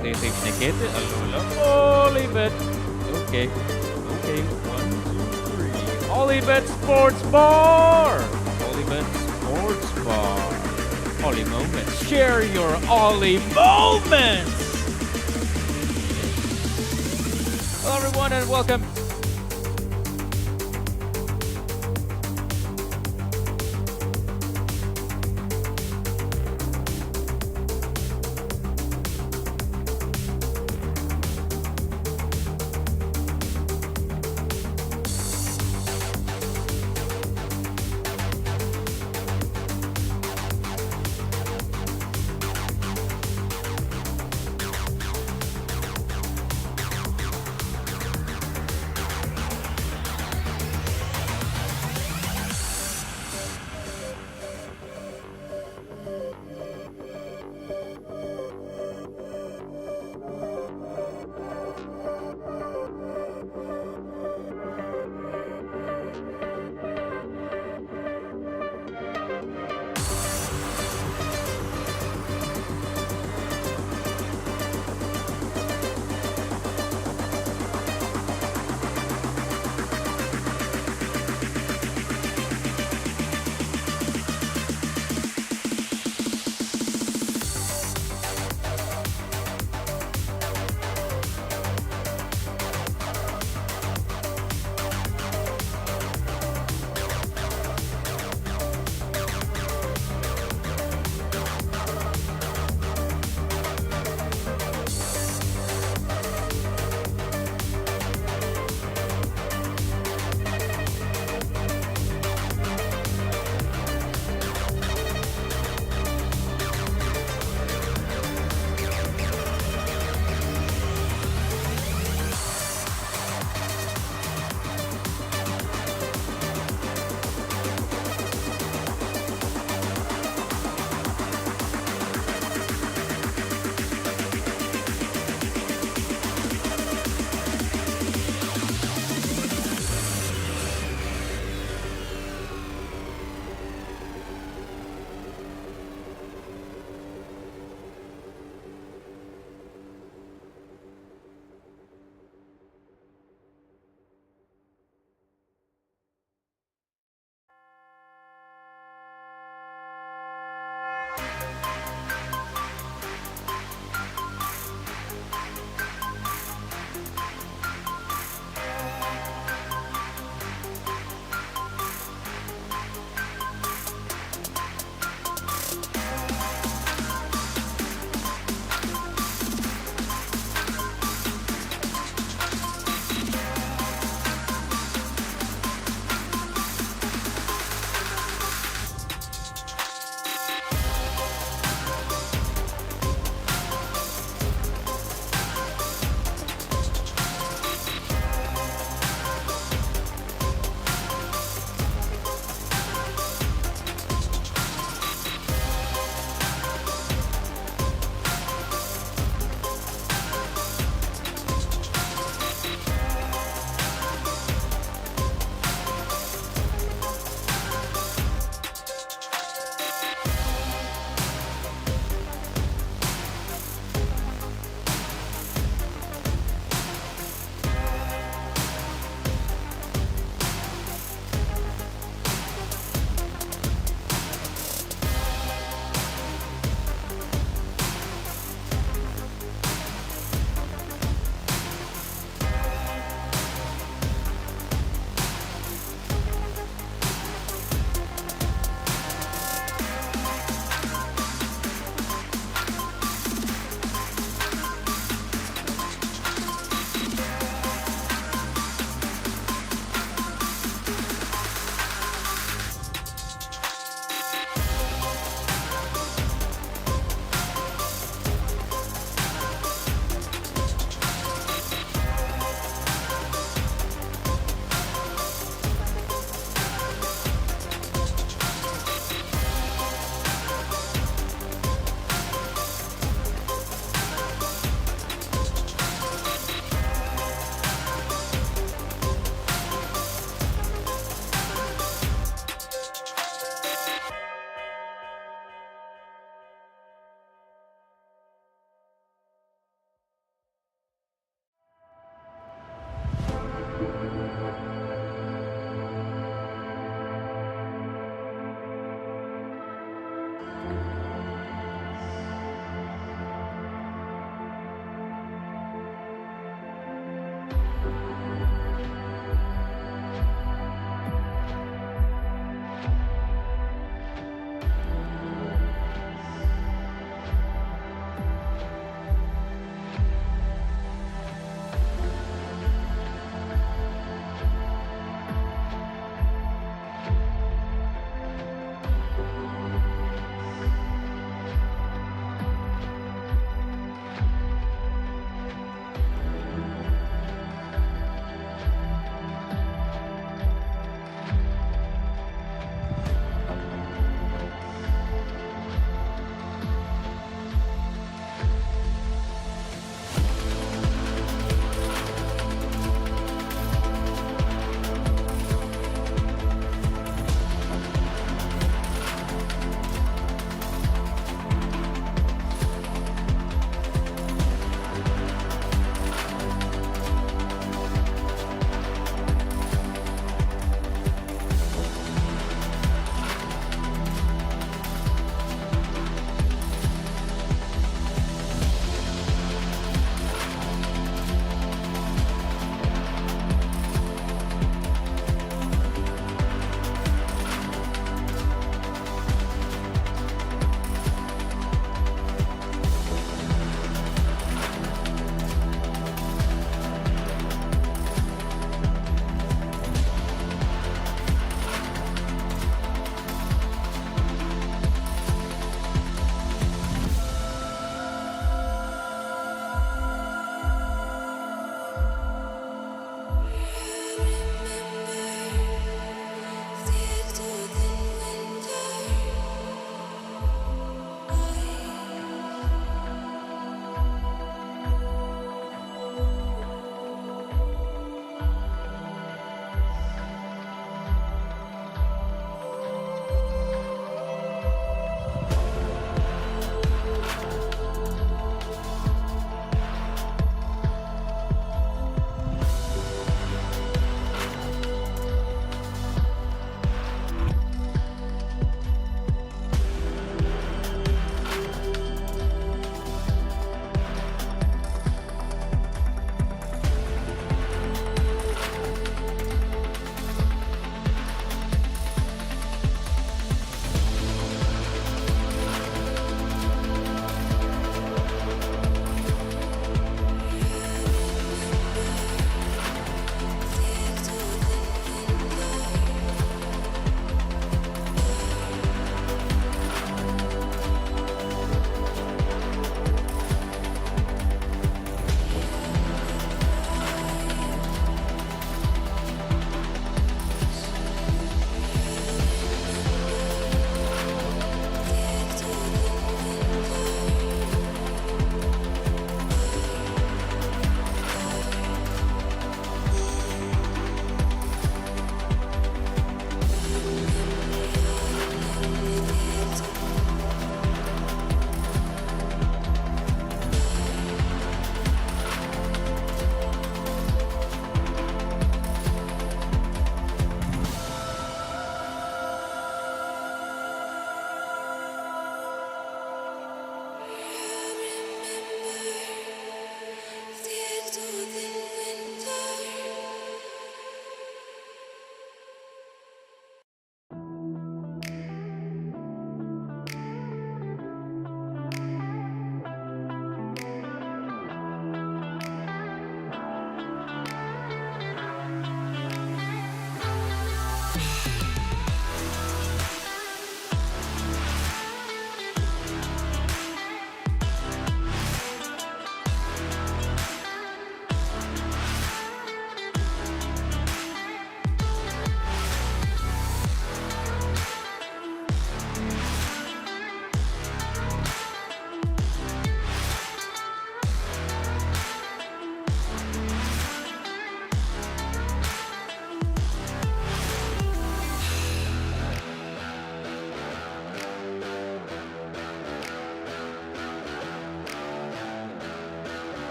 stay safe, šnekėti. Aliulio. OlyBet. Okay. 1, 2, 3. OlyBet Sports Bar. OlyBet Sports Bar. Oly moments. Share your Oly moments. Hello everyone and welcome.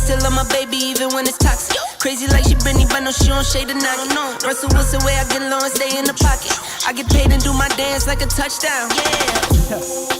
still love my baby even when it's toxic. Crazy like she Britney, but no, she don't shade a knock. Russell Wilson way I get low and stay in the pocket. I get paid and do my dance like a touchdown. Yeah.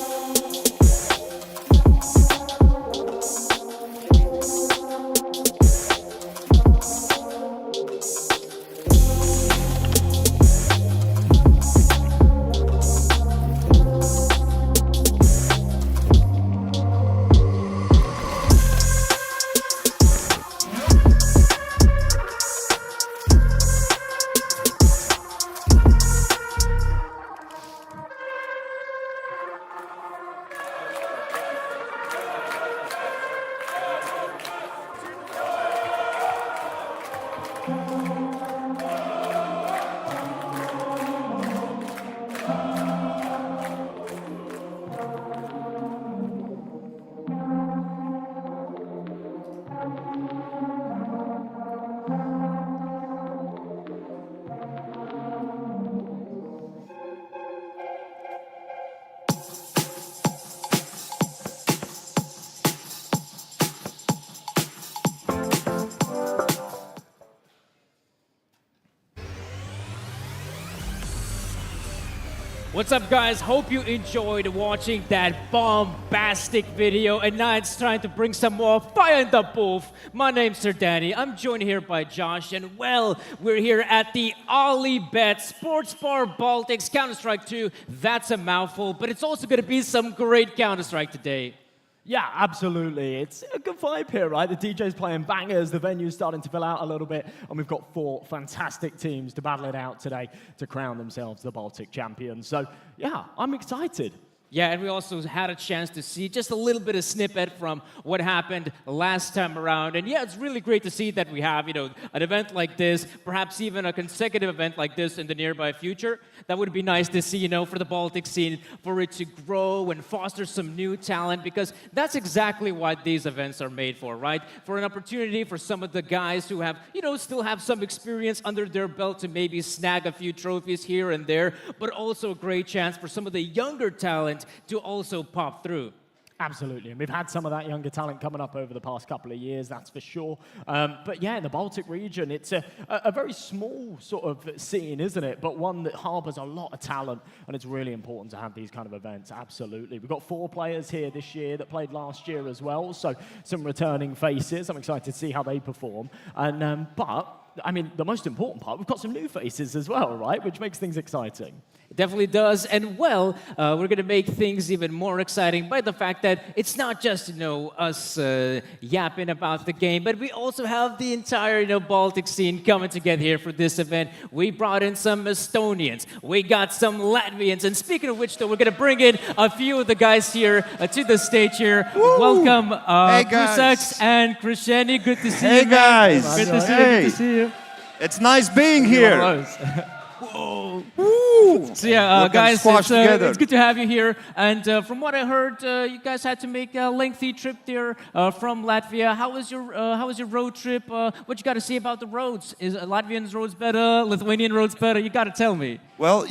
What's up, guys? Hope you enjoyed watching that bombastic video, and now it's trying to bring some more fire in the booth. My name's Sir Danny. I'm joined here by Josh, and well, we're here at the OlyBet Sports Bar Baltics Counter-Strike 2. That's a mouthful, but it's also going to be some great Counter-Strike today. Yeah, absolutely. It's a good vibe here, right? The DJ's playing bangers, the venue's starting to fill out a little bit, and we've got 4 fantastic teams to battle it out today to crown themselves the Baltic champions. So, yeah, I'm excited. Yeah, and we also had a chance to see just a little bit of snippet from what happened last time around. And yeah, it's really great to see that we have, an event like this, perhaps even a consecutive event like this in the nearby future. That would be nice to see, for the Baltic scene, for it to grow and foster some new talent, because that's exactly what these events are made for, right? For an opportunity for some of the guys who have, still have some experience under their belt to maybe snag a few trophies here and there, but also a great chance for some of the younger talent to also pop through. Absolutely, and we've had some of that younger talent coming up over the past couple of years, that's for sure. But yeah, in the Baltic region, it's a very small sort of scene, isn't it? But one that harbors a lot of talent, and it's really important to have these kind of events, absolutely. We've got 4 players here this year that played last year as well, so some returning faces. I'm excited to see how they perform. And the most important part, we've got some new faces as well, right? Which makes things exciting. It definitely does. And we're going to make things even more exciting by the fact that it's not just, us yapping about the game, but we also have the entire, Baltic scene coming together here for this event. We brought in some Estonians. We got some Latvians. And speaking of which, though, we're going to bring in a few of the guys here to the stage here. Woo! Welcome, hey Krusax and Krisheni. Good to see you. Hey, guys. Good to see you. Good to see you. It's nice being here. Whoa. Woo. So yeah, guys, it's good to have you here. And from what I heard, you guys had to make a lengthy trip there from Latvia. How was your road trip? What you got to say about the roads? Is Latvian roads better? Lithuanian roads better? You got to tell me. Well,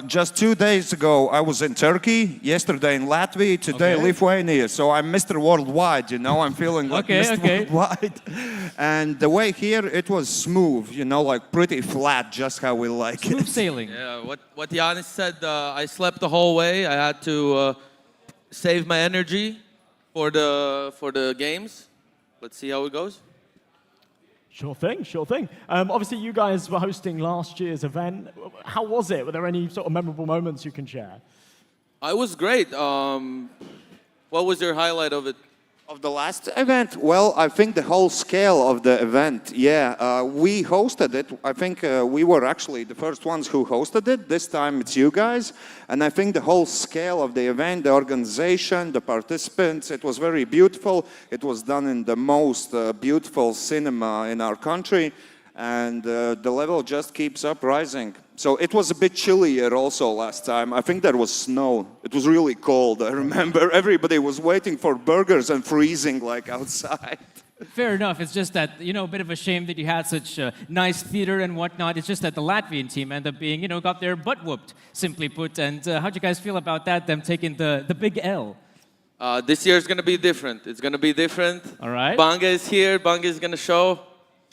just 2 days ago I was in Turkey. Yesterday in Latvia. Today Lithuania. So I'm Mr. Worldwide. I'm feeling like Mr. Worldwide. And the way here, it was smooth. Like pretty flat, just how we like it. Smooth sailing. Yeah, what Giannis said, I slept the whole way. I had to save my energy for the games. Let's see how it goes. Sure thing, sure thing. Obviously, you guys were hosting last year's event. How was it? Were there any sort of memorable moments you can share? It was great. What was your highlight of it? Of the last event? Well, I think the whole scale of the event, we hosted it. I think we were actually the first ones who hosted it. This time it's you guys. And I think the whole scale of the event, the organization, the participants, it was very beautiful. It was done in the most beautiful cinema in our country. And the level just keeps up rising. So it was a bit chillier also last time. I think there was snow. It was really cold. I remember everybody was waiting for burgers and freezing like outside. Fair enough. It's just that, a bit of a shame that you had such nice theater and whatnot. It's just that the Latvian team ended up being, got their butt whooped, simply put. And how'd you guys feel about that, them taking the big L? This year is going to be different. It's going to be different. All right. Banga is here. Banga is going to show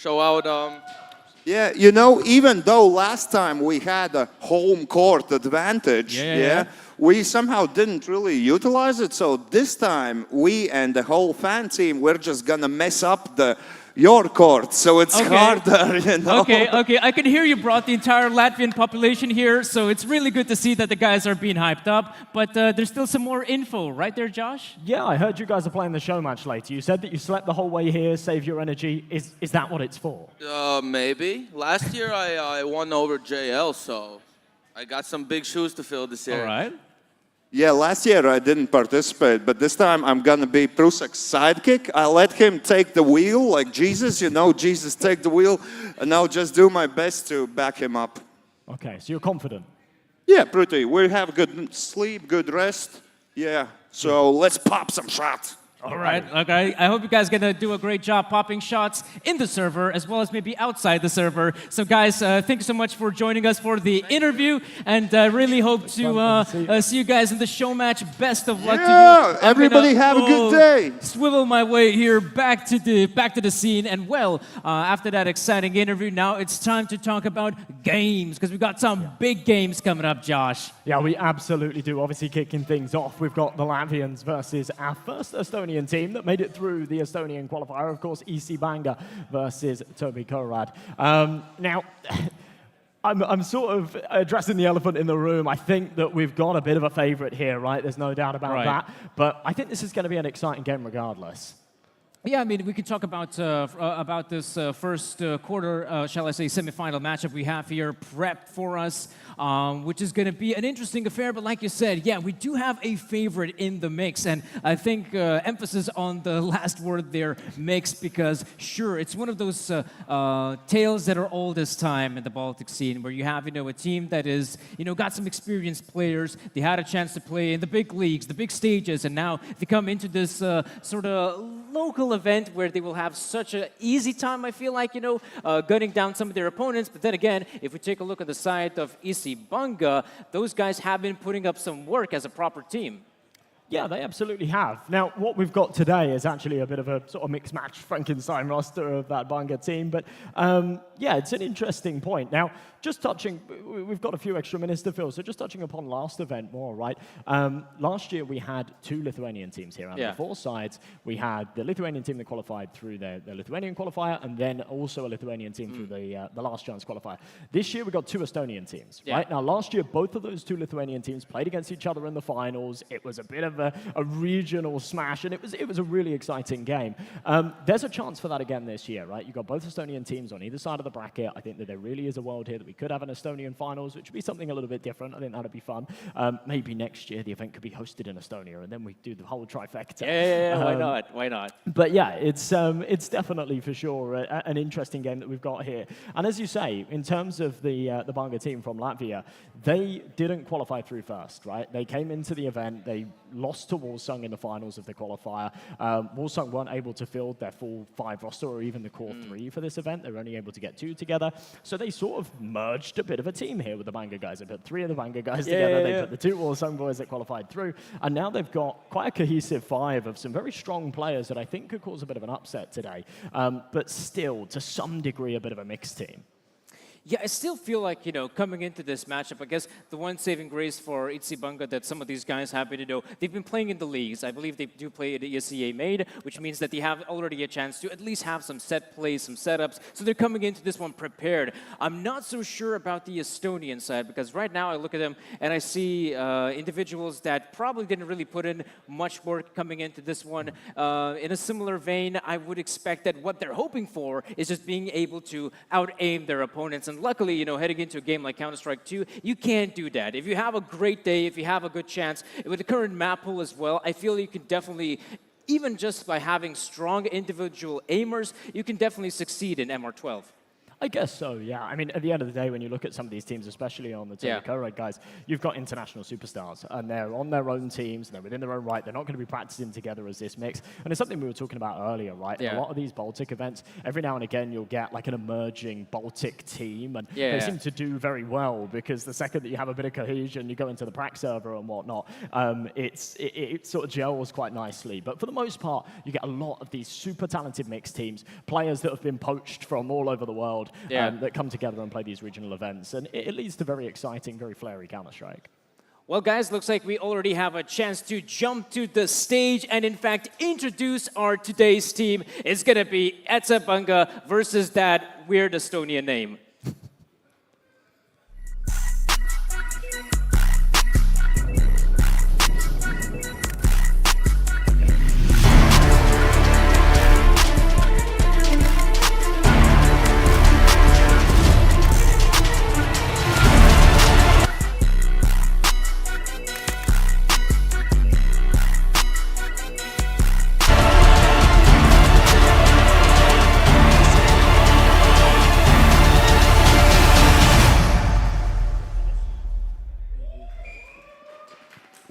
out... Yeah, even though last time we had a home court advantage, we somehow didn't really utilize it. So this time, we and the whole fan team, we're just gonna mess up your court, so it's harder, Okay. I can hear you brought the entire Latvian population here, so it's really good to see that the guys are being hyped up. But there's still some more info, right there, Josh? Yeah, I heard you guys are playing the show match later. You said that you slept the whole way here, saved your energy. Is that what it's for? Maybe. Last year I won over JL, so I got some big shoes to fill this year. All right. Yeah, last year I didn't participate, but this time I'm gonna be Prusak's sidekick. I let him take the wheel, like Jesus, Jesus take the wheel, and I'll just do my best to back him up. Okay, so you're confident? Yeah, pretty. We have good sleep, good rest. Yeah, so let's pop some shots. All right. Okay. I hope you guys are going to do a great job popping shots in the server as well as maybe outside the server. So, guys, thank you so much for joining us for the interview. And I really hope to see you guys in the show match. Best of luck to you. Yeah, everybody have a good day. Swivel my way here back to the scene. And, after that exciting interview, now it's time to talk about games because we've got some big games coming up, Josh. Yeah, we absolutely do. Obviously, kicking things off, we've got the Latvians versus our first Estonian team that made it through the Estonian qualifier. Of course, EC Banga versus Toby Korad. Now, I'm sort of addressing the elephant in the room. I think that we've got a bit of a favorite here, right? There's no doubt about that. But I think this is going to be an exciting game regardless. Yeah, I mean, we can talk about this first quarter, shall I say, semifinal matchup we have here prepped for us, which is going to be an interesting affair. But like you said, yeah, we do have a favorite in the mix, and I think emphasis on the last word there, mix, because sure, it's one of those tales that are old as time in the Baltic scene, where you have a team that is got some experienced players. They had a chance to play in the big leagues, the big stages, and now they come into this sort of local event where they will have such an easy time, I feel like, gunning down some of their opponents. But then again, if we take a look at the side of Isibanga, those guys have been putting up some work as a proper team. Yeah, they absolutely have. Now, what we've got today is actually a bit of a sort of mixed match Frankenstein roster of that Banga team. But yeah, it's an interesting point. Now, just touching, we've got a few extra minutes to fill, so just touching upon last event more, right? Last year, we had 2 Lithuanian teams here. On the 4 sides, we had the Lithuanian team that qualified through the Lithuanian qualifier, and then also a Lithuanian team through the last chance qualifier. This year, we got 2 Estonian teams, right? Now, last year, both of those 2 Lithuanian teams played against each other in the finals. It was a bit of a regional smash, and it was a really exciting game. There's a chance for that again this year, right? You've got both Estonian teams on either side of the bracket. I think that there really is a world here that we could have an Estonian finals, which would be something a little bit different. I think that would be fun. Maybe next year the event could be hosted in Estonia, and then we do the whole trifecta. Yeah, why not? Why not? But yeah, it's definitely for sure an interesting game that we've got here. And as you say, in terms of the Banga team from Latvia, they didn't qualify through first, right? They came into the event, they lost to Wolfsung in the finals of the qualifier. Wolfsung weren't able to field their full 5 roster or even the core 3 for this event. They were only able to get 2 together. So they sort of merged a bit of a team here with the Banga guys. They put 3 of the Banga guys together. They put the 2 Wolfsung boys that qualified through. And now they've got quite a cohesive 5 of some very strong players that I think could cause a bit of an upset today. But still, to some degree, a bit of a mixed team. Yeah, I still feel like, coming into this matchup, I guess the one saving grace for Itsibanga that some of these guys have been, they've been playing in the leagues. I believe they do play at the ESEA made, which means that they have already a chance to at least have some set plays, some setups. So they're coming into this one prepared. I'm not so sure about the Estonian side, because right now I look at them and I see individuals that probably didn't really put in much work coming into this one. In a similar vein, I would expect that what they're hoping for is just being able to out-aim their opponents. And luckily, heading into a game like Counter-Strike 2, you can't do that. If you have a great day, if you have a good chance, with the current map pool as well, I feel you can definitely, even just by having strong individual aimers, you can definitely succeed in MR12. I guess so, yeah. I mean, at the end of the day, when you look at some of these teams, especially on the team co-reg guys, you've got international superstars, and they're on their own teams, and they're within their own right. They're not going to be practicing together as this mix. And it's something we were talking about earlier, right? A lot of these Baltic events, every now and again, you'll get like an emerging Baltic team, and they seem to do very well, because the second that you have a bit of cohesion, you go into the prac server and whatnot, it sort of gels quite nicely. But for the most part, you get a lot of these super talented mixed teams, players that have been poached from all over the world, that come together and play these regional events. And it leads to very exciting, very flary Counter-Strike. Well, guys, looks like we already have a chance to jump to the stage and, in fact, introduce our today's team. It's going to be Itsibanga versus that weird Estonian name.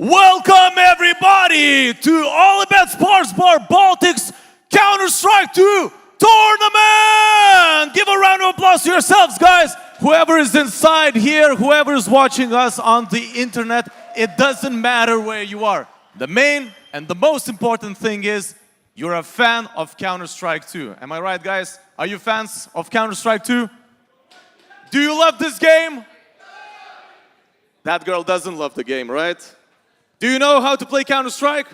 Welcome everybody to OlyBet Sports Bar Baltics Counter-Strike 2 tournament! Give a round of applause to yourselves, guys. Whoever is inside here, whoever is watching us on the internet, it doesn't matter where you are. The main and the most important thing is you're a fan of Counter-Strike 2. Am I right, guys? Are you fans of Counter-Strike 2? Do you love this game? That girl doesn't love the game, right? Do you know how to play Counter-Strike?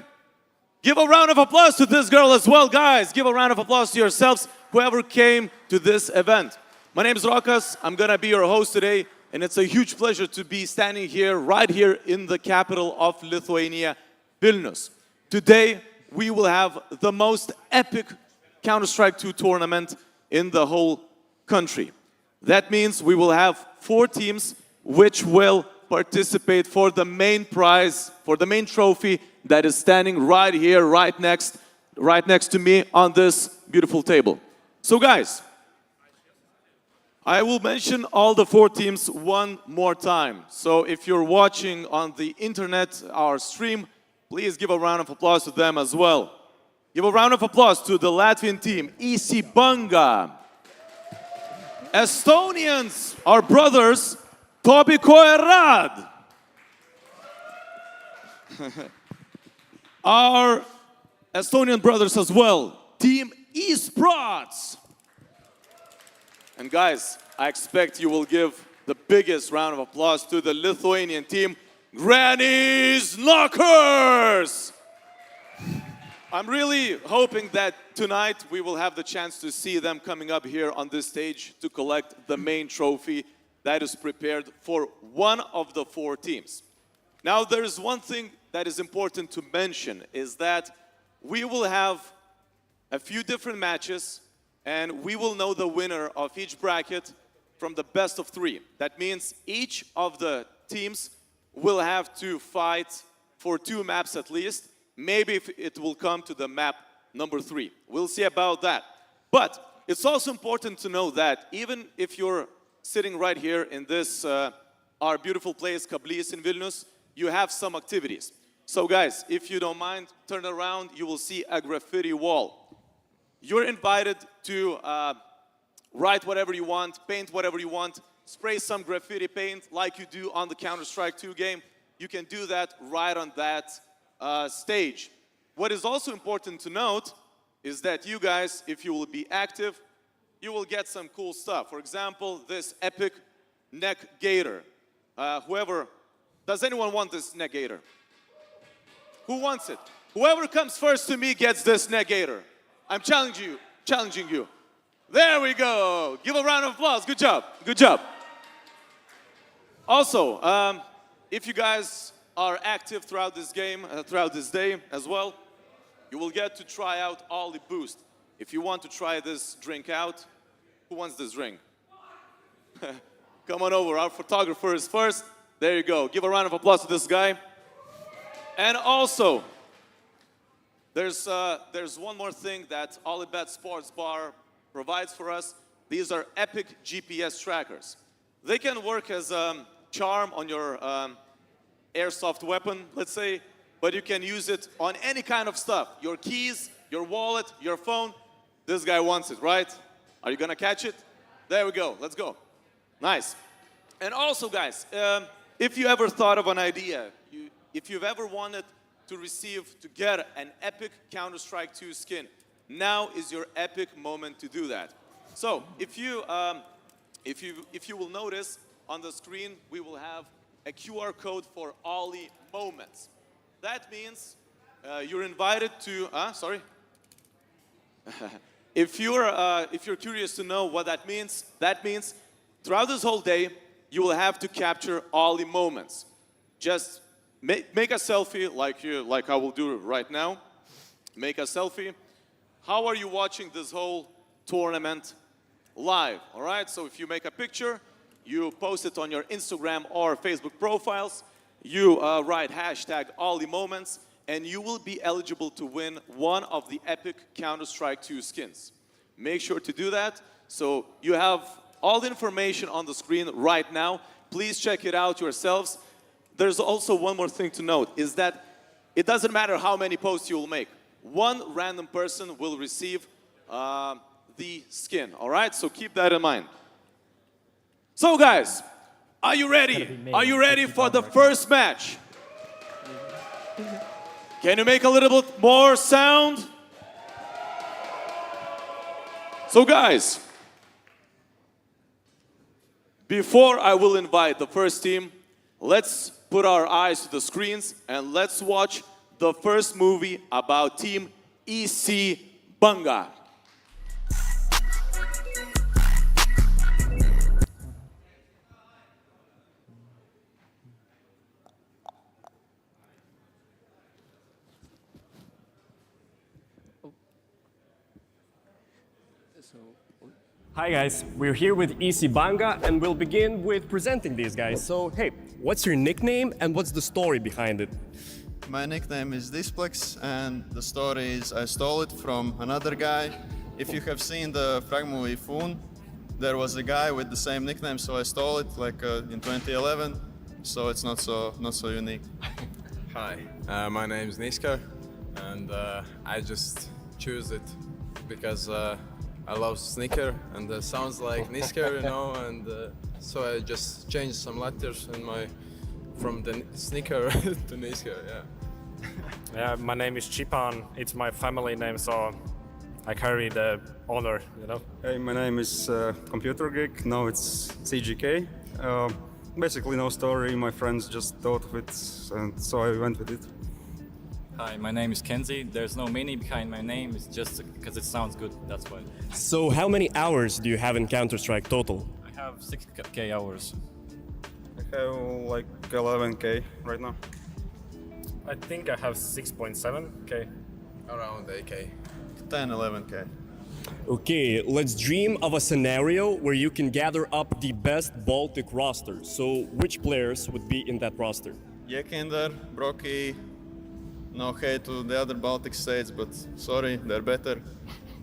Give a round of applause to this girl as well, guys. Give a round of applause to yourselves, whoever came to this event. My name is Rokas. I'm gonna be your host today, and it's a huge pleasure to be standing here, right here in the capital of Lithuania, Vilnius. Today, we will have the most epic Counter-Strike 2 tournament in the whole country. That means we will have 4 teams which will participate for the main prize, for the main trophy that is standing right here, right next to me on this beautiful table. So guys, I will mention all the 4 teams one more time. So if you're watching on the internet, our stream, please give a round of applause to them as well. Give a round of applause to the Latvian team, EC Banga. Estonians, our brothers, Tobi Koerad. Our Estonian brothers as well, Team Esports. And guys, I expect you will give the biggest round of applause to the Lithuanian team, Granny's Knockers. I'm really hoping that tonight we will have the chance to see them coming up here on this stage to collect the main trophy that is prepared for one of the 4 teams. Now, there is one thing that is important to mention, is that we will have a few different matches and we will know the winner of each bracket from the best of 3. That means each of the teams will have to fight for 2 maps at least. Maybe if it will come to the map number 3. We'll see about that. But it's also important to know that even if you're sitting right here in this, our beautiful place, Kablys in Vilnius, you have some activities. So guys, if you don't mind, turn around, you will see a graffiti wall. You're invited to write whatever you want, paint whatever you want, spray some graffiti paint like you do on the Counter-Strike 2 game. You can do that right on that stage. What is also important to note is that you guys, if you will be active, you will get some cool stuff. For example, this epic neck gaiter. Does anyone want this neck gaiter? Who wants it? Whoever comes first to me gets this neck gaiter. I'm challenging you. There we go. Give a round of applause. Good job. Good job. Also, if you guys are active throughout this game, throughout this day as well, you will get to try out OlyBoost. If you want to try this drink out, who wants this drink? Come on over, our photographer is first. There you go. Give a round of applause to this guy. And also, there's one more thing that OlyBet Sports Bar provides for us. These are epic GPS trackers. They can work as a charm on your airsoft weapon, let's say, but you can use it on any kind of stuff. Your keys, your wallet, your phone. This guy wants it, right? Are you gonna catch it? There we go, let's go. Nice. And also, guys, if you ever thought of an idea, if you've ever wanted to get an epic Counter-Strike 2 skin, now is your epic moment to do that. So, if you will notice on the screen, we will have a QR code for Oli Moments. That means you're invited to, if you're curious to know what that means throughout this whole day, you will have to capture Oli Moments. Just make a selfie like I will do right now. Make a selfie. How are you watching this whole tournament live? All right, so if you make a picture, you post it on your Instagram or Facebook profiles, you write hashtag OlyMoments, and you will be eligible to win one of the epic Counter-Strike 2 skins. Make sure to do that. So you have all the information on the screen right now. Please check it out yourselves. There's also one more thing to note, is that it doesn't matter how many posts you will make. One random person will receive the skin, all right? So keep that in mind. So guys, are you ready? Are you ready for the first match? Can you make a little bit more sound? So guys, before I will invite the first team, let's put our eyes to the screens and let's watch the first movie about Team EC Banga. Hi guys, we're here with EC Banga and we'll begin with presenting these guys. So hey, what's your nickname and what's the story behind it? My nickname is Displex, and the story is I stole it from another guy. If you have seen the frag movie Foon, there was a guy with the same nickname, so I stole it like in 2011. So it's not so unique. Hi, my name is Niska, and I just choose it because I love sneaker, and it sounds like Niska, you know, and so I just changed some letters in my from the sneaker to Niska, yeah. Yeah, my name is Chipan. It's my family name, so I carry the honor, you know. Hey, my name is Computer Geek. Now it's CGK. Basically, no story. My friends just thought of it, and so I went with it. Hi, my name is Kenzie. There's no meaning behind my name. It's just because it sounds good. That's why. So how many hours do you have in Counter-Strike total? I have 6K hours. I have like 11K right now. I think I have 6.7K. Around 8K. 10, 11K. Okay, let's dream of a scenario where you can gather up the best Baltic roster. So which players would be in that roster? Yekinder, Brocky, no hate to the other Baltic states, but sorry, they're better.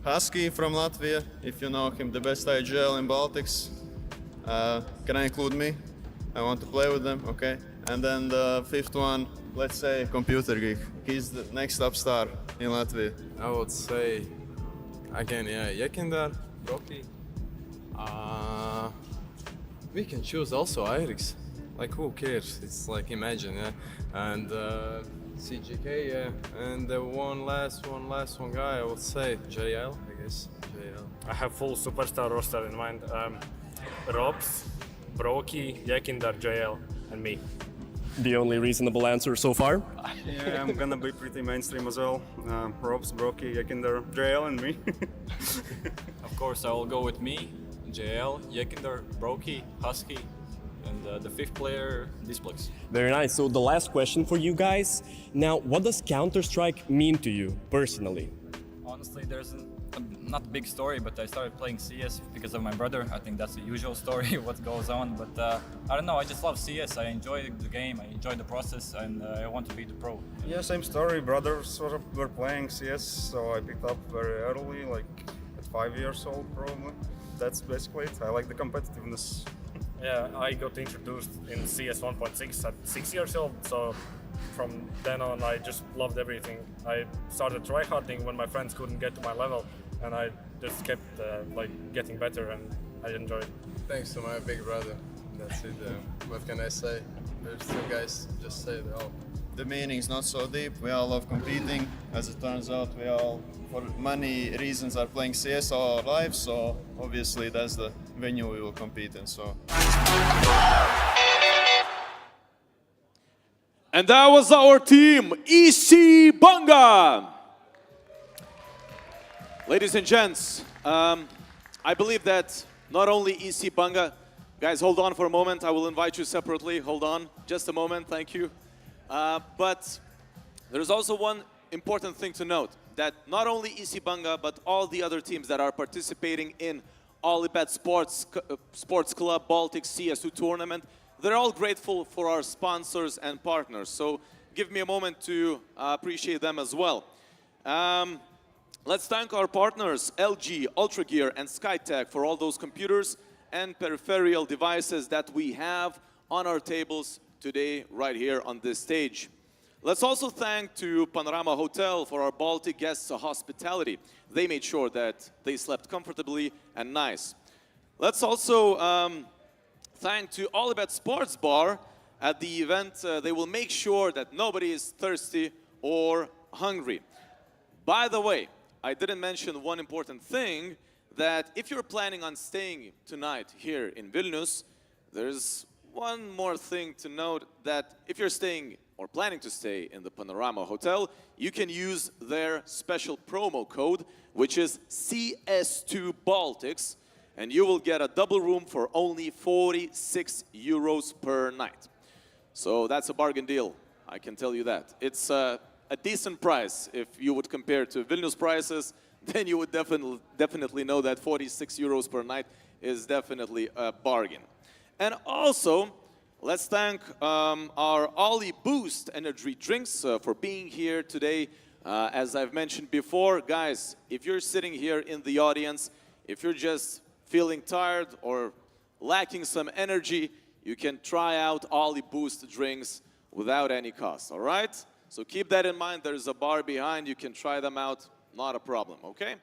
Husky from Latvia, if you know him, the best IGL in Baltics. Can I include me? I want to play with them, okay? And then the fifth one, let's say Computer Geek. He's the next up star in Latvia. I would say, again, yeah, Yekindar, Rocky. We can choose also Irix. Like, who cares? It's like, imagine, yeah. And CGK, yeah. And the one last one guy, I would say JL, I guess. JL. I have full superstar roster in mind. Robs, Broky, Yekindar, JL, and me. The only reasonable answer so far? Yeah, I'm gonna be pretty mainstream as well. Robs, Brocky, Yekinder, JL, and me. Of course, I will go with me, JL, Yekinder, Broky, Husky, and the fifth player, Displex. Very nice. So the last question for you guys. Now, what does Counter-Strike mean to you personally? Honestly, there's not a big story, but I started playing CS because of my brother. I think that's the usual story, what goes on. But I don't know, I just love CS. I enjoy the game, I enjoy the process, and I want to be the pro. Yeah, same story. Brothers sort of were playing CS, so I picked up very early, like at 5 years old probably. That's basically it. I like the competitiveness. Yeah, I got introduced in CS 1.6 at 6 years old, so from then on I just loved everything. I started tryharding when my friends couldn't get to my level, and I just kept like getting better, and I enjoyed it. Thanks to my big brother. That's it. What can I say? There's two guys just say it all. The meaning's not so deep. We all love competing. As it turns out, we all, for many reasons, are playing CS all our lives. So obviously, that's the venue we will compete in. So. And that was our team, EC Banga. Ladies and gents, I believe that not only EC Banga, guys, hold on for a moment. I will invite you separately. Hold on, just a moment. Thank you. But there's also one important thing to note, that not only EC Banga, but all the other teams that are participating in OlyBet Sports Club Baltic CS2 tournament, they're all grateful for our sponsors and partners. So give me a moment to appreciate them as well. Let's thank our partners, LG, Ultra Gear, and Skytech for all those computers and peripheral devices that we have on our tables today, right here on this stage. Let's also thank to Panorama Hotel for our Baltic guests' hospitality. They made sure that they slept comfortably and nice. Let's also thank to OlyBet Sports Bar at the event. They will make sure that nobody is thirsty or hungry. By the way, I didn't mention one important thing, that if you're planning on staying tonight here in Vilnius, there's one more thing to note, that if you're staying or planning to stay in the Panorama Hotel, you can use their special promo code, which is CS2 Baltics, and you will get a double room for only 46 euros per night. So that's a bargain deal, I can tell you that. It's a decent price if you would compare to Vilnius prices. then you would definitely know that 46 euros per night is definitely a bargain. And also, let's thank our Oli Boost energy drinks for being here today. As I've mentioned before, guys, if you're sitting here in the audience, if you're just feeling tired or lacking some energy, you can try out Oli Boost drinks without any cost, all right? So keep that in mind. There's a bar behind. You can try them out. Not a problem, okay?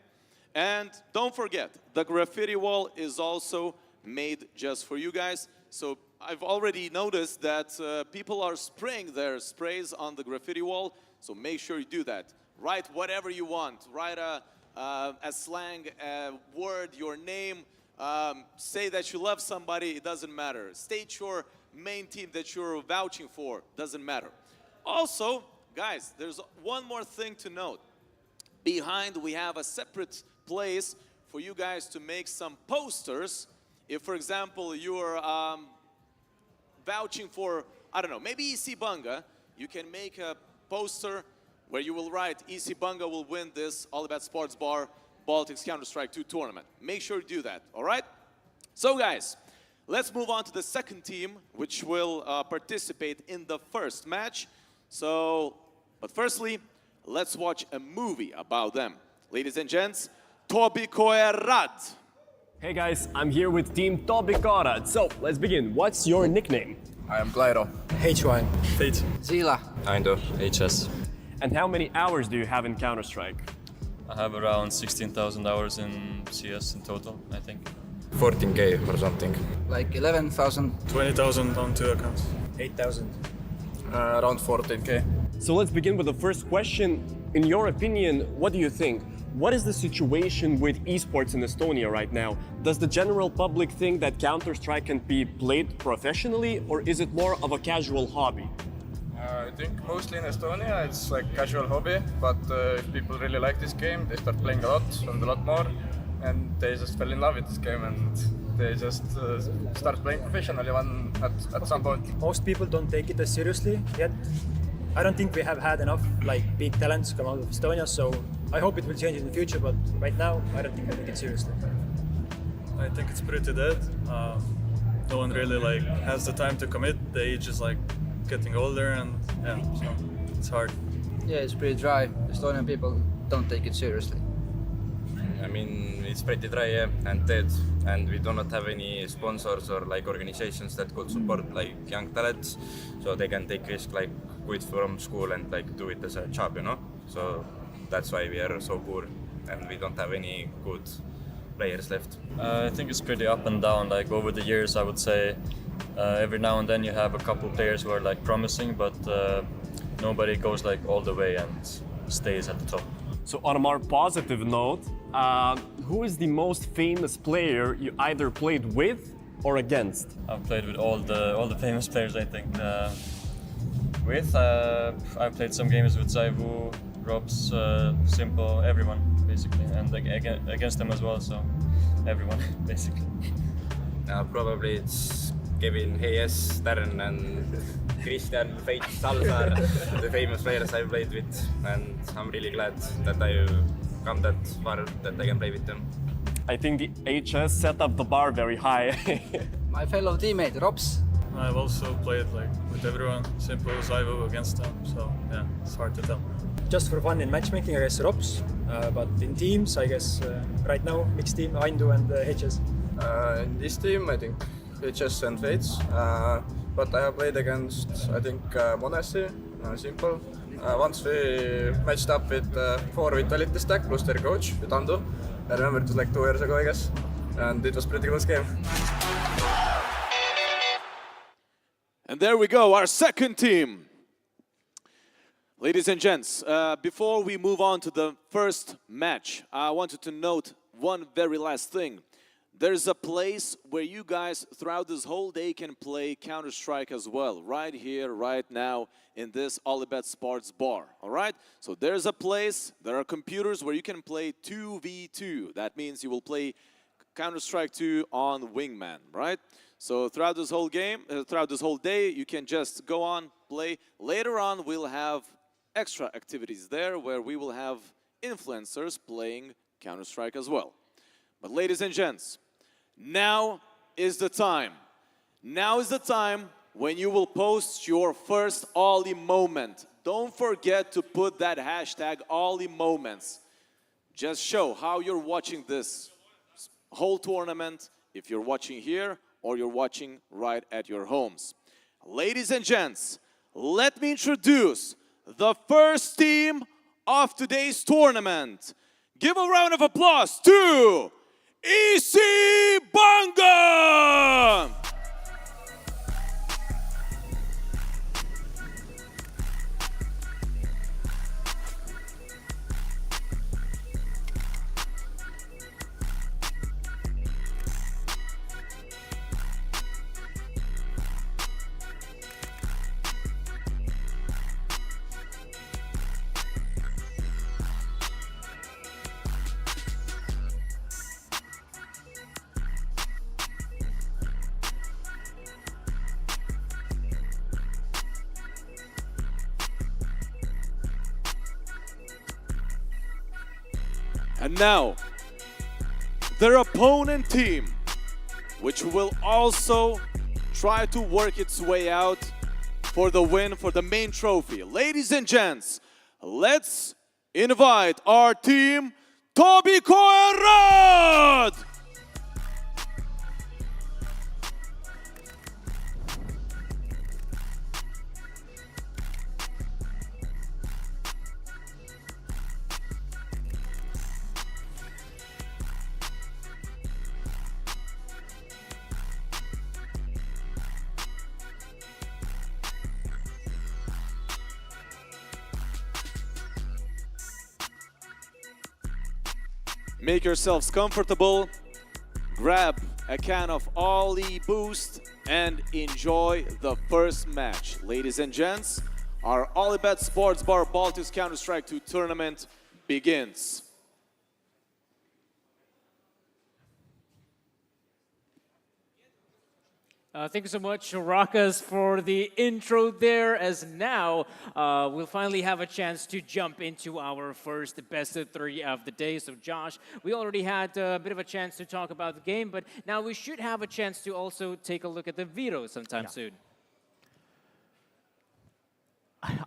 And don't forget, the graffiti wall is also made just for you guys. So I've already noticed that people are spraying their sprays on the graffiti wall. So make sure you do that. Write whatever you want. Write a slang word, your name. Say that you love somebody, it doesn't matter. State your main team that you're vouching for, doesn't matter. Also, guys, there's one more thing to note. Behind, we have a separate place for you guys to make some posters. If, for example, you're vouching for, I don't know, maybe EC Bunga, you can make a poster where you will write, EC Bunga will win this OlyBet Sports Bar Baltics Counter-Strike 2 tournament. Make sure you do that, all right? So guys, let's move on to the second team, which will participate in the first match. But firstly, let's watch a movie about them. Ladies and gents, Tobi Koerad. Hey guys, I'm here with Team Tobi Koerad. So, let's begin. What's your nickname? I am Clairo. H1. Fate. Zila. Aindo. HS. And how many hours do you have in Counter-Strike? I have around 16,000 hours in CS in total, I think. 14K or something. Like 11,000. 20,000 on 2 accounts. 8,000. Around 14K. So let's begin with the first question. In your opinion, what do you think? What is the situation with esports in Estonia right now? Does the general public think that Counter-Strike can be played professionally, or is it more of a casual hobby? I think mostly in Estonia it's like casual hobby, but if people really like this game, they start playing a lot and a lot more, and they just fell in love with this game and they just start playing professionally at some point. Most people don't take it as seriously yet. I don't think we have had enough big talents come out of Estonia, so I hope it will change in the future, but right now I don't think I take it seriously. I think it's pretty dead. No one really has the time to commit. The age is getting older, and yeah, so it's hard. Yeah, it's pretty dry. Estonian people don't take it seriously. I mean, it's pretty dry, yeah, and dead, and we do not have any sponsors or organizations that could support young talents, so they can take risk quit from school and do it as a job, you know. So that's why we are so poor, and we don't have any good players left. I think it's pretty up and down. Over the years, I would say every now and then you have a couple players who are promising, but nobody goes all the way and stays at the top. So on a more positive note, who is the most famous player you either played with or against? I've played with all the famous players, I think. I've played some games with Zaivu, Robs, Simple, everyone basically, and against them as well. So everyone basically. Probably it's Kevin, Hayes, Darren, and Christian, Fate, Salzar, the famous players I've played with, and I'm really glad that I've come that far that I can play with them. I think the HS set up the bar very high. My fellow teammate, Robs. I've also played with everyone, Simple, Zaivu against them, so yeah, it's hard to tell. Just for fun in matchmaking, I guess Robs, but in teams, I guess right now, mixed team, Aindu and HS. In this team, I think HS and Fates, but I have played against, I think, Monesi, Simple. Once we matched up with 4 Vitality stack plus their coach, with Andu. I remember it was 2 years ago, I guess, and it was a pretty close game. And there we go, our second team. Ladies and gents, before we move on to the first match, I wanted to note one very last thing. There's a place where you guys throughout this whole day can play Counter-Strike as well, right here, right now, in this OlyBet Sports Bar, all right? So there's a place, there are computers where you can play 2v2. That means you will play Counter-Strike 2 on Wingman, right? So throughout this whole game, throughout this whole day, you can just go on, play. Later on, we'll have extra activities there where we will have influencers playing Counter-Strike as well. But ladies and gents, now is the time. Now is the time when you will post your first Oli moment. Don't forget to put that hashtag Oli moments. Just show how you're watching this whole tournament, if you're watching here or you're watching right at your homes. Ladies and gents, let me introduce the first team of today's tournament. Give a round of applause to EC Banga! And now, their opponent team, which will also try to work its way out for the win for the main trophy. Ladies and gents, let's invite our team, Toby Koerad! Make yourselves comfortable, grab a can of Oli Boost, and enjoy the first match. Ladies and gents, our OlyBet Sports Bar Baltics Counter-Strike 2 tournament begins. Thank you so much, Rakas, for the intro there, as now we'll finally have a chance to jump into our first best of three of the day. So, Josh, we already had a bit of a chance to talk about the game, but now we should have a chance to also take a look at the veto sometime soon.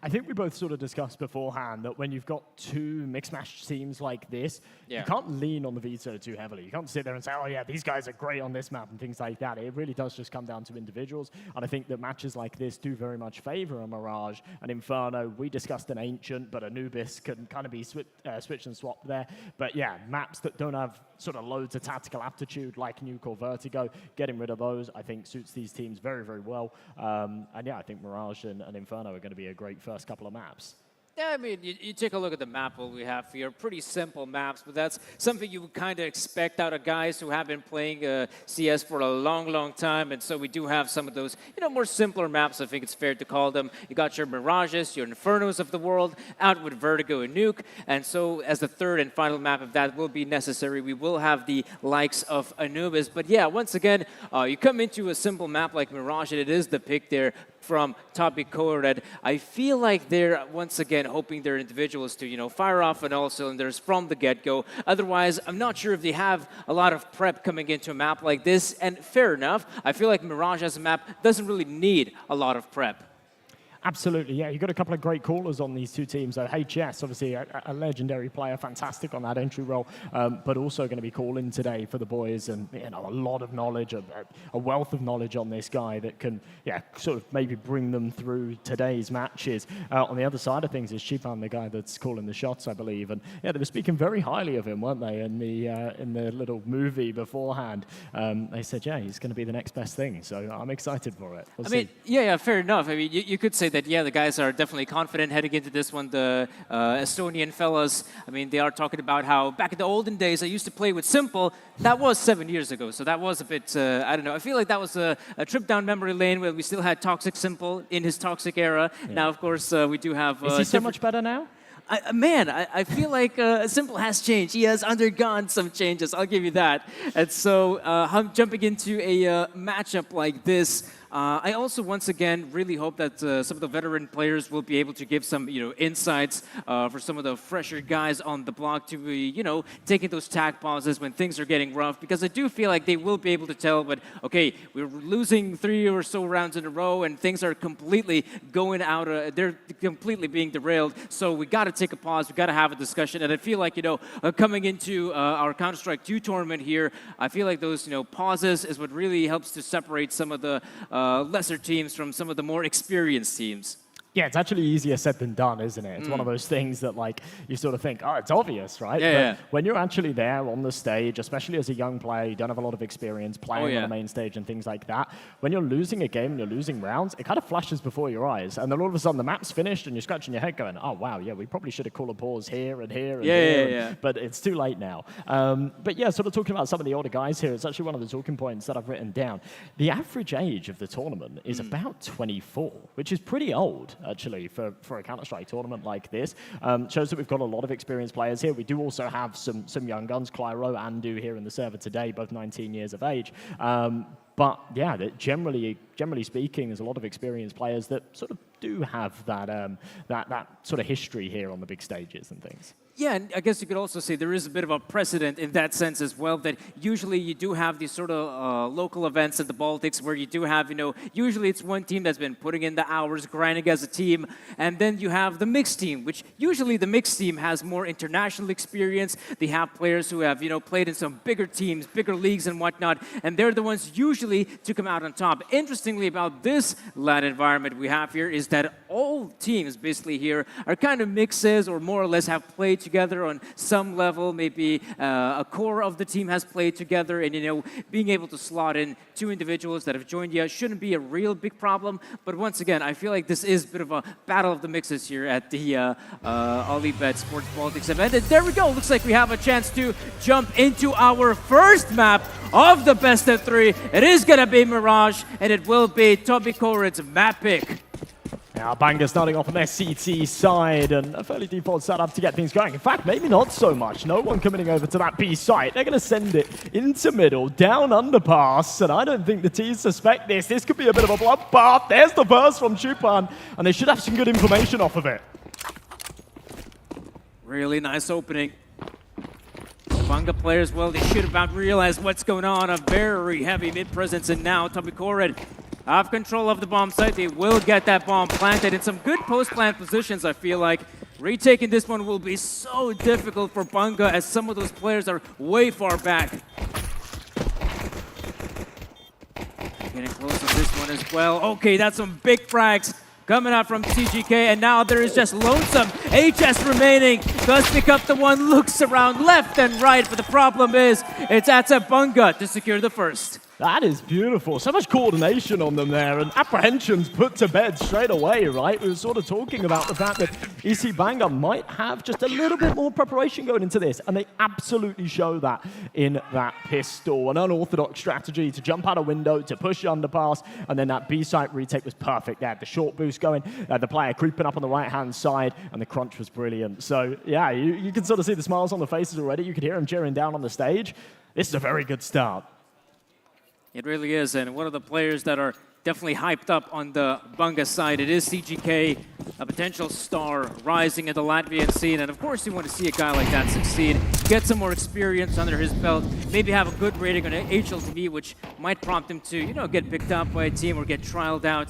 I think we both sort of discussed beforehand that when you've got two mixed match teams like this, you can't lean on the veto too heavily. You can't sit there and say, oh yeah, these guys are great on this map and things like that. It really does just come down to individuals. And I think that matches like this do very much favor a Mirage, an Inferno. We discussed an Ancient, but Anubis can kind of be switch and swap there. But yeah, maps that don't have sort of loads of tactical aptitude like Nuke or Vertigo, getting rid of those, I think suits these teams very, very well. And yeah, I think Mirage and Inferno are going to be a great first couple of maps. Yeah, I mean, you take a look at the map what we have here. Pretty simple maps, but that's something you would kind of expect out of guys who have been playing CS for a long, long time. And so we do have some of those, more simpler maps, I think it's fair to call them. You got your Mirages, your Infernos of the world, out with Vertigo and Nuke. And so as the third and final map, if that will be necessary, we will have the likes of Anubis. But yeah, once again, you come into a simple map like Mirage, and it is the pick there from Toby Koerad. I feel like they're, once again, hoping their individuals to, fire off on all cylinders from the get-go. Otherwise, I'm not sure if they have a lot of prep coming into a map like this. And fair enough, I feel like Mirage as a map doesn't really need a lot of prep. Absolutely, yeah. You've got a couple of great callers on these two teams. So HS, obviously a legendary player, fantastic on that entry role, but also going to be calling today for the boys, and a lot of knowledge, a wealth of knowledge on this guy that can, sort of maybe bring them through today's matches. On the other side of things is Shipan, the guy that's calling the shots, I believe, and yeah, they were speaking very highly of him, weren't they? In the little movie beforehand, they said, yeah, he's going to be the next best thing. So I'm excited for it. We'll see. Yeah, fair enough. I mean, you could say that, yeah, the guys are definitely confident heading into this one. The Estonian fellas, I mean, they are talking about how back in the olden days, I used to play with Simple. That was 7 years ago, so that was a bit, I don't know. I feel like that was a trip down memory lane where we still had Toxic Simple in his Toxic era. Yeah. Now, of course, we do have... Is he so much better now? I feel like Simple has changed. He has undergone some changes, I'll give you that. And so, jumping into a matchup like this, I also, once again, really hope that some of the veteran players will be able to give some, insights for some of the fresher guys on the block to be, taking those tag pauses when things are getting rough. Because I do feel like they will be able to tell, but okay, we're losing 3 or so rounds in a row, and things are completely going out. They're completely being derailed. So we got to take a pause. We got to have a discussion. And I feel like, coming into our Counter-Strike 2 tournament here, I feel like those, pauses is what really helps to separate some of the lesser teams from some of the more experienced teams. Yeah, it's actually easier said than done, isn't it? It's one of those things that, like, you sort of think, oh, it's obvious, right? Yeah, but when you're actually there on the stage, especially as a young player, you don't have a lot of experience playing on the main stage and things like that. When you're losing a game and you're losing rounds, it kind of flashes before your eyes. And then all of a sudden the map's finished and you're scratching your head going, oh, wow, yeah, we probably should have called a pause here and here and here. But it's too late now. But yeah, sort of talking about some of the older guys here, it's actually one of the talking points that I've written down. The average age of the tournament is about 24, which is pretty old, actually, for a Counter-Strike tournament like this. Shows that we've got a lot of experienced players here. We do also have some young guns, Clyro and Do here in the server today, both 19 years of age. But yeah, generally speaking, there's a lot of experienced players that sort of do have that sort of history here on the big stages and things. Yeah, and I guess you could also say there is a bit of a precedent in that sense as well, that usually you do have these sort of local events in the Baltics where you do have, usually it's one team that's been putting in the hours, grinding as a team, and then you have the mixed team, which usually the mixed team has more international experience. They have players who have, played in some bigger teams, bigger leagues and whatnot, and they're the ones usually to come out on top. Interestingly about this LAN environment we have here is that all teams basically here are kind of mixes or more or less have played together on some level. Maybe a core of the team has played together, and being able to slot in 2 individuals that have joined you shouldn't be a real big problem. But once again, I feel like this is a bit of a battle of the mixes here at the OlyBet Sports Baltics event. And there we go. Looks like we have a chance to jump into our first map of the best of 3. It is gonna be Mirage, and it will be Toby Korid's map pick. Now, Banga starting off on their CT side, and a fairly default setup to get things going. In fact, maybe not so much. No one coming over to that B site. They're going to send it into middle, down underpass, and I don't think the T's suspect this. This could be a bit of a bloodbath. There's the burst from Chupan, and they should have some good information off of it. Really nice opening. Banga players, well, they should have realized what's going on. A very heavy mid presence, and now Toby Korid have control of the bomb site. They will get that bomb planted in some good post-plant positions, I feel like. Retaking this one will be so difficult for Banga as some of those players are way far back. Getting close to this one as well. Okay, that's some big frags coming out from CGK, and now there is just lonesome HS remaining. Does pick up the one, looks around left and right, but the problem is it's at Banga to secure the first. That is beautiful. So much coordination on them there, and apprehensions put to bed straight away, right? We were sort of talking about the fact that EC Banga might have just a little bit more preparation going into this, and they absolutely show that in that pistol. An unorthodox strategy to jump out a window, to push underpass, and then that B-site retake was perfect. They had the short boost going, the player creeping up on the right-hand side, and the crunch was brilliant. So, yeah, you can sort of see the smiles on the faces already. You could hear them cheering down on the stage. This is a very good start. It really is, and one of the players that are definitely hyped up on the Banga side, it is CGK, a potential star rising in the Latvian scene, and of course you want to see a guy like that succeed, get some more experience under his belt, maybe have a good rating on HLTV, which might prompt him to, get picked up by a team or get trialed out.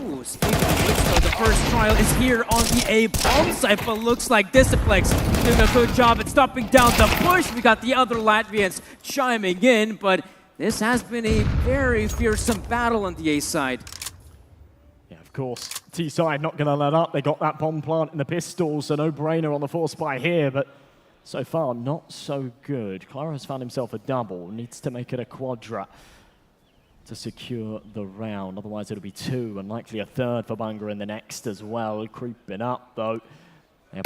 Ooh, speaking of which, though, the first trial is here on the A bomb site, but looks like Disciplex doing a good job at stopping down the push. We got the other Latvians chiming in, but this has been a very fearsome battle on the A side. Yeah, of course. T side not going to let up. They got that bomb plant in the pistol, so no brainer on the force buy here, but so far not so good. Clara has found himself a double, needs to make it a quadra to secure the round. Otherwise, it'll be 2 and likely a 3rd for Banga in the next as well. Creeping up, though. They're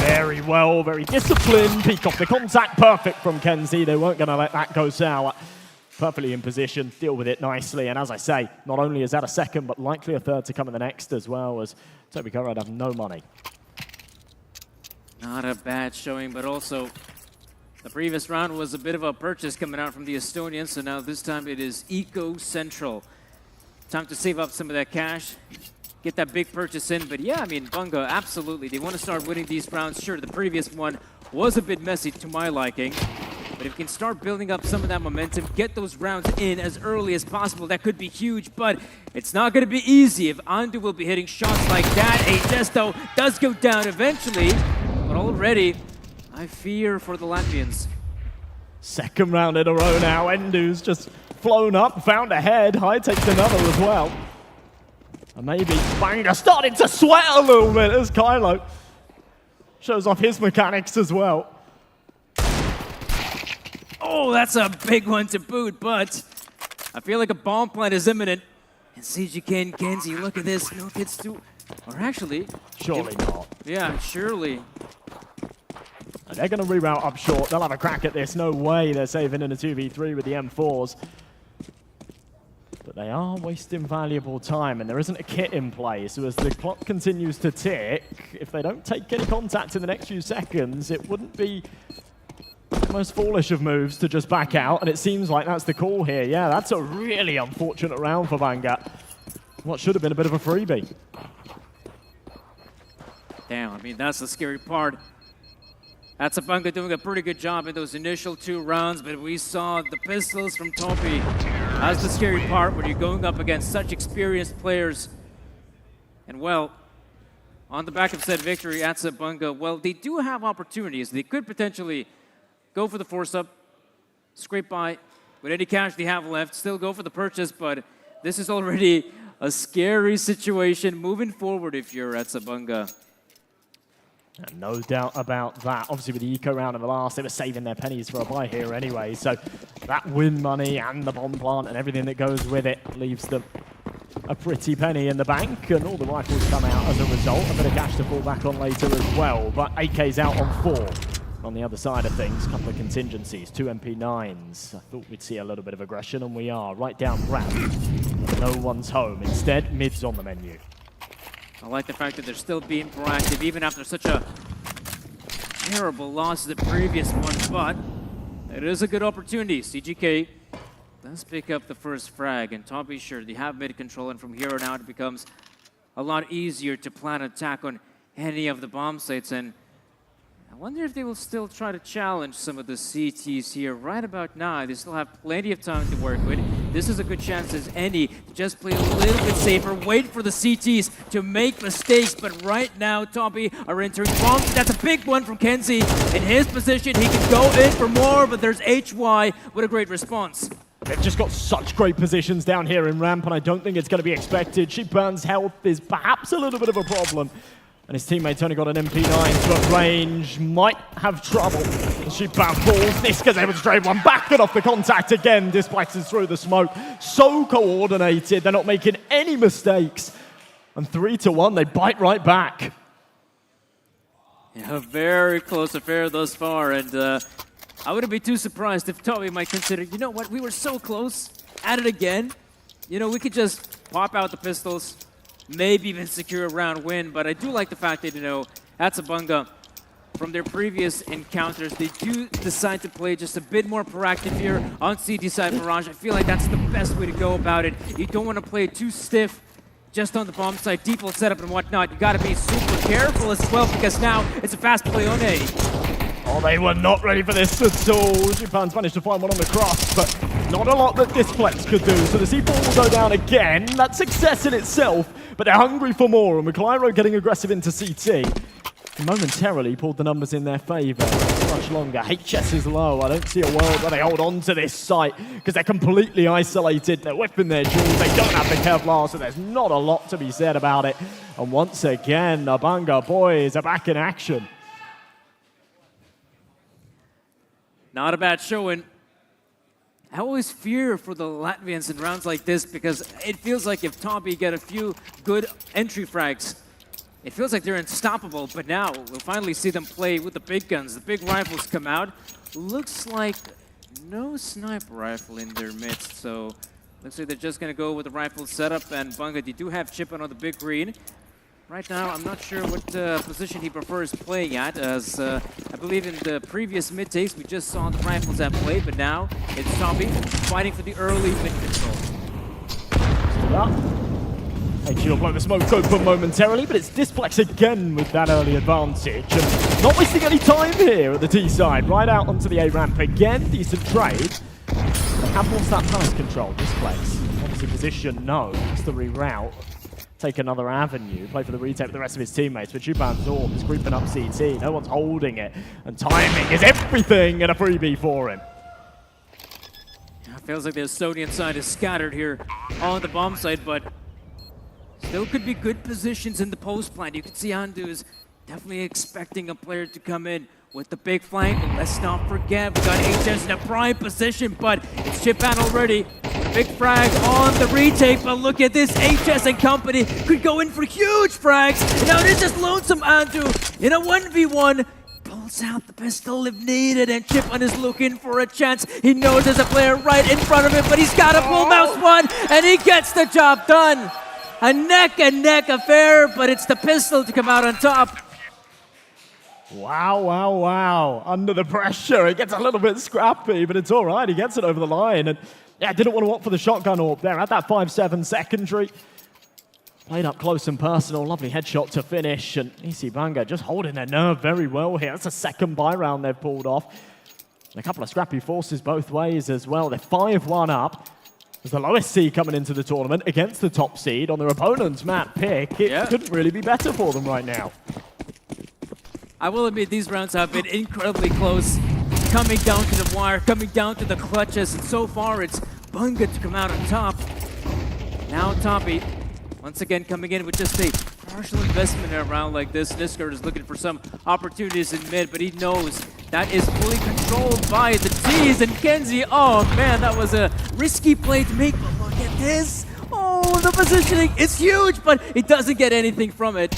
very well, very disciplined. Peek off the contact. Perfect from Kenzie. They weren't going to let that go sour. Perfectly in position. Deal with it nicely. And as I say, not only is that a 2nd, but likely a 3rd to come in the next as well, as Toby Korid have no money. Not a bad showing, but also the previous round was a bit of a purchase coming out from the Estonians, so now this time it is Eco Central Time to save up some of that cash, get that big purchase in. But yeah, I mean, Bunga, absolutely. They want to start winning these rounds. Sure, the previous one was a bit messy to my liking. But if you can start building up some of that momentum, get those rounds in as early as possible, that could be huge. But it's not going to be easy if Andu will be hitting shots like that. Agesto does go down eventually. But already, I fear for the Latvians. Second round in a row now. Endu's just flown up, found a head. High takes another as well. And maybe Banga starting to sweat a little bit as Kylo shows off his mechanics as well. Oh, that's a big one to boot, but I feel like a bomb plant is imminent. And CGK and Genzi, look at this. No hits to... Or actually... Surely not. Yeah, surely. And they're going to reroute up short. They'll have a crack at this. No way they're saving in a 2v3 with the M4s. But they are wasting valuable time, and there isn't a kit in play. So as the clock continues to tick, if they don't take any contact in the next few seconds, it wouldn't be the most foolish of moves to just back out. And it seems like that's the call here. Yeah, that's a really unfortunate round for Banga. What should have been a bit of a freebie. Damn, I mean, that's the scary part. That's a Bunga doing a pretty good job in those initial 2 rounds, but we saw the pistols from Topi. That's the scary part when you're going up against such experienced players. And well, on the back of said victory at Bunga, well, they do have opportunities. They could potentially go for the force-up, scrape by with any cash they have left, still go for the purchase, but this is already a scary situation moving forward if you're at Bunga. And no doubt about that. Obviously, with the eco round in the last, they were saving their pennies for a buy here anyway. So that win money and the bomb plant and everything that goes with it leaves them a pretty penny in the bank. And all the rifles come out as a result. A bit of cash to fall back on later as well. But AK's out on 4. On the other side of things, a couple of contingencies, 2 MP9s. I thought we'd see a little bit of aggression, and we are. Right down ramp. No one's home. Instead, mid's on the menu. I like the fact that they're still being proactive, even after such a terrible loss to the previous one, but it is a good opportunity. CGK does pick up the first frag, and Toby, sure, they have mid-control, and from here on out, it becomes a lot easier to plan an attack on any of the bomb sites, and I wonder if they will still try to challenge some of the CTs here. Right about now, they still have plenty of time to work with. This is a good chance as any to just play a little bit safer, wait for the CTs to make mistakes. But right now, Toby are entering bombs. That's a big one from Kenzie. In his position, he can go in for more, but there's HY with a great response. They've just got such great positions down here in ramp, and I don't think it's going to be expected. Sheepburn's health is perhaps a little bit of a problem. And his teammates only got an MP9 to at range, might have trouble. Sheepburn falls, Niska's able to trade one back and off the contact again, dispatches through the smoke. So coordinated, they're not making any mistakes. And 3-1, they bite right back. Yeah, a very close affair thus far, and I wouldn't be too surprised if Toby might consider, you know what, we were so close, at it again. You know, we could just pop out the pistols, maybe even secure a round win, but I do like the fact that, you know, at Bunga, from their previous encounters, they do decide to play just a bit more proactive here on CT side Mirage. I feel like that's the best way to go about it. You don't want to play too stiff just on the bomb side, default setup and whatnot. You got to be super careful as well, because now it's a fast play on A. Oh, they were not ready for this at all. Japan's managed to find one on the cross, but not a lot that Displex could do. So the C4 will go down again. That's success in itself, but they're hungry for more. And McClyro getting aggressive into CT. He momentarily pulled the numbers in their favor. Much longer. HS is low. I don't see a world where they hold on to this site because they're completely isolated. They're whipping their jewels. They don't have the Kevlar, so there's not a lot to be said about it. And once again, the Bunga boys are back in action. Not a bad showing. I always fear for the Latvians in rounds like this because it feels like if Toby get a few good entry frags, it feels like they're unstoppable. But now we'll finally see them play with the big guns. The big rifles come out. Looks like no sniper rifle in their midst, so looks like they're just going to go with the rifle setup. And Bunga, they do have Chippen on the big green. Right now, I'm not sure what position he prefers playing at, as I believe in the previous mid-takes, we just saw the rifles at play, but now it's Toby fighting for the early mid-control. HG will blow the smoke open momentarily, but it's Displex again with that early advantage. And not wasting any time here at the T side. Right out onto the A ramp again. Decent trade. They have lost that pass control, Displex. Obviously position, no. Just the reroute. Take another avenue, play for the retake with the rest of his teammates, but Chuban's Orb is creeping up CT. No one's holding it. And timing is everything and a freebie for him. Feels like the Estonian side is scattered here on the bomb site, but still could be good positions in the post plant. You can see Andu is definitely expecting a player to come in with the big flank. And let's not forget, we got HS in a prime position, but it's Chipan already. Big frag on the retake, but look at this. HS and company could go in for huge frags. Now it is just lonesome Andu in a 1v1. Pulls out the pistol if needed, and Chipan is looking for a chance. He knows there's a player right in front of him, but he's got a full mouse one, and he gets the job done. A neck-and-neck affair, but it's the pistol to come out on top. Wow, wow, wow. Under the pressure, it gets a little bit scrappy, but it's all right. He gets it over the line, and yeah, didn't want to opt for the shotgun AWP there. Had that 5-7 secondary. Played up close and personal, lovely headshot to finish, and EC Banga just holding their nerve very well here. That's a second buy round they've pulled off. And a couple of scrappy forces both ways as well. They're 5-1 up. As the lowest seed coming into the tournament against the top seed on their opponent's map pick. It couldn't really be better for them right now. I will admit these rounds have been incredibly close. Coming down to the wire, coming down to the clutches, and so far it's Bunga to come out on top. Now Toppy, once again coming in with just a partial investment in a round like this. Nisker is looking for some opportunities in mid, but he knows that is fully controlled by the T's. And Kenzie, oh man, that was a risky play to make, but look at this. Oh, the positioning is huge, but he doesn't get anything from it.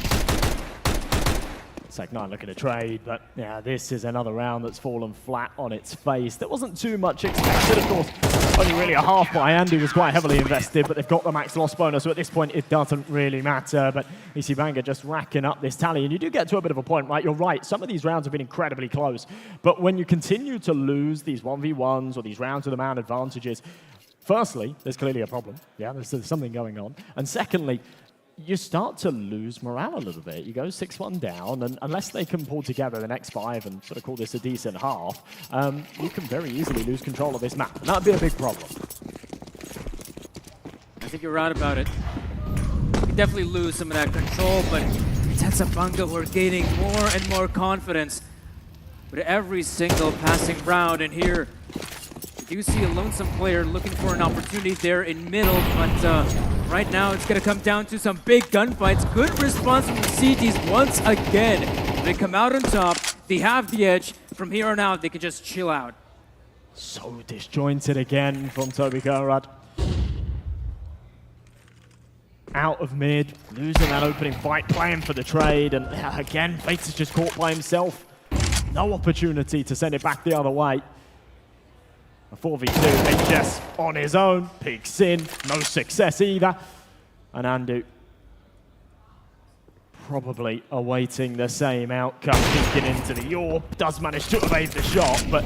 Sec9 looking to trade, but yeah, this is another round that's fallen flat on its face. There wasn't too much expected, of course. Only really a half by Andy was quite heavily invested, but they've got the max loss bonus, so at this point it doesn't really matter. But EC Banga just racking up this tally, and you do get to a bit of a point, right? You're right, some of these rounds have been incredibly close, but when you continue to lose these 1v1s or these rounds with the man advantages, firstly, there's clearly a problem. Yeah, there's something going on. And secondly, you start to lose morale a little bit. You go 6-1 down, and unless they can pull together the next 5 and sort of call this a decent half, you can very easily lose control of this map, and that would be a big problem. I think you're right about it. You definitely lose some of that control, but it's Banga who are gaining more and more confidence with every single passing round. And here, you do see a lonesome player looking for an opportunity there in middle, but right now it's going to come down to some big gunfights. Good response from the CTs once again. They come out on top, they have the edge. From here on out, they can just chill out. So disjointed again from Toby Gerrard. Out of mid, losing that opening fight, playing for the trade, and again, Fates is just caught by himself. No opportunity to send it back the other way. A 4v2, HS on his own, peeks in, no success either. And Andu probably awaiting the same outcome, peeking into the AWP, does manage to evade the shot, but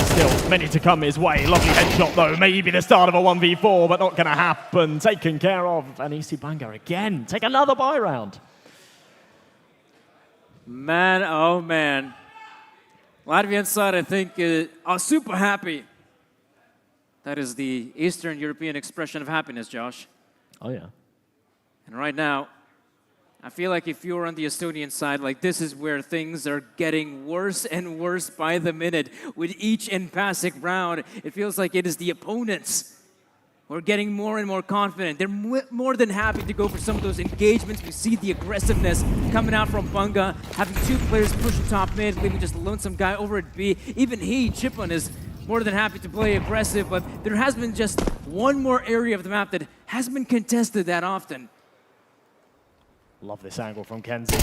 still many to come his way. Lovely headshot though, maybe the start of a 1v4, but not gonna happen. Taken care of, and EC Banga again, take another buy round. Man, oh man. Latvian side, I think, are super happy. That is the Eastern European expression of happiness, Josh. Oh, yeah. And right now, I feel like if you're on the Estonian side, like this is where things are getting worse and worse by the minute. With each passing round, it feels like it is the opponents who are getting more and more confident. They're more than happy to go for some of those engagements. We see the aggressiveness coming out from Bunga, having 2 players pushing top mid, leaving just a lonesome guy over at B. Even he, Chipon, is more than happy to play aggressive, but there has been just one more area of the map that hasn't been contested that often. Love this angle from Kenzie.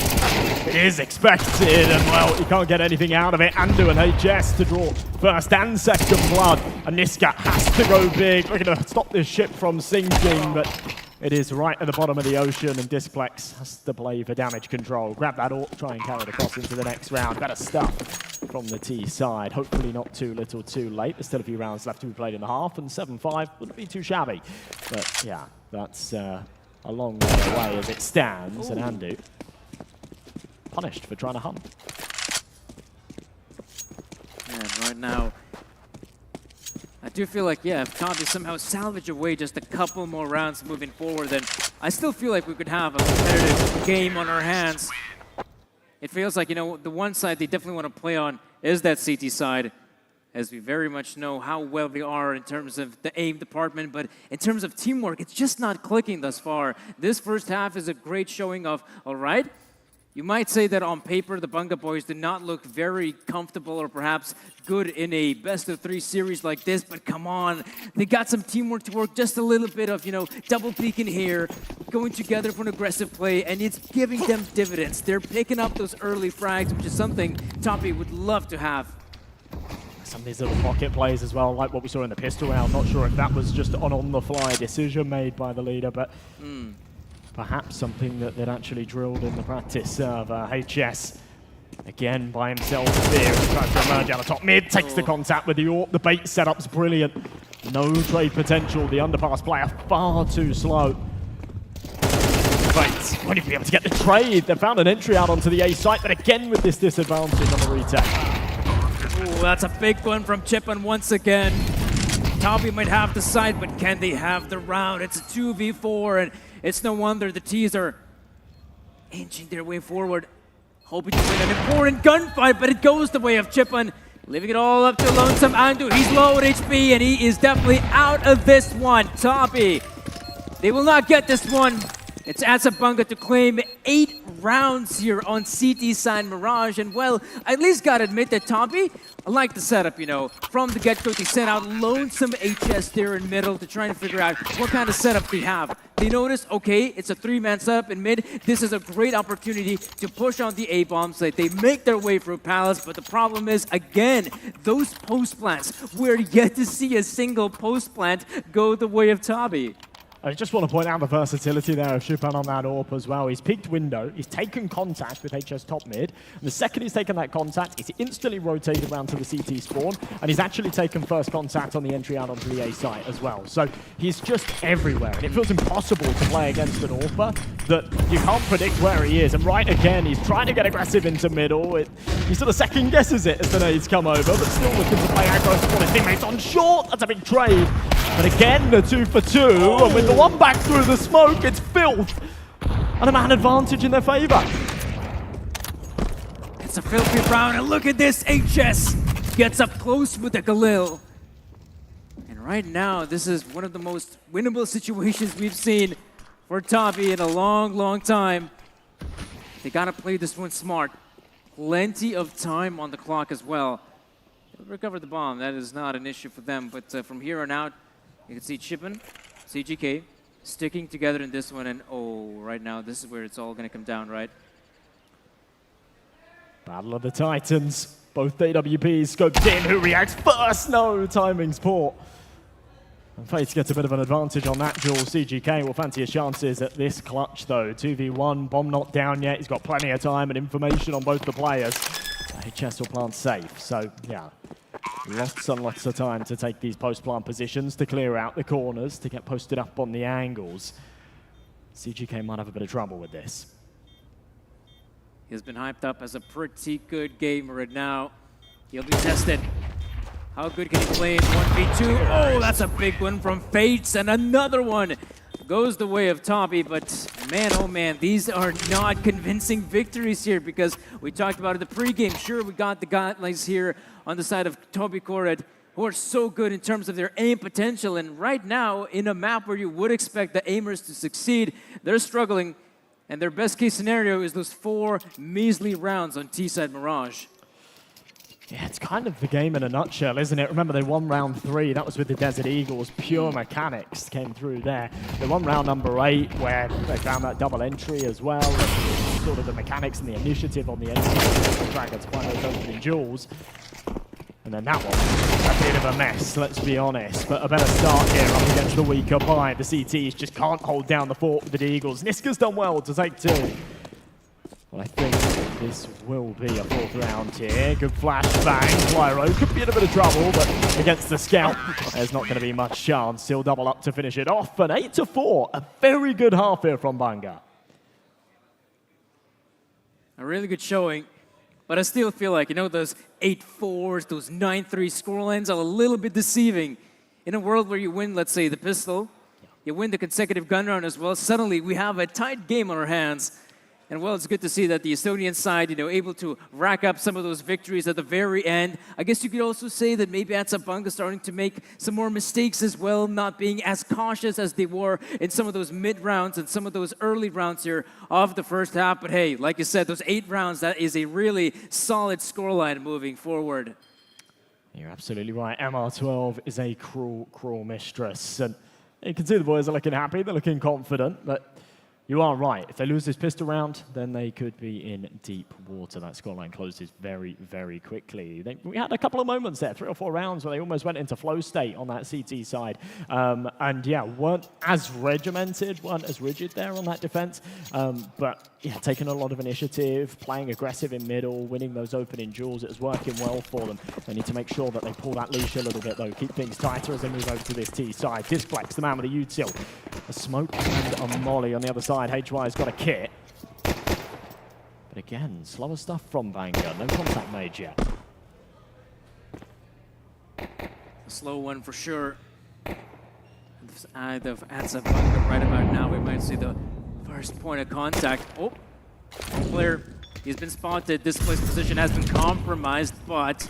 It is expected, and well, you can't get anything out of it. Andu and HS to draw first and second blood. And Niska has to go big, looking to stop this ship from sinking, but it is right at the bottom of the ocean, and Displex has to play for damage control. Grab that AWP, try and carry it across into the next round. Better stuff from the T side. Hopefully not too little too late. There's still a few rounds left to be played in the half, and 7-5 wouldn't be too shabby. But yeah, that's a long way away as it stands, and Andu punished for trying to hunt. And right now, I do feel like, yeah, if Kablys somehow salvage away just a couple more rounds moving forward, then I still feel like we could have a competitive game on our hands. It feels like, you know, the one side they definitely want to play on is that CT side, as we very much know how well they are in terms of the aim department, but in terms of teamwork, it's just not clicking thus far. This first half is a great showing of, all right, you might say that on paper, the Bunga boys did not look very comfortable or perhaps good in a best-of-3 series like this, but come on. They got some teamwork to work, just a little bit of, you know, double peeking here, going together for an aggressive play, and it's giving them dividends. They're picking up those early frags, which is something Toppy would love to have. Some of these little pocket plays as well, like what we saw in the pistol round. Not sure if that was just an on-the-fly decision made by the leader, but perhaps something that they'd actually drilled in the practice of HS. Again, by himself here, tries to emerge out of top mid, takes the contact with the AWP. The bait setup's brilliant. No trade potential. The underpass player far too slow. But won't even be able to get the trade. They found an entry out onto the A site, but again with this disadvantage on the retake. Ooh, that's a big one from Chippen once again. Toppy might have the side, but can they have the round? It's a 2v4, and it's no wonder the T's are inching their way forward, hoping to win an important gunfight, but it goes the way of Chippen, leaving it all up to Lonesome Andu. He's low at HP, and he is definitely out of this one. Toppy, they will not get this one. It's Bunga to claim 8 rounds here on CT side Mirage, and well, I at least gotta admit that Toppy, I like the setup, you know. From the get-go, they sent out Lonesome HS there in middle to try and figure out what kind of setup they have. They notice, okay, it's a 3-man setup in mid. This is a great opportunity to push on the A-bombs. Like, they make their way through Palace, but the problem is, again, those post plants. We're yet to see a single post plant go the way of Toppy. I just want to point out the versatility there of Chupan on that AWP as well. He's peeked window, he's taken contact with HS top mid, and the second he's taken that contact, he's instantly rotated around to the CT spawn, and he's actually taken first contact on the entry out onto the A site as well. So he's just everywhere, and it feels impossible to play against an AWPer that you can't predict where he is. And right again, he's trying to get aggressive into middle. He sort of second guesses it as the nades come over, but still looking to play aggro to his teammates on short. That's a big trade. But again, the 2 for 2, and with the one back through the smoke, it's filth. And a man advantage in their favor. It's a filthy round, and look at this, HS gets up close with the Galil. And right now, this is one of the most winnable situations we've seen for Toppy in a long, long time. They gotta play this one smart. Plenty of time on the clock as well. They'll recover the bomb, that is not an issue for them, but from here on out, you can see Chippen, CGK, sticking together in this one, and oh, right now, this is where it's all gonna come down, right? Battle of the Titans. Both AWPs scoped in. Who reacts first? No, timing's poor. And Fates gets a bit of an advantage on that duel. CGK will fancy his chances at this clutch, though. 2v1, bomb not down yet. He's got plenty of time and information on both the players. HS will plant safe, so yeah. Lots and lots of time to take these post-plant positions, to clear out the corners, to get posted up on the angles. CGK might have a bit of trouble with this. He's been hyped up as a pretty good gamer, and now he'll be tested. How good can he play in 1v2? Oh, that's a big one from Fates, and another one goes the way of Toppy, but man, oh man, these are not convincing victories here, because we talked about it in the pregame. Sure, we got the guys here on the side of Toby Koret, who are so good in terms of their aim potential, and right now, in a map where you would expect the aimers to succeed, they're struggling, and their best case scenario is those 4 measly rounds on T-side Mirage. Yeah, it's kind of the game in a nutshell, isn't it? Remember, they won round 3. That was with the Desert Eagles. Pure mechanics came through there. They won round number 8, where they found that double entry as well. Sort of the mechanics and the initiative on the entry. The Dragons find those opening duels. And then that one, a bit of a mess, let's be honest. But a better start here up against the weaker buy. The CTs just can't hold down the fort with the Eagles. Niska's done well to take 2. Well, I think this will be a fourth round here. Good flashbang. Flyro could be in a bit of trouble, but against the scout, there's not going to be much chance. Still double up to finish it off. An 8-4. A very good half here from Banga. A really good showing, but I still feel like, those 8-4s, those 9-3 scorelines are a little bit deceiving. In a world where you win, let's say, the pistol, you win the consecutive gun round as well, suddenly we have a tight game on our hands. And well, it's good to see that the Estonian side, able to rack up some of those victories at the very end. I guess you could also say that maybe Banga starting to make some more mistakes as well, not being as cautious as they were in some of those mid rounds and some of those early rounds here of the first half. But hey, like you said, those 8 rounds, that is a really solid scoreline moving forward. You're absolutely right. MR12 is a cruel, cruel mistress. And you can see the boys are looking happy, they're looking confident, but you are right. If they lose this pistol round, then they could be in deep water. That scoreline closes very, very quickly. We had a couple of moments there, 3 or 4 rounds, where they almost went into flow state on that CT side. And yeah, weren't as regimented, weren't as rigid there on that defense. But yeah, taking a lot of initiative, playing aggressive in middle, winning those opening duels. It was working well for them. They need to make sure that they pull that leash a little bit, though. Keep things tighter as they move over to this T side. Disflex, the man with the util. A smoke and a molly on the other side. HY's got a kit. But again, slower stuff from Banga. No contact made yet. A slow one for sure. Either of Banga right about now, we might see the first point of contact. Oh, player, he's been spotted. Displaced position has been compromised, but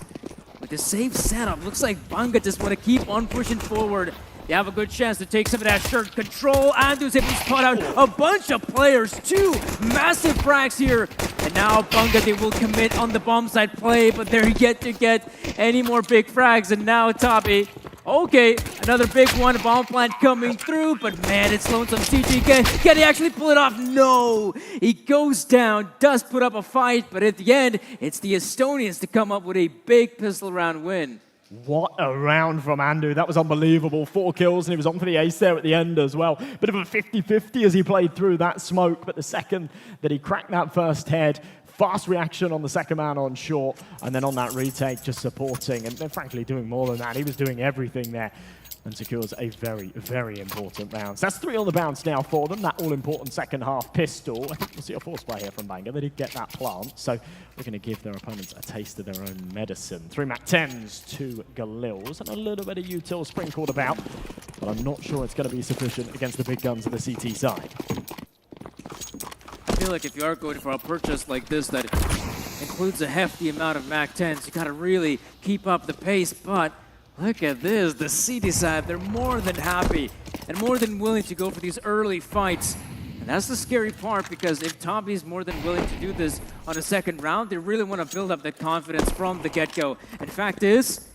with the safe setup, looks like Banga just want to keep on pushing forward. They have a good chance to take some of that shirt control. Andu's able to spot out a bunch of players. 2 massive frags here. And now Banga, they will commit on the bomb side play, but they're yet to get any more big frags. And now Tabi, okay, another big one, bomb plant coming through, but man, it's lonesome CG. Can he actually pull it off? No! He goes down, does put up a fight, but at the end, it's the Estonians to come up with a big pistol round win. What a round from Andu. That was unbelievable. 4 kills, and he was on for the ace there at the end as well. Bit of a 50-50 as he played through that smoke, but the second that he cracked that first head, fast reaction on the second man on short, and then on that retake, just supporting, and frankly doing more than that. He was doing everything there and secures a very, very important bounce. That's 3 on the bounce now for them, that all-important second half pistol. I think we'll see a force play here from Banga. They did get that plant, so we're going to give their opponents a taste of their own medicine. 3 MAC-10s, 2 Galils, and a little bit of util sprinkled about, but I'm not sure it's going to be sufficient against the big guns of the CT side. I feel like if you are going for a purchase like this that includes a hefty amount of MAC-10s, you got to really keep up the pace, but look at this, the CT side, they're more than happy and more than willing to go for these early fights. And that's the scary part, because if Tabi's more than willing to do this on a second round, they really want to build up that confidence from the get-go. And fact is,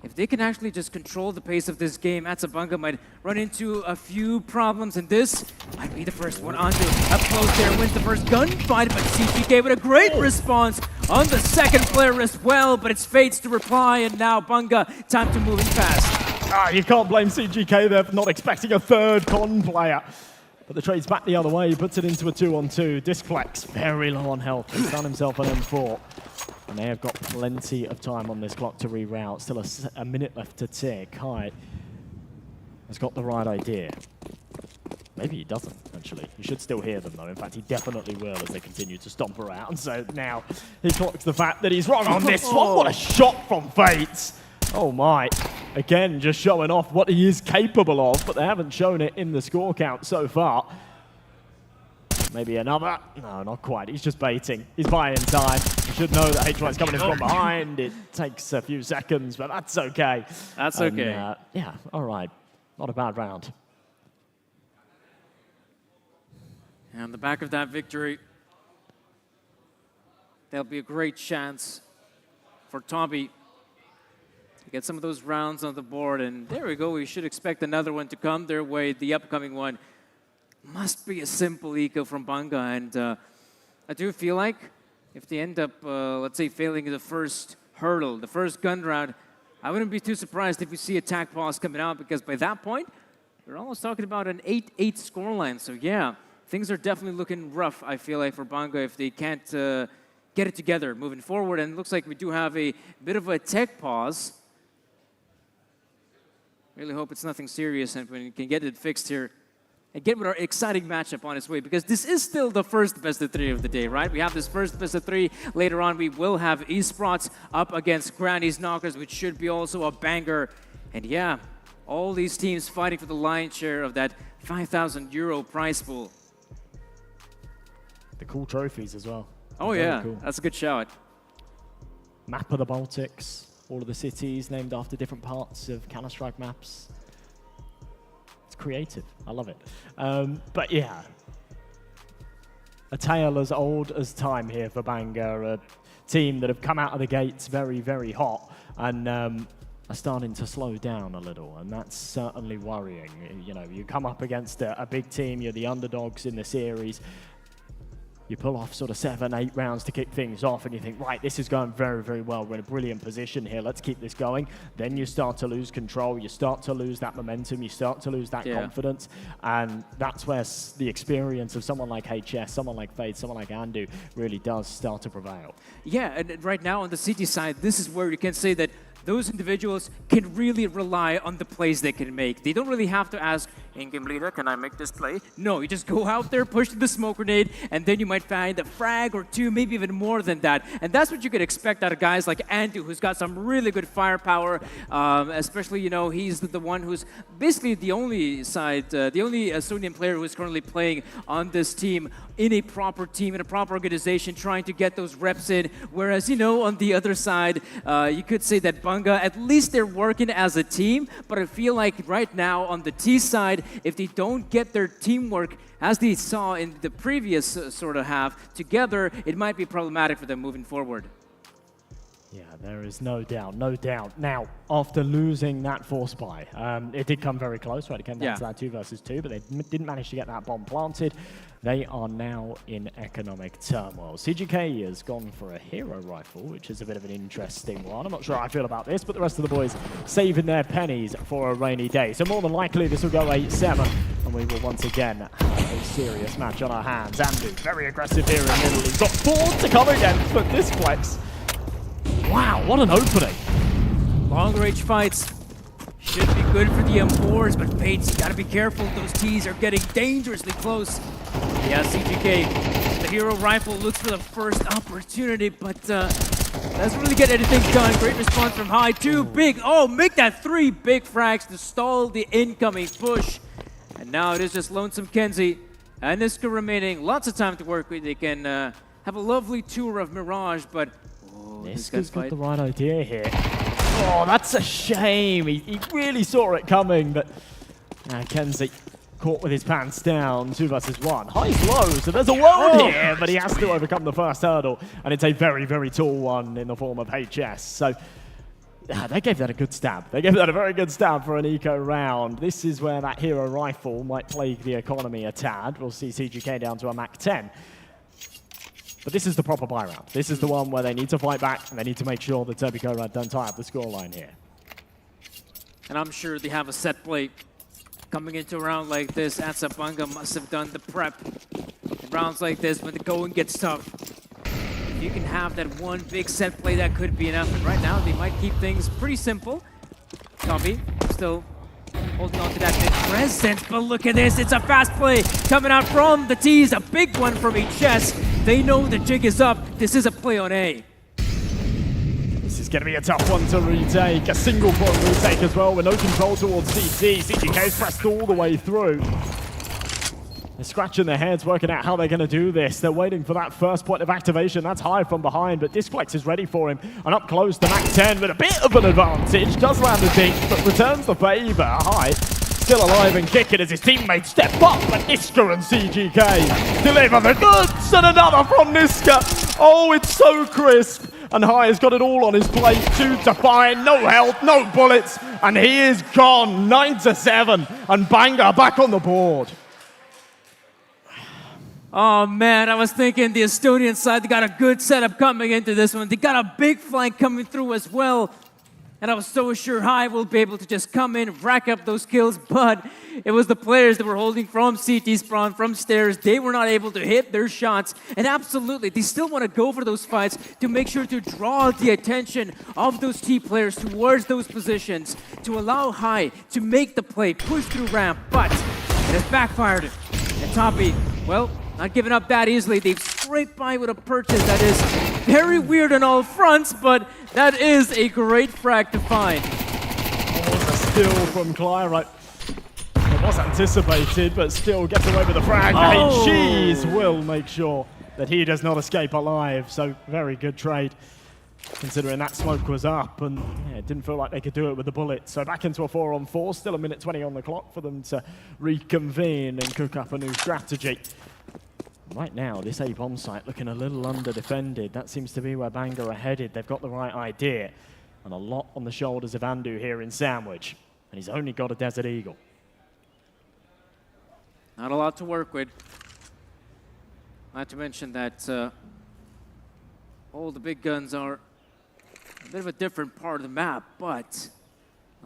if they can actually just control the pace of this game, Banga might run into a few problems, and this might be the first one. Andu up close there, wins the first gunfight, but CGK with a great response on the second player as well, but it's Fates to reply, and now Banga, time to move in fast. You can't blame CGK there for not expecting a third con player. But the trade's back the other way, he puts it into a 2-on-2. Disflex, very low on health. He's done himself an M4. And they have got plenty of time on this clock to reroute. Still a minute left to tick. Kai has got the right idea. Maybe he doesn't, actually. You should still hear them, though. In fact, he definitely will as they continue to stomp around. So now he clocks the fact that he's wrong on this one. What a shot from Fates. Oh, my. Again, just showing off what he is capable of, but they haven't shown it in the score count so far. Maybe another. No, not quite. He's just baiting. He's buying time. You should know that HY is coming in from behind. It takes a few seconds, but that's okay. That's okay. Yeah, all right. Not a bad round. And on the back of that victory, there'll be a great chance for Tabi to get some of those rounds on the board. And there we go. We should expect another one to come their way. The upcoming one must be a simple eco from Banga. And I do feel like if they end up, let's say, failing the first hurdle, the first gun round, I wouldn't be too surprised if we see attack pause coming out, because by that point, we're almost talking about an 8-8 scoreline. So yeah, things are definitely looking rough, I feel like, for Banga if they can't get it together moving forward. And it looks like we do have a bit of a tech pause. Really hope it's nothing serious and we can get it fixed here and get with our exciting matchup on its way, because this is still the first best of 3 of the day, right? We have this first best of 3. Later on, we will have esports up against Granny's Knockers, which should be also a banger. And yeah, all these teams fighting for the lion's share of that €5,000 prize pool. The cool trophies as well. Oh Very yeah, cool. that's a good shout. Map of the Baltics, all of the cities named after different parts of Counter-Strike maps. It's creative, I love it. But yeah, a tale as old as time here for Banga, a team that have come out of the gates very, very hot and are starting to slow down a little, and that's certainly worrying. You know, you come up against a big team, you're the underdogs in the series, you pull off sort of 7, 8 rounds to kick things off, and you think, right, this is going very, very well. We're in a brilliant position here. Let's keep this going. Then you start to lose control. You start to lose that momentum. You start to lose that confidence. And that's where the experience of someone like HS, someone like Fade, someone like Andu really does start to prevail. Yeah, and right now on the CT side, this is where you can say that those individuals can really rely on the plays they can make. They don't really have to ask, in-game leader, can I make this play? No, you just go out there, push the smoke grenade, and then you might find a frag or 2, maybe even more than that. And that's what you could expect out of guys like Andu, who's got some really good firepower, especially, you know, he's the one who's basically the only side, the only Estonian player who's currently playing on this team in a proper team, in a proper organization, trying to get those reps in. Whereas, you know, on the other side, you could say that Banga, at least they're working as a team, but I feel like right now on the T side, if they don't get their teamwork, as they saw in the previous sort of half, together, it might be problematic for them moving forward. Yeah, there is no doubt, no doubt. Now, after losing that force buy, it did come very close, right? It came down to that 2 versus 2, but they didn't manage to get that bomb planted. They are now in economic turmoil. CGK has gone for a hero rifle, which is a bit of an interesting one. I'm not sure how I feel about this, but the rest of the boys saving their pennies for a rainy day. So more than likely, this will go 8-7, and we will once again have a serious match on our hands. Andu, very aggressive here in the middle. He's got 4 to come against, but this flex. Wow, what an opening. Long-range fights should be good for the M4s, but Fates, you gotta be careful. Those Ts are getting dangerously close. Yeah, CGK, the hero rifle looks for the first opportunity, but doesn't really get anything done. Great response from High. 2 big, make that 3 big frags to stall the incoming push. And now it is just Lonesome Kenzie and Niska remaining. Lots of time to work with. They can have a lovely tour of Mirage, but Niska's got the right idea here. Oh, that's a shame. He really saw it coming, but Kenzie caught with his pants down. 2 versus 1. High's low, so there's a world here, but he has to overcome the first hurdle, and it's a very, very tall one in the form of HS. So they gave that a good stab. They gave that a very good stab for an eco round. This is where that hero rifle might plague the economy a tad. We'll see CGK down to a Mach 10. But this is the proper buy round. This is the one where they need to fight back, and they need to make sure that Turbico don't tie up the scoreline here. And I'm sure they have a set play coming into a round like this. Atsabanga must have done the prep in rounds like this when the going gets tough. If you can have that one big set play, that could be enough. And right now, they might keep things pretty simple. Copy, still holding on to that big presence, but look at this. It's a fast play coming out from the T's. A big one from HS. They know the jig is up. This is a play on A. This is going to be a tough one to retake. A single point retake as well with no control towards CT. CGK's pressed all the way through. They're scratching their heads, working out how they're going to do this. They're waiting for that first point of activation. That's High from behind, but Disflex is ready for him. And up close to Mach 10 with a bit of an advantage. Does land a dink, but returns the favor. High still alive and kicking as his teammates step up, but Niska and CGK deliver the goods, and another from Niska. Oh, it's so crisp. And High has got it all on his plate. 2 to 5, no health, no bullets, and he is gone. 9-7, and Banga back on the board. Oh man, I was thinking the Estonian side, they got a good setup coming into this one. They got a big flank coming through as well. And I was so sure High will be able to just come in, rack up those kills, but it was the players that were holding from CT spawn, from stairs. They were not able to hit their shots. And absolutely, they still want to go for those fights to make sure to draw the attention of those T players towards those positions, to allow High to make the play, push through ramp, but it has backfired. And Toppy, well, not giving up that easily. They've scraped by with a purchase that is very weird on all fronts, but that is a great frag to find. Was a steal from Clyro. It was anticipated, but still gets away with the frag. Oh! Cheese will make sure that he does not escape alive. So very good trade, considering that smoke was up and yeah, it didn't feel like they could do it with the bullet. So back into a 4-on-4, still a minute 20 on the clock for them to reconvene and cook up a new strategy. Right now, this A bomb site looking a little under-defended. That seems to be where Banga are headed. They've got the right idea. And a lot on the shoulders of Andu here in Sandwich. And he's only got a Desert Eagle. Not a lot to work with. Not to mention that all the big guns are a bit of a different part of the map, but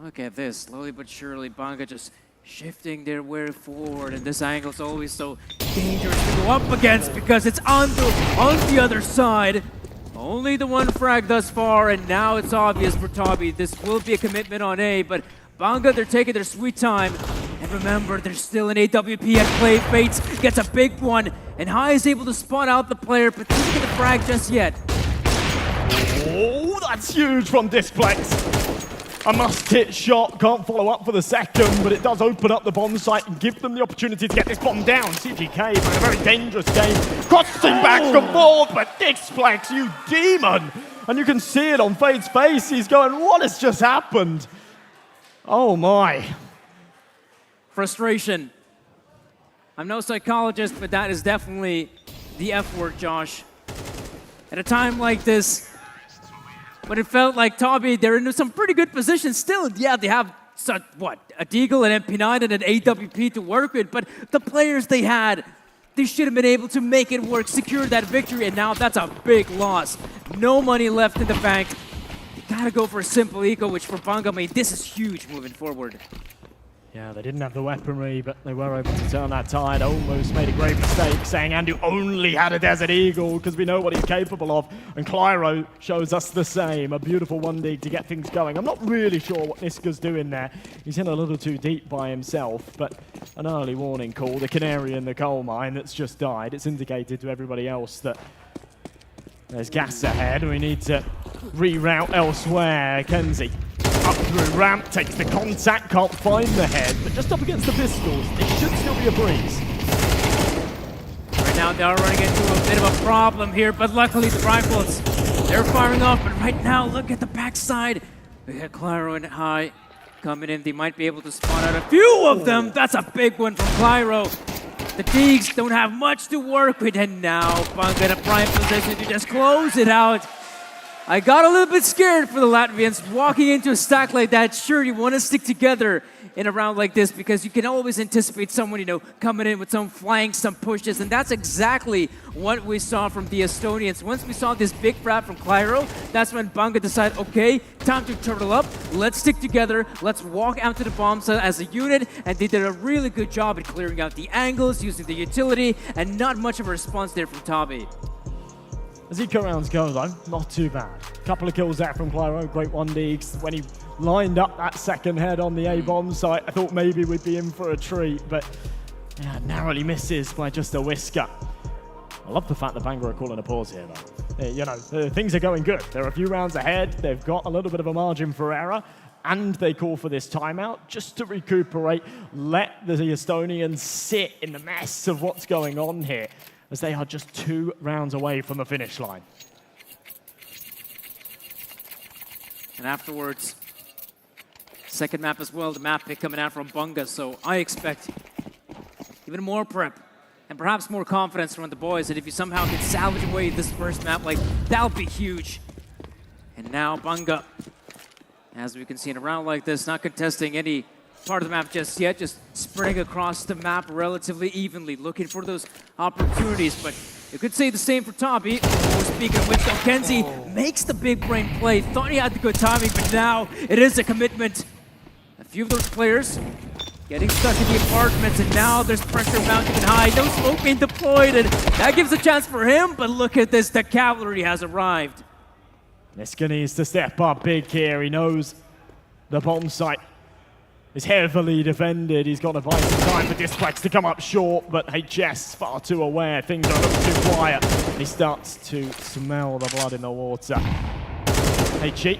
look at this. Slowly but surely, Banga just shifting their way forward, and this angle is always so dangerous to go up against because it's on the other side. Only the one frag thus far, and now it's obvious for Toby. This will be a commitment on A, but Banga, they're taking their sweet time. And remember, there's still an AWP at play. Fates gets a big one, and High is able to spot out the player, but doesn't get the frag just yet. Oh, that's huge from Displex. A must-hit shot, can't follow up for the second, but it does open up the bomb site and give them the opportunity to get this bomb down. CGK, but a very dangerous game, crossing back and forth, but Displex, you demon! And you can see it on Fade's face, he's going, what has just happened? Oh my. Frustration. I'm no psychologist, but that is definitely the F word, Josh. At a time like this, when it felt like Toby, they're in some pretty good positions still. Yeah, they have, what, a Deagle, an MP9, and an AWP to work with, but the players they had, they should have been able to make it work, secure that victory, and now that's a big loss. No money left in the bank. You gotta go for a simple eco, which for Banga, I mean, this is huge moving forward. Yeah, they didn't have the weaponry, but they were able to turn that tide. Almost made a great mistake saying Andu only had a Desert Eagle because we know what he's capable of. And Clyro shows us the same. A beautiful one dig to get things going. I'm not really sure what Niska's doing there. He's in a little too deep by himself, but an early warning call. The canary in the coal mine that's just died. It's indicated to everybody else that there's gas ahead. We need to reroute elsewhere. Kenzie up through ramp, takes the contact, can't find the head, but just up against the pistols, it should still be a breeze. Right now they are running into a bit of a problem here, but luckily the rifles, they're firing off, but right now look at the backside. We got Clyro and High coming in. They might be able to spawn out a few of them. That's a big one from Clyro. The Deags don't have much to work with, and now Banga in a prime position to just close it out. I got a little bit scared for the Latvians walking into a stack like that. Sure, you want to stick together in a round like this because you can always anticipate someone, you know, coming in with some flanks, some pushes, and that's exactly what we saw from the Estonians. Once we saw this big frag from Clyro, that's when Banga decided, okay, time to turtle up, let's stick together, let's walk out to the bomb site as a unit, and they did a really good job at clearing out the angles, using the utility, and not much of a response there from Toby. As eco rounds go though, not too bad. Couple of kills there from Clyro, great one digs. When he lined up that second head on the A-bomb site, I thought maybe we'd be in for a treat, but yeah, narrowly misses by just a whisker. I love the fact that Banga are calling a pause here though. You know, things are going good. They're a few rounds ahead, they've got a little bit of a margin for error, and they call for this timeout just to recuperate, let the Estonians sit in the mess of what's going on here, as they are just 2 rounds away from the finish line. And afterwards, second map as well, the map pick coming out from Banga, so I expect even more prep and perhaps more confidence from the boys, and if you somehow can salvage away this first map, like, that'll be huge. And now Banga, as we can see in a round like this, not contesting any part of the map just yet, just spreading across the map relatively evenly, looking for those opportunities, but You could say the same for Toppy. Speaking of which, though, Kenzie makes the big brain play. Thought he had the good timing, but now it is a commitment. A few of those players getting stuck in the apartments, and now there's pressure mounting and high. No smoke being deployed, and that gives a chance for him, but look at this, the cavalry has arrived. Niska needs to step up big here. He knows the bomb site is heavily defended. He's got to buy some time for Displex to come up short, but HS far too aware. Things are looking too quiet. He starts to smell the blood in the water. HG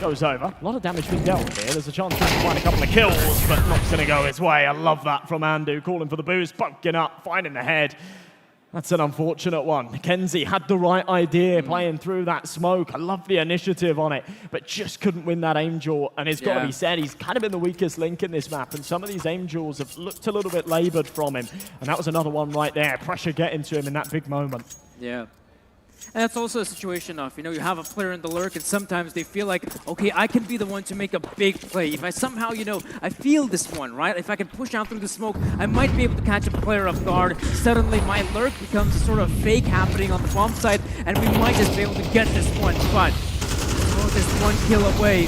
goes over. A lot of damage being dealt here. There's a chance to find a couple of kills, but not going to go his way. I love that from Andu, calling for the boost, bunking up, finding the head. That's an unfortunate one. Kenzie had the right idea playing through that smoke. I love the initiative on it, but just couldn't win that aim jaw. And it's got to be said, he's kind of been the weakest link in this map, and some of these aim jaws have looked a little bit labored from him. And that was another one right there. Pressure getting to him in that big moment. Yeah. And that's also a situation of, you have a player in the lurk, and sometimes they feel like, okay, I can be the one to make a big play. If I somehow, I feel this one, right? If I can push out through the smoke, I might be able to catch a player off guard. Suddenly, my lurk becomes a sort of fake happening on the bomb side, and we might just be able to get this one. But, this one kill away.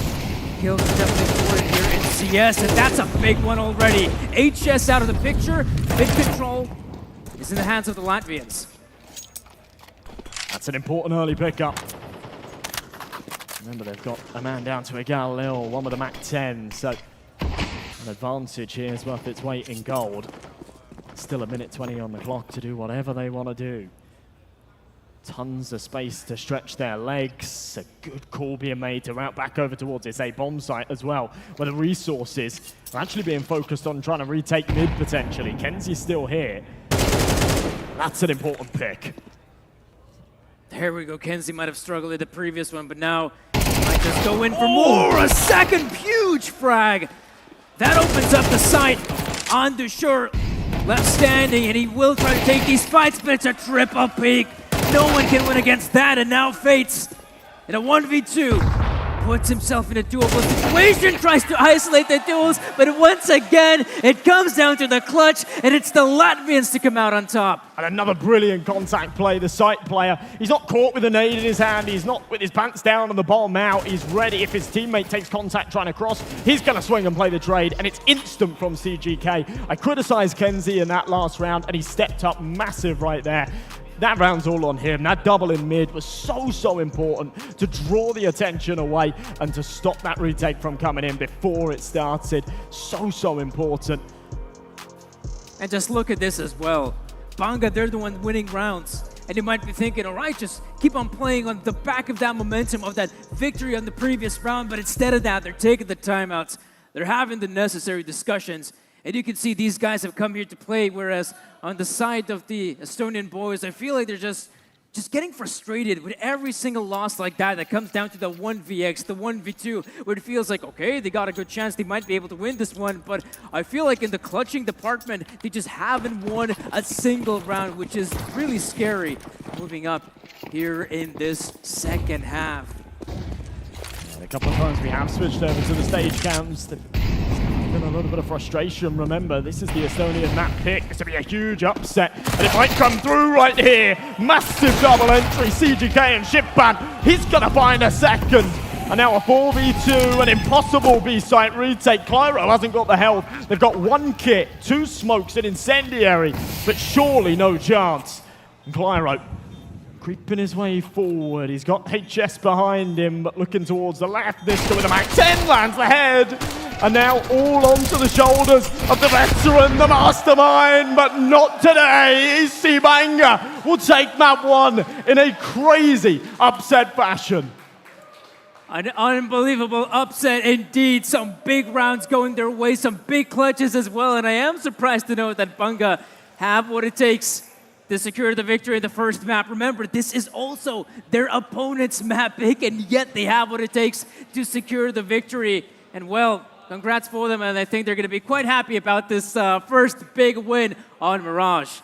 Kills are definitely important here in CS, and that's a big one already. HS out of the picture. Mid control is in the hands of the Latvians. That's an important early pickup. Remember, they've got a man down to a Galil, one with a Mac-10, so an advantage here is worth its weight in gold. Still a minute 20 on the clock to do whatever they want to do. Tons of space to stretch their legs. A good call being made to route back over towards this A bomb site as well, where the resources are actually being focused on trying to retake mid potentially. Kenzie's still here. That's an important pick. There we go. Kenzie might have struggled at the previous one, but now he might just go in for more. A second huge frag. That opens up the sight. Andu sure left standing, and he will try to take these fights, but it's a triple peak. No one can win against that, and now Fates in a 1v2 puts himself in a doable situation, tries to isolate the duels, but once again, it comes down to the clutch, and it's the Latvians to come out on top. And another brilliant contact play, the site player. He's not caught with a nade in his hand, he's not with his pants down and the bomb out, he's ready. If his teammate takes contact trying to cross, he's gonna swing and play the trade, and it's instant from CGK. I criticized Kenzie in that last round, and he stepped up massive right there. That round's all on him. That double in mid was so important to draw the attention away and to stop that retake from coming in before it started. So important. And just look at this as well. Banga, they're the one winning rounds. And you might be thinking, all right, just keep on playing on the back of that momentum of that victory on the previous round. But instead of that, they're taking the timeouts. They're having the necessary discussions. And you can see these guys have come here to play, whereas on the side of the Estonian boys, I feel like they're just getting frustrated with every single loss like that comes down to the 1vx, the 1v2, where it feels like, okay, they got a good chance, they might be able to win this one, but I feel like in the clutching department, they just haven't won a single round, which is really scary moving up here in this second half. And a couple of times we have switched over to the stage cams. Been a little bit of frustration. Remember, this is the Estonian map pick. This will be a huge upset, and it might come through right here. Massive double entry, CGK and Shipban. He's gonna find a second. And now a 4v2, an impossible B-site retake. Clyro hasn't got the health. They've got one kit, two smokes, an incendiary, but surely no chance. And Clyro creeping his way forward. He's got HS behind him, but looking towards the left. Niska with a Mac-10 lands the head. And now all onto the shoulders of the veteran, the mastermind, but not today. Sibanga will take map one in a crazy upset fashion. An unbelievable upset indeed. Some big rounds going their way, some big clutches as well. And I am surprised to know that Banga have what it takes to secure the victory in the first map. Remember, this is also their opponent's map pick, and yet they have what it takes to secure the victory. And well, congrats for them, and I think they're going to be quite happy about this first big win on Mirage.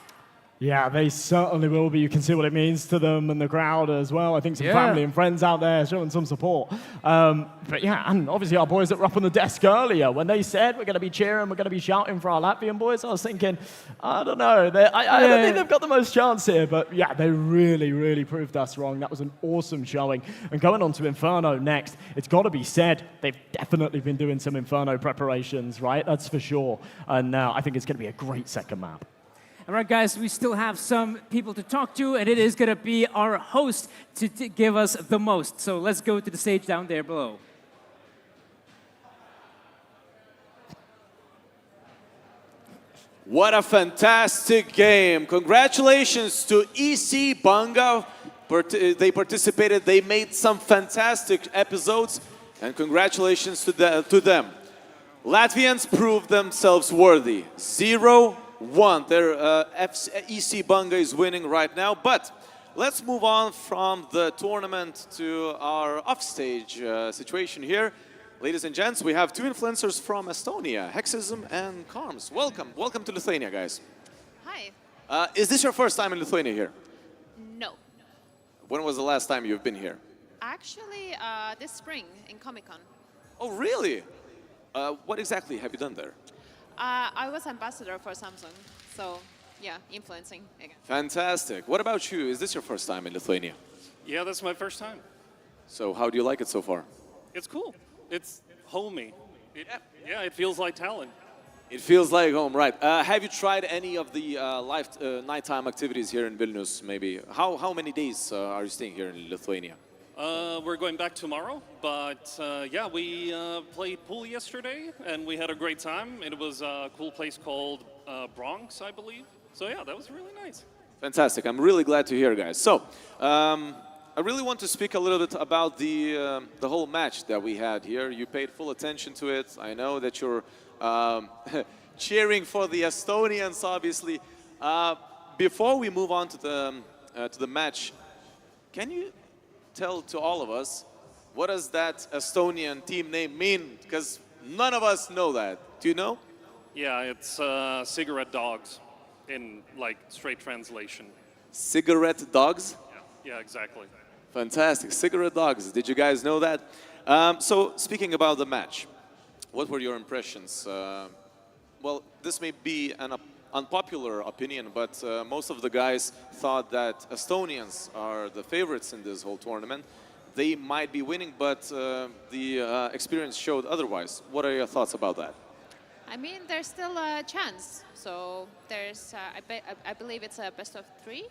Yeah, they certainly will be. You can see what it means to them and the crowd as well. I think some family and friends out there showing some support. But yeah, and obviously our boys that were up on the desk earlier, when they said we're going to be cheering, we're going to be shouting for our Latvian boys, I was thinking, I don't know. I don't think they've got the most chance here. But yeah, they really, really proved us wrong. That was an awesome showing. And going on to Inferno next, it's got to be said, they've definitely been doing some Inferno preparations, right? That's for sure. And I think it's going to be a great second map. All right, guys, we still have some people to talk to, and it is going to be our host to give us the most. So let's go to the stage down there below. What a fantastic game. Congratulations to EC Banga. They participated. They made some fantastic episodes, and congratulations to them. Latvians proved themselves worthy. 0-1. Their EC Banga is winning right now. But let's move on from the tournament to our offstage situation here. Ladies and gents, we have two influencers from Estonia, Hexism and Karms. Welcome. Welcome to Lithuania, guys. Hi. Is this your first time in Lithuania here? No. When was the last time you've been here? Actually, this spring in Comic-Con. Oh, really? What exactly have you done there? I was ambassador for Samsung, so yeah, influencing again. Fantastic. What about you? Is this your first time in Lithuania? Yeah, that's my first time. So how do you like it so far? It's cool. It's homey. Yeah, it feels like Tallinn. It feels like home, right. Have you tried any of the nighttime activities here in Vilnius, maybe? How many days are you staying here in Lithuania? We're going back tomorrow, but yeah, we played pool yesterday, and we had a great time. It was a cool place called Bronx, I believe. So yeah, that was really nice. Fantastic. I'm really glad to hear, guys. So, I really want to speak a little bit about the whole match that we had here. You paid full attention to it. I know that you're cheering for the Estonians, obviously. Before we move on to the match, can you tell to all of us what does that Estonian team name mean? Because none of us know that. Do you know? Yeah, it's cigarette dogs in like straight translation. Cigarette dogs? Yeah, exactly. Fantastic. Cigarette dogs. Did you guys know that? So speaking about the match, what were your impressions? Well, this may be an unpopular opinion, but most of the guys thought that Estonians are the favorites in this whole tournament. They might be winning, but the experience showed otherwise. What are your thoughts about that? I mean, there's still a chance. So there's, I believe it's a best of 3.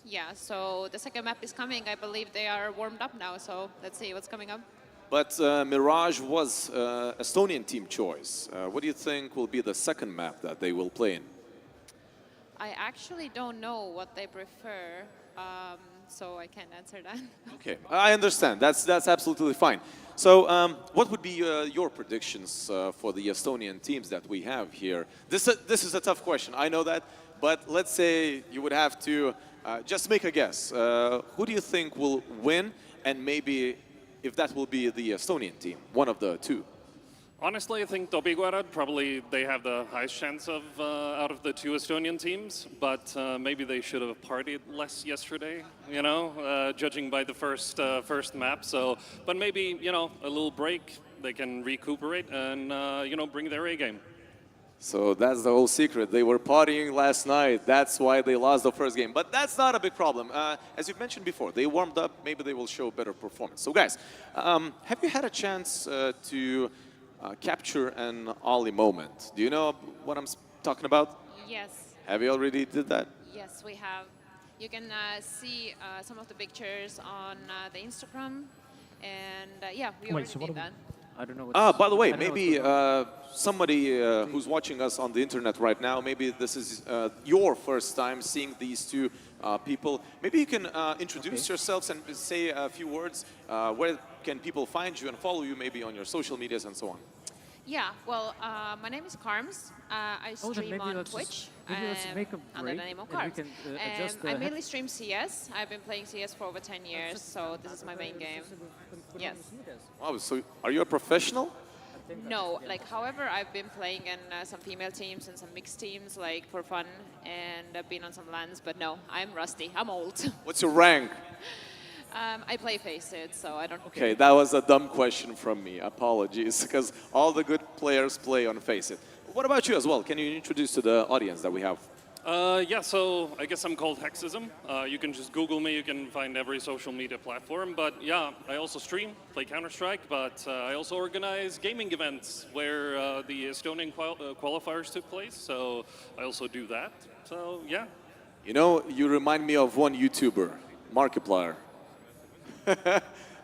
Yeah, so the second map is coming. I believe they are warmed up now, so let's see what's coming up. But Mirage was Estonian team choice. What do you think will be the second map that they will play in? I actually don't know what they prefer, so I can't answer that. Okay, I understand. That's absolutely fine. So what would be your predictions for the Estonian teams that we have here? This is a tough question, I know that. But let's say you would have to just make a guess. Who do you think will win, and maybe if that will be the Estonian team, one of the two? Honestly, I think Dobigorad, probably they have the highest chance of out of the 2 Estonian teams, but maybe they should have partied less yesterday, you know, judging by the first map. So, but maybe, you know, a little break, they can recuperate and, you know, bring their A game. So that's the whole secret. They were partying last night. That's why they lost the first game. But that's not a big problem. As you've mentioned before, they warmed up. Maybe they will show better performance. So guys, have you had a chance to capture an Ollie moment? Do you know what I'm talking about? Yes. Have you already did that? Yes, we have. You can see some of the pictures on the Instagram, and yeah, we already did that. I don't know. By the way, maybe somebody who's watching us on the internet right now, maybe this is your first time seeing these two people. Maybe you can introduce yourselves and say a few words. Where can people find you and follow you, maybe on your social medias and so on? Yeah, well, my name is Karms. I stream on Twitch under the name of Karms. I mainly stream CS. I've been playing CS for over 10 years, so this is my main game. Yes. Wow, so are you a professional? No, like, however, I've been playing in some female teams and some mixed teams, like, for fun, and I've been on some LANs, but no, I'm rusty. I'm old. What's your rank? I play Faceit, so I don't... Okay, that was a dumb question from me. Apologies, because all the good players play on Faceit. What about you as well? Can you introduce to the audience that we have? Yeah, so I guess I'm called Hexism. You can just Google me, you can find every social media platform. But yeah, I also stream, play Counter-Strike, but I also organize gaming events where the Estonian qualifiers took place, so I also do that. So yeah. You know, you remind me of one YouTuber, Markiplier.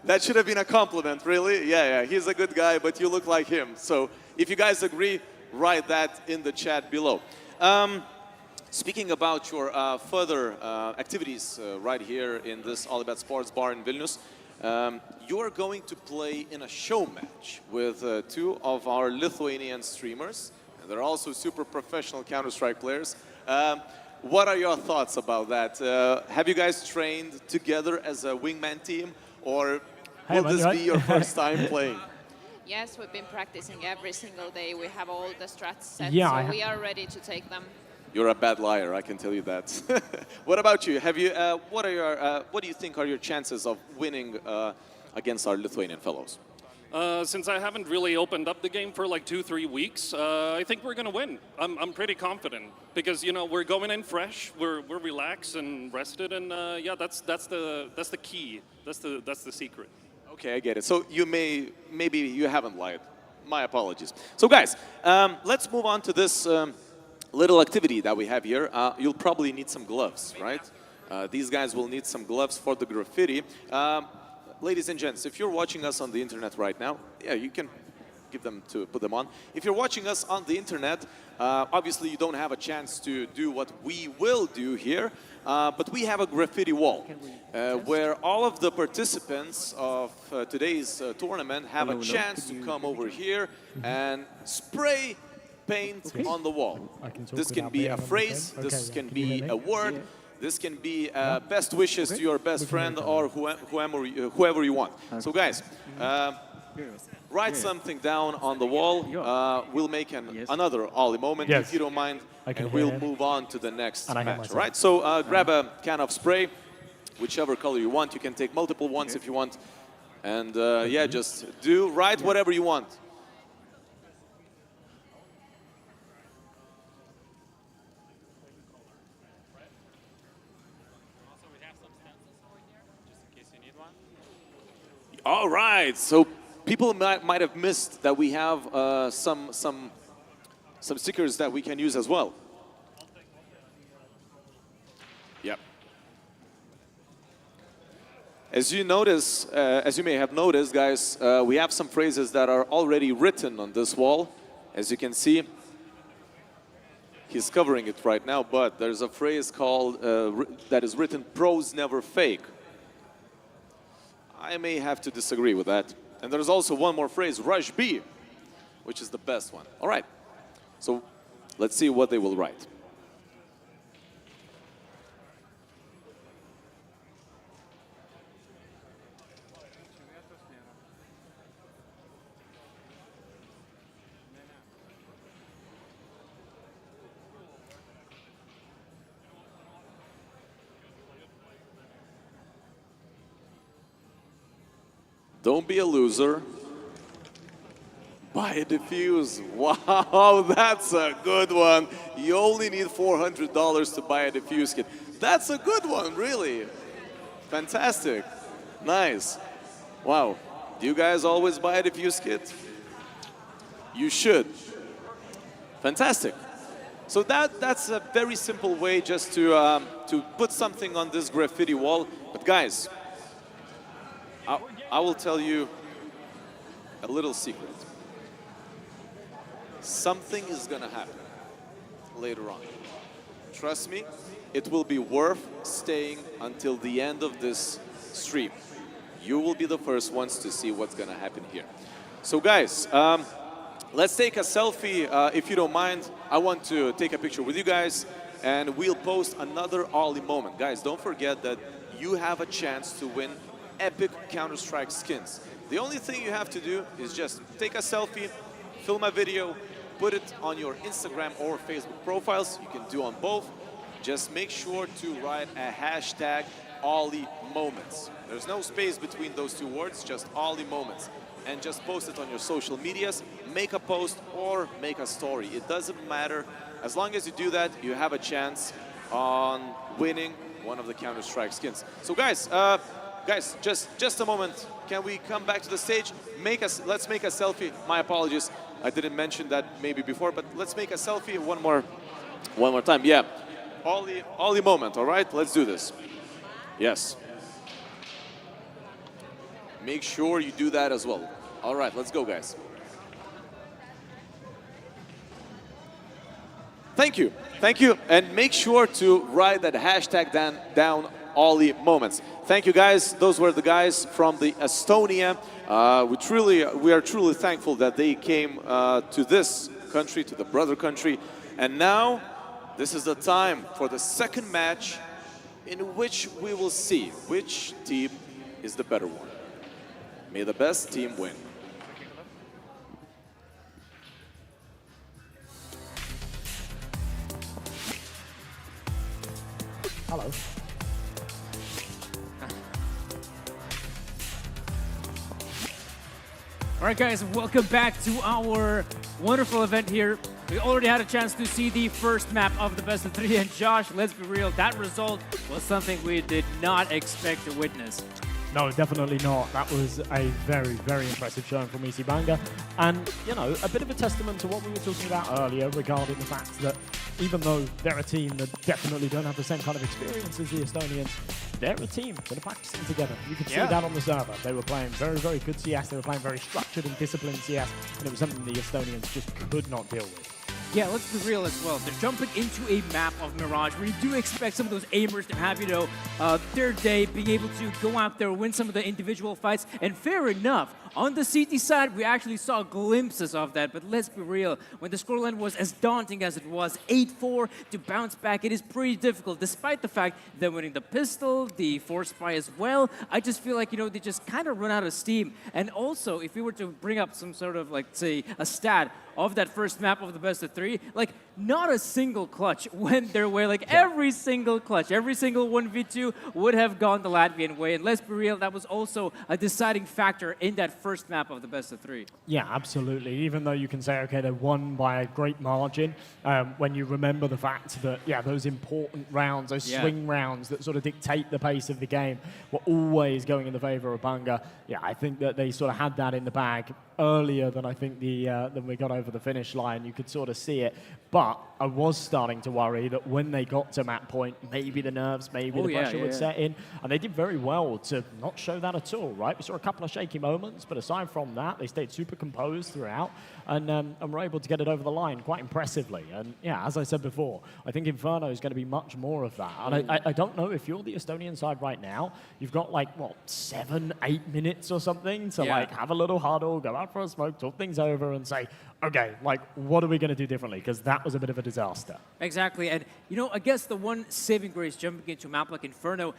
That should have been a compliment, really. Yeah, he's a good guy, but you look like him. So if you guys agree, write that in the chat below. Speaking about your further activities right here in this OlyBet Sports Bar in Vilnius, you are going to play in a show match with two of our Lithuanian streamers. And they're also super professional Counter-Strike players. What are your thoughts about that? Have you guys trained together as a wingman team, or will this be your first time playing? Yes, we've been practicing every single day. We have all the strats set, Yeah, so we are ready to take them. You're a bad liar, I can tell you that. What about you? Have you? What do you think are your chances of winning against our Lithuanian fellows? Since I haven't really opened up the game for like 2-3 weeks, I think we're gonna win. I'm pretty confident because we're going in fresh, we're relaxed and rested, and yeah, that's the key. That's the secret. Okay, I get it. So maybe you haven't lied. My apologies. So guys, let's move on to this little activity that we have here. You'll probably need some gloves, right? These guys will need some gloves for the graffiti. Ladies and gents, if you're watching us on the internet right now, yeah, you can put them on. If you're watching us on the internet, obviously you don't have a chance to do what we will do here, but we have a graffiti wall where all of the participants of today's tournament have a chance to come over here and spray paint on the wall. This can be a phrase, this can be a word, this can be best wishes to your best friend or whoever you want. So guys, write something down on the wall. We'll make another Ollie moment if you don't mind, and we'll move on to the next match. All right, so grab a can of spray, whichever color you want. You can take multiple ones if you want. And yeah, just write whatever you want. All right, so people might have missed that we have some stickers that we can use as well. Yep. As you may have noticed, guys, we have some phrases that are already written on this wall. As you can see, he's covering it right now, but there's a phrase called that is written: "Pros never fake." I may have to disagree with that. And there's also one more phrase, "Rush B," which is the best one. All right, so let's see what they will write. Don't be a loser. Buy a defuse. Wow, that's a good one. You only need $400 to buy a defuse kit. That's a good one, really. Fantastic. Nice. Wow. Do you guys always buy a defuse kit? You should. Fantastic. So that's a very simple way just to put something on this graffiti wall. But guys, I will tell you a little secret. Something is gonna happen later on. Trust me, it will be worth staying until the end of this stream. You will be the first ones to see what's gonna happen here. So guys, let's take a selfie if you don't mind. I want to take a picture with you guys, and we'll post another Ollie moment. Guys, don't forget that you have a chance to win epic Counter-Strike skins. The only thing you have to do is just take a selfie, film a video, put it on your Instagram or Facebook profiles. You can do on both. Just make sure to write a hashtag OlyMoments. There's no space between those two words, just OlyMoments. And just post it on your social medias, make a post or make a story. It doesn't matter. As long as you do that, you have a chance on winning one of the Counter-Strike skins. So guys, just a moment. Can we come back to the stage? Let's make a selfie. My apologies. I didn't mention that maybe before, but let's make a selfie one more time. Yeah. Oly moment, all right? Let's do this. Yes. Make sure you do that as well. All right, let's go, guys. Thank you. Thank you. And make sure to write that hashtag down Oly moments. Thank you, guys. Those were the guys from the Estonia. We are truly thankful that they came to this country, to the brother country. And now, this is the time for the second match in which we will see which team is the better one. May the best team win. Hello. All right, guys, welcome back to our wonderful event here. We already had a chance to see the first map of the best of 3, and Josh, let's be real, that result was something we did not expect to witness. No, definitely not. That was a very, very impressive showing from EC Banga. And, you know, a bit of a testament to what we were talking about earlier regarding the fact that even though they're a team that definitely don't have the same kind of experience as the Estonians, they're a team that are practicing together. You can see that on the server. They were playing very, very good CS. They were playing very structured and disciplined CS. And it was something the Estonians just could not deal with. Yeah, let's be real as well. They're jumping into a map of Mirage where you do expect some of those aimers to have, you know, their day, being able to go out there, win some of the individual fights. And fair enough, on the CT side, we actually saw glimpses of that. But let's be real, when the scoreline was as daunting as it was, 8-4, to bounce back, it is pretty difficult, despite the fact that winning the pistol, the force spy as well, I just feel like, you know, they just kind of run out of steam. And also, if we were to bring up some sort of, like, say, a stat of that first map of the best of 3, like, not a single clutch went their way. Like, every single clutch, every single 1v2 would have gone the Latvian way. And let's be real, that was also a deciding factor in that first map of the best of 3. Yeah, absolutely. Even though you can say, okay, they won by a great margin, when you remember the fact that, yeah, those important rounds, those swing rounds that sort of dictate the pace of the game were always going in the favor of Banga. Yeah, I think that they sort of had that in the bag earlier than I think than we got over the finish line. You could sort of see it. But I was starting to worry that when they got to map point, maybe the nerves, maybe the pressure would set in. And they did very well to not show that at all, right? We saw a couple of shaky moments, but aside from that, they stayed super composed throughout and were able to get it over the line quite impressively. And yeah, as I said before, I think Inferno is going to be much more of that. And I don't know if you're the Estonian side right now, you've got like, what, 7, 8 minutes or something to like have a little huddle, go out for a smoke, talk things over and say, okay, like, what are we going to do differently? Because that was a bit of a disaster. Exactly. And, you know, I guess the one saving grace jumping into a map like Inferno,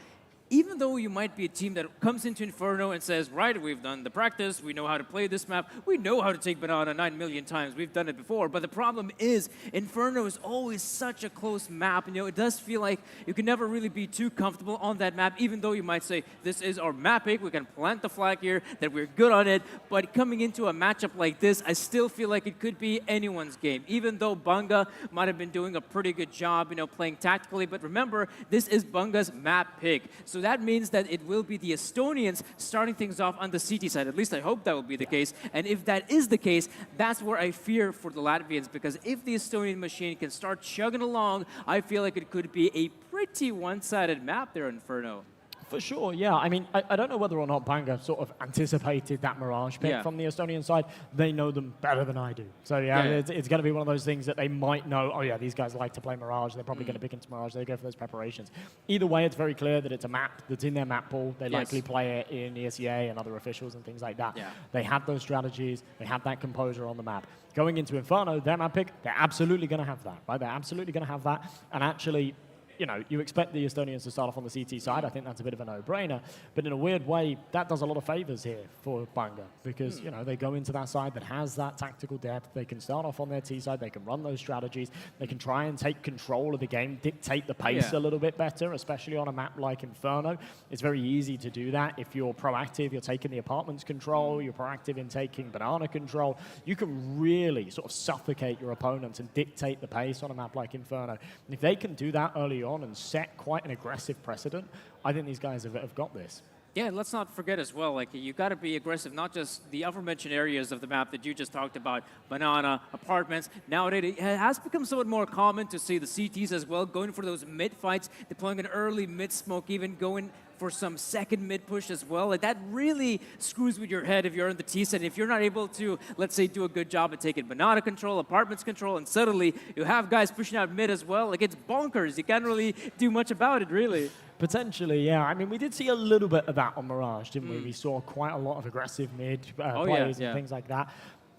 even though you might be a team that comes into Inferno and says, right, we've done the practice, we know how to play this map, we know how to take Banana 9 million times, we've done it before, but the problem is Inferno is always such a close map. You know, it does feel like you can never really be too comfortable on that map, even though you might say, this is our map pick, we can plant the flag here, that we're good on it, but coming into a matchup like this, I still feel like it could be anyone's game, even though Banga might have been doing a pretty good job, you know, playing tactically, but remember, this is Banga's map pick. So that means that it will be the Estonians starting things off on the CT side. At least I hope that will be the case. And if that is the case, that's where I fear for the Latvians, because if the Estonian machine can start chugging along, I feel like it could be a pretty one-sided map there in Inferno. For sure, yeah. I mean, I don't know whether or not Banga sort of anticipated that Mirage pick from the Estonian side. They know them better than I do. So, it's going to be one of those things that they might know, oh, yeah, these guys like to play Mirage. They're probably going to pick into Mirage. They go for those preparations. Either way, it's very clear that it's a map that's in their map pool. They likely play it in ESEA and other officials and things like that. Yeah. They have those strategies. They have that composure on the map. Going into Inferno, their map pick, they're absolutely going to have that, right? They're absolutely going to have that. And actually, you know, you expect the Estonians to start off on the CT side. I think that's a bit of a no-brainer. But in a weird way, that does a lot of favors here for Banga because, you know, they go into that side that has that tactical depth. They can start off on their T side. They can run those strategies. They can try and take control of the game, dictate the pace a little bit better, especially on a map like Inferno. It's very easy to do that. If you're proactive, you're taking the apartments control, you're proactive in taking banana control, you can really sort of suffocate your opponents and dictate the pace on a map like Inferno. And if they can do that early on and set quite an aggressive precedent, I think these guys have got this. Yeah, let's not forget as well, like, you got to be aggressive, not just the aforementioned areas of the map that you just talked about, banana, apartments. Nowadays, it has become somewhat more common to see the CTs as well, going for those mid fights, deploying an early mid smoke, even going for some second mid push as well. Like, that really screws with your head if you're in the T set. If you're not able to, let's say, do a good job at taking banana control, apartments control, and suddenly you have guys pushing out mid as well, like, it's bonkers. You can't really do much about it, really. Potentially, yeah. I mean, we did see a little bit of that on Mirage, didn't we? We saw quite a lot of aggressive mid plays and things like that.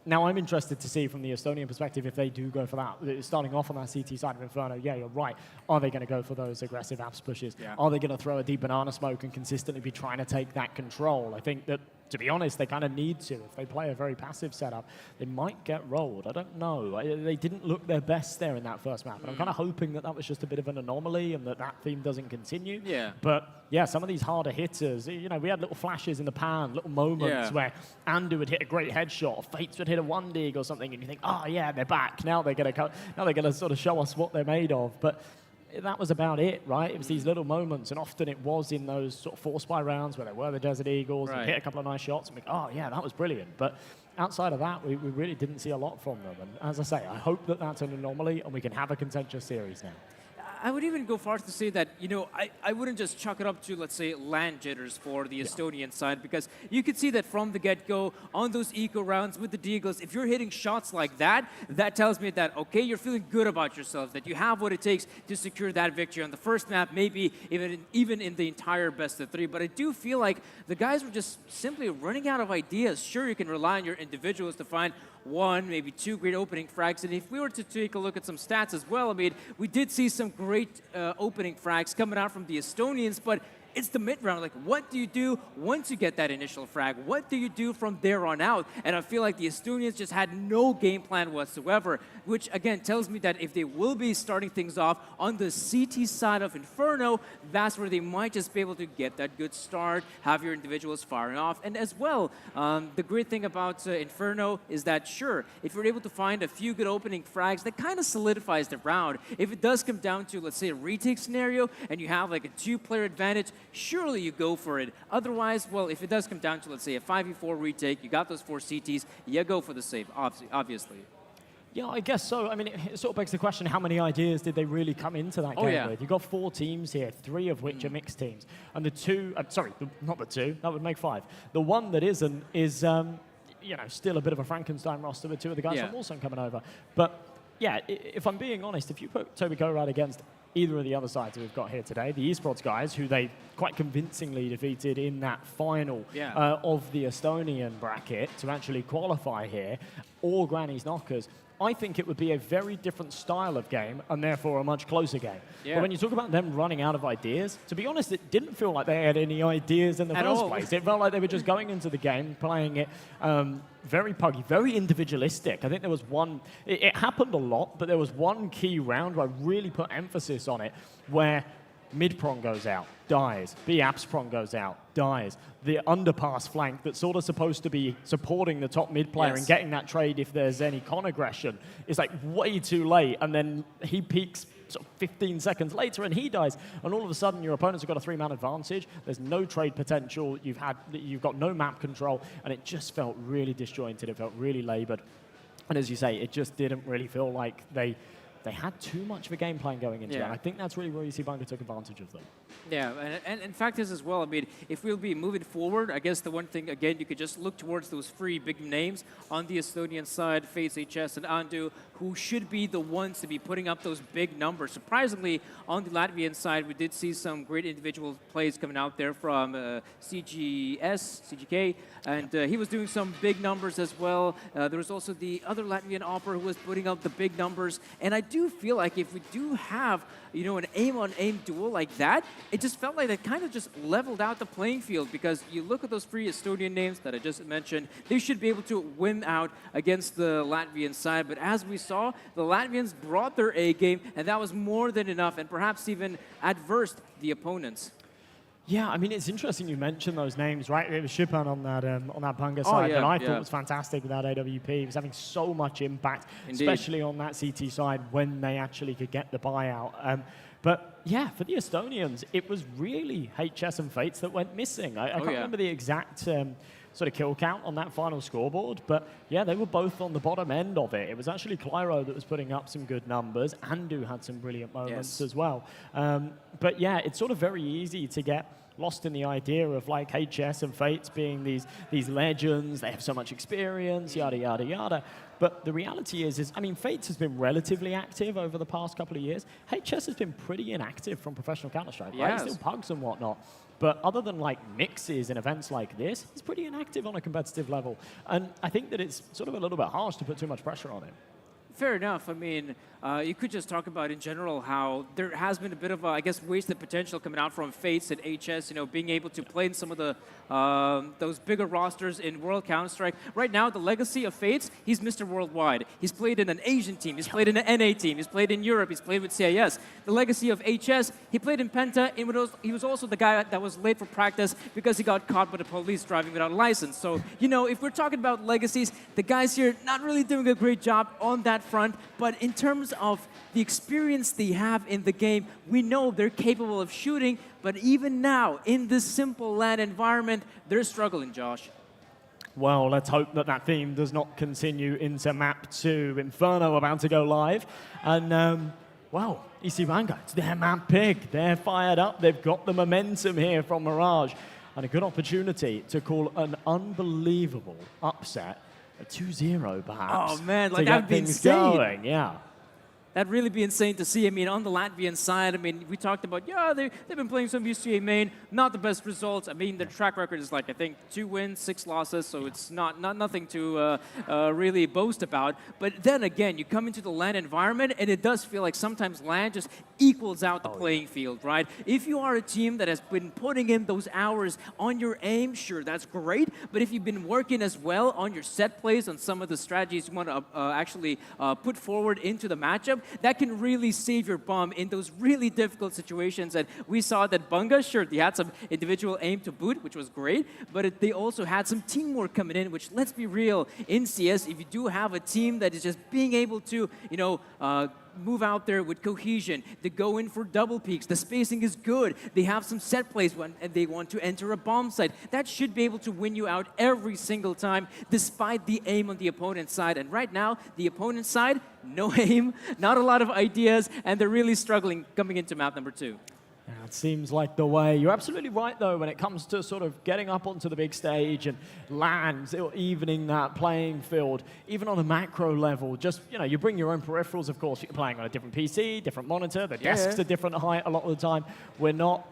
Now, I'm interested to see from the Estonian perspective if they do go for that. Starting off on that CT side of Inferno, yeah, you're right. Are they going to go for those aggressive apps pushes? Yeah. Are they going to throw a deep banana smoke and consistently be trying to take that control? I think that, to be honest, they kind of need to. If they play a very passive setup, they might get rolled. I don't know. They didn't look their best there in that first map. And I'm kind of hoping that that was just a bit of an anomaly and that that theme doesn't continue. Yeah. But yeah, some of these harder hitters, you know, we had little flashes in the pan, little moments where Andu would hit a great headshot, or Fates would hit a one dig or something, and you think, oh yeah, they're back. Now they're gonna sort of show us what they're made of. But that was about it, right? It was these little moments, and often it was in those sort of 4-spy rounds where they were the Desert Eagles and hit a couple of nice shots and we go, oh yeah, that was brilliant. But outside of that, we really didn't see a lot from them. And as I say, I hope that that's an anomaly and we can have a contentious series now. I would even go far to say that, you know, I wouldn't just chalk it up to, let's say, LAN jitters for the Estonian side, because you could see that from the get-go on those eco rounds with the Deagles, if you're hitting shots like that, that tells me that, okay, you're feeling good about yourself, that you have what it takes to secure that victory on the first map, maybe even in the entire best of 3. But I do feel like the guys were just simply running out of ideas. Sure, you can rely on your individuals to find 1, maybe 2 great opening frags. And if we were to take a look at some stats as well, I mean, we did see some great opening frags coming out from the Estonians, but it's the mid-round. Like, what do you do once you get that initial frag? What do you do from there on out? And I feel like the Estonians just had no game plan whatsoever, which, again, tells me that if they will be starting things off on the CT side of Inferno, that's where they might just be able to get that good start, have your individuals firing off. And as well, the great thing about Inferno is that, sure, if you're able to find a few good opening frags, that kind of solidifies the round. If it does come down to, let's say, a retake scenario, and you have like a 2-player advantage, surely you go for it. Otherwise, well, if it does come down to, let's say, a 5v4 retake, you got those 4 CTs, you go for the save, obviously. Yeah, I guess so. I mean, it sort of begs the question, how many ideas did they really come into that game with? You've got 4 teams here, 3 of which are mixed teams. And the 2, not the 2, that would make 5. The one that isn't is, you know, still a bit of a Frankenstein roster with 2 of the guys from Warzone coming over. But yeah, if I'm being honest, if you put Toby Gorad against either of the other sides that we've got here today, the esports guys, who they quite convincingly defeated in that final of the Estonian bracket to actually qualify here, or Granny's Knockers, I think it would be a very different style of game and therefore a much closer game. But when you talk about them running out of ideas, to be honest, it didn't feel like they had any ideas in the first place. It felt like they were just going into the game, playing it very puggy, very individualistic. I think there was one, it happened a lot, but there was one key round where I really put emphasis on it, where mid-prong goes out, dies. B-apps prong goes out, dies. The underpass flank that's sort of supposed to be supporting the top mid player and getting that trade if there's any con aggression is like way too late, and then he peaks sort of 15 seconds later and he dies, and all of a sudden your opponents have got a 3-man advantage. There's no trade potential. You've got no map control, and it just felt really disjointed. It felt really labored, and as you say, it just didn't really feel like they had too much of a game plan going into it. And I think that's really where you see Bunga took advantage of them. Yeah, and in fact is as well, I mean, if we'll be moving forward, I guess the one thing, again, you could just look towards those three big names on the Estonian side, FaZe, HS, and Andu, who should be the ones to be putting up those big numbers. Surprisingly, on the Latvian side, we did see some great individual plays coming out there from CGK, and he was doing some big numbers as well. There was also the other Latvian opera who was putting up the big numbers, and I do feel like if we do have, you know, an aim-on-aim duel like that, it just felt like it kind of just leveled out the playing field, because you look at those three Estonian names that I just mentioned, they should be able to win out against the Latvian side. But as we saw, the Latvians brought their A game, and that was more than enough, and perhaps even adversed the opponents. Yeah, I mean, it's interesting you mentioned those names, right? It was Shipan on that Bunga side that I thought was fantastic with that AWP. He was having so much impact, especially on that CT side when they actually could get the buyout. But yeah, for the Estonians, it was really HS and Fates that went missing. I can't remember the exact sort of kill count on that final scoreboard, but yeah, they were both on the bottom end of it. It was actually Clyro that was putting up some good numbers. Andu had some brilliant moments as well. But yeah, it's sort of very easy to get lost in the idea of like HS and Fates being these legends, they have so much experience, yada, yada, yada. But the reality is, I mean, Fates has been relatively active over the past couple of years. HS has been pretty inactive from professional Counter-Strike, right? Still pugs and whatnot. But other than like mixes and events like this, he's pretty inactive on a competitive level. And I think that it's sort of a little bit harsh to put too much pressure on him. Fair enough. I mean, you could just talk about in general how there has been a bit of, I guess, wasted potential coming out from Fates and HS, you know, being able to play in some of the those bigger rosters in World Counter-Strike. Right now, the legacy of Fates, he's Mr. Worldwide. He's played in an Asian team. He's played in an NA team. He's played in Europe. He's played with CIS. The legacy of HS, he played in Penta. He was also the guy that was late for practice because he got caught by the police driving without a license. So, you know, if we're talking about legacies, the guys here not really doing a great job on that front. But in terms of the experience they have in the game, we know they're capable of shooting, but even now, in this simple LAN environment, they're struggling, Josh. Well, let's hope that that theme does not continue into map 2. Inferno about to go live. And, well, EC Vanguard, it's their map pick. They're fired up. They've got the momentum here from Mirage. And a good opportunity to call an unbelievable upset. A 2-0, perhaps. Oh, man, like to that would get be things insane. going. Yeah. That'd really be insane to see. I mean, on the Latvian side, I mean, we talked about, yeah, they've been playing some UCA main, not the best results. I mean, their track record is like, I think, 2 wins, 6 losses, so it's not nothing to really boast about. But then again, you come into the LAN environment, and it does feel like sometimes LAN just equals out the playing field, right? If you are a team that has been putting in those hours on your aim, sure, that's great. But if you've been working as well on your set plays, on some of the strategies you want to actually put forward into the matchup, that can really save your bomb in those really difficult situations. And we saw that Bunga, sure, they had some individual aim to boot, which was great, but they also had some teamwork coming in, which, let's be real, in CS, if you do have a team that is just being able to, you know, move out there with cohesion, they go in for double peaks, the spacing is good, they have some set plays and they want to enter a bomb site. That should be able to win you out every single time, despite the aim on the opponent's side. And right now, the opponent's side, no aim, not a lot of ideas, and they're really struggling coming into map number 2. Yeah, it seems like the way. You're absolutely right, though, when it comes to sort of getting up onto the big stage and LANs, or evening that playing field, even on a macro level. Just, you know, you bring your own peripherals, of course. You're playing on a different PC, different monitor. The desks are different height a lot of the time. We're not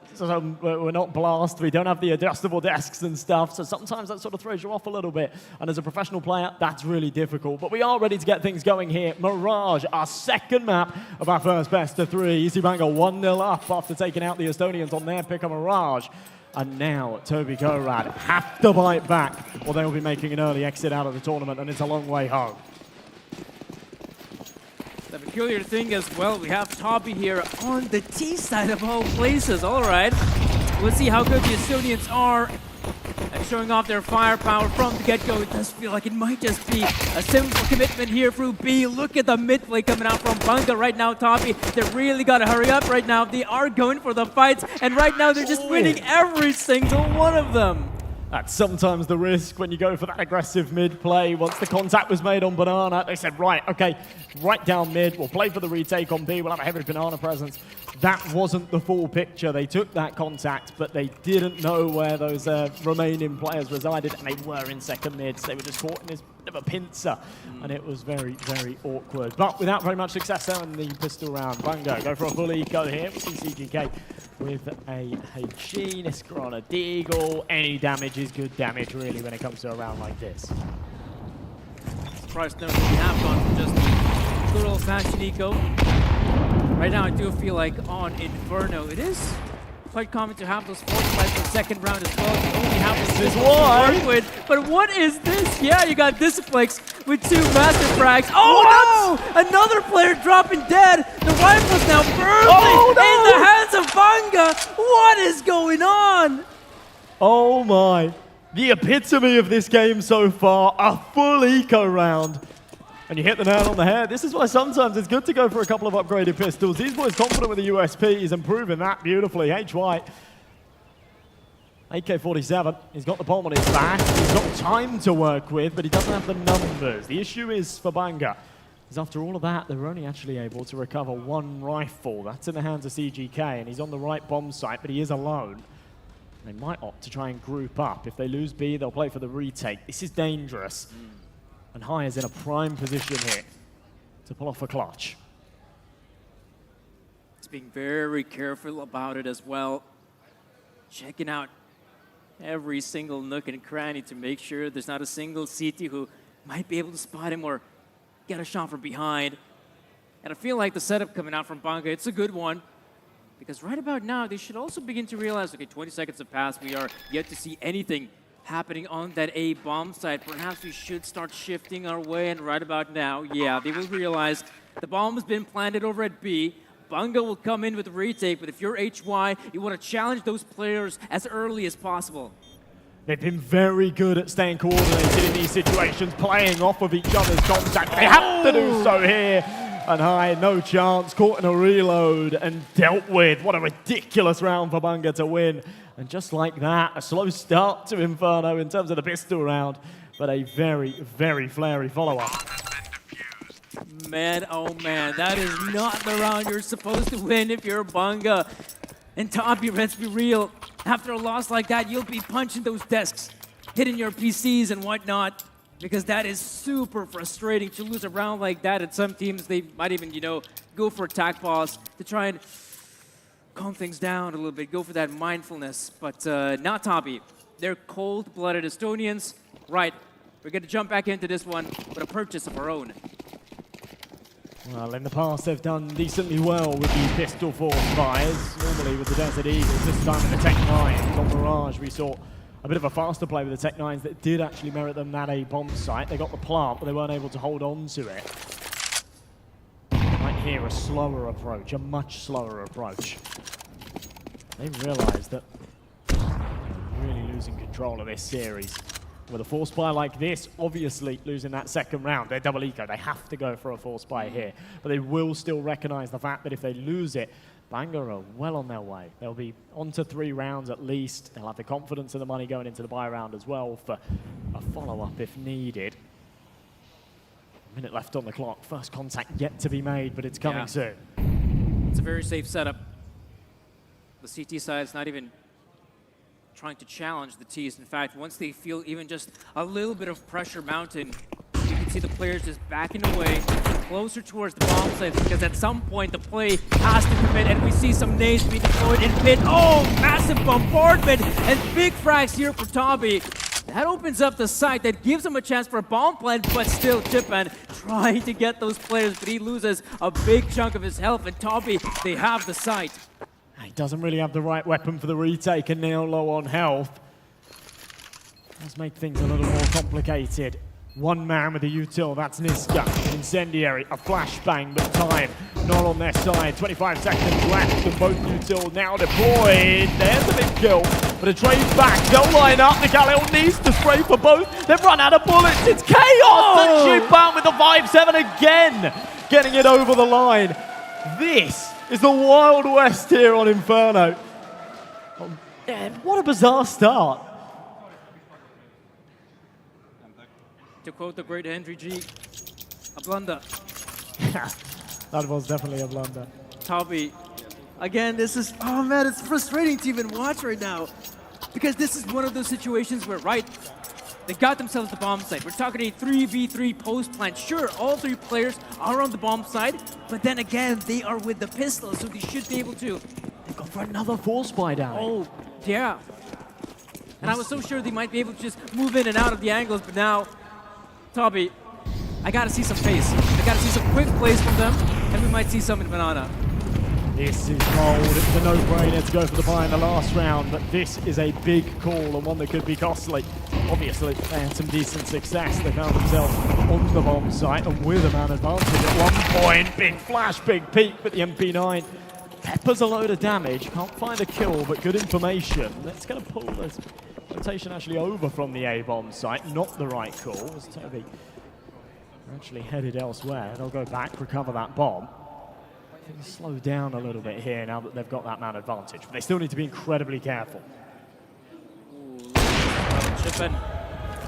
Blast. We don't have the adjustable desks and stuff. So sometimes that sort of throws you off a little bit. And as a professional player, that's really difficult. But we are ready to get things going here. Mirage, our second map of our first best of 3. EC Bangor 1-0 up after taking out the Estonians on their pick of Mirage. And now Toby Gorad have to bite back, or they will be making an early exit out of the tournament, and it's a long way home. The peculiar thing as well, we have Toby here on the T side of all places. All right, let's see how good the Estonians are at showing off their firepower from the get-go. It does feel like it might just be a simple commitment here through B. Look at the mid-play coming out from Bunga right now, Toby. They really got to hurry up right now. They are going for the fights, and right now they're just winning every single one of them. That's sometimes the risk when you go for that aggressive mid play. Once the contact was made on Banana, they said, right, okay, right down mid, we'll play for the retake on B, we'll have a heavy Banana presence. That wasn't the full picture. They took that contact, but they didn't know where those remaining players resided, and they were in second mids. They were just caught in this bit of a pincer, and it was very, very awkward. But without very much success there in the pistol round, Bungo go for a full eco here. We see CGK with a HG, Niska on a Deagle. Any damage is good damage, really, when it comes to a round like this. Surprised no, we have gone for just the good old-fashioned eco. Right now, I do feel like on Inferno, it is quite common to have those force for the second round as well. You only have this one to work with. But what is this? Yeah, you got Disciplex with 2 master frags. Oh, no! Another player dropping dead. The rifle's now firmly in the hands of Banga. What is going on? Oh my. The epitome of this game so far, a full eco round. And you hit the nail on the head. This is why sometimes it's good to go for a couple of upgraded pistols. These boys confident with the USP. He's improving that beautifully. HY. AK-47. He's got the bomb on his back. He's got time to work with, but he doesn't have the numbers. The issue is for Banga, is after all of that, they're only actually able to recover 1 rifle. That's in the hands of CGK, and he's on the right bomb site, but he is alone. They might opt to try and group up. If they lose B, they'll play for the retake. This is dangerous. And High is in a prime position here to pull off a clutch. He's being very careful about it as well. Checking out every single nook and cranny to make sure there's not a single CT who might be able to spot him or get a shot from behind. And I feel like the setup coming out from Banga, it's a good one. Because right about now, they should also begin to realize, okay, 20 seconds have passed. We are yet to see anything happening on that A bomb site. Perhaps we should start shifting our way, and right about now, yeah, they will realize the bomb has been planted over at B. Bunga will come in with the retake, but if you're HY, you want to challenge those players as early as possible. They've been very good at staying coordinated in these situations, playing off of each other's contact. They have to do so here. And High, no chance, caught in a reload and dealt with. What a ridiculous round for Bunga to win. And just like that, a slow start to Inferno in terms of the pistol round, but a very, very flary follow-up. Man, oh man, that is not the round you're supposed to win if you're Bunga. And Toppy, let's be real, after a loss like that, you'll be punching those desks, hitting your PCs and whatnot, because that is super frustrating to lose a round like that. And some teams, they might even, you know, go for attack pause to try and calm things down a little bit, go for that mindfulness, but not Toppy. They're cold-blooded Estonians. Right, we're going to jump back into this one with a purchase of our own. Well, in the past, they've done decently well with the pistol force fires, normally with the Desert Eagles. This time with the Tech 9s on Mirage, we saw a bit of a faster play with the Tech 9s that did actually merit them that A bomb site. They got the plant, but they weren't able to hold on to it. Right here, a slower approach, a much slower approach. They realized that they're really losing control of this series. With a force buy like this, obviously losing that second round, they're double eco. They have to go for a force buy here. But they will still recognize the fact that if they lose it, Banga are well on their way. They'll be on to 3 rounds at least. They'll have the confidence and the money going into the buy round as well for a follow-up if needed. A minute left on the clock. First contact yet to be made, but it's coming soon. It's a very safe setup. The CT side's not even trying to challenge the Ts. In fact, once they feel even just a little bit of pressure mounting, you can see the players just backing away closer towards the bomb sites, because at some point the play has to commit, and we see some nades being deployed in mid. Oh, massive bombardment and big frags here for Toby. That opens up the site, that gives him a chance for a bomb plant, but still Chipan trying to get those players, but he loses a big chunk of his health, and Toby, they have the site. He doesn't really have the right weapon for the retake, and now low on health. Does make things a little more complicated. One man with a util, that's Niska. Incendiary, a flashbang, but time not on their side. 25 seconds left, and both util now deployed. There's a big kill, but a trade back. They'll line up. The Galil needs to spray for both. They've run out of bullets. It's chaos, and Chupan with the 5-7 again, getting it over the line. This is the Wild West here on Inferno. What a bizarre start. To quote the great Henry G, a blunder. That was definitely a blunder. Toby, again, this is, oh man, it's frustrating to even watch right now. Because this is one of those situations where, right, they got themselves the bomb site. We're talking a 3v3 post plant. Sure, all three players are on the bomb side, but then again, they are with the pistol, so they should be able to. They've gone for another force buy down. Oh, yeah. And I was so sure they might be able to just move in and out of the angles, but now, Toby, I gotta see some pace. I gotta see some quick plays from them, and we might see some in Banana. This is bold. It's a no-brainer to go for the buy in the last round, but this is a big call and one that could be costly. Obviously, they had some decent success. They found themselves on the bomb site and with a man advantage at one point. Big flash, big peek with the MP9. Peppers a load of damage. Can't find a kill, but good information. That's going to pull this rotation actually over from the A-bomb site. Not the right call, as Toby actually headed elsewhere. They'll go back, recover that bomb. Things slow down a little bit here now that they've got that man advantage, but they still need to be incredibly careful. Chippen,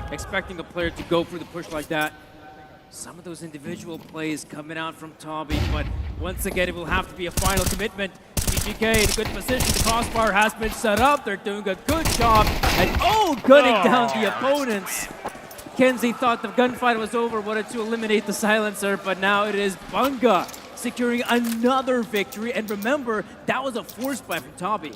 expecting a player to go for the push like that. Some of those individual plays coming out from Toby, but once again, it will have to be a final commitment. TGK in a good position. The crossbar has been set up. They're doing a good job. And gunning down the opponents. Kenzie thought the gunfight was over, wanted to eliminate the silencer, but now it is Bunga securing another victory. And remember, that was a force buy from Toby.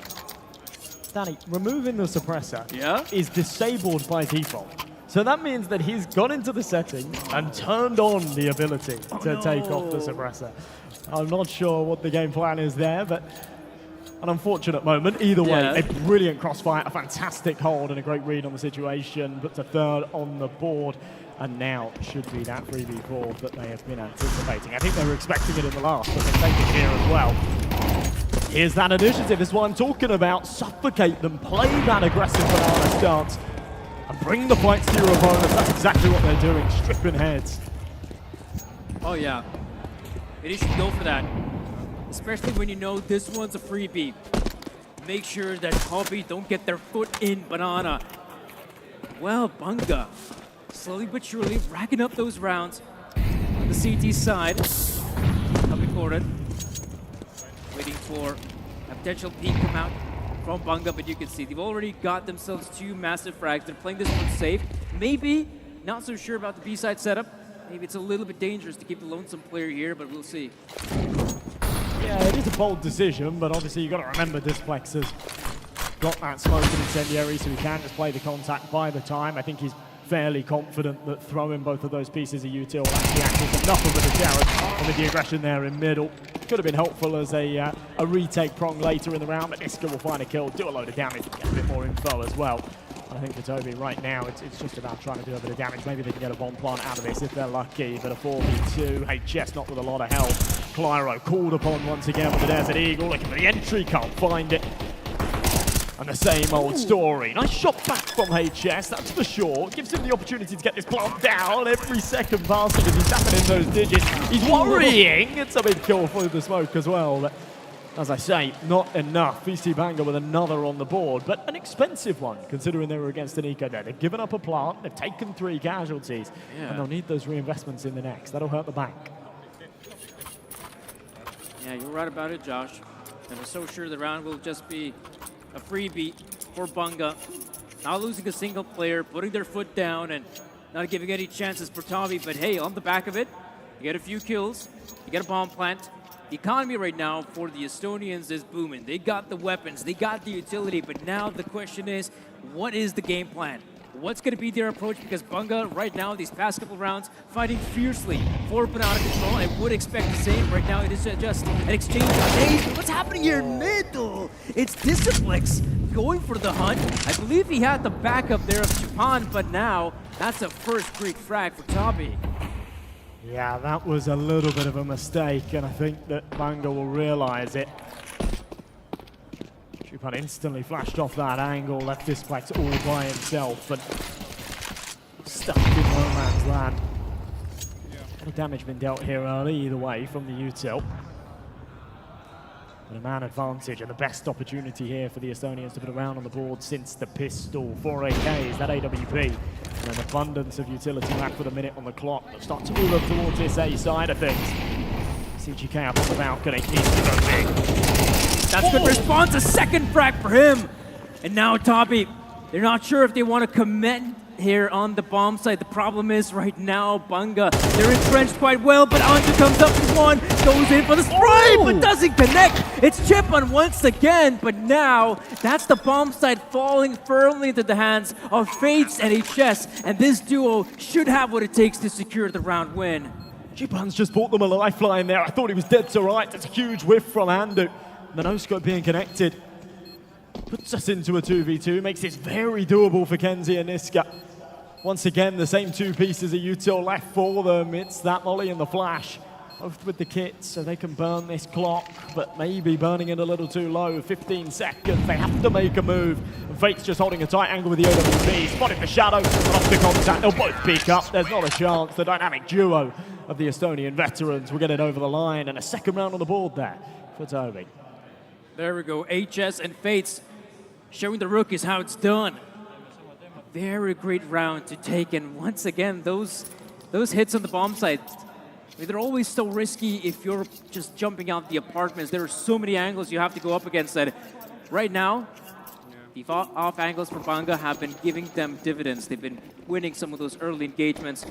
Danny, removing the suppressor is disabled by default. So that means that he's gone into the settings and turned on the ability to take off the suppressor. I'm not sure what the game plan is there, but an unfortunate moment. Either way, a brilliant crossfire, a fantastic hold, and a great read on the situation. Puts a third on the board, and now should be that 3v4 that they have been anticipating. I think they were expecting it in the last, but they take it here as well. Here's that initiative. This is what I'm talking about. Suffocate them, play that aggressive banana stance, and bring the fights to your opponents. That's exactly what they're doing, stripping heads. Oh yeah, you should go for that. Especially when you know this one's a freebie. Make sure that Toby don't get their foot in Banana. Well, Bunga, slowly but surely racking up those rounds on the CT side. Up recorded. Waiting for a potential peek come out from Bunga, but you can see they've already got themselves two massive frags. They're playing this one safe. Maybe not so sure about the B-side setup. Maybe it's a little bit dangerous to keep the lonesome player here, but we'll see. Yeah, it is a bold decision, but obviously you've got to remember Displex's got that smoke and incendiary, so he can just play the contact by the time. I think he's fairly confident that throwing both of those pieces of util will actually act as enough of a deterrent. And with the aggression there in middle, could have been helpful as a retake prong later in the round, but Niska will find a kill, do a load of damage, get a bit more info as well. I think for Toby right now, it's just about trying to do a bit of damage. Maybe they can get a bomb plant out of this if they're lucky, but a 4v2, HS not with a lot of help. Clyro called upon once again with the Desert Eagle, looking for the entry, can't find it. And the same old story. Nice shot back from HS, that's for sure. Gives him the opportunity to get this plant down. Every second passing as he's tapping in those digits. He's worrying. It's a big kill for the smoke as well. But as I say, not enough. VC Banger with another on the board, but an expensive one, considering they were against an eco there. They've given up a plant, they've taken 3 casualties, and they'll need those reinvestments in the next. That'll hurt the bank. Yeah, you're right about it, Josh. And we're so sure the round will just be a freebie for Bunga. Not losing a single player, putting their foot down, and not giving any chances for Toby. But hey, on the back of it, you get a few kills, you get a bomb plant. The economy right now for the Estonians is booming. They got the weapons, they got the utility, but now the question is, what is the game plan? What's going to be their approach? Because Bunga right now, these past couple rounds, fighting fiercely for banana control. I would expect the same. Right now, it is just an exchange of days. But what's happening here in middle? It's Disaplex going for the hunt. I believe he had the backup there of Japan, but now that's a first Greek frag for Toby. Yeah, that was a little bit of a mistake, and I think that Bunga will realize it. Chupan instantly flashed off that angle, left Displex all by himself, but stuck in no man's land. A lot of damage been dealt here early, either way, from the util. But a man advantage and the best opportunity here for the Estonians to put a round on the board since the pistol. 4 AKs, that AWP An abundance of utility left with a minute on the clock. They'll start to move up towards this A side of things. CGK up on the balcony. Needs to go big. That's good response. A second frag for him. And now Toby, they're not sure if they want to commit here on the bomb site. The problem is right now, Banga, they're entrenched quite well, but Anju comes up with one, goes in for the spray, but doesn't connect. It's Chipon once again, but now that's the bomb site falling firmly into the hands of Fates and HS, and this duo should have what it takes to secure the round win. Chipon's just bought them a lifeline there. I thought he was dead to right. That's a huge whiff from Andu. The no-scope being connected puts us into a 2v2, makes this very doable for Kenzie and Niska. Once again, the same two pieces of util left for them. It's that Molly and the Flash, both with the kits, so they can burn this clock, but maybe burning it a little too low. 15 seconds, they have to make a move. And Fate's just holding a tight angle with the OWP, spotting the shadow, and off the contact. They'll both pick up, there's not a chance. The dynamic duo of the Estonian veterans will get it over the line, and a second round on the board there for Toby. There we go, HS and Fates showing the rookies how it's done. Very great round to take, and once again, those hits on the bomb site, I mean, they're always so risky if you're just jumping out the apartments. There are so many angles you have to go up against that. Right now, the off angles for Banga have been giving them dividends. They've been winning some of those early engagements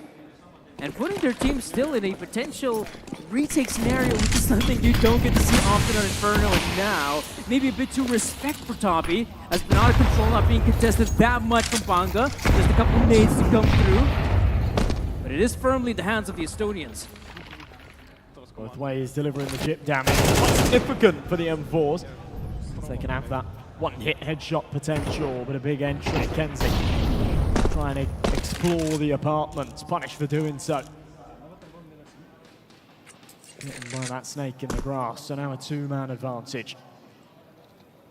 and putting their team still in a potential retake scenario, which is something you don't get to see often on Inferno. And now, maybe a bit too respect for Toby, as Banana control not being contested that much from Banga. Just a couple of nades to come through. But it is firmly in the hands of the Estonians. Both ways delivering the chip damage. Quite significant for the M4s. So they can have that one-hit headshot potential, but a big entry. Kenzie trying to explore the apartments, punished for doing so. Getting by that snake in the grass, so now a two-man advantage.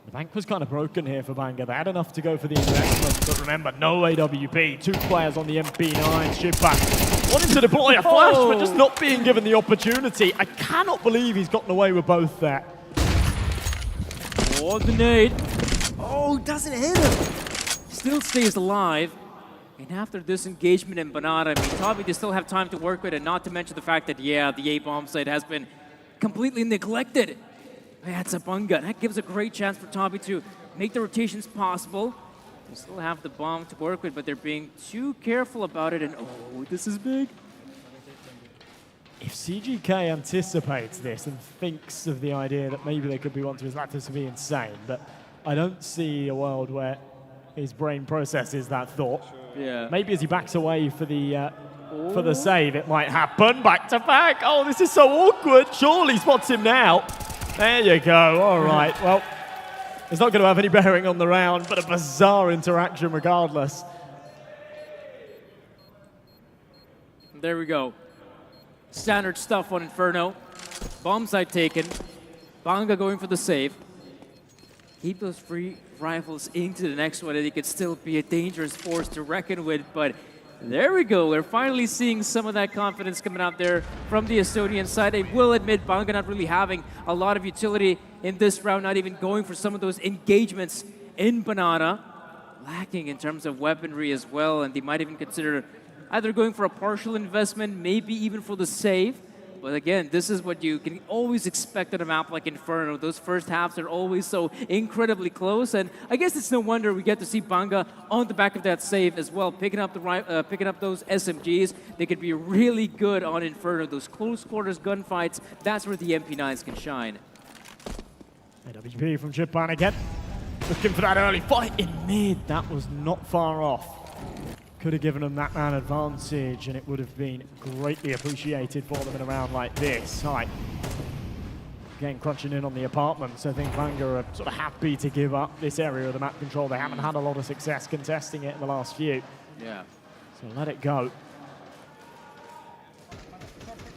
The bank was kind of broken here for Banga. They had enough to go for the investment, but remember, no AWP. Two players on the MP9. Shipback wanting to deploy a flash, but just not being given the opportunity. I cannot believe he's gotten away with both there. Oh, the nade. Oh, doesn't hit him. Still stays alive. And after this engagement in Banana, I mean, Toby, they still have time to work with it, not to mention the fact that, yeah, the A-bomb site has been completely neglected. That's a Banga. That gives a great chance for Toby to make the rotations possible. They still have the bomb to work with, but they're being too careful about it, and oh, this is big. If CGK anticipates this and thinks of the idea that maybe they could be onto his lattice to be insane, but I don't see a world where his brain processes that thought. Yeah. Maybe as he backs away for the save, it might happen. Back to back. Oh, this is so awkward. Surely spots him now. There you go. All right. Well, it's not going to have any bearing on the round, but a bizarre interaction regardless. There we go. Standard stuff on Inferno. Bomb site taken. Banga going for the save. Keep those free rifles into the next one, and it could still be a dangerous force to reckon with, but there we go. We're finally seeing some of that confidence coming out there from the Estonian side. I will admit, Banga not really having a lot of utility in this round, not even going for some of those engagements in Banana. Lacking in terms of weaponry as well, and they might even consider either going for a partial investment, maybe even for the save. But again, this is what you can always expect on a map like Inferno. Those first halves are always so incredibly close, and I guess it's no wonder we get to see Banga on the back of that save as well, picking up those SMGs. They could be really good on Inferno. Those close quarters gunfights, that's where the MP9s can shine. AWP from Chippan again, looking for that early fight in mid. That was not far off. Could have given them that man advantage, and it would have been greatly appreciated for them in a round like this. Hi. Again, crunching in on the apartments. I think Banga are sort of happy to give up this area of the map control. They haven't had a lot of success contesting it in the last few. Yeah. So let it go.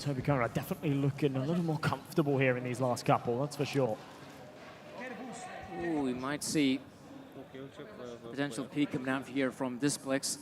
Toby Kara definitely looking a little more comfortable here in these last couple, that's for sure. Ooh, we might see potential peak coming out here from Displex.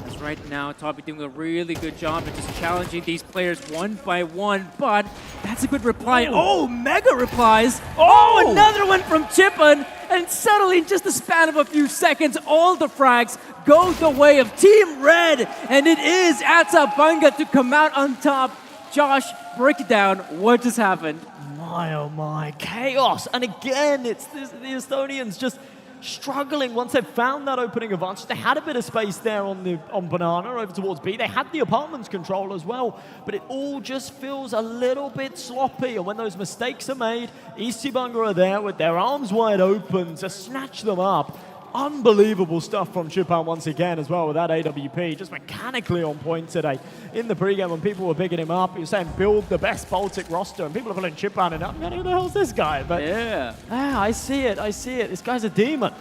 As right now, Toby doing a really good job of just challenging these players one by one, but that's a good reply. Oh, mega replies. Oh, another one from Chippan, and suddenly in just the span of a few seconds, all the frags go the way of Team Red, and it is Atabanga to come out on top. Josh, break it down. What just happened? My, oh my, chaos. And again, it's the Estonians just struggling once they've found that opening advantage. They had a bit of space there on Banana over towards B. They had the apartments control as well, but it all just feels a little bit sloppy. And when those mistakes are made, Eastibanga are there with their arms wide open to snatch them up. Unbelievable stuff from Chupan once again as well with that AWP. Just mechanically on point today. In the pregame when people were bigging him up, he was saying build the best Baltic roster, and people are calling Chupan and I'm going, who the hell's this guy? But yeah, I see it. This guy's a demon.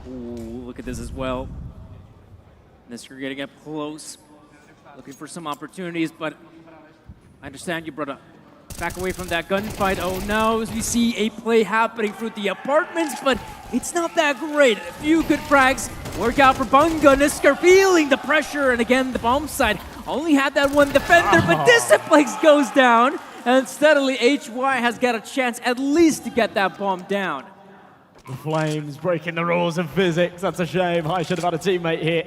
Ooh, look at this as well. Nisker getting up close, looking for some opportunities, but I understand you brought up. Back away from that gunfight. Oh no, we see a play happening through the apartments, but it's not that great. A few good frags work out for Bunga. Nisker feeling the pressure, and again, the bomb side only had that one defender, but Disciplex goes down, and steadily HY has got a chance at least to get that bomb down. The Flames breaking the rules of physics. That's a shame. I should have had a teammate here.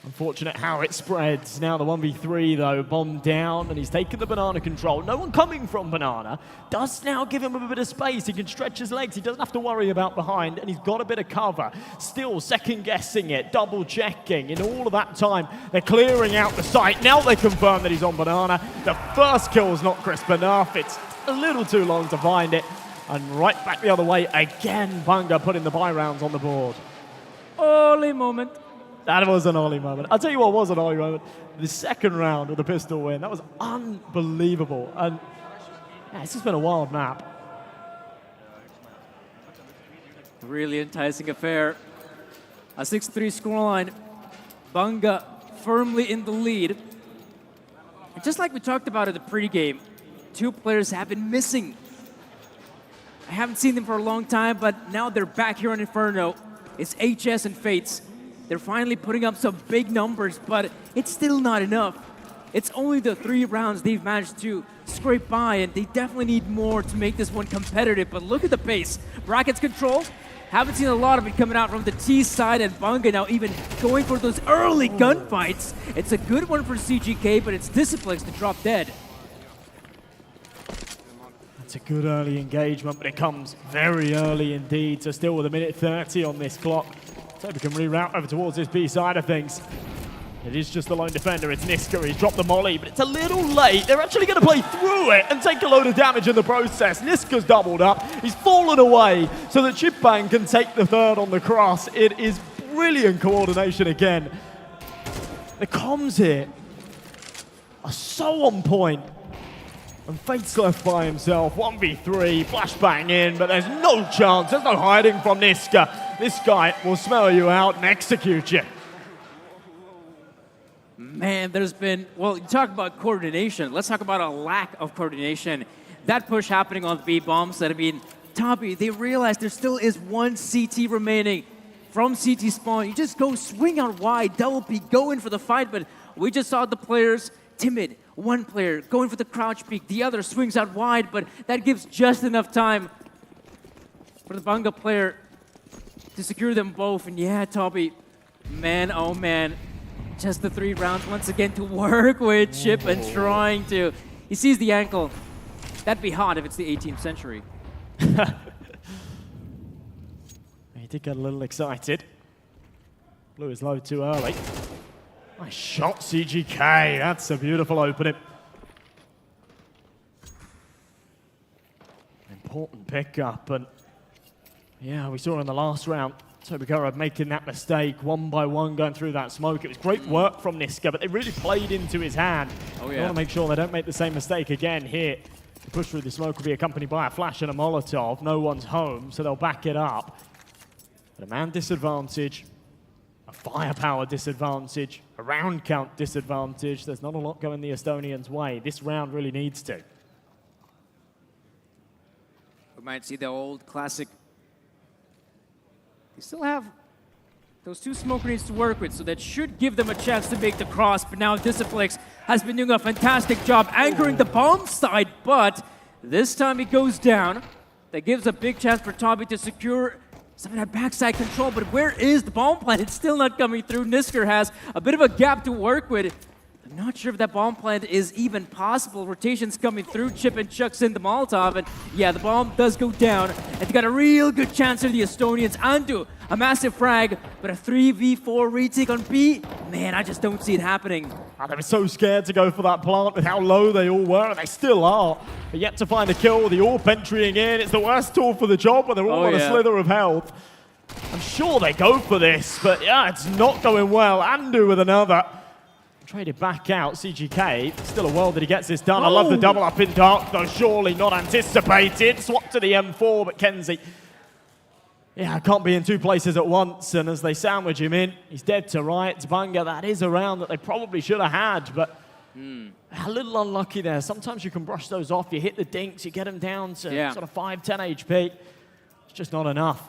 Unfortunate how it spreads. Now the 1v3 though, bomb down, and he's taken the Banana control. No one coming from Banana. Does now give him a bit of space. He can stretch his legs. He doesn't have to worry about behind, and he's got a bit of cover. Still second guessing it, double checking. In all of that time, they're clearing out the site. Now they confirm that he's on Banana. The first kill is not crisp enough. It's a little too long to find it. And right back the other way again, Bunga putting the buy rounds on the board. Holy moment. That was an Ollie moment. I'll tell you what was an Ollie moment. The second round with the pistol win. That was unbelievable. And yeah, it's just been a wild map. Really enticing affair. A 6-3 scoreline. Bunga firmly in the lead. And just like we talked about in the pregame, two players have been missing. I haven't seen them for a long time, but now they're back here on Inferno. It's HS and Fates. They're finally putting up some big numbers, but it's still not enough. It's only the 3 rounds they've managed to scrape by, and they definitely need more to make this one competitive. But look at the pace. Brackets control. Haven't seen a lot of it coming out from the T side, and Bunga now even going for those early gunfights. It's a good one for CGK, but it's Disciplex to drop dead. It's a good early engagement, but it comes very early indeed. So still with a minute 30 on this clock. So we can reroute over towards this B side of things. It is just the lone defender. It's Nisker. He's dropped the molly, but it's a little late. They're actually going to play through it and take a load of damage in the process. Nisker's doubled up. He's fallen away so that Chipbang can take the third on the cross. It is brilliant coordination again. The comms here are so on point. And Fate's left by himself, 1v3, flashbang in, but there's no chance, there's no hiding from Nisker. This guy will smell you out and execute you. Man, there's been, well, you talk about coordination. Let's talk about a lack of coordination. That push happening on B bombs, that I mean, Tommy, they realize there still is one CT remaining from CT spawn. You just go swing out wide, double peek, go in for the fight, but we just saw the players timid. One player going for the crouch peek, the other swings out wide, but that gives just enough time for the Bunga player to secure them both. And yeah, Toby, man, oh man, just the 3 rounds once again to work with Chip and trying to, he sees the ankle. That'd be hot if it's the 18th century. He did get a little excited. Blew his load too early. Nice shot, CGK. That's a beautiful opening. Important pickup, and yeah, we saw in the last round, Tobigura making that mistake, one by one going through that smoke. It was great work from Nisker, but they really played into his hand. Oh, yeah. They want to make sure they don't make the same mistake again here. The push through the smoke will be accompanied by a flash and a Molotov. No one's home, so they'll back it up. But a man disadvantage, a firepower disadvantage, a round count disadvantage. There's not a lot going the Estonians' way. This round really needs to. We might see the old classic. They still have those 2 smoke grenades to work with, so that should give them a chance to make the cross. But now Disciplex has been doing a fantastic job anchoring the bomb side, but this time it goes down. That gives a big chance for Tommy to secure some of that backside control, but where is the bomb plant? It's still not coming through. Nisker has a bit of a gap to work with. I'm not sure if that bomb plant is even possible. Rotation's coming through. Chip and chucks in the Molotov, and yeah, the bomb does go down. And they got a real good chance of the Estonians. Andu, a massive frag, but a 3v4 retake on B. Man, I just don't see it happening. They were so scared to go for that plant with how low they all were, and they still are. But yet to find a kill, the AWP entering in. It's the worst tool for the job, but they're all on a slither of health. I'm sure they go for this, but yeah, it's not going well. Andu with another. Traded back out, CGK. Still a world that he gets this done. I love the double up in dark, though surely not anticipated. Swap to the M4, but Kenzie, yeah, can't be in two places at once. And as they sandwich him in, he's dead to right. Banga, that is a round that they probably should have had, but a little unlucky there. Sometimes you can brush those off. You hit the dinks, you get them down to sort of 5, 10 HP. It's just not enough.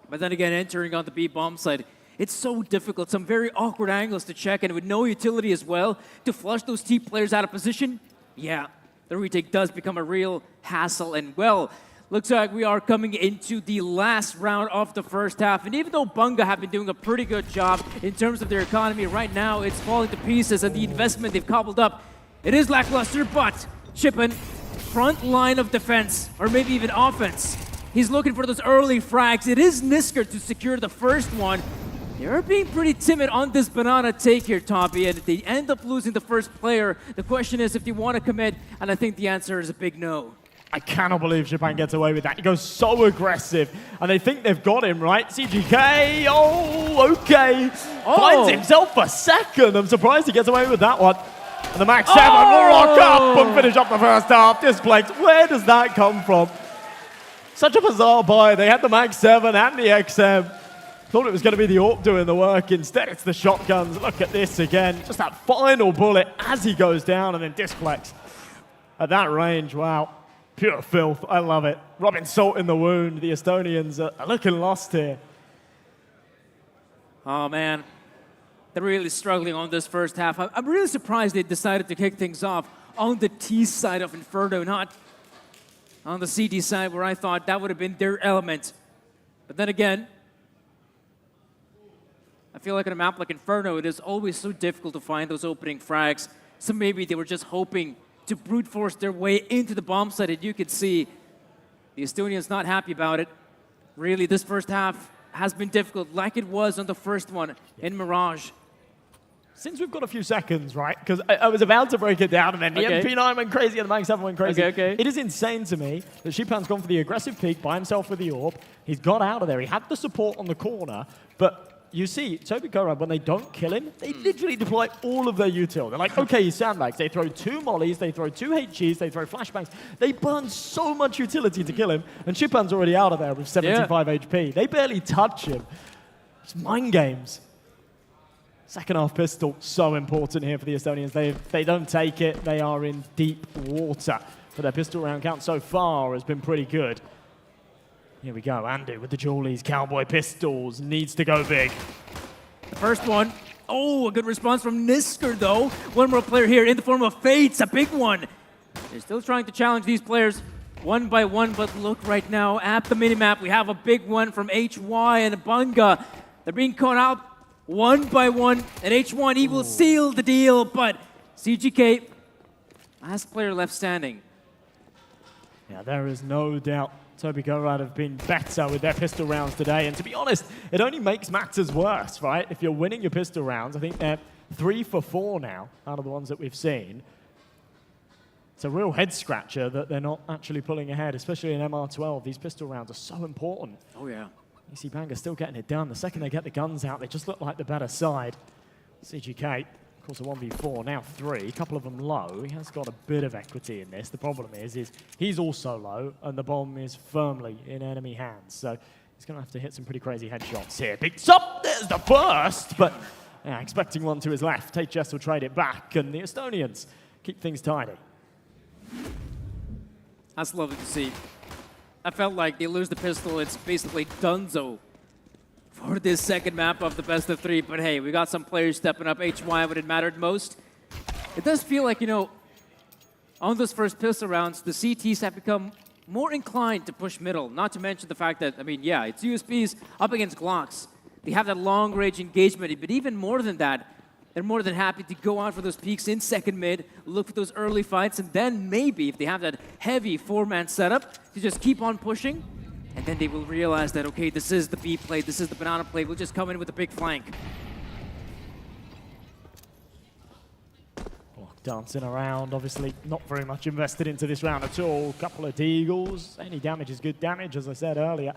But then again, entering on the B bomb side, it's so difficult. Some very awkward angles to check, and with no utility as well to flush those T players out of position. Yeah, the retake does become a real hassle. And well, looks like we are coming into the last round of the first half. And even though Bunga have been doing a pretty good job in terms of their economy, right now it's falling to pieces, and the investment they've cobbled up, it is lackluster. But Chippen, front line of defense, or maybe even offense, he's looking for those early frags. It is Nisker to secure the first one. They're being pretty timid on this banana take here, Toppy, and if they end up losing the first player, the question is if they want to commit, and I think the answer is a big no. I cannot believe Japan gets away with that. He goes so aggressive, and they think they've got him, right? CGK, okay. Finds himself a second. I'm surprised he gets away with that one. And the Max 7 will rock up and finish up the first half. Displaced. Where does that come from? Such a bizarre buy. They had the Max 7 and the XM. Thought it was going to be the AWP doing the work. Instead, it's the shotguns. Look at this again. Just that final bullet as he goes down and then Displex. At that range, wow. Pure filth. I love it. Rubbing salt in the wound. The Estonians are looking lost here. Oh, man. They're really struggling on this first half. I'm really surprised they decided to kick things off on the T side of Inferno, not on the CD side where I thought that would have been their element. But then again, I feel like on a map like Inferno, it is always so difficult to find those opening frags. So maybe they were just hoping to brute force their way into the bomb site, and you could see the Estonians not happy about it. Really, this first half has been difficult, like it was on the first one in Mirage. Since we've got a few seconds, right? Because I was about to break it down, and then the MP9 went crazy and the Max 7 went crazy. It is insane to me that Shipan's gone for the aggressive peek by himself with the AWP. He's got out of there. He had the support on the corner, but you see, Toby Gorab, when they don't kill him, they literally deploy all of their util. They're like, okay, he's sandbags. They throw 2 mollies, they throw 2 HGs, they throw flashbangs. They burn so much utility to kill him, and Shipan's already out of there with 75 HP. They barely touch him. It's mind games. Second half pistol, so important here for the Estonians. They don't take it, they are in deep water. But their pistol round count so far has been pretty good. Here we go, Andu with the Jawleys, Cowboy pistols, needs to go big. The first one, a good response from Nisker though. One more player here in the form of Fates, a big one. They're still trying to challenge these players one by one, but look right now at the minimap. We have a big one from HY and Bunga. They're being caught out one by one, and H1, he will seal the deal, but CGK, last player left standing. Yeah, there is no doubt Toby Gorad have been better with their pistol rounds today, and to be honest, it only makes matters worse, right? If you're winning your pistol rounds, I think they're 3 for 4 now, out of the ones that we've seen. It's a real head-scratcher that they're not actually pulling ahead, especially in MR12. These pistol rounds are so important. Oh, yeah. You see Banga still getting it done. The second they get the guns out, they just look like the better side. CGK, of course, a 1v4, now 3. A couple of them low. He has got a bit of equity in this. The problem is he's also low, and the bomb is firmly in enemy hands. So he's going to have to hit some pretty crazy headshots here. Picks up, there's the burst, but yeah, expecting one to his left. HS will trade it back, and the Estonians keep things tidy. That's lovely to see. I felt like they lose the pistol, it's basically donezo for this second map of the best of 3. But hey, we got some players stepping up. HY when it mattered most. It does feel like, on those first pistol rounds, the CTs have become more inclined to push middle, not to mention the fact that, I mean, yeah, it's USPs up against Glocks. They have that long-range engagement, but even more than that, they're more than happy to go out for those peaks in second mid, look for those early fights, and then maybe, if they have that heavy four-man setup, to just keep on pushing, and then they will realize that, okay, this is the B play, this is the banana play, we'll just come in with a big flank. Dancing around, obviously not very much invested into this round at all. Couple of deagles. Any damage is good damage, as I said earlier.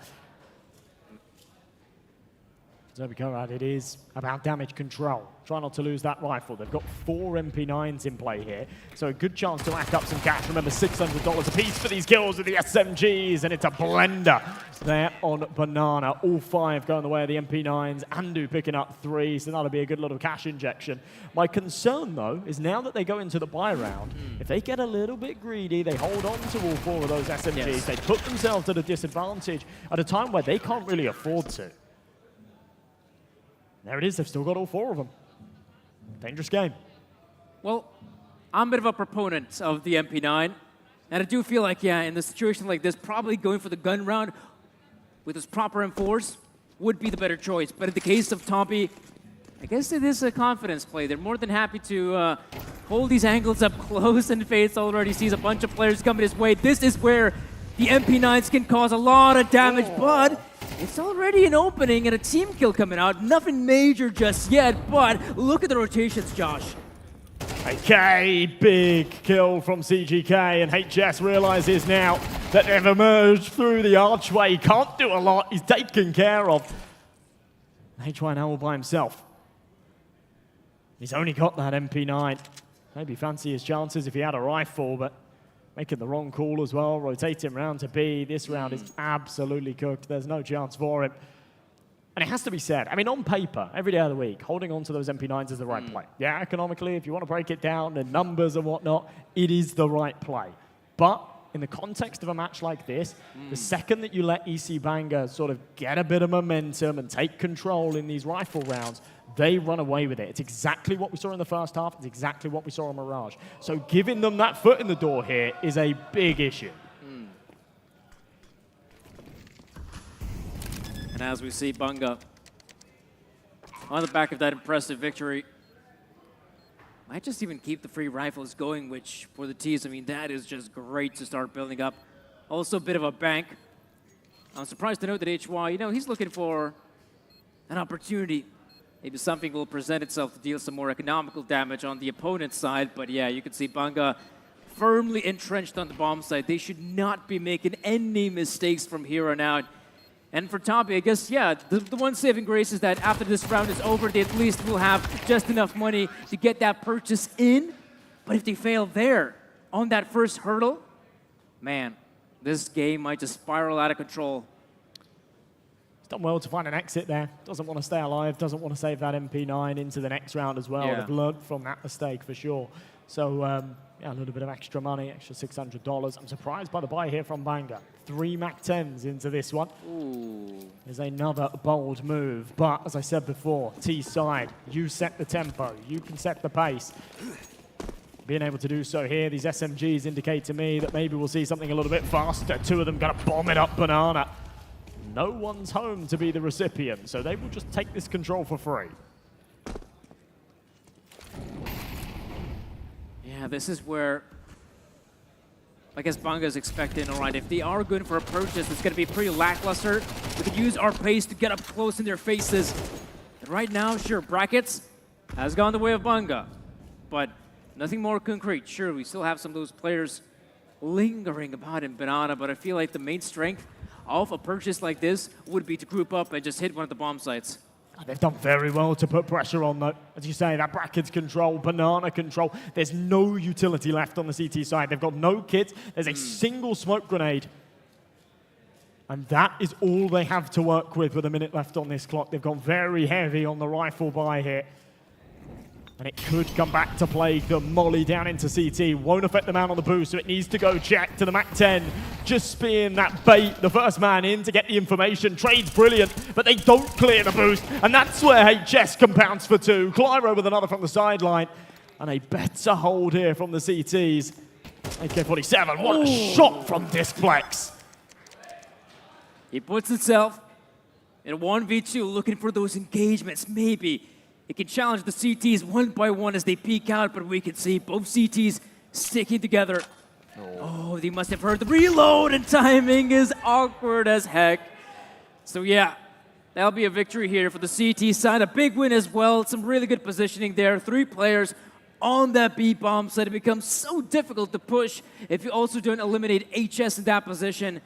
Zombie, it is about damage control. Try not to lose that rifle. They've got 4 MP9s in play here, so a good chance to rack up some cash. Remember, $600 a piece for these kills with the SMGs, and it's a blender there on Banana. All 5 going the way of the MP9s. Andu picking up 3, so that'll be a good little cash injection. My concern, though, is now that they go into the buy round, if they get a little bit greedy, they hold on to all 4 of those SMGs, Yes. they put themselves at a disadvantage at a time where they can't really afford to. There it is, they've still got all 4 of them. Dangerous game. Well, I'm a bit of a proponent of the MP9, and I do feel like, yeah, in a situation like this, probably going for the gun round with those proper M4s would be the better choice. But in the case of Tompi, I guess it is a confidence play. They're more than happy to hold these angles up close, and Fates already sees a bunch of players coming his way. This is where the MP9s can cause a lot of damage, but it's already an opening and a team kill coming out. Nothing major just yet, but look at the rotations, Josh. Okay, big kill from CGK, and HS realizes now that they've emerged through the archway. He can't do a lot, he's taken care of. HY now all by himself. He's only got that MP9. Maybe fancy his chances if he had a rifle, but making the wrong call as well, rotating round to B. This round is absolutely cooked. There's no chance for him. And it has to be said, I mean, on paper, every day of the week, holding on to those MP9s is the right play. Yeah, economically, if you want to break it down in numbers and whatnot, it is the right play. But in the context of a match like this, the second that you let EC Bangor sort of get a bit of momentum and take control in these rifle rounds, they run away with it. It's exactly what we saw in the first half. It's exactly what we saw on Mirage. So giving them that foot in the door here is a big issue. And as we see Bunga on the back of that impressive victory, might just even keep the free rifles going, which for the T's, I mean, that is just great to start building up. Also a bit of a bank. I'm surprised to note that HY, you know, he's looking for an opportunity. Maybe something will present itself to deal some more economical damage on the opponent's side. But yeah, you can see Bunga firmly entrenched on the bomb site. They should not be making any mistakes from here on out. And for Tompi, I guess, yeah, the one saving grace is that after this round is over, they at least will have just enough money to get that purchase in. But if they fail there on that first hurdle, man, this game might just spiral out of control. Done well to find an exit there. Doesn't want to stay alive, doesn't want to save that MP9 into the next round as well. Yeah. They've learned from that mistake for sure. So, yeah, a little bit of extra money, extra $600. I'm surprised by the buy here from Bangor. 3 MAC-10s into this one. Ooh. Is another bold move. But, as I said before, T side, you set the tempo. You can set the pace. Being able to do so here, these SMGs indicate to me that maybe we'll see something a little bit faster. 2 of them going to bomb it up Banana. No one's home to be the recipient, so they will just take this control for free. Yeah, this is where I guess Bunga is expecting, all right, if they are going for a purchase, it's going to be pretty lackluster. We could use our pace to get up close in their faces. And right now, sure, Brackets has gone the way of Bunga, but nothing more concrete. Sure, we still have some of those players lingering about in Banana, but I feel like the main strength of a purchase like this would be to group up and just hit one of the bomb sites. They've done very well to put pressure on, though. As you say, that Brackets control, Banana control. There's no utility left on the CT side. They've got no kits. There's a single smoke grenade. And that is all they have to work with a minute left on this clock. They've gone very heavy on the rifle buy here. And it could come back to plague them. Molly down into CT. Won't affect the man on the boost, so it needs to go check to the MAC-10. Just being that bait, the first man in to get the information. Trade's brilliant, but they don't clear the boost. And that's where HS compounds for 2. Clyro with another from the sideline. And a better hold here from the CTs. AK-47, what a shot from Discplex. He puts himself in a 1v2, looking for those engagements. Maybe it can challenge the CTs one by one as they peek out, but we can see both CTs sticking together. Oh, they must have heard the reload, and timing is awkward as heck. So yeah, that'll be a victory here for the CT side. A big win as well. Some really good positioning there. 3 players on that B bomb side. It becomes so difficult to push if you also don't eliminate HS in that position.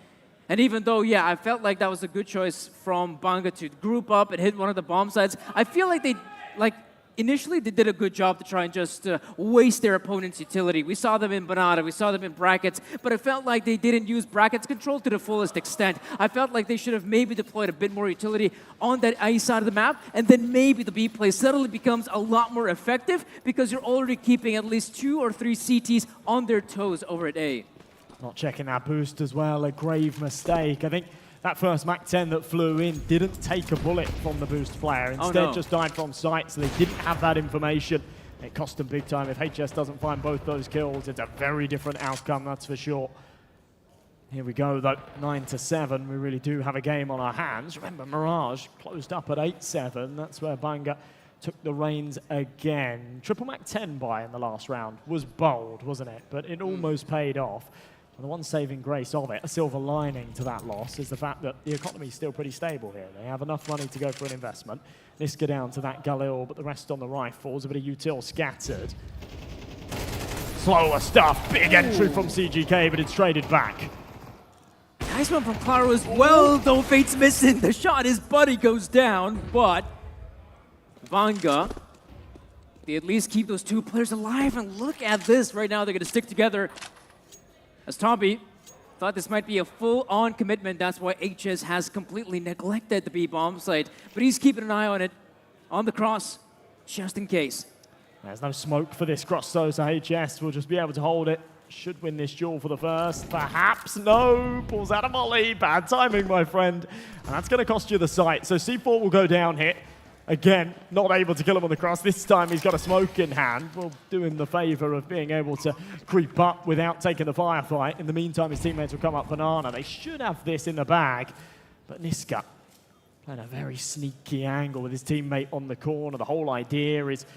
And even though, yeah, I felt like that was a good choice from Banga to group up and hit one of the bomb sites, I feel like initially they did a good job to try and just waste their opponent's utility. We saw them in Banana, we saw them in brackets, but it felt like they didn't use brackets control to the fullest extent. I felt like they should have maybe deployed a bit more utility on that A side of the map, and then maybe the B play suddenly becomes a lot more effective because you're already keeping at least 2 or 3 CTs on their toes over at A. Not checking that boost as well, a grave mistake. I think that first MAC-10 that flew in didn't take a bullet from the boost player. Instead, just died from sight, so they didn't have that information. It cost them big time. If HS doesn't find both those kills, it's a very different outcome, that's for sure. Here we go, though, 9-7. We really do have a game on our hands. Remember, Mirage closed up at 8-7. That's where Banga took the reins again. Triple MAC-10 buy in the last round was bold, wasn't it? But it almost paid off. And the one saving grace of it, a silver lining to that loss, is the fact that the economy is still pretty stable here. They have enough money to go for an investment. Niska down to that Galil, but the rest on the rifles, a bit of util scattered. Slower stuff, big entry from CGK, but it's traded back. Nice one from Claro as well, though Fate's missing. The shot, his buddy goes down, but Vanga, they at least keep those 2 players alive, and look at this. Right now, they're going to stick together. As Tomby thought this might be a full-on commitment, that's why HS has completely neglected the B-bomb site. But he's keeping an eye on it, on the cross, just in case. There's no smoke for this cross, so HS will just be able to hold it. Should win this duel for the first. Perhaps, no. Pulls out a volley. Bad timing, my friend. And that's going to cost you the site. So C4 will go down here. Again, not able to kill him on the cross. This time he's got a smoke in hand. We'll do him the favor of being able to creep up without taking the firefight. In the meantime, his teammates will come up Banana. They should have this in the bag. But Niska playing a very sneaky angle with his teammate on the corner. The whole idea is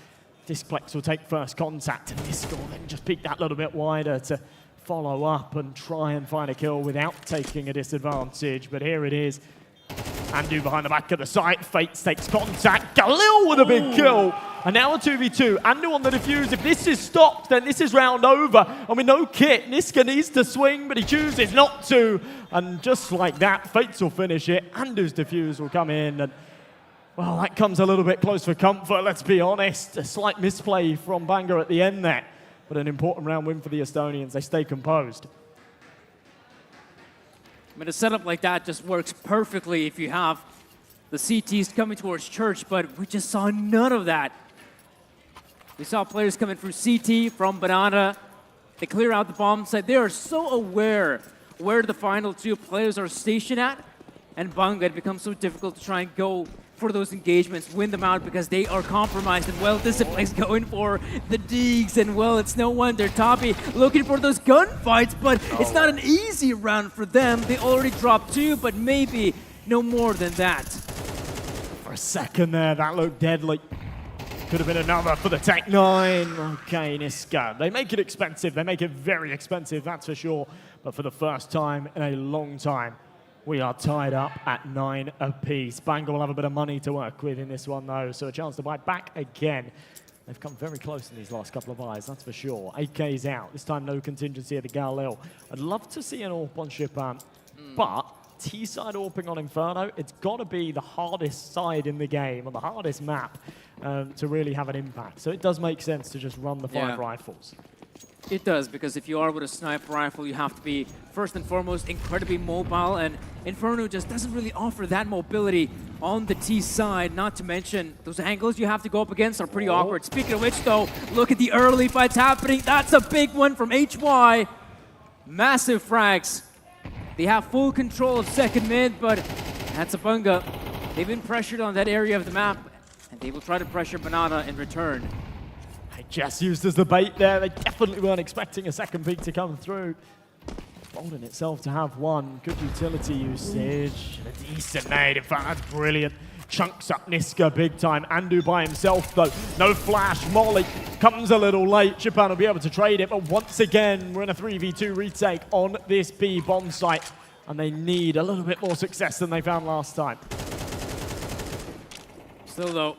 Discplex will take first contact, and Niska will then just peek that little bit wider to follow up and try and find a kill without taking a disadvantage. But here it is. Andu behind the back of the site. Fates takes contact. Galil with a big kill. And now a 2v2. Andu on the defuse. If this is stopped, then this is round over. And with no kit, Niska needs to swing, but he chooses not to. And just like that, Fates will finish it. Andu's defuse will come in. And, well, that comes a little bit close for comfort, let's be honest. A slight misplay from Banga at the end there. But an important round win for the Estonians. They stay composed. I mean, a setup like that just works perfectly if you have the CTs coming towards Church, but we just saw none of that. We saw players coming through CT from Banana. They clear out the bomb site. They are so aware where the final 2 players are stationed at, and Banga, it becomes so difficult to try and go for those engagements, win them out because they are compromised. And well, Disciplex going for the digs, and well, it's no wonder Toppy looking for those gunfights, but it's not an easy round for them. They already dropped 2, but maybe no more than that. For a second there, that looked deadly. Could have been another for the Tech 9. Okay, Niska. They make it expensive. They make it very expensive, that's for sure. But for the first time in a long time, we are tied up at 9 apiece. Banga will have a bit of money to work with in this one, though, so a chance to buy back again. They've come very close in these last couple of buys, that's for sure. 8K's out. This time, no contingency at the Galil. I'd love to see an AWP on Shipan, but T-side AWPing on Inferno, it's got to be the hardest side in the game, or the hardest map, to really have an impact. So it does make sense to just run the 5 rifles. It does, because if you are with a sniper rifle, you have to be, first and foremost, incredibly mobile, and Inferno just doesn't really offer that mobility on the T side, not to mention those angles you have to go up against are pretty awkward. Speaking of which, though, look at the early fights happening. That's a big one from HY. Massive frags. They have full control of second mid, but that's a Banga. They've been pressured on that area of the map, and they will try to pressure Banana in return. Just used as the bait there. They definitely weren't expecting a second peak to come through. Bolden itself to have one. Good utility usage. And a decent nade. In fact, that's brilliant. Chunks up Niska big time. Andu by himself, though. No flash. Molly comes a little late. Japan will be able to trade it. But once again, we're in a 3v2 retake on this B bomb site. And they need a little bit more success than they found last time. Still, though,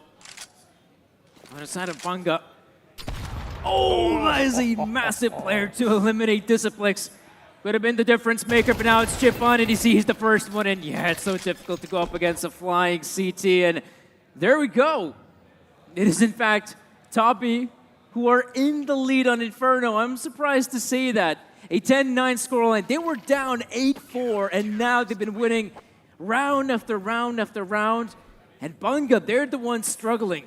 on the side of Bunga. Oh, that is a massive player to eliminate Disciplex. Could have been the difference maker, but now it's Chip on, and he sees the first one, and yeah, it's so difficult to go up against a flying CT, and there we go. It is, in fact, Toppy who are in the lead on Inferno. I'm surprised to see that. A 10-9 scoreline. They were down 8-4, and now they've been winning round after round after round, and Bunga, they're the ones struggling.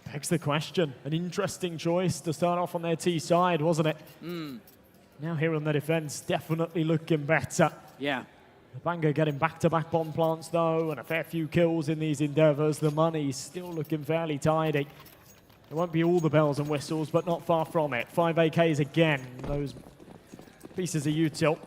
Begs the question. An interesting choice to start off on their T side, wasn't it? Now here on the defense, definitely looking better. Yeah. Bango getting back-to-back bomb plants, though, and a fair few kills in these endeavors. The money's still looking fairly tidy. It won't be all the bells and whistles, but not far from it. 5 AKs again. Those pieces of util.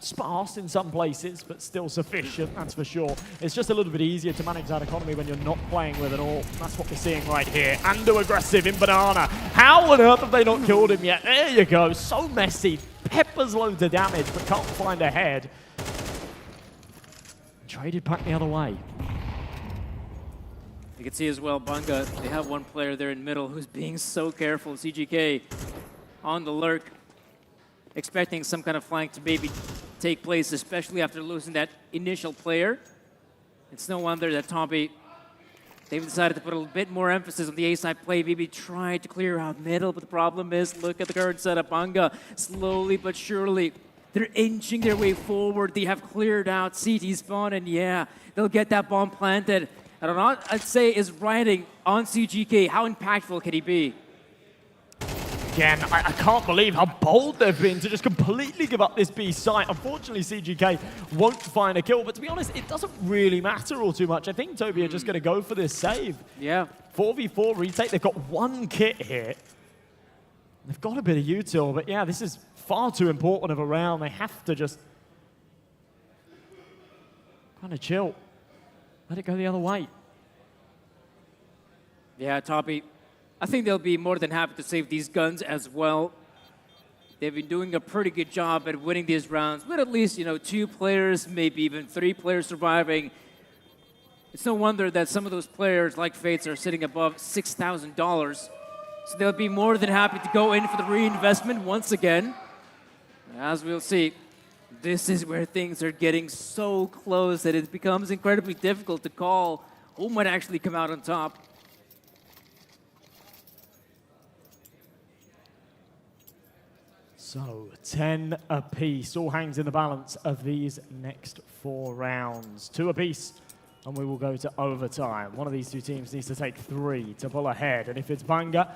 Sparse in some places, but still sufficient, that's for sure. It's just a little bit easier to manage that economy when you're not playing with it all. That's what we're seeing right here. Ando aggressive in Banana. How on earth have they not killed him yet? There you go. So messy. Peppers loads of damage, but can't find a head. Traded back the other way. You can see as well, Bunga, they have one player there in middle who's being so careful. CGK on the lurk, expecting some kind of flank to maybe take place, especially after losing that initial player. It's no wonder that Toppy, they've decided to put a bit more emphasis on the A-side play, maybe try to clear out middle, but the problem is, look at the current setup. Bunga, slowly but surely, they're inching their way forward. They have cleared out CT spawn, and yeah, they'll get that bomb planted. I don't know, I'd say is riding on CGK. How impactful can he be? Again, I can't believe how bold they've been to just completely give up this B site. Unfortunately, CGK won't find a kill, but to be honest, it doesn't really matter all too much. I think Toby are just going to go for this save. Yeah. 4v4 retake, they've got one kit here. They've got a bit of util, but yeah, this is far too important of a round. They have to just kind of chill. Let it go the other way. Yeah, Toppy, I think they'll be more than happy to save these guns as well. They've been doing a pretty good job at winning these rounds with at least, 2 players, maybe even 3 players surviving. It's no wonder that some of those players, like Fates, are sitting above $6,000. So they'll be more than happy to go in for the reinvestment once again. As we'll see, this is where things are getting so close that it becomes incredibly difficult to call who might actually come out on top. So, 10 apiece. All hangs in the balance of these next 4 rounds. 2 apiece, and we will go to overtime. One of these 2 teams needs to take 3 to pull ahead. And if it's Bunga,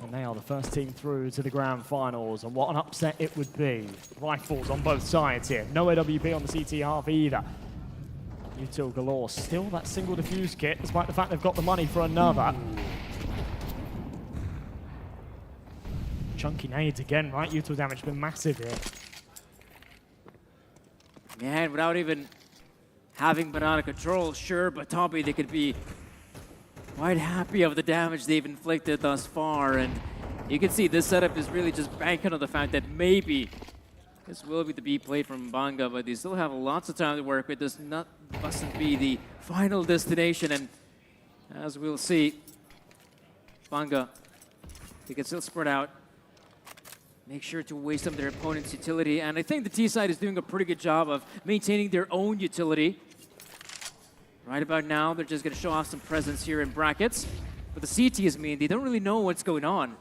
then they are the first team through to the grand finals. And what an upset it would be. Rifles on both sides here. No AWP on the CT half either. Util galore. Still that single defuse kit, despite the fact they've got the money for another. Chunky nades again, right? Util damage been massive here. Man, without even having banana control, sure, but Toppy, they could be quite happy of the damage they've inflicted thus far. And you can see this setup is really just banking on the fact that maybe this will be the B play from Bunga, but they still have lots of time to work with. This mustn't be the final destination. And as we'll see, Bunga, they can still spread out. Make sure to waste some of their opponent's utility. And I think the T side is doing a pretty good job of maintaining their own utility. Right about now, they're just going to show off some presence here in brackets. But the CT is mean. They don't really know what's going on.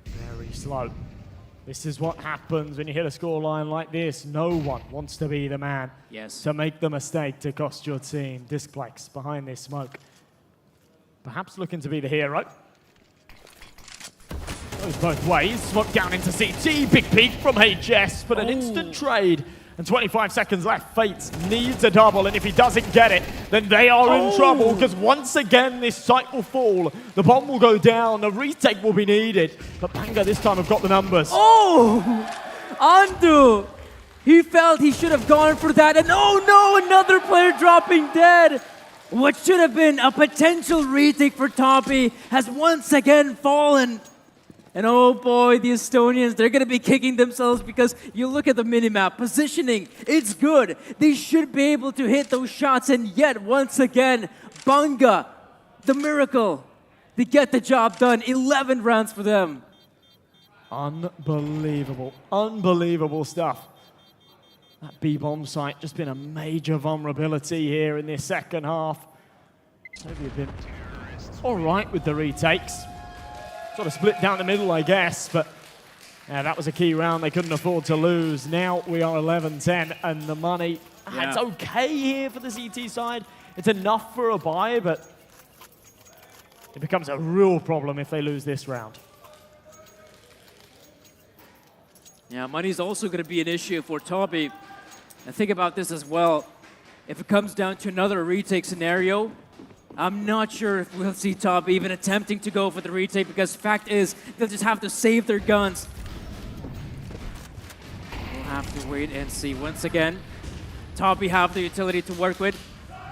Very slow. This is what happens when you hit a scoreline like this. No one wants to be the man. Yes. To make the mistake to cost your team. Discplex behind this smoke. Perhaps looking to be the hero. Goes both ways. Smoke down into CT. Big peek from HS, but an instant trade and 25 seconds left. Fates needs a double, and if he doesn't get it, then they are in trouble, because once again this site will fall. The bomb will go down, the retake will be needed, but Banga this time have got the numbers. Oh! Andu! He felt he should have gone for that, and oh no, another player dropping dead! What should have been a potential retake for Toppy has once again fallen. And oh boy, the Estonians, they're going to be kicking themselves, because you look at the minimap, positioning, it's good. They should be able to hit those shots, and yet once again, Banga, the miracle, they get the job done. 11 rounds for them. Unbelievable, unbelievable stuff. That B-bomb site just been a major vulnerability here in this second half. Toby have been all right with the retakes. Sort of split down the middle, I guess, but yeah, that was a key round they couldn't afford to lose. Now we are 11-10, and the money, it's okay here for the CT side. It's enough for a buy, but it becomes a real problem if they lose this round. Yeah, money's also going to be an issue for Toby. And think about this as well. If it comes down to another retake scenario, I'm not sure if we'll see Toby even attempting to go for the retake, because fact is, they'll just have to save their guns. We'll have to wait and see. Once again, Toby have the utility to work with.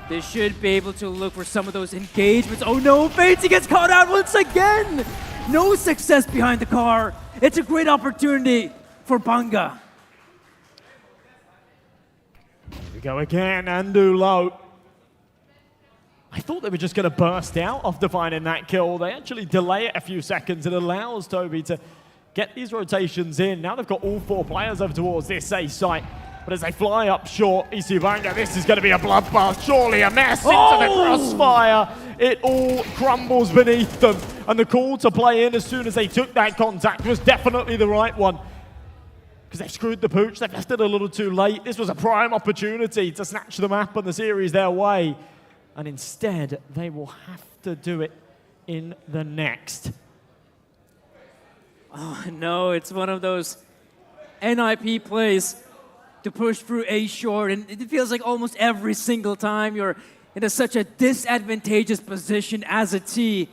They should be able to look for some of those engagements. Oh no, Fates, he gets caught out once again! No success behind the car. It's a great opportunity for Banga. Here we go again, Andu low. I thought they were just going to burst out after finding that kill. They actually delay it a few seconds. It allows Toby to get these rotations in. Now they've got all 4 players over towards this A site. But as they fly up short, EC Banga, this is going to be a bloodbath. Surely a mess into the crossfire. It all crumbles beneath them. And the call to play in as soon as they took that contact was definitely the right one. Because they've screwed the pooch. They've left it a little too late. This was a prime opportunity to snatch the map and the series their way. And instead, they will have to do it in the next. Oh no, it's one of those NIP plays to push through A short, and it feels like almost every single time you're in such a disadvantageous position as a T.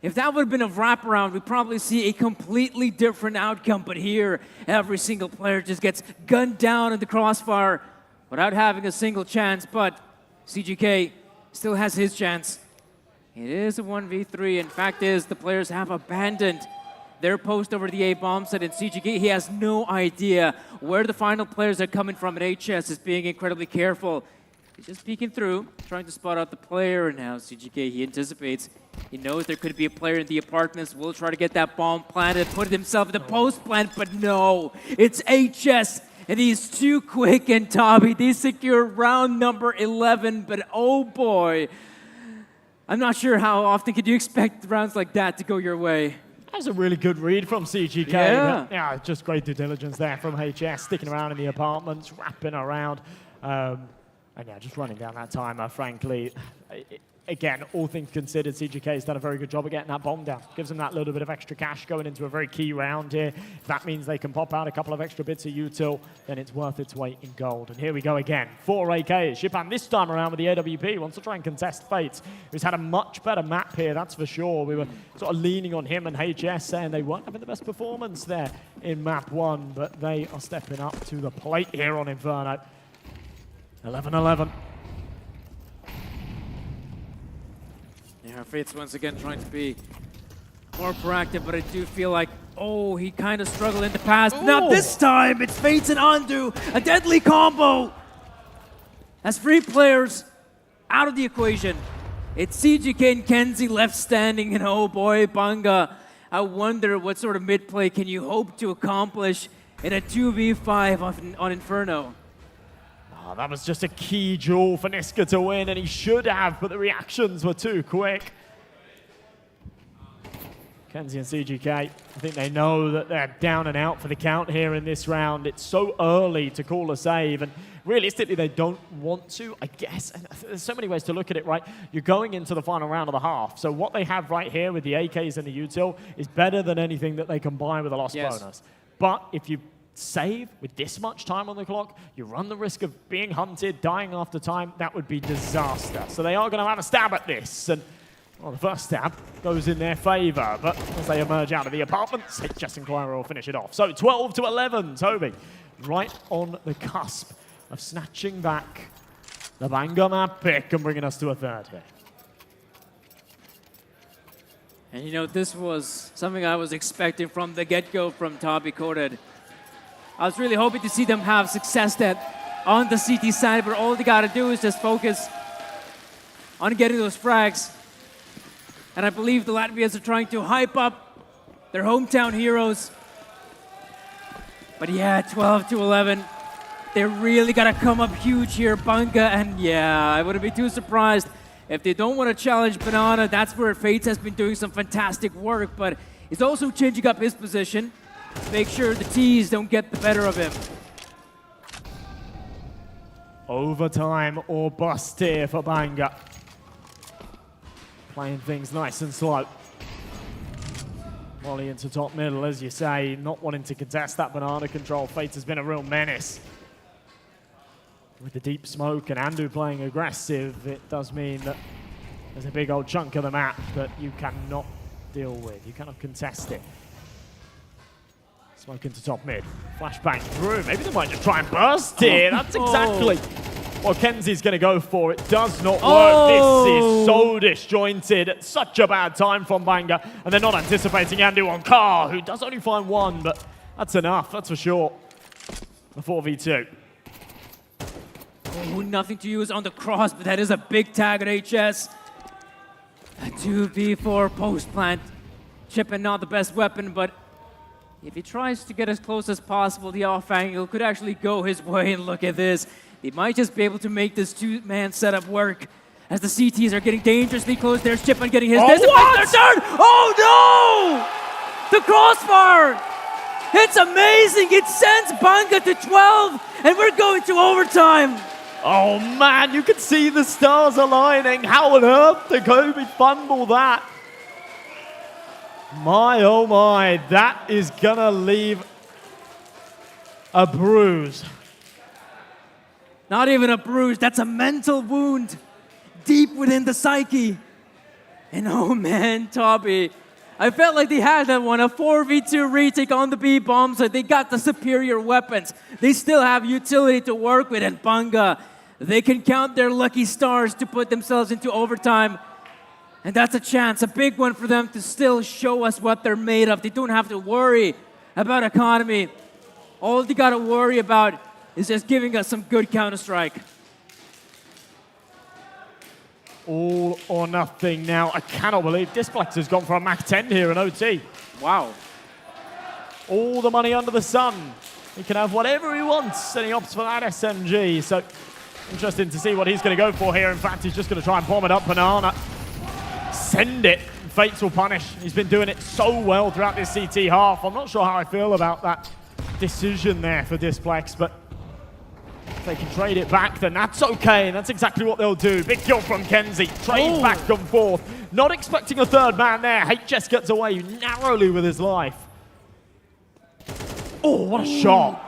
If that would have been a wraparound, we'd probably see a completely different outcome, but here, every single player just gets gunned down in the crossfire without having a single chance, but CGK still has his chance. It is a 1v3, and fact is, the players have abandoned their post over the A bomb site, and CGK, he has no idea where the final players are coming from, and HS is being incredibly careful. He's just peeking through, trying to spot out the player, and now CGK, he anticipates. He knows there could be a player in the apartments, will try to get that bomb planted, put himself in the post plant, but no, it's HS. And he's too quick, and Toby, they secure round number 11, but oh boy, I'm not sure how often could you expect rounds like that to go your way. That was a really good read from CGK. Yeah. Yeah, just great due diligence there from HS, sticking around in the apartments, wrapping around, and yeah, just running down that timer, frankly. Again, all things considered, CGK has done a very good job of getting that bomb down. Gives them that little bit of extra cash going into a very key round here. If that means they can pop out a couple of extra bits of util, then it's worth its weight in gold. And here we go again. 4 AKs. Shipan this time around with the AWP wants to try and contest Fates, who's had a much better map here, that's for sure. We were sort of leaning on him and HS, saying they weren't having the best performance there in map 1, but they are stepping up to the plate here on Inferno. 11-11. Yeah, Fates once again trying to be more proactive, but I do feel like, oh, he kind of struggled in the past. Ooh. Not this time, it's Fates and Andu, a deadly combo. That's 3 players out of the equation. It's CGK and Kenzie left standing, and oh boy, Banga. I wonder what sort of mid-play can you hope to accomplish in a 2v5 on Inferno. Oh, that was just a key duel for Niska to win, and he should have, but the reactions were too quick. Kenzie and CGK, I think they know that they're down and out for the count here in this round. It's so early to call a save, and realistically, they don't want to, I guess. And there's so many ways to look at it, right? You're going into the final round of the half, so what they have right here with the AKs and the util is better than anything that they can buy with a lost bonus. But if you save with this much time on the clock, you run the risk of being hunted, dying after time. That would be disaster. So they are going to have a stab at this. And well, the first stab goes in their favor, but as they emerge out of the apartments, HS and Clara will finish it off. So 12-11, Toby, right on the cusp of snatching back the Banga map pick and bringing us to a third here. And you know, this was something I was expecting from the get-go from Toby Coded. I was really hoping to see them have success that on the CT side, but all they gotta do is just focus on getting those frags. And I believe the Latvians are trying to hype up their hometown heroes. But yeah, 12-11. They really gotta come up huge here, Banga, and yeah, I wouldn't be too surprised if they don't want to challenge Banana. That's where Fates has been doing some fantastic work, but he's also changing up his position to make sure the T's don't get the better of him. Overtime or bust here for Banga. Playing things nice and slow. Molly into top middle, as you say, not wanting to contest that Banana control. Fates has been a real menace. With the deep smoke and Andu playing aggressive, it does mean that there's a big old chunk of the map that you cannot deal with. You cannot contest it. Smoke into top mid. Flashbang through. Maybe they might just try and burst here. That's exactly what Kenzie's going to go for. It does not work. This is so disjointed. At such a bad time from Banga. And they're not anticipating Andu on Carr, who does only find one, but that's enough, that's for sure. A 4v2. Oh, nothing to use on the cross, but that is a big tag at HS. A 2v4 post plant. Chippin not the best weapon, but if he tries to get as close as possible, the off angle could actually go his way, and look at this. He might just be able to make this two-man setup work as the CTs are getting dangerously close. There's Chippin getting his their turn! Oh no! The crossfire! It's amazing! It sends Banga to 12, and we're going to overtime! Oh man, you can see the stars aligning. How on earth did Kobe fumble that? My, oh my, that is gonna leave a bruise. Not even a bruise, that's a mental wound deep within the psyche. And oh man, Toby, I felt like they had that one, a 4v2 retake on the B bomb, so they got the superior weapons. They still have utility to work with, and Banga, they can count their lucky stars to put themselves into overtime. And that's a chance, a big one for them to still show us what they're made of. They don't have to worry about economy. All they gotta worry about is just giving us some good Counter-Strike. All or nothing now. I cannot believe Displex has gone for a Mach 10 here in OT. Wow. All the money under the sun. He can have whatever he wants, and he opts for that SMG. So interesting to see what he's going to go for here. In fact, he's just going to try and bomb it up Banana. Send it. Fates will punish. He's been doing it so well throughout this CT half. I'm not sure how I feel about that decision there for Displex, but if they can trade it back, then that's okay, and that's exactly what they'll do. Big kill from Kenzie, trade back and forth. Not expecting a third man there. HS gets away narrowly with his life. Oh, what a shot.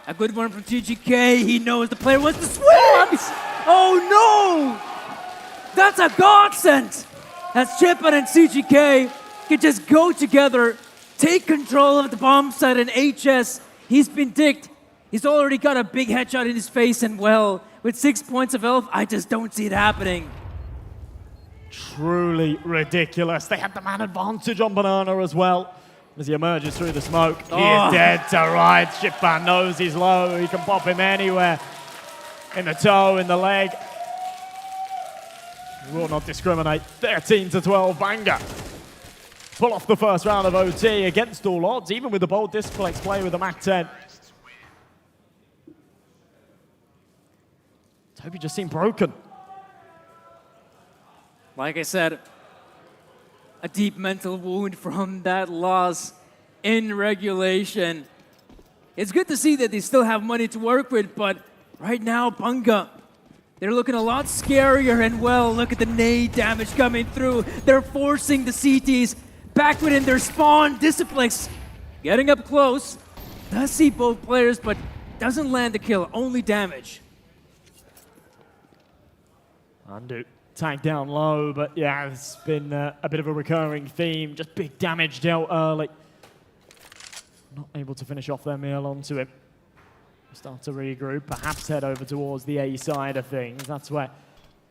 A good one from TGK. He knows the player wants to switch. Oh no! That's a godsend. As Chippin and CGK can just go together, take control of the bomb site, and HS, he's been dicked. He's already got a big headshot in his face, and well, with 6 points of health, I just don't see it happening. Truly ridiculous. They had the man advantage on Banana as well. As he emerges through the smoke, he is dead to rights. Chippin knows he's low. He can pop him anywhere. In the toe, in the leg. He will not discriminate. 13-12, Banga. Pull off the first round of OT against all odds, even with the bold Displex play with the Mach 10. Toby just seemed broken. Like I said, a deep mental wound from that loss in regulation. It's good to see that they still have money to work with, but right now, Banga, they're looking a lot scarier, and well, look at the nade damage coming through. They're forcing the CTs back within their spawn. Disciplex getting up close. does see both players, but doesn't land the kill, only damage. Undo tagged down low, but yeah, it's been a bit of a recurring theme. Just big damage dealt early. Not able to finish off their meal onto him. Start to regroup, perhaps head over towards the A side of things. That's where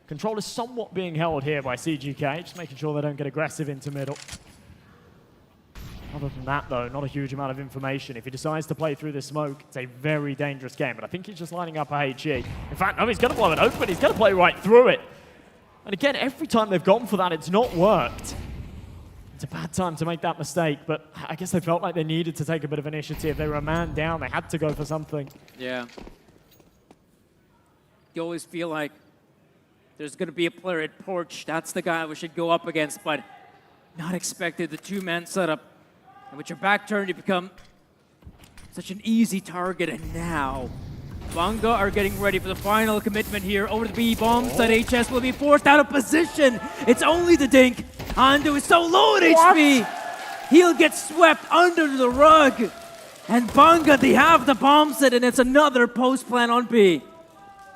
control is somewhat being held here by CGK, just making sure they don't get aggressive into middle. Other than that, though, not a huge amount of information. If he decides to play through the smoke, it's a very dangerous game, but I think he's just lining up a HE. In fact, no, he's going to blow it open. He's going to play right through it. And again, every time they've gone for that, it's not worked. It's a bad time to make that mistake, but I guess they felt like they needed to take a bit of initiative. They were a man down. They had to go for something. Yeah. You always feel like there's going to be a player at Porch. That's the guy we should go up against, but not expected. The two-man setup. And with your back turned, you become such an easy target. And now, Banga are getting ready for the final commitment here over the B bombs. That HS will be forced out of position. It's only the Dink. Andu is so low at HP. He'll get swept under the rug. And Banga, they have the bomb set, and it's another post plan on B.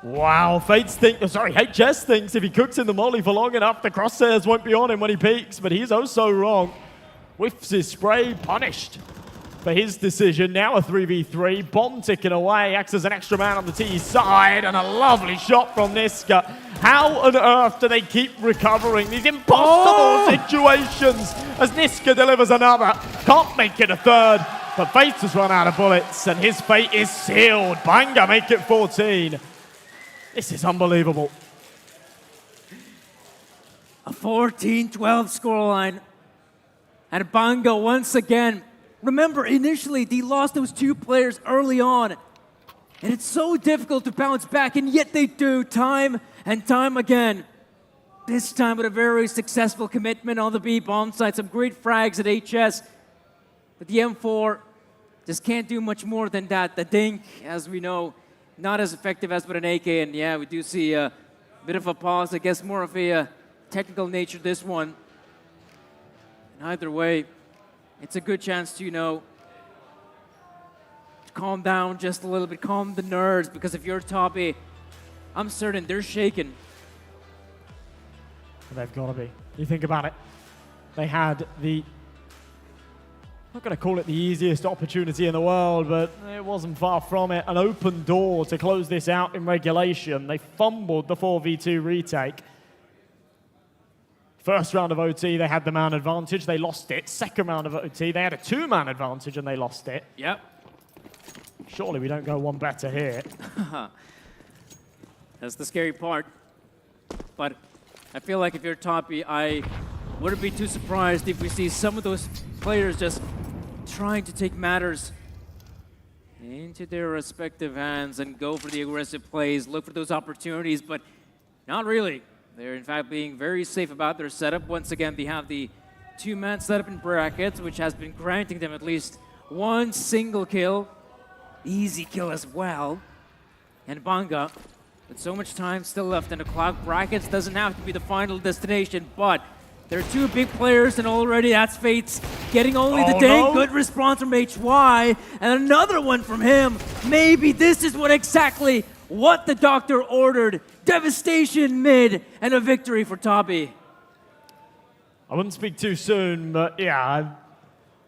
Wow, HS thinks if he cooks in the molly for long enough, the crosshairs won't be on him when he peeks, but he's oh so wrong. Whiffs his spray, punished for his decision. Now a 3v3, bomb ticking away, acts as an extra man on the T side, and a lovely shot from Niska. How on earth do they keep recovering these impossible situations as Niska delivers another? Can't make it a third, but Fates has run out of bullets, and his fate is sealed. Banga make it 14. This is unbelievable. A 14-12 scoreline. And Banga once again. Remember, initially, they lost those two players early on. And it's so difficult to bounce back, and yet they do time and time again. This time with a very successful commitment on the B bomb side. Some great frags at HS. But the M4 just can't do much more than that. The Dink, as we know, not as effective as with an AK. And yeah, we do see a bit of a pause. I guess more of a technical nature, this one. And either way, it's a good chance to, to calm down just a little bit, calm the nerves, because if you're top A, I'm certain they're shaking. They've got to be. You think about it. They had the, I'm not going to call it the easiest opportunity in the world, but it wasn't far from it. An open door to close this out in regulation. They fumbled the 4v2 retake. First round of OT, they had the man advantage. They lost it. Second round of OT, they had a two-man advantage and they lost it. Yep. Surely we don't go one better here. That's the scary part. But I feel like if you're top B, I wouldn't be too surprised if we see some of those players just trying to take matters into their respective hands and go for the aggressive plays, look for those opportunities, but not really. They're in fact being very safe about their setup. Once again, they have the two-man setup in brackets, which has been granting them at least one single kill. Easy kill as well. And Banga, with so much time still left in the clock, brackets doesn't have to be the final destination, but there are two big players, and already that's Fates getting only the Dink. Good response from HY, and another one from him. Maybe this is what the doctor ordered. Devastation mid, and a victory for Tabi. I wouldn't speak too soon, but yeah, I'm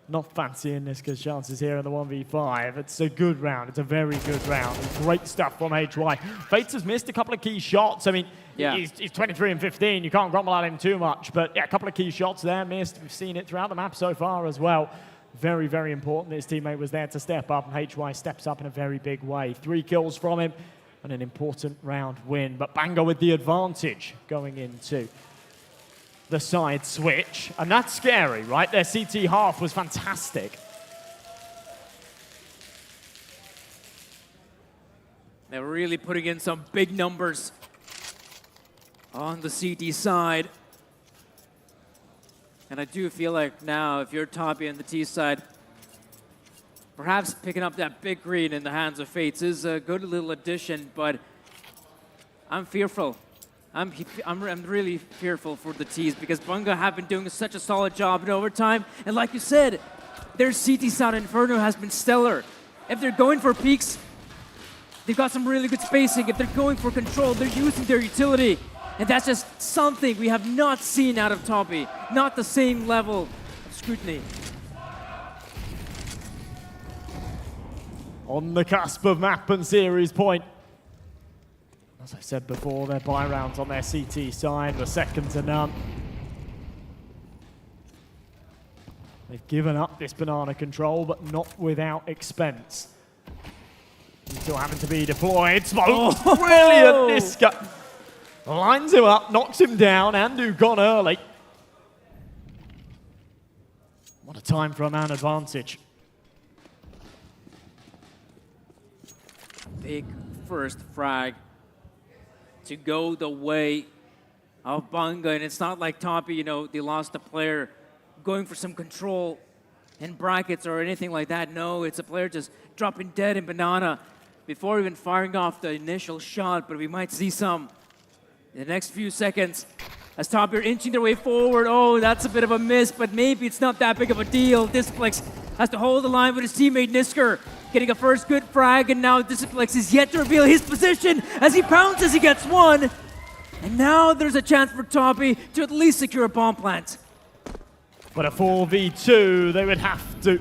not fancying Niska's chances here in the 1v5. It's a good round. It's a very good round. Great stuff from HY. Fates has missed a couple of key shots. I mean, he's 23 and 15. You can't grumble at him too much, but yeah, a couple of key shots there missed. We've seen it throughout the map so far as well. Very, very important. His teammate was there to step up, and HY steps up in a very big way. 3 kills from him. And an important round win, but Banga with the advantage going into the side switch. And that's scary, right? Their CT half was fantastic. They're really putting in some big numbers on the CT side. And I do feel like now, if you're Tabi on the T side, perhaps picking up that big green in the hands of Fates is a good little addition, but I'm fearful. I'm really fearful for the T's because Banga have been doing such a solid job in overtime. And like you said, their CT Sound Inferno has been stellar. If they're going for peaks, they've got some really good spacing. If they're going for control, they're using their utility. And that's just something we have not seen out of Toppy. Not the same level of scrutiny. On the cusp of map and series point. As I said before, their buy rounds on their CT side were second to none. They've given up this banana control, but not without expense. Still having to be deployed. Smoke! Oh. Brilliant! Niska lines him up, knocks him down. Andu gone early. What a time for a man advantage. Big first frag to go the way of Bunga. And it's not like Toppy, you know, they lost a player going for some control in brackets or anything like that. No, it's a player just dropping dead in banana before even firing off the initial shot. But we might see some in the next few seconds as Toppy are inching their way forward. Oh, that's a bit of a miss, but maybe it's not that big of a deal. Disciplex has to hold the line with his teammate Nisker, getting a first good frag, and now Disciplex is yet to reveal his position as he pounces, he gets one. And now there's a chance for Toppy to at least secure a bomb plant. But a 4v2, they would have to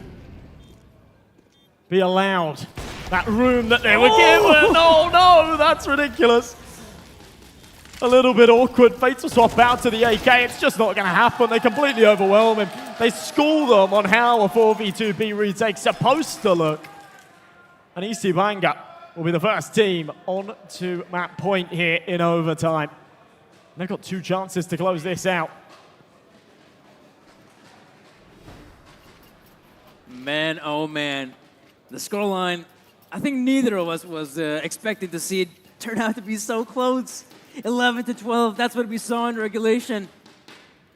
be allowed that room that they were given. Oh no, that's ridiculous. A little bit awkward. Fatal swap out to the AK. It's just not going to happen. They completely overwhelm him. They school them on how a 4v2B retake's supposed to look. And EC Banga will be the first team on to map point here in overtime. They've got 2 chances to close this out. Man, oh man. The scoreline, I think neither of us was expecting to see it turn out to be so close. 11-12, that's what we saw in regulation.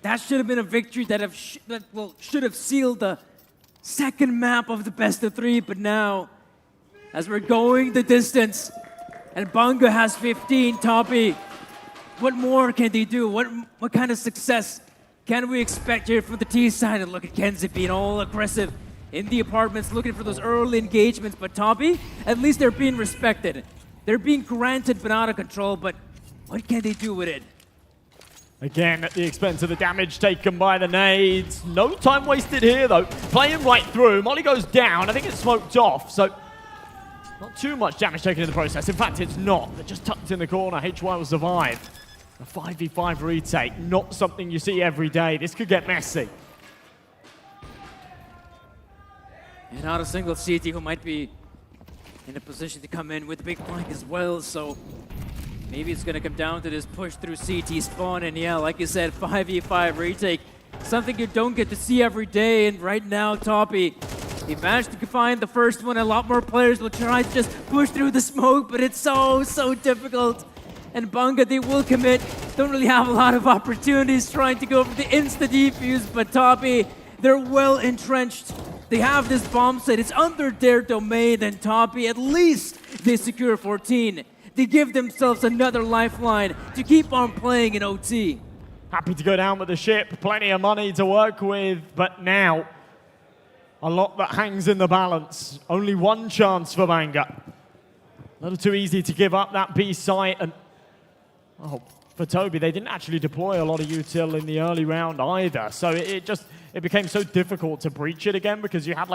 That should have been a victory that should have sealed the second map of the best of 3, but now, as we're going the distance, and Bunga has 15, Toppy, what more can they do? What kind of success can we expect here from the T side? And look at Kenzie being all aggressive in the apartments, looking for those early engagements, but Toppy, at least they're being respected. They're being granted banana control, but what can they do with it? Again, at the expense of the damage taken by the nades. No time wasted here, though. Playing right through. Molly goes down. I think it's smoked off, so not too much damage taken in the process. In fact, it's not. They're just tucked in the corner. HY will survive. A 5v5 retake, not something you see every day. This could get messy. And not a single CT who might be in a position to come in with a big flank as well, so maybe it's going to come down to this push through CT spawn, and yeah, like you said, 5v5 retake. Something you don't get to see every day, and right now, Toppy, he managed to find the first one. A lot more players will try to just push through the smoke, but it's so difficult. And Bunga, they will commit. Don't really have a lot of opportunities trying to go for the insta-defuse, but Toppy, they're well entrenched. They have this bomb set. It's under their domain, and Toppy, at least they secure 14. They give themselves another lifeline to keep on playing in OT. Happy to go down with the ship. Plenty of money to work with, but now a lot that hangs in the balance. Only one chance for Banga. A little too easy to give up that B site, and for Toby, they didn't actually deploy a lot of util in the early round either. So it became so difficult to breach it again because you had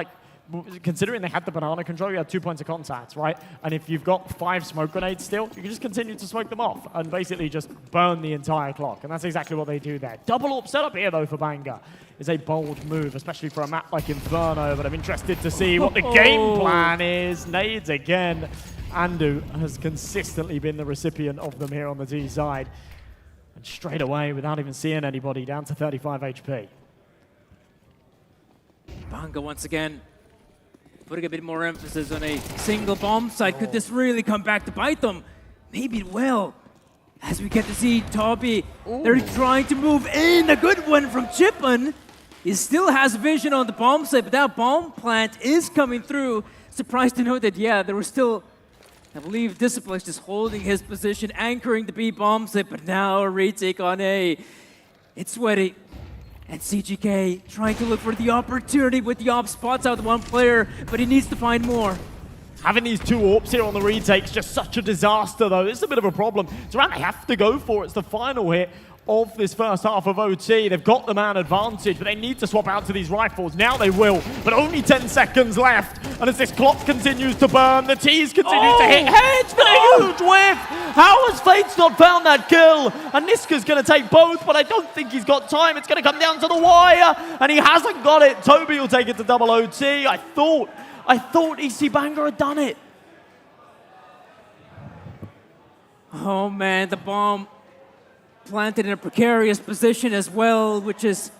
considering they had the banana control, you had 2 points of contact, right? And if you've got 5 smoke grenades still, you can just continue to smoke them off and basically just burn the entire clock. And that's exactly what they do there. Double AWP setup here, though, for Banga is a bold move, especially for a map like Inferno. But I'm interested to see what the game plan is. Nades again. Andu has consistently been the recipient of them here on the T side. And straight away, without even seeing anybody, down to 35 HP. Banga once again putting a bit more emphasis on a single bomb site. Could this really come back to bite them? Maybe it will. As we get to see Toppy, they're trying to move in. A good one from Chippen. He still has vision on the bomb site, but that bomb plant is coming through. Surprised to know that, yeah, there was still, I believe, Disciplex just holding his position, anchoring the B bomb site, but now a retake on A. It's sweaty. And CGK trying to look for the opportunity with the op spots out one player, but he needs to find more. Having these 2 AWPs here on the retake's just such a disaster, though. It's a bit of a problem. It's around they have to go for it. It's the final hit of this first half of OT. They've got the man advantage, but they need to swap out to these rifles. Now they will, but only 10 seconds left. And as this clock continues to burn, the T's continue to hit heads, but a huge whiff. How has Fates not found that kill? And Niska's going to take both, but I don't think he's got time. It's going to come down to the wire, and he hasn't got it. Toby will take it to double OT. I thought EC Banger had done it. Oh man, the bomb planted in a precarious position as well, which is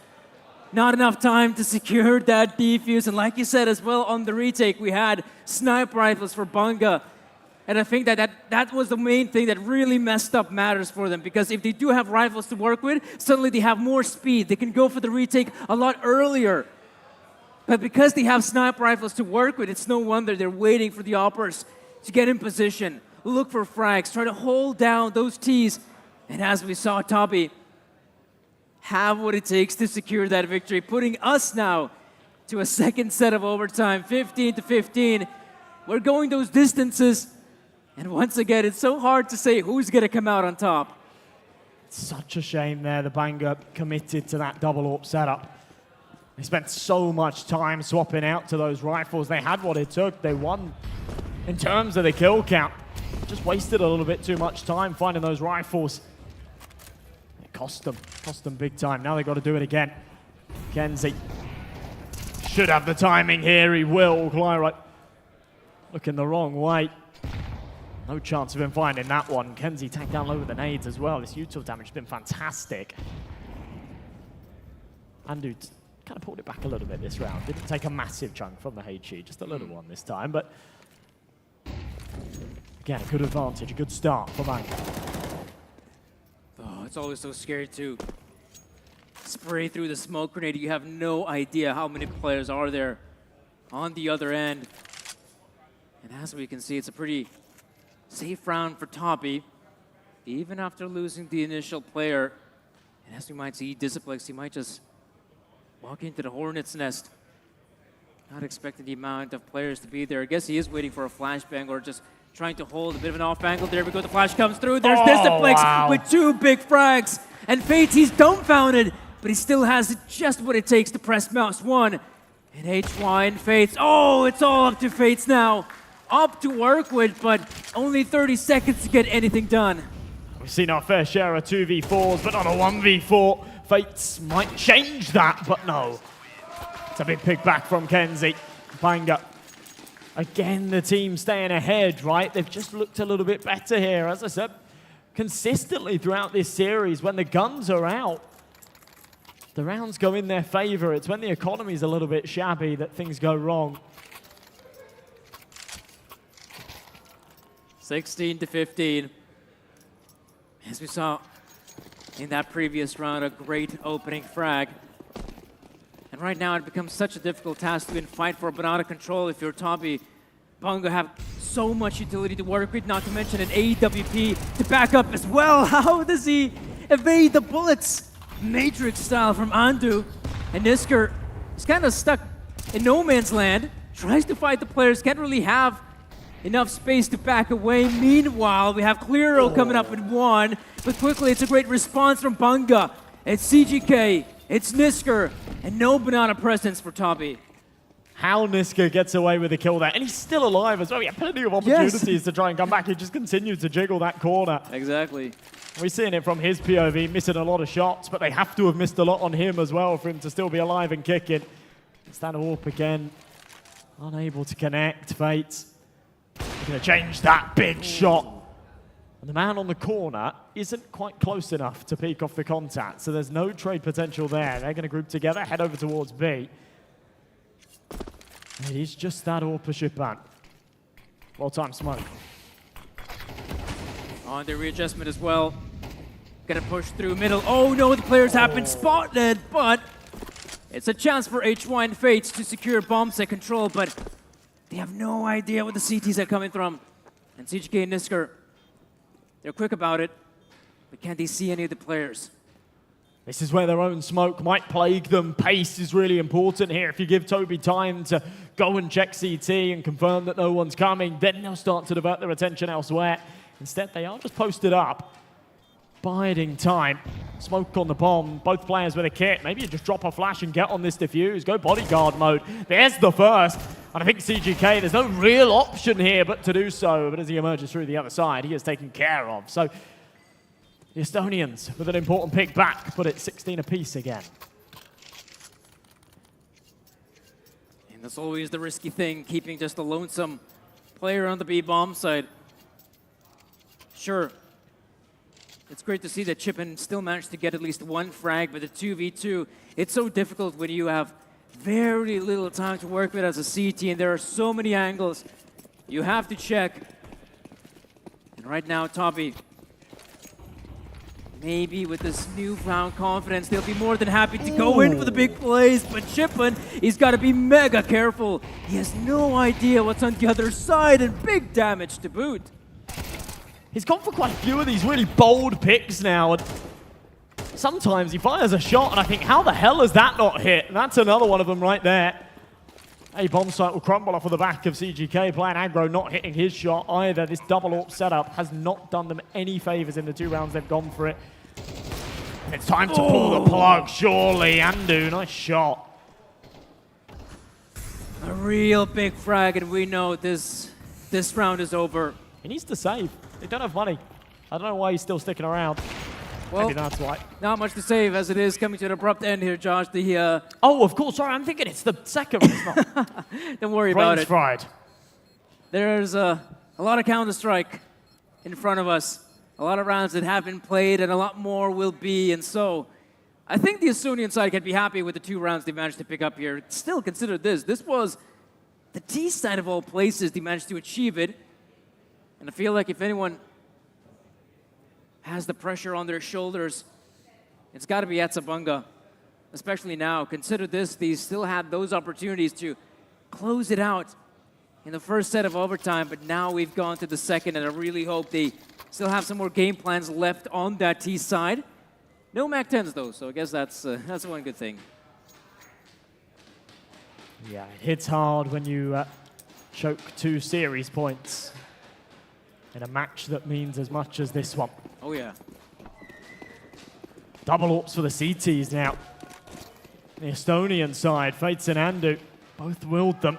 not enough time to secure that defuse. And like you said as well, on the retake, we had sniper rifles for Bunga. And I think that was the main thing that really messed up matters for them, because if they do have rifles to work with, suddenly they have more speed. They can go for the retake a lot earlier. But because they have sniper rifles to work with, it's no wonder they're waiting for the oppers to get in position, look for frags, try to hold down those T's. And as we saw, Toby have what it takes to secure that victory, putting us now to a second set of overtime, 15-15. We're going those distances, and once again, it's so hard to say who's going to come out on top. It's such a shame there, the Banger committed to that double AWP setup. They spent so much time swapping out to those rifles. They had what it took. They won in terms of the kill count. Just wasted a little bit too much time finding those rifles. It cost them big time. Now they've got to do it again. Kenzie should have the timing here. He will. Clyro looking the wrong way. No chance of him finding that one. Kenzie tagged down low with the nades as well. This util damage has been fantastic. Andu kind of pulled it back a little bit this round. Didn't take a massive chunk from the HE, just a little one this time, but again, a good advantage, a good start for Bang. Oh, it's always so scary to spray through the smoke grenade. You have no idea how many players are there on the other end. And as we can see, it's a pretty safe round for Toby, even after losing the initial player. And as we might see, Disciplex, he might just walk into the Hornet's nest. Not expecting the amount of players to be there. I guess he is waiting for a flashbang or just trying to hold a bit of an off angle. There we go, the flash comes through. There's Disciplex with 2 big frags. And Fates, he's dumbfounded, but he still has just what it takes to press mouse 1. And HY and Fates, oh, it's all up to Fates now. Up to work with, but only 30 seconds to get anything done. We've seen our fair share of 2v4s, but not a 1v4. Fates might change that, but no. It's a big pick back from Kenzie. Banger. Again, the team staying ahead, right? They've just looked a little bit better here. As I said, consistently throughout this series, when the guns are out, the rounds go in their favor. It's when the economy's a little bit shabby that things go wrong. 16-15. As we saw in that previous round, a great opening frag. And right now it becomes such a difficult task to even fight for banana control if you're Toby. Bunga have so much utility to work with, not to mention an AWP to back up as well. How does he evade the bullets? Matrix style from Andu. And Nisker is kind of stuck in no man's land. Tries to fight the players, can't really have enough space to back away. Meanwhile, we have Clearo coming up with 1, but quickly it's a great response from Bunga. It's CGK, it's Nisker, and no banana presence for Toby. How Nisker gets away with the kill there, and he's still alive as well. He had plenty of opportunities to try and come back. He just continued to jiggle that corner. Exactly. We're seeing it from his POV, missing a lot of shots, but they have to have missed a lot on him as well for him to still be alive and kicking. It's that AWP again. Unable to connect, Fates. Going to change that big shot. And the man on the corner isn't quite close enough to peek off the contact, so there's no trade potential there. They're going to group together, head over towards B. It is just that AWP Shipan. Well timed smoke. On the readjustment as well. Gonna push through middle. Oh no, the players have been spotted, but it's a chance for HY and Fates to secure bombs at control, but they have no idea what the CTs are coming from. And CGK and Nisker, they're quick about it, but can't they see any of the players? This is where their own smoke might plague them. Pace is really important here. If you give Toby time to go and check CT and confirm that no one's coming, then they'll start to divert their attention elsewhere. Instead, they are just posted up, biding time. Smoke on the bomb, both players with a kit. Maybe you just drop a flash and get on this defuse. Go bodyguard mode. There's the first. And I think CGK, there's no real option here but to do so. But as he emerges through the other side, he is taken care of. So the Estonians with an important pick back, put it 16 apiece again. And that's always the risky thing, keeping just a lonesome player on the B-bomb side. Sure, it's great to see that Chippen still managed to get at least one frag, but the 2v2, it's so difficult when you have very little time to work with as a CT, and there are so many angles you have to check. And right now, Toby, maybe with this newfound confidence, they'll be more than happy to go in for the big plays, but Chippen, he's got to be mega careful. He has no idea what's on the other side, and big damage to boot. He's gone for quite a few of these really bold picks now. And sometimes he fires a shot, and I think, how the hell has that not hit? And that's another one of them right there. A bomb site will crumble off of the back of CGK, playing aggro, not hitting his shot either. This double AWP setup has not done them any favors in the 2 rounds they've gone for it. And it's time to pull the plug, surely. Andu, nice shot. A real big frag, and we know this round is over. He needs to save. They don't have money. I don't know why he's still sticking around. Well, maybe that's why. Not much to save as it is coming to an abrupt end here, Josh. Oh, of course. Sorry, I'm thinking it's the second. It's not. Don't worry about it. Fried. There's a lot of Counter-Strike in front of us. A lot of rounds that have been played, and a lot more will be. And so I think the Estonian side can be happy with the 2 rounds they managed to pick up here. Still, consider this. This was the T side of all places. They managed to achieve it. And I feel like if anyone has the pressure on their shoulders, it's got to be Atsabunga, especially now. Consider this, they still had those opportunities to close it out in the first set of overtime, but now we've gone to the second, and I really hope they still have some more game plans left on that T side. No MAC-10s, though, so I guess that's one good thing. Yeah, it hits hard when you choke 2 series points in a match that means as much as this one. Oh, yeah. Double AWPs for the CTs now. The Estonian side, Fates and Andu, both willed them.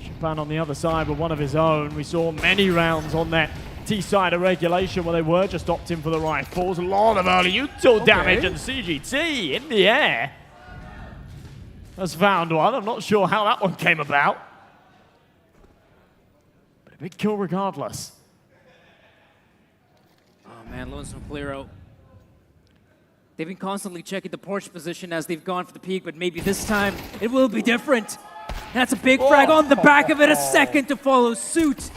Shapan on the other side with one of his own. We saw many rounds on that T-side of regulation where they were just opting for the rifles. A lot of early util damage, and CGT in the air has found one. I'm not sure how that one came about. But a big kill regardless. Oh man, Lonesome Clero. They've been constantly checking the porch position as they've gone for the peak, but maybe this time it will be different. That's a big frag on the back of it, a second to follow suit.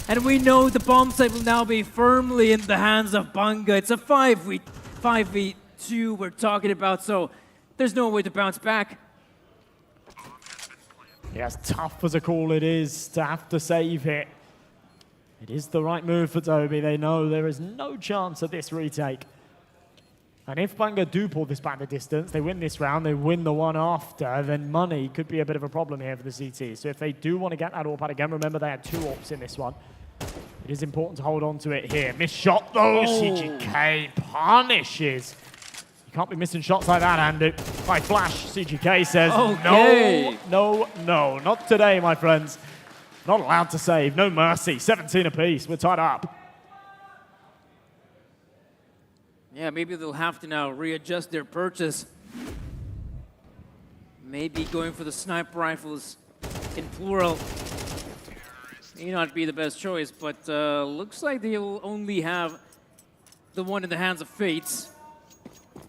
And we know the bomb site will now be firmly in the hands of Bunga. It's a 5v2 we're talking about, so there's no way to bounce back. Yeah, as tough as a call it is to have to save it, it is the right move for Toby. They know there is no chance of this retake. And if Bunga do pull this back the distance, they win this round, they win the one after, then money could be a bit of a problem here for the CT. So if they do want to get that AWP out again, remember they had 2 AWPs in this one. It is important to hold on to it here. Missed shot though, CGK punishes. You can't be missing shots like that, Andu. By flash, CGK says, okay. No, not today, my friends. Not allowed to save, no mercy. 17 apiece, we're tied up. Yeah, maybe they'll have to now readjust their purchase. Maybe going for the sniper rifles in plural may not be the best choice, but looks like they will only have the one in the hands of Fates.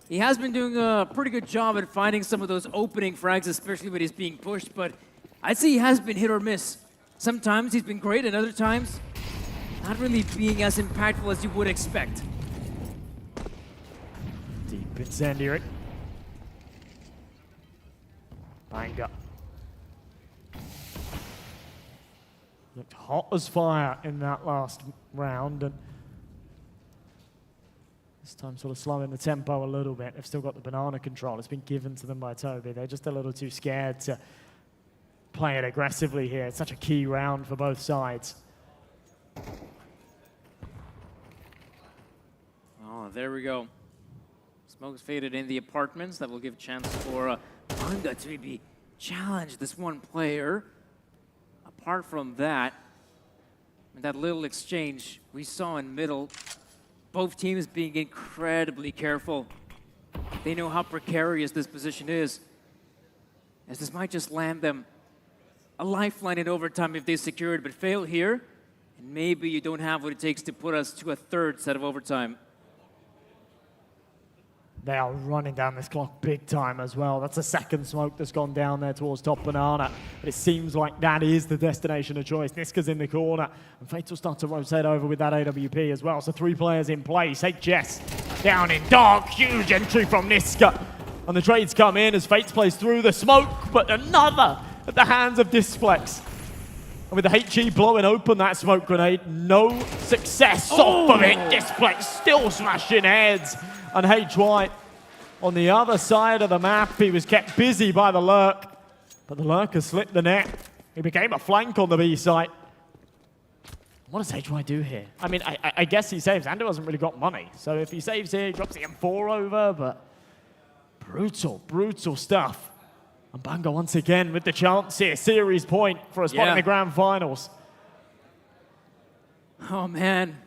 He has been doing a pretty good job at finding some of those opening frags, especially when he's being pushed, but I'd say he has been hit or miss. Sometimes he's been great, and other times not really being as impactful as you would expect. Deep incendiary. Banga. Looked hot as fire in that last round, and This time sort of slowing the tempo a little bit. They've still got the banana control. It's been given to them by Toby. They're just a little too scared to play it aggressively here. It's such a key round for both sides. Oh, there we go. Smoke's faded in the apartments. That will give chance for Banga to maybe challenge this one player. Apart from that, that little exchange we saw in middle, both teams being incredibly careful. They know how precarious this position is, as this might just land them a lifeline in overtime if they secure it, but fail here, and maybe you don't have what it takes to put us to a third set of overtime. They are running down this clock big time as well. That's a second smoke that's gone down there towards top banana. But it seems like that is the destination of choice. Niska's in the corner. And Fates will start to rotate over with that AWP as well. So 3 players in place. HS down in dark. Huge entry from Niska. And the trades come in as Fates plays through the smoke. But another at the hands of Displex. And with the HE blowing open that smoke grenade, no success off of it. Displex still smashing heads. And HY on the other side of the map, he was kept busy by the Lurk, but the Lurk has slipped the net. He became a flank on the B site. What does HY do here? I mean, I guess he saves. Ando hasn't really got money, so if he saves here, he drops the M4 over, but brutal, brutal stuff. And Banga once again with the chance here, series point for a spot in the grand finals. Oh man.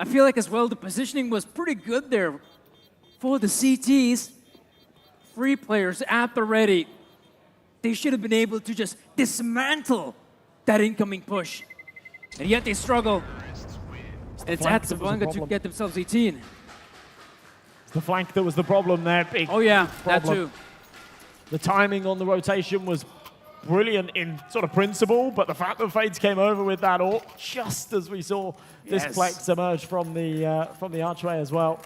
I feel like as well the positioning was pretty good there for the CTs. 3 players at the ready. They should have been able to just dismantle that incoming push. And yet they struggle. And it's at Banga to get themselves 18. It's the flank that was the problem there. Big that problem. too. The timing on the rotation was brilliant in sort of principle, but the fact that Fades came over with that AWP just as we saw Displex emerge from the archway as well.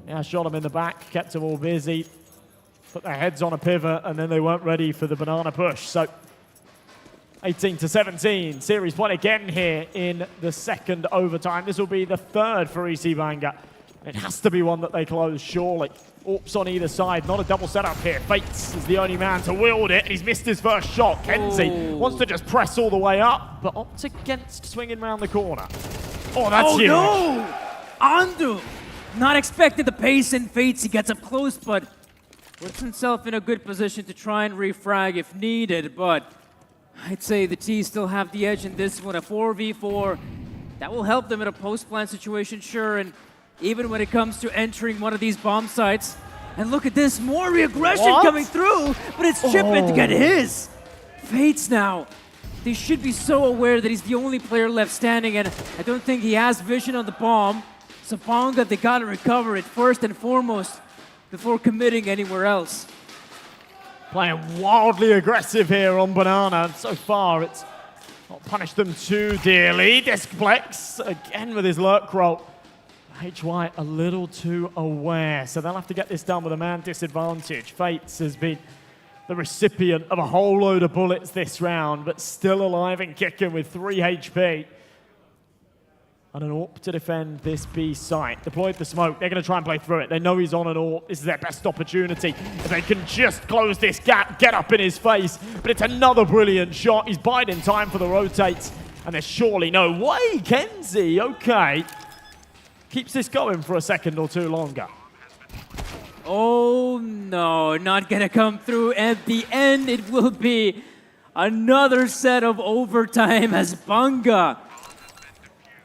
Yeah, shot him in the back, kept them all busy, put their heads on a pivot, and then they weren't ready for the banana push. So 18-17, series point again here in the second overtime. This will be the third for EC Banga. It has to be one that they close, surely. AWPs on either side, not a double setup here. Fates is the only man to wield it. He's missed his first shot. Kenzie wants to just press all the way up, but opts against swinging around the corner. Oh, that's huge. Oh no! Andu! Not expected the pace in Fates. He gets up close, but puts himself in a good position to try and refrag if needed, but I'd say the T still have the edge in this one. A 4v4, that will help them in a post-plant situation, sure, and even when it comes to entering one of these bomb sites. And look at this, more re-aggression coming through, but it's Chipman to get his. Fates now, they should be so aware that he's the only player left standing, and I don't think he has vision on the bomb. So Banga, they gotta recover it first and foremost before committing anywhere else. Playing wildly aggressive here on Banana. So far, it's not punished them too dearly. Displex again with his lurk roll. HY a little too aware, so they'll have to get this done with a man disadvantage. Fates has been the recipient of a whole load of bullets this round, but still alive and kicking with 3 HP. And an AWP to defend this B site. Deployed the smoke. They're going to try and play through it. They know he's on an AWP. This is their best opportunity. If they can just close this gap, get up in his face. But it's another brilliant shot. He's biding time for the rotates. And there's surely no way. Kenzie, okay. Keeps this going for a second or two longer. Oh no, not gonna come through. At the end, it will be another set of overtime as Banga.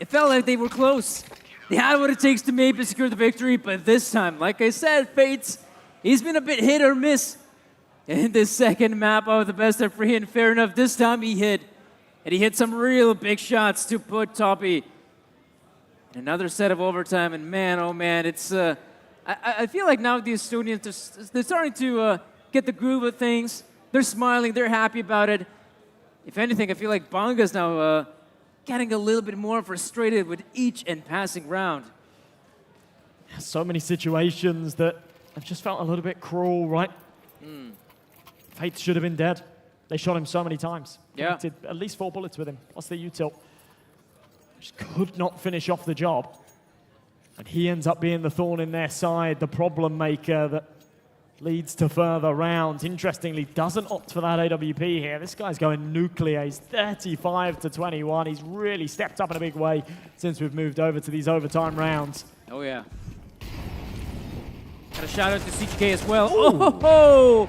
It felt like they were close. They had what it takes to maybe secure the victory, but this time, like I said, Fates, he's been a bit hit or miss in this second map of the best of 3, and fair enough, this time he hit. And he hit some real big shots to put Toppy. Another set of overtime, and man, oh man, it's... I feel like now the Estonians, they're starting to get the groove of things. They're smiling, they're happy about it. If anything, I feel like Banga's now getting a little bit more frustrated with each and passing round. So many situations that have just felt a little bit cruel, right? Faith should have been dead. They shot him so many times. Yeah. Connected at least 4 bullets with him, plus the U-tilt. Just could not finish off the job. And he ends up being the thorn in their side, the problem maker that leads to further rounds. Interestingly, doesn't opt for that AWP here. This guy's going nuclear. He's 35 to 21. He's really stepped up in a big way since we've moved over to these overtime rounds. Oh, yeah. Got a shout out to CGK as well. Oh,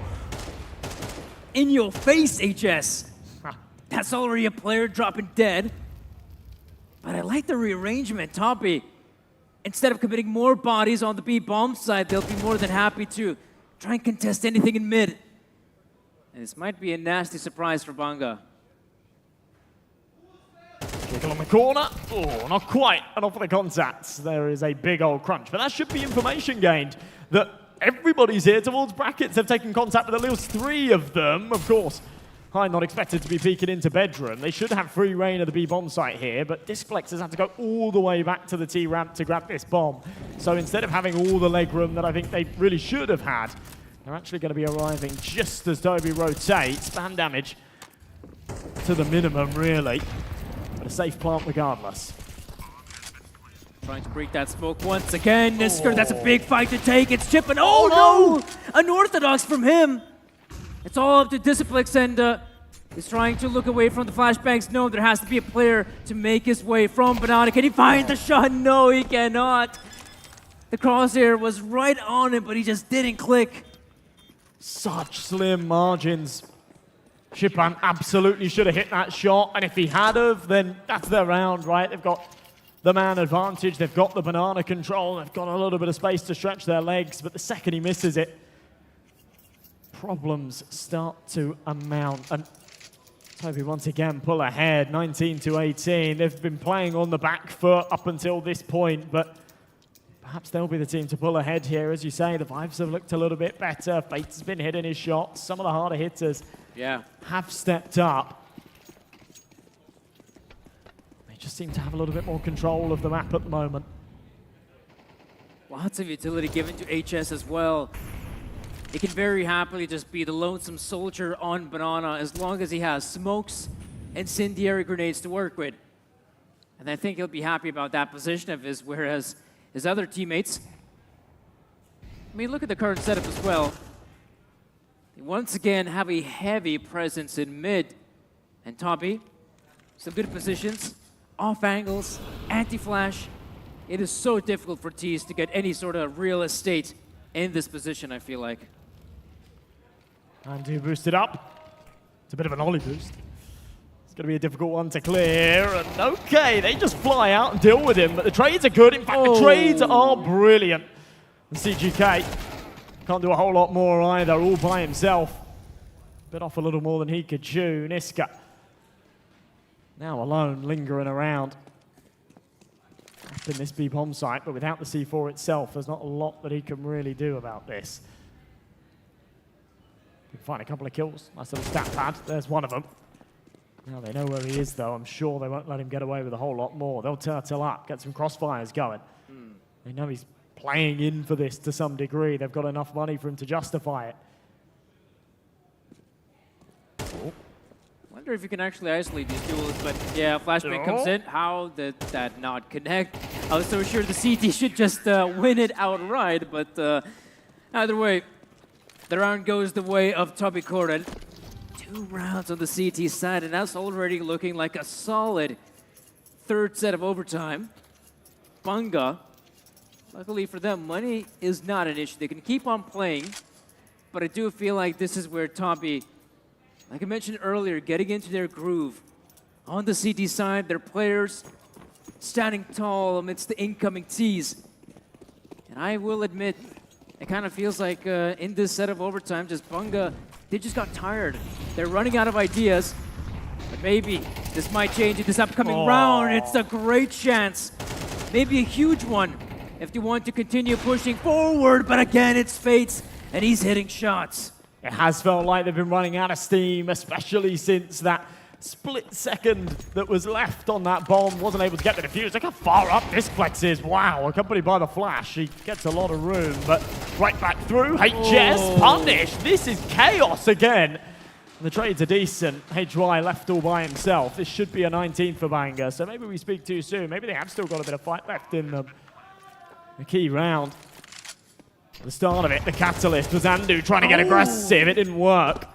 in your face, HS. That's already a player dropping dead. But I like the rearrangement. Toppy, instead of committing more bodies on the B bomb side, they'll be more than happy to try and contest anything in mid. And this might be a nasty surprise for Banga. Kickle on the corner. Oh, not quite enough for the contacts. There is a big old crunch. But that should be information gained that everybody's here towards brackets. They've taken contact with at least 3 of them. Of course, Hyde not expected to be peeking into bedroom. They should have free reign of the B bomb site here, but Disflex has had to go all the way back to the T ramp to grab this bomb. So instead of having all the leg room that I think they really should have had, they're actually going to be arriving just as Toby rotates. Spam damage to the minimum, really. But a safe plant regardless. Trying to break that smoke once again. Nisker, that's a big fight to take. It's chipping. Oh, no! Unorthodox from him. It's all up to Disflex, and he's trying to look away from the flashbangs. No, there has to be a player to make his way from Banana. Can he find the shot? No, he cannot. The crosshair was right on him, but he just didn't click. Such slim margins. Shipan absolutely should have hit that shot, and if he had have, then that's their round, right? They've got the man advantage, they've got the banana control, they've got a little bit of space to stretch their legs, but the second he misses it, problems start to amount. And Toby once again pull ahead, 19 to 18. They've been playing on the back foot up until this point, but perhaps they'll be the team to pull ahead here. As you say, the vibes have looked a little bit better. Fate's been hitting his shots. Some of the harder hitters have stepped up. They just seem to have a little bit more control of the map at the moment. Lots of utility given to HS as well. He can very happily just be the lonesome soldier on Banana as long as he has smokes and incendiary grenades to work with. And I think he'll be happy about that position of his, whereas his other teammates, I mean, look at the current setup as well. They once again have a heavy presence in mid. And Toby, some good positions, off angles, anti-flash. It is so difficult for Tees to get any sort of real estate in this position, I feel like. And to boost it up. It's a bit of an ollie boost. It's going to be a difficult one to clear. And okay, they just fly out and deal with him. But the trades are good. In fact, the trades are brilliant. And CGK can't do a whole lot more either, all by himself. Bit off a little more than he could chew. Niska now alone, lingering around. Up in this B bomb site, but without the C4 itself, there's not a lot that he can really do about this. He can find a couple of kills. Nice little stat pad. There's one of them. Now they know where he is, though. I'm sure they won't let him get away with a whole lot more. They'll turtle up, get some crossfires going. They know he's playing in for this to some degree. They've got enough money for him to justify it. Oh. Wonder if you can actually isolate these duels, but yeah, flashbang comes in. How did that not connect? I was so sure the CT should just win it outright, but either way, the round goes the way of Toby Koren. 2 rounds on the CT side, and that's already looking like a solid third set of overtime. Banga, luckily for them, money is not an issue. They can keep on playing, but I do feel like this is where Toby, like I mentioned earlier, getting into their groove. On the CT side, their players standing tall amidst the incoming Ts. And I will admit, it kind of feels like in this set of overtime, just Banga, they just got tired. They're running out of ideas. But maybe this might change in this upcoming round. It's a great chance. Maybe a huge one if they want to continue pushing forward. But again, it's Fates, and he's hitting shots. It has felt like they've been running out of steam, especially since that split second that was left on that bomb wasn't able to get the defuse. Look how far up this flex is. Wow, accompanied by the flash. He gets a lot of room, but right back through. HS punished. This is chaos again. The trades are decent. HY left all by himself. This should be a 19 for Banga, so maybe we speak too soon. Maybe they have still got a bit of fight left in them. the key round. The start of it, the catalyst was Andu trying to get aggressive. It didn't work.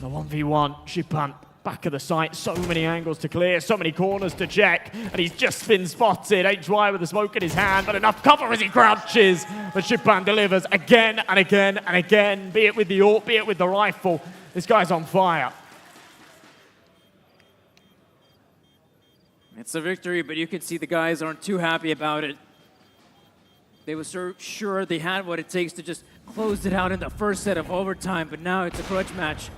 The 1v1, Shipan, back of the site. So many angles to clear, so many corners to check. And he's just been spotted. HY with the smoke in his hand, but enough cover as he crouches. But Shipan delivers again and again and again, be it with the AWP, be it with the rifle. This guy's on fire. It's a victory, but you can see the guys aren't too happy about it. They were so sure they had what it takes to just close it out in the first set of overtime, but now it's a grudge match.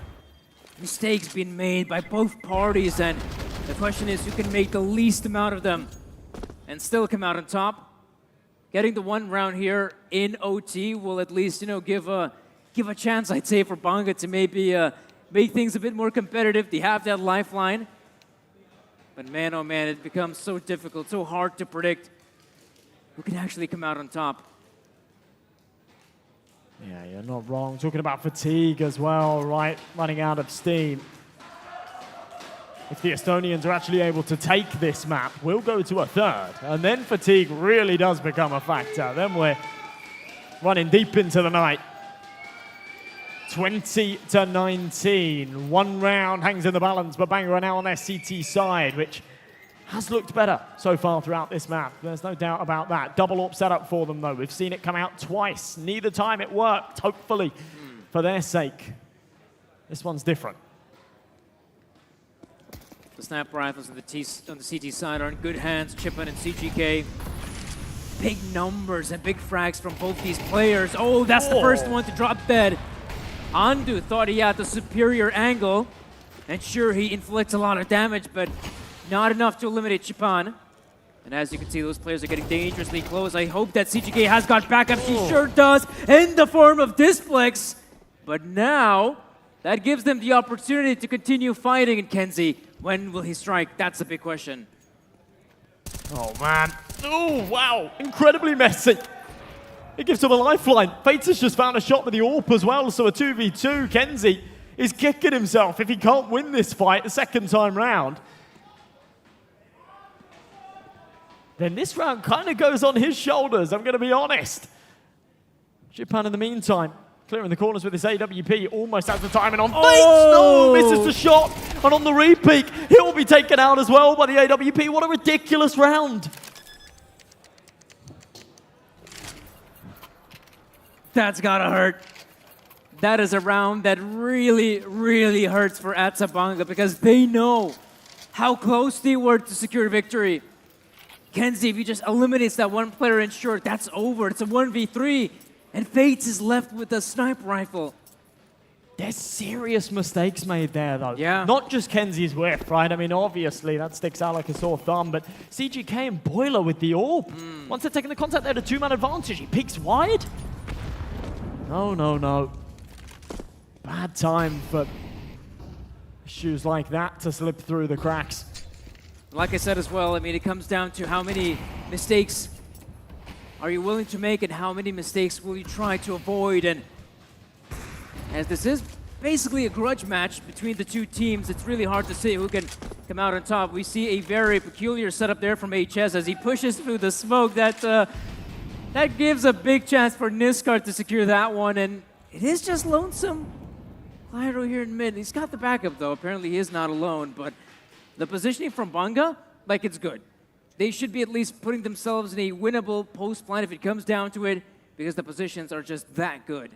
Mistakes being made by both parties, and the question is who can make the least amount of them and still come out on top. Getting the one round here in OT will at least, give a chance, I'd say, for Banga to maybe make things a bit more competitive. They have that lifeline. But man, oh man, it becomes so difficult, so hard to predict who can actually come out on top. Yeah, you're not wrong. Talking about fatigue as well, right? Running out of steam. If the Estonians are actually able to take this map, we'll go to a third. And then fatigue really does become a factor. Then we're running deep into the night. 20-19. One round hangs in the balance, but Banga are now on their CT side, which has looked better so far throughout this map. There's no doubt about that. Double AWP setup for them, though. We've seen it come out twice. Neither time it worked, hopefully, for their sake. This one's different. The snap rifles on the CT side are in good hands. Chippen and CGK. Big numbers and big frags from both these players. Oh, that's the first one to drop dead. Andu thought he had the superior angle. And sure, he inflicts a lot of damage, but not enough to eliminate Chipan. And as you can see, those players are getting dangerously close. I hope that CGK has got backup. She sure does, in the form of Displex. But now, that gives them the opportunity to continue fighting. And Kenzie, when will he strike? That's the big question. Oh, man. Oh, wow. Incredibly messy. It gives him a lifeline. Fates has just found a shot with the AWP as well, so a 2v2. Kenzie is kicking himself if he can't win this fight the second time round. Then this round kind of goes on his shoulders, I'm going to be honest. Shipan in the meantime, clearing the corners with his AWP, almost has the timing on Fates. No, misses the shot. And on the repeat, he'll be taken out as well by the AWP. What a ridiculous round. That's gotta hurt. That is a round that really, really hurts for Atsabanga because they know how close they were to secure victory. Kenzie, if he just eliminates that one player in short, that's over. It's a 1v3, and Fates is left with a sniper rifle. There's serious mistakes made there, though. Yeah. Not just Kenzie's whiff, right? I mean, obviously, that sticks out like a sore thumb, but CGK and Boiler with the AWP. Once they're taking the contact, they had a two-man advantage. He peeks wide. No, no, no. Bad time for shoes like that to slip through the cracks. Like I said as well, I mean, it comes down to how many mistakes are you willing to make and how many mistakes will you try to avoid. And as this is basically a grudge match between the two teams, it's really hard to say who can come out on top. We see a very peculiar setup there from HS as he pushes through the smoke. That gives a big chance for Niskar to secure that one, and it is just lonesome. Lyro here in mid. He's got the backup, though. Apparently he is not alone, but the positioning from Banga, like, it's good. They should be at least putting themselves in a winnable post plan if it comes down to it, because the positions are just that good.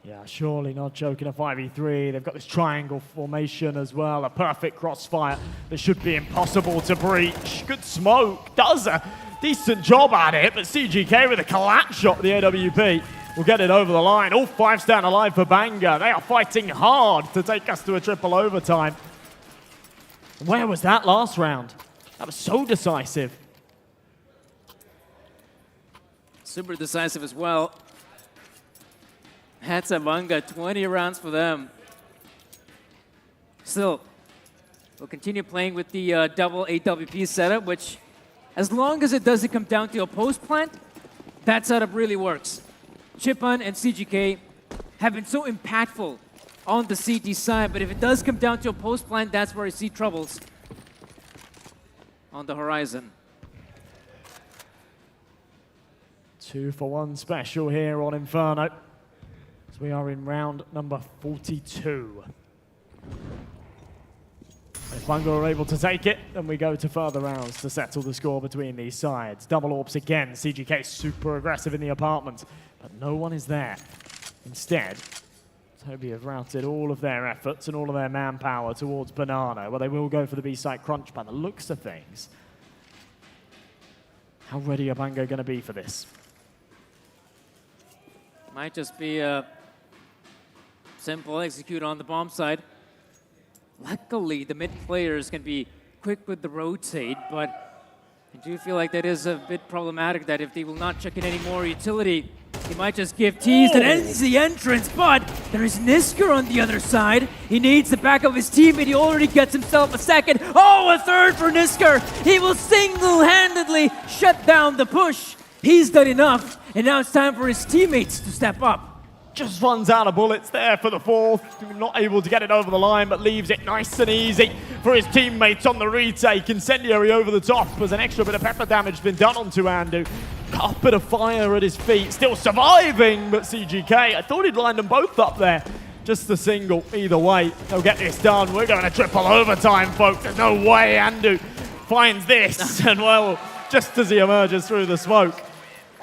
Yeah, surely not joking a 5v3. They've got this triangle formation as well, a perfect crossfire that should be impossible to breach. Good smoke, does a decent job at it, but CGK with a collapse shot, the AWP will get it over the line. All five stand alive for Banga. They are fighting hard to take us to a triple overtime. Where was that last round? That was so decisive. Super decisive as well. Atsabanga, 20 rounds for them. Still, we'll continue playing with the double AWP setup, which, as long as it doesn't come down to a post plant, that setup really works. Chipan and CGK have been so impactful on the CT side, but if it does come down to a post plant, that's where I see troubles on the horizon. 2-for-1 special here on Inferno. So we are in round number 42. If Bungo are able to take it, then we go to further rounds to settle the score between these sides. Double AWPs again. CGK super aggressive in the apartment, but no one is there. Instead, Toby have routed all of their efforts and all of their manpower towards Banana, where they will go for the B-site crunch by the looks of things. How ready are Bungo going to be for this? Might just be a simple execute on the bomb side. Luckily, the mid players can be quick with the rotate, but I do feel like that is a bit problematic, that if they will not check in any more utility, he might just give teased and ends the entrance, but there is Nisker on the other side. He needs the back of his teammate. He already gets himself a second. Oh, a third for Nisker. He will single-handedly shut down the push. He's done enough, and now it's time for his teammates to step up. Just runs out of bullets there for the fourth. Not able to get it over the line, but leaves it nice and easy for his teammates on the retake. Incendiary over the top as an extra bit of pepper damage been done onto Andu. Carpet of fire at his feet, still surviving, but CGK, I thought he'd lined them both up there. Just a single, either way, they'll get this done. We're going to triple overtime, folks. There's no way Andu finds this. And well, just as he emerges through the smoke,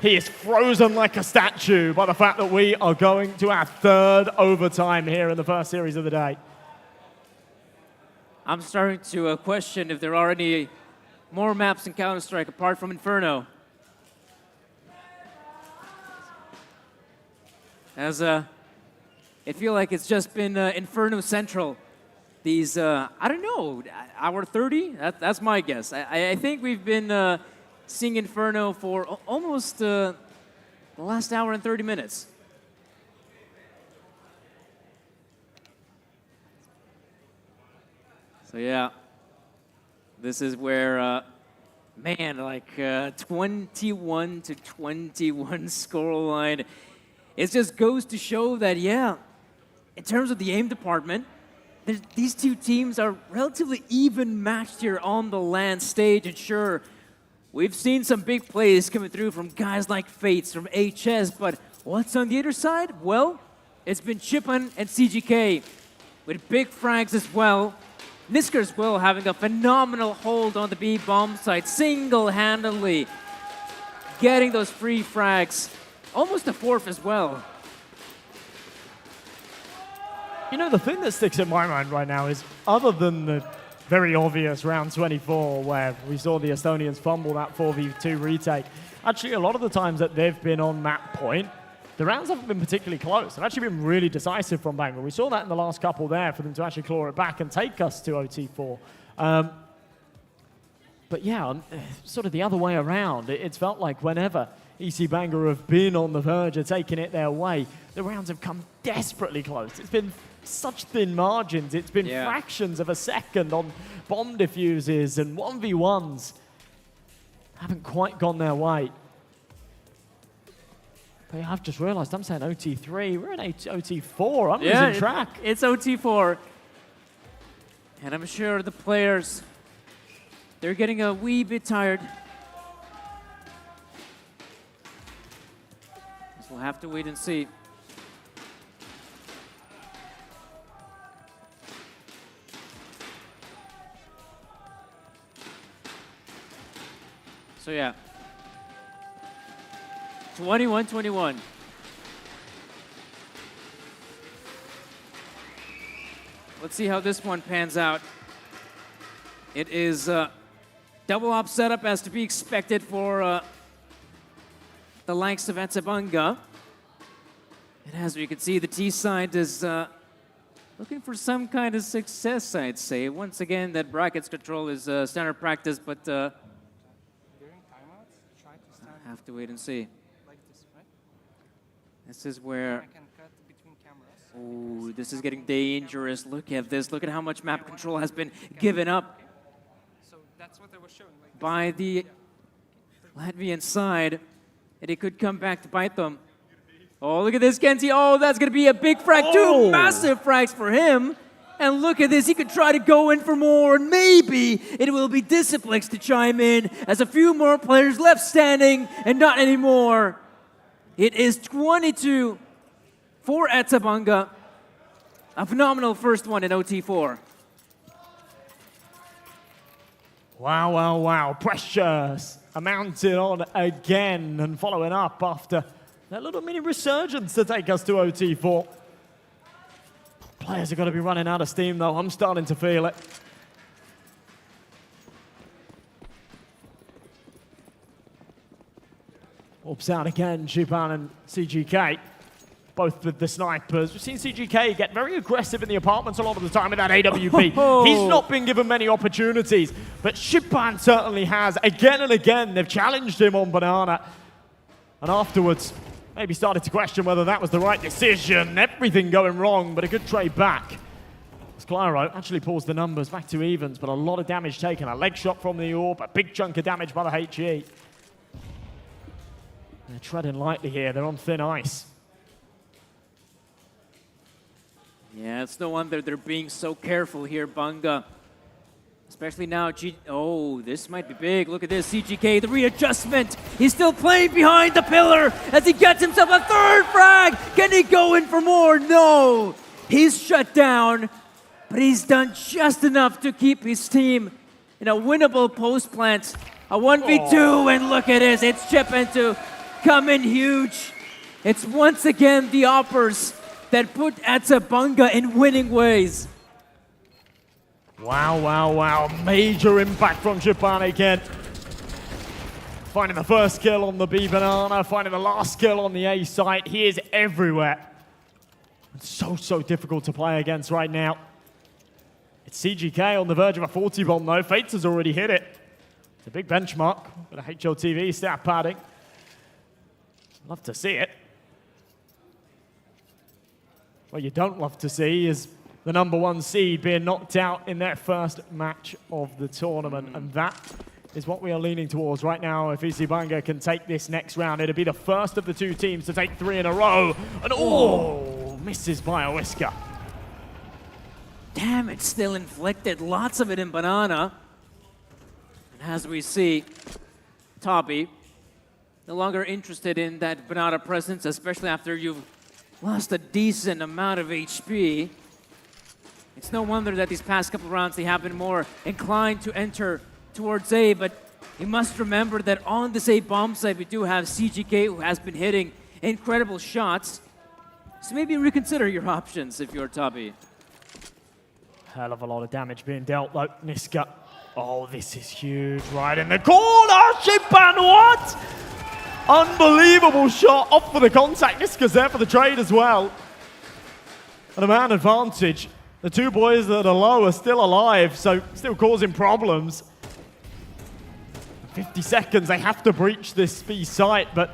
he is frozen like a statue by the fact that we are going to our third overtime here in the first series of the day. I'm starting to question if there are any more maps in Counter-Strike apart from Inferno. As I feel like it's just been Inferno Central. These, I don't know, hour 30? That's my guess. I think we've been seeing Inferno for almost the last hour and 30 minutes. So yeah, this is where, man, like 21 to 21 scoreline. It just goes to show that, yeah, in terms of the aim department, these two teams are relatively even matched here on the LAN stage. And sure, we've seen some big plays coming through from guys like Fates, from HS, but what's on the other side? Well, it's been Chippen and CGK with big frags as well. Nisker as well having a phenomenal hold on the B bomb site, single-handedly getting those free frags. Almost a fourth as well. You know, the thing that sticks in my mind right now is, other than the very obvious round 24 where we saw the Estonians fumble that 4v2 retake, actually a lot of the times that they've been on map point, the rounds haven't been particularly close. They've actually been really decisive from Bangor. We saw that in the last couple there for them to actually claw it back and take us to OT4. But yeah, sort of the other way around, it's felt like whenever EC Bangor have been on the verge of taking it their way, the rounds have come desperately close. It's been such thin margins. It's been fractions of a second on bomb diffuses, and 1v1s haven't quite gone their way. But I've just realized I'm saying OT3. We're in OT4. I'm losing track. It's OT4. And I'm sure the players, they're getting a wee bit tired. We'll have to wait and see. So yeah, 21-21. Let's see how this one pans out. It is double op setup as to be expected for the likes of Etzebunga. And as we can see, the T side is looking for some kind of success, I'd say. Once again, that brackets control is standard practice, but have to wait and see. This is where, oh, this is getting dangerous. Look at this. Look at how much map control has been given up by the Latvian side. And it could come back to bite them. Oh, look at this, Kenzie. Oh, that's going to be a big frag. Two massive frags for him. And look at this. He could try to go in for more. And maybe it will be Disciplex to chime in as a few more players left standing and not anymore. It is 22 for Atabanga. A phenomenal first one in OT4. Wow, wow, wow. Pressures are mounted on again and following up after that little mini resurgence to take us to OT4. Players are going to be running out of steam, though. I'm starting to feel it. Orbs out again, Jupan and CGK. Both with the snipers. We've seen CGK get very aggressive in the apartments a lot of the time with that AWP. He's not been given many opportunities, but Shipan certainly has. Again and again, they've challenged him on Banana. And afterwards, maybe started to question whether that was the right decision. Everything going wrong, but a good trade back. Sklyro actually pulls the numbers back to evens, but a lot of damage taken. A leg shot from the Orb, a big chunk of damage by the HE. They're treading lightly here. They're on thin ice. Yeah, it's no wonder they're being so careful here, Bunga. Especially now, oh, this might be big. Look at this, CGK, the readjustment. He's still playing behind the pillar as he gets himself a third frag. Can he go in for more? No. He's shut down, but he's done just enough to keep his team in a winnable post plant. A 1v2, and look at this. It's Chipento coming huge. It's once again the Oppers that put Atabanga in winning ways. Wow, wow, wow. Major impact from Japan again. Finding the first kill on the B Banana, finding the last kill on the A site. He is everywhere. It's so difficult to play against right now. It's CGK on the verge of a 40 bomb though. Fates has already hit it. It's a big benchmark, but a HLTV stat padding. Love to see it. What you don't love to see is the #1 seed being knocked out in their first match of the tournament. And that is what we are leaning towards right now. If Isibanga can take this next round, it'll be the first of the two teams to take 3 in a row. And misses by a whisker. Damage still inflicted, lots of it in Banana. And as we see, Toby no longer interested in that Banana presence, especially after you've lost a decent amount of HP. It's no wonder that these past couple rounds they have been more inclined to enter towards A, but you must remember that on this A bomb site we do have CGK who has been hitting incredible shots. So maybe reconsider your options if you're Toby. Hell of a lot of damage being dealt though. Niska. Oh, this is huge. Right in the corner. Shipan, what? Unbelievable shot. Off for the contact. Niska's there for the trade as well. And a man advantage. The two boys that are low are still alive, so still causing problems. 50 seconds, they have to breach this B site, but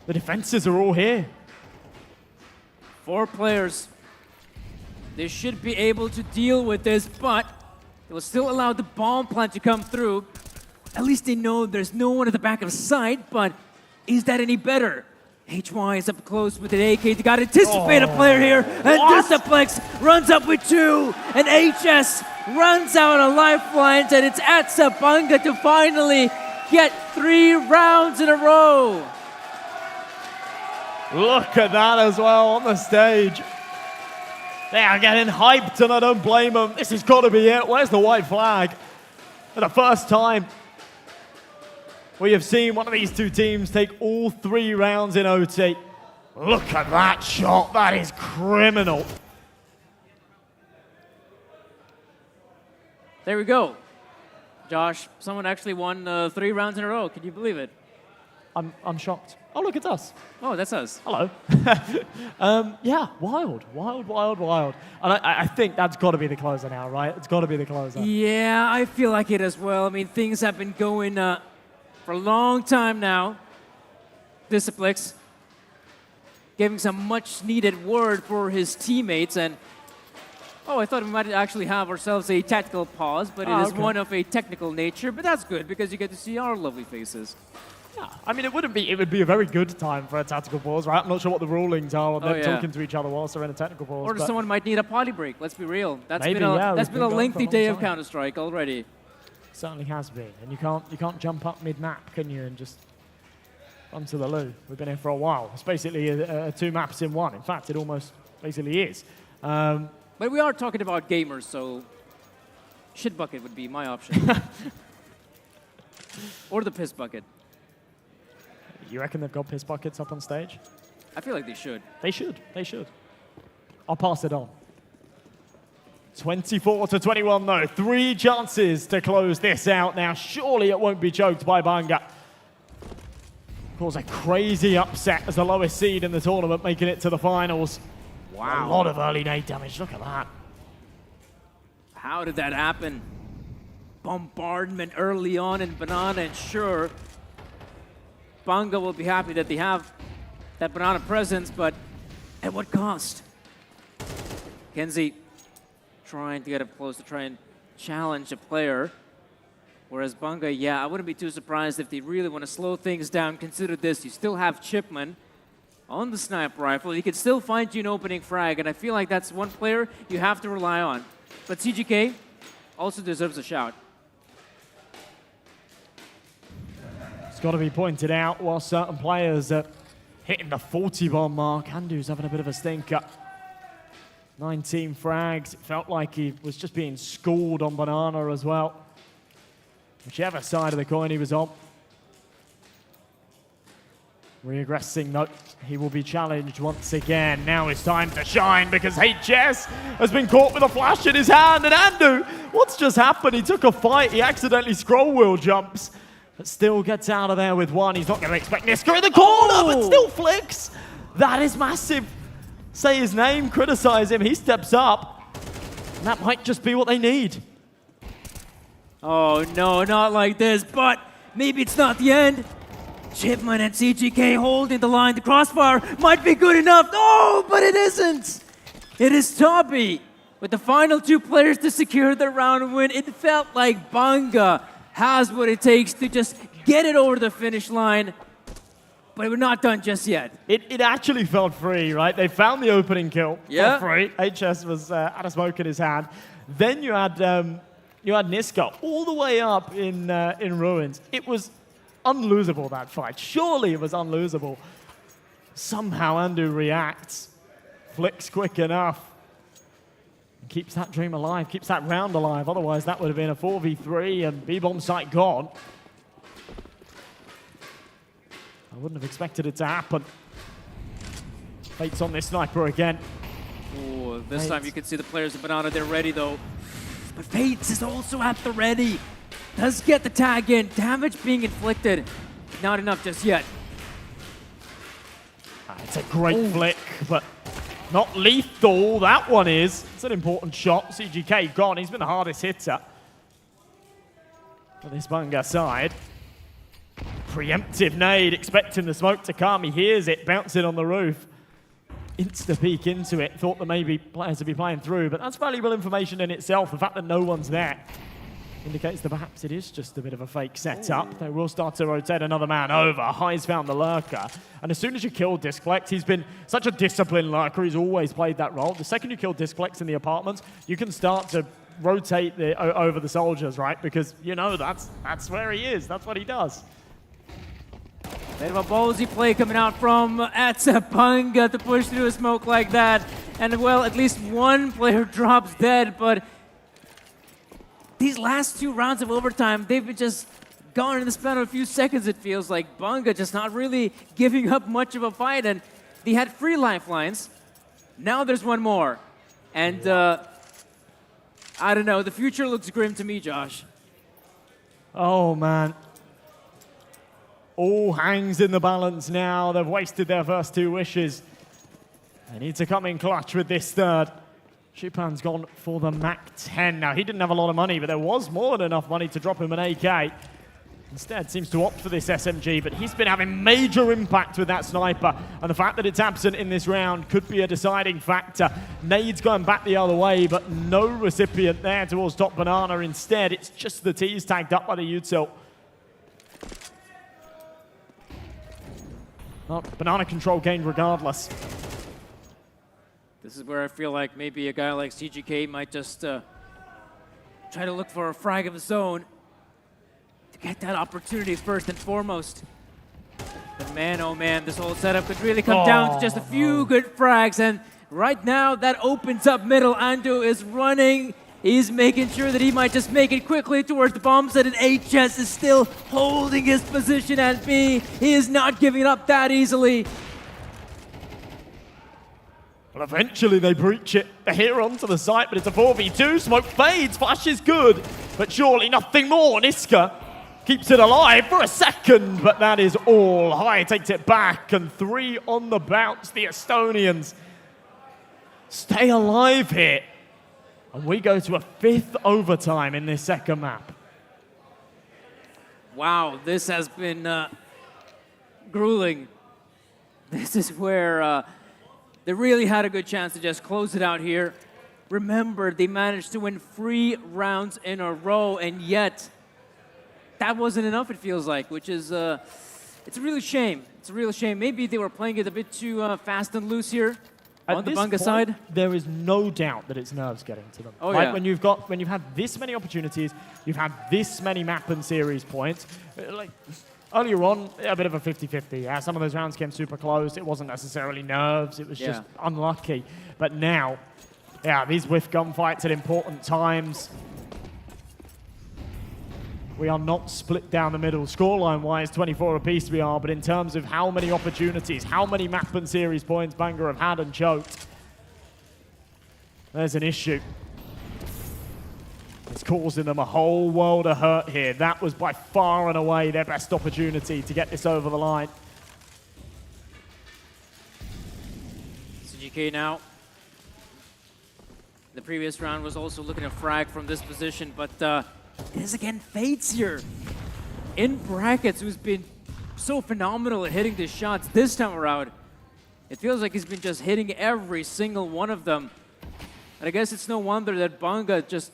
the defenses are all here. 4 players. They should be able to deal with this, but they will still allow the bomb plant to come through. At least they know there's no one at the back of sight, but is that any better? HY is up close with an AK. They got to anticipate a player here. And Disaplex runs up with 2. And HS runs out of lifelines. And it's Atabanga to finally get 3 rounds in a row. Look at that as well on the stage. They are getting hyped and I don't blame them. This has got to be it. Where's the white flag? For the first time, we have seen one of these two teams take all 3 rounds in OT. Look at that shot. That is criminal. There we go. Josh, someone actually won 3 rounds in a row. Can you believe it? I'm shocked. Oh, look, it's us. Oh, that's us. Hello. Yeah, wild. And I think that's got to be the closer now, right? It's got to be the closer. Yeah, I feel like it as well. I mean, things have been going for a long time now. Disaplex giving some much needed word for his teammates, and I thought we might actually have ourselves a tactical pause, but it is one of a technical nature, but that's good because you get to see our lovely faces. Yeah, I mean, it would be a very good time for a tactical pause, right? I'm not sure what the rulings are on them talking to each other whilst they're in a technical pause. Or someone might need a potty break, let's be real. That's maybe, been a lengthy day of Counter-Strike already. Certainly has been, and you can't jump up mid-map, can you, and just Onto the loo. We've been here for a while. It's basically two maps in one. In fact, it almost basically is. But we are talking about gamers, so shit bucket would be my option. Or the piss bucket. You reckon they've got piss buckets up on stage? I feel like they should. They should. They should. I'll pass it on. 24-21 though. 3 chances to close this out now. Surely it won't be choked by Banga. Cause a crazy upset as the lowest seed in the tournament, making it to the finals. Wow. A lot of early nade damage. Look at that. How did that happen? Bombardment early on in Banana, and sure, Banga will be happy that they have that Banana presence, but at what cost? Kenzie trying to get up close to try and challenge a player. Whereas Banga, yeah, I wouldn't be too surprised if they really want to slow things down. Consider this, you still have Chipman on the sniper rifle. He can still find you an opening frag, and I feel like that's one player you have to rely on. But CGK also deserves a shout. It's got to be pointed out, while certain players are hitting the 40 bomb mark, Andu's having a bit of a stinker. 19 frags. It felt like he was just being schooled on Banana as well. Whichever side of the coin he was on. Regressing though, he will be challenged once again. Now it's time to shine because HS has been caught with a flash in his hand. And Andu, what's just happened? He took a fight, he accidentally scroll wheel jumps, but still gets out of there with one. He's not going to expect Niska in the corner, but still flicks. That is massive. Say his name, criticize him, he steps up. And that might just be what they need. Oh no, not like this, but maybe it's not the end. Chipman and CGK holding the line. The crossfire might be good enough. No, but it isn't. It is Toby with the final 2 players to secure the round win. It felt like Banga has what it takes to just get it over the finish line, but we're not done just yet. It actually felt free, right? They found the opening kill Yeah. for free. HS was had a smoke in his hand. Then you had Niska all the way up in ruins. It was unlosable, that fight. Surely it was unlosable. Somehow Andu reacts, flicks quick enough, and keeps that dream alive, keeps that round alive. Otherwise, that would have been a 4v3 and B-bomb site gone. I wouldn't have expected it to happen. Fate's on this sniper again. Oh, this time you can see the players of Banana, they're ready though. But Fates is also at the ready. Does get the tag in, damage being inflicted. Not enough just yet. It's a great flick, but not lethal. That one is. It's an important shot. CGK gone. He's been the hardest hitter for this Banga side. Preemptive nade, expecting the smoke to come. He hears it, bouncing on the roof. Insta-peek into it. Thought that maybe players would be playing through, but that's valuable information in itself. The fact that no one's there indicates that perhaps it is just a bit of a fake setup. They will start to rotate another man over. High's found the lurker. And as soon as you kill Discflex, he's been such a disciplined lurker. He's always played that role. The second you kill Discflex in the apartments, you can start to rotate over the soldiers, right? Because you know that's where he is. That's what he does. Bit of a ballsy play coming out from Banga to push through a smoke like that. And well, at least one player drops dead, but these last 2 rounds of overtime, they've been just gone in the span of a few seconds, it feels like. Banga just not really giving up much of a fight, and they had free lifelines. Now there's one more. And I don't know, the future looks grim to me, Josh. Oh, man. All hangs in the balance now. They've wasted their first 2 wishes. They need to come in clutch with this third. Chupan's gone for the MAC-10. Now, he didn't have a lot of money, but there was more than enough money to drop him an AK. Instead, seems to opt for this SMG, but he's been having major impact with that sniper. And the fact that it's absent in this round could be a deciding factor. Nade's going back the other way, but no recipient there towards top Banana. Instead, it's just the T's tagged up by the util. Well, Banana control gained regardless. This is where I feel like maybe a guy like CGK might just try to look for a frag of his own to get that opportunity first and foremost. But man, oh man, this whole setup could really come down to just a few good frags. And right now, that opens up middle. Andu is running. He's making sure that he might just make it quickly towards the bomb set, and HS is still holding his position at B. He is not giving up that easily. Well, eventually they breach it. They're here onto the site, but it's a 4v2. Smoke fades, flash is good, but surely nothing more. Niska keeps it alive for a second, but that is all. High takes it back, and 3 on the bounce. The Estonians stay alive here. And we go to a 5th overtime in this second map. Wow, this has been grueling. This is where they really had a good chance to just close it out here. Remember, they managed to win 3 rounds in a row, and yet that wasn't enough, it feels like, which is, it's a real shame. It's a real shame. Maybe they were playing it a bit too fast and loose here. On the Bunga side, there is no doubt that it's nerves getting to them. Oh, right? yeah. When you've had this many opportunities, you've had this many map and series points. Like earlier on, a bit of a 50-50. Yeah, some of those rounds came super close. It wasn't necessarily nerves. It was just unlucky. But now, yeah, these whiff gunfights at important times. We are not split down the middle. Scoreline-wise, 24 apiece we are, but in terms of how many opportunities, how many map and series points Bangor have had and choked, there's an issue. It's causing them a whole world of hurt here. That was by far and away their best opportunity to get this over the line. CGK now. The previous round was also looking at frag from this position, but it is again Fates here in brackets, who's been so phenomenal at hitting these shots this time around. It feels like he's been just hitting every single one of them. And I guess it's no wonder that Bunga just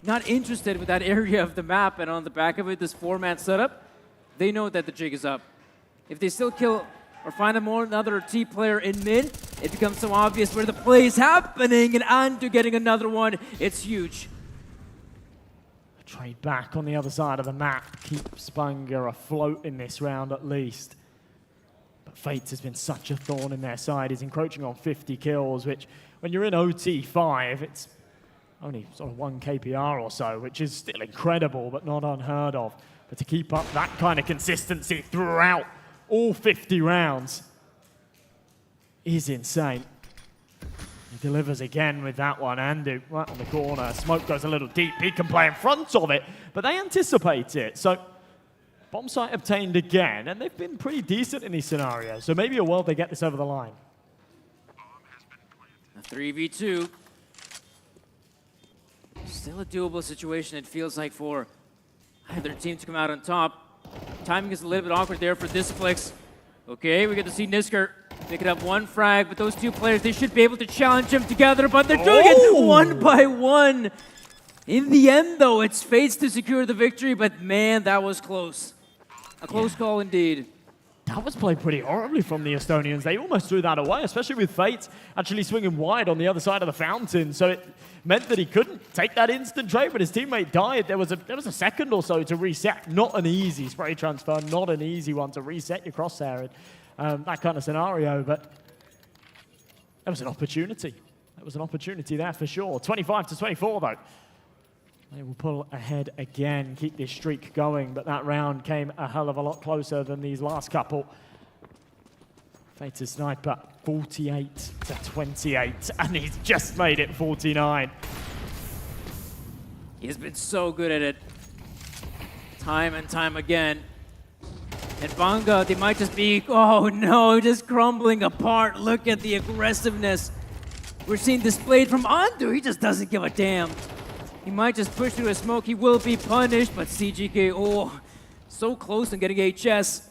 not interested with that area of the map, and on the back of it, this 4-man setup, they know that the jig is up. If they still kill or find another T player in mid, it becomes so obvious where the play is happening, and Andu getting another one, it's huge. Trade back on the other side of the map keeps Bunga afloat in this round at least. But Fates has been such a thorn in their side. He's encroaching on 50 kills, which when you're in OT5, it's only sort of 1 KPR or so, which is still incredible, but not unheard of. But to keep up that kind of consistency throughout all 50 rounds is insane. He delivers again with that one. Andu right on the corner. Smoke goes a little deep. He can play in front of it, but they anticipate it. So bomb site obtained again, and they've been pretty decent in these scenarios. So maybe a world they get this over the line. A 3v2. Still a doable situation, it feels like, for either team to come out on top. Timing is a little bit awkward there for Disflex. Okay, we get to see Nisker picking up 1 frag, but those 2 players, they should be able to challenge him together, but they're doing it 1 by 1. In the end, though, it's Fates to secure the victory, but man, that was close. A close call indeed. That was played pretty horribly from the Estonians. They almost threw that away, especially with Fates actually swinging wide on the other side of the fountain. So it meant that he couldn't take that instant trade, but his teammate died. There was a second or so to reset. Not an easy spray transfer, not an easy one to reset your crosshair in that kind of scenario, but there was an opportunity. There was an opportunity there for sure. 25-24 though. They will pull ahead again, keep this streak going, but that round came a hell of a lot closer than these last couple. Fated Sniper, 48-28, and he's just made it 49. He's been so good at it, time and time again. And Bunga, they might just be, oh no, just crumbling apart. Look at the aggressiveness we're seeing displayed from Andu. He just doesn't give a damn. He might just push through a smoke. He will be punished, but CGK, oh, so close and getting HS.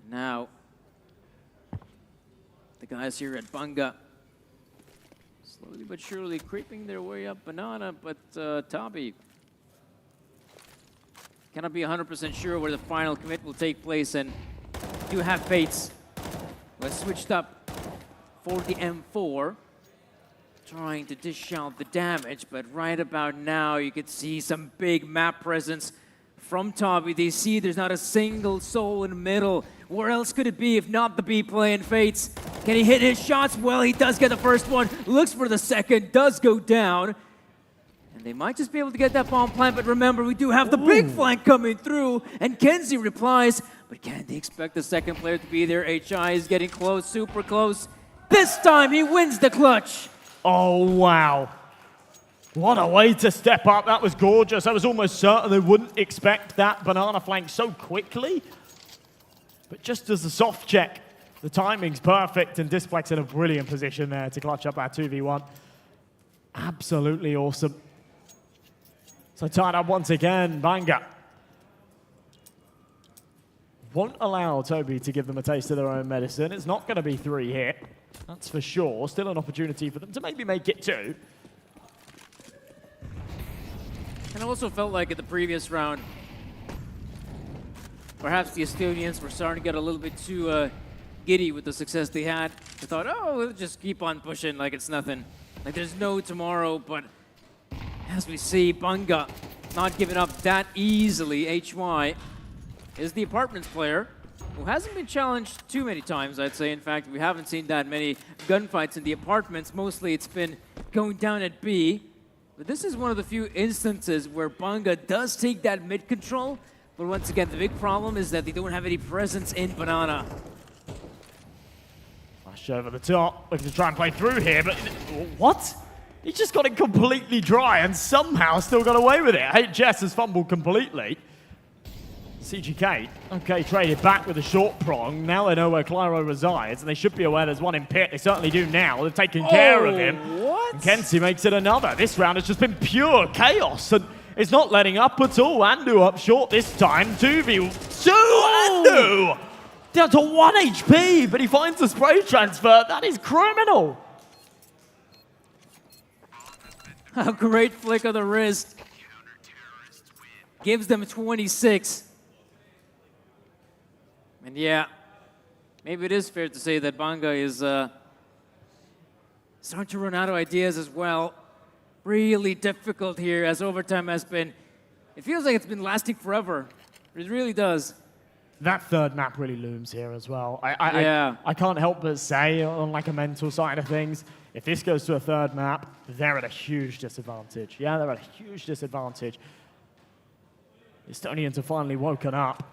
Now, the guys here at Bunga, slowly but surely creeping their way up Banana, but Tabi cannot be 100% sure where the final commit will take place, and do have Fates who has switched up for the M4. trying to dish out the damage, but right about now you could see some big map presence from Toby. They see there's not a single soul in the middle. Where else could it be if not the B playing Fates? Can he hit his shots? Well, he does get the first one, looks for the second, does go down. And they might just be able to get that bomb plant, but remember, we do have the big flank coming through, and Kenzie replies, but can they expect the second player to be there? HI is getting close, super close. This time he wins the clutch. Oh, wow. What a way to step up. That was gorgeous. I was almost certain they wouldn't expect that banana flank so quickly. But just as a soft check, the timing's perfect, and Displex in a brilliant position there to clutch up that 2v1. Absolutely awesome. So tied up once again, Banga. Won't allow Toby to give them a taste of their own medicine. It's not going to be 3 here, that's for sure. Still an opportunity for them to maybe make it 2. And I also felt like in the previous round, perhaps the Estonians were starting to get a little bit too giddy with the success they had. They thought, oh, we'll just keep on pushing like it's nothing. Like there's no tomorrow, but as we see, Banga not giving up that easily. HY is the apartments player who hasn't been challenged too many times, I'd say. In fact, we haven't seen that many gunfights in the apartments. Mostly it's been going down at B. But this is one of the few instances where Banga does take that mid control. But once again, the big problem is that they don't have any presence in Banana. Flash over the top, looking to try and play through here, but what? He just got it completely dry and somehow still got away with it. HS has fumbled completely. CGK, okay, traded back with a short prong. Now they know where Clyro resides, and they should be aware there's one in pit. They certainly do now. They've taken care of him. What? And Kenzie makes it another. This round has just been pure chaos, and it's not letting up at all. Andu up short this time. 2v2 Andu! Down to 1 HP, but he finds the spray transfer. That is criminal. A great flick of the wrist. Gives them 26. And yeah, maybe it is fair to say that Banga is starting to run out of ideas as well. Really difficult here as overtime has been. It feels like it's been lasting forever. It really does. That third map really looms here as well. I can't help but say, on like a mental side of things, if this goes to a third map, they're at a huge disadvantage. Yeah, they're at a huge disadvantage. The Estonians have finally woken up.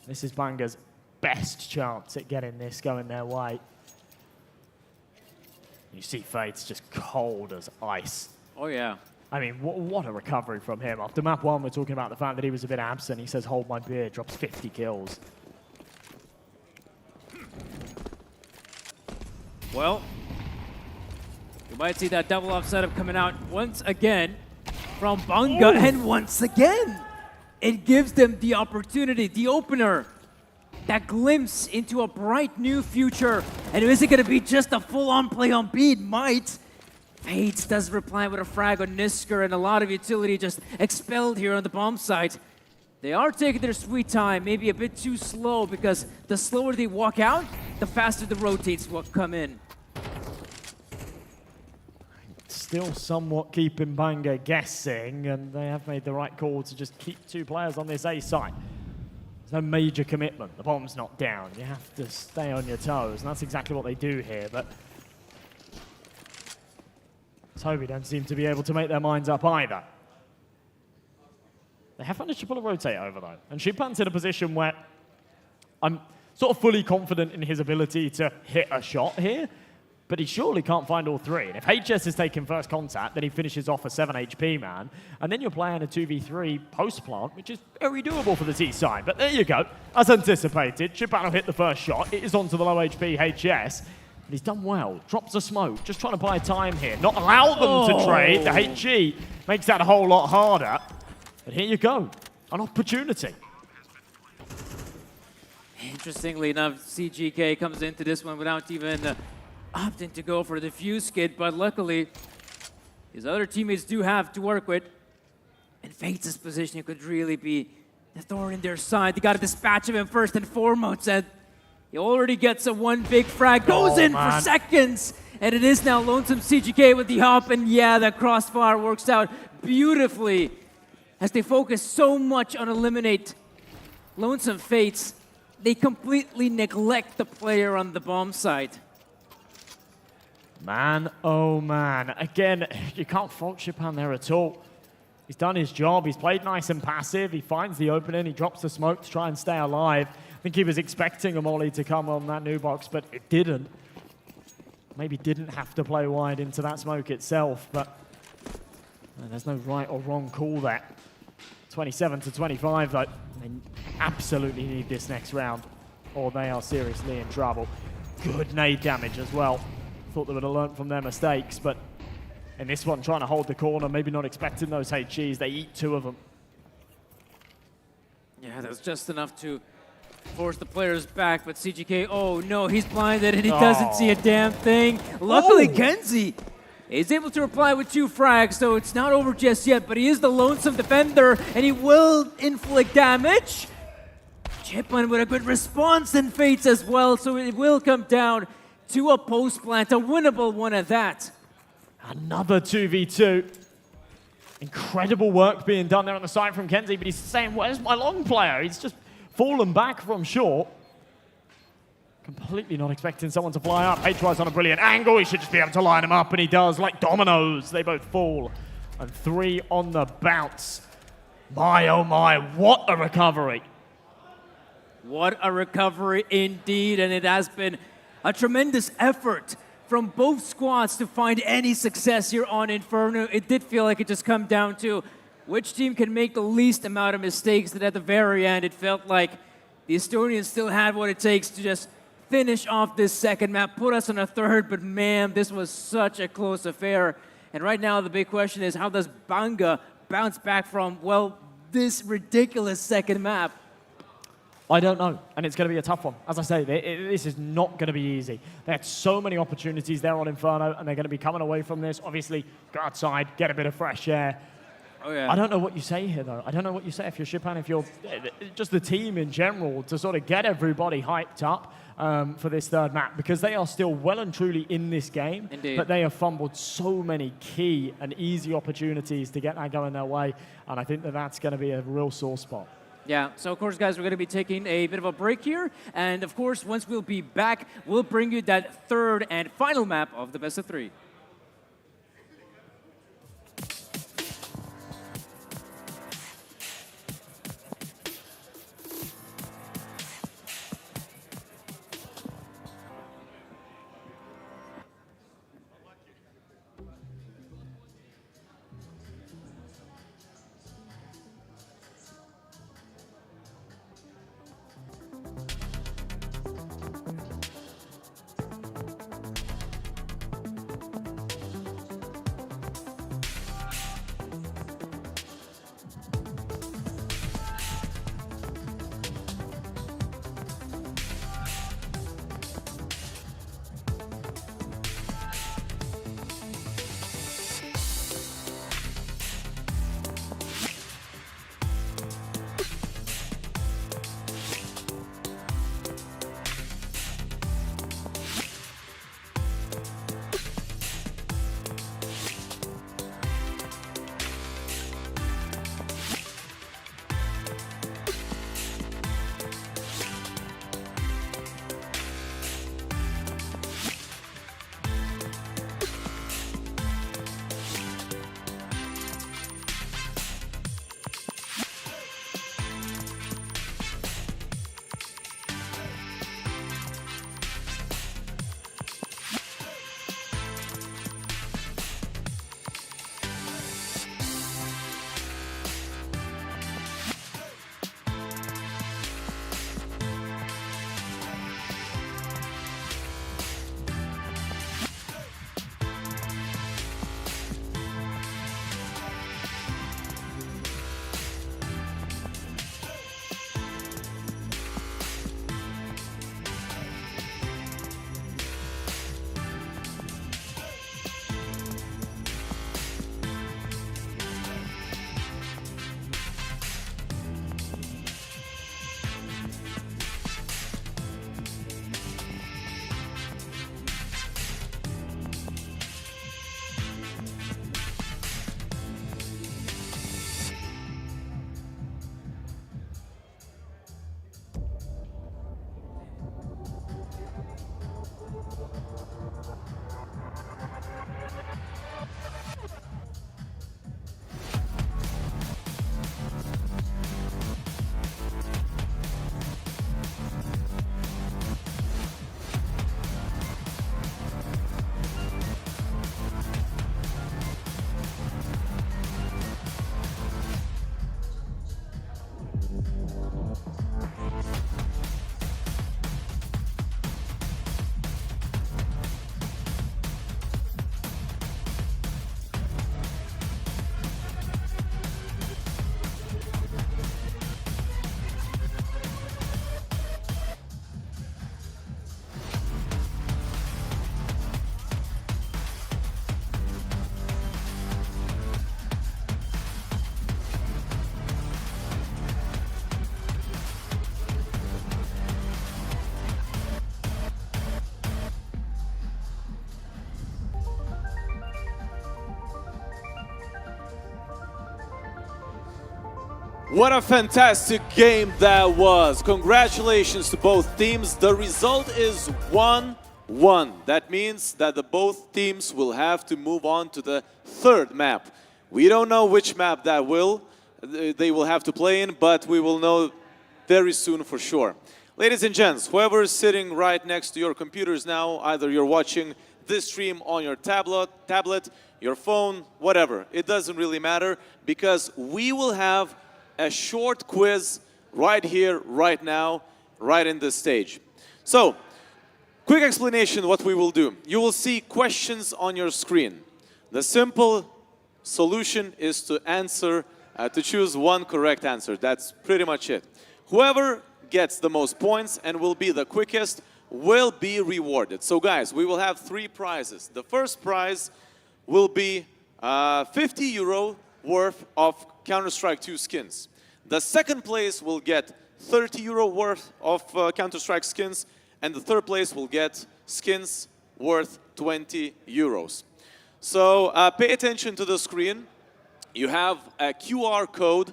This is Banga's best chance at getting this going their way. You see Fate's just cold as ice. Oh, yeah. I mean, what a recovery from him. After map 1, we're talking about the fact that he was a bit absent. He says, hold my beer, drops 50 kills. Well, you might see that double off setup coming out once again from Banga. And once again, it gives them the opportunity, the opener, that glimpse into a bright new future. And is it going to be just a full-on play on B? It might. Fates does reply with a frag on Nisker, and a lot of utility just expelled here on the bomb site. They are taking their sweet time, maybe a bit too slow, because the slower they walk out, the faster the rotates will come in. Still somewhat keeping Banga guessing, and they have made the right call to just keep 2 players on this A site. There's no major commitment. The bomb's not down. You have to stay on your toes, and that's exactly what they do here. But Toby don't seem to be able to make their minds up either. They have managed to pull a rotate over, though. And Shipan's in a position where I'm sort of fully confident in his ability to hit a shot here, but he surely can't find all 3. And if HS is taking first contact, then he finishes off a 7 HP man, and then you're playing a 2v3 post-plant, which is very doable for the T side. But there you go. As anticipated, Shipan will hit the first shot. It is onto the low HP HS. And he's done well. Drops a smoke. Just trying to buy time here. Not allow them to trade. The HG makes that a whole lot harder. But here you go. An opportunity. Interestingly enough, CGK comes into this one without even opting to go for the fuse skid, but luckily his other teammates do have to work with. And Fates' position could really be the thorn in their side. They got to dispatch of him first and foremost, and he already gets a 1 big frag, goes in for seconds, And it is now Lonesome CGK with the hop, and yeah, that crossfire works out beautifully as they focus so much on eliminate Lonesome Fates. They completely neglect the player on the bomb site. Man, oh man. Again, you can't fault Shipan there at all. He's done his job. He's played nice and passive. He finds the opening. He drops the smoke to try and stay alive. I think he was expecting a molly to come on that new box, but it didn't. Maybe didn't have to play wide into that smoke itself, but there's no right or wrong call there. 27 to 25, though. They absolutely need this next round, or they are seriously in trouble. Good nade damage as well. Thought they would have learned from their mistakes, but in this one, trying to hold the corner, maybe not expecting those HGs. They eat 2 of them. Yeah, that was just enough to force the players back, but CGK, oh no, he's blinded and he doesn't see a damn thing. Luckily, Kenzie is able to reply with 2 frags, so it's not over just yet, but he is the lonesome defender, and he will inflict damage. Chiplin with a good response and Fates as well, so it will come down to a post plant, a winnable one at that. Another 2v2. Incredible work being done there on the side from Kenzie, but he's saying, where's my long player? He's just fallen back from short. Completely not expecting someone to fly up. HY's on a brilliant angle. He should just be able to line him up, and he does. Like dominoes, they both fall. And 3 on the bounce. My, oh my, what a recovery. What a recovery indeed, and it has been a tremendous effort from both squads to find any success here on Inferno. It did feel like it just come down to which team can make the least amount of mistakes, that at the very end it felt like the Estonians still had what it takes to just finish off this second map, put us on a third, but man, this was such a close affair. And right now the big question is, how does Banga bounce back from, well, this ridiculous second map? I don't know, and it's going to be a tough one. As I say, this is not going to be easy. They had so many opportunities there on Inferno, and they're going to be coming away from this. Obviously, go outside, get a bit of fresh air. Oh, yeah. I don't know what you say here, though. I don't know what you say if you're Shipan, if you're just the team in general, to sort of get everybody hyped up for this third map, because they are still well and truly in this game. Indeed. But they have fumbled so many key and easy opportunities to get that going their way, and I think that that's going to be a real sore spot. Yeah, so of course, guys, we're going to be taking a bit of a break here. And of course, once we'll be back, we'll bring you that third and final map of the best of 3. What a fantastic game that was. Congratulations to both teams. The result is 1-1. That means that the both teams will have to move on to the third map. We don't know which map that they will have to play in, but we will know very soon for sure. Ladies and gents, whoever is sitting right next to your computers now, either you're watching this stream on your tablet, your phone, whatever, it doesn't really matter, because we will have a short quiz right here, right now, right in this stage. So, quick explanation what we will do. You will see questions on your screen. The simple solution is to answer, to choose one correct answer. That's pretty much it. Whoever gets the most points and will be the quickest will be rewarded. So guys, we will have 3 prizes. The first prize will be 50 euro worth of Counter-Strike 2 skins. The second place will get 30 euro worth of Counter-Strike skins, and the third place will get skins worth 20 euros. So pay attention to the screen. You have a QR code.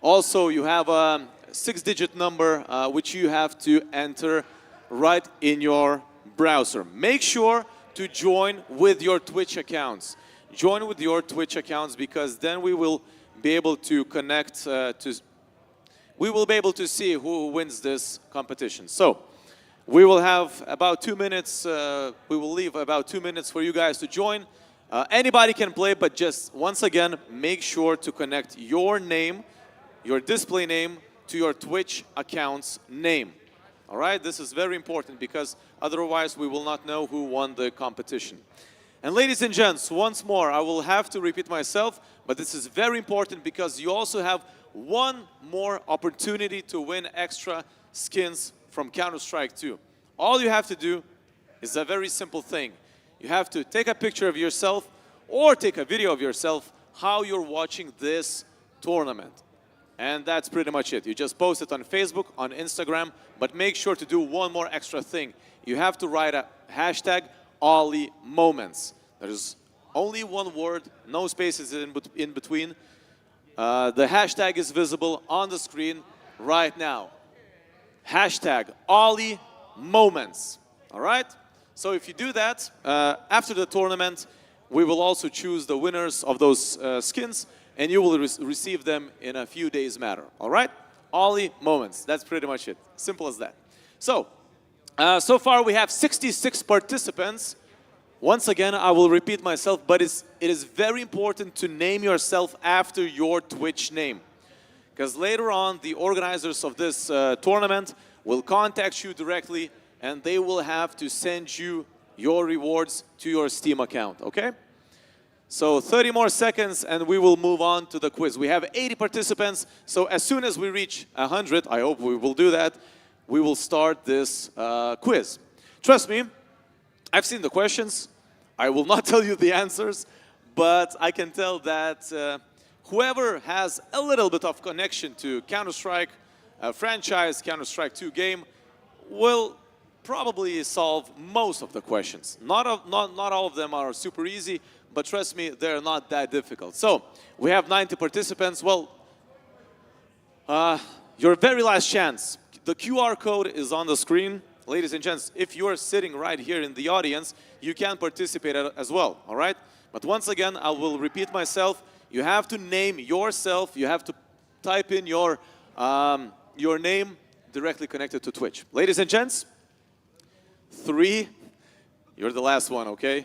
Also, you have a 6-digit number which you have to enter right in your browser. Make sure to join with your Twitch accounts. Join with your Twitch accounts, because then we will be able to connect we will be able to see who wins this competition. So we will have about 2 minutes, we will leave about 2 minutes for you guys to join. Anybody can play, but just once again, make sure to connect your name, your display name, to your Twitch account's name. All right, this is very important, because otherwise we will not know who won the competition. And ladies and gents, once more, I will have to repeat myself, but this is very important, because you also have one more opportunity to win extra skins from Counter-Strike 2. All you have to do is a very simple thing. You have to take a picture of yourself or take a video of yourself how you're watching this tournament. And that's pretty much it. You just post it on Facebook, on Instagram, but make sure to do one more extra thing. You have to write a hashtag OlyMoments. There's only one word, no spaces in between. The hashtag is visible on the screen right now. Hashtag OlyMoments. All right? So if you do that, after the tournament, we will also choose the winners of those skins, and you will receive them in a few days matter. All right? OlyMoments. That's pretty much it. Simple as that. So, so far we have 66 participants. Once again, I will repeat myself, but it is very important to name yourself after your Twitch name. Because later on, the organizers of this tournament will contact you directly, and they will have to send you your rewards to your Steam account, okay? So 30 more seconds, and we will move on to the quiz. We have 80 participants, so as soon as we reach 100, I hope we will do that, we will start this quiz. Trust me, I've seen the questions. I will not tell you the answers, but I can tell that whoever has a little bit of connection to Counter-Strike, franchise Counter-Strike 2 game, will probably solve most of the questions. Not all of them are super easy, but trust me, they're not that difficult. So, we have 90 participants. Well, your very last chance. The QR code is on the screen. Ladies and gents, if you're sitting right here in the audience, you can participate as well, all right? But once again, I will repeat myself. You have to name yourself. You have to type in your name directly connected to Twitch. Ladies and gents, 3, you're the last one, okay?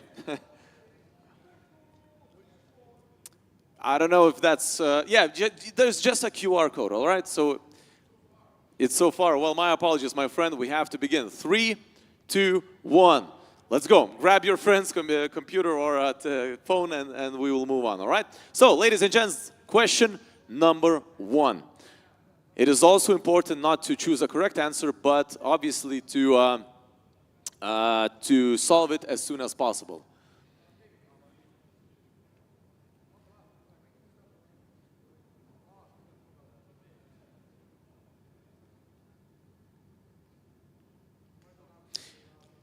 I don't know if that's, yeah, there's just a QR code, all right? So it's so far. Well, my apologies, my friend. We have to begin. 3, 2, 1. Let's go. Grab your friend's computer or phone, and we will move on, all right? So, ladies and gents, question number 1. It is also important not to choose a correct answer, but obviously to solve it as soon as possible.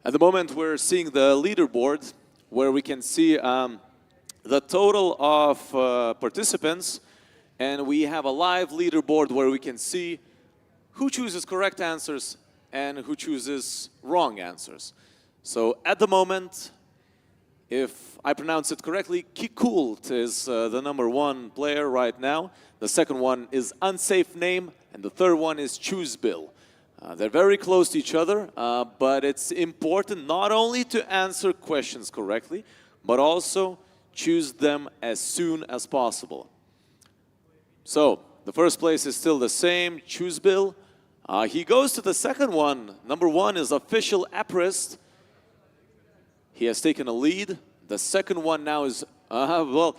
At the moment, we're seeing the leaderboard, where we can see the total of participants and we have a live leaderboard where we can see who chooses correct answers and who chooses wrong answers. So at the moment, if I pronounce it correctly, Kikult is the #1 player right now. The second one is Unsafe Name, and the third one is Choose Bill. They're very close to each other, but it's important not only to answer questions correctly, but also choose them as soon as possible. So, the first place is still the same, Choose Bill. He goes to the second one. #1 is Official Aprist. He has taken a lead. The second one now is, well,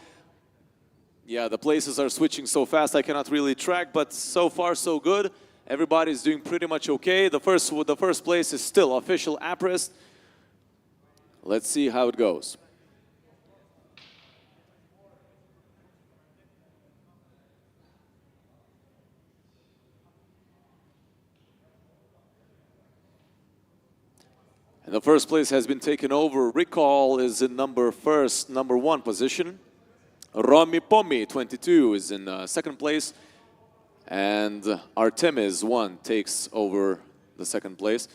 yeah, the places are switching so fast I cannot really track, but so far so good. Everybody's doing pretty much okay. The first place is still Official Aprist. Let's see how it goes. And the first place has been taken over. Recall is in #1 position. Romi Pomi, 22, is in second place. And Artemis 1 takes over the second place.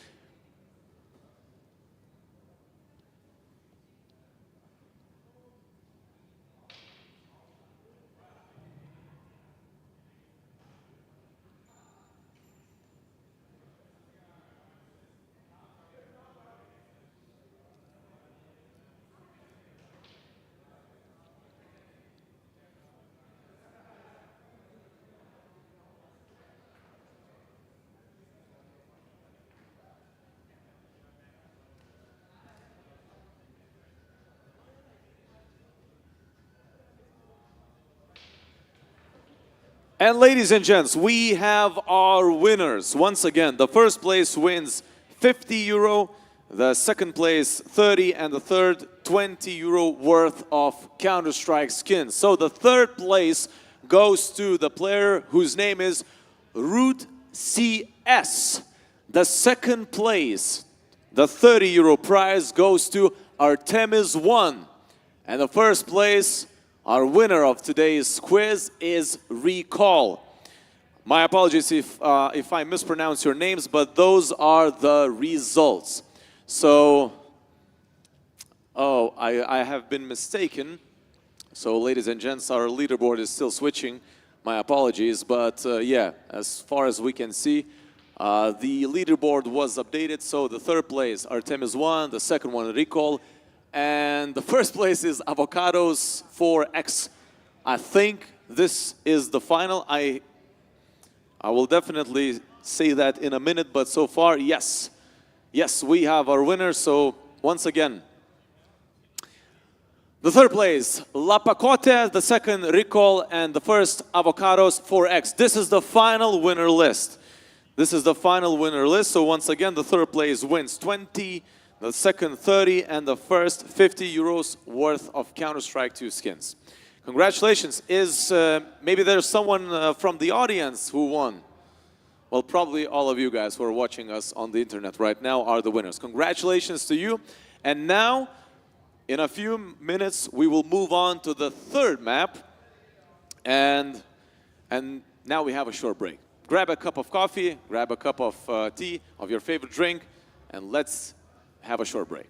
And ladies and gents, we have our winners. Once again, the first place wins €50, the second place 30, and the third €20 worth of Counter-Strike skins. So the third place goes to the player whose name is Root CS. The second place, the €30 prize, goes to Artemis 1. And the first place, our winner of today's quiz, is Recall. My apologies if I mispronounce your names, but those are the results. So, I have been mistaken. So, ladies and gents, our leaderboard is still switching. My apologies, but yeah, as far as we can see, the leaderboard was updated. So, the third place, Artemis 1, the second one, Recall, and the first place is Avocados 4X. I think this is the final. I will definitely say that in a minute, but so far, yes. Yes, we have our winner. So once again, the third place, La Pacote, the second, Recall, and the first, Avocados 4X. This is the final winner list. This is the final winner list. So once again, the third place wins 20, the second 30, and the first €50 worth of Counter-Strike 2 skins. Congratulations. Maybe there's someone from the audience who won. Well, probably all of you guys who are watching us on the internet right now are the winners. Congratulations to you. And now, in a few minutes, we will move on to the third map. And now we have a short break. Grab a cup of coffee, grab a cup of tea, of your favorite drink, and let's have a short break.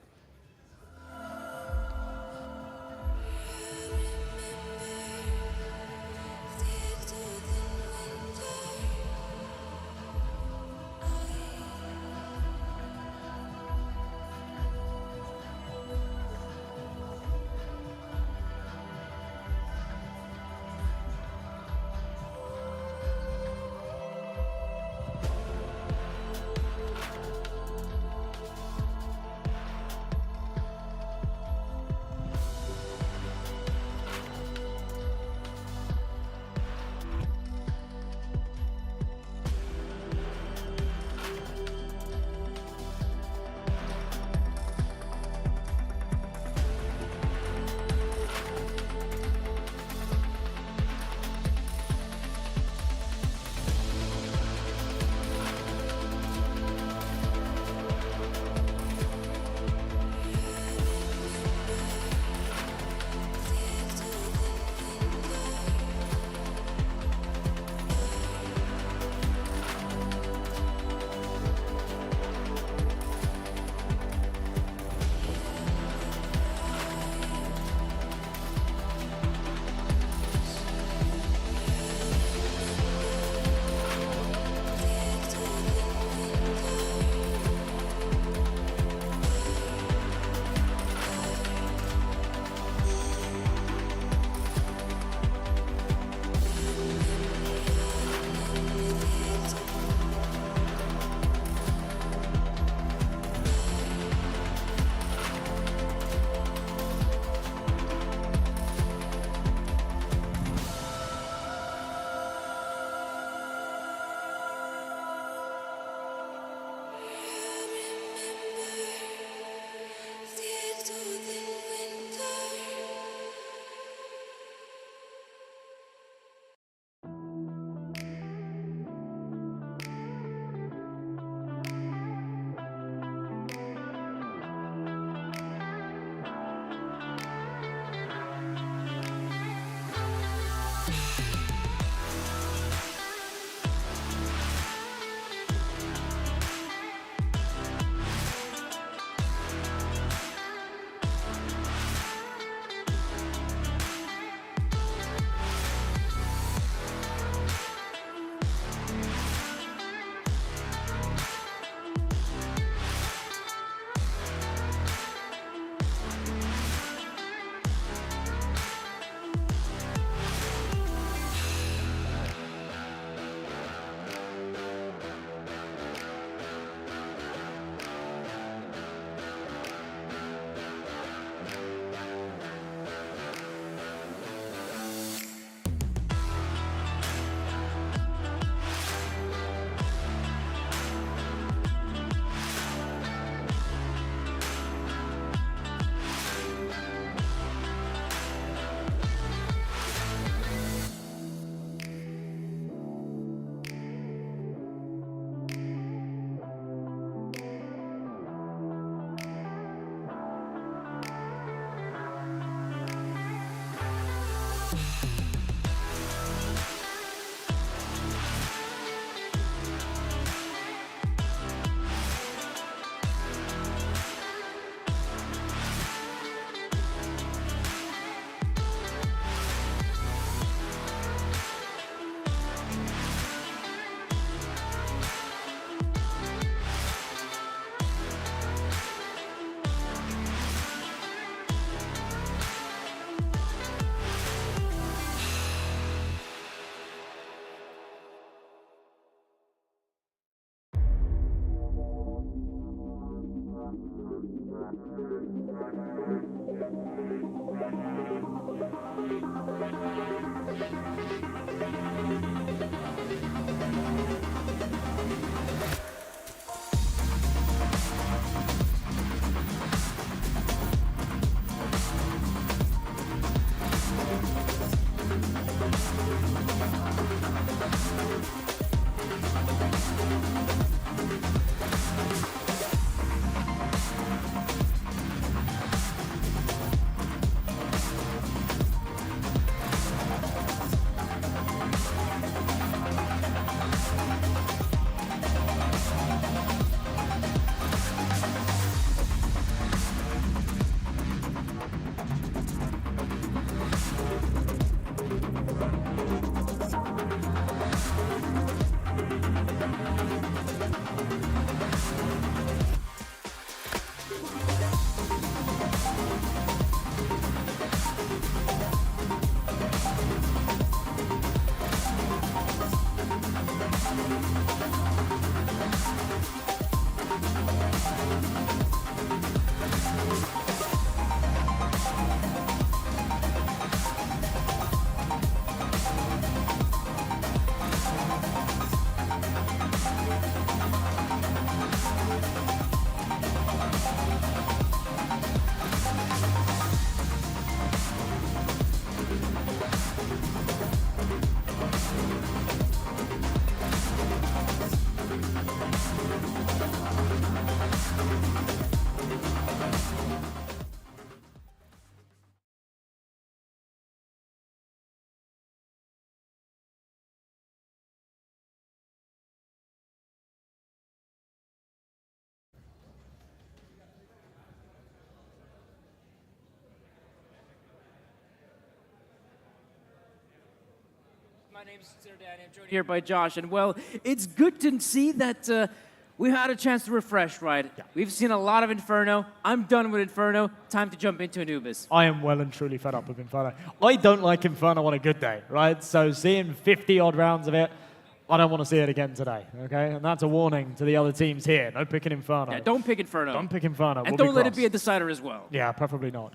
My name's Danny. I'm joined here by Josh. And well, it's good to see that we had a chance to refresh, right? Yeah. We've seen a lot of Inferno. I'm done with Inferno. Time to jump into Anubis. I am well and truly fed up with Inferno. I don't like Inferno on a good day, right? So seeing 50-odd rounds of it, I don't want to see it again today, okay? And that's a warning to the other teams here. No picking Inferno. Yeah, don't pick Inferno. Don't pick Inferno. And don't let it be a decider as well. Yeah, preferably not.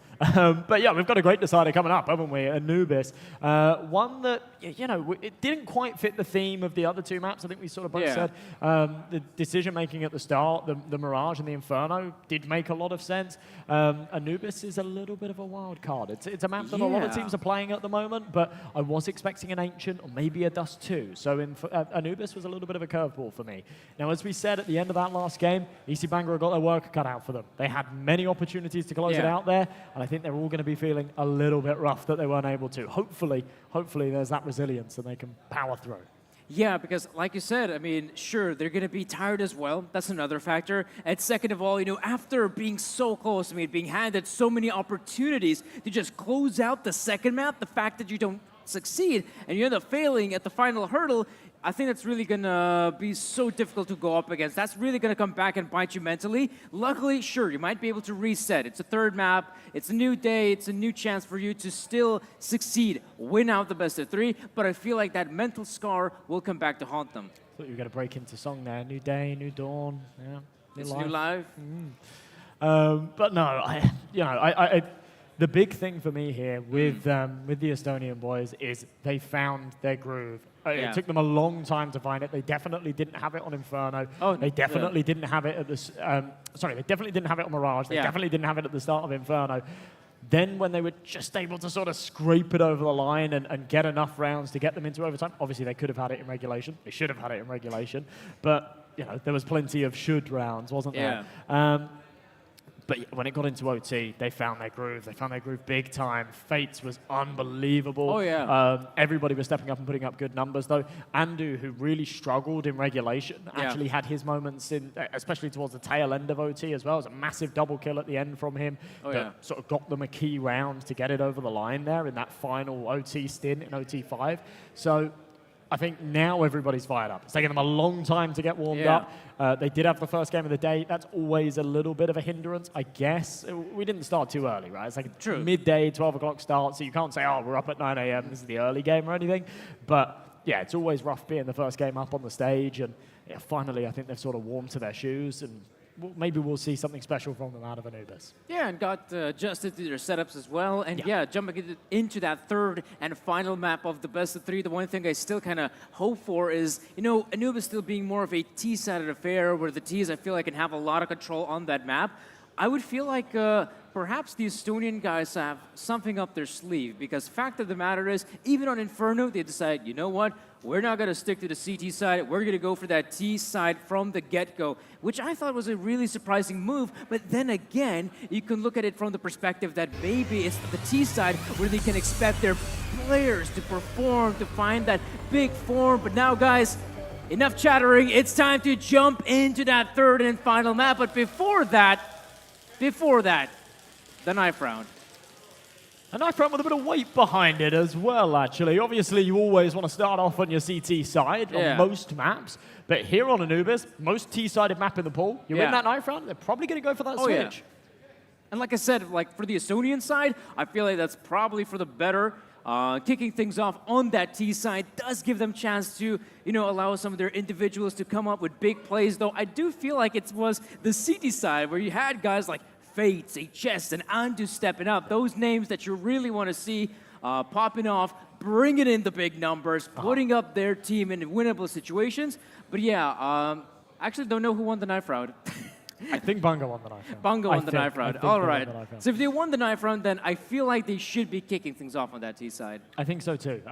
But yeah, we've got a great decider coming up, haven't we? Anubis. One that, you know, it didn't quite fit the theme of the other two maps. I think we sort of both said. The decision-making at the start, the Mirage and the Inferno, did make a lot of sense. Anubis is a little bit of a wild card. It's a map that a lot of teams are playing at the moment, but I was expecting an Ancient or maybe a Dust 2. So Anubis was a little bit of a curveball for me. Now, as we said at the end of that last game, EC Bangor got their work cut out for them. They had many opportunities to close it out there, and I think they're all going to be feeling a little bit rough that they weren't able to. Hopefully there's that resilience and they can power through. Yeah, because like you said, I mean, sure, they're going to be tired as well. That's another factor. And second of all, you know, after being so close, I mean, being handed so many opportunities to just close out the second map, the fact that you don't succeed and you end up failing at the final hurdle, I think that's really going to be so difficult to go up against. That's really going to come back and bite you mentally. Luckily, sure, you might be able to reset. It's a third map. It's a new day. It's a new chance for you to still succeed, win out the best of three. But I feel like that mental scar will come back to haunt them. Thought you were going to break into song there. New day, new dawn. Yeah, it's new life. But no, the big thing for me here with the Estonian boys is they found their groove. It took them a long time to find it. They definitely didn't have it on Inferno. They definitely didn't have it at the. They definitely didn't have it on Mirage. They definitely didn't have it at the start of Inferno. Then when they were just able to sort of scrape it over the line and get enough rounds to get them into overtime, obviously they could have had it in regulation. They should have had it in regulation. But you know there was plenty of should rounds, wasn't there? But when it got into OT, they found their groove. They found their groove big time. Fates was unbelievable. Everybody was stepping up and putting up good numbers, though. Andu, who really struggled in regulation, actually had his moments in, especially towards the tail end of OT as well. It was a massive double kill at the end from him that sort of got them a key round to get it over the line there in that final OT stint in OT5. So I think now everybody's fired up. It's taken them a long time to get warmed up. They did have the first game of the day. That's always a little bit of a hindrance, I guess. We didn't start too early, right? It's like a midday, 12 o'clock start, so you can't say, oh, we're up at 9 a.m., this is the early game or anything. But yeah, it's always rough being the first game up on the stage. And finally, I think they've sort of warmed to their shoes, and maybe we'll see something special from them out of Anubis. Yeah, and got adjusted to their setups as well. And jumping into that third and final map of the best of three, the one thing I still kind of hope for is, you know, Anubis still being more of a T-sided affair where the Ts, I feel like, can have a lot of control on that map. I would feel like perhaps the Estonian guys have something up their sleeve, because fact of the matter is, even on Inferno, they decide, you know what, we're not going to stick to the CT side, we're going to go for that T side from the get-go, which I thought was a really surprising move. But then again, you can look at it from the perspective that maybe it's the T side where they can expect their players to perform, to find that big form. But now, guys, enough chattering, it's time to jump into that third and final map. But before that, the knife round. A knife round with a bit of weight behind it as well, actually. Obviously, you always want to start off on your CT side on most maps. But here on Anubis, most T-sided map in the pool, you're in that knife round, they're probably going to go for that switch. And like I said, like for the Estonian side, I feel like that's probably for the better. Kicking things off on that T side does give them chance to, you know, allow some of their individuals to come up with big plays, though I do feel like it was the CT side where you had guys like Fates, HS, and Andu stepping up. Those names that you really want to see popping off, bringing in the big numbers, putting up their team in winnable situations. But yeah, I actually don't know who won the knife round. I think Bunga won the knife round. Bunga won the knife round. All right. So if they won the knife round, then I feel like they should be kicking things off on that T side. I think so too.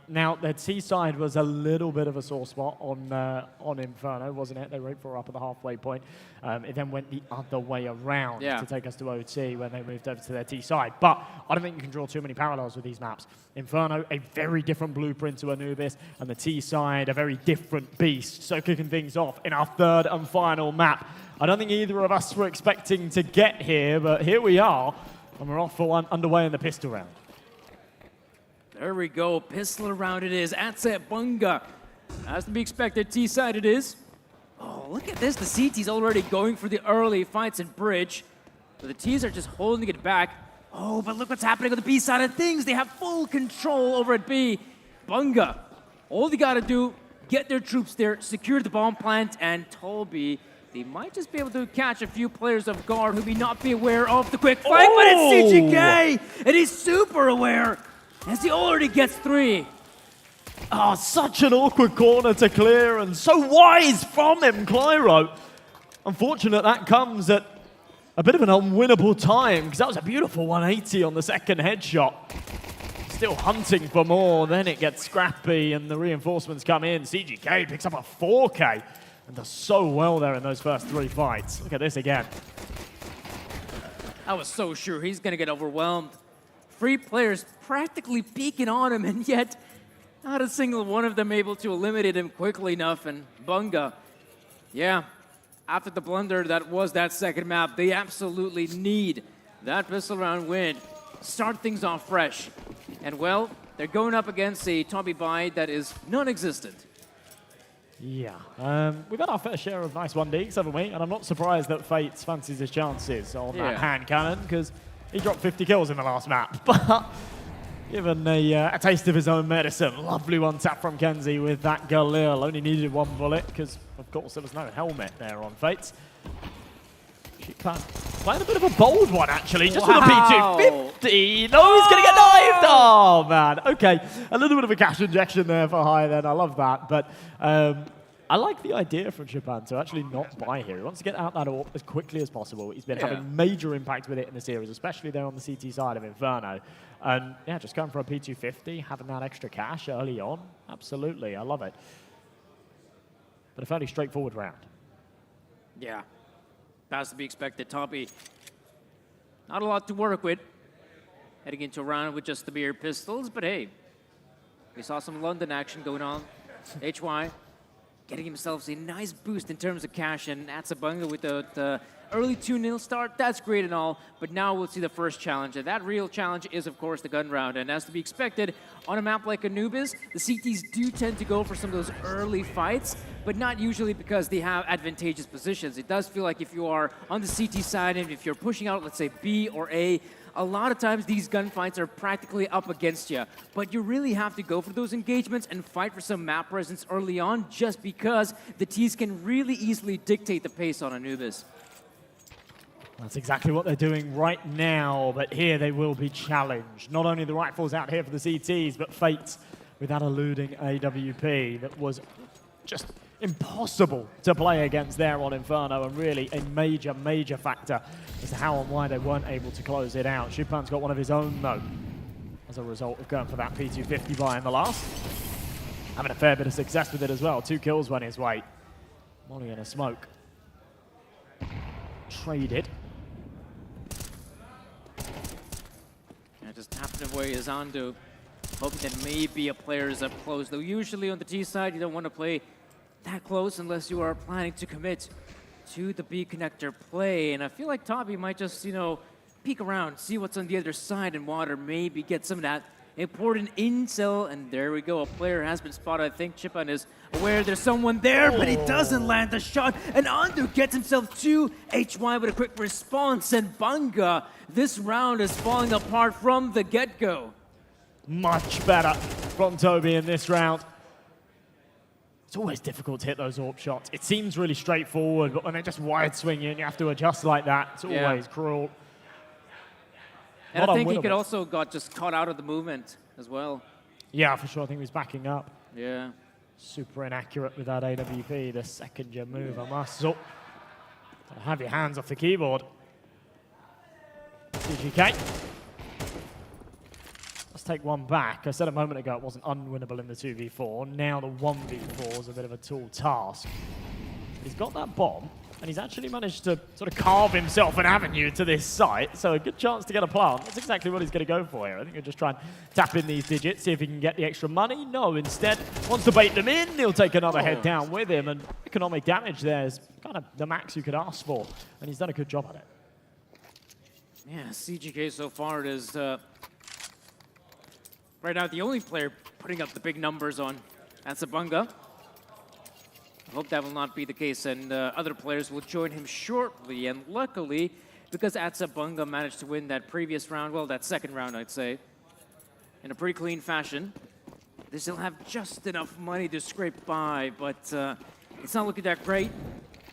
Now, the T side was a little bit of a sore spot on Inferno, wasn't it? They were 4 up at the halfway point. It then went the other way around to take us to OT when they moved over to their T side. But I don't think you can draw too many parallels with these maps. Inferno, a very different blueprint to Anubis, and the T side, a very different beast. So kicking things off in our third and final map. I don't think either of us were expecting to get here, but here we are, and we're off for one underway in the pistol round. There we go. Pistol around it is. Atse Bunga. As to be expected, T-side it is. Oh, look at this. The CT's already going for the early fights in bridge. But the T's are just holding it back. Oh, but look what's happening on the B side of things. They have full control over at B. Bunga. All they got to do, get their troops there, secure the bomb plant, and Toby, they might just be able to catch a few players off guard who may not be aware of the quick fight, but it's CGK! And he's super aware, as he already gets 3. Oh, such an awkward corner to clear, and so wise from him, Clyro. Unfortunate that comes at a bit of an unwinnable time, because that was a beautiful 180 on the second headshot. Still hunting for more, then it gets scrappy, and the reinforcements come in. CGK picks up a 4K, and does so well there in those first 3 fights. Look at this again. I was so sure he's going to get overwhelmed. 3 players practically peeking on him, and yet not a single one of them able to eliminate him quickly enough. And Bunga, yeah, after the blunder that was that second map, they absolutely need that pistol round win. Start things off fresh. And well, they're going up against a Tommy Bide that is non-existent. Yeah, we've had our fair share of nice 1Ds, haven't we? And I'm not surprised that Fates fancies his chances on that hand cannon, because he dropped 50 kills in the last map. But given a taste of his own medicine, lovely one tap from Kenzie with that Galil. Only needed 1 bullet, because of course there was no helmet there on Fates. Playing a bit of a bold one, actually, just with a P250. No, he's going to get knifed! Oh, man. Okay, a little bit of a cash injection there for High then. I love that. But I like the idea from Japan to actually not buy here. He wants to get out that AWP as quickly as possible. He's been having major impact with it in the series, especially there on the CT side of Inferno. And yeah, just going for a P250, having that extra cash early on. Absolutely, I love it. But a fairly straightforward round. Yeah. That's to be expected. Toppy, not a lot to work with. Heading into a round with just the mere pistols, but hey, we saw some London action going on. HY getting himself a nice boost in terms of cash, and Atsabunga with the early 2-0 start. That's great and all, but now we'll see the first challenge, and that real challenge is, of course, the gun round. And as to be expected, on a map like Anubis, the CTs do tend to go for some of those early fights, but not usually because they have advantageous positions. It does feel like if you are on the CT side and if you're pushing out, let's say, B or A, a lot of times these gunfights are practically up against you. But you really have to go for those engagements and fight for some map presence early on, just because the Ts can really easily dictate the pace on Anubis. That's exactly what they're doing right now, but here they will be challenged. Not only the rifles out here for the CTs, but Fates with that eluding AWP that was just impossible to play against there on Inferno, and really a major, major factor as to how and why they weren't able to close it out. Shupan's got one of his own, though, as a result of going for that P250 buy in the last. Having a fair bit of success with it as well. 2 kills went his way. Molly in a smoke. Traded. Yeah, just tapping away his Andu, hoping that maybe a player is up close. Though usually on the T side, you don't want to play that close unless you are planning to commit to the B connector play. And I feel like Toby might just, you know, peek around, see what's on the other side in water, maybe get some of that important intel. And there we go, a player has been spotted. I think Chipan is aware there's someone there, but he doesn't land the shot. And Andu gets himself to HY with a quick response. And Bunga, this round is falling apart from the get-go. Much better from Toby in this round. It's always difficult to hit those AWP shots. It seems really straightforward, but when they just wide swing you and you have to adjust like that, it's always cruel. And I think he could also got just caught out of the movement as well. Yeah, for sure. I think he was backing up. Yeah. Super inaccurate with that AWP. The second you move, I must. So, have your hands off the keyboard. CGK. Let's take one back. I said a moment ago it wasn't unwinnable in the 2v4. Now the 1v4 is a bit of a tall task. He's got that bomb, and he's actually managed to sort of carve himself an avenue to this site, so a good chance to get a plant. That's exactly what he's going to go for here. I think he'll just try and tap in these digits, see if he can get the extra money. No, instead, wants to bait them in. He'll take another head down with him, and economic damage there is kind of the max you could ask for, and he's done a good job at it. Yeah, CGK so far is right now the only player putting up the big numbers on Atsabunga. I hope that will not be the case, and other players will join him shortly. And luckily, because Atsabunga managed to win that previous round, well, that second round, I'd say, in a pretty clean fashion, they still have just enough money to scrape by, but it's not looking that great.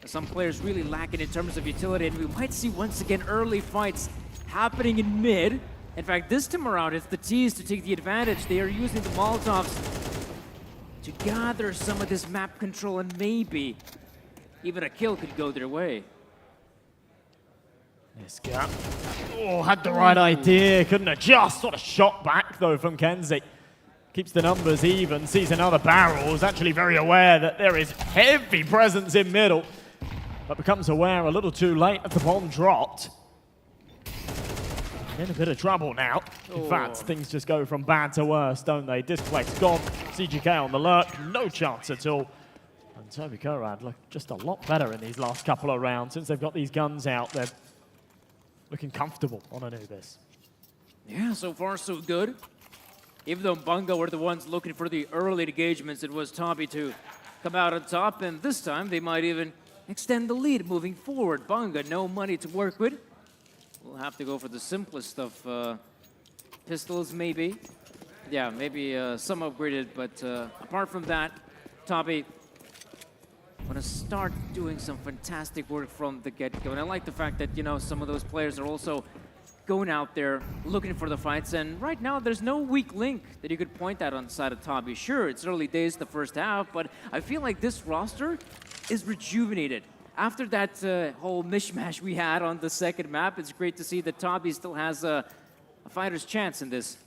Some players really lacking in terms of utility, and we might see once again early fights happening in mid. In fact, this time around, it's the T's to take the advantage. They are using the Molotovs to gather some of this map control, and maybe even a kill could go their way. This guy, had the right idea, couldn't adjust. What a shot back, though, from Kenzie. Keeps the numbers even, sees another barrel, is actually very aware that there is heavy presence in middle, but becomes aware a little too late as the bomb dropped. In a bit of trouble now. In fact, things just go from bad to worse, don't they? Displaced, gone. CGK on the lurk, no chance at all. And Toby Korad look just a lot better in these last couple of rounds. Since they've got these guns out, they're looking comfortable on Anubis. Yeah, so far so good. Even though Bunga were the ones looking for the early engagements, it was Toby to come out on top, and this time they might even extend the lead moving forward. Bunga, no money to work with. We'll have to go for the simplest of pistols, maybe. Yeah, maybe some upgraded, but apart from that, Toby want to start doing some fantastic work from the get-go. And I like the fact that, you know, some of those players are also going out there looking for the fights. And right now, there's no weak link that you could point at on the side of Toby. Sure, it's early days, the first half, but I feel like this roster is rejuvenated. After that whole mishmash we had on the second map, it's great to see that Toby still has a fighter's chance in this.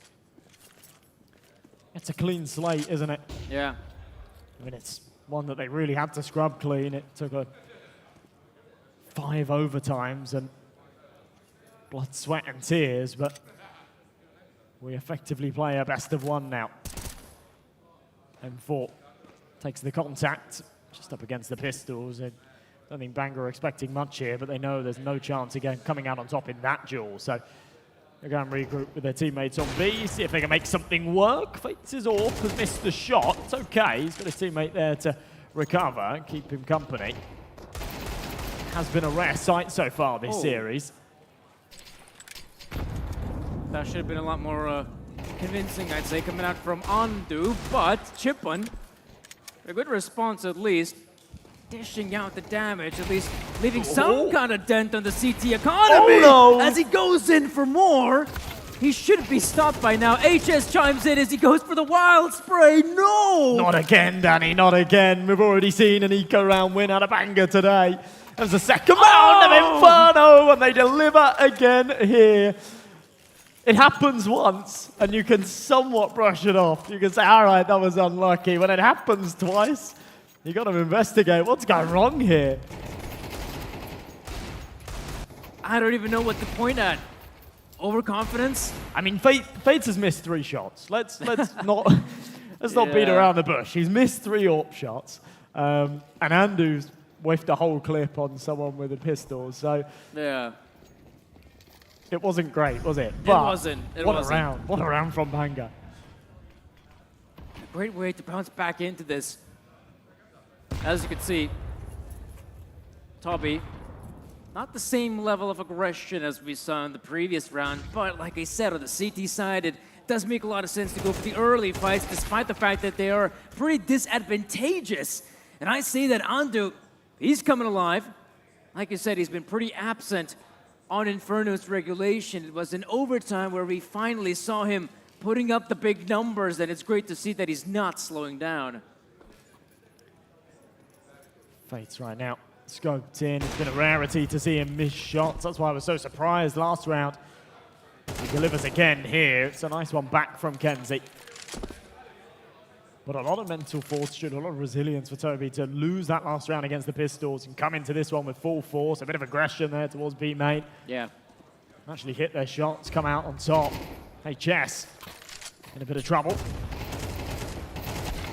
It's a clean slate, isn't it? Yeah. I mean, it's one that they really had to scrub clean. It took 5 overtimes and blood, sweat, and tears, but we effectively play a best of one now. M4 takes the contact just up against the pistols. I don't think Bang are expecting much here, but they know there's no chance again coming out on top in that duel. So they're going to regroup with their teammates on B, see if they can make something work. Fates is off, has missed the shot. It's okay, he's got his teammate there to recover and keep him company. Has been a rare sight so far this series. That should have been a lot more convincing, I'd say, coming out from Andu, but Chipun, a good response at least, dishing out the damage, at least leaving some kind of dent on the CT economy. Oh, no. As he goes in for more, he should be stopped by now. HS chimes in as he goes for the wild spray. No! Not again, Danny, not again. We've already seen an eco round win out of Banger today. There's a second round of Inferno, and they deliver again here. It happens once, and you can somewhat brush it off. You can say, all right, that was unlucky. When it happens twice, you got to investigate what's going wrong here. I don't even know what to point at. Overconfidence? I mean, Fates has missed 3 shots. Let's not beat around the bush. He's missed 3 AWP shots, and Andu's whiffed a whole clip on someone with a pistol. So yeah, it wasn't great, was it? But it wasn't. What a round! What a round from Banga. Great way to bounce back into this. As you can see, Toby, not the same level of aggression as we saw in the previous round, but like I said, on the CT side, it does make a lot of sense to go for the early fights, despite the fact that they are pretty disadvantageous. And I say that Andu, he's coming alive. Like you said, he's been pretty absent on Inferno's regulation. It was in overtime where we finally saw him putting up the big numbers, and it's great to see that he's not slowing down. Fates right now scoped in. It's been a rarity to see him miss shots. That's why I was so surprised last round. He delivers again here. It's a nice one back from Kenzie. But a lot of mental fortitude, a lot of resilience for Toby to lose that last round against the Pistols and come into this one with full force. A bit of aggression there towards B-Main. Yeah. Actually hit their shots, come out on top. Hey, Chess, in a bit of trouble.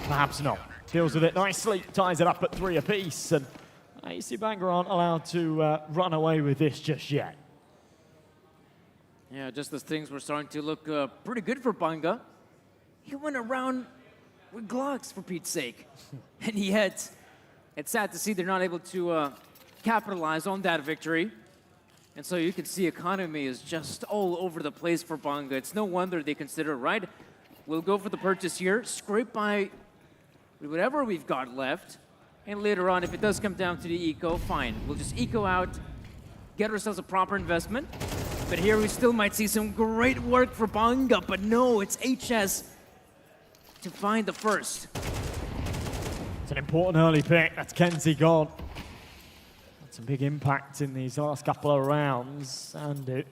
Perhaps not. Deals with it nicely, ties it up at 3 apiece. And AC Bangor aren't allowed to run away with this just yet. Yeah, just as things were starting to look pretty good for Banga. he went around with Glocks, for Pete's sake. And yet, it's sad to see they're not able to capitalize on that victory. And so you can see economy is just all over the place for Banga. It's no wonder they consider, right, we'll go for the purchase here, scrape by whatever we've got left, and later on, if it does come down to the eco, fine. We'll just eco out, get ourselves a proper investment. But here we still might see some great work for Banga, but no, it's HS to find the first. It's an important early pick. That's Kenzie gone. Had some big impact in these last couple of rounds, and it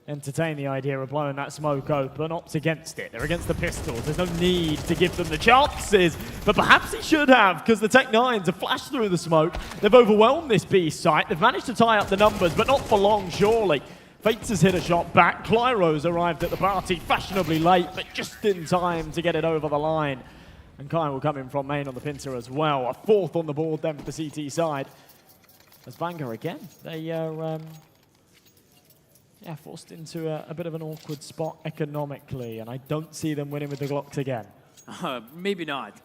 entertained the idea of blowing that smoke open. Opts against it. They're against the pistols. There's no need to give them the chances, but perhaps he should have, because the Tech-9s have flashed through the smoke. They've overwhelmed this B site. They've managed to tie up the numbers, but not for long, surely. Fates has hit a shot back. Clyro's arrived at the party fashionably late, but just in time to get it over the line. And Kai will come in from main on the pincer as well. A fourth on the board then for the CT side. As Banga again, they are forced into a bit of an awkward spot economically, and I don't see them winning with the Glocks again. Maybe not.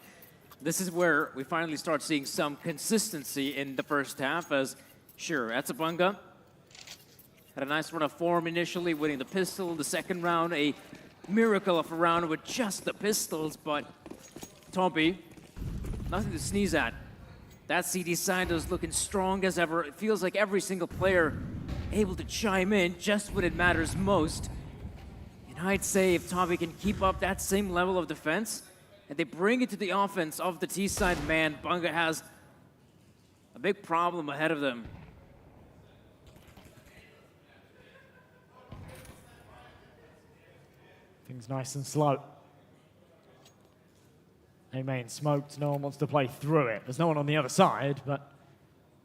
This is where we finally start seeing some consistency in the first half, as sure, that's a Banga. Had a nice run of form initially, winning the pistol. The second round, a miracle of a round with just the pistols, but Toby, nothing to sneeze at. That CD side is looking strong as ever. It feels like every single player able to chime in just when it matters most. And I'd say if Toby can keep up that same level of defense, and they bring it to the offense of the T side, man, Banga has a big problem ahead of them. Things nice and slow. A main smoked, no one wants to play through it. There's no one on the other side, but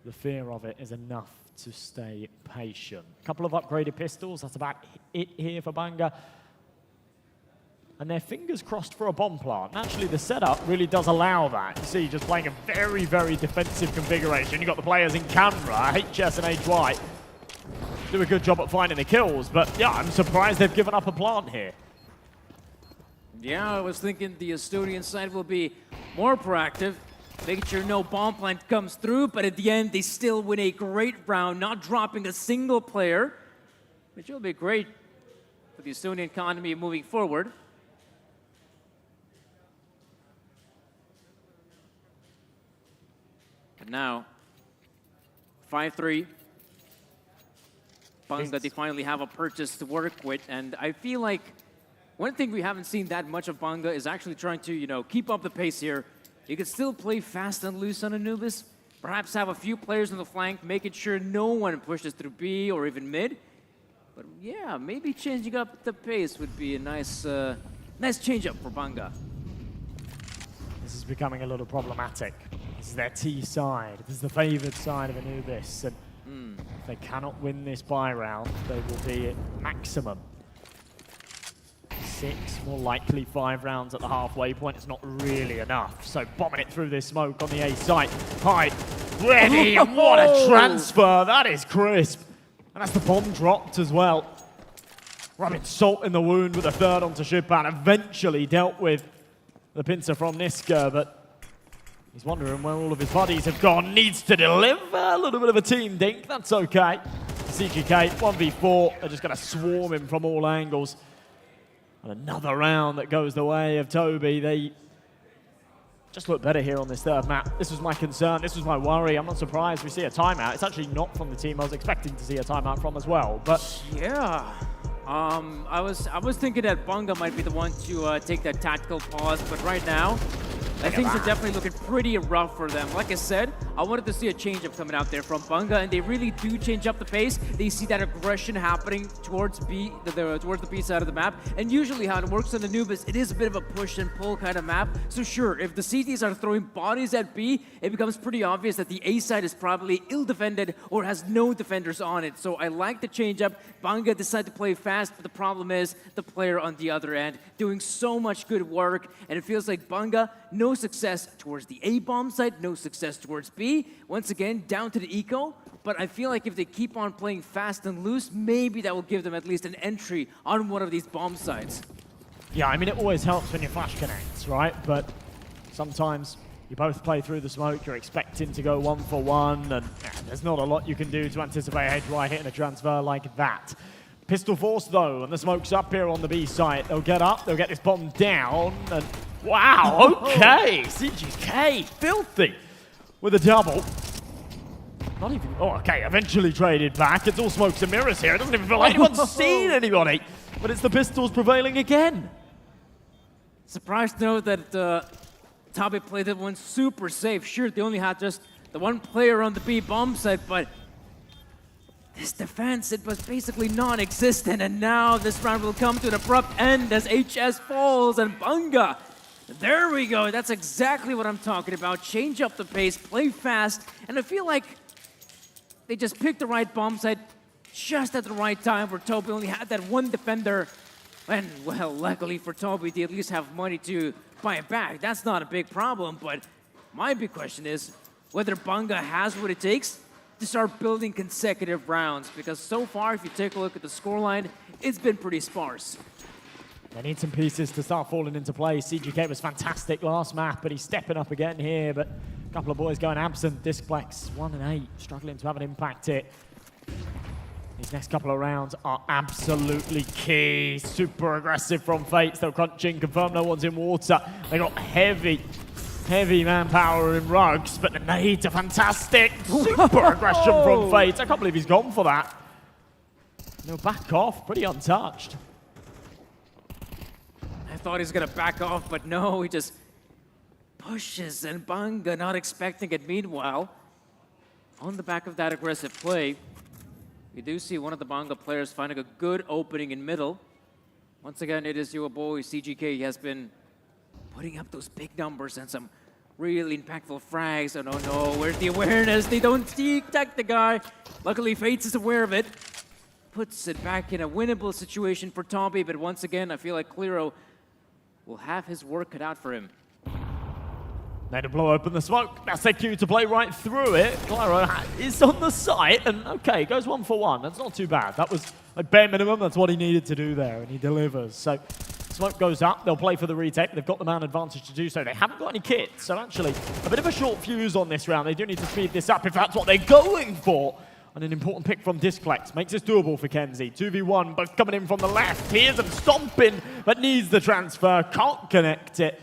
the fear of it is enough to stay patient. A couple of upgraded pistols, that's about it here for Banga. And their fingers crossed for a bomb plant. And actually, the setup really does allow that. You see, just playing a very, very defensive configuration. You've got the players in camera, HS and HY. Do a good job at finding the kills, but yeah, I'm surprised they've given up a plant here. Yeah, I was thinking the Estonian side will be more proactive, making sure no bomb plant comes through, but at the end, they still win a great round, not dropping a single player, which will be great for the Estonian economy moving forward. And now, 5-3. Banga, they finally have a purchase to work with, and I feel like one thing we haven't seen that much of Banga is actually trying to, keep up the pace here. You can still play fast and loose on Anubis. Perhaps have a few players on the flank, making sure no one pushes through B or even mid. But yeah, maybe changing up the pace would be a nice change up for Banga. This is becoming a little problematic. This is their T side. This is the favored side of Anubis. And if they cannot win this buy round, they will be at maximum 6, more likely 5 rounds at the halfway point. It's not really enough. So bombing it through this smoke on the A site. High, ready, and what a transfer. That is crisp. And that's the bomb dropped as well. Rubbing salt in the wound with a third onto Shipan. Eventually dealt with the pincer from Niska, but he's wondering where all of his buddies have gone. Needs to deliver. A little bit of a team dink. That's okay. CGK, 1v4. They're just going to swarm him from all angles. And another round that goes the way of Toby. They just look better here on this third map. This was my concern. This was my worry. I'm not surprised we see a timeout. It's actually not from the team I was expecting to see a timeout from as well. But yeah, I was thinking that Banga might be the one to take that tactical pause, but right now, things are definitely looking pretty rough for them. Like I said, I wanted to see a change-up coming out there from Banga, and they really do change up the pace. They see that aggression happening towards B, towards the B side of the map. And usually how it works on Anubis, it is a bit of a push and pull kind of map. So sure, if the CTs are throwing bodies at B, it becomes pretty obvious that the A side is probably ill-defended or has no defenders on it. So I like the change-up. Banga decided to play fast, but the problem is the player on the other end doing so much good work, and it feels like Banga, no success towards the A bomb site, no success towards B. Once again, down to the eco. But I feel like if they keep on playing fast and loose, maybe that will give them at least an entry on one of these bomb sites. Yeah, I mean, it always helps when your flash connects, right? But sometimes you both play through the smoke, you're expecting to go 1-for-1, and there's not a lot you can do to anticipate HY hitting a transfer like that. Pistol force, though, and the smoke's up here on the B site. They'll get up, they'll get this bomb down, and wow, okay! CGK, filthy, with a double. Not even, oh, okay, eventually traded back. It's all smokes and mirrors here. It doesn't even feel like anyone's seen anybody, but it's the pistols prevailing again. Surprised to know that Toby played that one super safe. Sure, they only had just the one player on the B bomb site, but this defense, it was basically non-existent, and now this round will come to an abrupt end as HS falls, and Bunga, there we go. That's exactly what I'm talking about. Change up the pace, play fast, and I feel like they just picked the right bomb site just at the right time where Toby only had that one defender. And, well, luckily for Toby, they at least have money to buy it back. That's not a big problem, but my big question is whether Bunga has what it takes to start building consecutive rounds, because so far, if you take a look at the scoreline, it's been pretty sparse. They need some pieces to start falling into place. CGK was fantastic last map, but he's stepping up again here, but a couple of boys going absent. Discplex, 1 and 8, struggling to have an impact hit. These next couple of rounds are absolutely key. Super aggressive from Fates. They'll crunch in, confirm no one's in water. They got heavy manpower in Rugs, but the nades are fantastic. Super aggression from Fates. I can't believe he's gone for that. No, back off, pretty untouched. I thought he was gonna back off, but no, he just pushes, and Bunga not expecting it. Meanwhile, on the back of that aggressive play, we do see one of the Bunga players finding a good opening in middle. Once again, it is your boy, CGK. He has been putting up those big numbers and some really impactful frags. Oh no, where's the awareness? They don't detect the guy. Luckily, Fates is aware of it. Puts it back in a winnable situation for Toby, but once again, I feel like Clero will have his work cut out for him. They to blow open the smoke. That's their cue to play right through it. Clero is on the site, and okay, goes 1-for-1. That's not too bad. That was like bare minimum. That's what he needed to do there, and he delivers. So smoke goes up. They'll play for the retake. They've got the man advantage to do so. They haven't got any kits, so actually a bit of a short fuse on this round. They do need to speed this up if that's what they're going for. And an important pick from Discplex makes this doable for Kenzie. 2v1, both coming in from the left. Here's him stomping, but needs the transfer. Can't connect it.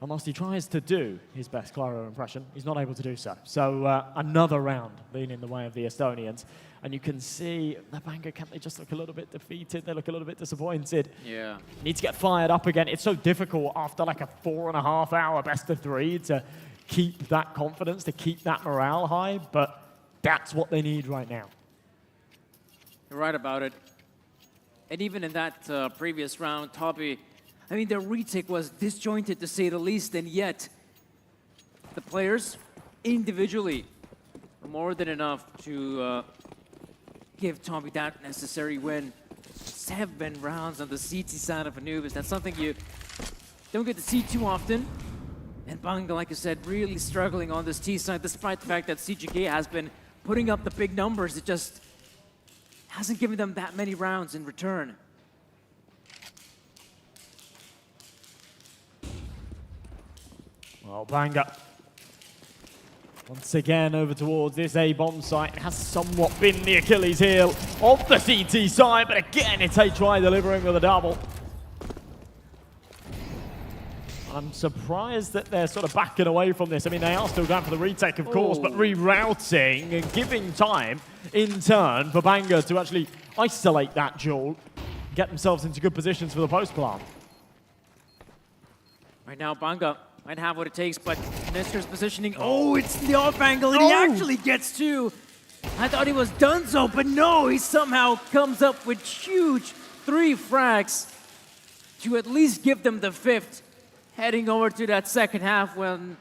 And whilst he tries to do his best Clero impression, he's not able to do so. So another round leaning the way of the Estonians. And you can see the Bunga camp, they just look a little bit defeated. They look a little bit disappointed. Yeah. Need to get fired up again. It's so difficult after like a 4.5 hour best of 3 to keep that confidence, to keep that morale high. But that's what they need right now. You're right about it. And even in that previous round, Toby, I mean, their retake was disjointed to say the least, and yet the players individually are more than enough to give Toby that necessary win. 7 rounds on the CT side of Anubis. That's something you don't get to see too often. And Bunga, like I said, really struggling on this T side, despite the fact that CGK has been putting up the big numbers. It just hasn't given them that many rounds in return. Well, Bunga once again over towards this A-bomb site. It has somewhat been the Achilles heel of the CT side, but again, it's HY delivering with a double. I'm surprised that they're sort of backing away from this. I mean, they are still going for the retake, of course, but rerouting and giving time in turn for Bunga to actually isolate that duel, get themselves into good positions for the post-plant. Right now, Bunga might have what it takes, but Nisker's positioning. Oh, it's the off angle, and he actually gets 2. I thought he was done so, but no, he somehow comes up with huge 3 frags to at least give them the 5th. Heading over to that second half when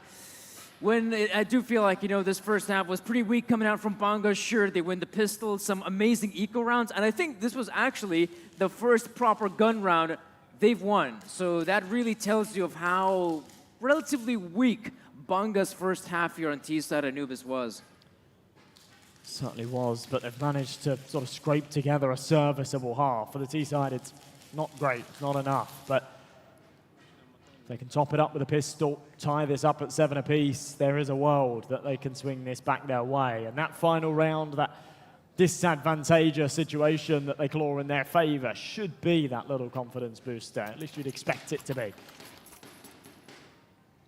I do feel like, you know, this first half was pretty weak coming out from Bunga. Sure, they win the pistol, some amazing eco rounds, and I think this was actually the first proper gun round they've won. So that really tells you of how relatively weak Bunga's first half here on T-side Anubis was. Certainly was, but they've managed to sort of scrape together a serviceable half. For the T-side, it's not great, it's not enough, but If they can top it up with a pistol, tie this up at 7 apiece, there is a world that they can swing this back their way. And that final round, that disadvantageous situation that they claw in their favor should be that little confidence booster. At least you'd expect it to be.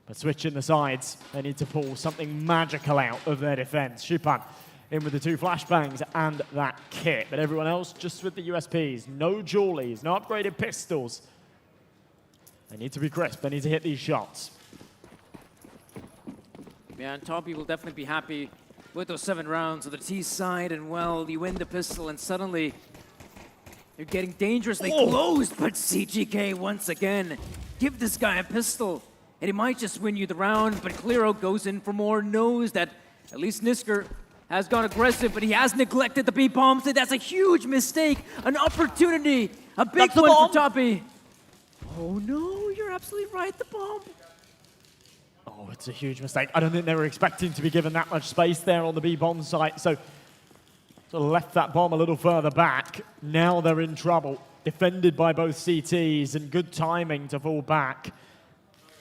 But switching the sides, they need to pull something magical out of their defense. Shupan in with the 2 flashbangs and that kit. But everyone else just with the USPs. No jewelries, no upgraded pistols. They need to be crisp. They need to hit these shots. Yeah, and Toppy will definitely be happy with those 7 rounds on the T side. And, well, you win the pistol, and suddenly you're getting dangerously close. But CGK, once again, give this guy a pistol, and he might just win you the round. But Clero goes in for more, knows that at least Nisker has gone aggressive, but he has neglected the B-bomb. So that's a huge mistake, an opportunity, a big one for Toppy. Oh no, you're absolutely right, the bomb. Oh, it's a huge mistake. I don't think they were expecting to be given that much space there on the B-bomb site, so sort of left that bomb a little further back. Now they're in trouble, defended by both CTs, and good timing to fall back.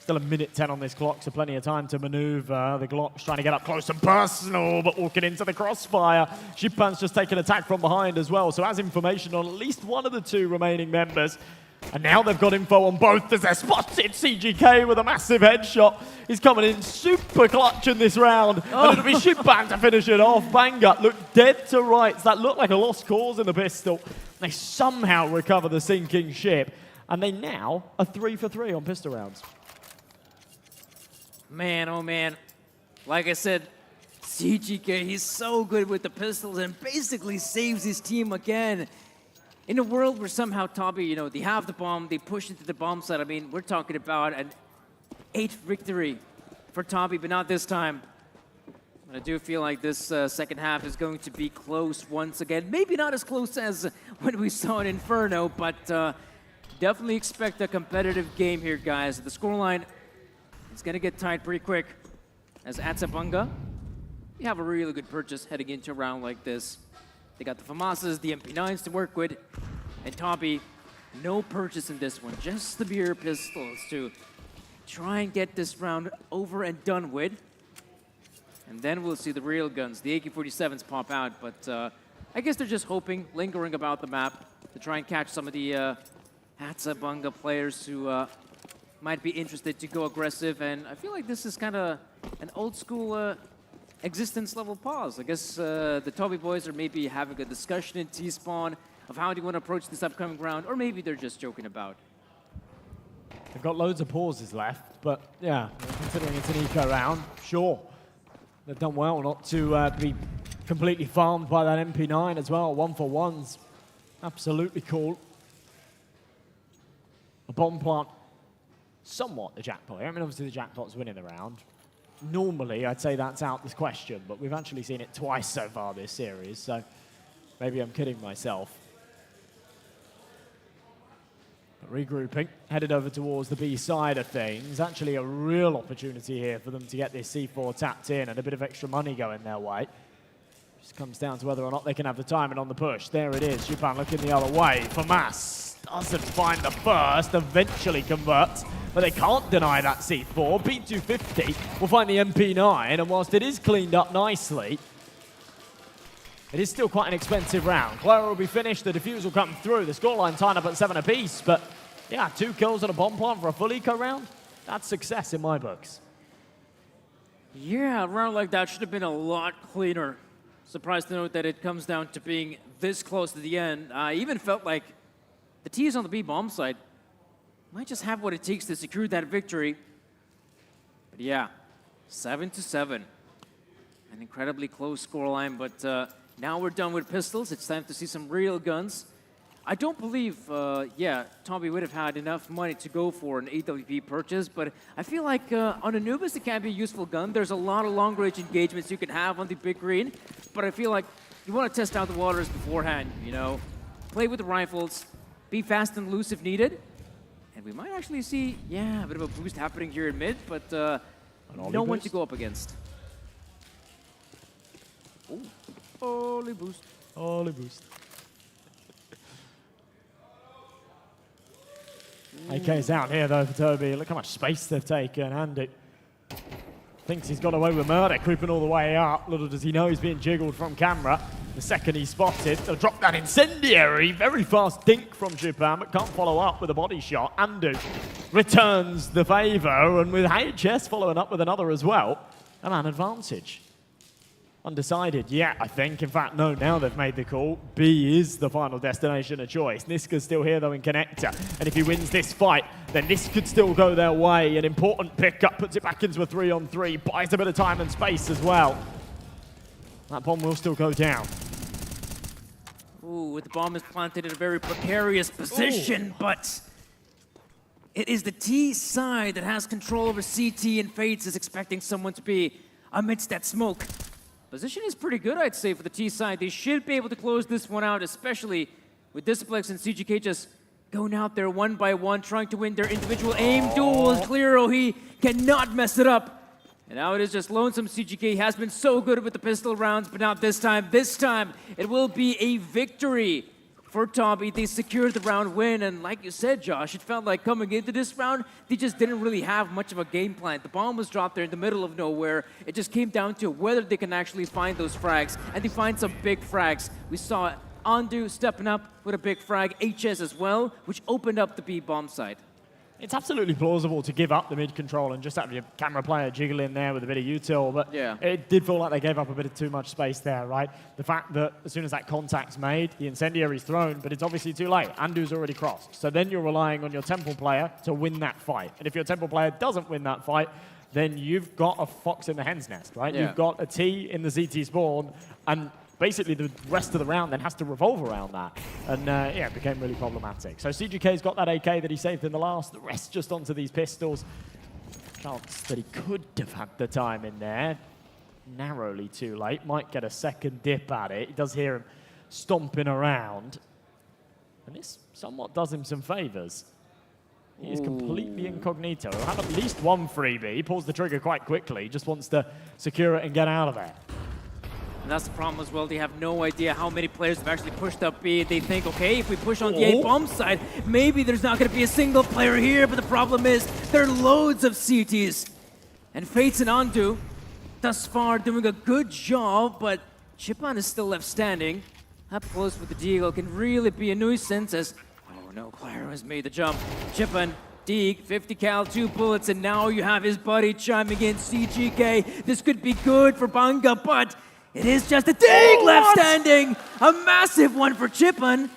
Still a minute 10 on this clock, so plenty of time to maneuver. The Glock's trying to get up close and personal, but walking into the crossfire. Shipan's just taken attack from behind as well, so has information on at least one of the 2 remaining members. And now they've got info on both as they're spotted. CGK with a massive headshot. He's coming in super clutch in this round. And it'll be Shipan to finish it off. Bangut looked dead to rights. That looked like a lost cause in the pistol. They somehow recover the sinking ship. And they now are 3 for 3 on pistol rounds. Man, oh man. Like I said, CGK, he's so good with the pistols and basically saves his team again. In a world where somehow Toppy, they have the bomb, they push into the bomb site. I mean, we're talking about an 8th victory for Toppy, but not this time. I do feel like this second half is going to be close once again. Maybe not as close as when we saw in Inferno, but definitely expect a competitive game here, guys. The scoreline is going to get tight pretty quick. As Atsabunga, you have a really good purchase heading into a round like this. They got the FAMASas, the MP9s to work with, and Toppy, no purchase in this one, just the beer pistols to try and get this round over and done with. And then we'll see the real guns, the AK-47s pop out, but I guess they're just hoping, lingering about the map, to try and catch some of the Atsabunga players who might be interested to go aggressive, and I feel like this is kind of an old school existence level pause. I guess the Toppy boys are maybe having a discussion in T-Spawn of how do you want to approach this upcoming round, or maybe they're just joking about. They've got loads of pauses left, but yeah, considering it's an eco round, sure. They've done well not to be completely farmed by that MP9 as well. 1-for-1s, absolutely cool. A bomb plant, somewhat the jackpot. I mean, obviously the jackpot's winning the round. Normally, I'd say that's out this question, but we've actually seen it twice so far this series, so maybe I'm kidding myself. But regrouping, headed over towards the B side of things. Actually a real opportunity here for them to get this C4 tapped in and a bit of extra money going their way. Just comes down to whether or not they can have the timing on the push. There it is, Shupan looking the other way. FAMAS doesn't find the first, eventually converts, but they can't deny that C4. P250 will find the MP9, and whilst it is cleaned up nicely, it is still quite an expensive round. Clara will be finished, the defuse will come through, the scoreline tied up at 7 apiece, but yeah, 2 kills on a bomb plant for a full eco round, that's success in my books. Yeah, a round like that should have been a lot cleaner. Surprised to note that it comes down to being this close to the end. I even felt like the T's on the B-bomb side might just have what it takes to secure that victory. But yeah, 7-7. An incredibly close scoreline, but now we're done with pistols. It's time to see some real guns. I don't believe, Toppy would have had enough money to go for an AWP purchase, but I feel like on Anubis it can be a useful gun. There's a lot of long-range engagements you can have on the big green, but I feel like you want to test out the waters beforehand, Play with the rifles, be fast and loose if needed, and we might actually see, a bit of a boost happening here in mid, but no one to go up against. Ooh. Holy boost. Holy boost. AK's out here though for Toby. Look how much space they've taken. Andy thinks he's got away with murder, creeping all the way up. Little does he know he's being jiggled from camera. The second he's spotted, they'll drop that incendiary. Very fast dink from Japan, but can't follow up with a body shot. Andu returns the favor, and with HS following up with another as well, a man advantage. Undecided yet, I think. In fact, no, now they've made the call. B is the final destination of choice. Niska's still here, though, in connector. And if he wins this fight, then this could still go their way. An important pickup, puts it back into a 3-on-3, buys a bit of time and space as well. That bomb will still go down. Ooh, the bomb is planted in a very precarious position, but it is the T side that has control over CT, and Fates is expecting someone to be amidst that smoke. Position is pretty good, I'd say, for the T side. They should be able to close this one out, especially with Disciplex and CGK just going out there one by one, trying to win their individual aim duels. Clearo, he cannot mess it up. And now it is just lonesome. CGK has been so good with the pistol rounds, but not this time. This time, it will be a victory for Toby. They secured the round win, and like you said, Josh, it felt like coming into this round, they just didn't really have much of a game plan. The bomb was dropped there in the middle of nowhere. It just came down to whether they can actually find those frags, and they find some big frags. We saw Andu stepping up with a big frag, HS as well, which opened up the B bomb side. It's absolutely plausible to give up the mid control and just have your camera player jiggle in there with a bit of util, but yeah, it did feel like they gave up a bit of too much space there, right? The fact that as soon as that contact's made, the incendiary's thrown, but it's obviously too late. Andu's already crossed. So then you're relying on your temple player to win that fight. And if your temple player doesn't win that fight, then you've got a fox in the hen's nest, right? Yeah. You've got a T in the ZT spawn, and basically the rest of the round then has to revolve around that. And yeah, it became really problematic. So CGK's got that AK that he saved in the last, the rest just onto these pistols. Chance that he could have had the time in there. Narrowly too late, might get a second dip at it. He does hear him stomping around. And this somewhat does him some favors. He is completely incognito. He'll have at least one freebie. He pulls the trigger quite quickly. He just wants to secure it and get out of there. And that's the problem as well. They have no idea how many players have actually pushed up B. They think, okay, if we push on the A-bomb side, maybe there's not going to be a single player here. But the problem is there are loads of CTs. And Fates and Andu, thus far, doing a good job. But Chipan is still left standing. Up close with the deagle can really be a nuisance as, oh no, Claro has made the jump. Chipan, Deeg, 50 cal, 2 bullets, and now you have his buddy chiming in, CGK. This could be good for Banga, but it is just a Deeg left standing! A massive one for Chipan.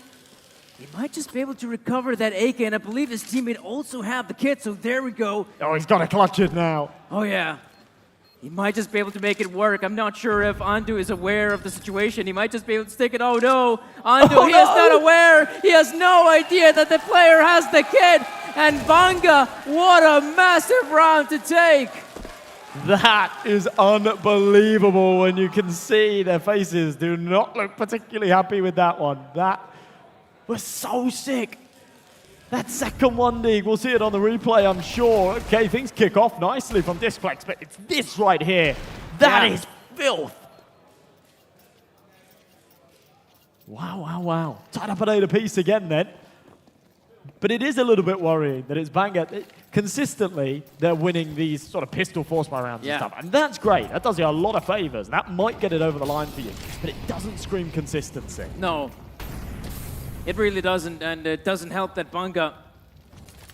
He might just be able to recover that AK, and I believe his teammate also have the kit, so there we go. Oh, he's got to clutch it now. Oh yeah. He might just be able to make it work. I'm not sure if Andu is aware of the situation. He might just be able to stick it. Oh no, Andu, he is not aware. He has no idea that the player has the kit. And Banga, what a massive round to take. That is unbelievable when you can see their faces do not look particularly happy with that one. That was so sick. That second one, Deeg, we'll see it on the replay, I'm sure. Okay, things kick off nicely from Displex, but it's this right here. That is filth. Wow, wow, wow. Tied up an 8 apiece again then. But it is a little bit worrying that it's Banga. Consistently, they're winning these sort of pistol force by rounds and stuff. And that's great. That does you a lot of favors. That might get it over the line for you. But it doesn't scream consistency. No. It really doesn't, and it doesn't help that Banga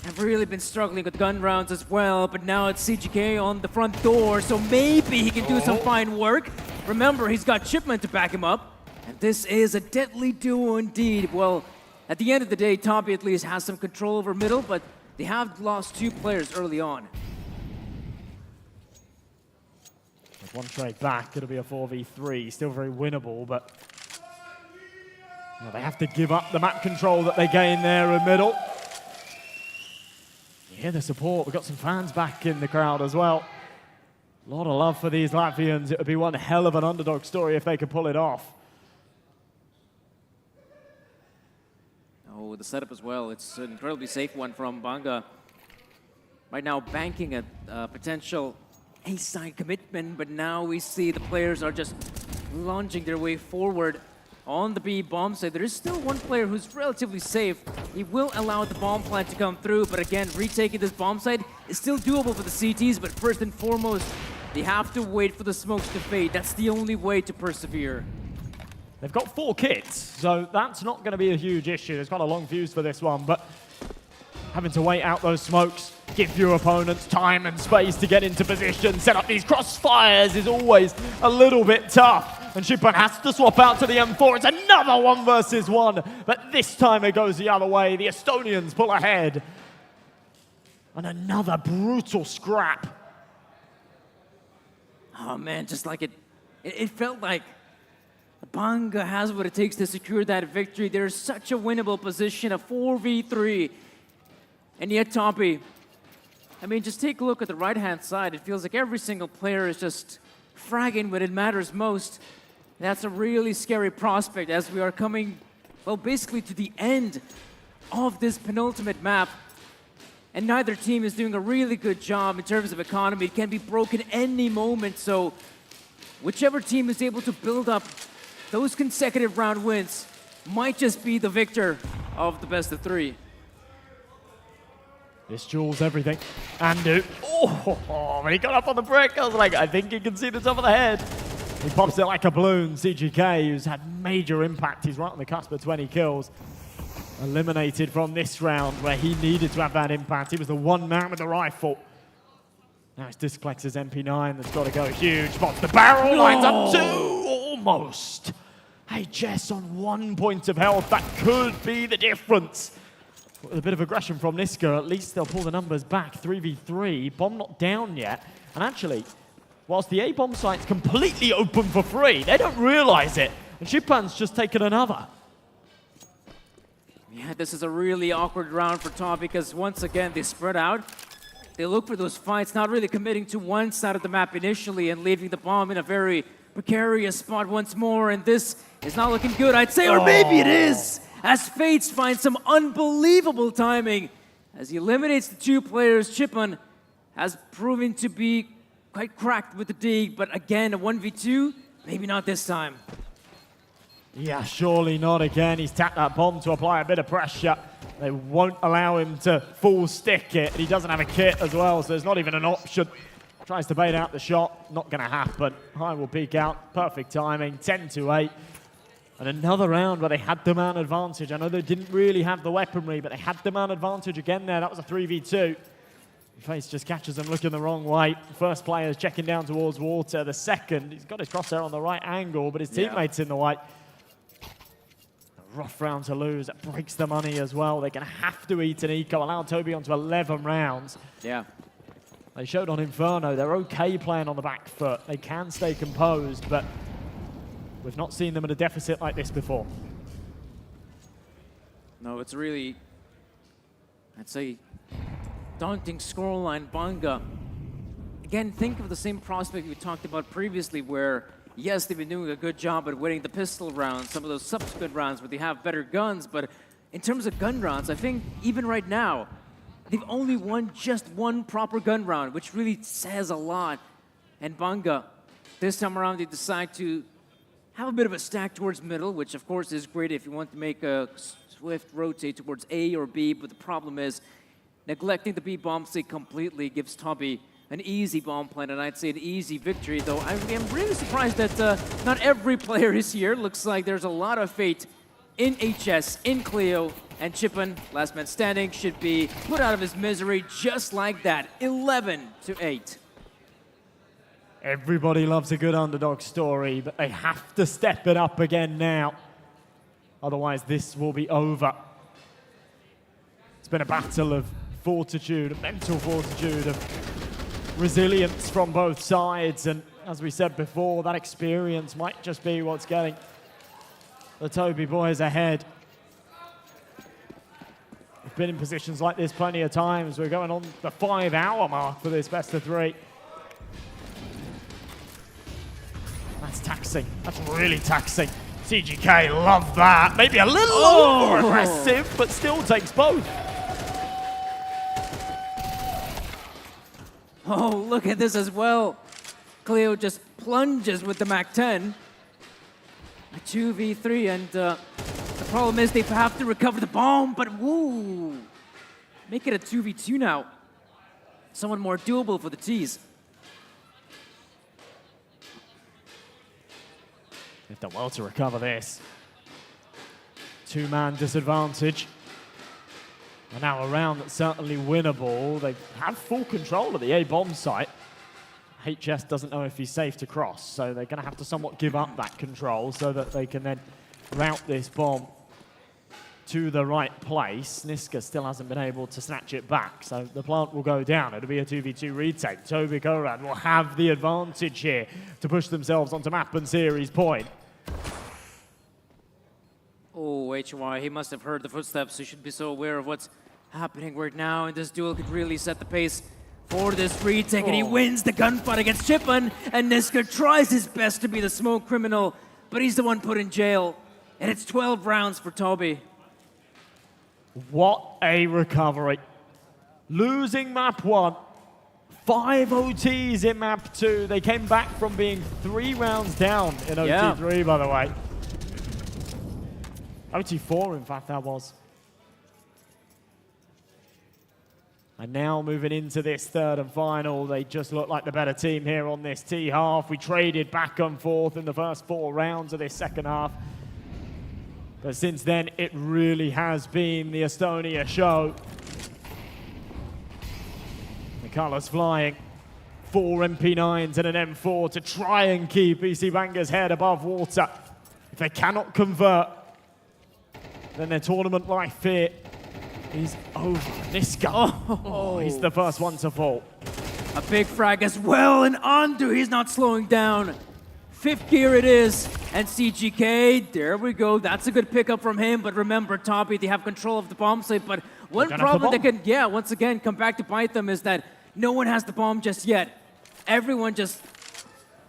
have really been struggling with gun rounds as well, but now it's CGK on the front door, so maybe he can do some fine work. Remember, he's got Chipman to back him up, and this is a deadly duo indeed. Well, at the end of the day, Toby at least has some control over middle, but they have lost 2 players early on. With one trade back, it'll be a 4v3. Still very winnable, but they have to give up the map control that they gain there in middle. You hear the support. We've got some fans back in the crowd as well. A lot of love for these Latvians. It would be one hell of an underdog story if they could pull it off. Oh, the setup as well. It's an incredibly safe one from Banga. Right now banking a potential A-side commitment, but now we see the players are just launching their way forward. on the B bomb side. There is still one player who's relatively safe. He will allow the bomb plant to come through, but again, retaking this bomb side is still doable for the CTs, but first and foremost, they have to wait for the smokes to fade. That's the only way to persevere. They've got 4 kits, so that's not going to be a huge issue. There's got a long fuse for this one, but having to wait out those smokes, give your opponents time and space to get into position, set up these crossfires is always a little bit tough. And Shipan has to swap out to the M4. It's another 1 versus 1, but this time it goes the other way. The Estonians pull ahead. And another brutal scrap. Oh man, just like it felt like Banga has what it takes to secure that victory. They're such a winnable position, a 4v3. And yet, Toppy, I mean, just take a look at the right-hand side. It feels like every single player is just fragging when it matters most. That's a really scary prospect as we are coming, well, basically to the end of this penultimate map. And neither team is doing a really good job in terms of economy. It can be broken any moment, so whichever team is able to build up those consecutive round wins might just be the victor of the best of 3. This duels everything. Andu. Oh, when he got up on the brick, I was like, I think he can see the top of the head. He pops it like a balloon. CGK, who's had major impact. He's right on the cusp of 20 kills. Eliminated from this round where he needed to have that impact. He was the one man with the rifle. Now it's Disclex's MP9 that's got to go huge. Spots the barrel, lines up 2, almost. HS on 1 point of health. That could be the difference. With a bit of aggression from Niska, at least they'll pull the numbers back. 3v3, bomb not down yet. And actually, whilst the A-bomb site's completely open for free, they don't realize it. And Shipan's just taken another. Yeah, this is a really awkward round for Tom because once again, they spread out. They look for those fights, not really committing to one side of the map initially and leaving the bomb in a very precarious spot once more. And this is not looking good, I'd say, or maybe it is. As Fates finds some unbelievable timing. As he eliminates the 2 players, Chipan has proven to be quite cracked with the dig, but again, a 1v2, maybe not this time. Yeah, surely not again. He's tapped that bomb to apply a bit of pressure. They won't allow him to full stick it. He doesn't have a kit as well, so there's not even an option. Tries to bait out the shot, not gonna happen. High will peek out, perfect timing, 10-8. And another round where they had the man advantage. I know they didn't really have the weaponry, but they had the man advantage again there. That was a 3v2. Face just catches them looking the wrong way. First player is checking down towards water. The second, he's got his crosshair on the right angle, but his teammate's in the way. A rough round to lose. That breaks the money as well. They're going to have to eat an eco. Allow Toby onto 11 rounds. Yeah. They showed on Inferno. They're okay playing on the back foot. They can stay composed, but we've not seen them at a deficit like this before. No, it's really, I'd say, daunting scoreline. Banga. Again, think of the same prospect we talked about previously where, yes, they've been doing a good job at winning the pistol rounds, some of those subsequent rounds where they have better guns, but in terms of gun rounds, I think even right now, they've only won just 1 proper gun round, which really says a lot. And Banga, this time around, they decide to have a bit of a stack towards middle, which of course is great if you want to make a swift rotate towards A or B, but the problem is neglecting the B bomb site completely gives Toby an easy bomb plant, and I'd say an easy victory, though I am really surprised that not every player is here. Looks like there's a lot of fate in HS, in Cleo, and Chipan, last man standing, should be put out of his misery just like that, 11-8. Everybody loves a good underdog story, but they have to step it up again now. Otherwise, this will be over. It's been a battle of fortitude, of mental fortitude, of resilience from both sides. And as we said before, that experience might just be what's getting the Toby boys ahead. We've been in positions like this plenty of times. We're going on the 5-hour mark for this best of 3. That's taxing. That's really taxing. CGK love that. Maybe a little over aggressive, but still takes both. Oh, look at this as well. Cleo just plunges with the MAC-10. A 2v3, and the problem is they have to recover the bomb, but woo! Make it a 2v2 now. Somewhat more doable for the T's. They've done well to recover this. Two-man disadvantage. And now a round that's certainly winnable. They have full control of the A bomb site. HS doesn't know if he's safe to cross, so they're going to have to somewhat give up that control so that they can then route this bomb to the right place. Niska still hasn't been able to snatch it back, so the plant will go down. It'll be a 2v2 retake. Toby Koran will have the advantage here to push themselves onto map and series point. Oh, HY, he must have heard the footsteps. He should be so aware of what's happening right now, and this duel could really set the pace for this retake, and he wins the gunfight against Chipman, and Niska tries his best to be the smoke criminal, but he's the one put in jail, and it's 12 rounds for Toby. What a recovery. Losing map 1, 5 OTs in map 2. They came back from being 3 rounds down in OT3, by the way. OT4, in fact, that was. And now moving into this third and final, they just look like the better team here on this T half. We traded back and forth in the first 4 rounds of this second half. But since then, it really has been the Estonia show. The colours flying. 4 MP9s and an M4 to try and keep EC Banger's head above water. If they cannot convert, then their tournament life here is over. Niska, he's the first one to fall. A big frag as well, and Andu, he's not slowing down. 5th gear it is, and CGK, there we go. That's a good pickup from him, but remember, Toby, they have control of the bomb site, but one problem that can, once again, come back to bite them is that no one has the bomb just yet. Everyone just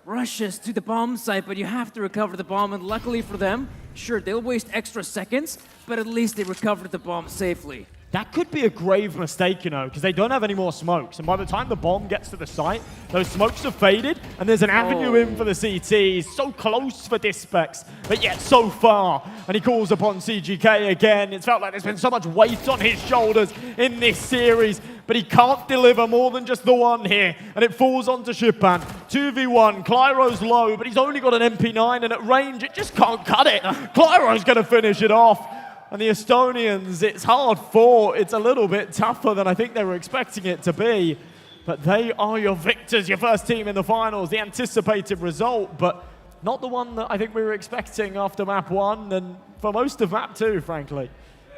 rushes to the bomb site, but you have to recover the bomb, and luckily for them, sure, they'll waste extra seconds, but at least they recovered the bomb safely. That could be a grave mistake, you know, because they don't have any more smokes. And by the time the bomb gets to the site, those smokes have faded, and there's an avenue in for the CT. So close for Dispex, but yet so far. And he calls upon CGK again. It's felt like there's been so much weight on his shoulders in this series, but he can't deliver more than just the one here. And it falls onto Shipan. 2v1, Clyro's low, but he's only got an MP9, and at range, it just can't cut it. Clyro's going to finish it off. And the Estonians, it's hard fought. It's a little bit tougher than I think they were expecting it to be. But they are your victors, your first team in the finals, the anticipated result, but not the one that I think we were expecting after map 1 and for most of map 2, frankly.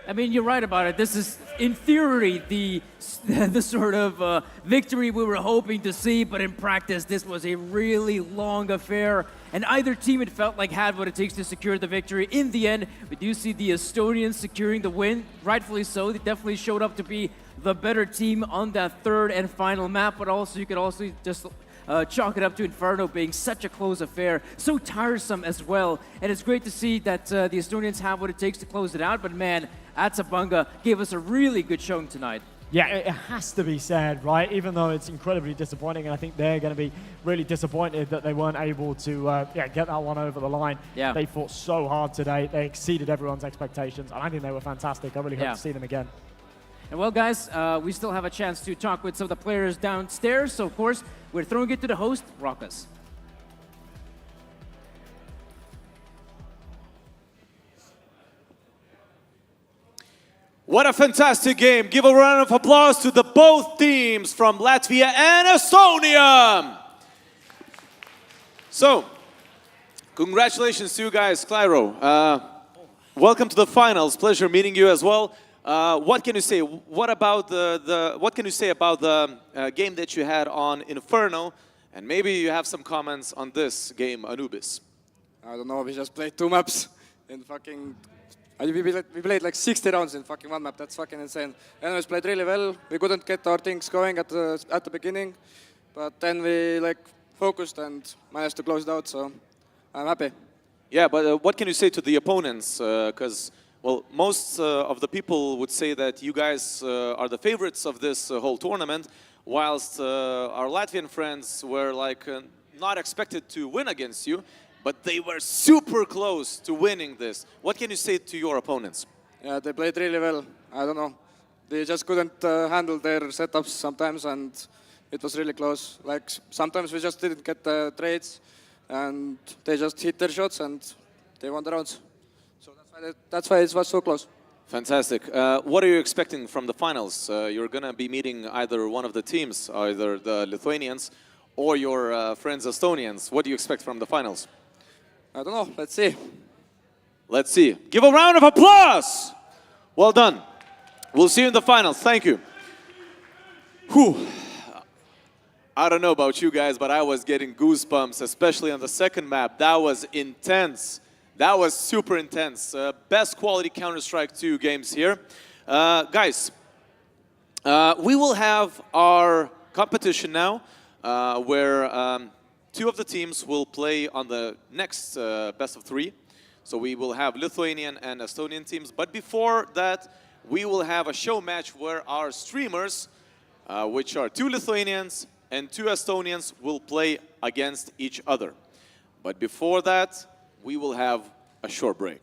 I mean, you're right about it. This is, in theory, the sort of victory we were hoping to see, but in practice, this was a really long affair. And either team, it felt like, had what it takes to secure the victory. In the end, we do see the Estonians securing the win. Rightfully so. They definitely showed up to be the better team on that third and final map, but also you could also just chalk it up to Inferno being such a close affair, so tiresome as well. And it's great to see that the Estonians have what it takes to close it out, but man, Atsabanga gave us a really good showing tonight. Yeah, it has to be said, right? Even though it's incredibly disappointing, and I think they're going to be really disappointed that they weren't able to get that one over the line. Yeah. They fought so hard today. They exceeded everyone's expectations, and I think they were fantastic. I really hope to see them again. And well, guys, we still have a chance to talk with some of the players downstairs, so of course, we're throwing it to the host, Rokas. What a fantastic game. Give a round of applause to the both teams from Latvia and Estonia. So, congratulations to you guys, Clyro. Welcome to the finals. Pleasure meeting you as well. What can you say? What about what can you say about the game that you had on Inferno? And maybe you have some comments on this game, Anubis. I don't know. We just played 2 maps in fucking. We played like 60 rounds in fucking 1 map. That's fucking insane. Anyways, played really well. We couldn't get our things going at the beginning, but then we like focused and managed to close it out. So I'm happy. Yeah, but what can you say to the opponents? Because well, most of the people would say that you guys are the favorites of this whole tournament, whilst our Latvian friends were like not expected to win against you. but they were super close to winning this. What can you say to your opponents? Yeah, they played really well. I don't know. They just couldn't handle their setups sometimes, and it was really close. Like sometimes we just didn't get the trades, and they just hit their shots and they won the rounds. So that's why it was so close. Fantastic. What are you expecting from the finals? You're going to be meeting either one of the teams, either the Lithuanians or your friends Estonians. What do you expect from the finals? I don't know. Let's see. Let's see. Give a round of applause. Well done. We'll see you in the finals. Thank you. Whew. I don't know about you guys, but I was getting goosebumps, especially on the second map. That was intense. That was super intense. Best quality Counter-Strike 2 games here. Guys, we will have our competition now, where two of the teams will play on the next best of 3. So we will have Lithuanian and Estonian teams. But before that, we will have a show match where our streamers, which are 2 Lithuanians and 2 Estonians, will play against each other. But before that, we will have a short break.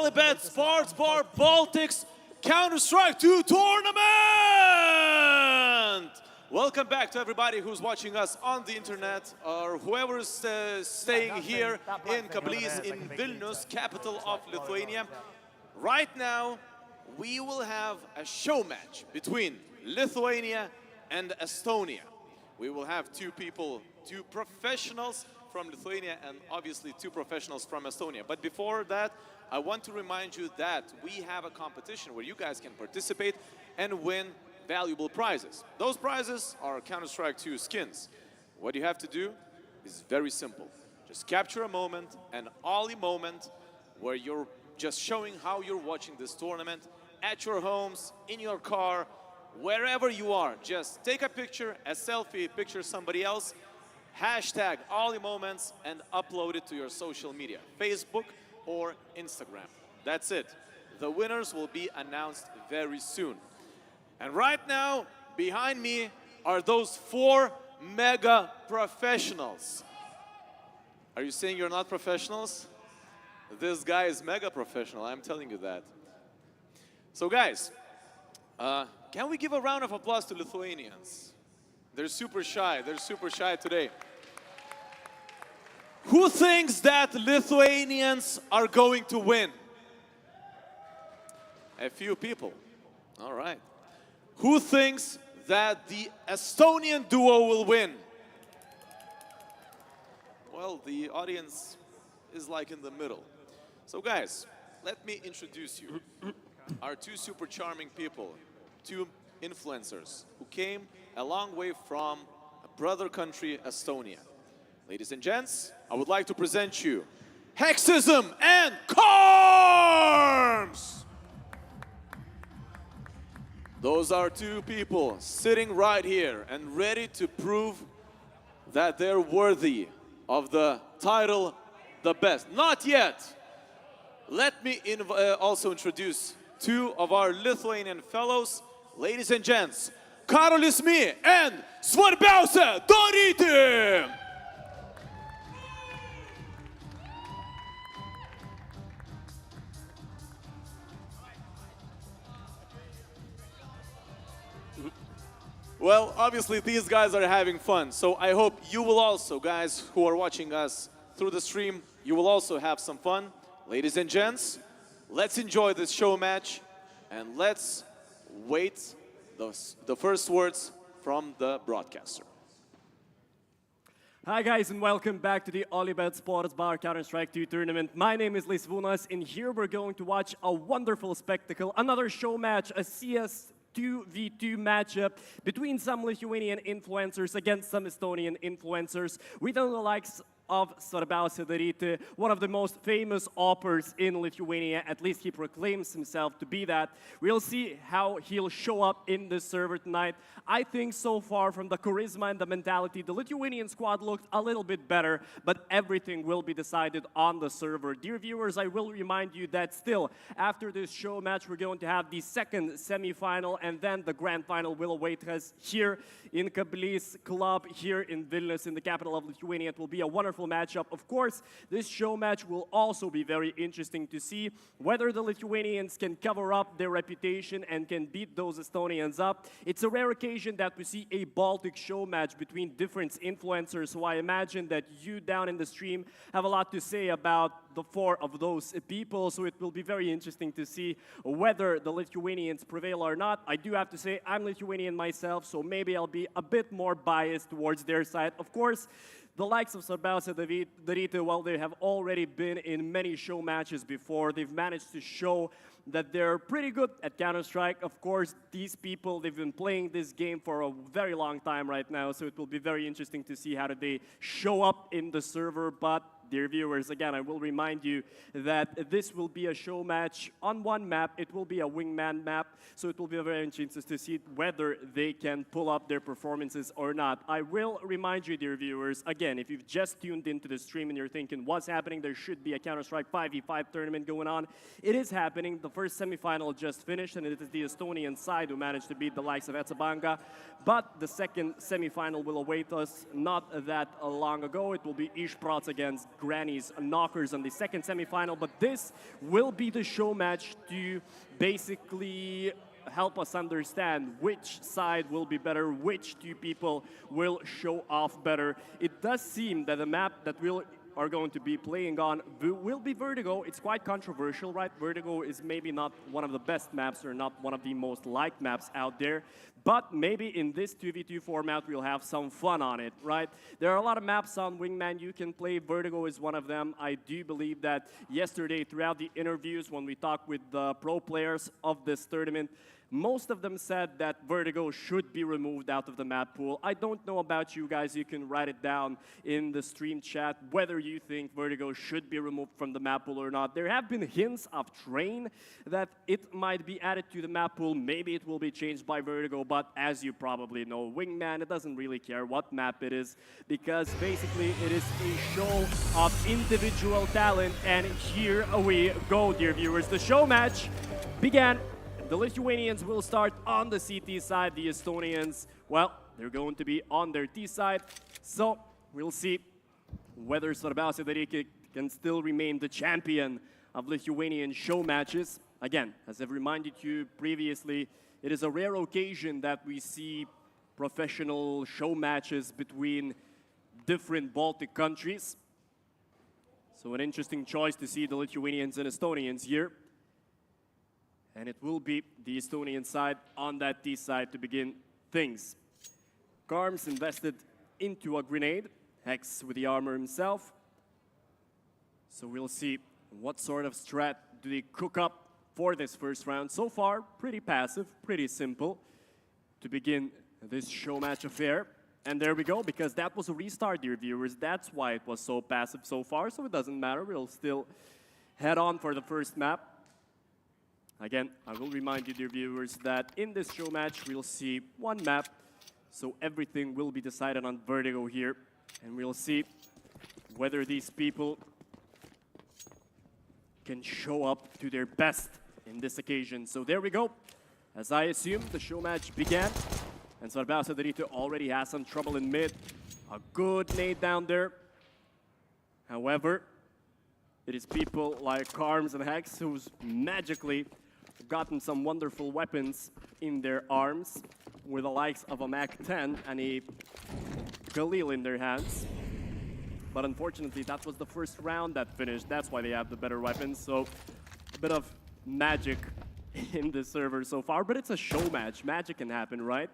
OlyBet Sports Bar Baltics Counter-Strike 2 tournament! Welcome back to everybody who's watching us on the internet or whoever is staying here in Kablys in Vilnius, capital of Lithuania. Right now, we will have a show match between Lithuania and Estonia. We will have two people, two professionals from Lithuania and obviously two professionals from Estonia. But before that, I want to remind you that we have a competition where you guys can participate and win valuable prizes. Those prizes are Counter-Strike 2 skins. What you have to do is very simple. Just capture a moment, an Ollie moment, where you're just showing how you're watching this tournament at your homes, in your car, wherever you are. Just take a picture, a selfie, picture somebody else, hashtag Ollie moments, and upload it to your social media, Facebook or Instagram. That's it. The winners will be announced very soon. And right now, behind me are those 4 mega professionals. Are you saying you're not professionals? This guy is mega professional, I'm telling you that. So guys, can we give a round of applause to Lithuanians? They're super shy today. Who thinks that Lithuanians are going to win? A few people. All right. Who thinks that the Estonian duo will win? Well, the audience is like in the middle. So guys, let me introduce you. Our two super charming people, two influencers who came a long way from a brother country, Estonia. Ladies and gents, I would like to present you Hexism and Carms! Those are two people sitting right here and ready to prove that they're worthy of the title, the best. Not yet. Let me also introduce two of our Lithuanian fellows. Ladies and gents, Kablys+ and svarbiausia daryti! Well, obviously these guys are having fun, so I hope you will also, guys who are watching us through the stream, you will also have some fun. Ladies and gents, let's enjoy this show match and let's wait the first words from the broadcaster. Hi guys and welcome back to the OlyBet Sports Bar Counter-Strike 2 tournament. My name is Lisvunas and here we're going to watch a wonderful spectacle, another show match, a CS 2v2 matchup between some Lithuanian influencers against some Estonian influencers. We know the likes of svarbiausia daryti, one of the most famous oppers in Lithuania, at least he proclaims himself to be that. We'll see how he'll show up in this server tonight. I think so far from the charisma and the mentality, the Lithuanian squad looked a little bit better, but everything will be decided on the server. Dear viewers, I will remind you that still, after this show match, we're going to have the second semi-final, and then the grand final will await us here in Kablys Club, here in Vilnius, in the capital of Lithuania. It will be a wonderful matchup. Of course, this show match will also be very interesting to see whether the Lithuanians can cover up their reputation and can beat those Estonians up. It's a rare occasion that we see a Baltic show match between different influencers, so I imagine that you down in the stream have a lot to say about the 4 of those people, so it will be very interesting to see whether the Lithuanians prevail or not. I do have to say I'm Lithuanian myself, so maybe I'll be a bit more biased towards their side. Of course, the likes of svarbiausia daryti, well, they have already been in many show matches before. They've managed to show that they're pretty good at Counter-Strike. Of course, these people, they've been playing this game for a very long time right now, so it will be very interesting to see how they show up in the server. But dear viewers, again, I will remind you that this will be a show match on one map. It will be a wingman map, so it will be very interesting to see whether they can pull up their performances or not. I will remind you, dear viewers, again, if you've just tuned into the stream and you're thinking, what's happening? There should be a Counter-Strike 5v5 tournament going on. It is happening. The first semifinal just finished, and it is the Estonian side who managed to beat the likes of Etsabanga. But the second semifinal will await us not that long ago. It will be Ishprots against Granny's Knockers on the second semifinal. But this will be the show match to basically help us understand which side will be better, which two people will show off better. It does seem that the map that we are going to be playing on will be Vertigo. It's quite controversial, right? Vertigo is maybe not one of the best maps or not one of the most liked maps out there, but maybe in this 2v2 format we'll have some fun on it, right? There are a lot of maps on Wingman you can play. Vertigo is one of them. I do believe that yesterday throughout the interviews when we talked with the pro players of this tournament, most of them said that Vertigo should be removed out of the map pool. I don't know about you guys. You can write it down in the stream chat whether you think Vertigo should be removed from the map pool or not. There have been hints of Train that it might be added to the map pool. Maybe it will be changed by Vertigo, but as you probably know, Wingman, it doesn't really care what map it is because basically it is a show of individual talent. And here we go, dear viewers. The show match began. The Lithuanians will start on the CT side. The Estonians, well, they're going to be on their T side. So we'll see whether Svarbiausia Daryti can still remain the champion of Lithuanian show matches. Again, as I've reminded you previously, it is a rare occasion that we see professional show matches between different Baltic countries. So an interesting choice to see the Lithuanians and Estonians here. And it will be the Estonian side on that T side to begin things. Karms invested into a grenade. Hex with the armor himself. So we'll see what sort of strat do they cook up for this first round. So far, pretty passive, pretty simple to begin this show match affair. And there we go, because that was a restart, dear viewers. That's why it was so passive so far, so it doesn't matter. We'll still head on for the first map. Again, I will remind you, dear viewers, that in this show match, we'll see one map. So everything will be decided on Vertigo here. And we'll see whether these people can show up to their best in this occasion. So there we go. As I assumed, the show match began. And Svarbiausia Daryti already has some trouble in mid. A good nade down there. However, it is people like Karms and Hex who's magically gotten some wonderful weapons in their arms with the likes of a Mac-10 and a Galil in their hands. But unfortunately, that was the first round that finished. That's why they have the better weapons. So a bit of magic in the server so far, but it's a show match. Magic can happen, right?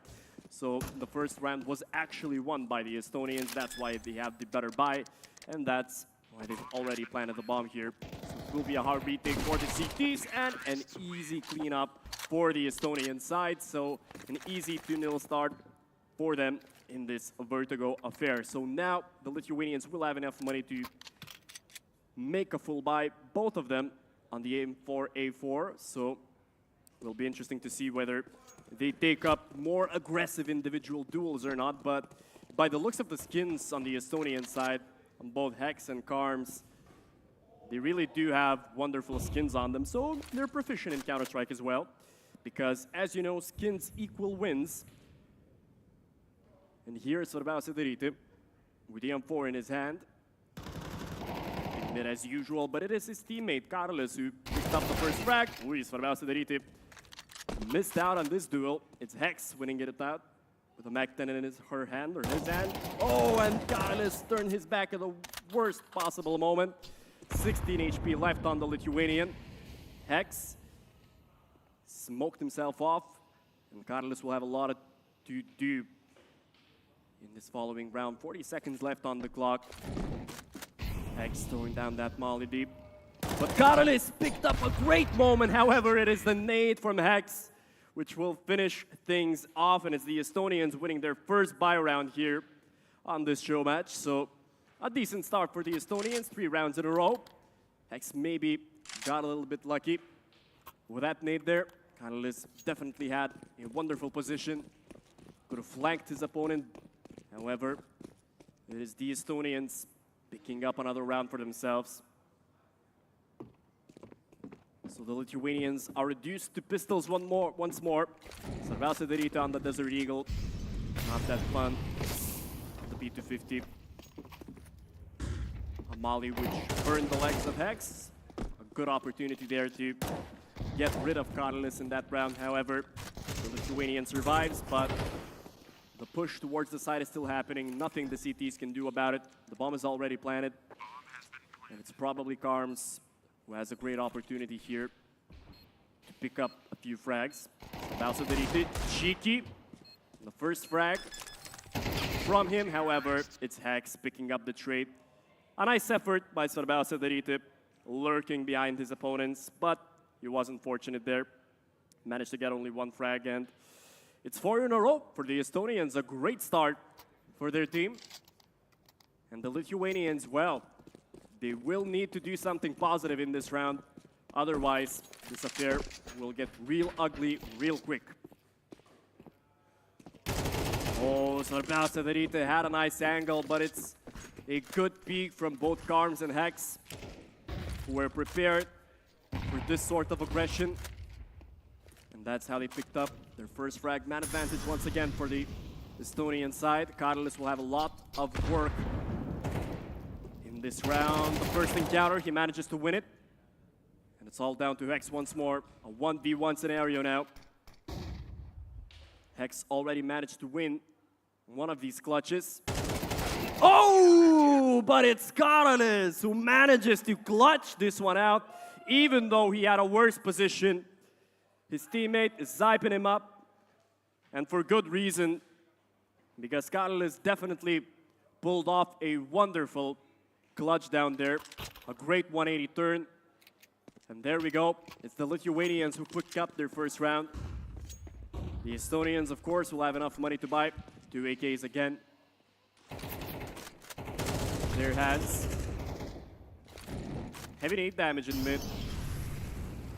So the first round was actually won by the Estonians. That's why they have the better buy, and that's why they've already planted the bomb here. So it will be a hard retake for the CTs and an easy cleanup for the Estonian side. So an easy 2-0 start for them in this Vertigo affair. So now the Lithuanians will have enough money to make a full buy, both of them on the M4A4. So it will be interesting to see whether they take up more aggressive individual duels or not. But by the looks of the skins on the Estonian side, on both Hex and Karms, they really do have wonderful skins on them. So they're proficient in Counter-Strike as well. Because as you know, skins equal wins. And here is Svarbiausia Daryti with the M4 in his hand. In mid as usual, but it is his teammate Kablys who picked up the first frag. Svarbiausia Daryti missed out on this duel. It's Hex winning it out with a Mac-10 in her hand, or his hand. Oh, and Kablys turned his back at the worst possible moment. 16 HP left on the Lithuanian. Hex smoked himself off, and Kablys will have a lot to do in this following round. 40 seconds left on the clock. Hex throwing down that molly deep. But Kablys picked up a great moment. However, it is the nade from Hex which will finish things off, and it's the Estonians winning their first buy round here on this show match. So a decent start for the Estonians, 3 rounds in a row. Hex maybe got a little bit lucky with that nade there. Kablys definitely had a wonderful position. Could have flanked his opponent. However, it is the Estonians picking up another round for themselves. So the Lithuanians are reduced to pistols once more. Svarbiausia daryti on the Desert Eagle. Not that fun. The P250. A molly which burned the legs of Hex. A good opportunity there to get rid of Kablys in that round. However, the Lithuanian survives, but the push towards the side is still happening. Nothing the CTs can do about it. The bomb is already planted. And it's probably Karms who has a great opportunity here to pick up a few frags. Bowser Deriti, cheeky. The first frag from him, however, it's Hex picking up the trade. A nice effort by Svarbiausia Daryti, lurking behind his opponents, but he wasn't fortunate there. Managed to get only one frag, and it's 4 in a row for the Estonians. A great start for their team. And the Lithuanians, well, they will need to do something positive in this round. Otherwise, this affair will get real ugly real quick. Oh, Svarbiausia Daryti had a nice angle, but it's a good peek from both Karms and Hex, who were prepared for this sort of aggression. And that's how they picked up their first frag. Man advantage once again for the Estonian side. Kablys will have a lot of work in this round. The first encounter, he manages to win it. And it's all down to Hex once more. A 1v1 scenario now. Hex already managed to win one of these clutches. Oh, but it's Kablys who manages to clutch this one out, even though he had a worse position. His teammate is ziping him up, and for good reason, because Kablys definitely pulled off a wonderful clutch down there. A great 180 turn. And there we go. It's the Lithuanians who picked up their first round. The Estonians, of course, will have enough money to buy 2 AKs again. Their hands. Heavy 8 damage in mid.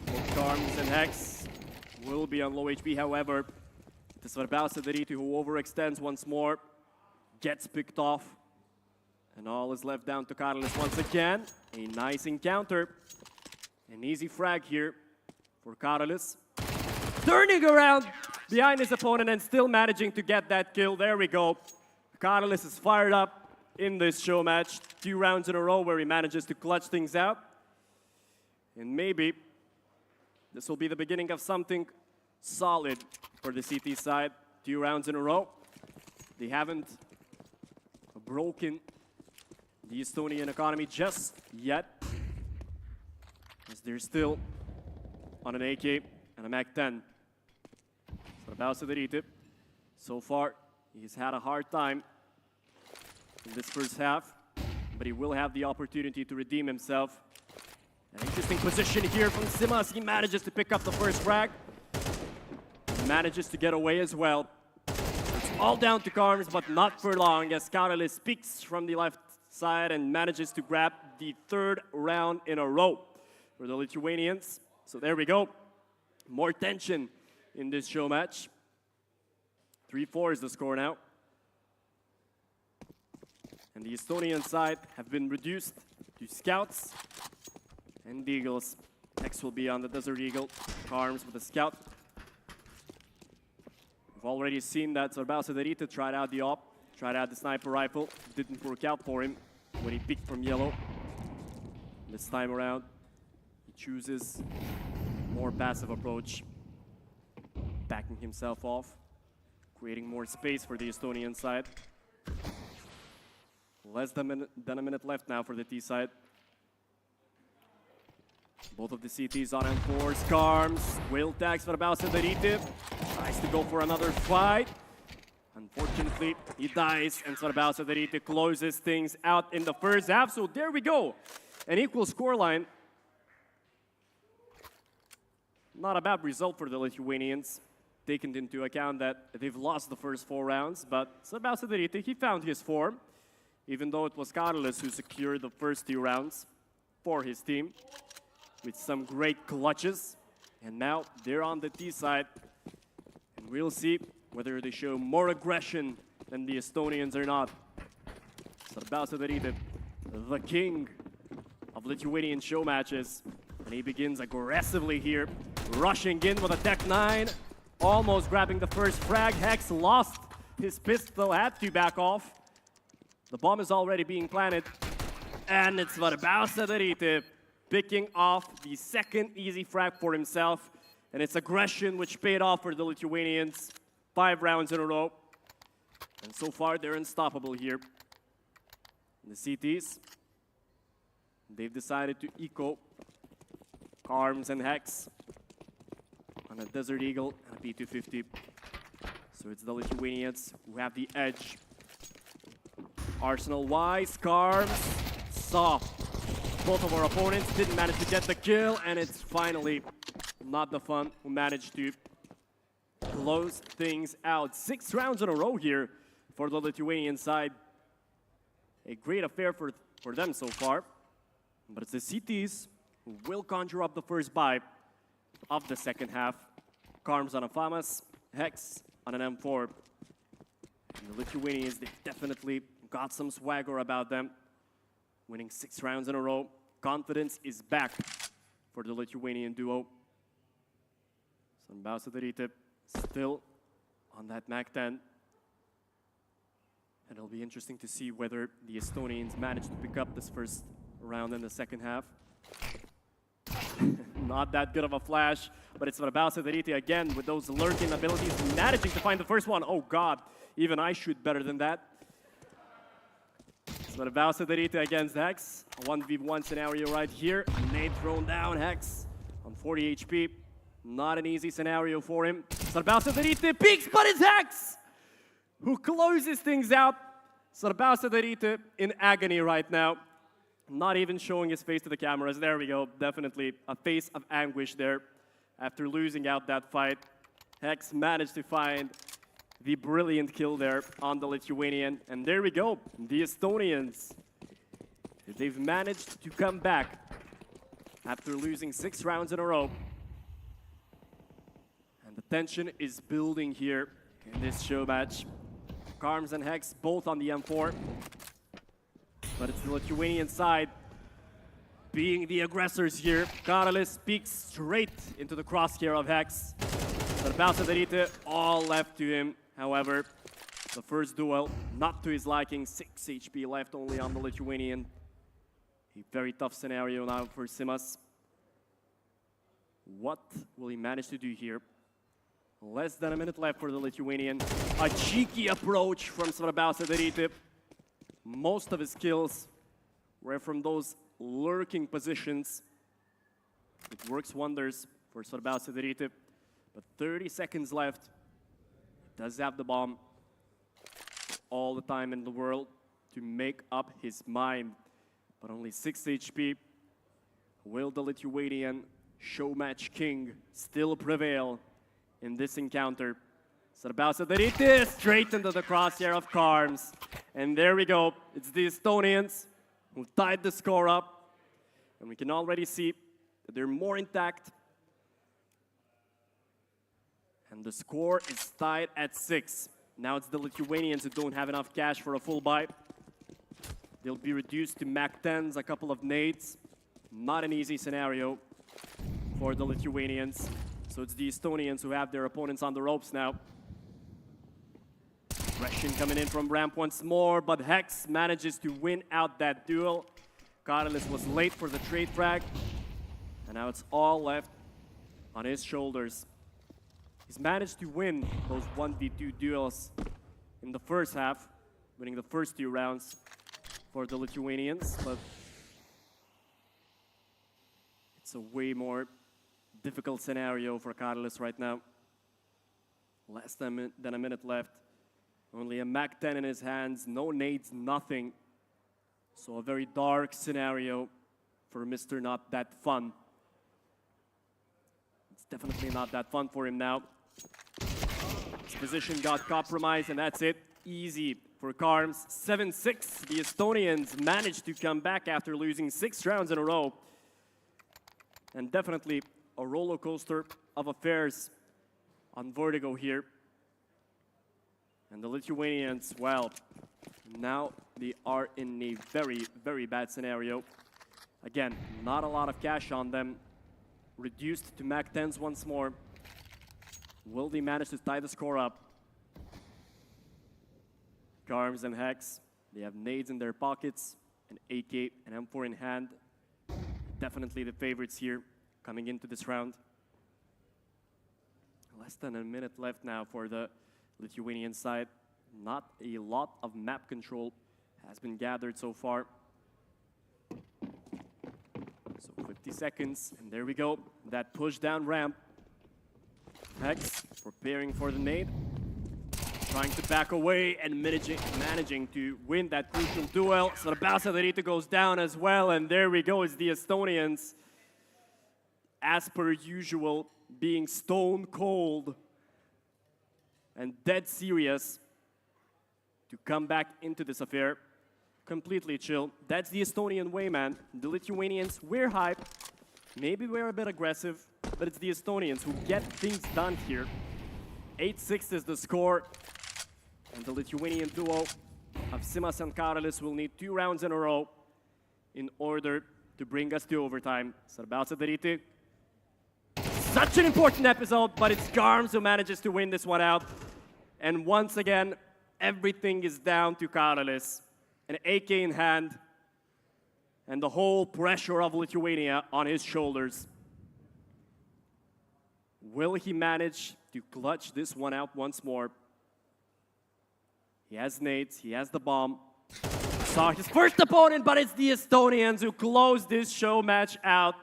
Both Karms and Hex will be on low HP. However, the Svarbiausia Daryti, who overextends once more, gets picked off. And all is left down to Kablys once again. A nice encounter. An easy frag here for Kablys. Turning around behind his opponent and still managing to get that kill. There we go. Kablys is fired up in this show match. 2 rounds in a row where he manages to clutch things out. And maybe this will be the beginning of something solid for the CT side. 2 rounds in a row. They haven't broken the Estonian economy just yet, as they're still on an AK and a MAC-10. Svarbiausia Daryti, so far, he's had a hard time in this first half, but he will have the opportunity to redeem himself. An interesting position here from Simas. He manages to pick up the first frag. He manages to get away as well. It's all down to Karms, but not for long, as Kablys peeks from the left side and manages to grab the 3rd round in a row for the Lithuanians. So there we go. More tension in this show match. 3-4 is the score now. And the Estonian side have been reduced to scouts and eagles. Next will be on the Desert Eagle. Karms with a scout. We've already seen that Svarbiausia Daryti tried out the op, tried out the sniper rifle. Didn't work out for him when he picked from yellow. This time around, he chooses a more passive approach, backing himself off, creating more space for the Estonian side. Less than a minute left now for the T side. Both of the CTs on M4s. Karms will tag Svarbiausia Daryti. Tries to go for another fight. Unfortunately, he dies, and Svarbiausia Daryti closes things out in the first half. So there we go. An equal scoreline. Not a bad result for the Lithuanians, taking into account that they've lost the first 4 rounds. But Svarbiausia Daryti, he found his form, even though it was Kablys who secured the first 2 rounds for his team with some great clutches. And now they're on the T side, and we'll see whether they show more aggression than the Estonians or not. Svarbiausia Daryti, the king of Lithuanian show matches. And he begins aggressively here, rushing in with a Tech 9, almost grabbing the first frag. Hex lost his pistol, had to back off. The bomb is already being planted, and it's Svarbiausia picking off the second easy frag for himself. And it's aggression which paid off for the Lithuanians. 5 rounds in a row. And so far, they're unstoppable here. The CTs, they've decided to eco Karms and Hex on a Desert Eagle and a P250. So it's the Lithuanians who have the edge. Arsenal-wise, Karms saw both of our opponents, didn't manage to get the kill, and it's finally not the Fun who managed to close things out. 6 rounds in a row here for the Lithuanian side. A great affair for them so far. But it's the CTs who will conjure up the first buy of the second half. Karms on a FAMAS, Hex on an M4. And the Lithuanians, they've definitely got some swagger about them. Winning 6 rounds in a row. Confidence is back for the Lithuanian duo. Svarbiausia still on that Mac 10. And it'll be interesting to see whether the Estonians manage to pick up this first round in the second half. Not that good of a flash, but it's Svarbiausia again with those lurking abilities, managing to find the first one. Oh God, even I shoot better than that. Svarbiausia against Hex. A 1v1 scenario right here. Nade thrown down, Hex on 40 HP. Not an easy scenario for him. Svarbiausia peaks, but it's Hex who closes things out. Svarbiausia in agony right now. Not even showing his face to the cameras. There we go. Definitely a face of anguish there after losing out that fight. Hex managed to find the brilliant kill there on the Lithuanian. And there we go. The Estonians. They've managed to come back after losing 6 rounds in a row. And the tension is building here in this show match. Karms and Hex both on the M4. But it's the Lithuanian side being the aggressors here. Kablys peeks straight into the crosshair of Hex. Svarbiausia all left to him. However, the first duel, not to his liking. 6 HP left only on the Lithuanian. A very tough scenario now for Simas. What will he manage to do here? Less than a minute left for the Lithuanian. A cheeky approach from Svarbiausia. Most of his kills were from those lurking positions. It works wonders for Svarbiausia. But 30 seconds left. He does have the bomb. All the time in the world to make up his mind. But only 6 HP. Will the Lithuanian show match king still prevail in this encounter? Svarbiausia straight into the crosshair of Karms. And there we go. It's the Estonians who tied the score up. And we can already see that they're more intact. And the score is tied at 6. Now it's the Lithuanians who don't have enough cash for a full buy. They'll be reduced to Mac 10s, a couple of nades. Not an easy scenario for the Lithuanians. So it's the Estonians who have their opponents on the ropes now. Aggression coming in from ramp once more, but Hex manages to win out that duel. Kablys was late for the trade frag, and now it's all left on his shoulders. He's managed to win those 1v2 duels in the first half, winning the first 2 rounds for the Lithuanians, but it's a way more difficult scenario for Kablys right now. Less than a minute left. Only a Mac 10 in his hands, no nades, nothing. So a very dark scenario for Mr. Not That Fun. It's definitely not that fun for him now. His position got compromised, and that's it. Easy for Karms. 7-6. The Estonians managed to come back after losing 6 rounds in a row. And definitely a roller coaster of affairs on Vertigo here. And the Lithuanians, well, now they are in a very, very bad scenario. Again, not a lot of cash on them. reduced to Mac 10s once more. Will they manage to tie the score up? Garms and Hex, they have nades in their pockets, an AK, an M4 in hand. Definitely the favorites here coming into this round. Less than a minute left now for the Lithuanian side. Not a lot of map control has been gathered so far. So 50 seconds, and there we go. That push down ramp. Hex preparing for the nade. Trying to back away and managing to win that crucial duel. Svarbiausia goes down as well, and there we go. It's the Estonians, as per usual, being stone cold and dead serious to come back into this affair. Completely chill. That's the Estonian way, man. The Lithuanians, we're hype. Maybe we're a bit aggressive, but it's the Estonians who get things done here. 8-6 is the score. And the Lithuanian duo of Simas and Kablys will need 2 rounds in a row in order to bring us to overtime. Svarbiausia. Such an important episode, but it's Garms who manages to win this one out. And once again, everything is down to Kablys. An AK in hand, and the whole pressure of Lithuania on his shoulders. Will he manage to clutch this one out once more? He has nades, he has the bomb. Saw his first opponent, but it's the Estonians who closed this show match out.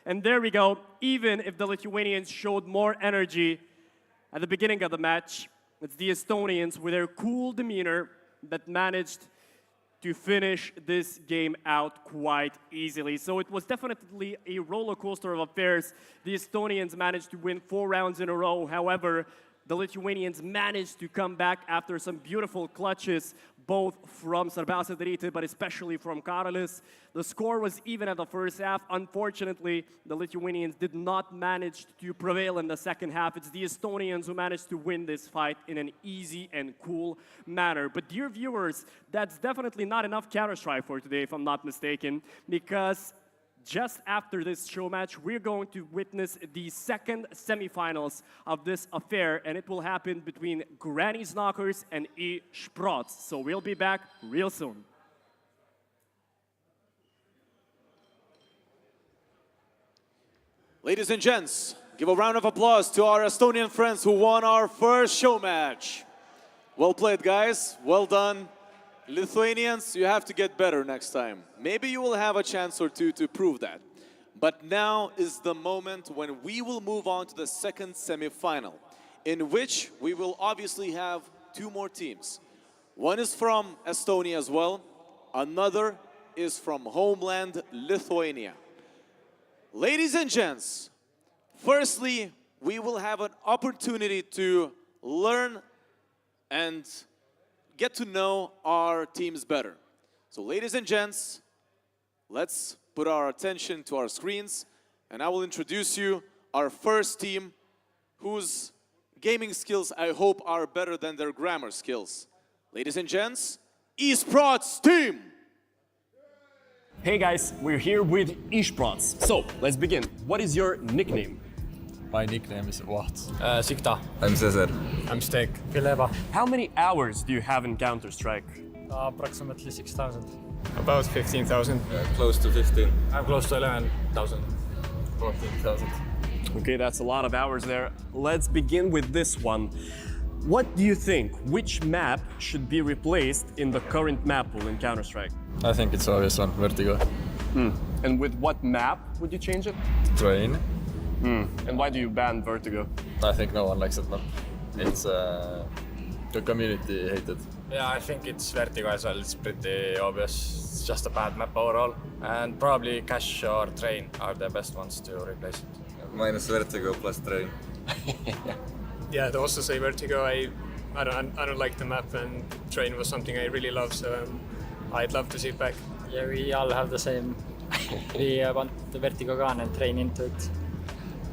And there we go. Even if the Lithuanians showed more energy at the beginning of the match, it's the Estonians with their cool demeanor that managed to finish this game out quite easily. So it was definitely a roller coaster of affairs. The Estonians managed to win 4 rounds in a row. However, the Lithuanians managed to come back after some beautiful clutches, both from Svarbiausia, but especially from Kablys. The score was even at the first half. Unfortunately, the Lithuanians did not manage to prevail in the second half. It's the Estonians who managed to win this fight in an easy and cool manner. But dear viewers, that's definitely not enough Counter-Strike for today, if I'm not mistaken, because just after this show match, we're going to witness the second semifinals of this affair, and it will happen between Granny's Knockers and eSports. So we'll be back real soon. Ladies and gents, give a round of applause to our Estonian friends who won our first show match. Well played, guys. Well done. Lithuanians, you have to get better next time. Maybe you will have a chance or two to prove that. But now is the moment when we will move on to the second semi-final, in which we will obviously have 2 more teams. One is from Estonia as well. Another is from homeland Lithuania. Ladies and gents, firstly, we will have an opportunity to learn and get to know our teams better. So ladies and gents, let's put our attention to our screens, and I will introduce you our first team whose gaming skills I hope are better than their grammar skills. Ladies and gents, eSports team! Hey guys, we're here with eSports. So, let's begin. What is your nickname? My nickname is what? Sikta. I'm Cesar. I'm Steak. Fileva. How many hours do you have in Counter-Strike? Approximately 6,000. About 15,000. Close to 15. I'm close to 11,000. 14,000. Okay, that's a lot of hours there. Let's begin with this one. What do you think? Which map should be replaced in the current map pool in Counter-Strike? I think it's obvious one, Vertigo. And with what map would you change it? Train. And why do you ban Vertigo? I think no one likes it map. It's the community hated. Yeah, I think it's Vertigo as well. It's pretty obvious. It's just a bad map overall. And probably Cash or Train are the best ones to replace it. Minus Vertigo plus Train. Yeah, I'd also say Vertigo. I don't like the map, and Train was something I really love, so I'd love to see it back. Yeah, we all have the same. We want the Vertigo gun and Train into it.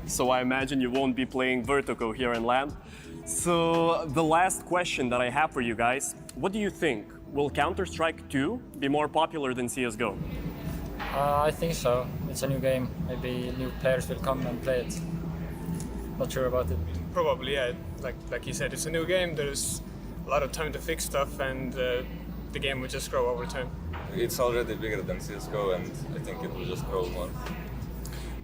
So I imagine you won't be playing Vertigo here in LAN. So the last question that I have for you guys, what do you think? Will Counter-Strike 2 be more popular than CSGO? I think so. It's a new game. Maybe new players will come and play it. Not sure about it. Probably, yeah. Like you said, it's a new game. There's a lot of time to fix stuff, and the game will just grow over time. It's already bigger than CSGO, and I think it will just grow more.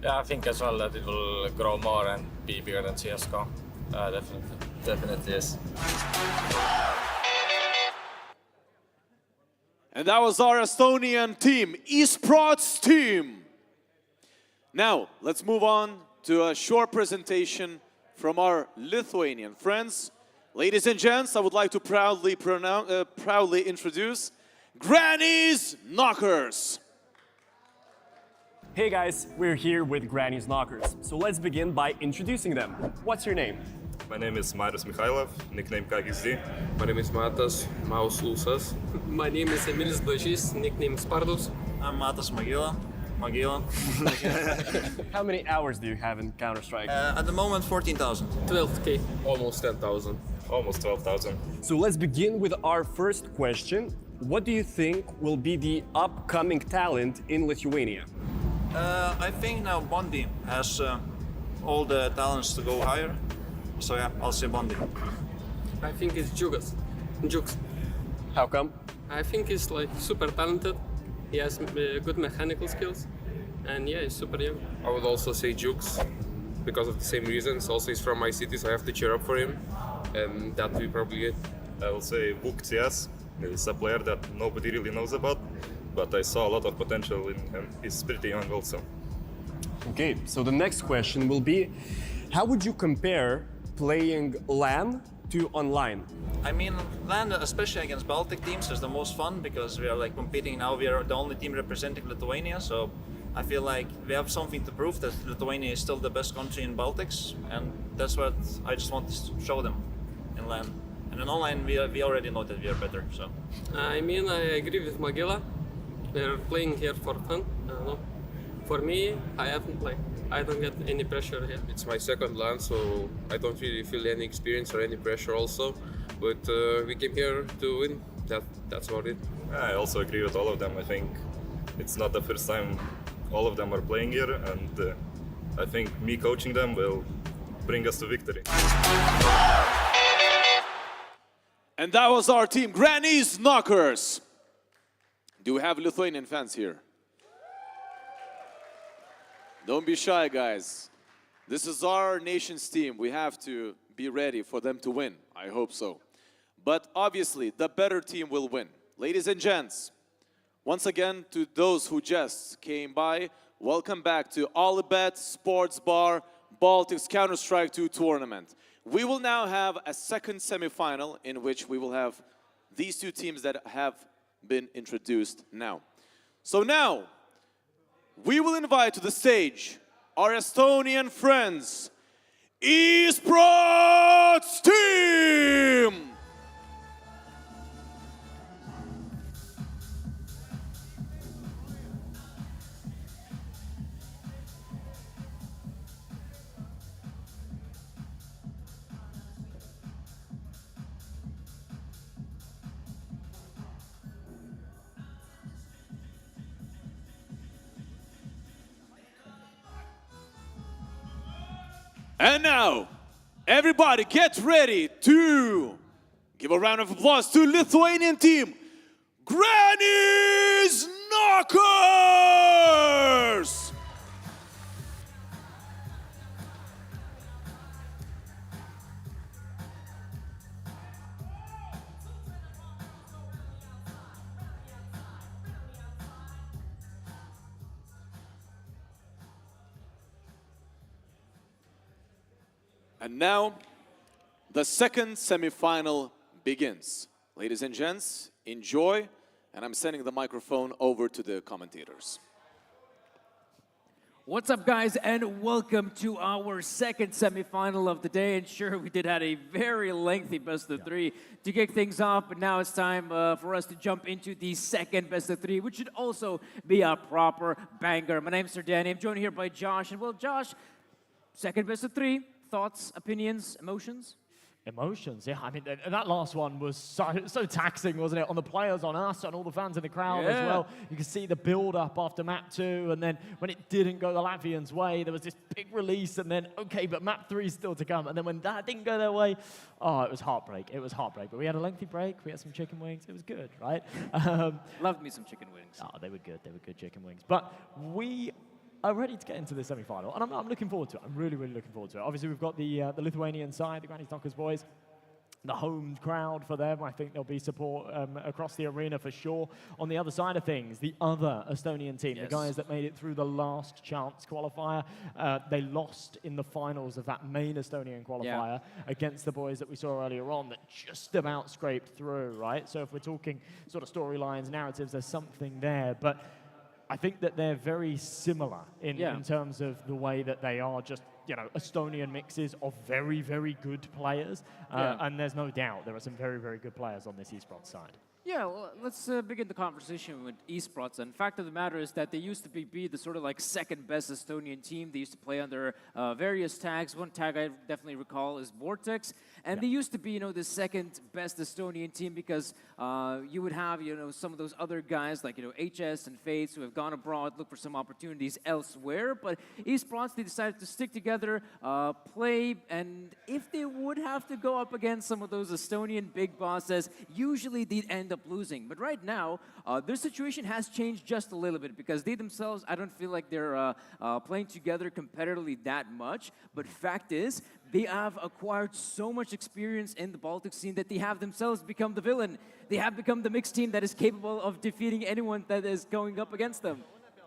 Yeah, I think as well that it will grow more and be bigger than CSGO. Definitely. Definitely, yes. And that was our Estonian team, esports team. Now, let's move on to a short presentation from our Lithuanian friends. Ladies and gents, I would like to proudly introduce Granny's Knockers. Hey guys, we're here with Granny's Knockers. So let's begin by introducing them. What's your name? My name is Marius Mikhailov, nickname Kablys+. My name is Matas Mauslusas. My name is Emilis Blažys, nickname Spardus. I'm Matas Magila. How many hours do you have in Counter-Strike? At the moment, 14,000. 12K. Almost 10,000. Almost 12,000. So let's begin with our first question. What do you think will be the upcoming talent in Lithuania? I think now Bondi has all the talents to go higher. So yeah, I'll say Bondi. I think it's Jukes. How come? I think he's like super talented. He has good mechanical skills, and yeah, he's super young. I would also say Jukes, because of the same reasons. Also, he's from my city, so I have to cheer up for him, and that will be probably it. I will say Vuk, yes. He's a player that nobody really knows about, but I saw a lot of potential in him. He's pretty young also. Okay, so the next question will be, how would you compare playing LAN to online? I mean, LAN, especially against Baltic teams, is the most fun because we are like competing now. We are the only team representing Lithuania, so I feel like we have something to prove that Lithuania is still the best country in Baltics, and that's what I just want to show them in LAN. And in online, we already know that we are better. So. I mean, I agree with Magila. We're playing here for fun. I don't know. For me, I don't get any pressure here. It's my second LAN, so I don't really feel any experience or any pressure also. But we came here to win. That's about it. I also agree with all of them. I think it's not the first time all of them are playing here, and I think me coaching them will bring us to victory. And that was our team, Granny's Knockers. Do we have Lithuanian fans here? Don't be shy, guys. This is our nation's team. We have to be ready for them to win. I hope so. But obviously, the better team will win. Ladies and gents, once again, to those who just came by, welcome back to OlyBet Sports Bar Baltics Counter-Strike 2 tournament. We will now have a second semifinal in which we will have these two teams that have been introduced now. So now, we will invite to the stage our Estonian friends, esports team! And now, everybody get ready to give a round of applause to Lithuanian team, Granny's Knockers! And now, the second semifinal begins. Ladies and gents, enjoy, and I'm sending the microphone over to the commentators. What's up, guys, and welcome to our second semifinal of the day. And sure, we did have a very lengthy best of three to kick things off, but now it's time for us to jump into the second best of three, which should also be a proper banger. My name's Sir Danny. I'm joined here by Josh, and well, Josh, second best of three. Thoughts, opinions, emotions? Emotions, yeah. I mean, that last one was so taxing, wasn't it? On the players, on us, and all the fans in the crowd as well. You could see the build-up after map 2, and then when it didn't go the Latvians' way, there was this big release, and then, okay, but map 3 is still to come. And then when that didn't go their way, oh, it was heartbreak. It was heartbreak. But we had a lengthy break. We had some chicken wings. It was good, right? Loved me some chicken wings. Oh, they were good. They were good chicken wings. But we are ready to get into the semi-final, and I'm looking forward to it. I'm really, really looking forward to it. Obviously, we've got the Lithuanian side, the Granny's Knockers boys, the home crowd for them. I think there'll be support across the arena for sure. On the other side of things, the other Estonian team, the guys that made it through the last chance qualifier, they lost in the finals of that main Estonian qualifier against the boys that we saw earlier on that just about scraped through, right? So if we're talking sort of storylines, narratives, there's something there. But I think that they're very similar in terms of the way that they are just, you know, Estonian mixes of very, very good players. And there's no doubt there are some very, very good players on this esports side. Yeah, well, let's begin the conversation with esports. And fact of the matter is that they used to be the sort of like second best Estonian team. They used to play under various tags. One tag I definitely recall is Vortex. And they used to be, you know, the second best Estonian team because you would have, you know, some of those other guys like, you know, HS and Fates who have gone abroad, look for some opportunities elsewhere. But esports, they decided to stick together, play, and if they would have to go up against some of those Estonian big bosses, usually they'd end up losing. But right now, their situation has changed just a little bit because they themselves, I don't feel like they're playing together competitively that much. But fact is, they have acquired so much experience in the Baltic scene that they have themselves become the villain. They have become the mixed team that is capable of defeating anyone that is going up against them.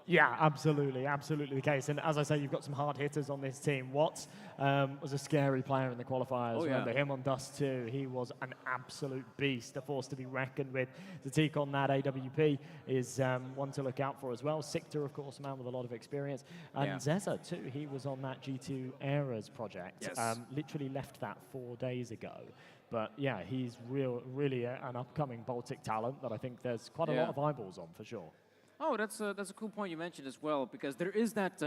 Yeah, absolutely, absolutely the case. And as I say, you've got some hard hitters on this team. Watts was a scary player in the qualifiers. Remember him on Dust 2. He was an absolute beast, a force to be reckoned with. To take on that AWP is one to look out for as well. Siktor, of course, a man with a lot of experience. And Zeza, too. He was on that G2 Eras project. Literally left that 4 days ago. But yeah, he's really an upcoming Baltic talent that I think there's quite a lot of eyeballs on for sure. Oh, that's a cool point you mentioned as well, because there is that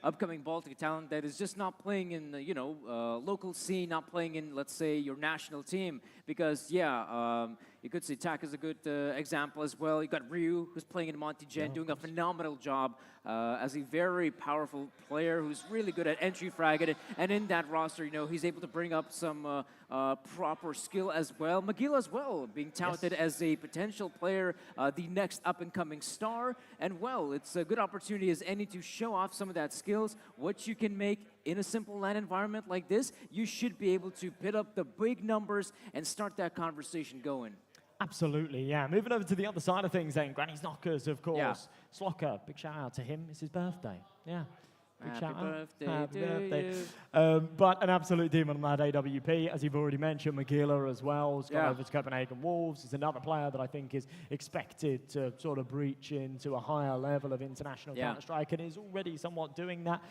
upcoming Baltic talent that is just not playing in the, you know, local scene, not playing in, let's say, your national team. Because, you could say Tak is a good example as well. You got Ryu, who's playing in Monty Gen, doing a phenomenal job as a very powerful player who's really good at entry fragging. And in that roster, you know, he's able to bring up some proper skill as well. McGill as well, being touted as a potential player, the next up-and-coming star. And, well, it's a good opportunity as any to show off some of that skills, what you can make in a simple LAN environment like this. You should be able to put up the big numbers and start that conversation going. Absolutely, yeah. Moving over to the other side of things then, Granny's Knockers, of course. Yeah. Slocker, big shout out to him. It's his birthday. Yeah. Big Happy shout out. birthday Happy to birthday. you. But an absolute demon on that AWP. As you've already mentioned, Magila as well. Has gone over to Copenhagen Wolves. Is another player that I think is expected to sort of breach into a higher level of international Counter-Strike and is already somewhat doing that.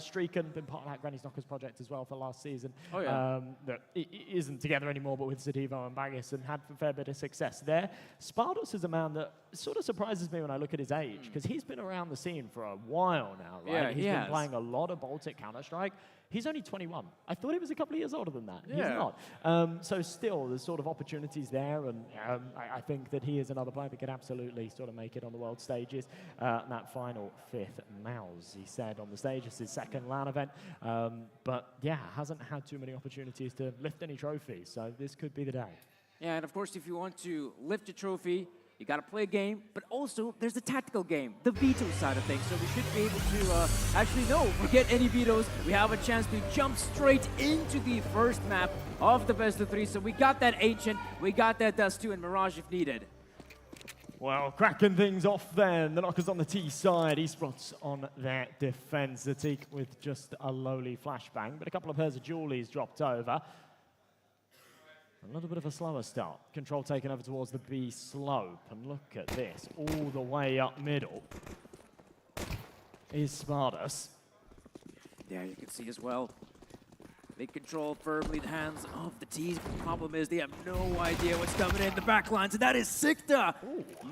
Streaken, been part of that Granny's Knockers project as well for last season. That isn't together anymore, but with Sadivo and Baggis, and had a fair bit of success there. Spardos is a man that sort of surprises me when I look at his age, because he's been around the scene for a while now, right? Yeah, He's been playing a lot of Baltic Counter-Strike. He's only 21. I thought he was a couple of years older than that. He's not. So still, there's sort of opportunities there, and I think that he is another player that could absolutely sort of make it on the world stages. That final 5th Mouse, he said on the stage, it's his second LAN event. But yeah, hasn't had too many opportunities to lift any trophies, so this could be the day. Yeah, and of course, if you want to lift a trophy, you got to play a game, but also there's the tactical game, the veto side of things. So we should be able to, actually, no, forget any vetoes. We have a chance to jump straight into the first map of the best of 3. So we got that Ancient, we got that Dust 2 and Mirage if needed. Well, cracking things off then. The Knockers on the T side, esports on their defense. Zatik with just a lowly flashbang, but a couple of pairs of Julies dropped over. A little bit of a slower start. Control taken over towards the B slope. And look at this. All the way up middle is Spartus. Yeah, you can see as well. They control firmly the hands of the T's. The problem is they have no idea what's coming in the back lines, and that is Sikta.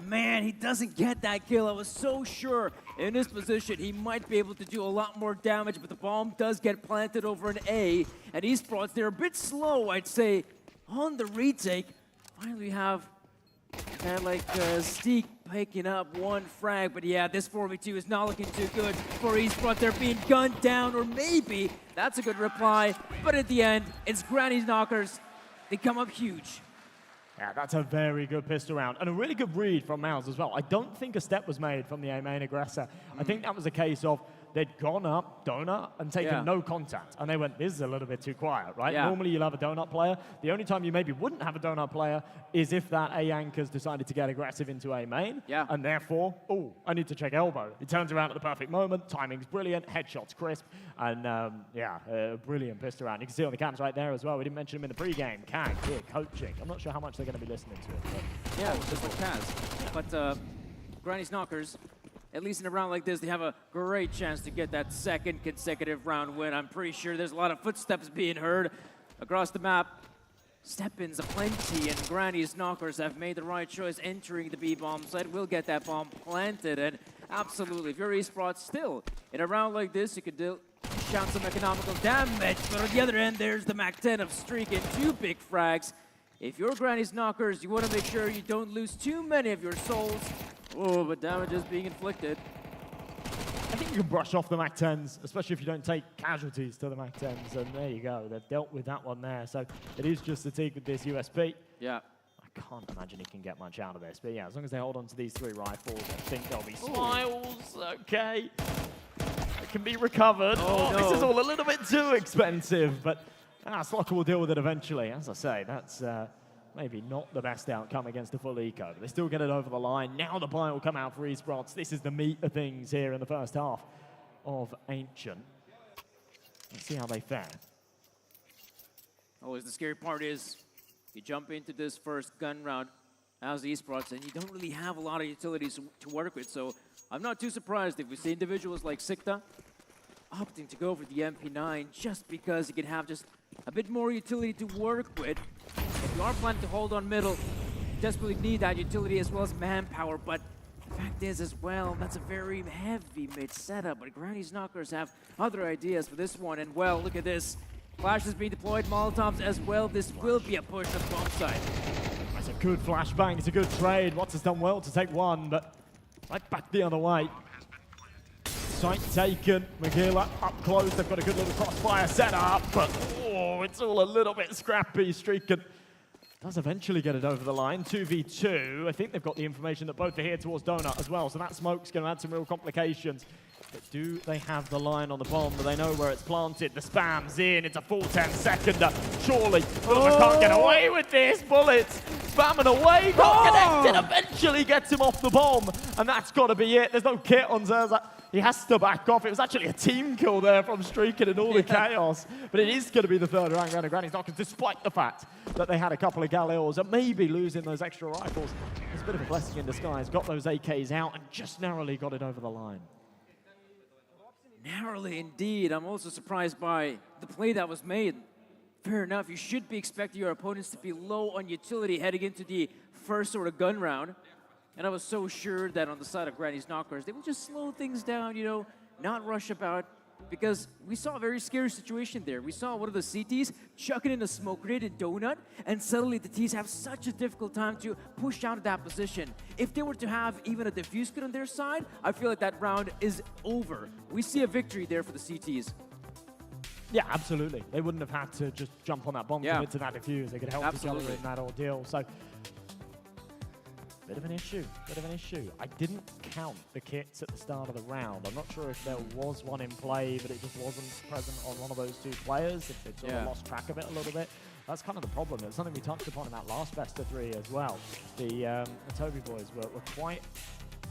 Man, he doesn't get that kill. I was so sure in this position he might be able to do a lot more damage, but the bomb does get planted over an A, and Esports, they're a bit slow, I'd say, on the retake. Finally, we have Steak picking up one frag, but yeah, this 4v2 is not looking too good for Esports. They're being gunned down, or maybe that's a good reply, but at the end, it's Granny's Knockers. They come up huge. Yeah, that's a very good pistol round, and a really good read from Mouse as well. I don't think a step was made from the A main aggressor. I think that was a case of they'd gone up donut and taken no contact, and they went, this is a little bit too quiet, right? Yeah. Normally you'll have a donut player. The only time you maybe wouldn't have a donut player is if that A anchor's decided to get aggressive into A main, and therefore, oh, I need to check elbow. He turns around at the perfect moment, timing's brilliant, headshots crisp, and brilliant pistol round. You can see on the cams right there as well. We didn't mention him in the pregame. Kang here coaching. I'm not sure how much they're going to be listening to it. But Yeah, just like Kaz. But Granny's Knockers, at least in a round like this, they have a great chance to get that second consecutive round win. I'm pretty sure there's a lot of footsteps being heard across the map. Step-ins aplenty, and Granny's Knockers have made the right choice entering the B-bomb site. Will get that bomb planted, and absolutely, if you're Esports still, in a round like this, you could shout some economical damage, but on the other end, there's the MAC-10 of Streak and 2 big frags. If you're Granny's Knockers, you want to make sure you don't lose too many of your souls. Oh, but damage is being inflicted. I think you can brush off the MAC-10s, especially if you don't take casualties to the MAC-10s, and there you go. They've dealt with that one there, so it is just the Teague with this USP. Yeah. I can't imagine he can get much out of this, but yeah, as long as they hold on to these 3 rifles, I think there'll be smiles. Okay. It can be recovered. Oh, no. This is all a little bit too expensive, but Slocker will deal with it eventually. As I say, that's maybe not the best outcome against the full eco, but they still get it over the line. Now the buy will come out for Esports. This is the meat of things here in the first half of Ancient. Let's see how they fare. Always the scary part is you jump into this first gun round as Esports, and you don't really have a lot of utilities to work with, so I'm not too surprised if we see individuals like Sikta opting to go for the MP9 just because you can have just a bit more utility to work with. If you are planning to hold on middle, you desperately need that utility as well as manpower, but the fact is as well, that's a very heavy mid setup, but Granny's Knockers have other ideas for this one, and well, look at this. Flash is being deployed, Molotovs as well. This will be a push on the bomb side. That's a good flashbang, it's a good trade. Watts has done well to take one, but right back the other way. Site taken, Magila up close, they've got a good little crossfire set up, but oh, it's all a little bit scrappy. Streakin does eventually get it over the line, 2v2. I think they've got the information that both are here towards Donut as well, so that smoke's going to add some real complications. But do they have the line on the bomb? Do they know where it's planted? The spam's in, it's a full 10-seconder. Surely, can't get away with this. Bullets spamming away, not connected, eventually gets him off the bomb. And that's got to be it. There's no kit on Zerza. He has to back off. It was actually a team kill there from Streakin and all the chaos. But it is going to be the third round of Granny's Knockers, despite the fact that they had a couple of Galils and maybe losing those extra rifles. It's a bit of a blessing in disguise. Got those AKs out and just narrowly got it over the line. Narrowly indeed. I'm also surprised by the play that was made. Fair enough, you should be expecting your opponents to be low on utility heading into the first sort of gun round. And I was so sure that on the side of Granny's Knockers, they would just slow things down, you know, not rush about. Because we saw a very scary situation there. We saw one of the CTs chucking in a smoke grenade in Donut, and suddenly the T's have such a difficult time to push out of that position. If they were to have even a defuse kit on their side, I feel like that round is over. We see a victory there for the CTs. Yeah, absolutely. They wouldn't have had to just jump on that bomb commit to that defuse. They could help each other in that ordeal. So, bit of an issue. I didn't count the kits at the start of the round. I'm not sure if there was one in play, but it just wasn't present on one of those 2 players. If they sort of lost track of it a little bit. That's kind of the problem. It's something we touched upon in that last best of 3 as well. The Toby boys were quite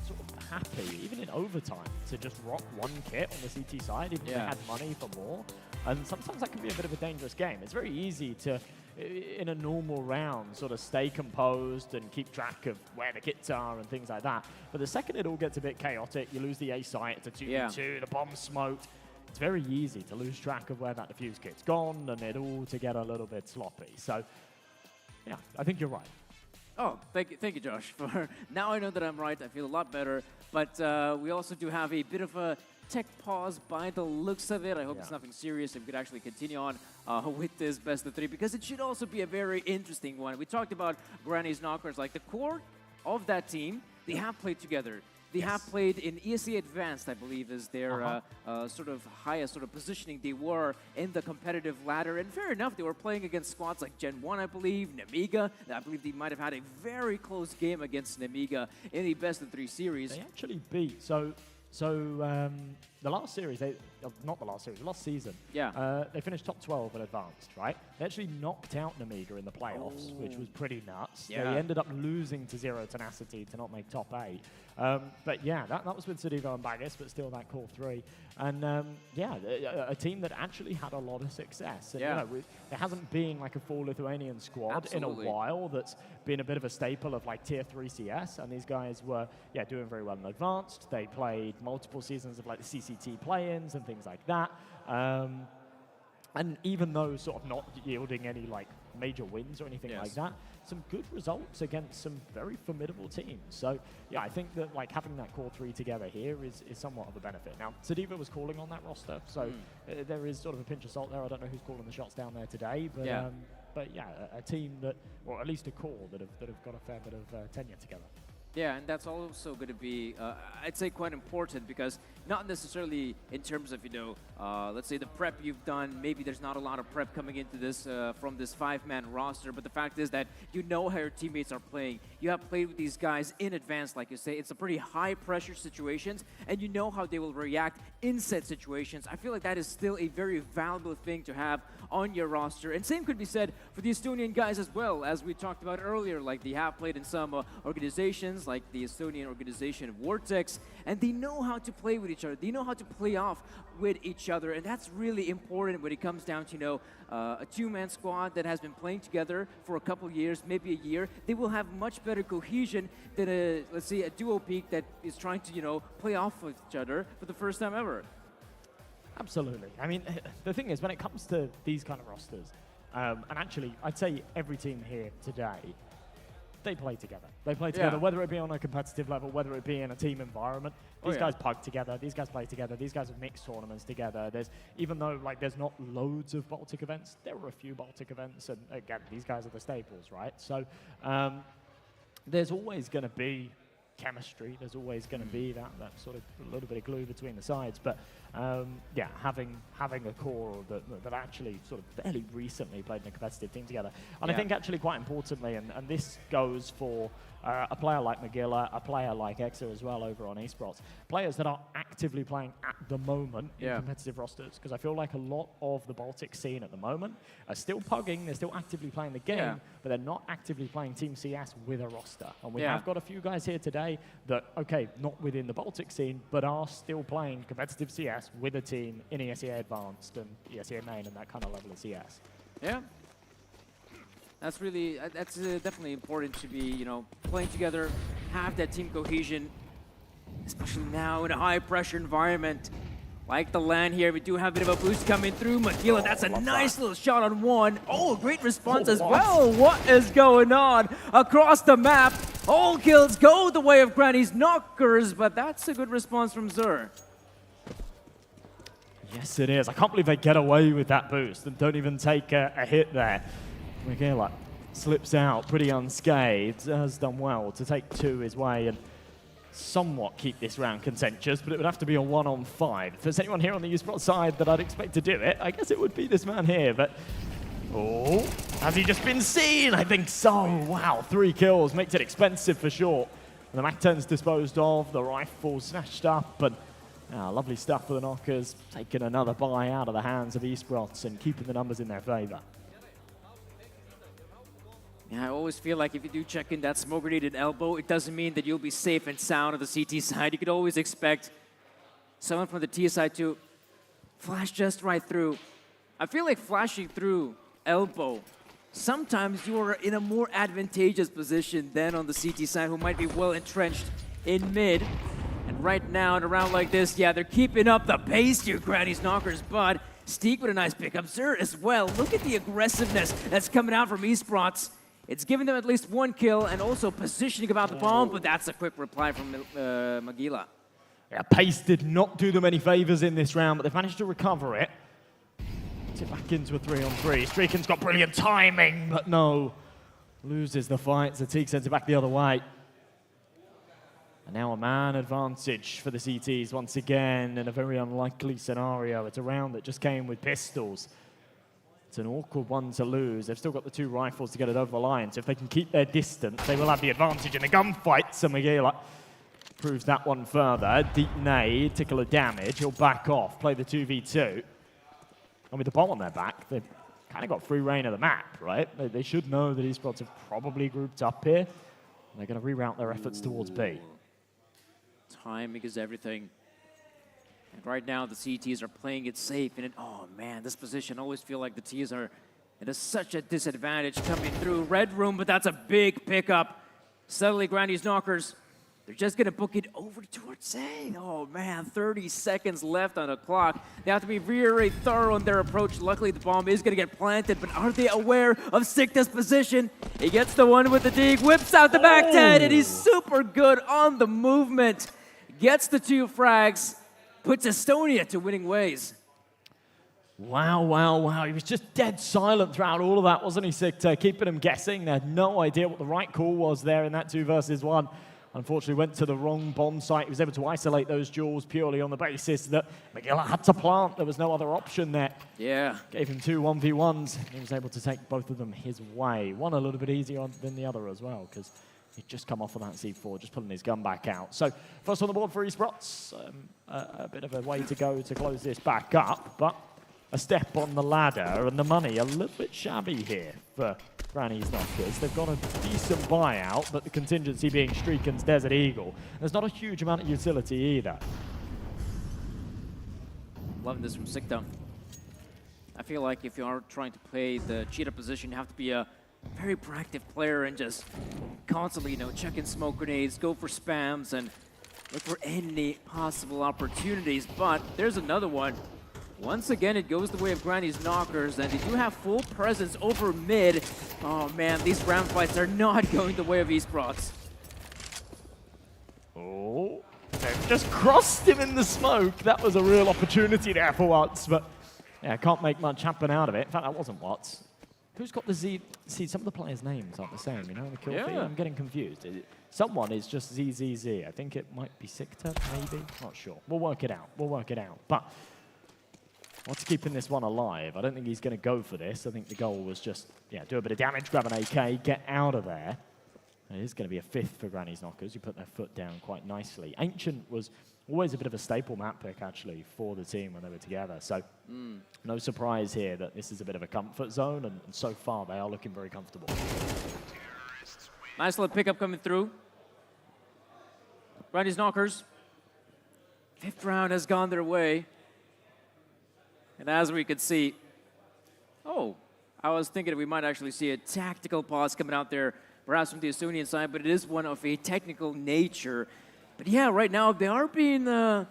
sort of happy, even in overtime, to just rock one kit on the CT side, even if they had money for more. And sometimes that can be a bit of a dangerous game. It's very easy to, in a normal round, sort of stay composed and keep track of where the kits are and things like that. But the second it all gets a bit chaotic, you lose the A site, it's a 2v2, the bomb's smoked. it's very easy to lose track of where that defuse kit's gone and it all to get a little bit sloppy. So, yeah, I think you're right. Oh, thank you, Josh. For now I know that I'm right. I feel a lot better. But we also do have a bit of a tech pause by the looks of it. I hope it's nothing serious and we could actually continue on with this best of 3 because it should also be a very interesting one. We talked about Granny's Knockers, like the core of that team. They have played together. They have played in ESA Advanced, I believe, is their sort of highest sort of positioning they were in the competitive ladder. And fair enough, they were playing against squads like Gen 1, I believe, Nemiga. I believe they might have had a very close game against Nemiga in the best of 3 series. They actually beat, so the last series, not the last series, the last season, they finished top 12 and advanced, right? They actually knocked out Nemiga in the playoffs, which was pretty nuts. Yeah. They ended up losing to Zero Tenacity to not make top 8. But yeah, that was with Sadivo and Baggis, but still that core 3. And yeah, a team that actually had a lot of success. And, you know, there hasn't been like a full Lithuanian squad in a while that's been a bit of a staple of like tier 3 CS. And these guys were, doing very well in advanced. They played multiple seasons of like the CCT play-ins and things like that. And even though sort of not yielding any like major wins or anything like that, some good results against some very formidable teams. So yeah, I think that like having that core 3 together here is somewhat of a benefit. Now, Sadiva was calling on that roster, so there is sort of a pinch of salt there. I don't know who's calling the shots down there today, but a team that, or at least a core that have got a fair bit of tenure together. Yeah, and that's also going to be, I'd say, quite important because not necessarily in terms of, let's say the prep you've done, maybe there's not a lot of prep coming into this from this 5-man roster, but the fact is that you know how your teammates are playing. You have played with these guys in advance, like you say. It's a pretty high-pressure situations, and you know how they will react in set situations. I feel like that is still a very valuable thing to have on your roster. And same could be said for the Estonian guys as well, as we talked about earlier. Like, they have played in some organizations, like the Estonian organization Vortex, and they know how to play with each other. They know how to play off with each other, and that's really important when it comes down to, a 2-man squad that has been playing together for a couple years, maybe a year. They will have much better cohesion than let's say, a duo peak that is trying to, play off with each other for the first time ever. Absolutely. I mean, the thing is, when it comes to these kind of rosters, and actually, I'd say every team here today, they play together. They play together, whether it be on a competitive level, whether it be in a team environment. These guys pug together. These guys play together. These guys have mixed tournaments together. Even though like there's not loads of Baltic events, there are a few Baltic events, and again, these guys are the staples, right? So there's always going to be chemistry. There's always going to be that sort of a little bit of glue between the sides. But yeah, having a core that actually sort of fairly recently played in a competitive team together. And I think actually quite importantly, and this goes for a player like Magilla, a player like Exa as well over on esports, players that are actively playing at the moment in competitive rosters, because I feel like a lot of the Baltic scene at the moment are still pugging, they're still actively playing the game, but they're not actively playing Team CS with a roster. And we have got a few guys here today that, okay, not within the Baltic scene, but are still playing competitive CS with a team in ESEA Advanced and ESEA Main and that kind of level of CS. Yeah. That's really, that's definitely important to be, playing together, have that team cohesion, especially now in a high-pressure environment like the LAN here. We do have a bit of a boost coming through. Magilla, that's a nice little shot on one. Oh, great response as well. What is going on across the map? All kills go the way of Granny's Knockers, but that's a good response from Zur. Yes, it is. I can't believe they get away with that boost and don't even take a hit there. Magilla slips out pretty unscathed, has done well to take 2 his way and somewhat keep this round contentious, but it would have to be a 1-on-5. If there's anyone here on the esports side that I'd expect to do it, I guess it would be this man here, but... Oh, has he just been seen? I think so. Wow, 3 kills makes it expensive for sure. And the Mac-10's disposed of, the rifle snatched up, and lovely stuff for the Knockers, taking another buy out of the hands of esports and keeping the numbers in their favor. Yeah, I always feel like if you do check in that smoke grenade and elbow, it doesn't mean that you'll be safe and sound on the CT side. You could always expect someone from the T side to flash just right through. I feel like flashing through elbow, sometimes you are in a more advantageous position than on the CT side, who might be well entrenched in mid. And right now, in a round like this, yeah, they're keeping up the pace here, Granny's Knockers, but Steak with a nice pickup there as well. Look at the aggressiveness that's coming out from esports. It's giving them at least one kill and also positioning about the bomb, but that's a quick reply from Magila. Yeah, pace did not do them any favors in this round, but they've managed to recover it. Puts it back into a 3-on-3. Streaken's got brilliant timing, but no. Loses the fight. Zatik sends it back the other way. And now a man advantage for the CTs once again in a very unlikely scenario. It's a round that just came with pistols. It's an awkward one to lose. They've still got the 2 rifles to get it over the line, so if they can keep their distance, they will have the advantage in the gunfight. So Magila proves that one further. Deep nade, tickle of damage. He'll back off, play the 2v2. And with the bomb on their back, they've kind of got free reign of the map, right? They should know that esports have probably grouped up here. And they're going to reroute their efforts towards B. Timing is everything. And right now, the CTs are playing it safe. And oh man, this position, I always feel like the Ts are at such a disadvantage coming through. Red room, but that's a big pickup. Suddenly, Granny's Knockers, they're just going to book it over towards A. Oh man, 30 seconds left on the clock. They have to be very thorough in their approach. Luckily, the bomb is going to get planted, but are they aware of Sikta's position? He gets the one with the dig, whips out the back 10, and he's super good on the movement. Gets the 2 frags, puts Estonia to winning ways. Wow, wow, wow. He was just dead silent throughout all of that, wasn't he, Sikta? Keeping them guessing. They had no idea what the right call was there in that 2 versus 1. Unfortunately, went to the wrong bomb site. He was able to isolate those duels purely on the basis that Magilla had to plant. There was no other option there. Yeah. Gave him 2 1v1s. He was able to take both of them his way. One a little bit easier than the other as well, because he'd just come off of that C4, just pulling his gun back out. So, first on the board for esports. A bit of a way to go to close this back up, but a step on the ladder, and the money a little bit shabby here for Granny's Knockers. They've got a decent buyout, but the contingency being Streaken's Desert Eagle. There's not a huge amount of utility either. Loving this from Sikta. I feel like if you are trying to play the cheetah position, you have to be a very proactive player and just constantly, check in smoke grenades, go for spams, and look for any possible opportunities. But there's another one. Once again, it goes the way of Granny's Knockers, and they do have full presence over mid. Oh man, these round fights are not going the way of esports. Oh, they've just crossed him in the smoke. That was a real opportunity there for Watts, but yeah, can't make much happen out of it. In fact, that wasn't Watts. Who's got the Z? See, some of the players' names aren't the same, in the kill feed. I'm getting confused. Someone is just ZZZ. I think it might be Sikta, maybe. Not sure. We'll work it out. But Watts keeping this one alive. I don't think he's going to go for this. I think the goal was just, do a bit of damage, grab an AK, get out of there. It is going to be a 5th for Granny's Knockers, who put their foot down quite nicely. Ancient was always a bit of a staple map pick, actually, for the team when they were together. So no surprise here that this is a bit of a comfort zone, and so far they are looking very comfortable. Nice little pickup coming through. Granny's Knockers. 5th round has gone their way. And as we could see, I was thinking that we might actually see a tactical pause coming out there, perhaps from the Estonian side, but it is one of a technical nature. But yeah, right now they are being kind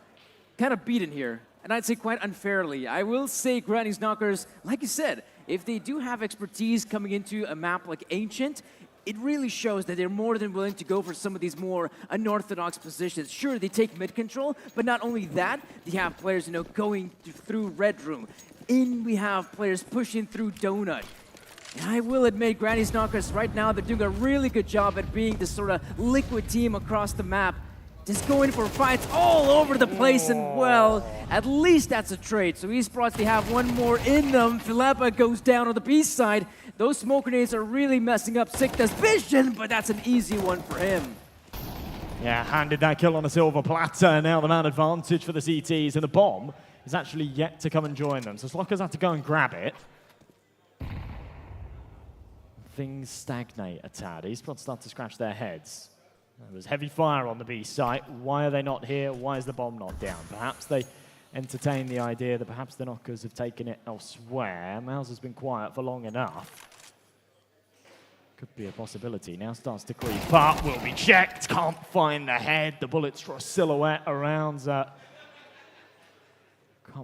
of beaten here, and I'd say quite unfairly. I will say Granny's Knockers, like you said, if they do have expertise coming into a map like Ancient, it really shows that they're more than willing to go for some of these more unorthodox positions. Sure, they take mid control, but not only that, they have players, going through Red Room. We have players pushing through Donut. And I will admit, Granny's Knockers right now, they're doing a really good job at being this sort of liquid team across the map. Just going for fights all over the place, and well, at least that's a trade. So esports, they have one more in them. Philippa goes down on the B side. Those smoke grenades are really messing up Sikta's vision, but that's an easy one for him. Yeah, handed that kill on a silver platter. Now the man advantage for the CTs, and the bomb is actually yet to come and join them. So Slockers had to go and grab it. Things stagnate a tad. Esports start to scratch their heads. There was heavy fire on the B site. Why are they not here? Why is the bomb not down? Perhaps they entertain the idea that perhaps the Knockers have taken it elsewhere. Mouse has been quiet for long enough. Could be a possibility. Now starts to creep up. Will be checked. Can't find the head. The bullets for a silhouette around. Can't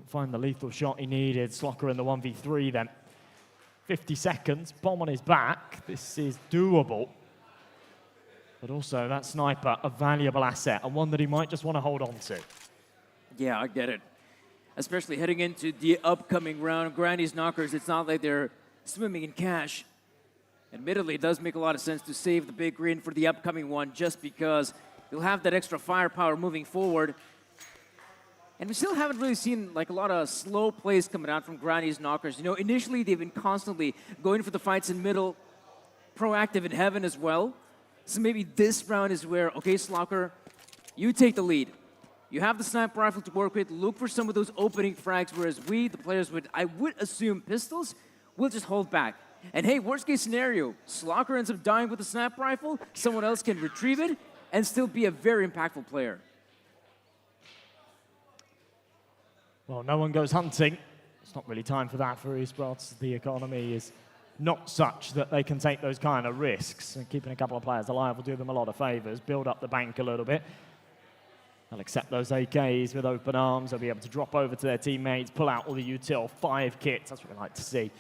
find the lethal shot he needed. Slocker in the 1v3 then. 50 seconds. Bomb on his back. This is doable. But also that sniper, a valuable asset, and one that he might just want to hold on to. Yeah, I get it. Especially heading into the upcoming round. Granny's Knockers, it's not like they're swimming in cash. Admittedly, it does make a lot of sense to save the big green for the upcoming one just because you'll have that extra firepower moving forward. And we still haven't really seen like a lot of slow plays coming out from Granny's Knockers. You know, initially they've been constantly going for the fights in middle, proactive in heaven as well. So maybe this round is where, okay, Slocker, you take the lead. You have the sniper rifle to work with. Look for some of those opening frags, whereas we, the players, I would assume pistols, will just hold back. And hey, worst case scenario, Slocker ends up dying with the sniper rifle, someone else can retrieve it, and still be a very impactful player. Well, no one goes hunting. It's not really time for that for esports. The economy is not such that they can take those kind of risks. And keeping a couple of players alive will do them a lot of favors, build up the bank a little bit. They'll accept those AKs with open arms. They'll be able to drop over to their teammates, pull out all the util 5 kits. That's what we like to see.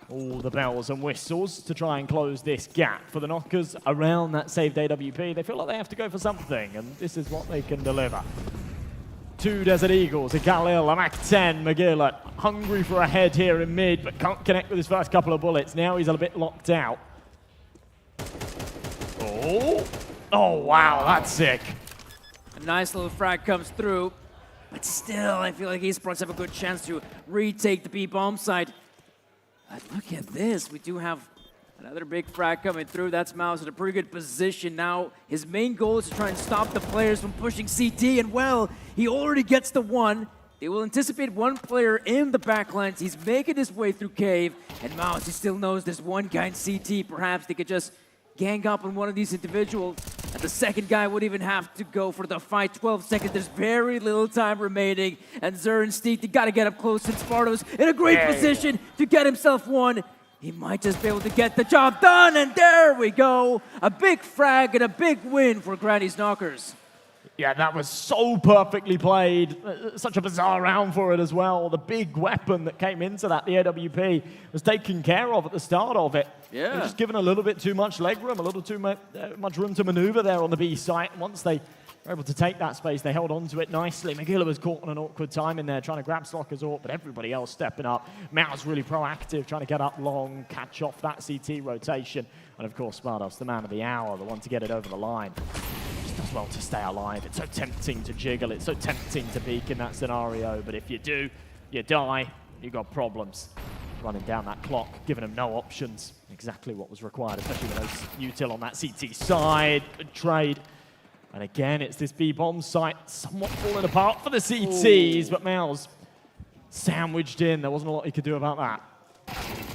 All the bells and whistles to try and close this gap for the Knockers around that saved AWP. They feel like they have to go for something, and this is what they can deliver. 2 Desert Eagles, a Galil, a Mac-10, McGill, hungry for a head here in mid, but can't connect with his first couple of bullets. Now he's a bit locked out. Oh, wow, that's sick. A nice little frag comes through, but still, I feel like esports have a good chance to retake the B-bomb site. But look at this, we do have another big frag coming through. That's Mouse in a pretty good position now. His main goal is to try and stop the players from pushing CT, and well, he already gets the one. They will anticipate one player in the backlines. He's making his way through cave, and Mouse, he still knows there's one guy in CT. Perhaps they could just gang up on one of these individuals, and the second guy would even have to go for the fight. 12 seconds, there's very little time remaining, and Zur and Steek, they gotta get up close, and Sparto's in a great position to get himself one. He might just be able to get the job done, and there we go. A big frag and a big win for Granny's Knockers. Yeah, that was so perfectly played. Such a bizarre round for it as well. The big weapon that came into that, the AWP, was taken care of at the start of it. Yeah. They were just given a little bit too much leg room, a little too much room to maneuver there on the B site. Once they were able to take that space, they held on to it nicely. McGill was caught on an awkward time in there, trying to grab Slocker's AWP, but everybody else stepping up. Mao's really proactive, trying to get up long, catch off that CT rotation. And of course, Spardos, the man of the hour, the one to get it over the line. Just does well to stay alive. It's so tempting to jiggle. It's so tempting to peek in that scenario. But if you do, you die. You got problems. Running down that clock, giving them no options. Exactly what was required, especially with those util on that CT side. Good trade. And again, it's this B-bomb site somewhat falling apart for the CTs, but Mao's sandwiched in. There wasn't a lot he could do about that.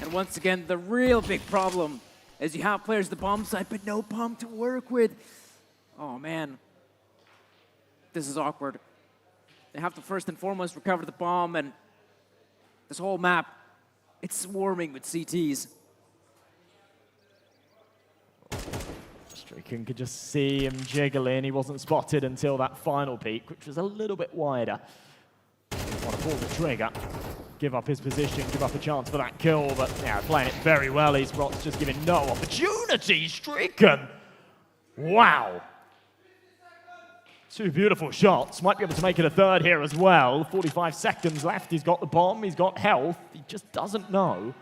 And once again, the real big problem is you have players at the bomb site, but no bomb to work with. Oh, man. This is awkward. They have to first and foremost recover the bomb, and this whole map, it's swarming with CTs. Stricken could just see him jiggling. He wasn't spotted until that final peak, which was a little bit wider. Didn't want to pull the trigger, give up his position, give up a chance for that kill, but yeah, playing it very well. Esports just giving no opportunity. Stricken! Wow! 2 beautiful shots. Might be able to make it a third here as well. 45 seconds left. He's got the bomb. He's got health. He just doesn't know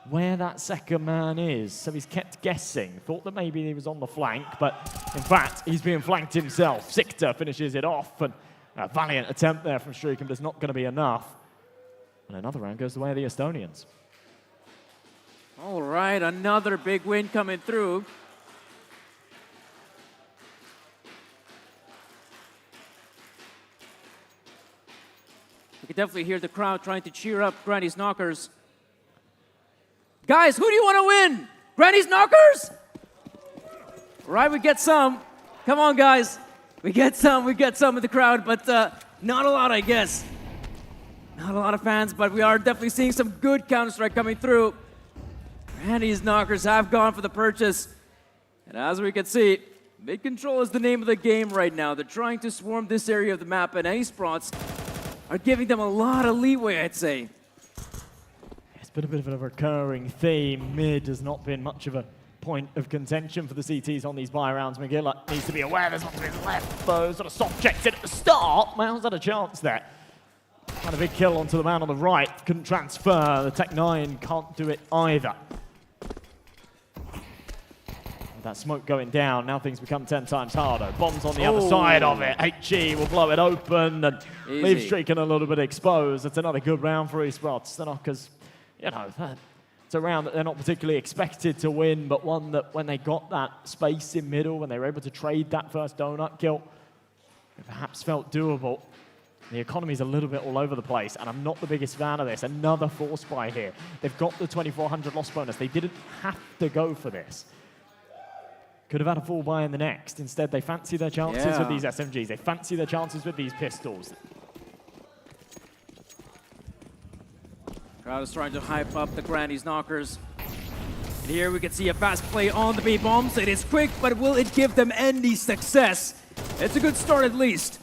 where that second man is. So he's kept guessing. Thought that maybe he was on the flank, but in fact, he's being flanked himself. Sikta finishes it off, and a valiant attempt there from Stricken, but it's not going to be enough. And another round goes the way of the Estonians. All right, another big win coming through. You can definitely hear the crowd trying to cheer up Granny's Knockers. Guys, who do you want to win? Granny's Knockers? Right, we get some. Come on, guys. We get some in the crowd, but not a lot, I guess. Not a lot of fans, but we are definitely seeing some good Counter-Strike coming through. Granny's Knockers have gone for the purchase. And as we can see, mid-control is the name of the game right now. They're trying to swarm this area of the map, and Ace-Prots are giving them a lot of leeway, I'd say. It's been a bit of a recurring theme. Mid has not been much of a point of contention for the CTs on these buy rounds. McGilla needs to be aware there's not to his left, though. Sort of soft checked it at the start. Miles had a chance there. Had a big kill onto the man on the right. Couldn't transfer. The Tech 9 can't do it either. With that smoke going down, now things become 10 times harder. Bombs on the other side of it. HG will blow it open and leave Streakin a little bit exposed. It's another good round for esports. The Knockers, you know, it's a round that they're not particularly expected to win, but one that when they got that space in middle, when they were able to trade that first donut kill, it perhaps felt doable. The economy's a little bit all over the place, and I'm not the biggest fan of this. Another force buy here. They've got the 2,400 loss bonus. They didn't have to go for this. Could have had a full buy in the next. Instead, they fancy their chances with these SMGs. They fancy their chances with these pistols. Crowd is trying to hype up the Granny's Knockers. And here we can see a fast play on the B-bombs. It is quick, but will it give them any success? It's a good start at least.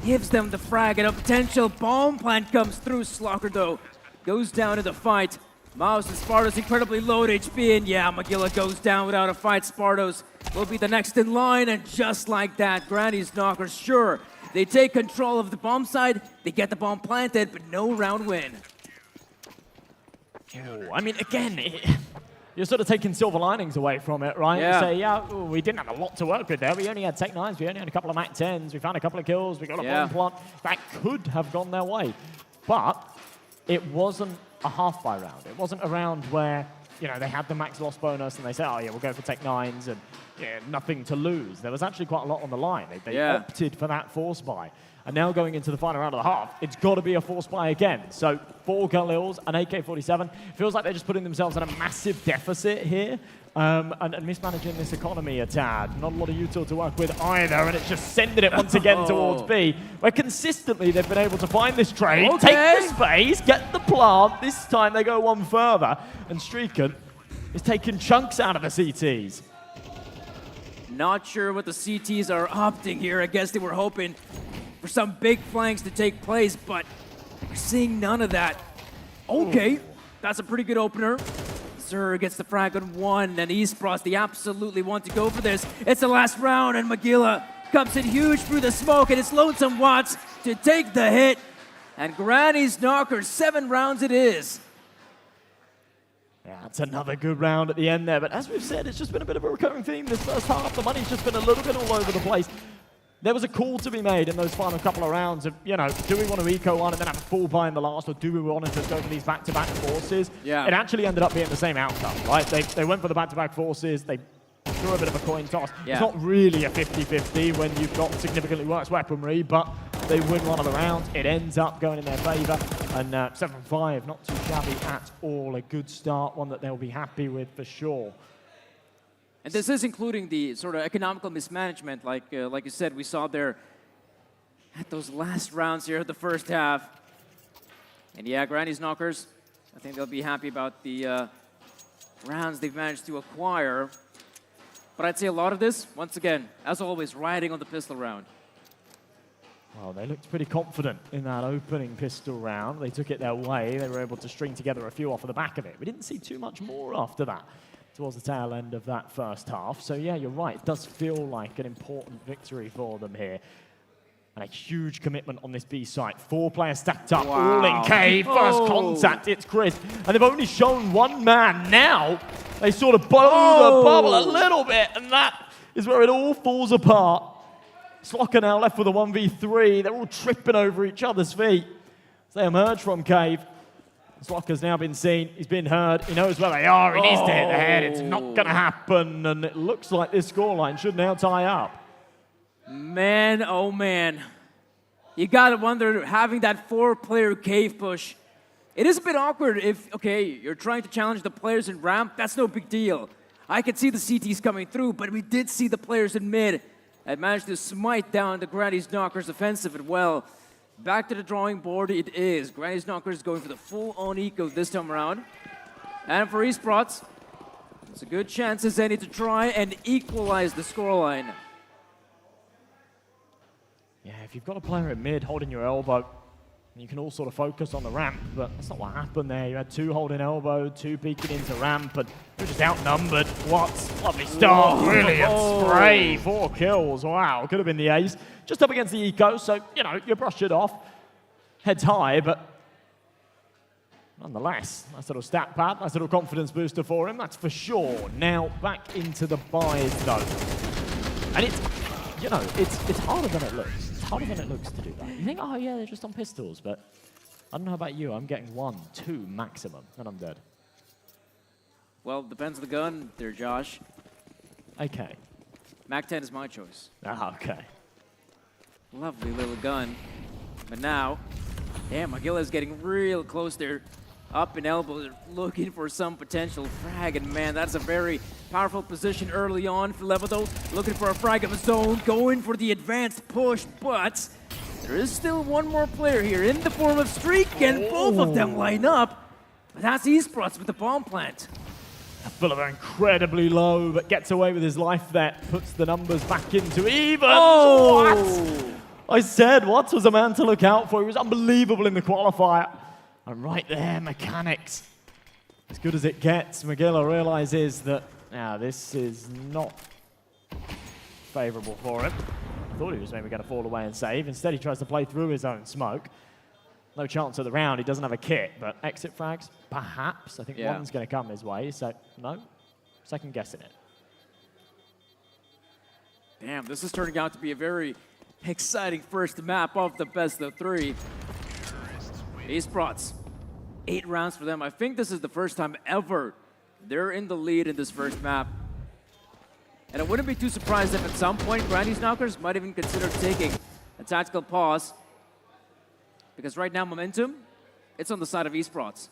Gives them the frag and a potential bomb plant comes through. Slocker, though, goes down in the fight. Mouse and Spartos incredibly low at HP, and yeah, Magilla goes down without a fight. Spartos will be the next in line, and just like that, Granny's Knockers, sure, they take control of the bomb side, they get the bomb planted, but no round win. I mean, again, you're sort of taking silver linings away from it, right? Yeah. You say, yeah, we didn't have a lot to work with there. We only had Tech 9s, we only had a couple of Mac 10s, we found a couple of kills, we got a bomb plant. That could have gone their way. But it wasn't a half buy round. It wasn't a round where, you know, they had the max loss bonus and they say, oh yeah, we'll go for Tech 9s and yeah, nothing to lose. There was actually quite a lot on the line. They opted for that force buy. And now going into the final round of the half, it's got to be a force buy again. So 4 Khalils, an AK-47. Feels like they're just putting themselves in a massive deficit here and mismanaging this economy a tad. Not a lot of util to work with either, and it's just sending it once again towards B, where consistently they've been able to find this trade, take the space, get the plant. This time they go one further, and Streakin is taking chunks out of the CTs. Not sure what the CTs are opting here. I guess they were hoping for some big flanks to take place, but we're seeing none of that. Okay, that's a pretty good opener. Zur gets the frag on one, and Eastprost, they absolutely want to go for this. It's the last round, and Magilla comes in huge through the smoke, and it's Lonesome Watts to take the hit. And Granny's Knockers, 7 rounds it is. Yeah, that's another good round at the end there, but as we've said, it's just been a bit of a recurring theme this first half. The money's just been a little bit all over the place. There was a call to be made in those final couple of rounds of, you know, do we want to eco one and then have a full buy in the last, or do we want to just go for these back-to-back forces? Yeah. It actually ended up being the same outcome, right? They went for the back-to-back forces, they threw a bit of a coin toss. Yeah. It's not really a 50-50 when you've got significantly worse weaponry, but they win one of the rounds. It ends up going in their favor, and 7-5, not too shabby at all. A good start, one that they'll be happy with for sure. And this is including the sort of economical mismanagement, like you said, we saw there at those last rounds here at the first half. And yeah, Granny's Knockers, I think they'll be happy about the rounds they've managed to acquire. But I'd say a lot of this, once again, as always, riding on the pistol round. Well, they looked pretty confident in that opening pistol round. They took it their way. They were able to string together a few off of the back of it. We didn't see too much more after that towards the tail end of that first half. So yeah, you're right. It does feel like an important victory for them here. And a huge commitment on this B site. 4 players stacked up, all in K. First contact, it's Chris. And they've only shown one man. Now, they sort of blow the bubble a little bit, and that is where it all falls apart. Slocker now left with a 1v3. They're all tripping over each other's feet as they emerge from cave. Slocker's now been seen, he's been heard, he knows where they are, he needs to hit the head, it's not going to happen, and it looks like this scoreline should now tie up. Man, oh man. You got to wonder, having that 4-player cave push, it is a bit awkward if, okay, you're trying to challenge the players in ramp, that's no big deal. I could see the CTs coming through, but we did see the players in mid that managed to smite down the Granny's Knockers offensive as well. Back to the drawing board it is. Granny's Knockers going for the full-on eco this time around. And for esports, It's a good chance as any to try and equalize the scoreline. Yeah, if you've got a player in mid holding your elbow, you can all sort of focus on the ramp, but that's not what happened there. You had 2 holding elbow, 2 peeking into ramp, and you're just outnumbered. What? Lovely start, brilliant spray, 4 kills, wow, could have been the ace. Just up against the eco, so, you know, you brush it off. Heads high, but nonetheless, nice little stat pad, nice little confidence booster for him, that's for sure. Now, back into the buys, though. And it's, you know, it's harder than it looks. It's harder than it looks to do that. You think, oh yeah, they're just on pistols, but I don't know about you, I'm getting 1, 2 maximum, and I'm dead. Well, depends on the gun there, Josh. Okay. Mac-10 is my choice. Ah, okay. Lovely little gun. But now, damn, Magilla's getting real close there. Up in elbow, looking for some potential frag. And man, that's a very powerful position early on for Levido. Looking for a frag of his own, going for the advanced push. But there is still one more player here in the form of Streak, and both of them line up. But that's esports with the bomb plant. Fuller incredibly low, but gets away with his life there. Puts the numbers back into even. Oh! What? I said Watts was a man to look out for. He was unbelievable in the qualifier. And right there, mechanics. As good as it gets, Magilla realizes that this is not favorable for him. I thought he was maybe going to fall away and save. Instead, he tries to play through his own smoke. No chance of the round. He doesn't have a kit, but exit frags, perhaps. I think one's going to come his way, so no. Second guessing it. Damn, this is turning out to be a very exciting first map of the best of 3. Esports, 8 rounds for them. I think this is the first time ever they're in the lead in this first map. And I wouldn't be too surprised if at some point Granny's Knockers might even consider taking a tactical pause. Because right now, momentum, it's on the side of Esports.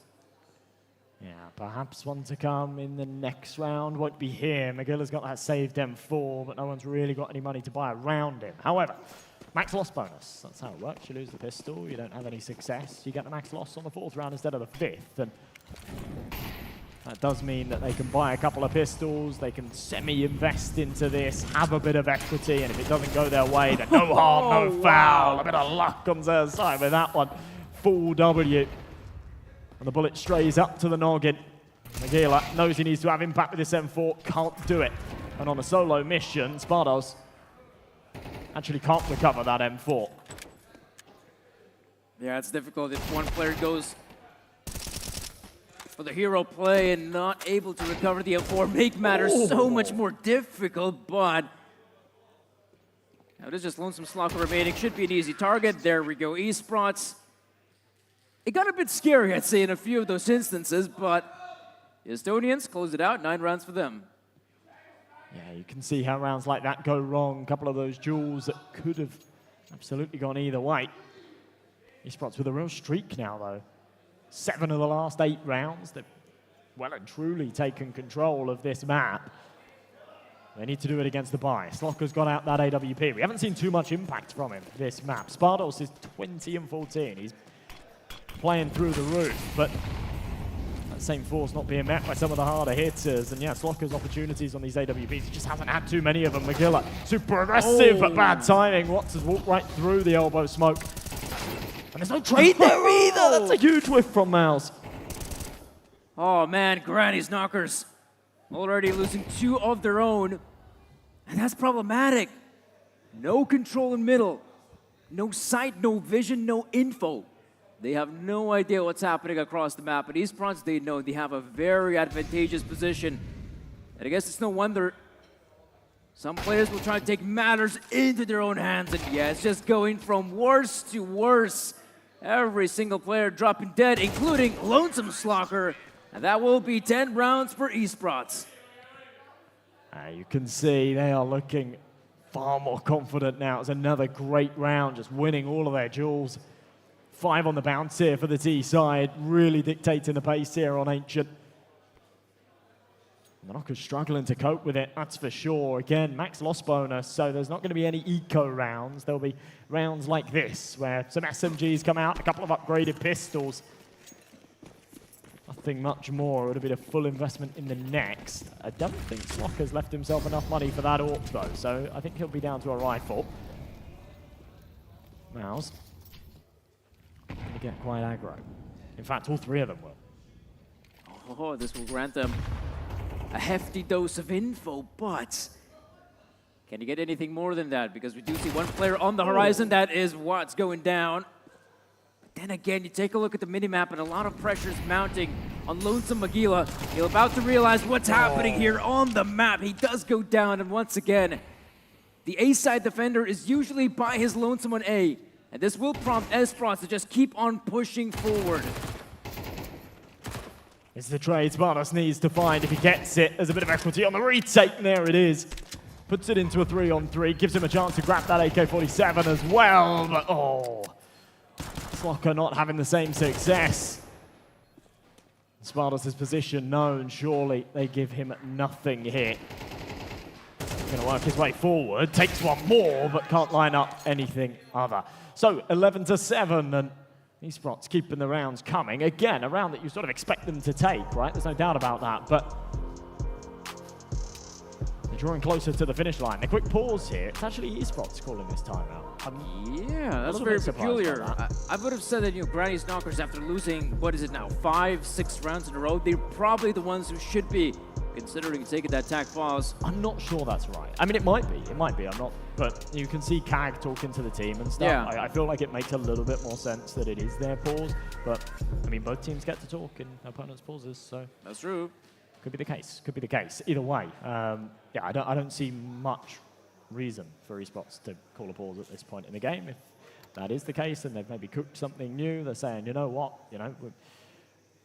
Yeah, perhaps one to come in the next round. Won't be here. Magilla's got that saved M4, but no one's really got any money to buy around him. However, max loss bonus. That's how it works. You lose the pistol, you don't have any success. You get the max loss on the 4th round instead of the 5th. And that does mean that they can buy a couple of pistols, they can semi-invest into this, have a bit of equity, and if it doesn't go their way, then no harm, no foul. A bit of luck on their side with that one. Full W. And the bullet strays up to the noggin. Magilla knows he needs to have impact with this M4, can't do it. And on a solo mission, Spardos actually can't recover that M4. Yeah, it's difficult if one player goes for the hero play and not able to recover the M4. Make matters so much more difficult, but now it is just Lonesome Slocker remaining. Should be an easy target. There we go, Esports. It got a bit scary, I'd say, in a few of those instances, but the Estonians closed it out. 9 rounds for them. Yeah, you can see how rounds like that go wrong. A couple of those duels that could have absolutely gone either way. Esports with a real streak now, though. 7 of the last 8 rounds. They've well and truly taken control of this map. They need to do it against the buy. Slocker's got out that AWP. We haven't seen too much impact from him this map. Spardos is 20 and 14. He's playing through the roof, but that same force not being met by some of the harder hitters. And yeah, Slocker's opportunities on these AWPs, he just hasn't had too many of them. Magilla, super aggressive, but bad timing. Watts has walked right through the elbow smoke. And there's no trade there either. That's a huge whiff from Mouse. Oh man, Granny's Knockers already losing 2 of their own. And that's problematic. No control in middle. No sight, no vision, no info. They have no idea what's happening across the map. But Esports, they know they have a very advantageous position. And I guess it's no wonder some players will try to take matters into their own hands. And yeah, it's just going from worse to worse. Every single player dropping dead, including Lonesome Slocker. And that will be 10 rounds for Esports. You can see they are looking far more confident now. It's another great round, just winning all of their duels. 5 on the bounce here for the T side, really dictating the pace here on Ancient. The Knockers struggling to cope with it, that's for sure. Again, max loss bonus, so there's not going to be any eco rounds. There'll be rounds like this, where some SMGs come out, a couple of upgraded pistols. Nothing much more. It would have been a full investment in the next. I don't think Slocker's left himself enough money for that AWP though, so I think he'll be down to a rifle. Mouse. Going to get quite aggro. In fact, all three of them will. Oh, this will grant them a hefty dose of info, but can you get anything more than that? Because we do see one player on the horizon. That is what's going down. But then again, you take a look at the minimap and a lot of pressure is mounting on Lonesome Magila. He's about to realize what's happening here on the map. He does go down, and once again, the A-side defender is usually by his Lonesome on A. And this will prompt Esperance to just keep on pushing forward. It's the trade Spartas needs to find. If he gets it, there's a bit of equity on the retake, and there it is. Puts it into a 3-on-3, gives him a chance to grab that AK-47 as well, but Slocker not having the same success. Spartas' position known, surely they give him nothing here. He's gonna work his way forward, takes one more, but can't line up anything other. So 11-7, and Esports keeping the rounds coming. Again, a round that you sort of expect them to take, right? There's no doubt about that, but they're drawing closer to the finish line. A quick pause here. It's actually Esports calling this timeout. Yeah, that's very peculiar. I would have said that, Granny's Knockers, after losing, what is it now, 5-6 rounds in a row, they're probably the ones who should be considering taking that tag pause. I'm not sure that's right. I mean, it might be, I'm not, but you can see Kag talking to the team and stuff. Yeah. I feel like it makes a little bit more sense that it is their pause, but I mean, both teams get to talk in opponents' pauses, so. That's true. Could be the case, either way. Yeah, I don't see much reason for Esports to call a pause at this point in the game. If that is the case, and they've maybe cooked something new, they're saying, you know what, we'll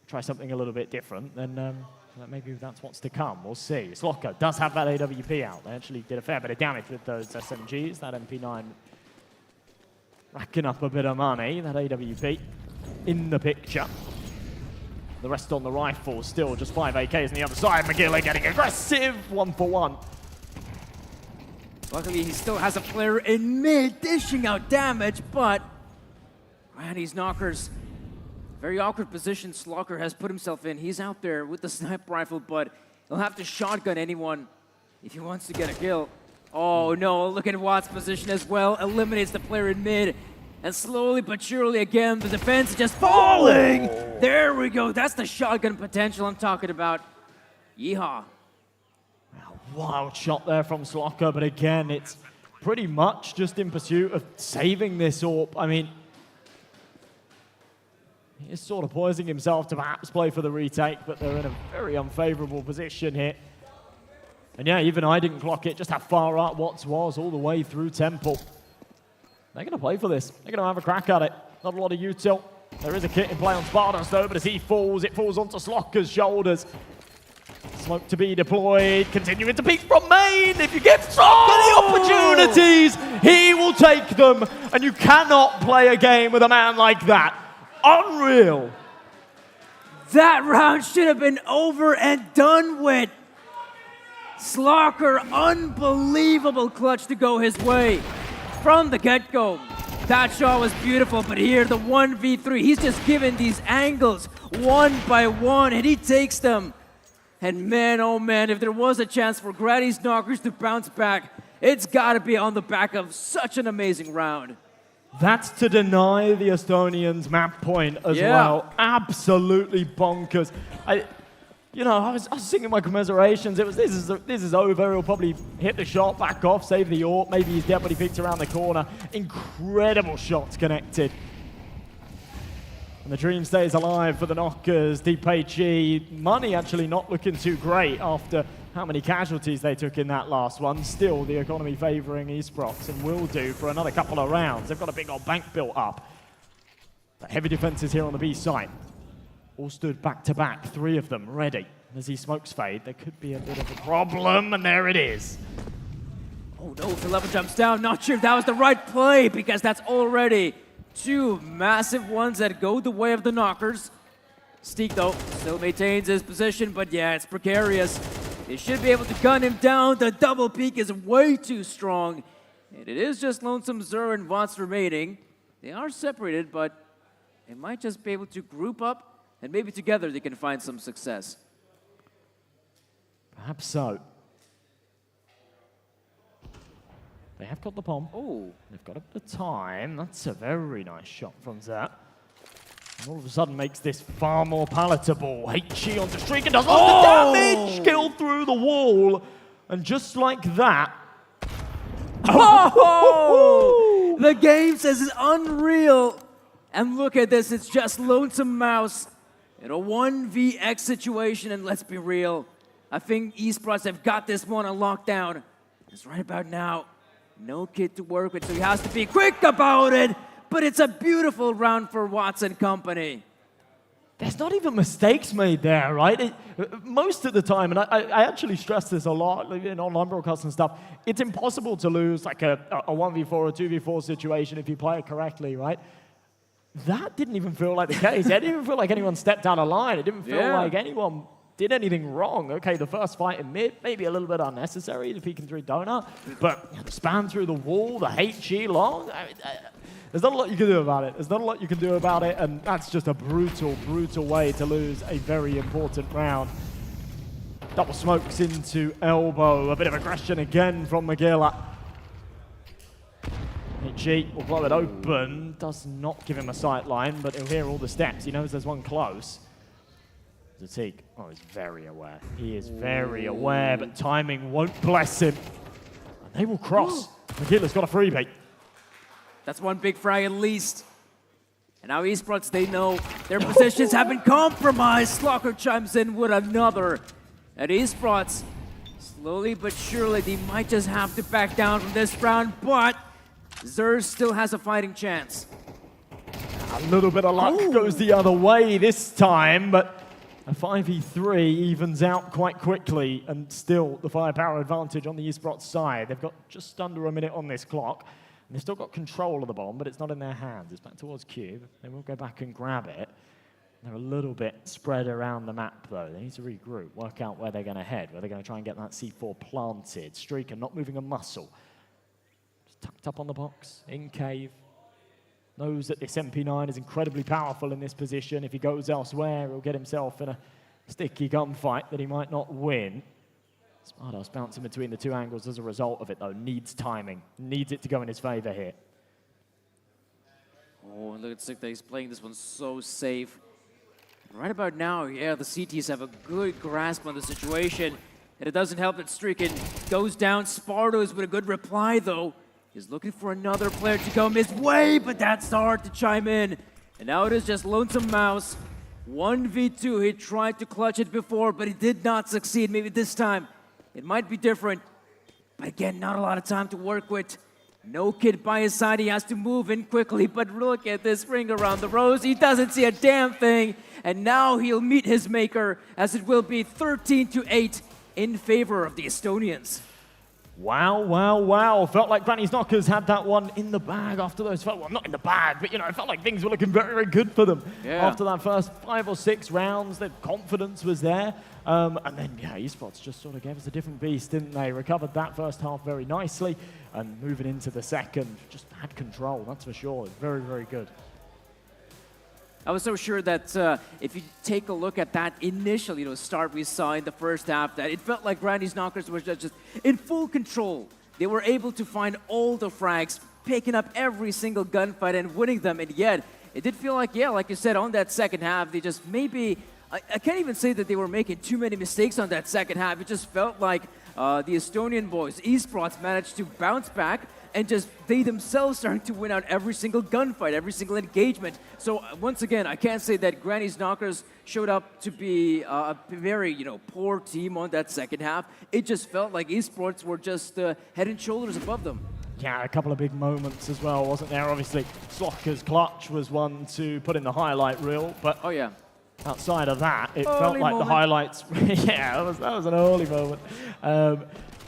try something a little bit different, then maybe that's what's to come. We'll see. Slocker does have that AWP out. They actually did a fair bit of damage with those SMGs. That MP9 racking up a bit of money. That AWP in the picture. The rest on the rifle, still just 5 AKs on the other side. Magilla getting aggressive, 1-for-1. Luckily, he still has a player in mid, dishing out damage, but Granny's Knockers, very awkward position Slocker has put himself in. He's out there with the sniper rifle, but he'll have to shotgun anyone if he wants to get a kill. Oh no, look at Watt's position as well. Eliminates the player in mid. And slowly but surely again, the defense is just falling. There we go. That's the shotgun potential I'm talking about. Yeehaw. Wild shot there from Slocker, but again, it's pretty much just in pursuit of saving this AWP. I mean, he's sort of poising himself to perhaps play for the retake, but they're in a very unfavorable position here. And yeah, even I didn't clock it, just how far out Watts was all the way through Temple. They're going to play for this. They're going to have a crack at it. Not a lot of util. There is a kit in play on Spartans though, but as he falls, it falls onto Slocker's shoulders. Smoke to be deployed, continuing to peek from main. If you give Slocker the opportunities, he will take them. And you cannot play a game with a man like that. Unreal. That round should have been over and done with. Slocker, unbelievable clutch to go his way from the get-go. That shot was beautiful, but here the 1v3, he's just given these angles one by one, and he takes them. And man, oh man, if there was a chance for Granny's Knockers to bounce back, it's got to be on the back of such an amazing round. That's to deny the Estonians map point as well. Absolutely bonkers. I was singing my commiserations. It was this is over. He'll probably hit the shot, back off, save the AWP. Maybe he's dead, but he peeks around the corner. Incredible shots connected. And the dream stays alive for the Knockers. DPG, money actually not looking too great after how many casualties they took in that last one. Still, the economy favoring Esports and will do for another couple of rounds. They've got a big old bank built up. But heavy defenses here on the B side. All stood back to back, 3 of them ready. As he smokes fade, there could be a bit of a problem, and there it is. Oh no, if 11 jumps down, not sure if that was the right play, because that's already 2 massive ones that go the way of the Knockers. Steek, though, still maintains his position, but yeah, it's precarious. They should be able to gun him down. The double peek is way too strong. And it is just Lonesome Zur and Vots remaining. They are separated, but they might just be able to group up and maybe together they can find some success. Perhaps so. They have got the bomb. Oh. They've got the time. That's a very nice shot from Zap. And all of a sudden makes this far more palatable. HG onto Streak and does lots of damage! Kill through the wall. And just like that. Oh! The game says it's unreal. And look at this, it's just Lonesome Mouse in a 1vx situation. And let's be real, I think esports have got this one on lockdown. It's right about now. No kid to work with, so he has to be quick about it. But it's a beautiful round for Watts and company. There's not even mistakes made there, right? Most of the time, and I actually stress this a lot in online broadcasts and stuff, it's impossible to lose like a 1v4 or 2v4 situation if you play it correctly, right? That didn't even feel like the case. It didn't even feel like anyone stepped out of line. It didn't feel like anyone did anything wrong. Okay, the first fight in mid, maybe a little bit unnecessary, the peek and through donut, but the spam through the wall, the HG long, there's not a lot you can do about it. There's not a lot you can do about it, and that's just a brutal, brutal way to lose a very important round. Double smokes into elbow, a bit of aggression again from Magilla. HG will blow it open, does not give him a sight line, but he'll hear all the steps. He knows there's one close. Zatig, oh, he's very aware. He is very aware, but timing won't bless him. And they will cross. Magilla's got a freebie. That's one big frag at least. And now esports, they know their positions have been compromised. Slocker chimes in with another. And esports, slowly but surely, they might just have to back down from this round, but Zerz still has a fighting chance. A little bit of luck goes the other way this time, but a 5v3 evens out quite quickly, and still the firepower advantage on the esports side. They've got just under a minute on this clock. And they've still got control of the bomb, but it's not in their hands. It's back towards Cube. They will go back and grab it. They're a little bit spread around the map, though. They need to regroup, work out where they're going to head, where they're going to try and get that C4 planted. Streaker not moving a muscle. Just tucked up on the box, in cave. Knows that this MP9 is incredibly powerful in this position. If he goes elsewhere, he'll get himself in a sticky gunfight that he might not win. Smartass bouncing between the two angles as a result of it, though. Needs timing. Needs it to go in his favor here. Oh, look at Sikta. He's playing this one so safe. Right about now, yeah, the CTs have a good grasp on the situation. And it doesn't help that Streakin goes down. Sparto's with a good reply, though. He's looking for another player to come his way, but that's hard to chime in. And now it is just Lonesome Mouse. 1v2. He tried to clutch it before, but he did not succeed. Maybe this time it might be different, but again, not a lot of time to work with. No kid by his side, he has to move in quickly, but look at this ring around the rose. He doesn't see a damn thing, and now he'll meet his maker, as it will be 13-8 in favor of the Estonians. Wow, wow, wow. Felt like Granny's Knockers had that one in the bag after those, well, not in the bag, but, you know, it felt like things were looking very, very good for them. Yeah. After that first 5 or 6 rounds, their confidence was there. And then, yeah, esports just sort of gave us a different beast, didn't they? Recovered that first half very nicely, and moving into the second, just had control, that's for sure. Very, very good. I was so sure that if you take a look at that initial, start we saw in the first half, that it felt like Granny's Knockers were just in full control. They were able to find all the frags, picking up every single gunfight and winning them, and yet it did feel like, yeah, like you said, on that second half, they just maybe, I can't even say that they were making too many mistakes on that second half. It just felt like the Estonian boys, esports, managed to bounce back, and just they themselves starting to win out every single gunfight, every single engagement. So once again, I can't say that Granny's Knockers showed up to be a very, poor team on that second half. It just felt like esports were just head and shoulders above them. Yeah, a couple of big moments as well, wasn't there? Obviously, Slocker's clutch was one to put in the highlight reel, but oh yeah, outside of that, it felt early like moment. the highlights. Yeah, that was an early moment.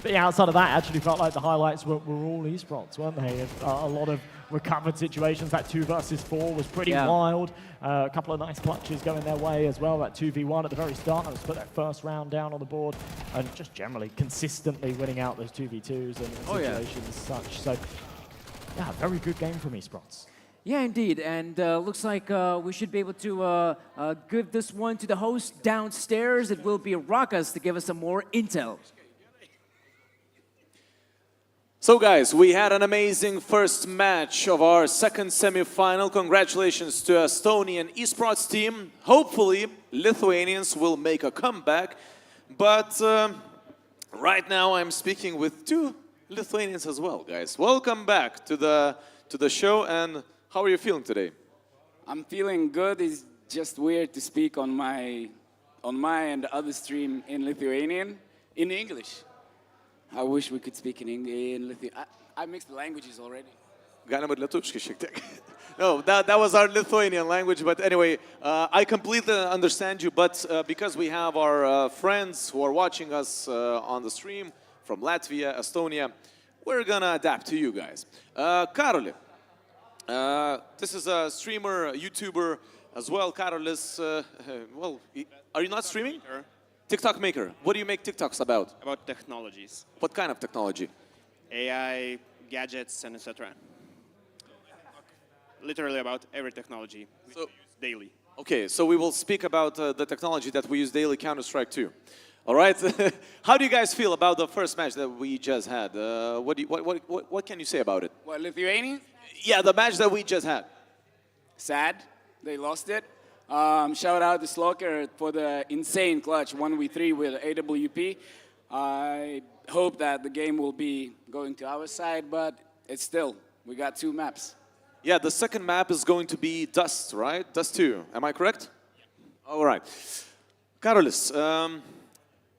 But yeah, outside of that, it actually felt like the highlights were all esports, weren't they? A lot of recovered situations. That 2 versus 4 was pretty wild. A couple of nice clutches going their way as well. That 2v1 at the very start, let's put that first round down on the board, and just generally consistently winning out those 2v2s and situations as such. So yeah, very good game from esports. Yeah, indeed. And looks like we should be able to give this one to the host downstairs. It will be Rakas to give us some more intel. So guys, we had an amazing first match of our second semi-final. Congratulations to Estonian esports team. Hopefully, Lithuanians will make a comeback. But right now I'm speaking with two Lithuanians as well, guys. Welcome back to the show, and how are you feeling today? I'm feeling good. It's just weird to speak on my and the other stream in Lithuanian, in English. I wish we could speak in Lithuanian. I mixed the languages already. Galima ir lietuviškai šiek tiek. No, that was our Lithuanian language, but anyway, I completely understand you, but because we have our friends who are watching us on the stream from Latvia, Estonia, we're gonna adapt to you guys. Karolis, this is a streamer, a YouTuber as well. Karolis, well, are you not streaming? TikTok maker. What do you make TikToks about? About technologies. What kind of technology? AI, gadgets, and etc. Literally about every technology we use daily. Okay, so we will speak about the technology that we use daily, Counter-Strike 2. All right? How do you guys feel about the first match that we just had? What can you say about it? What, Lithuanian? Yeah, the match that we just had. Sad. They lost it. Shout out to Sloker for the insane clutch 1v3 with AWP. I hope that the game will be going to our side, but it's still, we got two maps. Yeah, the second map is going to be Dust, right? Dust 2, am I correct? Yeah. All right. Karolis,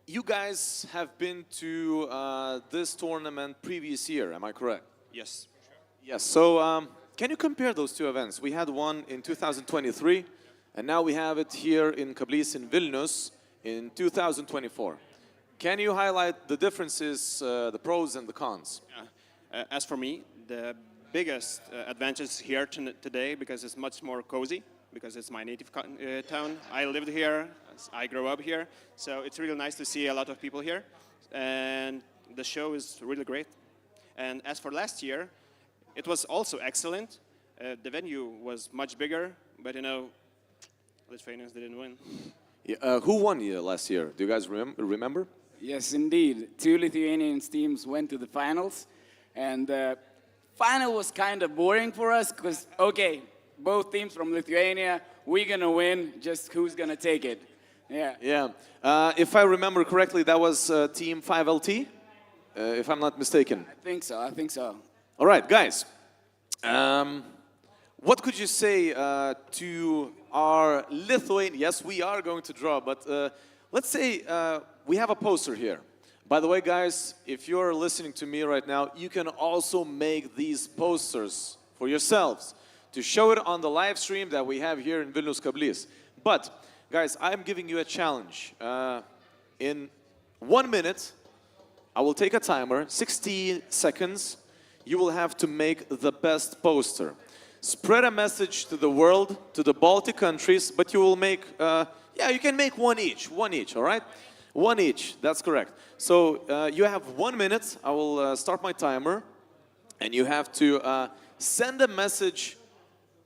you guys have been to this tournament previous year, am I correct? Yes. Yes, so can you compare those two events? We had one in 2023, and now we have it here in Kablys in Vilnius in 2024. Can you highlight the differences, the pros and the cons? As for me, the biggest advantage here today, because it's much more cozy, because it's my native town. I lived here, I grew up here, so it's really nice to see a lot of people here. And the show is really great. And as for last year, it was also excellent. The venue was much bigger, but you know, Lithuanians didn't win. Yeah, who won last year? Do you guys remember? Yes, indeed. Two Lithuanian teams went to the finals, and the final was kind of boring for us because, okay, both teams from Lithuania, we're going to win, just who's going to take it. Yeah. Yeah. If I remember correctly, that was Team 5LT, if I'm not mistaken. I think so. All right, guys. What could you say to our Lithuanian? Yes, we are going to draw, but let's say we have a poster here. By the way, guys, if you're listening to me right now, you can also make these posters for yourselves to show it on the live stream that we have here in Vilnius Kablys. But, guys, I'm giving you a challenge. In 1 minute, I will take a timer, 60 seconds. You will have to make the best poster. Spread a message to the world, to the Baltic countries, but you will make, yeah, you can make one each, all right? One each, that's correct. So you have 1 minute. I will start my timer, and you have to send a message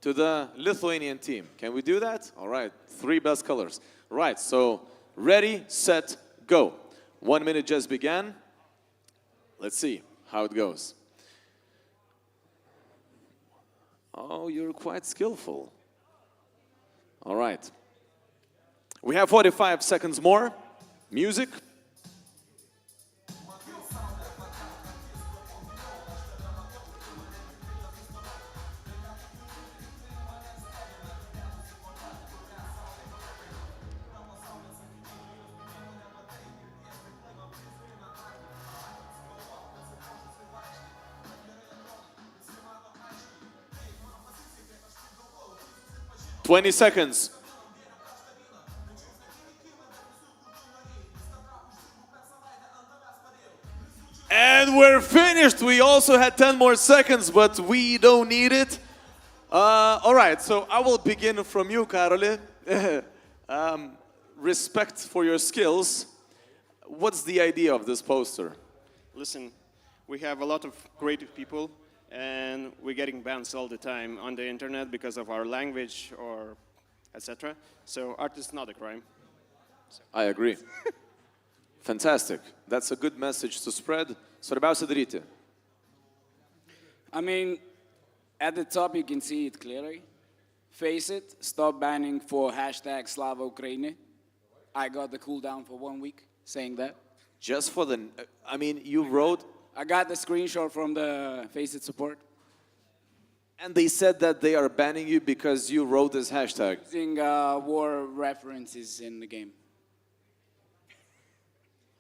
to the Lithuanian team. Can we do that? All right, 3 best colors. Right, so ready, set, go. 1 minute just began. Let's see how it goes. Oh, you're quite skillful. All right. We have 45 seconds more. Music. $20 seconds. And we're finished. We also had 10 more seconds, but we don't need it. All right, so I will begin from you, Karolis. Respect for your skills. What's the idea of this poster? Listen, we have a lot of creative people and we're getting bans all the time on the internet because of our language or etc. So art is not a crime. I agree. Fantastic. That's a good message to spread. Svarbiausia daryti. I mean, at the top you can see it clearly. Face it, stop banning for hashtag Slava Ukraini. I got the cooldown for 1 week saying that. Just for the, I mean, you wrote. I got the screenshot from the Face It support. And they said that they are banning you because you wrote this hashtag. Using war references in the game.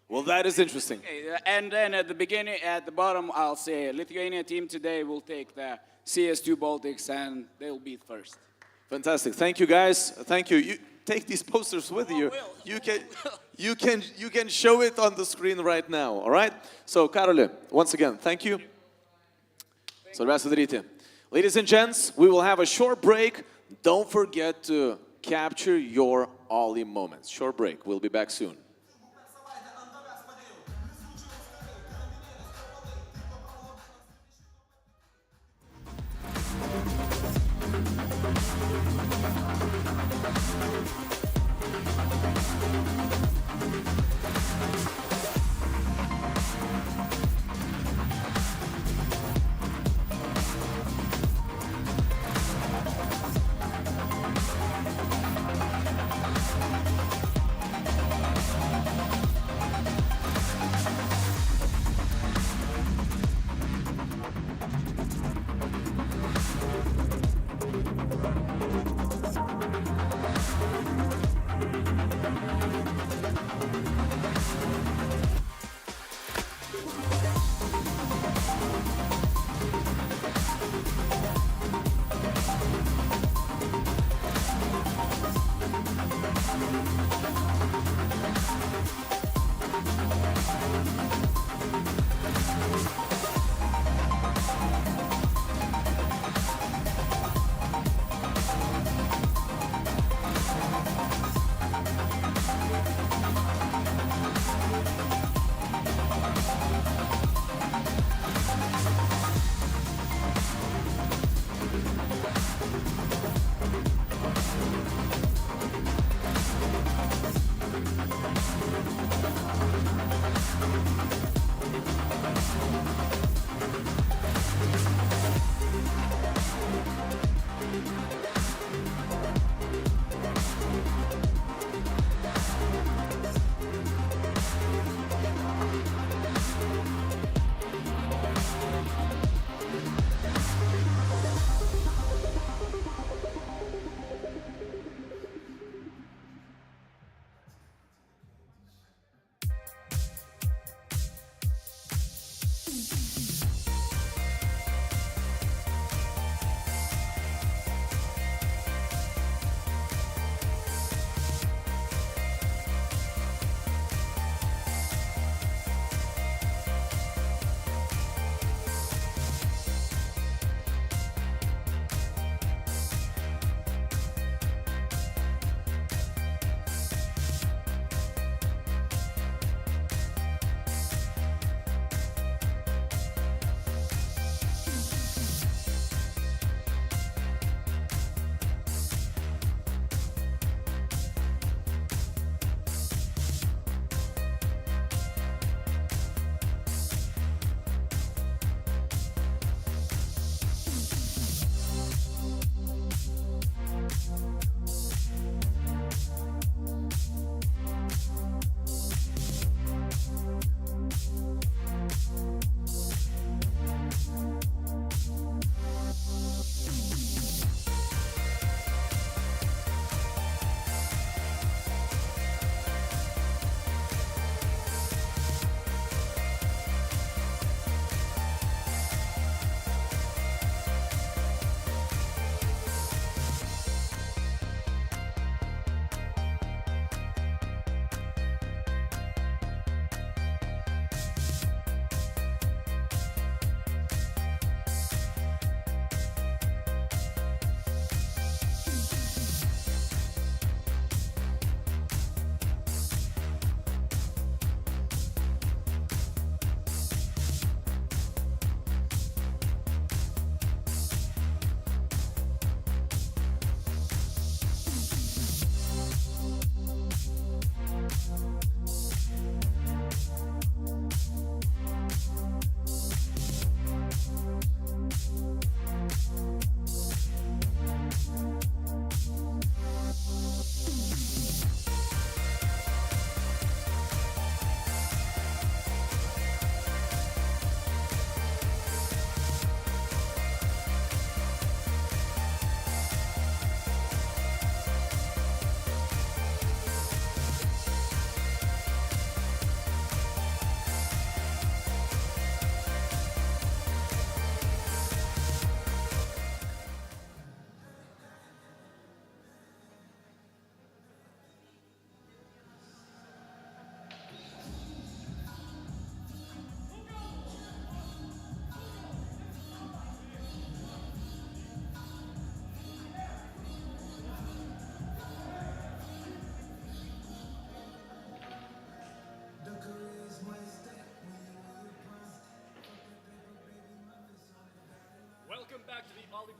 Well, that is interesting. Okay, and then at the beginning, at the bottom, I'll say Lithuania team today will take the CS2 Baltics and they'll beat first. Fantastic. Thank you, guys. Thank you. You take these posters with you. You can show it on the screen right now. All right. So, Karoli, once again, thank you. Svarbiausia daryti. Ladies and gents, we will have a short break. Don't forget to capture your Oli moments. Short break. We'll be back soon.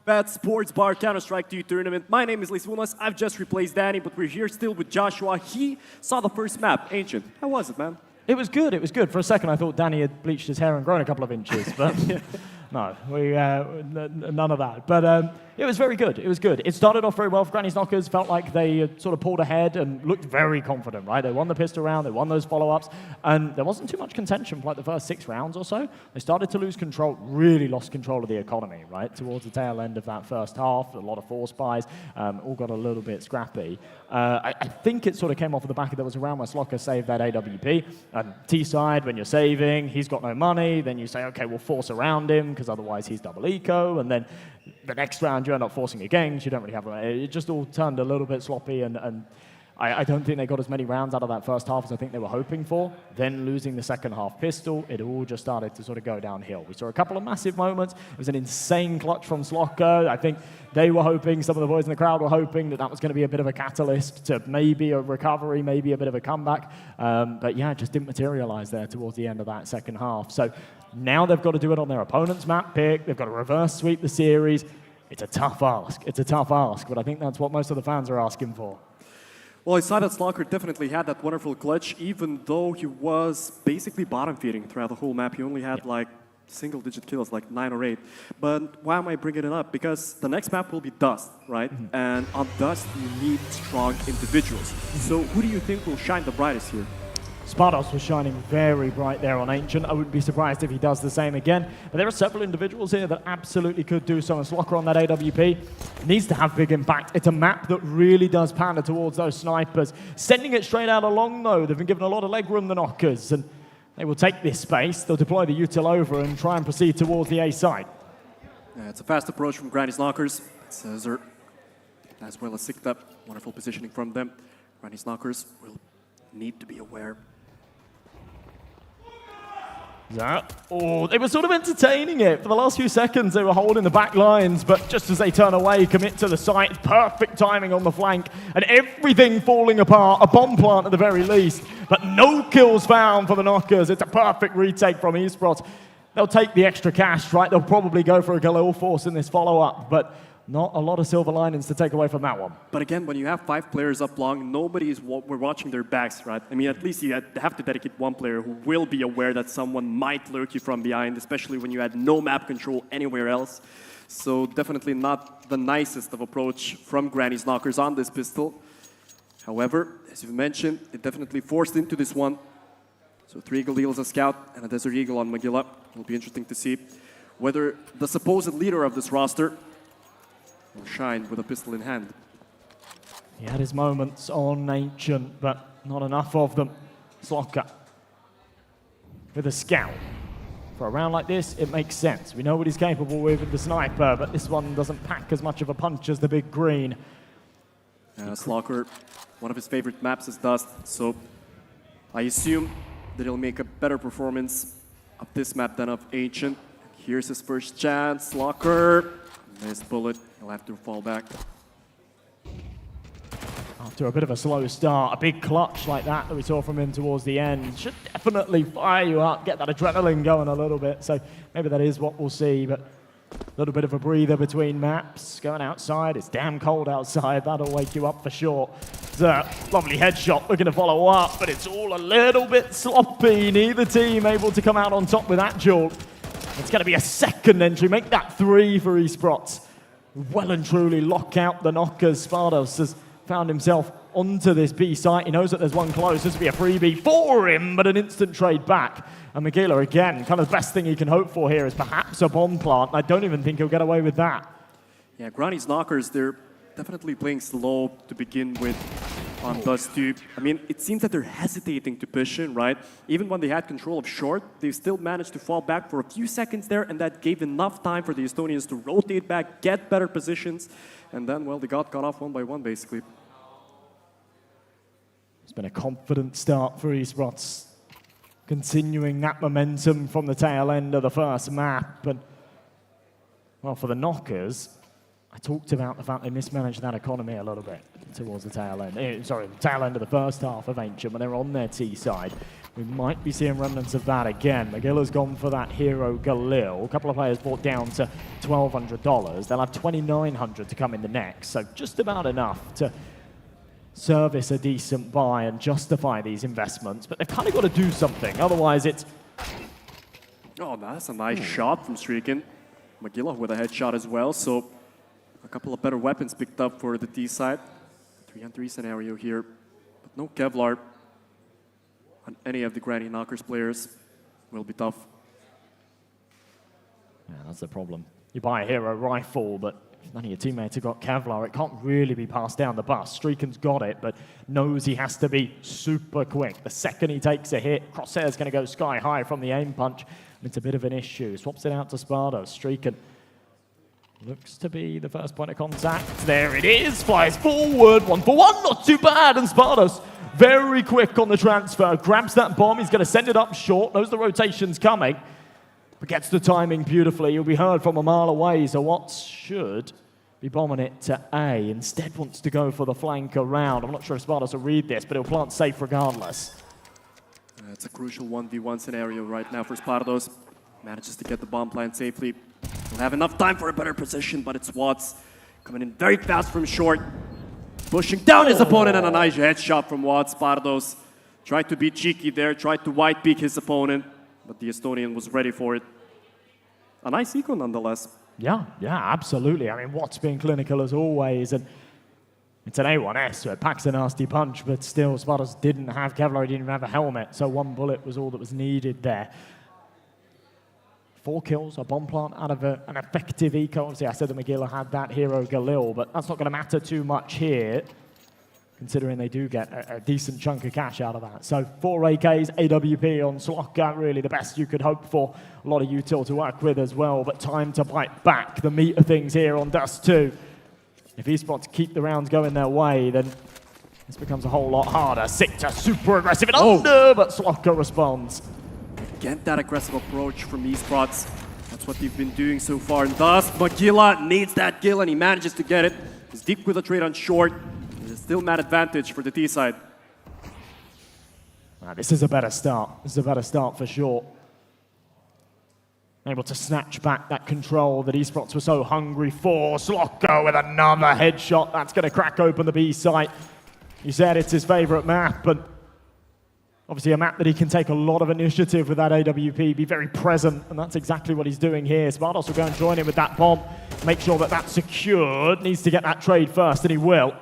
OlyBet Sports Bar Counter-Strike 2 tournament. My name is Lisvunas. I've just replaced Danny, but we're here still with Joshua. He saw the first map, Ancient. How was it, man? It was good. It was good. For a second, I thought Danny had bleached his hair and grown a couple of inches, but no, none of that. But it was very good. It was good. It started off very well for Granny's Knockers. Felt like they sort of pulled ahead and looked very confident, right? They won the pistol round. They won those follow-ups. And there wasn't too much contention for like the first 6 rounds or so. They started to lose control, really lost control of the economy, right? Towards the tail end of that first half, a lot of force buys, all got a little bit scrappy. I think it sort of came off of the back of there was a round where Slocker saved that AWP. And T-side, when you're saving, he's got no money. Then you say, okay, we'll force around him because otherwise he's double eco. And then the next round, you end up forcing again because you don't really have... It just all turned a little bit sloppy, and I don't think they got as many rounds out of that first half as I think they were hoping for. Then losing the second half pistol, it all just started to sort of go downhill. We saw a couple of massive moments. It was an insane clutch from Slocker. I think they were hoping, some of the boys in the crowd were hoping that was going to be a bit of a catalyst to maybe a recovery, maybe a bit of a comeback. But yeah, it just didn't materialize there towards the end of that second half. So now they've got to do it on their opponent's map pick. They've got to reverse sweep the series. It's a tough ask. It's a tough ask, but I think that's what most of the fans are asking for. Well, I saw that Slocker definitely had that wonderful clutch, even though he was basically bottom feeding throughout the whole map. He only had like single-digit kills, like 9 or 8. But why am I bringing it up? Because the next map will be Dust, right? And on Dust, you need strong individuals. So who do you think will shine the brightest here? Spardos was shining very bright there on Ancient. I wouldn't be surprised if he does the same again. But there are several individuals here that absolutely could do so. And Slocker on that AWP needs to have big impact. It's a map that really does pander towards those snipers. Sending it straight out along, though. They've been given a lot of leg room, the Knockers. And they will take this space. They'll deploy the util over and try and proceed towards the A side. Yeah, it's a fast approach from Granny's Knockers. Caesar, as well as Sikta. Wonderful positioning from them. Granny's Knockers will need to be aware. Oh, they were sort of entertaining it. For the last few seconds, they were holding the back lines, but just as they turn away, commit to the site, perfect timing on the flank, and everything falling apart, a bomb plant at the very least, but no kills found for the Knockers. It's a perfect retake from esports. They'll take the extra cash, right? They'll probably go for a Galil Force in this follow-up, but not a lot of silver linings to take away from that one. But again, when you have 5 players up long, we're watching their backs, right? I mean, at least you have to dedicate one player who will be aware that someone might lurk you from behind, especially when you had no map control anywhere else. So definitely not the nicest of approach from Granny's Knockers on this pistol. However, as you mentioned, it definitely forced into this one. So 3 Eagle Eagles a scout and a Desert Eagle on Magilla. It'll be interesting to see whether the supposed leader of this roster will shine with a pistol in hand. He had his moments on Ancient, but not enough of them. Slocker with a scout. For a round like this, it makes sense. We know what he's capable with the sniper, but this one doesn't pack as much of a punch as the big green. Slocker, one of his favorite maps is Dust, so I assume that he'll make a better performance of this map than of Ancient. Here's his first chance. Slocker, missed bullet. He'll have to fall back. After a bit of a slow start, a big clutch like that we saw from him towards the end should definitely fire you up, get that adrenaline going a little bit. So maybe that is what we'll see, but a little bit of a breather between maps. Going outside, it's damn cold outside. That'll wake you up for sure. It's a lovely headshot looking to follow up, but it's all a little bit sloppy. Neither team able to come out on top with that duel. It's going to be a second entry, make that 3 for esports. Well and truly lock out the Knockers. Spardos has found himself onto this B site. He knows that there's one close. This will be a freebie for him, but an instant trade back. And Magilla, again, kind of the best thing he can hope for here is perhaps a bomb plant. I don't even think he'll get away with that. Yeah, Granny's Knockers, they're definitely playing slow to begin with on Dust 2. I mean, it seems that they're hesitating to push in, right? Even when they had control of short, they still managed to fall back for a few seconds there, and that gave enough time for the Estonians to rotate back, get better positions, and then, well, they got cut off one by one, basically. It's been a confident start for esports, continuing that momentum from the tail end of the first map. And, well, for the Knockers, I I talked about the fact they mismanaged that economy a little bit towards the tail end. Sorry, the tail end of the first half of Ancient when they're on their T side. We might be seeing remnants of that again. Magilla's gone for that hero Galil. A couple of players brought down to $1,200. They'll have $2,900 to come in the next, so just about enough to service a decent buy and justify these investments. But they've kind of got to do something, otherwise it's... Oh, that's a nice shot from Striken. Magilla with a headshot as well, so a couple of better weapons picked up for the T side. 3-on-3 scenario here, but no Kevlar on any of the Granny Knockers players. Will be tough. Yeah, that's the problem. You buy a hero rifle, but if none of your teammates have got Kevlar, it can't really be passed down the bus. Streaken's got it, but knows he has to be super quick. The second he takes a hit, Crosshair's going to go sky high from the aim punch. It's a bit of an issue. Swaps it out to Spardo. Streaken looks to be the first point of contact. There it is. Flies forward. 1-for-1. Not too bad. And Spardos very quick on the transfer. Grabs that bomb. He's going to send it up short. Knows the rotation's coming. But gets the timing beautifully. He'll be heard from a mile away. So Watts should be bombing it to A. Instead wants to go for the flank around. I'm not sure if Spardos will read this, but he'll plant safe regardless. It's a crucial 1v1 scenario right now for Spardos. Manages to get the bomb plant safely. He'll have enough time for a better position, but it's Watts coming in very fast from short. Pushing down his opponent, and a nice headshot from Watts. Spardos tried to be cheeky there, tried to white peek his opponent, but the Estonian was ready for it. A nice eco nonetheless. Yeah, absolutely. I mean, Watts being clinical as always, and it's an A1S, so it packs a nasty punch, but still, Spardos didn't have Kevlar, he didn't even have a helmet, so one bullet was all that was needed there. 4 kills, a bomb plant out of an effective eco. Obviously, I said that Magilla had that hero Galil, but that's not going to matter too much here, considering they do get a decent chunk of cash out of that. So 4 AKs, AWP on Slokka, really the best you could hope for. A lot of util to work with as well, but time to bite back. The meat of things here on Dust 2. If esports keep the rounds going their way, then this becomes a whole lot harder. Sikta super aggressive and under, but Slokka responds. Get that aggressive approach from esports. That's what they've been doing so far. And thus, Magilla needs that kill, and he manages to get it. He's deep with a trade on short. There's still mad advantage for the T side. This is a better start. This is a better start for sure. Able to snatch back that control that esports were so hungry for. Slokka with another headshot. That's going to crack open the B site. You said it's his favorite map, but obviously a map that he can take a lot of initiative with that AWP, be very present, and that's exactly what he's doing here. Spardos will go and join him with that bomb, make sure that that's secured. Needs to get that trade first, and he will.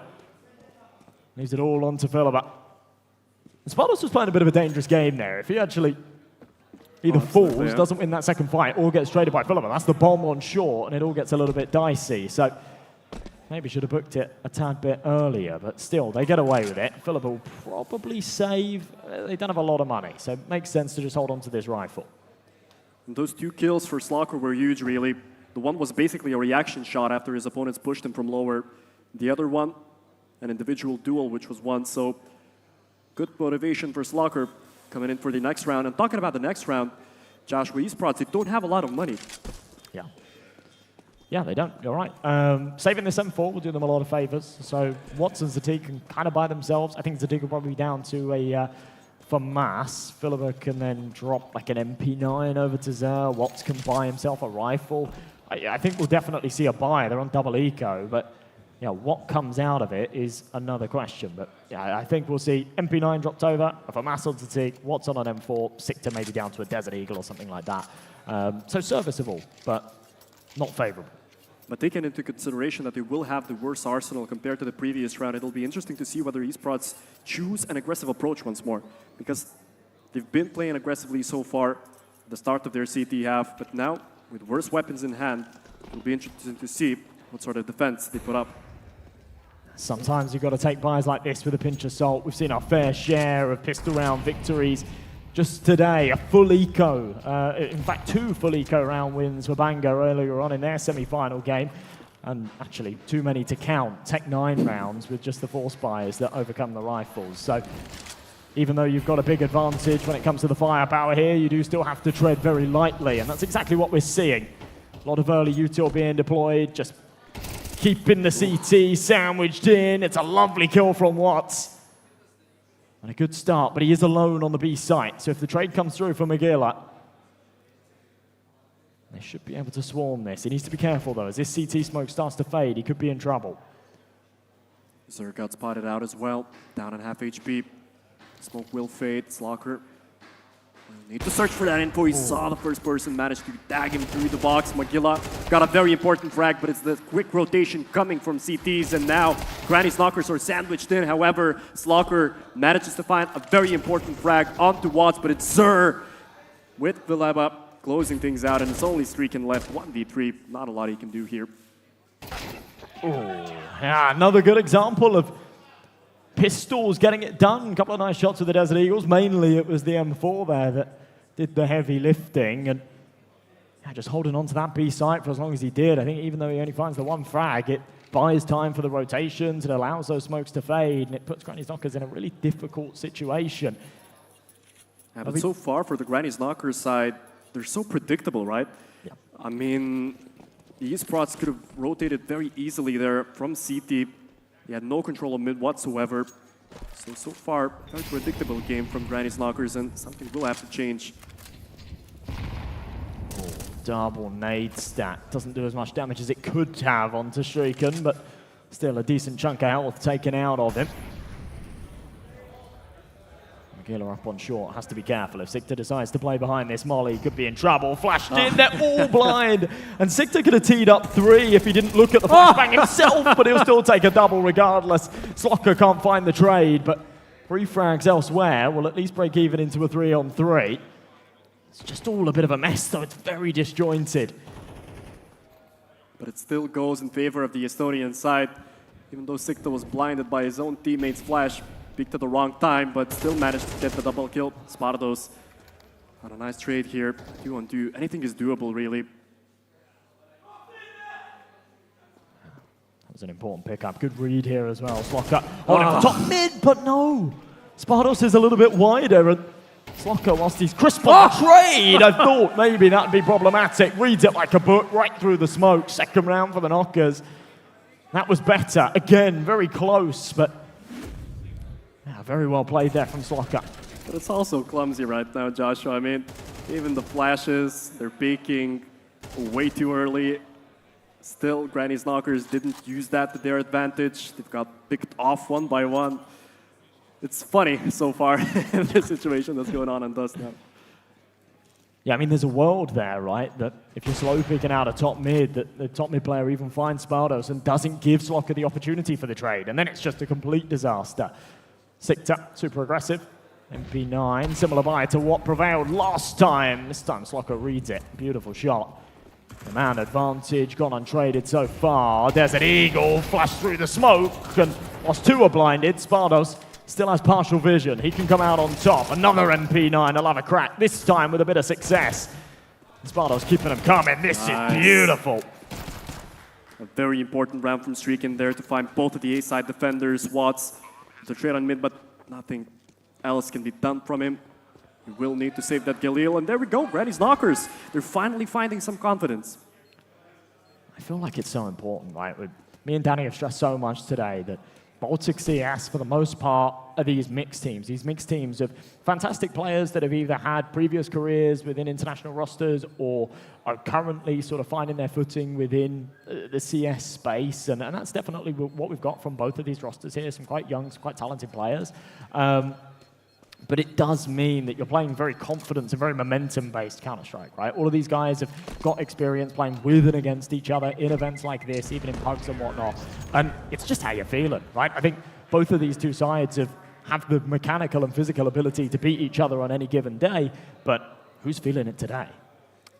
Leaves it all on to Philibert. Spardos was playing a bit of a dangerous game there. If he actually either falls, doesn't win that second fight, or gets traded by Philibert, that's the bomb on short, and it all gets a little bit dicey. So maybe should have booked it a tad bit earlier, but still, they get away with it. Philibert will probably save. They don't have a lot of money, so it makes sense to just hold on to this rifle. And those 2 kills for Slokka were huge, really. The one was basically a reaction shot after his opponents pushed him from lower. The other one, an individual duel, which was won. So good motivation for Slokka coming in for the next round. And talking about the next round, Joshua, esports, they don't have a lot of money. Yeah, they don't. You're right. Saving this M4 will do them a lot of favors. So Watts and Zatig can kind of by themselves. I think Zatig will probably be down to a FAMAS. Philibert can then drop like an MP9 over to Zer. Watts can buy himself a rifle. I think we'll definitely see a buy. They're on double eco, but what comes out of it is another question. But yeah, I think we'll see MP9 dropped over, a FAMAS on Zatig, Watts on an M4, Sikta maybe down to a Desert Eagle or something like that. So serviceable, but not favorable. But taking into consideration that they will have the worst arsenal compared to the previous round, it'll be interesting to see whether esports choose an aggressive approach once more. Because they've been playing aggressively so far at the start of their CT half, but now, with worse weapons in hand, it'll be interesting to see what sort of defense they put up. Sometimes you've got to take buys like this with a pinch of salt. We've seen our fair share of pistol round victories. Just today, a full eco, in fact 2 full eco round wins for Bango earlier on in their semi-final game. And actually, too many to count. Tech 9 rounds with just the force buys that overcome the rifles. So even though you've got a big advantage when it comes to the firepower here, you do still have to tread very lightly. And that's exactly what we're seeing. A lot of early util being deployed, just keeping the CT sandwiched in. It's a lovely kill from Watts. And a good start, but he is alone on the B site. So if the trade comes through for Magilla, they should be able to swarm this. He needs to be careful, though. As this CT smoke starts to fade, he could be in trouble. Zer got spotted out as well, down on half HP. Smoke will fade, Slocker. Need to search for that info. He saw the first person, managed to tag him through the box. Magilla got a very important frag, but it's the quick rotation coming from CTs, and now Granny's knockers are sandwiched in. However, Slocker manages to find a very important frag onto Watts, but it's Zer with Vileba closing things out, and it's only Streakin left, 1v3. Not a lot he can do here. Yeah, another good example of Pistols getting it done. A couple of nice shots with the Desert Eagles. Mainly it was the M4 there that did the heavy lifting, and yeah, just holding on to that B site for as long as he did. I think even though he only finds the one frag, it buys time for the rotations, it allows those smokes to fade, and it puts Granny's Knockers in a really difficult situation. Yeah, but so far for the Granny's Knockers side, they're so predictable, right? Yeah. I mean, the esports could have rotated very easily there from CT. He had no control of mid whatsoever. So far, very predictable game from Granny's Knockers, and something will have to change. Double nade stat. Doesn't do as much damage as it could have onto Streakin, but still a decent chunk of health taken out of him. Magilla up on short, has to be careful. If Sikta decides to play behind this molly, he could be in trouble. Flashed in, they're all blind. And Sikta could have teed up 3 if he didn't look at the flashbang himself, but he'll still take a double regardless. Slocker can't find the trade, but 3 frags elsewhere will at least break even into a 3-on-3. It's just all a bit of a mess, though. It's very disjointed. But it still goes in favor of the Estonian side, even though Sikta was blinded by his own teammate's flash. Peaked at the wrong time, but still managed to get the double kill. Spardos on a nice trade here. 2-on-2. Anything is doable, really. That was an important pickup. Good read here as well. Slocker holding for top mid, but no. Spardos is a little bit wider, and Slocker, whilst he's crisp on the trade, I thought maybe that'd be problematic. Reads it like a book right through the smoke. Second round for the Knockers. That was better. Again, very close, but yeah, very well played there from Slocker. But it's also clumsy right now, Joshua. I mean, even the flashes, they're peeking way too early. Still, Granny's Knockers didn't use that to their advantage. They've got picked off one by one. It's funny so far in the situation that's going on Dust now. Yeah, I mean, there's a world there, right? That if you're slow picking out a top mid, that the top mid player even finds Spardos and doesn't give Slocker the opportunity for the trade. And then it's just a complete disaster. Sikta, super aggressive. MP9, similar buy to what prevailed last time. This time Slocker reads it. Beautiful shot. The man advantage, gone untraded so far. Desert Eagle flashed through the smoke, and whilst 2 are blinded, Spardos still has partial vision. He can come out on top. Another MP9, he'll have a crack, this time with a bit of success. Spardos keeping him coming. This is beautiful. A very important round from Streakin there to find both of the A-side defenders. Watts, the trade on mid, but nothing else can be done from him. We will need to save that Galil, and there we go, Granny's Knockers. They're finally finding some confidence. I feel like it's so important, right? Me and Danny have stressed so much today that Baltic CS, for the most part, are these mixed teams. These mixed teams of fantastic players that have either had previous careers within international rosters or are currently sort of finding their footing within the CS space. And that's definitely what we've got from both of these rosters here. Some quite young, some quite talented players. But it does mean that you're playing very confidence and very momentum-based Counter-Strike, right? All of these guys have got experience playing with and against each other in events like this, even in pugs and whatnot. And it's just how you're feeling, right? I think both of these two sides have the mechanical and physical ability to beat each other on any given day, but who's feeling it today?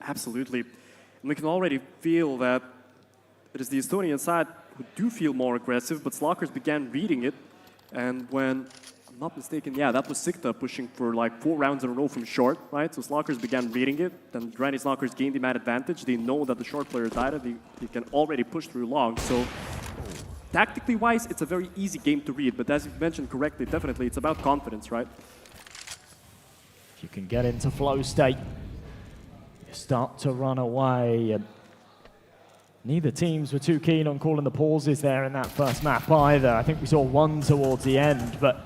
Absolutely. And we can already feel that it is the Estonian side who do feel more aggressive, but Slockers began reading it, and when I'm not mistaken, yeah, that was Sikta pushing for like 4 rounds in a row from short, right? So Slockers began reading it, then Granny's Knockers gained the man advantage. They know that the short player died, and they can already push through long. So tactically wise, it's a very easy game to read, but as you mentioned correctly, definitely it's about confidence, right? If you can get into flow state, you start to run away, and Neither teams were too keen on calling the pauses there in that first map either. I think we saw one towards the end, but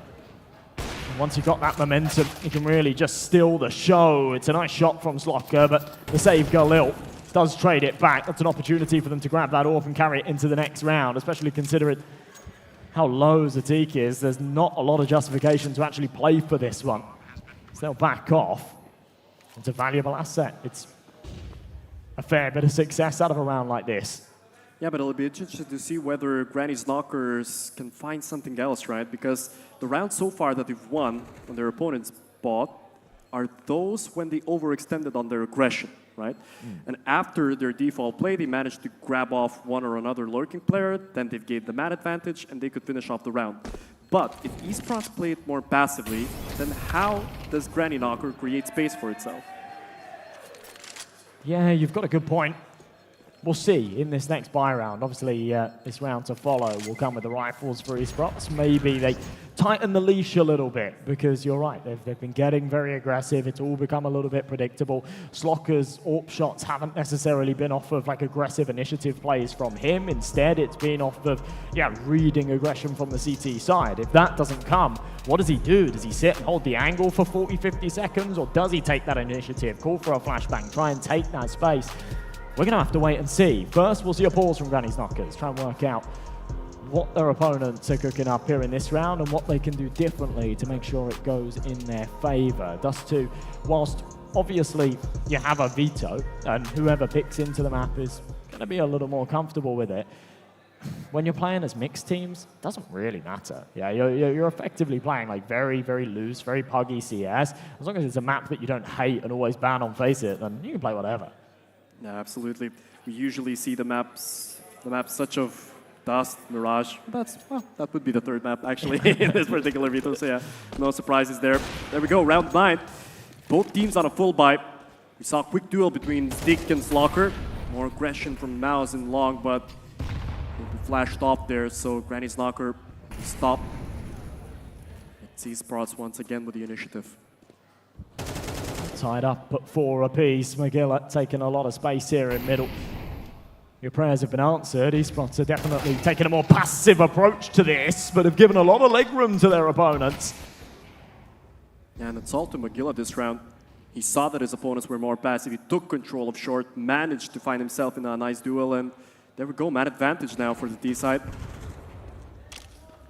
once you got that momentum, you can really just steal the show. It's a nice shot from Slocker, but the save Galil does trade it back. That's an opportunity for them to grab that off and carry it into the next round, especially considering how low Zatik is. There's not a lot of justification to actually play for this one. So they'll back off. It's a valuable asset. It's a fair bit of success out of a round like this. Yeah, but it'll be interesting to see whether Granny's Knockers can find something else, right? Because the rounds so far that they've won when their opponents bought are those when they overextended on their aggression, right? And after their default play, they managed to grab off one or another lurking player, then they've gained the man advantage, and they could finish off the round. But if esports play it more passively, then how does Granny Knocker create space for itself? Yeah, you've got a good point. We'll see in this next buy round. Obviously, this round to follow will come with the rifles for esports. Maybe they tighten the leash a little bit, because you're right, they've been getting very aggressive. It's all become a little bit predictable. Slocker's AWP shots haven't necessarily been off of like aggressive initiative plays from him. Instead, it's been off of, reading aggression from the CT side. If that doesn't come, what does he do? Does he sit and hold the angle for 40, 50 seconds, or does he take that initiative, call for a flashbang, try and take that space? We're going to have to wait and see. First, we'll see a pause from Granny's Knockers, try and work out what their opponents are cooking up here in this round and what they can do differently to make sure it goes in their favor. Dust 2, whilst obviously you have a veto, and whoever picks into the map is going to be a little more comfortable with it, when you're playing as mixed teams, it doesn't really matter. Yeah, you're effectively playing like very, very loose, very puggy CS. As long as it's a map that you don't hate and always ban on Face It, then you can play whatever. Yeah, absolutely. We usually see the maps such of Dust, Mirage. That would be the third map actually in this particular veto. So yeah, no surprises there. There we go, round 9. Both teams on a full buy. We saw a quick duel between Stick and Slocker. More aggression from Mouse and Long, but will be flashed off there. So Granny's Knocker stop. Let's see Sprots once again with the initiative. Tied up at 4 apiece. McGillett taking a lot of space here in middle. Your prayers have been answered. Esports are definitely taking a more passive approach to this, but have given a lot of leg room to their opponents. And it's all to McGillett this round. He saw that his opponents were more passive. He took control of short, managed to find himself in a nice duel, and there we go, man advantage now for the D side.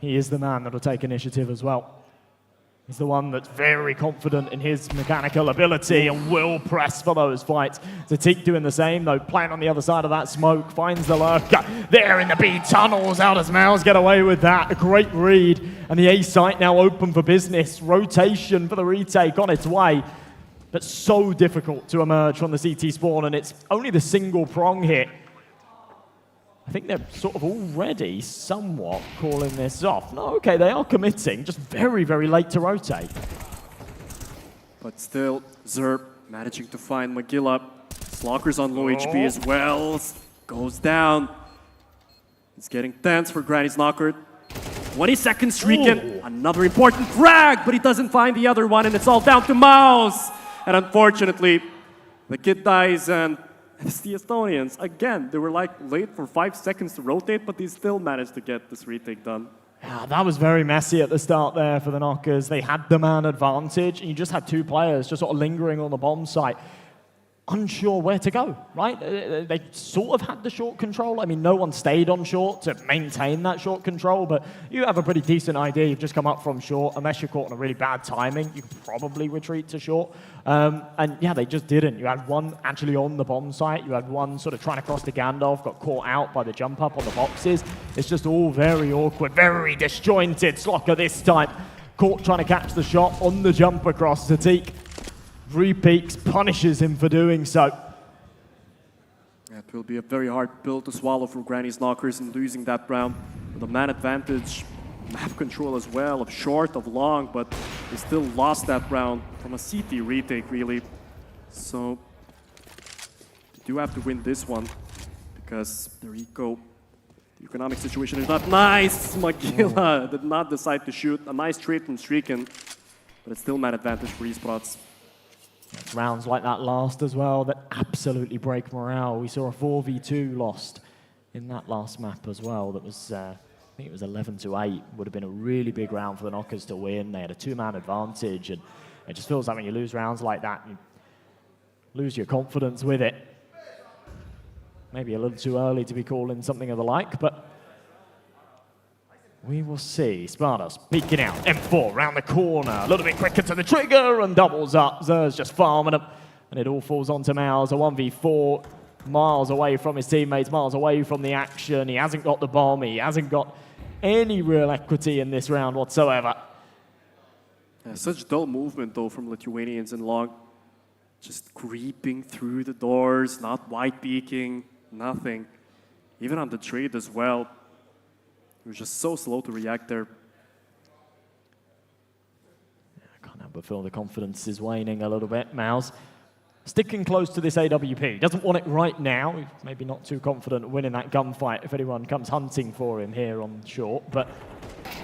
He is the man that'll take initiative as well. He's the one that's very confident in his mechanical ability and will press for those fights. Zatik doing the same, though, playing on the other side of that smoke, finds the lurker there in the B tunnels. How does Mouse get away with that? A great read, and the A site now open for business. Rotation for the retake on its way, but so difficult to emerge from the CT spawn, and it's only the single prong hit. I think they're sort of already somewhat calling this off. No, okay, they are committing, just very, very late to rotate. But still, Zerb managing to find Magilla. Slocker's on low HP as well. Goes down. It's getting tense for Granny's Knocker. 20 seconds streaking. Another important frag, but he doesn't find the other one, and it's all down to Mouse. And unfortunately, the kid dies, and it's the Estonians. Again, they were like late for 5 seconds to rotate, but they still managed to get this retake done. Yeah, that was very messy at the start there for the Knockers. They had the man advantage, and you just had 2 players just sort of lingering on the bomb site, unsure where to go, right? They sort of had the short control. I mean, no one stayed on short to maintain that short control, but you have a pretty decent idea. You've just come up from short. Unless you're caught in a really bad timing, you can probably retreat to short. And yeah, they just didn't. You had one actually on the bomb site. You had one sort of trying to cross to Gandalf, got caught out by the jump up on the boxes. It's just all very awkward, very disjointed. Slocker this time, caught trying to catch the shot on the jump across. Zatik re-peaks, punishes him for doing so. Yeah, it will be a very hard pill to swallow for Granny's Knockers in losing that round. With a man advantage, map control as well, of short, of long, but they still lost that round from a CT retake, really. So, they do have to win this one, because the economic situation is not nice. Magilla did not decide to shoot. A nice trade from Streakin, but it's still man advantage for esports. Rounds like that last as well that absolutely break morale. We saw a 4v2 lost in that last map as well. That was, I think it was 11-8. Would have been a really big round for the Knockers to win. They had a 2-man advantage, and it just feels like when you lose rounds like that, you lose your confidence with it. Maybe a little too early to be calling something of the like, but we will see. Spartas peeking out. M4 round the corner. A little bit quicker to the trigger and doubles up. Zer's just farming them. And it all falls onto Miles. A 1v4. Miles away from his teammates. Miles away from the action. He hasn't got the bomb. He hasn't got any real equity in this round whatsoever. Yeah, such dull movement, though, from Lithuanians in long. Just creeping through the doors, not wide peeking, nothing. Even on the trade as well. He was just so slow to react there. I can't help but feel the confidence is waning a little bit. Mouse sticking close to this AWP. Doesn't want it right now. He's maybe not too confident winning that gunfight if anyone comes hunting for him here on short. But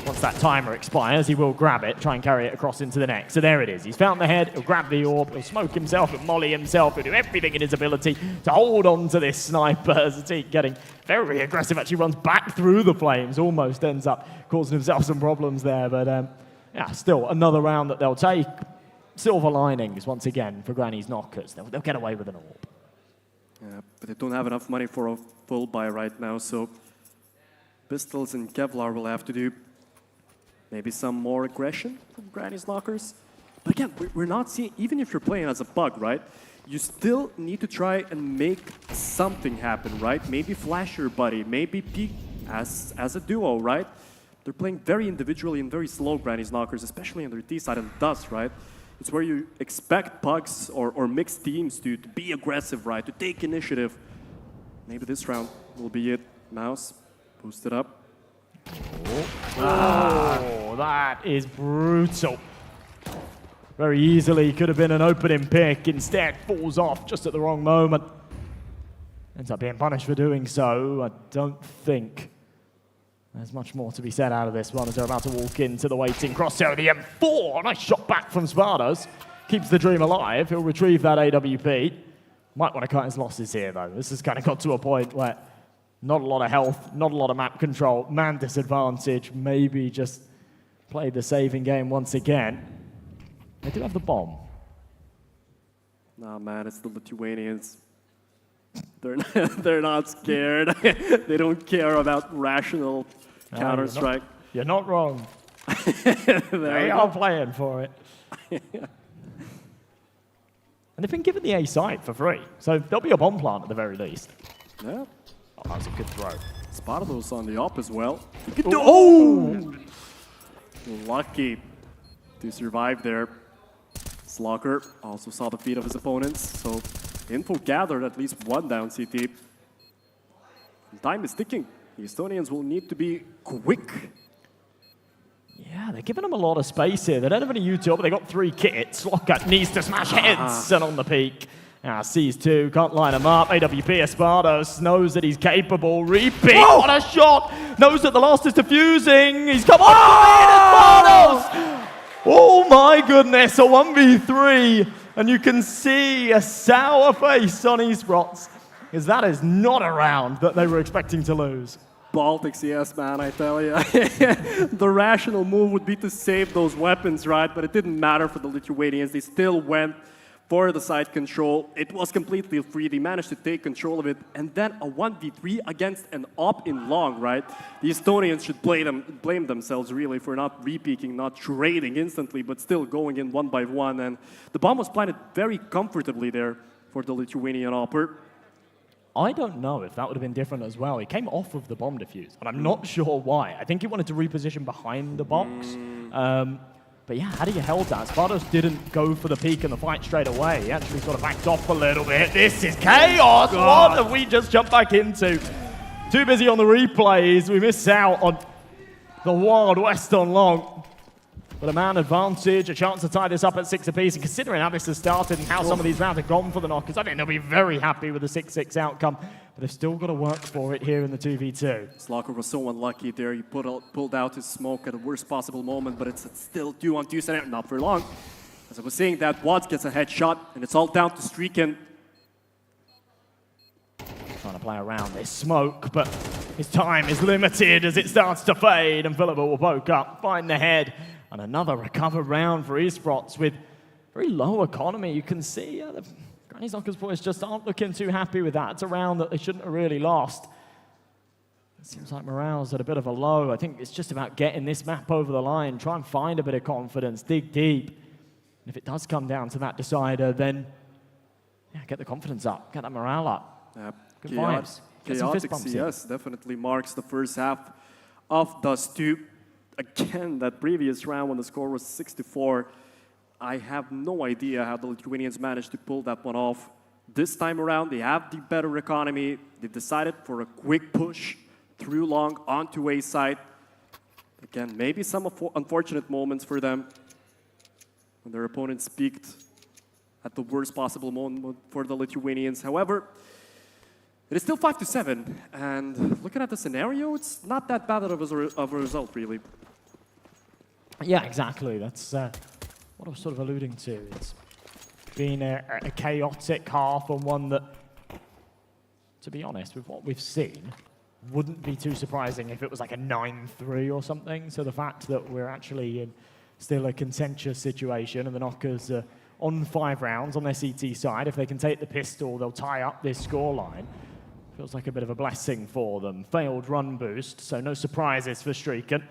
once that timer expires, he will grab it, try and carry it across into the next. So there it is. He's found the head. He'll grab the orb. He'll smoke himself. He'll molly himself. He'll do everything in his ability to hold on to this sniper. Zatik getting very aggressive. Actually runs back through the flames. Almost ends up causing himself some problems there. But yeah, still another round that they'll take. Silver linings once again for Granny's Knockers. They'll get away with an orb. Yeah, but they don't have enough money for a full buy right now, so Pistols and Kevlar will have to do maybe some more aggression from Granny's Knockers. But again, we're not seeing, even if you're playing as a bug, right? You still need to try and make something happen, right? Maybe flash your buddy, maybe peek as a duo, right? They're playing very individually and very slow, Granny's Knockers, especially on their T side and Dust, right? It's where you expect pugs or mixed teams to be aggressive, right? To take initiative. Maybe this round will be it. Mouse, boost it up. Oh, that is brutal. Very easily could have been an opening pick. Instead, falls off just at the wrong moment. Ends up being punished for doing so. I don't think there's much more to be said out of this one as they're about to walk into the waiting crosshair of the M4. Nice shot back from Spartas. Keeps the dream alive. He'll retrieve that AWP. Might want to cut his losses here, though. This has kind of got to a point where not a lot of health, not a lot of map control, man disadvantage. Maybe just play the saving game once again. They do have the bomb. Nah, man, it's the Lithuanians. They're not scared. They don't care about rational Counter-Strike. You're not wrong. They are playing for it. And they've been given the A site for free, so there'll be a bomb plant at the very least. Yeah. Oh, that was a good throw. Spotted those on the op as well. Oh! Lucky to survive there. Slocker also saw the feet of his opponents, so info gathered at least one down CT. Time is ticking. The Estonians will need to be quick. Yeah, they're giving them a lot of space here. They don't have any util, but they got 3 kits. Slocker needs to smash heads, and on the peak. Sees 2, can't line him up. AWP Espardos knows that he's capable. Repeat, what a shot! Knows that the last is diffusing. He's come on, Espardos! Oh my goodness, a 1v3. And you can see a sour face on Esports, because that is not a round that they were expecting to lose. Baltics, yes, man, I tell you. The rational move would be to save those weapons, right? But it didn't matter for the Lithuanians. They still went for the side control. It was completely free. They managed to take control of it. And then a 1v3 against an op in long, right? The Estonians should blame themselves, really, for not re-peaking, not trading instantly, but still going in one by one. And the bomb was planted very comfortably there for the Lithuanian opper. I don't know if that would have been different as well. He came off of the bomb defuse, and I'm not sure why. I think he wanted to reposition behind the box. But yeah, had he held that, Spartos didn't go for the peak and the fight straight away. He actually sort of backed off a little bit. This is chaos! God. What have we just jumped back into? Too busy on the replays. We miss out on the Wild West on long. But a man advantage, a chance to tie this up at 6 apiece. And considering how this has started and how some of these rounds have gone for the Knockers, I think they'll be very happy with the 6-6 outcome. But they've still got to work for it here in the 2v2. Slocker was so unlucky there. He pulled out his smoke at the worst possible moment, but it's still 2-on-2 center, not for long. As I was saying, that Watts gets a headshot, and it's all down to Streakin. Trying to play around this smoke, but his time is limited as it starts to fade, and Philippa will poke up, find the head, and another recovered round for esports with very low economy. You can see the Granny Soccer's boys just aren't looking too happy with that. It's a round that they shouldn't have really lost. It seems like morale's at a bit of a low. I think it's just about getting this map over the line, try and find a bit of confidence, dig deep. And if it does come down to that decider, then yeah, get the confidence up, get that morale up. Good vibes. Get some fist Chaotic bumps CS definitely marks the first half of Dust 2. Again, that previous round when the score was 64, I have no idea how the Lithuanians managed to pull that one off. This time around, they have the better economy. They decided for a quick push through long onto A side. Again, maybe some unfortunate moments for them when their opponents peaked at the worst possible moment for the Lithuanians. However, it is still 5-7, and looking at the scenario, it's not that bad of a result, really. Yeah, exactly. That's what I was sort of alluding to. It's been a chaotic half, and one that, to be honest, with what we've seen, wouldn't be too surprising if it was like a 9-3 or something. So the fact that we're actually in still a contentious situation, and the Knockers are on 5 rounds on their CT side. If they can take the pistol, they'll tie up this scoreline. Feels like a bit of a blessing for them. Failed run boost, so no surprises for Streaken.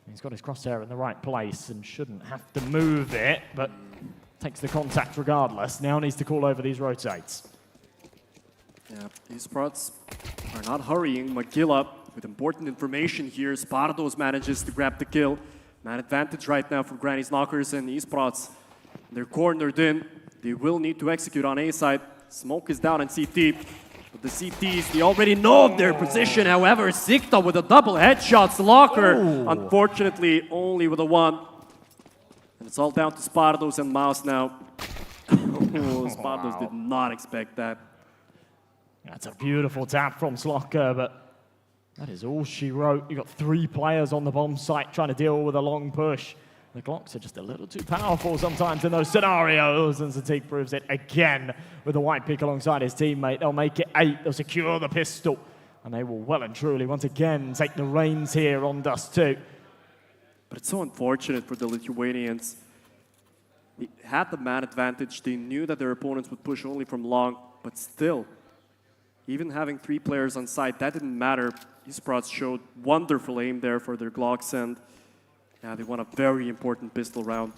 He's got his crosshair in the right place and shouldn't have to move it, but takes the contact regardless. Now needs to call over these rotates. Yeah, esports are not hurrying. Magilla with important information here. Spardos manages to grab the kill. Man advantage right now for Granny's Knockers, and esports, they're cornered in. They will need to execute on A side. Smoke is down in CT. But the CTs, they already know their position. However, Sikta with a double headshot. Locker, unfortunately, only with a 1. And it's all down to Spardos and Mouse now. Spardos did not expect that. That's a beautiful tap from Slocker, but that is all she wrote. You've got 3 players on the bomb site trying to deal with a long push. The Glocks are just a little too powerful sometimes in those scenarios, and Zatik proves it again with the white pick alongside his teammate. They'll make it 8, they'll secure the pistol, and they will well and truly once again take the reins here on Dust 2. But it's so unfortunate for the Lithuanians. They had the man advantage. They knew that their opponents would push only from long, but still, even having 3 players on site, that didn't matter. esports showed wonderful aim there for their Glocks, and yeah, they won a very important pistol round.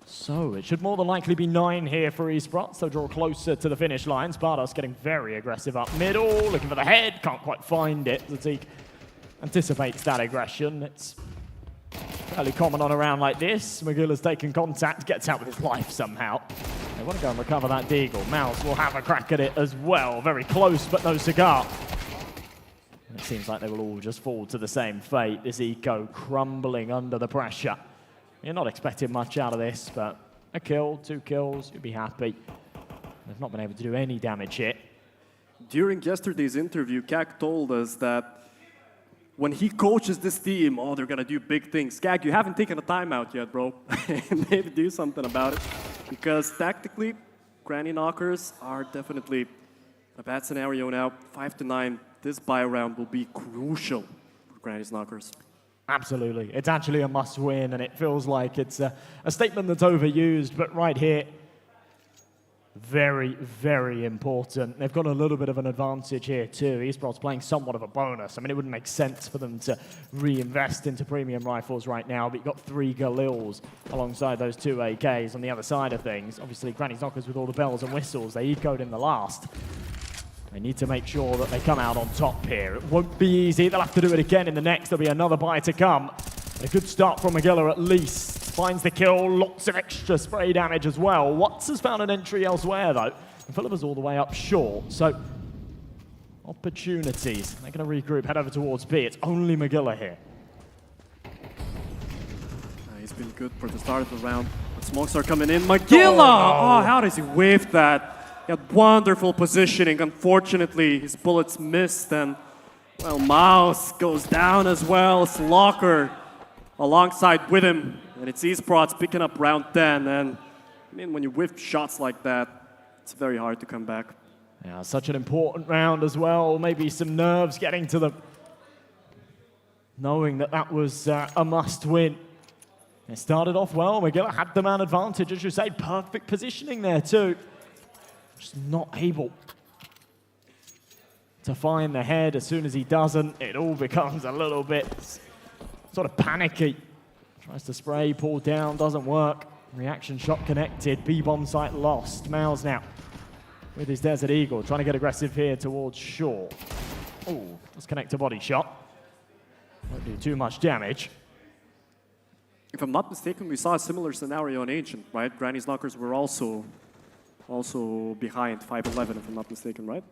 So it should more than likely be 9 here for esports. They'll draw closer to the finish line. Spardos getting very aggressive up middle, looking for the head, can't quite find it. Zatik anticipates that aggression. It's fairly common on a round like this. Magilla's taken contact, gets out with his life somehow. They want to go and recover that deagle. Mouse will have a crack at it as well. Very close, but no cigar. And it seems like they will all just fall to the same fate. This eco crumbling under the pressure. You're not expecting much out of this, but a kill, 2 kills, you'd be happy. They've not been able to do any damage here. During yesterday's interview, Kak told us that when he coaches this team, oh, they're going to do big things. Kak, you haven't taken a timeout yet, bro. Maybe do something about it. Because tactically, Granny Knockers are definitely in a bad scenario now. 5-9, this buy round will be crucial for Granny's Knockers. Absolutely. It's actually a must-win, and it feels like it's a statement that's overused, but right here, very, very important. They've got a little bit of an advantage here too. esports playing somewhat of a bonus. I mean, it wouldn't make sense for them to reinvest into premium rifles right now, but you've got 3 Galils alongside those 2 AKs on the other side of things. Obviously, Granny's Knockers with all the bells and whistles, they ecoed in the last. They need to make sure that they come out on top here. It won't be easy. They'll have to do it again in the next. There'll be another buy to come. A good start from Magilla at least. Finds the kill, lots of extra spray damage as well. Watts has found an entry elsewhere though. And Philippa's all the way up short, so opportunities. They're going to regroup, head over towards B. It's only Magilla here. He's been good for the start of the round. The smokes are coming in. Magilla! Oh, how does he whiff that? He had wonderful positioning. Unfortunately, his bullets missed, and well, Mouse goes down as well. Slocker alongside with him. And it's esports picking up round 10. And I mean, when you whiff shots like that, it's very hard to come back. Yeah, such an important round as well. Maybe some nerves getting to them, knowing that that was a must-win. It started off well. McGill had the man advantage, as you say. Perfect positioning there too. Just not able to find the head. As soon as he doesn't, it all becomes a little bit sort of panicky. Tries to spray, pull down, doesn't work. Reaction shot connected. B-bomb site lost. Miles now with his Desert Eagle, trying to get aggressive here towards Shaw. Oh, let's connect a body shot. Won't do too much damage. If I'm not mistaken, we saw a similar scenario on Ancient, right? Granny's Knockers were also behind 5-11, if I'm not mistaken, right?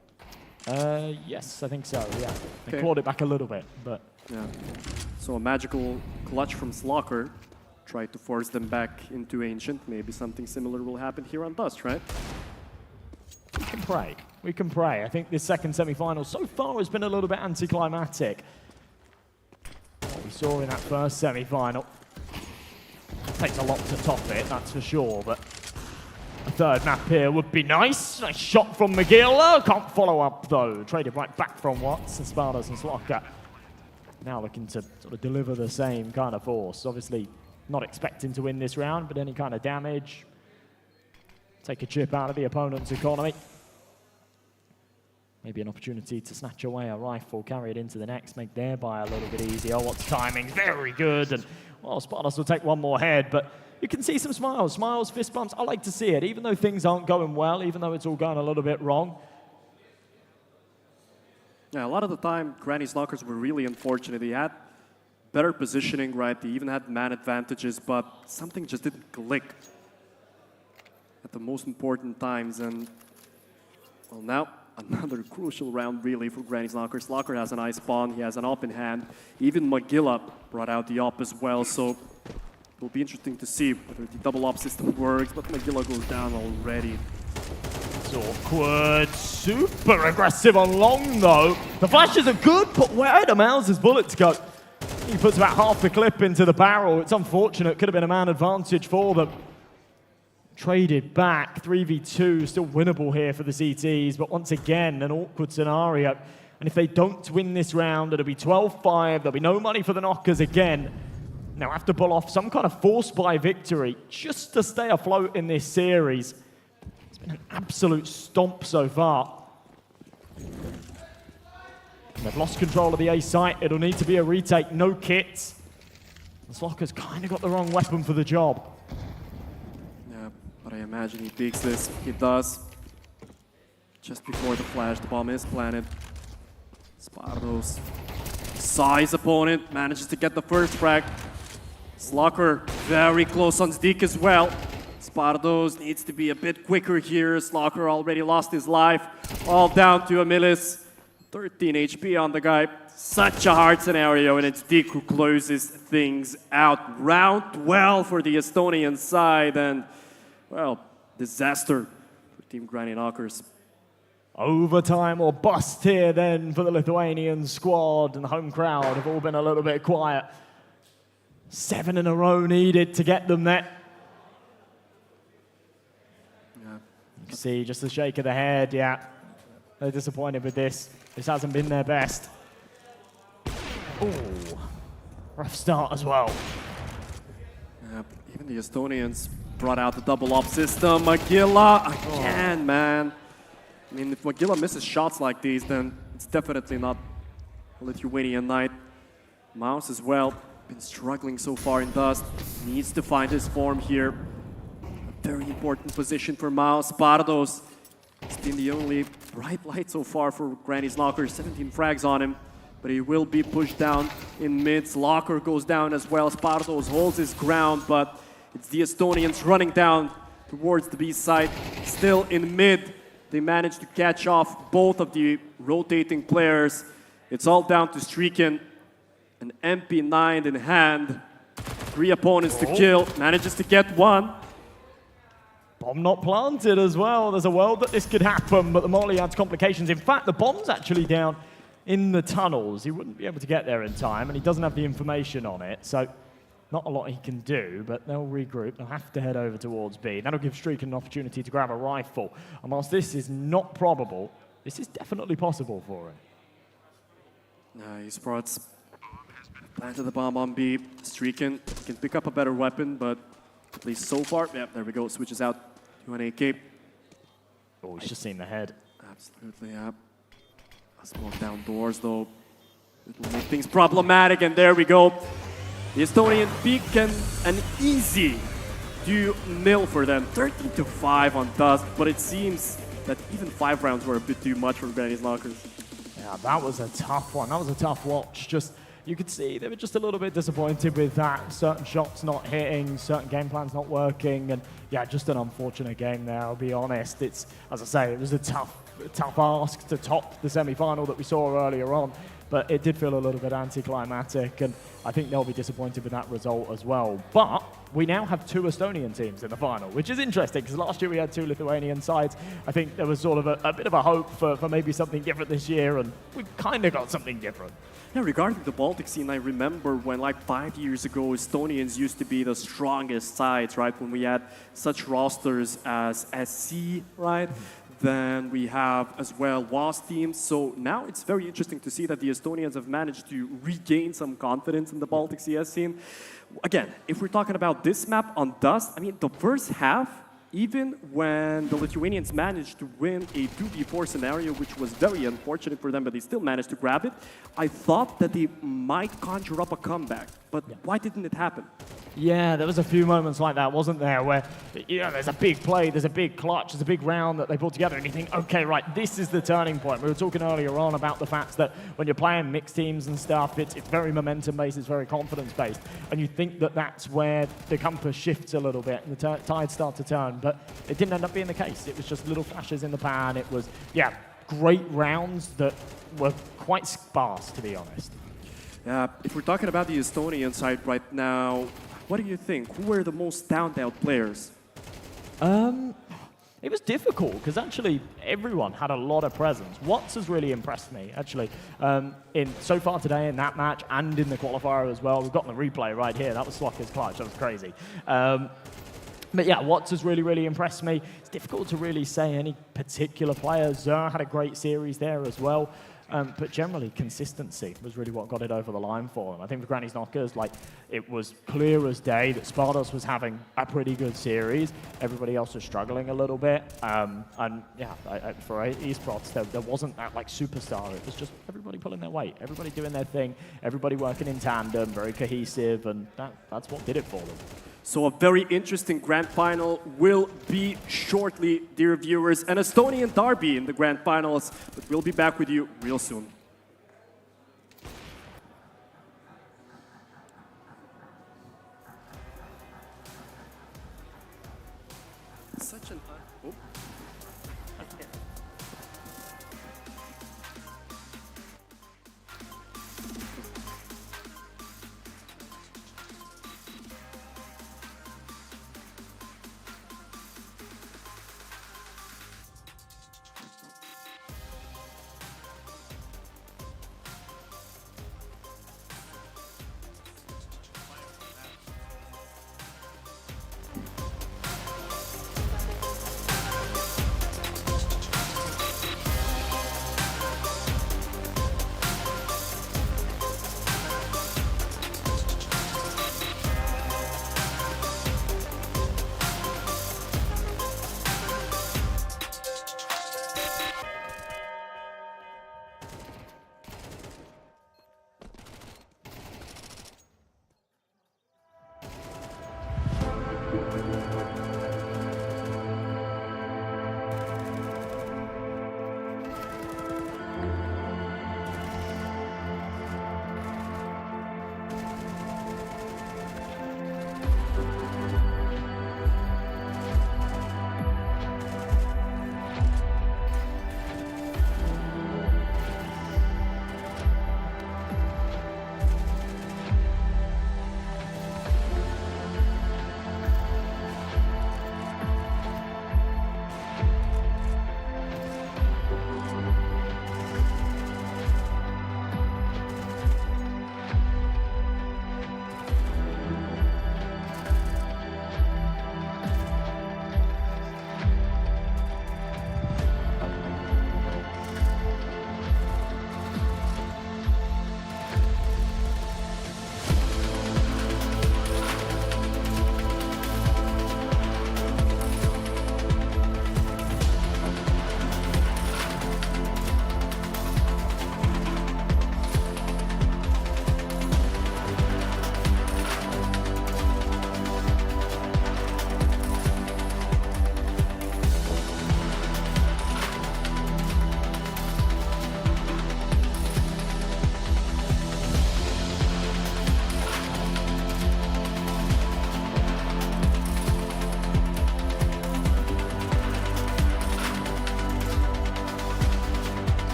Yes, I think so, yeah. They Okay. clawed it back a little bit, but... Yeah. So a magical clutch from Slocker tried to force them back into Ancient. Maybe something similar will happen here on Dust, right? We can pray. We can pray. I think this second semi-final so far has been a little bit anticlimactic. What we saw in that first semi-final takes a lot to top it, that's for sure, but a third map here would be nice. Nice shot from McGill. Can't follow up, though. Traded right back from Watts and Spartas and Slocker. Now looking to sort of deliver the same kind of force. Obviously not expecting to win this round, but any kind of damage, take a chip out of the opponent's economy. Maybe an opportunity to snatch away a rifle, carry it into the next, make their buy a little bit easier. Watts' timing very good, and well, Spartas will take one more head, but you can see some smiles. Smiles, fist bumps. I like to see it, even though things aren't going well, even though it's all going a little bit wrong. Yeah, a lot of the time, Granny's Knockers were really unfortunate. They had better positioning, right? They even had man advantages, but something just didn't click at the most important times. And, well, now another crucial round, really, for Granny's Knockers. Slocker has an ice spawn. He has an op in hand. Even Magilla brought out the op as well, so it'll be interesting to see whether the double op system works, but Magilla goes down already. It's awkward. Super aggressive on long, though. The flashes are good, but where do Miles' bullets go? He puts about half the clip into the barrel. It's unfortunate. Could have been a man advantage for them. Traded back. 3v2, still winnable here for the CTs, but once again, an awkward scenario. And if they don't win this round, it'll be 12-5. There'll be no money for the Knockers again. Now have to pull off some kind of force buy victory just to stay afloat in this series. It's been an absolute stomp so far. And they've lost control of the A site. It'll need to be a retake, no kits. The Slocker's kind of got the wrong weapon for the job. Yeah, but I imagine he takes this. He does. Just before the flash, the bomb is planted. Spardos saw his opponent, manages to get the first frag. Slocker very close on Zdeek as well. Spardos needs to be a bit quicker here. Slocker already lost his life. All down to Amilis. 13 HP on the guy. Such a hard scenario, and it's Zdeek who closes things out. Round 12 for the Estonian side, and, well, disaster for Team Granny Knockers. Overtime or bust here then for the Lithuanian squad, and the home crowd have all been a little bit quiet. 7 in a row needed to get them there. Yeah. You can see just the shake of the head, yeah. They're disappointed with this. This hasn't been their best. Ooh, rough start as well. Yeah, even the Estonians brought out the double op system. Magilla again, man. I mean, if Magilla misses shots like these, then it's definitely not a Lithuanian night. Mouse as well, been struggling so far in Dust. Needs to find his form here. A very important position for Mouse. Pardos has been the only bright light so far for Granny's Knocker. 17 frags on him, but he will be pushed down in mid. Locker goes down as well. Spardos holds his ground, but it's the Estonians running down towards the B side. Still in mid. They managed to catch off both of the rotating players. It's all down to Streakin. An MP9 in hand. 3 opponents to kill. Manages to get one. Bomb not planted as well. There's a world that this could happen, but the Molly adds complications. In fact, the bomb's actually down in the tunnels. He wouldn't be able to get there in time, and he doesn't have the information on it. So not a lot he can do, but they'll regroup. They'll have to head over towards B. That'll give Streak an opportunity to grab a rifle. And whilst this is not probable, this is definitely possible for him. Esports planted the bomb on B, streaking, can pick up a better weapon, but at least so far, yeah, there we go, switches out to an AK. Oh, he's just seen the head. Absolutely, yeah. A smoke down doors, though. It will make things problematic, and there we go. The Estonian peak and an easy 2-0 for them. 13-5 on Dust, but it seems that even 5 rounds were a bit too much for Granny's Knockers. Yeah, that was a tough one. That was a tough watch. Just, you could see they were just a little bit disappointed with that. Certain shots not hitting, certain game plans not working, and yeah, just an unfortunate game there, I'll be honest. It's, as I say, it was a tough ask to top the semi-final that we saw earlier on, but it did feel a little bit anticlimactic, and I think they'll be disappointed with that result as well. But we now have 2 Estonian teams in the final, which is interesting, because last year we had 2 Lithuanian sides. I think there was sort of a bit of a hope for maybe something different this year, and we kind of got something different. Yeah, regarding the Baltic scene, I remember when like 5 years ago, Estonians used to be the strongest sides, right? When we had such rosters as SC, right? Then we have as well WAS teams. So now it's very interesting to see that the Estonians have managed to regain some confidence in the Baltic CS scene. Again, if we're talking about this map on Dust, I mean, the first half, even when the Lithuanians managed to win a 2v4 scenario, which was very unfortunate for them, but they still managed to grab it, I thought that they might conjure up a comeback. But why didn't it happen? Yeah, there was a few moments like that, wasn't there, where, you know, there's a big play, there's a big clutch, there's a big round that they pulled together, and you think, okay, right, this is the turning point. We were talking earlier on about the fact that when you're playing mixed teams and stuff, it's very momentum-based, it's very confidence-based, and you think that that's where the compass shifts a little bit, and the tides start to turn, but it didn't end up being the case. It was just little flashes in the pan. It was, yeah, great rounds that were quite sparse, to be honest. If we're talking about the Estonian side right now, what do you think? Who were the most standout players? It was difficult because actually everyone had a lot of presence. Watts has really impressed me, actually. So far today in that match and in the qualifier as well. We've got the replay right here. That was Slocker's clutch. That was crazy. But yeah, Watts has really, really impressed me. It's difficult to really say any particular player. Zer had a great series there as well. But generally, consistency was really what got it over the line for them. I think for Granny's Knockers, like, it was clear as day that Spardos was having a pretty good series. Everybody else was struggling a little bit. And yeah, for esports, there wasn't that like superstar. It was just everybody pulling their weight, everybody doing their thing, everybody working in tandem, very cohesive, and that's what did it for them. So a very interesting grand final will be shortly, dear viewers. An Estonian derby in the grand finals, but we'll be back with you real soon. Such an... Oh.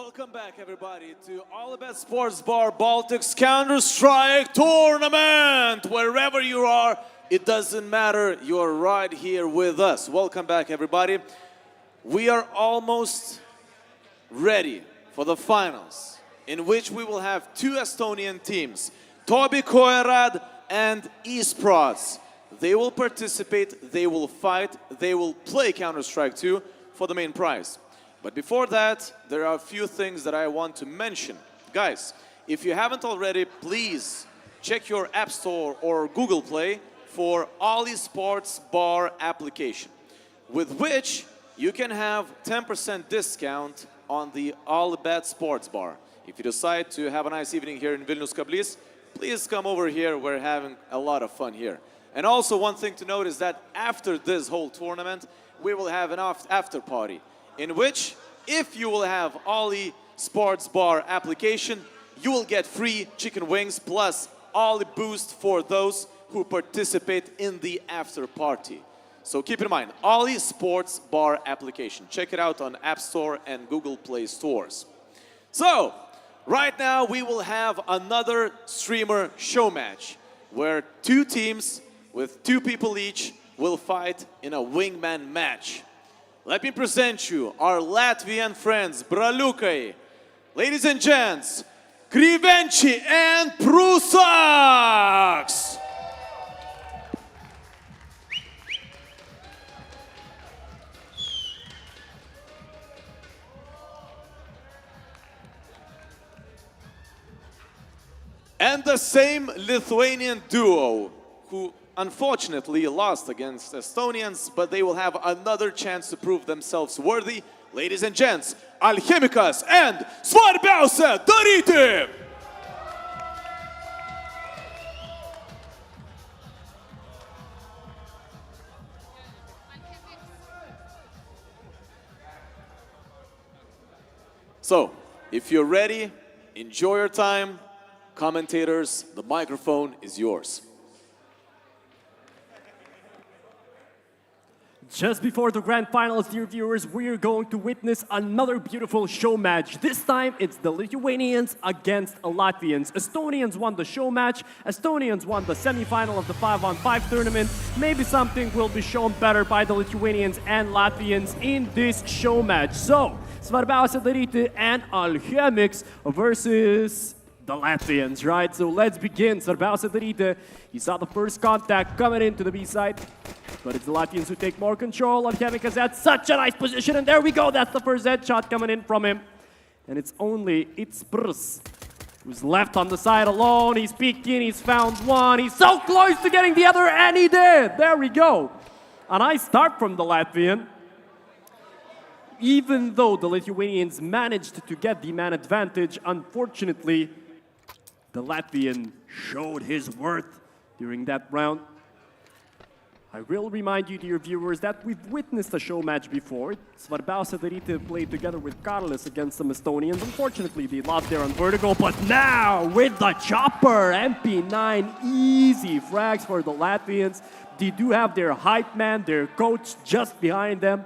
Welcome back, everybody, to OlyBet Sports Bar Baltics Counter-Strike Tournament. Wherever you are, it doesn't matter. You are right here with us. Welcome back, everybody. We are almost ready for the finals, in which we will have two Estonian teams, Tobi Koerad and Esports. They will participate, they will fight, they will play Counter-Strike 2 for the main prize. But before that, there are a few things that I want to mention. Guys, if you haven't already, please check your App Store or Google Play for Oly Sports Bar application, with which you can have 10% discount on the OlyBet Sports Bar. If you decide to have a nice evening here in Vilnius Kablys, please come over here. We're having a lot of fun here. And also one thing to note is that after this whole tournament, we will have an after party, in which, if you will have Oly Sports Bar application, you will get free chicken wings plus Oly Boost for those who participate in the after party. So keep in mind, Oly Sports Bar application. Check it out on App Store and Google Play stores. So, right now we will have another streamer show match, where two teams with two people each will fight in a wingman match. Let me present you our Latvian friends, Braliukai. Ladies and gents, Krivenchi and Prusaks. And the same Lithuanian duo, who unfortunately lost against Estonians, but they will have another chance to prove themselves worthy. Ladies and gents, Alchemikas and Svarbiausia Daryti! So, if you're ready, enjoy your time. Commentators, the microphone is yours. Just before the grand finals, dear viewers, we are going to witness another beautiful show match. This time, it's the Lithuanians against Latvians. Estonians won the show match. Estonians won the semi-final of the 5-on-5 tournament. Maybe something will be shown better by the Lithuanians and Latvians in this show match. So, Svarbiausia Daryti and Alchemics versus the Latvians, right? So let's begin. Svarbiausia Daryti, he saw the first contact coming into the B side, but it's the Latvians who take more control. Alchemikas at such a nice position, and there we go. That's the first headshot coming in from him. And it's only Itsprs who's left on the side alone. He's peeking, he's found one. He's so close to getting the other, and he did. There we go. A nice start from the Latvian. Even though the Lithuanians managed to get the man advantage, unfortunately, the Latvian showed his worth during that round. I will remind you, dear viewers, that we've witnessed a show match before. Svarbiausia Daryti played together with Kablys against some Estonians. Unfortunately, they lost there on Vertigo, but now with the chopper, MP9, easy frags for the Latvians. They do have their hype man, their coach just behind them,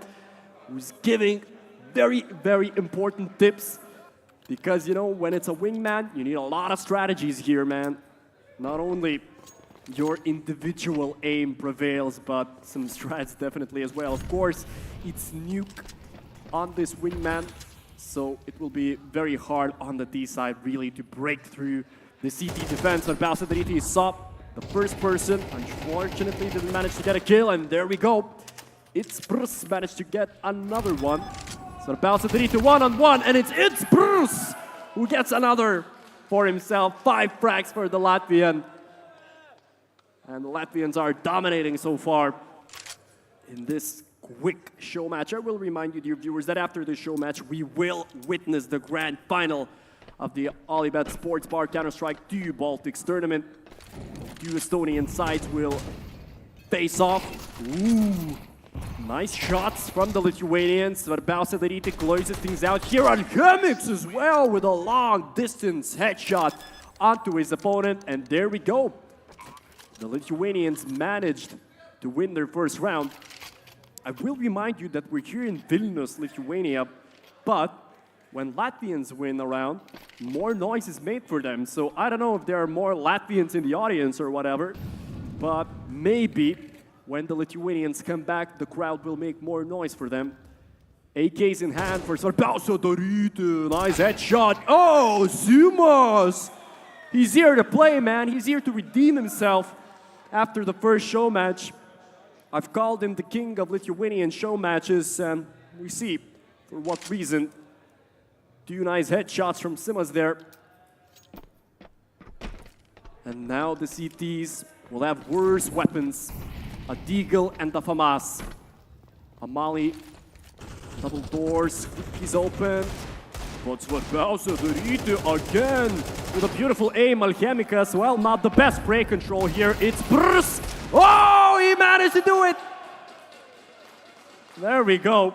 who's giving very, very important tips. Because, you know, when it's a wingman, you need a lot of strategies here, man. Not only your individual aim prevails, but some strats definitely as well. Of course, it's nuke on this wingman, so it will be very hard on the D side, really, to break through the CT defense. Svarbiausia Daryti saw the first person. Unfortunately, didn't manage to get a kill, and there we go. Itsprs managed to get another one. Svarbiausia Daryti one-on-one, and it's Itsprs who gets another for himself. 5 frags for the Latvian. And the Latvians are dominating so far in this quick show match. I will remind you, dear viewers, that after the show match, we will witness the grand final of the OlyBet Sports Bar Counter-Strike 2 Baltics tournament. 2 Estonian sides will face off. Ooh. Nice shots from the Lithuanians. Svarbiausia Daryti closes things out here. Alchemics as well with a long-distance headshot onto his opponent. And there we go. The Lithuanians managed to win their first round. I will remind you that we're here in Vilnius, Lithuania, but when Latvians win a round, more noise is made for them. So I don't know if there are more Latvians in the audience or whatever, but maybe when the Lithuanians come back, the crowd will make more noise for them. AK's in hand for Svarbiausia daryti. Nice headshot. Oh, Simas! He's here to play, man. He's here to redeem himself after the first show match. I've called him the king of Lithuanian show matches, and we see for what reason. Two nice headshots from Simas there. And now the CTs will have worse weapons. A Deagle and a FAMAS. Amali, double doors, he's open. But Svarbiausia daryti again with a beautiful aim. Alchemica as well, not the best spray control here. It's Brrs. Oh, he managed to do it. There we go.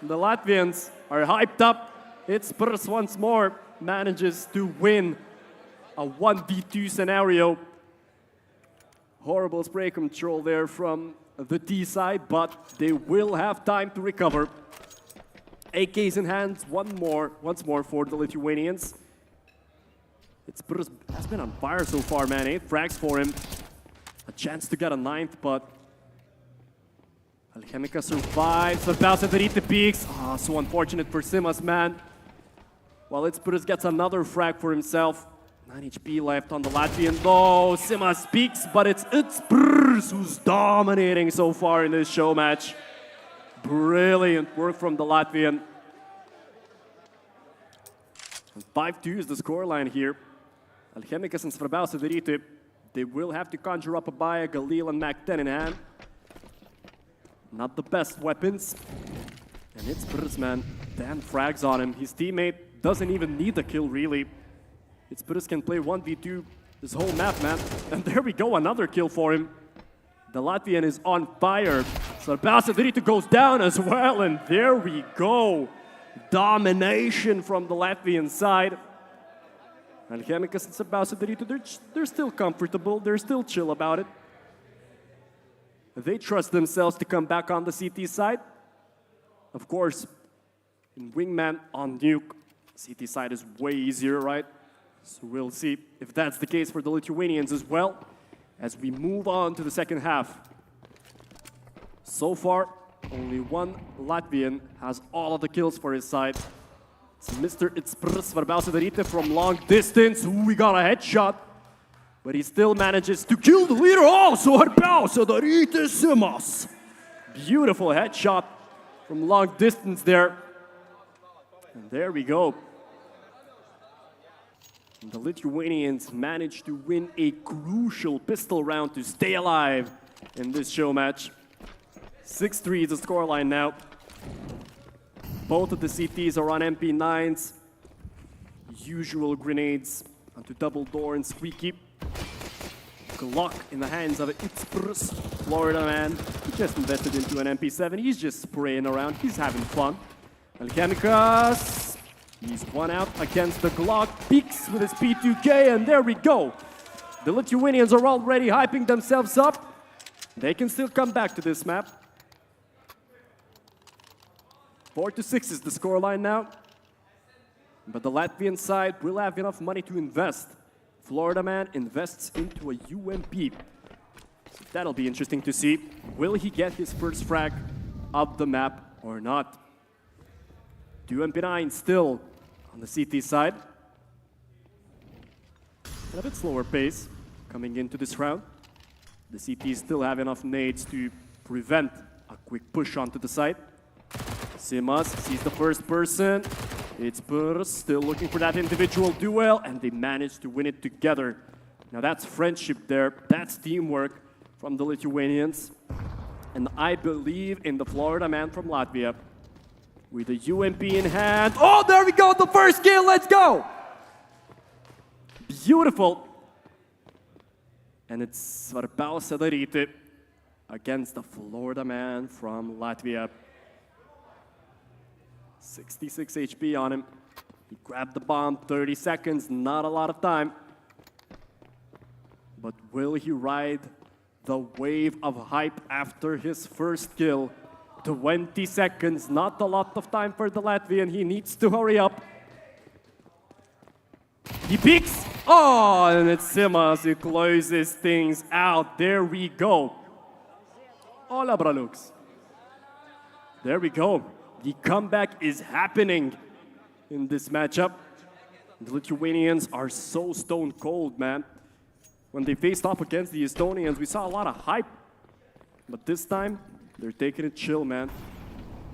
The Latvians are hyped up. It's Brrs once more, manages to win a 1v2 scenario. Horrible spray control there from the T side, but they will have time to recover. AK's in hand, once more for the Lithuanians. It's Brrs has been on fire so far, man. 8 frags for him. A chance to get a 9th, but Alchemica survives. Svarbiausia daryti peaks. Ah, so unfortunate for Simas, man. While it's Brrs gets another frag for himself. 9 HP left on the Latvian. Oh, Simas peaks, but it's Brrs who's dominating so far in this show match. Brilliant work from the Latvian. 5-2 is the scoreline here. Alchemicas and Svarbiausia daryti. They will have to conjure up a Abaya, Galil, and Mac 10 in hand. Not the best weapons. And it's Brrs, man. 10 frags on him. His teammate doesn't even need a kill, really. It's Brrs can play 1v2 this whole map, man. And there we go, another kill for him. The Latvian is on fire. Svarbiausia daryti goes down as well, and there we go. Domination from the Latvian side. Alchemicas and Svarbiausia daryti, they're still comfortable, they're still chill about it. They trust themselves to come back on the CT side. Of course, in Wingman on Nuke, CT side is way easier, right? So we'll see if that's the case for the Lithuanians as well, as we move on to the second half. So far, only one Latvian has all of the kills for his side. It's Mr. It's Brrs Svarbiausia daryti from long distance. Ooh, we got a headshot. But he still manages to kill the leader. Oh, Svarbiausia daryti Simas. Beautiful headshot from long distance there. And there we go. The Lithuanians managed to win a crucial pistol round to stay alive in this show match. 6-3 is the scoreline now. Both of the CTs are on MP9s. Usual grenades onto double door and squeaky. Glock in the hands of It's Brrs, Florida man. He just invested into an MP7. He's just spraying around. He's having fun. Alchemicas. He's one out against the Glock. Peaks with his P2K, and there we go. The Lithuanians are already hyping themselves up. They can still come back to this map. 4-6 is the scoreline now. But the Latvian side will have enough money to invest. Florida man invests into a UMP. So that'll be interesting to see. Will he get his first frag of the map or not? 2 MP9 still on the CT side. At a bit slower pace coming into this round. The CTs still have enough nades to prevent a quick push onto the site. Simas sees the first person. It's Brrs still looking for that individual duel, and they managed to win it together. Now that's friendship there. That's teamwork from the Lithuanians. And I believe in the Florida man from Latvia. With the UMP in hand. Oh, there we go, the first kill, let's go! Beautiful. And it's Svarbiausia daryti against the Florida man from Latvia. 66 HP on him. He grabbed the bomb, 30 seconds, not a lot of time. But will he ride the wave of hype after his first kill? 20 seconds, not a lot of time for the Latvian. He needs to hurry up. He peeks. Oh, and it's Simas who closes things out. There we go. Hola, Bralux. There we go. The comeback is happening in this matchup. The Lithuanians are so stone cold, man. When they faced off against the Estonians, we saw a lot of hype. But this time, they're taking it chill, man.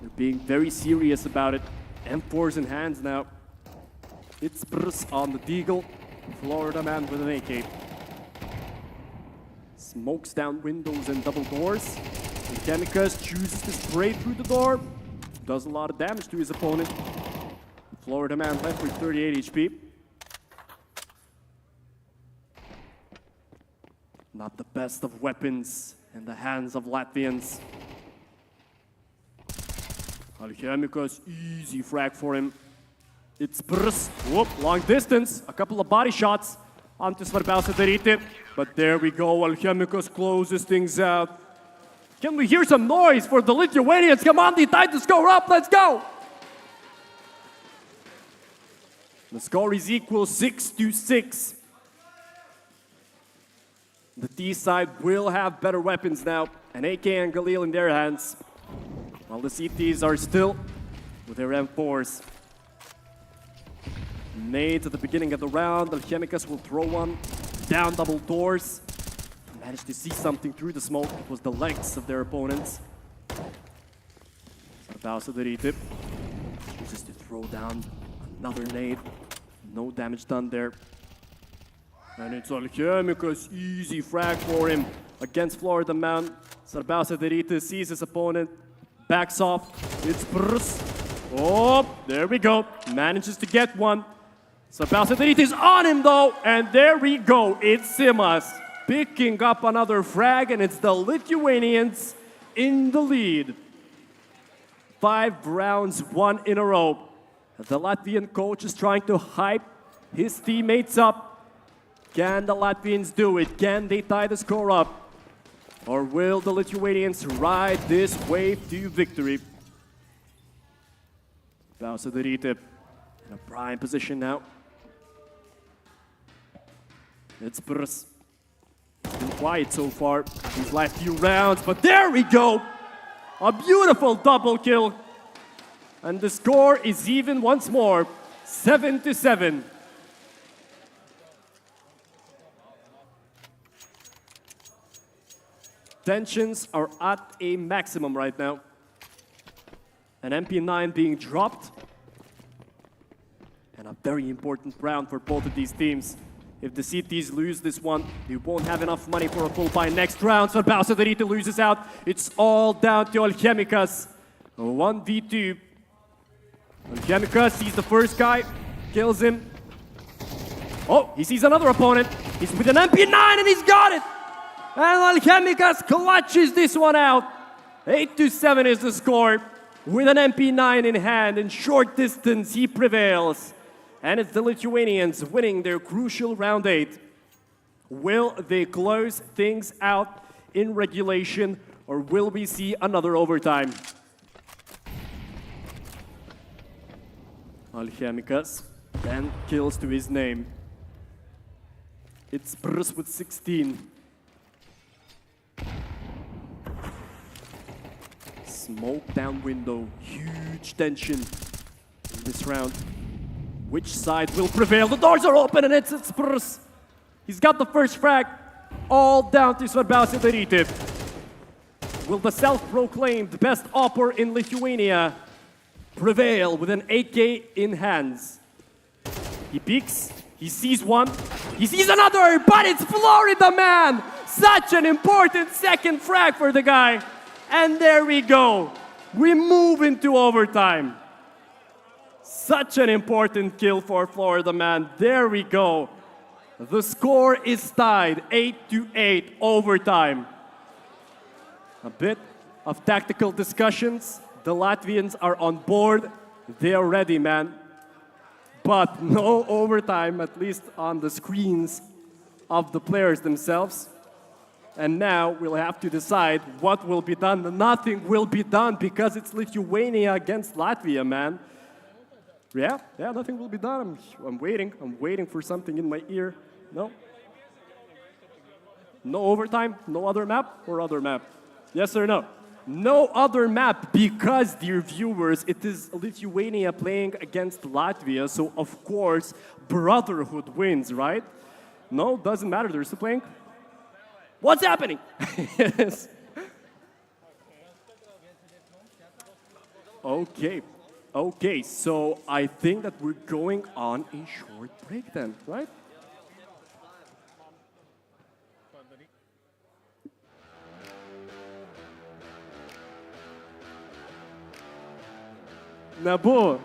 They're being very serious about it. M4's in hands now. It's Brus on the Deagle. Florida man with an AK. Smokes down windows and double doors. And Chemicus chooses to spray through the door. Does a lot of damage to his opponent. Florida man left with 38 HP. Not the best of weapons in the hands of Latvians. Alchemicus, easy frag for him. It's Brus. Whoop, long distance. A couple of body shots onto Svarbiausia daryti. But there we go, Alchemicus closes things out. Can we hear some noise for the Lithuanians? Come on, the Titans go up, let's go! The score is equal 6-6. The T side will have better weapons now, and AK and Galil in their hands, while the CTs are still with their M4s. Nades at the beginning of the round, Alchemicus will throw one down double doors. Managed to see something through the smoke. It was the legs of their opponents. Svarbiausia daryti. Chooses to throw down another nade. No damage done there. And it's Alchemicus, easy frag for him against Florida man. Svarbiausia daryti sees his opponent, backs off. It's Brus. Oh, there we go. Manages to get one. Svarbiausia daryti is on him though, and there we go. It's Simas picking up another frag, and it's the Lithuanians in the lead. 5 rounds, 1 in a row. The Latvian coach is trying to hype his teammates up. Can the Latvians do it? Can they tie the score up? Or will the Lithuanians ride this wave to victory? Svarbiausia daryti in a prime position now. It's Brus. Been quiet so far these last few rounds, but there we go! A beautiful double kill. And the score is even once more, 7-7. Tensions are at a maximum right now. An MP9 being dropped. And a very important round for both of these teams. If the CTs lose this one, they won't have enough money for a full buy next round. So Svarbiausia daryti loses out. It's all down to Alchemicus. 1v2. Alchemicus sees the first guy, kills him. Oh, he sees another opponent. He's with an MP9 and he's got it. And Alchemicus clutches this one out. 8-7 is the score. With an MP9 in hand, in short distance, he prevails. And it's the Lithuanians winning their crucial round 8. Will they close things out in regulation, or will we see another overtime? Alchemicus, 10 kills to his name. It's Brus with 16. Smoke down window, huge tension in this round. Which side will prevail? The doors are open and it's Brus. He's got the first frag, all down to Svarbiausia daryti. Will the self-proclaimed best opper in Lithuania prevail with an 8K in hands? He peeks, he sees one, he sees another, but it's Florida man! Such an important second frag for the guy. And there we go. We move into overtime. Such an important kill for Florida man. There we go. The score is tied, 8-8, overtime. A bit of tactical discussions. The Latvians are on board. They are ready, man. But no overtime, at least on the screens of the players themselves. And now we'll have to decide what will be done. Nothing will be done because it's Lithuania against Latvia, man. Yeah, nothing will be done. I'm waiting for something in my ear. No? No overtime? No other map or other map? Yes or no? No other map because, dear viewers, it is Lithuania playing against Latvia, so of course, Brotherhood wins, right? No, doesn't matter, they're still playing. What's happening? Yes. Okay, so I think that we're going on a short break then, right? Nabo.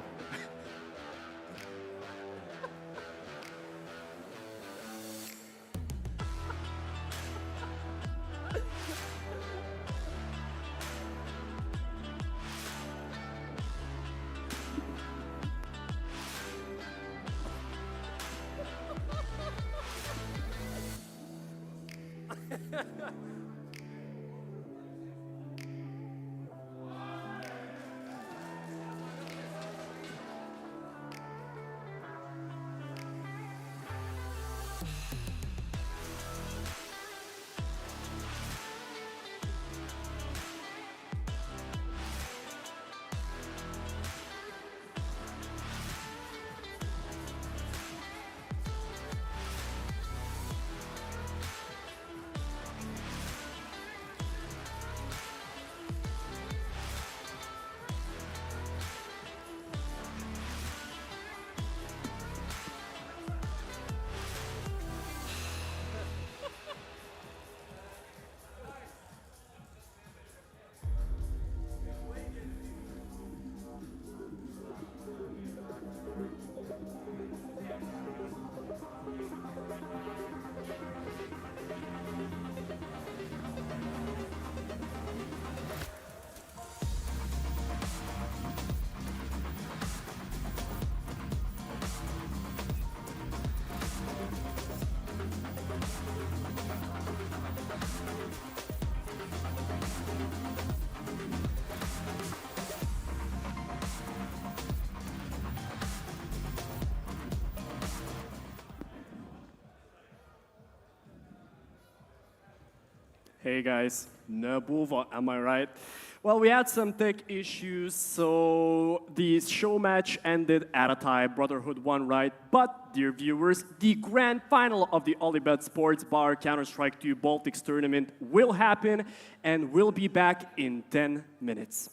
Hey guys, Nabuva, am I right? Well, we had some tech issues, so the show match ended at a tie. Brotherhood won, right? But, dear viewers, the grand final of the OlyBet Sports Bar Counter-Strike 2 Baltics tournament will happen, and we'll be back in 10 minutes.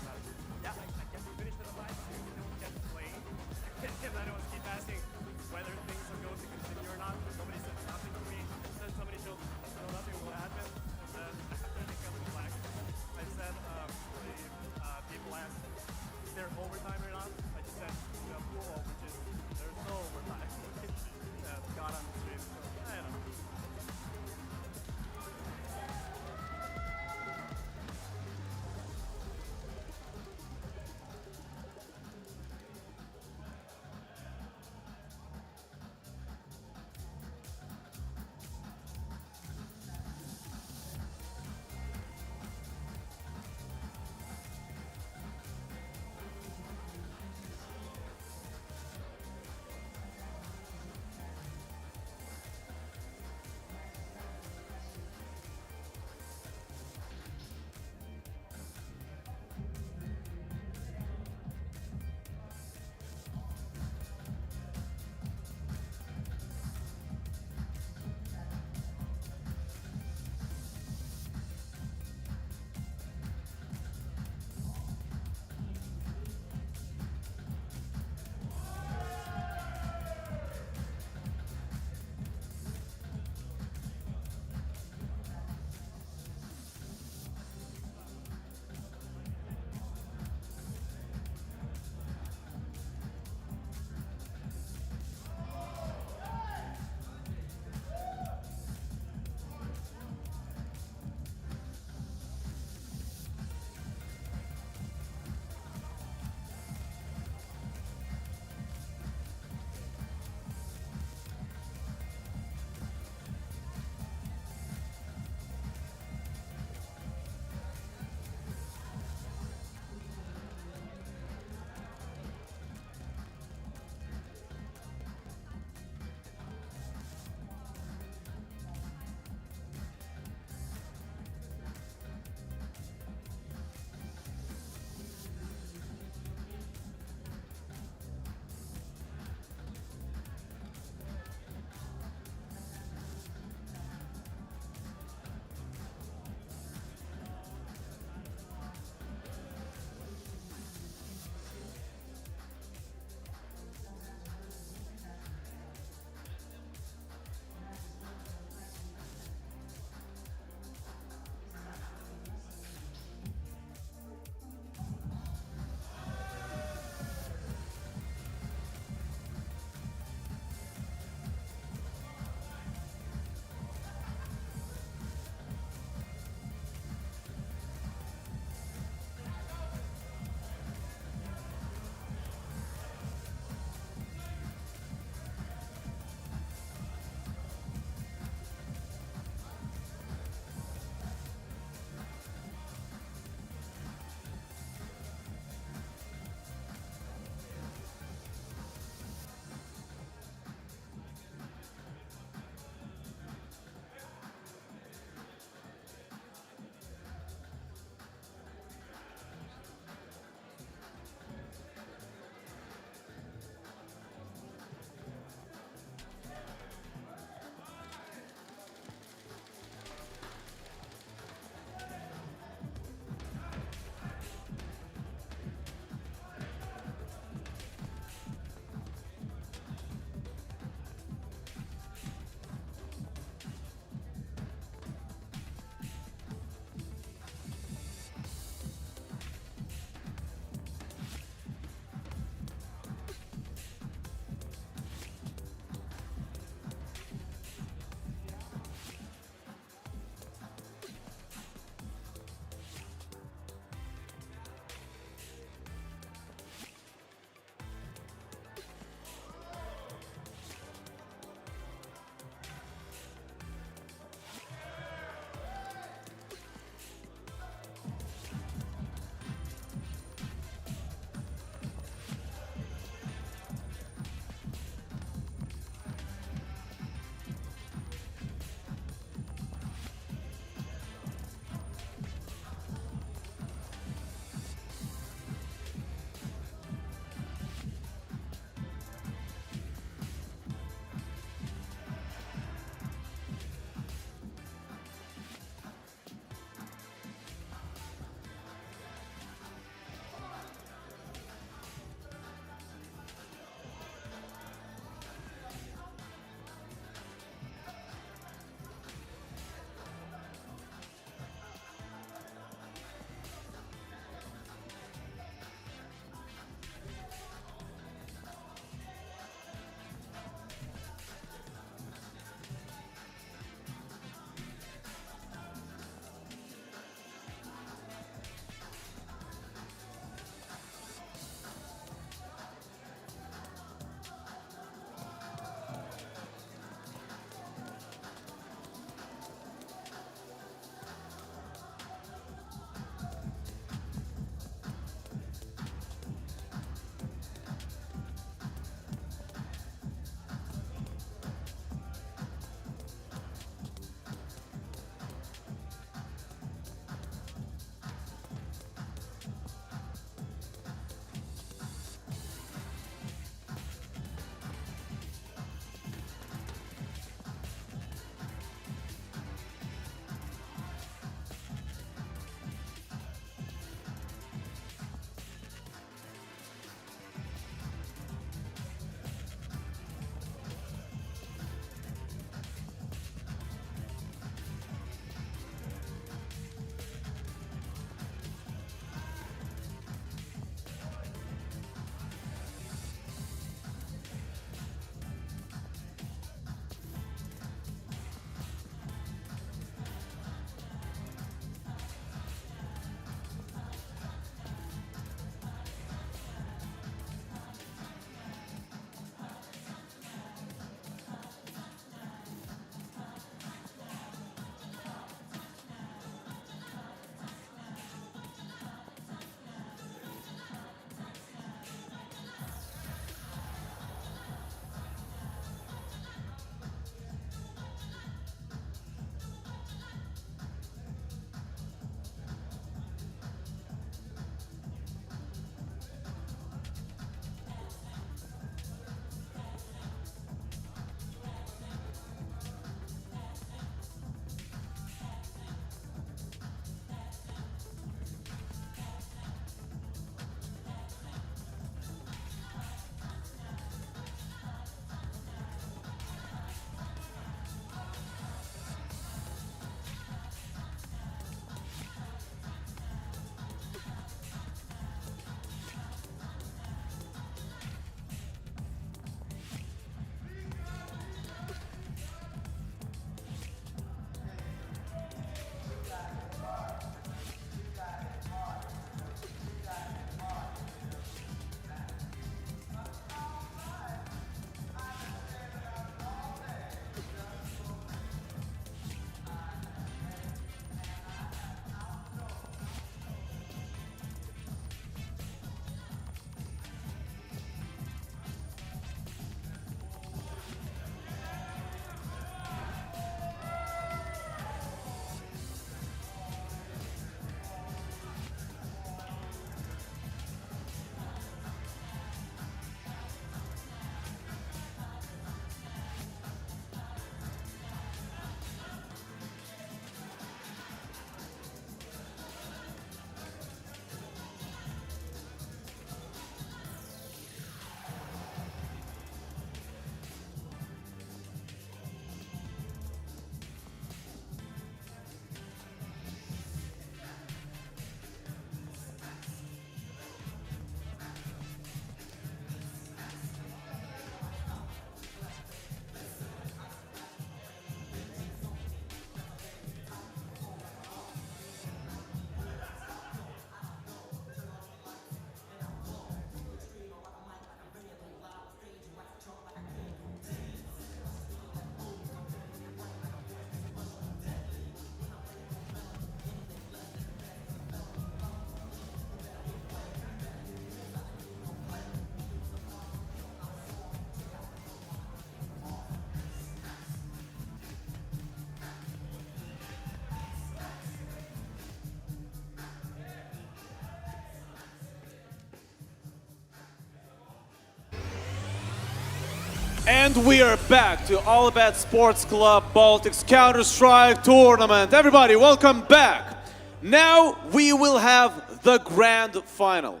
And we are back to OlyBet Sports Club Baltics Counter-Strike Tournament. Everybody, welcome back. Now we will have the grand final.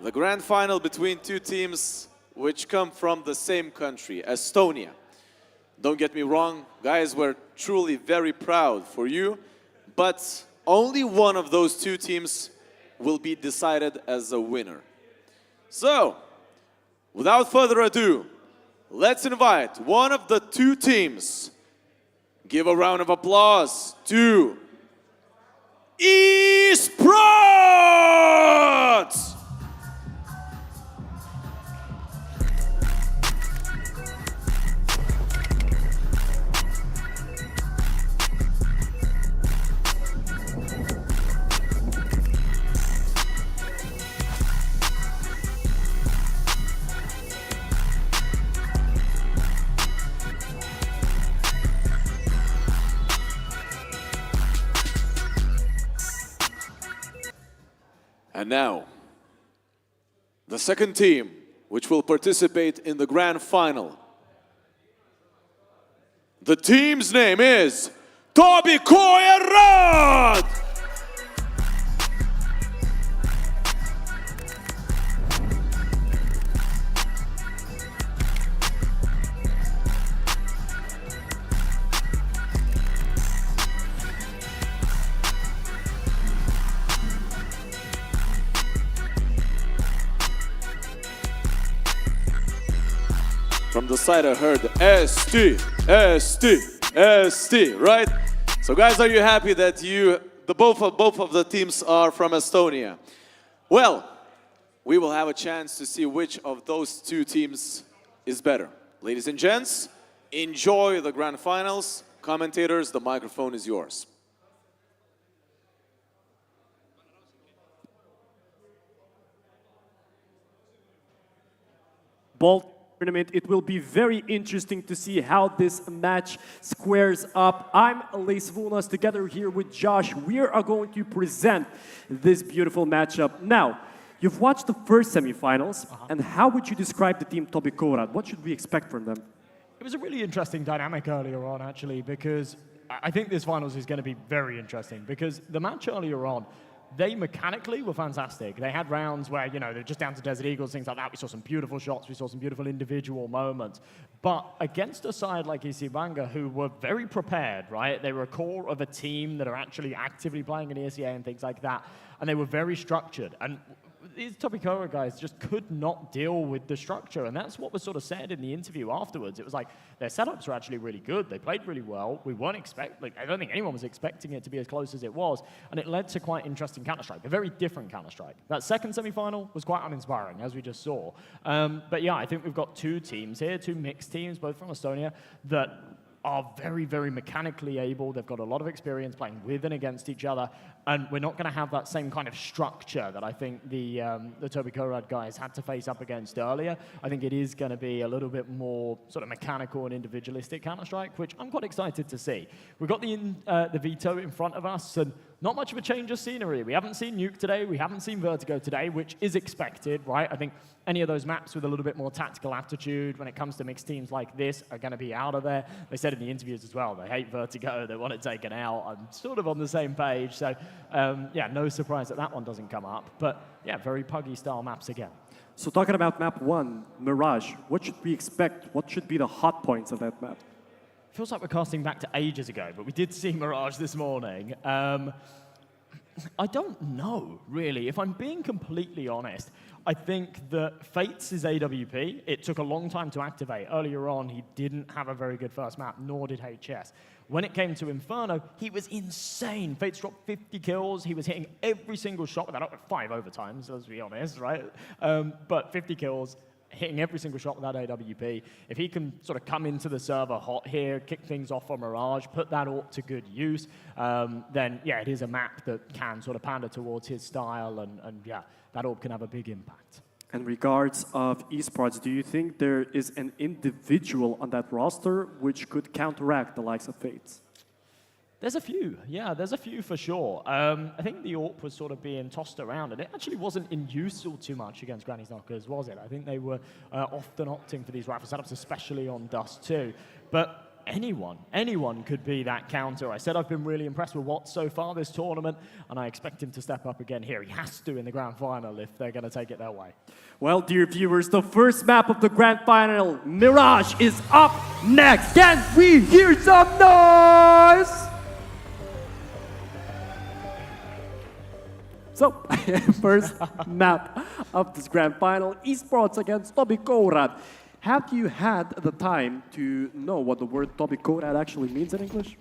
The grand final between two teams which come from the same country, Estonia. Don't get me wrong, guys, we're truly very proud for you, but only one of those two teams will be decided as a winner. So, without further ado, let's invite one of the two teams. Give a round of applause to eSports! And now, the second team, which will participate in the grand final. The team's name is OlyBet! From the side I heard ST, right? So guys, are you happy that both of the teams are from Estonia? Well, we will have a chance to see which of those two teams is better. Ladies and gents, enjoy the grand finals. Commentators, the microphone is yours. Tournament. It will be very interesting to see how this match squares up. I'm Laisvūnas, together here with Josh. We are going to present this beautiful matchup. Now, you've watched the first semifinals, and how would you describe the team OlyBet? What should we expect from them? It was a really interesting dynamic earlier on, actually, because I think this finals is going to be very interesting, because the match earlier on, they mechanically were fantastic. They had rounds where, you know, they're just down to Desert Eagles, things like that. We saw some beautiful shots. We saw some beautiful individual moments. But against a side like Isibanga, who were very prepared, right? They were a core of a team that are actually actively playing in ESEA and things like that. And they were very structured. And these OlyBet guys just could not deal with the structure. And that's what was sort of said in the interview afterwards. It was like, their setups were actually really good. They played really well. We weren't I don't think anyone was expecting it to be as close as it was. And it led to quite interesting Counter-Strike, a very different Counter-Strike. That second semi-final was quite uninspiring, as we just saw. But yeah, I think we've got two teams here, two mixed teams, both from Estonia, that are very, very mechanically able. They've got a lot of experience playing with and against each other, and we're not going to have that same kind of structure that I think the OlyBet guys had to face up against earlier. I think it is going to be a little bit more sort of mechanical and individualistic Counter-Strike, which I'm quite excited to see. We've got the Veto in front of us, and not much of a change of scenery. We haven't seen Nuke today, we haven't seen Vertigo today, which is expected, right? I think any of those maps with a little bit more tactical aptitude when it comes to mixed teams like this are going to be out of there. They said in the interviews as well, they hate Vertigo, they want it taken out. I'm sort of on the same page, so yeah, no surprise that that one doesn't come up. But yeah, very Puggy style maps again. So talking about map 1, Mirage, what should we expect? What should be the hot points of that map? Feels like we're casting back to ages ago, but we did see Mirage this morning. I don't know, really. If I'm being completely honest, I think that Fates is AWP. It took a long time to activate. Earlier on, he didn't have a very good first map, nor did HS. When it came to Inferno, he was insane. Fates dropped 50 kills. He was hitting every single shot without 5 overtimes, let's be honest, right? But 50 kills, hitting every single shot without AWP. If he can sort of come into the server hot here, kick things off for Mirage, put that AWP to good use, then yeah, it is a map that can sort of pander towards his style, and yeah, that AWP can have a big impact. In regards of esports, do you think there is an individual on that roster which could counteract the likes of Fates? There's a few, yeah, there's a few for sure. I think the AWP was sort of being tossed around, and it actually wasn't in use all too much against Granny's Knockers, was it? I think they were often opting for these rifle setups, especially on Dust 2. But anyone could be that counter. I said I've been really impressed with Watts so far this tournament, and I expect him to step up again here. He has to in the grand final if they're going to take it their way. Well, dear viewers, the first map of the grand final, Mirage, is up next. Can we hear some noise? So, first map of this grand final, esports against Toby Korad. Have you had the time to know what the word Toby Korad actually means in English?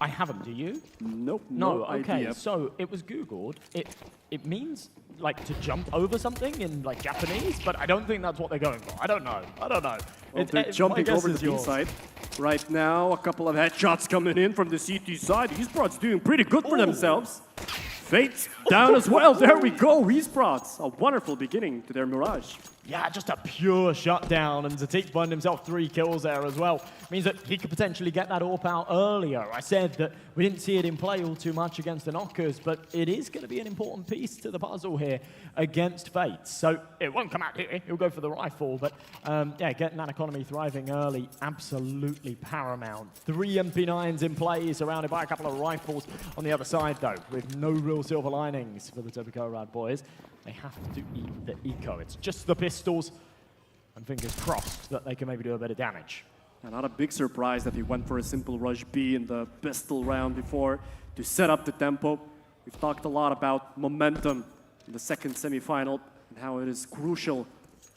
I haven't, do you? Nope, no idea. Okay, so it was Googled. It means like to jump over something in like Japanese, but I don't think that's what they're going for. I don't know. Well, they're jumping over the B side. Right now, a couple of headshots coming in from the CT side. Esports doing pretty good for themselves. Fate's down as well. There we go. Esports, a wonderful beginning to their Mirage. Yeah, just a pure shutdown, and Zatik's burned himself 3 kills there as well. Means that he could potentially get that AWP out earlier. I said that we didn't see it in play all too much against the Knockers, but it is going to be an important piece to the puzzle here against Fate. So it won't come out here, he'll go for the rifle, but yeah, getting that economy thriving early, absolutely paramount. 3 MP9s in play, surrounded by a couple of rifles on the other side though, with no real silver linings for the Toby Korad boys. They have to eat the eco. It's just the pistols, and fingers crossed that they can maybe do a bit of damage. And not a big surprise that he went for a simple rush B in the pistol round before to set up the tempo. We've talked a lot about momentum in the second semifinal and how it is crucial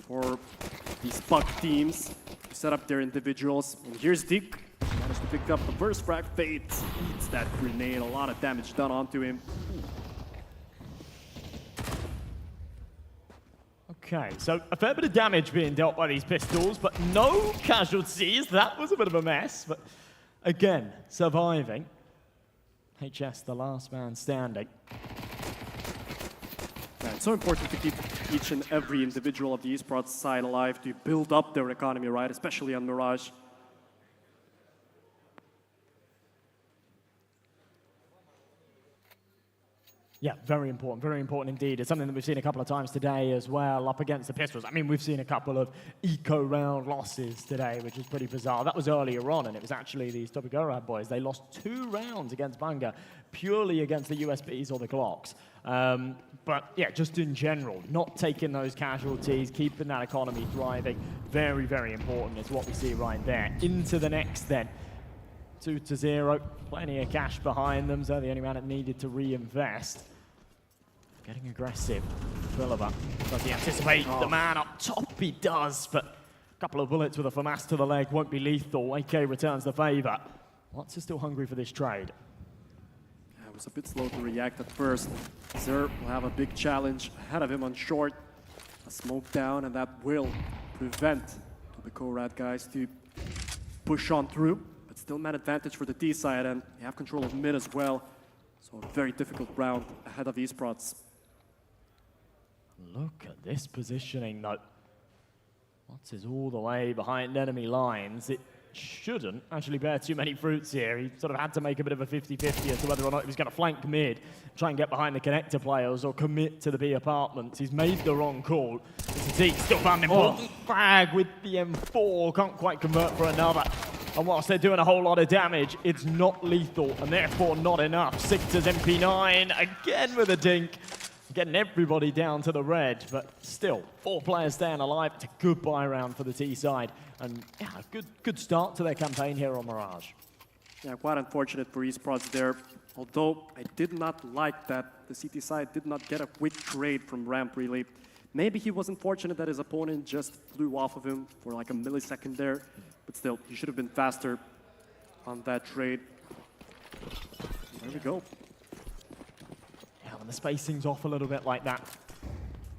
for these Puck teams to set up their individuals. And here's Dick, managed to pick up the first frag. Fate eats that grenade, a lot of damage done onto him. Okay, so a fair bit of damage being dealt by these pistols, but no casualties. That was a bit of a mess, but again, surviving. HS, the last man standing. Yeah, it's so important to keep each and every individual of the esports side alive to build up their economy, right? Especially on Mirage. Yeah, very important indeed. It's something that we've seen a couple of times today as well, up against the pistols. I mean, we've seen a couple of eco-round losses today, which is pretty bizarre. That was earlier on, and it was actually these Toby Korad boys. They lost 2 rounds against Bunga, purely against the USBs or the Glocks. But yeah, just in general, not taking those casualties, keeping that economy thriving, very, very important is what we see right there. Into the next then. 2-0, plenty of cash behind them, so the only man that needed to reinvest. Getting aggressive. Philippa, does he anticipate the man up top? He does, but a couple of bullets with a FAMAS to the leg won't be lethal. AK returns the favor. Watts is still hungry for this trade. Yeah, it was a bit slow to react at first. Zer will have a big challenge ahead of him on short. A smoke down, and that will prevent the Korad guys to push on through. But still man advantage for the T side, and they have control of mid as well. So a very difficult round ahead of esports. Look at this positioning though. Watts is all the way behind enemy lines. It shouldn't actually bear too many fruits here. He sort of had to make a bit of a 50-50 as to whether or not he was going to flank mid, try and get behind the connector players, or commit to the B apartments. He's made the wrong call. Zatik still found an important frag with the M4. Can't quite convert for another. And whilst they're doing a whole lot of damage, it's not lethal, and therefore not enough. Sixers MP9 again with a dink. Getting everybody down to the red, but still, 4 players staying alive. It's a good buy round for the T side. And yeah, good start to their campaign here on Mirage. Yeah, quite unfortunate for esports there. Although I did not like that the CT side did not get a quick trade from Ramp really. Maybe he wasn't fortunate that his opponent just flew off of him for like a millisecond there. But still, he should have been faster on that trade. There we go. Yeah, when the spacing's off a little bit like that,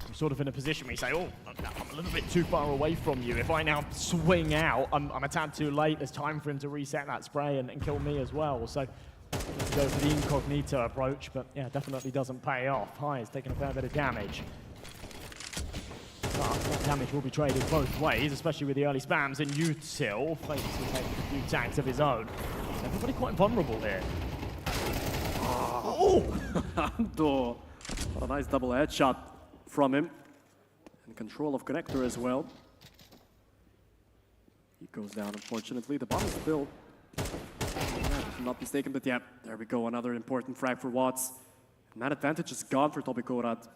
I'm sort of in a position where you say, oh, I'm a little bit too far away from you. If I now swing out, I'm a tad too late. There's time for him to reset that spray and kill me as well. So let's go for the incognito approach, but yeah, definitely doesn't pay off. High is taking a fair bit of damage. But that damage will be traded both ways, especially with the early spams in util. Fates will take a few tags of his own. Everybody quite vulnerable here. Oh! Ando. What a nice double headshot from him. And control of connector as well. He goes down, unfortunately. The bomb is still, if I'm not mistaken, but yeah, there we go. Another important frag for Watts. Man advantage is gone for Tobikorad.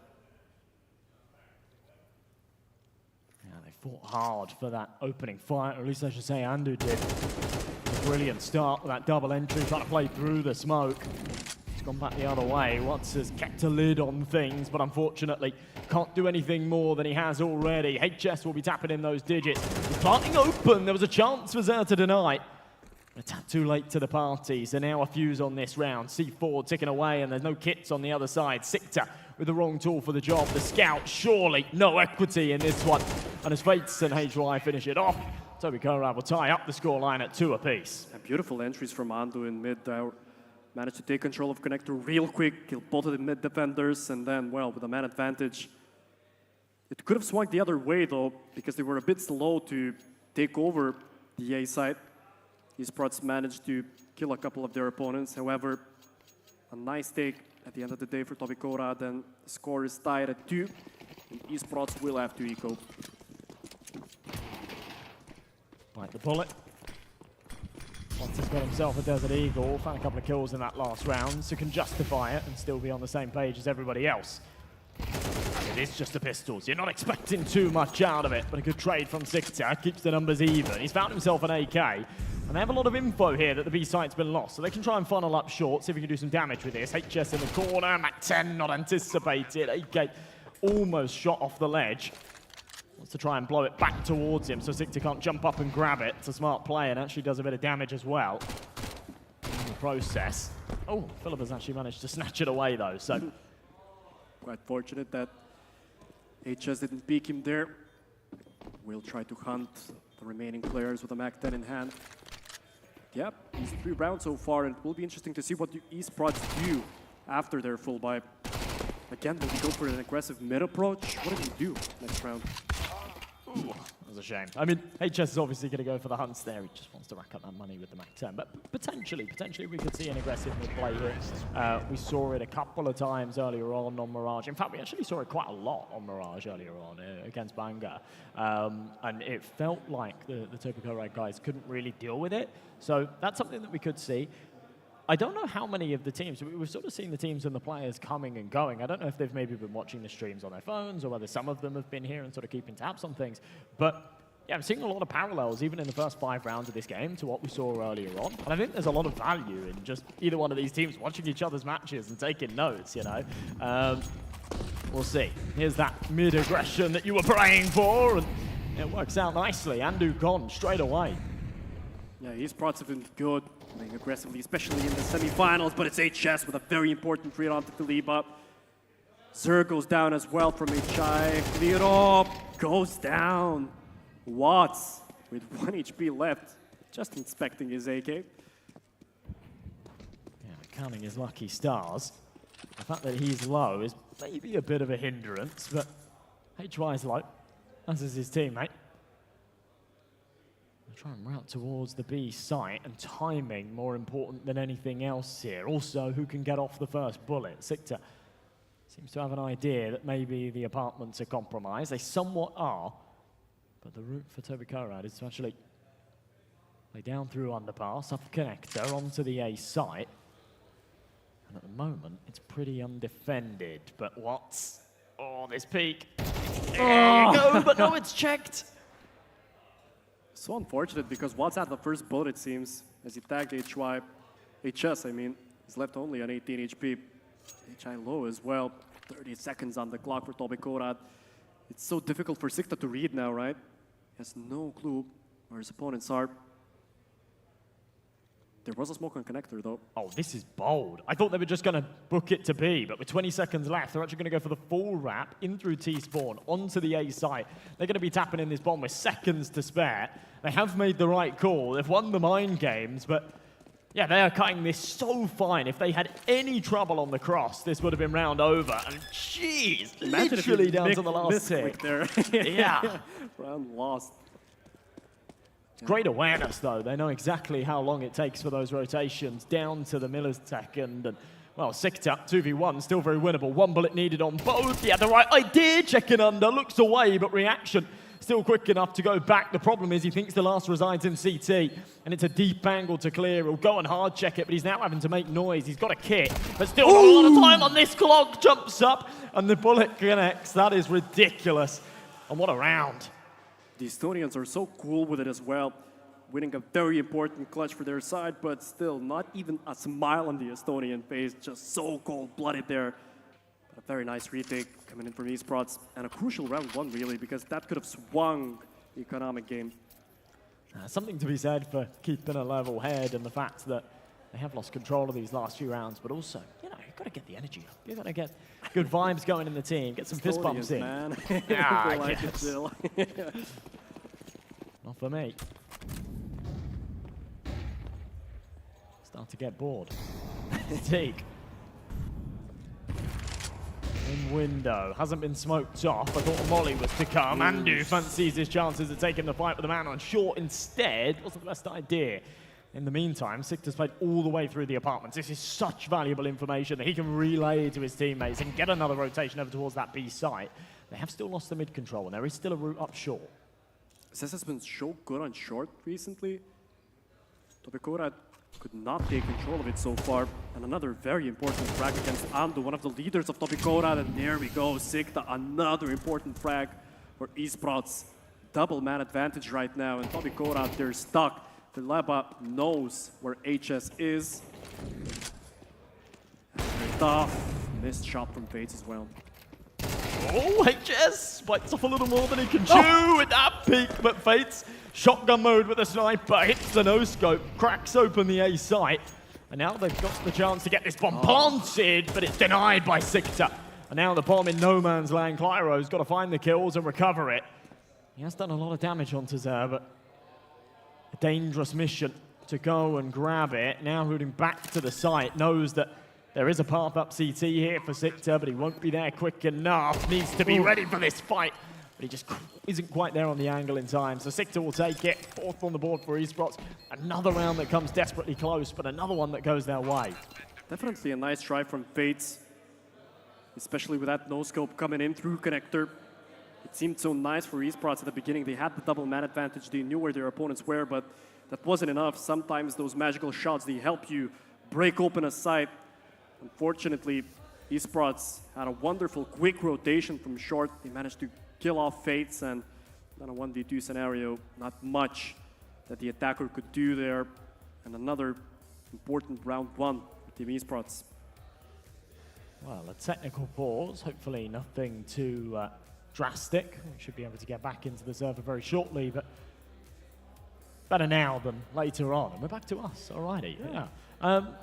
Yeah, they fought hard for that opening fight, or at least I should say Andu did. A brilliant start with that double entry, trying to play through the smoke. It's gone back the other way. Watts has kept a lid on things, but unfortunately can't do anything more than he has already. HS will be tapping in those digits. He's planting open. There was a chance for Zer to deny. A tad too late to the party, so now a fuse on this round. C4 ticking away, and there's no kits on the other side. Sikta with the wrong tool for the job. The scout, surely no equity in this one. And as Fates and HY finish it off, Tobikorad will tie up the scoreline at 2 apiece. And beautiful entries from Andu in mid there. Managed to take control of connector real quick, kill both of the mid defenders, and then, well, with a man advantage. It could have swung the other way, though, because they were a bit slow to take over the A side. Esports managed to kill a couple of their opponents. However, a nice take at the end of the day for Tobikorad, and the score is tied at 2. And Esports will have to eco. Bite the bullet. Watts has got himself a Desert Eagle, found a couple of kills in that last round, so can justify it and still be on the same page as everybody else. It is just the pistols. You're not expecting too much out of it, but a good trade from Sikta keeps the numbers even. He's found himself an AK, and they have a lot of info here that the B site's been lost, so they can try and funnel up short, see if we can do some damage with this. HS in the corner, Mac 10 not anticipated. AK almost shot off the ledge. Wants to try and blow it back towards him so Sikta can't jump up and grab it. It's a smart play and actually does a bit of damage as well in the process. Oh, Philip has actually managed to snatch it away though, so. Quite fortunate that HS didn't peek him there. We'll try to hunt the remaining players with a Mac 10 in hand. Yep, these 3 rounds so far, and it will be interesting to see what the Esports do after their full buy. Again, will we go for an aggressive mid approach? What do we do next round? Ooh, that was a shame. I mean, HS is obviously going to go for the hunts there. He just wants to rack up that money with the Mac 10. But potentially we could see an aggressive mid-play here. We saw it a couple of times earlier on Mirage. In fact, we actually saw it quite a lot on Mirage earlier on against Banga. And it felt like the Tobikorad guys couldn't really deal with it. So that's something that we could see. I don't know how many of the teams, we've sort of seen the teams and the players coming and going. I don't know if they've maybe been watching the streams on their phones or whether some of them have been here and sort of keeping tabs on things. But yeah, I'm seeing a lot of parallels, even in the first 5 rounds of this game, to what we saw earlier on. And I think there's a lot of value in just either one of these teams watching each other's matches and taking notes, you know. We'll see. Here's that mid-aggression that you were praying for, and it works out nicely. Andu gone straight away. Yeah, Esports have been good, playing aggressively, especially in the semifinals, but it's HS with a very important read onto Kaliba. Zer goes down as well from HI. Klirov goes down. Watts with 1 HP left, just inspecting his AK. Yeah, counting his lucky stars. The fact that he's low is maybe a bit of a hindrance, but HY's low, as is his teammate. Try and route towards the B site, and timing more important than anything else here. Also, who can get off the first bullet? Sikta seems to have an idea that maybe the apartments are compromised. They somewhat are, but the route for Tobikorad is to actually play down through underpass, up connector, onto the A site. And at the moment, it's pretty undefended, but Watts, oh, this peak. There you go, but no, it's checked. So unfortunate because Watts had the first bullet, it seems, as he tagged HS, I mean. He's left only on 18 HP. HI low as well. 30 seconds on the clock for Tobikorad. It's so difficult for Sikta to read now, right? He has no clue where his opponents are. There was a smoke on connector, though. Oh, this is bold. I thought they were just going to book it to B, but with 20 seconds left, they're actually going to go for the full wrap in through T-spawn onto the A site. They're going to be tapping in this bomb with seconds to spare. They have made the right call. They've won the mind games, but yeah, they are cutting this so fine. If they had any trouble on the cross, this would have been round over. And jeez, literally down to the last tick. There. Yeah. Round lost. Great awareness, though. They know exactly how long it takes for those rotations down to the millisecond. And Well, Sikta, 2v1, still very winnable. One bullet needed on both. He had the right idea, checking under, looks away, but reaction still quick enough to go back. The problem is he thinks the last resides in CT, and it's a deep angle to clear. He'll go and hard check it, but he's now having to make noise. He's got a kit, but still not a lot of time on this clock. Jumps up, and the bullet connects. That is ridiculous. And what a round. The Estonians are so cool with it as well, winning a very important clutch for their side, but still not even a smile on the Estonian face, just so cold-blooded there. But a very nice retake coming in from esports, and a crucial round one, really, because that could have swung the economic game. Something to be said for keeping a level head and the fact that they have lost control of these last few rounds, but also, you've got to get the energy up. You've got to get good vibes going in the team, get some fist bumps in. Man. Yeah, They like it still. Not for me. Start to get bored. Take. In window. Hasn't been smoked off. I thought a molly was to come. Andu fancies his chances of taking the fight with the man on short instead. Wasn't the best idea. In the meantime, Sikta's played all the way through the apartments. This is such valuable information that he can relay to his teammates and get another rotation over towards that B site. They have still lost the mid control, and there is still a route up short. CS has been so good on short recently. Tobikora could not take control of it so far. And another very important frag against Andu, one of the leaders of Tobikora. And there we go, Sikta, another important frag for esports. Double man advantage right now, and Tobikora, they're stuck. The Leba knows where HS is. Very tough. Missed shot from Fates as well. Oh, HS bites off a little more than he can chew with that peak, but Fates shotgun mode with a sniper, hits the no-scope, cracks open the A site, and now they've got the chance to get this bomb planted, but it's denied by Sikta. And now the bomb in no man's land. Clyro's got to find the kills and recover it. He has done a lot of damage on Tazer, but a dangerous mission to go and grab it. Now rooting back to the site, knows that there is a path up CT here for Sikta, but he won't be there quick enough. Needs to be ready for this fight, but he just isn't quite there on the angle in time. So Sikta will take it. Fourth on the board for esports. Another round that comes desperately close, but another one that goes their way. Definitely a nice try from Fates, especially with that no-scope coming in through connector. It seemed so nice for esports at the beginning. They had the double man advantage. They knew where their opponents were, but that wasn't enough. Sometimes those magical shots, they help you break open a site. Unfortunately, esports had a wonderful quick rotation from short. They managed to kill off Fates, and on a 1v2 scenario, not much that the attacker could do there. And another important round one for Team Esports. Well, a technical pause, hopefully nothing too drastic. We should be able to get back into the server very shortly, but better now than later on. And we're back to us, alrighty. Yeah.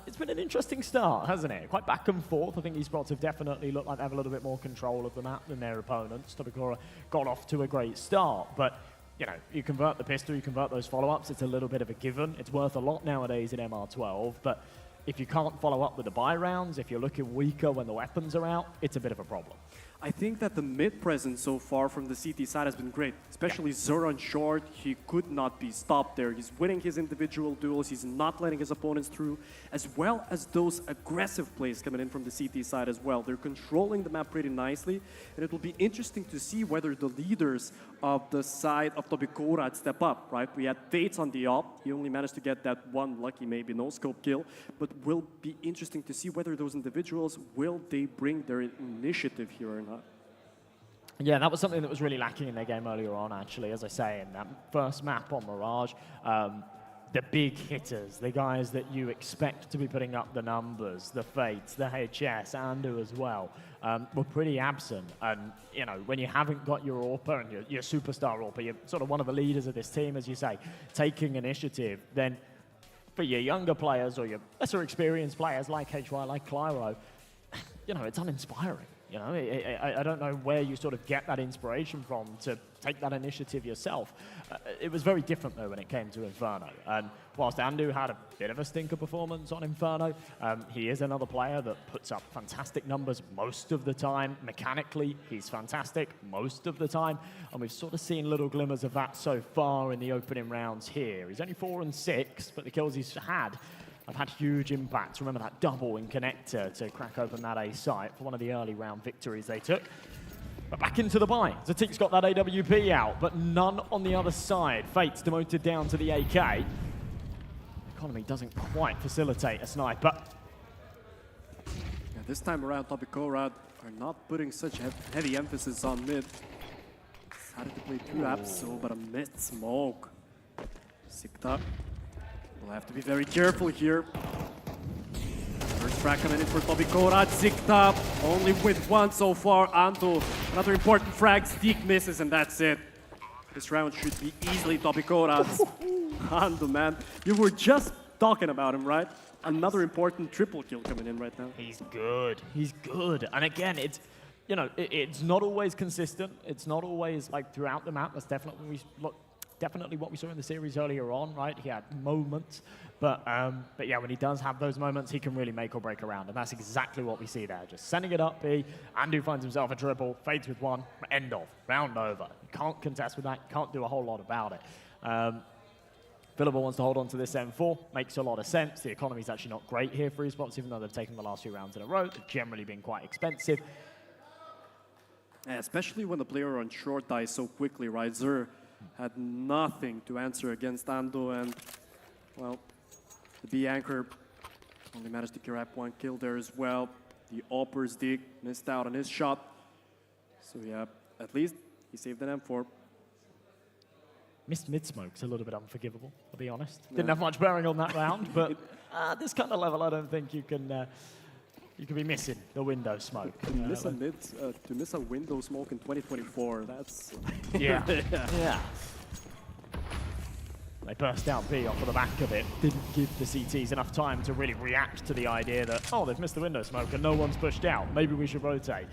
It's been an interesting start, hasn't it? Quite back and forth. I think esports have definitely looked like they have a little bit more control of the map than their opponents. Tobikora got off to a great start, but you know, you convert the pistol, you convert those follow-ups, it's a little bit of a given. It's worth a lot nowadays in MR12, but if you can't follow up with the buy rounds, if you're looking weaker when the weapons are out, it's a bit of a problem. I think that the mid presence so far from the CT side has been great, especially Zur on short. He could not be stopped there. He's winning his individual duels. He's not letting his opponents through, as well as those aggressive plays coming in from the CT side as well. They're controlling the map pretty nicely, and it will be interesting to see whether the leaders of the side of Tobikora step up, right? We had Fates on the op. He only managed to get that one lucky, maybe no-scope kill, but will be interesting to see whether those individuals, will they bring their initiative here or not. Yeah, that was something that was really lacking in their game earlier on, actually. As I say, in that first map on Mirage, the big hitters, the guys that you expect to be putting up the numbers, the Fates, the HS, Andu as well, were pretty absent. And, you know, when you haven't got your AWPer and your superstar AWPer, you're sort of one of the leaders of this team, as you say, taking initiative, then for your younger players or your lesser experienced players like HY, like Clyro, you know, it's uninspiring. You know, I don't know where you sort of get that inspiration from to take that initiative yourself. It was very different, though, when it came to Inferno. And whilst Andu had a bit of a stinker performance on Inferno, he is another player that puts up fantastic numbers most of the time. Mechanically, he's fantastic most of the time. And we've sort of seen little glimmers of that so far in the opening rounds here. He's only 4 and 6, but the kills he's had have had huge impacts. Remember that double in connector to crack open that A site for one of the early round victories they took. But back into the buy. Zatik's got that AWP out, but none on the other side. Fate's demoted down to the AK. Economy doesn't quite facilitate a sniper. Yeah, this time around, OlyBet are not putting such heavy emphasis on mid. Decided to play 2 Absol, but a mid smoke. Sikta will have to be very careful here. First frag coming in for OlyBet. Sikta only with 1 so far. Ando, another important frag. Zeke misses, and that's it. This round should be easily OlyBet's. Ando, man, you were just talking about him, right? Another important triple kill coming in right now. He's good. He's good. And again, it's, you know, it's not always consistent. It's not always like throughout the map. That's definitely what we saw in the series earlier on, right? He had moments, but yeah, when he does have those moments, he can really make or break a round, and that's exactly what we see there. Just sending it up B, Andu finds himself a triple, fades with 1, end of, round over. You can't contest with that, you can't do a whole lot about it. Philippa wants to hold on to this M4, makes a lot of sense. The economy's actually not great here for esports, even though they've taken the last few rounds in a row. They've generally been quite expensive. Yeah, especially when the player on short dies so quickly, right? Zur had nothing to answer against Ando, and, well, the B anchor only managed to grab 1 kill there as well. The Oppers Dig missed out on his shot. So yeah, at least he saved an M4. Missed mid-smoke's a little bit unforgivable, I'll be honest. Yeah. Didn't have much bearing on that round, but this kind of level, I don't think you can be missing the window smoke. To miss a window smoke in 2024, that's... Yeah. Yeah. They burst out B off of the back of it. Didn't give the CTs enough time to really react to the idea that, oh, they've missed the window smoke and no one's pushed out. Maybe we should rotate.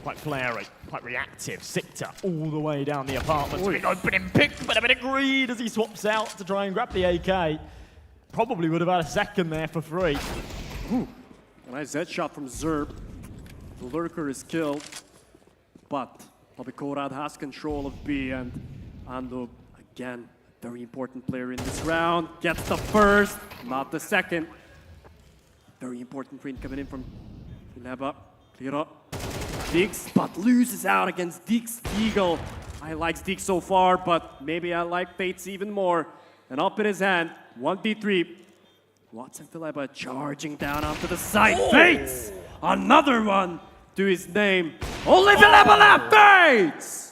Quite flary, quite reactive. Sikta all the way down the apartment. So an opening pick, but a bit of greed as he swaps out to try and grab the AK. Probably would have had a second there for free. Ooh. A nice Z shot from Zerb. The lurker is killed, but OlyBet has control of B, and Ando, again, very important player in this round, gets the first, not the second. Very important frame coming in from Leba. Clear up. Dix, but loses out against Dix Eagle. I like Dix so far, but maybe I like Fates even more. And up in his hand, 1v3. Watson Philippa charging down onto the side. Oh! Fates! Another one to his name. Only Philippa Fates!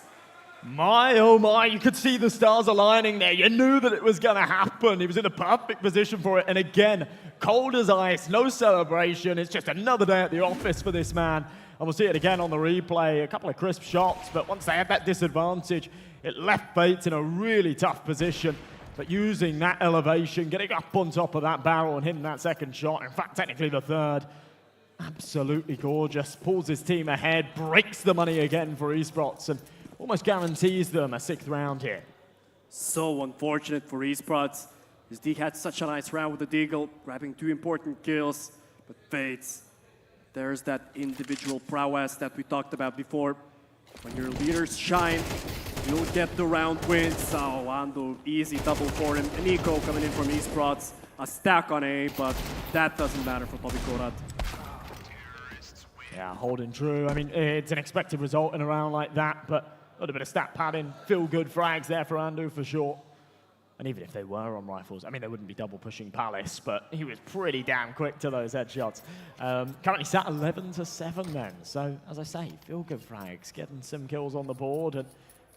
My, oh my, you could see the stars aligning there. You knew that it was going to happen. He was in a perfect position for it. And again, cold as ice, no celebration. It's just another day at the office for this man. And we'll see it again on the replay. A couple of crisp shots, but once they had that disadvantage, it left Fates in a really tough position. But using that elevation, getting up on top of that barrel and hitting that second shot, in fact, technically the third, absolutely gorgeous. Pulls his team ahead, breaks the money again for esports, and almost guarantees them a 6th round here. So unfortunate for esports. His D had such a nice round with the Deagle, grabbing 2 important kills, but Fates, there's that individual prowess that we talked about before. When your leaders shine, you'll get the round wins. So Ando, easy double for him. And Nico coming in from esports, a stack on A, but that doesn't matter for OlyBet. Yeah, holding true. I mean, it's an expected result in a round like that, but a little bit of stat padding, feel good frags there for Andu for sure. And even if they were on rifles, I mean, they wouldn't be double pushing Palace, but he was pretty damn quick to those headshots. Currently sat 11-7 then. So, as I say, feel good frags, getting some kills on the board and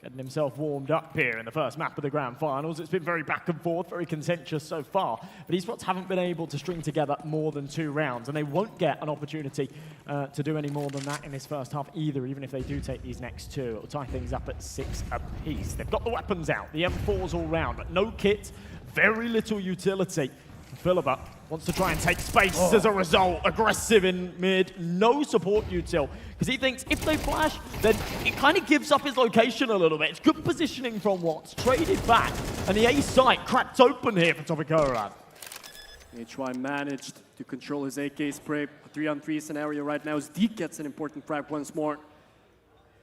getting himself warmed up here in the first map of the grand finals. It's been very back and forth, very contentious so far, but esports haven't been able to string together more than 2 rounds, and they won't get an opportunity to do any more than that in this first half either, even if they do take these next 2. It'll tie things up at 6 apiece. They've got the weapons out, the M4s all round, but no kit, very little utility. Philippa wants to try and take space as a result. Aggressive in mid, no support util. Because he thinks if they flash, then it kind of gives up his location a little bit. It's good positioning from Watts. Traded back, and the A site cracked open here for OlyBet. HY managed to control his AK spray. A 3-on-3 scenario right now. Zeke gets an important frag once more.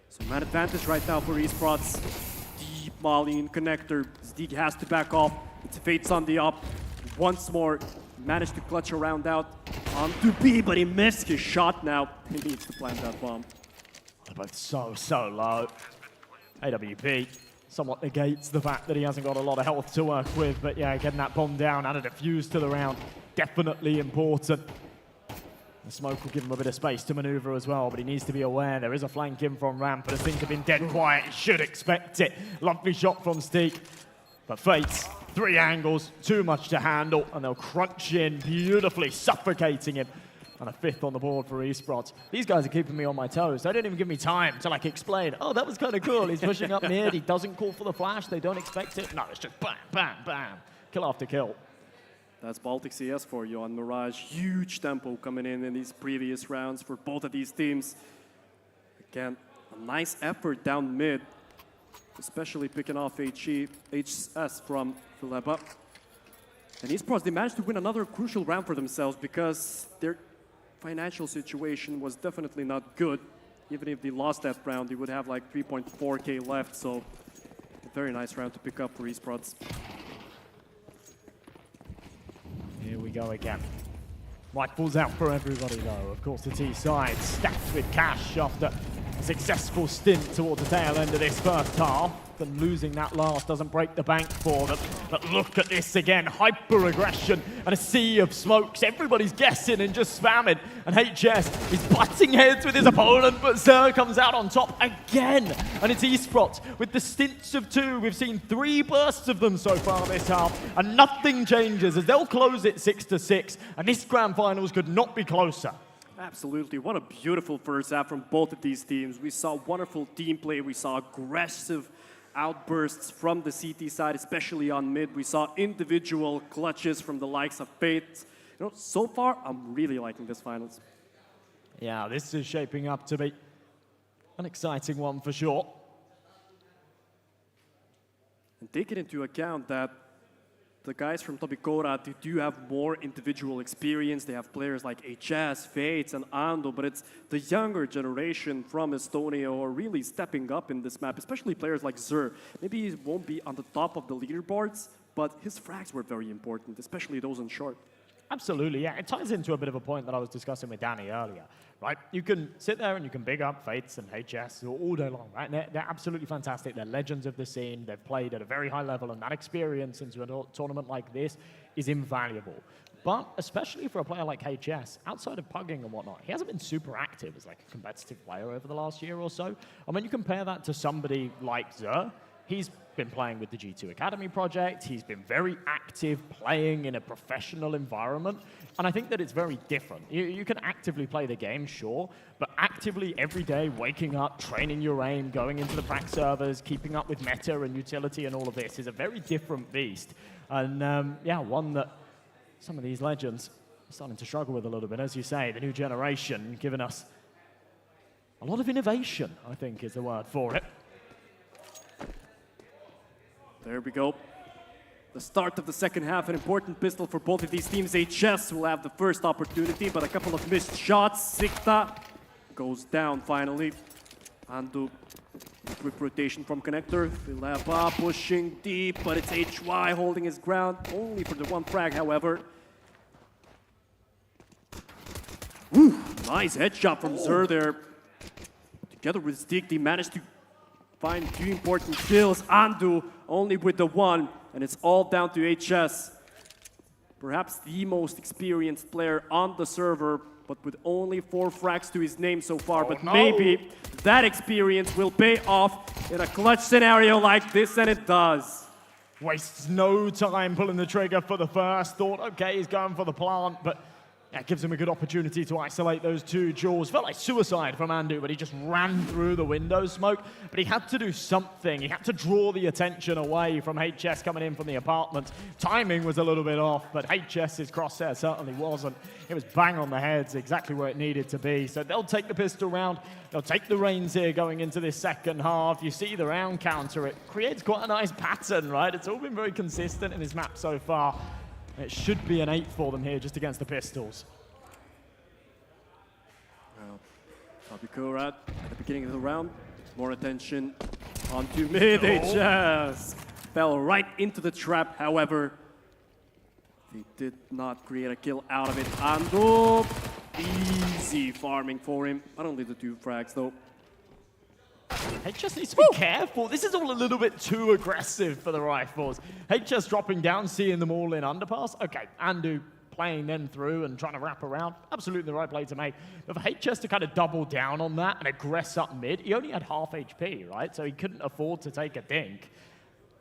So man advantage right now for esports. Deep Molly in connector. Zeke has to back off. It's Fates on the up. Once more, managed to clutch a round out onto B, but he missed his shot now. He needs to plant that bomb. They're both so low. AWP somewhat negates the fact that he hasn't got a lot of health to work with, but yeah, getting that bomb down and a defuse to the round, definitely important. The smoke will give him a bit of space to maneuver as well, but he needs to be aware there is a flank in from ramp, but as things have been dead quiet, he should expect it. Lovely shot from Steak, but Fates, 3 angles, too much to handle, and they'll crunch in beautifully, suffocating him. And a 5th on the board for esports. These guys are keeping me on my toes. They don't even give me time to like explain. Oh, that was kind of cool. He's pushing up mid. He doesn't call for the flash. They don't expect it. No, it's just bam, bam, bam. Kill after kill. That's Baltic CS for you on Mirage. Huge tempo coming in these previous rounds for both of these teams. Again, a nice effort down mid, especially picking off HS from Phileba. And esports, they managed to win another crucial round for themselves because their financial situation was definitely not good. Even if they lost that round, they would have like 3.4K left, so a very nice round to pick up for esports. Here we go again. Rifles out for everybody though. Of course, the T side stacked with cash after a successful stint towards the tail end of this first half. And losing that last doesn't break the bank for them. But look at this again, hyper-aggression and a sea of smokes. Everybody's guessing and just spamming. And HS is butting heads with his opponent, but Zer comes out on top again. And it's esports with the stints of 2. We've seen 3 bursts of them so far this half, and nothing changes as they'll close it 6-6. And this grand finals could not be closer. Absolutely. What a beautiful first half from both of these teams. We saw wonderful team play. We saw aggressive outbursts from the CT side, especially on mid. We saw individual clutches from the likes of Fate. You know, so far, I'm really liking this finals. Yeah, this is shaping up to be an exciting one for sure. And take it into account that the guys from Tobikora, they do have more individual experience. They have players like HS, Fates, and Ando, but it's the younger generation from Estonia who are really stepping up in this map, especially players like Zer. Maybe he won't be on the top of the leaderboards, but his frags were very important, especially those in short. Absolutely, yeah. It ties into a bit of a point that I was discussing with Danny earlier, right? You can sit there and you can big up Fates and HS all day long, right? They're absolutely fantastic. They're legends of the scene. They've played at a very high level, and that experience into a tournament like this is invaluable. But especially for a player like HS, outside of pugging and whatnot, he hasn't been super active as like a competitive player over the last year or so. And when you compare that to somebody like Zer, he's been playing with the G2 Academy project. He's been very active playing in a professional environment. And I think that it's very different. You can actively play the game, sure, but actively every day waking up, training your aim, going into the prac servers, keeping up with meta and utility and all of this is a very different beast. And yeah, one that some of these legends are starting to struggle with a little bit. As you say, the new generation giving us a lot of innovation, I think is the word for it. There we go. The start of the second half, an important pistol for both of these teams. HS will have the first opportunity, but a couple of missed shots. Sikta goes down finally. Andu, quick rotation from connector. Phileba pushing deep, but it's HY holding his ground. Only for the 1 frag, however. Ooh, nice headshot from Zer there. Together with Stick, they managed to find 2 important kills. Andu only with the 1, and it's all down to HS. Perhaps the most experienced player on the server, but with only 4 frags to his name so far. But maybe that experience will pay off in a clutch scenario like this, and it does. Wastes no time pulling the trigger for the first. Thought, okay, he's going for the plant, but that gives him a good opportunity to isolate those 2 jaws. Felt like suicide from Andu, but he just ran through the window smoke. But he had to do something. He had to draw the attention away from HS coming in from the apartment. Timing was a little bit off, but HS's crosshair certainly wasn't. It was bang on the heads, exactly where it needed to be. So they'll take the pistol round. They'll take the reins here going into this second half. You see the round counter. It creates quite a nice pattern, right? It's all been very consistent in this map so far. It should be an 8 for them here just against the pistols. Well, Tobikora at the beginning of the round. More attention onto mid. HS fell right into the trap. However, They did not create a kill out of it. Ando, easy farming for him. Not only the 2 frags though. HS needs to be careful. This is all a little bit too aggressive for the Rifles. HS dropping down, seeing them all in underpass. Okay, Andu playing them through and trying to wrap around. Absolutely the right play to make. But for HS to kind of double down on that and aggress up mid, he only had half HP, right? So he couldn't afford to take a dink.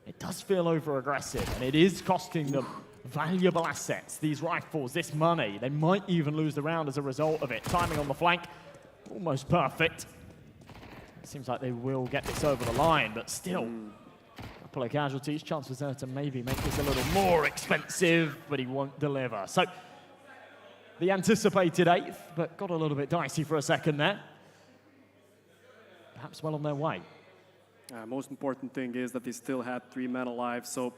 It does feel over-aggressive, and it is costing them valuable assets, these Rifles, this money. They might even lose the round as a result of it. Timing on the flank, almost perfect. It seems like they will get this over the line, but still, a couple of casualties. Chance was there to maybe make this a little more expensive, but he won't deliver. So, the anticipated 8th, but got a little bit dicey for a second there. Perhaps well on their way. Most important thing is that they still had 3 men alive, so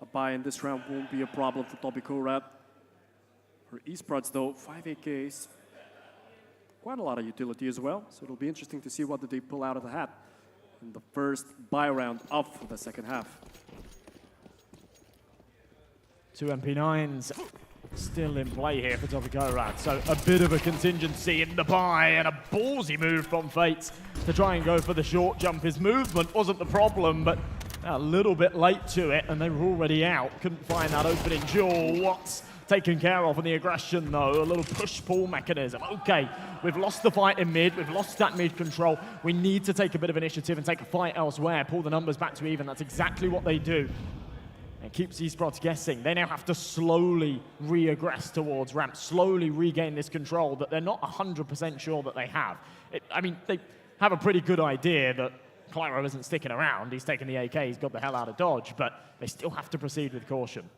a buy in this round won't be a problem for Topikorad. For esports though, 5 AKs. Quite a lot of utility as well, so it'll be interesting to see what they pull out of the hat in the first buy round of the second half. 2 MP9s still in play here for Topikorad, so a bit of a contingency in the buy and a ballsy move from Fates to try and go for the short jump. His movement wasn't the problem, but a little bit late to it, and they were already out. Couldn't find that opening duel. What's taken care of in the aggression, though? A little push-pull mechanism. Okay, we've lost the fight in mid. We've lost that mid control. We need to take a bit of initiative and take a fight elsewhere. Pull the numbers back to even. That's exactly what they do. It keeps esports guessing. They now have to slowly re-aggress towards ramp, slowly regain this control that they're not 100% sure that they have. I mean, they have a pretty good idea that Clyro isn't sticking around. He's taken the AK, he's got the hell out of dodge, but they still have to proceed with caution.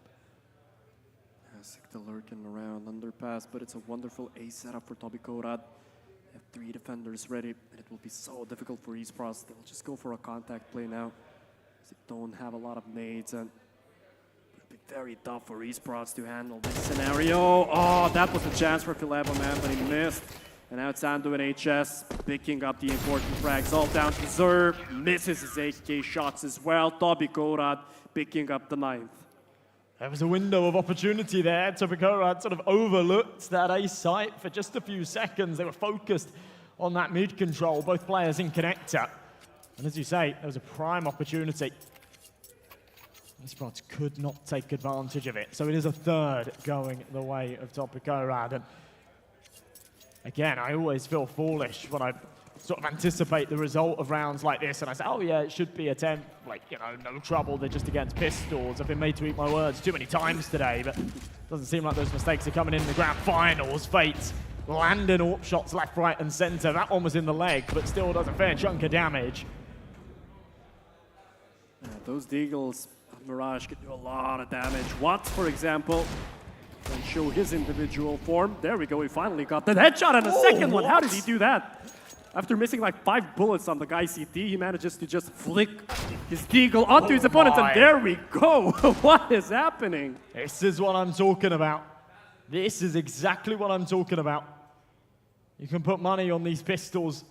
Sikta lurking around underpass, but it's a wonderful A setup for Topikorad. They have 3 defenders ready, and it will be so difficult for esports. They'll just go for a contact play now, because they don't have a lot of nades, and it'll be very tough for esports to handle this scenario. Oh, that was a chance for Philebo, man, but he missed. And now it's Andu and HS picking up the important frags. All down to Zer, misses his AK shots as well. Topikorad picking up the 9th. There was a window of opportunity there. Topikorad sort of overlooked that A site for just a few seconds. They were focused on that mid control, both players in connector. And as you say, there was a prime opportunity. esports could not take advantage of it. So it is a 3rd going the way of Topikorad. And again, I always feel foolish when I sort of anticipate the result of rounds like this, and I say, oh yeah, it should be a 10, like, you know, no trouble, they're just against pistols. I've been made to eat my words too many times today, but it doesn't seem like those mistakes are coming in the grand finals. Fates landing AWP shots left, right, and center. That one was in the leg, but still does a fair chunk of damage. Those Deagles of Mirage could do a lot of damage. Watts, for example, can show his individual form. There we go, he finally got that headshot on the second one. How did he do that? After missing like 5 bullets on the guy CT, he manages to just flick his Deagle onto his opponent, and there we go. What is happening? This is what I'm talking about. This is exactly what I'm talking about. You can put money on these pistols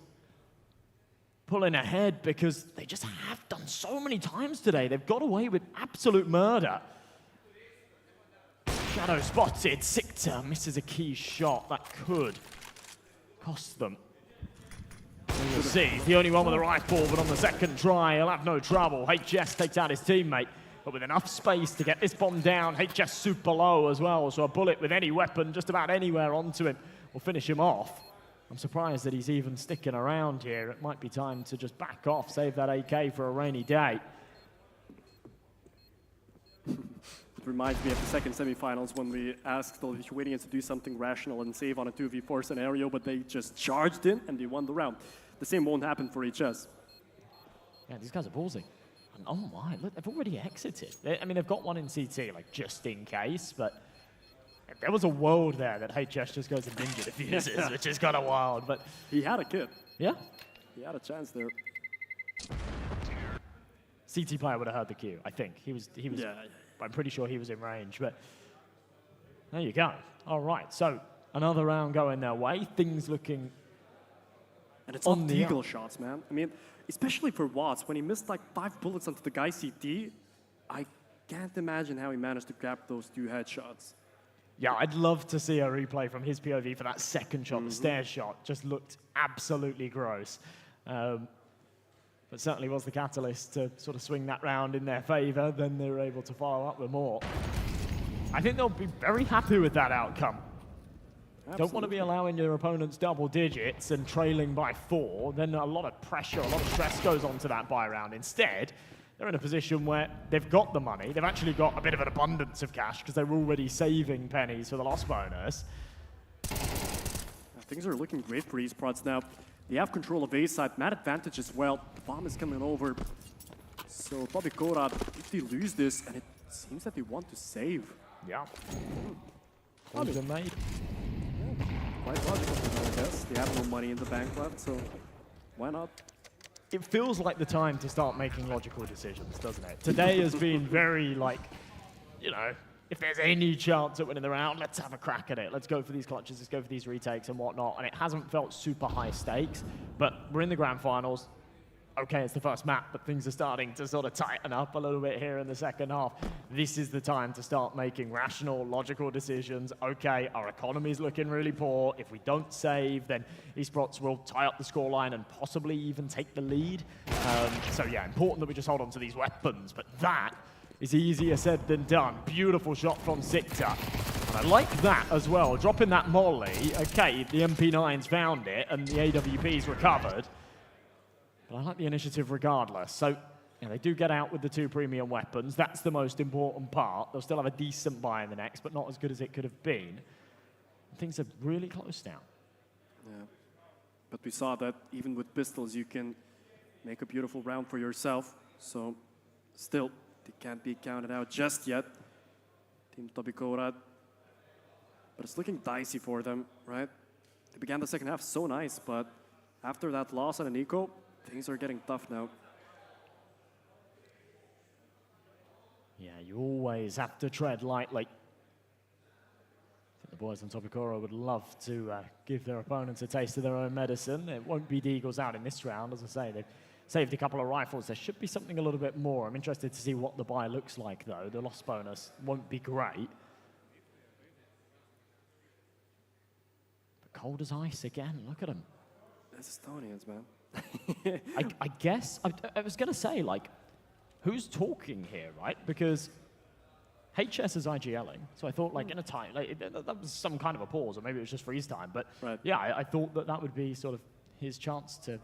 pulling ahead because they just have done so many times today. They've got away with absolute murder. Shadow spotted. Sikta misses a key shot. That could cost them. We'll see. He's the only one with a rifle, but on the second try, he'll have no trouble. HS takes out his teammate, but with enough space to get this bomb down. HS super low as well, so a bullet with any weapon just about anywhere onto him will finish him off. I'm surprised that he's even sticking around here. It might be time to just back off, save that AK for a rainy day. It reminds me of the second semifinals when we asked the Lithuanians to do something rational and save on a 2v4 scenario, but they just charged in and they won the round. The same won't happen for HS. Yeah, these guys are ballsy. And oh my, look, they've already exited. I mean, they've got one in CT, like, just in case, but there was a world there that HS just goes and ninja diffuses, which is kind of wild, but... He had a kid. Yeah? He had a chance there. CT player would have heard the cue, I think. He was. Yeah. I'm pretty sure he was in range, but there you go. All right, so another round going their way. Things looking and it's on the Deagle shots, man. I mean, especially for Watts, when he missed like 5 bullets onto the guy CT, I can't imagine how he managed to grab those 2 headshots. Yeah, I'd love to see a replay from his POV for that second shot. The stair shot just looked absolutely gross. But certainly was the catalyst to sort of swing that round in their favor. Then they were able to follow up with more. I think they'll be very happy with that outcome. Absolutely. Don't want to be allowing your opponents double digits and trailing by 4. Then a lot of pressure, a lot of stress goes onto that buy round. Instead, they're in a position where they've got the money. They've actually got a bit of an abundance of cash because they're already saving pennies for the loss bonus. Things are looking great for esports now. They have control of A side, mad advantage as well. The bomb is coming over. So Tobikora, if they lose this, and it seems that they want to save. Yeah. Calls been made. Yeah, quite logical for them, I guess. They have no money in the bank left, so why not? It feels like the time to start making logical decisions, doesn't it? Today has been very, like, you know, if there's any chance at winning the round, let's have a crack at it. Let's go for these clutches, let's go for these retakes and whatnot. And it hasn't felt super high stakes, but we're in the grand finals. Okay, it's the first map, but things are starting to sort of tighten up a little bit here in the second half. This is the time to start making rational, logical decisions. Okay, our economy's looking really poor. If we don't save, then esports will tie up the scoreline and possibly even take the lead. So yeah, important that we just hold on to these weapons, but that is easier said than done. Beautiful shot from Sikta. And I like that as well, dropping that molly. Okay, the MP9's found it and the AWP's recovered. But I like the initiative regardless. So yeah, they do get out with the 2 premium weapons. That's the most important part. They'll still have a decent buy in the next, but not as good as it could have been. Things are really close now. Yeah. But we saw that even with pistols, you can make a beautiful round for yourself. So still, they can't be counted out just yet. Team Tobikora. But it's looking dicey for them, right? They began the second half so nice, but after that loss on an eco, things are getting tough now. Yeah, you always have to tread lightly. I think the boys on Tobikora would love to give their opponents a taste of their own medicine. It won't be Deagles out in this round, as I say. They've saved a couple of rifles. There should be something a little bit more. I'm interested to see what the buy looks like, though. The loss bonus won't be great. But cold as ice again. Look at them. That's Estonians, man. I guess, I was going to say, like, who's talking here, right? Because HS is IGLing, so I thought, like, in a time, like, that was some kind of a pause, or maybe it was just freeze time, but yeah, I thought that that would be sort of his chance to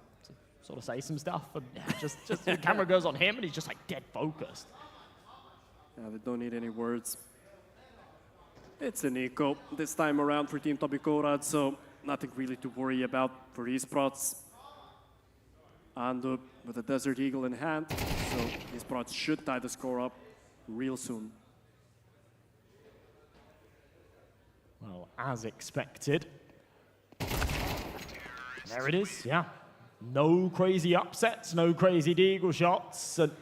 sort of say some stuff, and yeah, just the camera goes on him, and he's just, like, dead focused. Yeah, they don't need any words. It's an eco this time around for Team Tobikora, so nothing really to worry about for esports. And with the Desert Eagle in hand, so esports should tie the score up real soon. Well, as expected. There it is, yeah. No crazy upsets, no crazy Deagle shots, and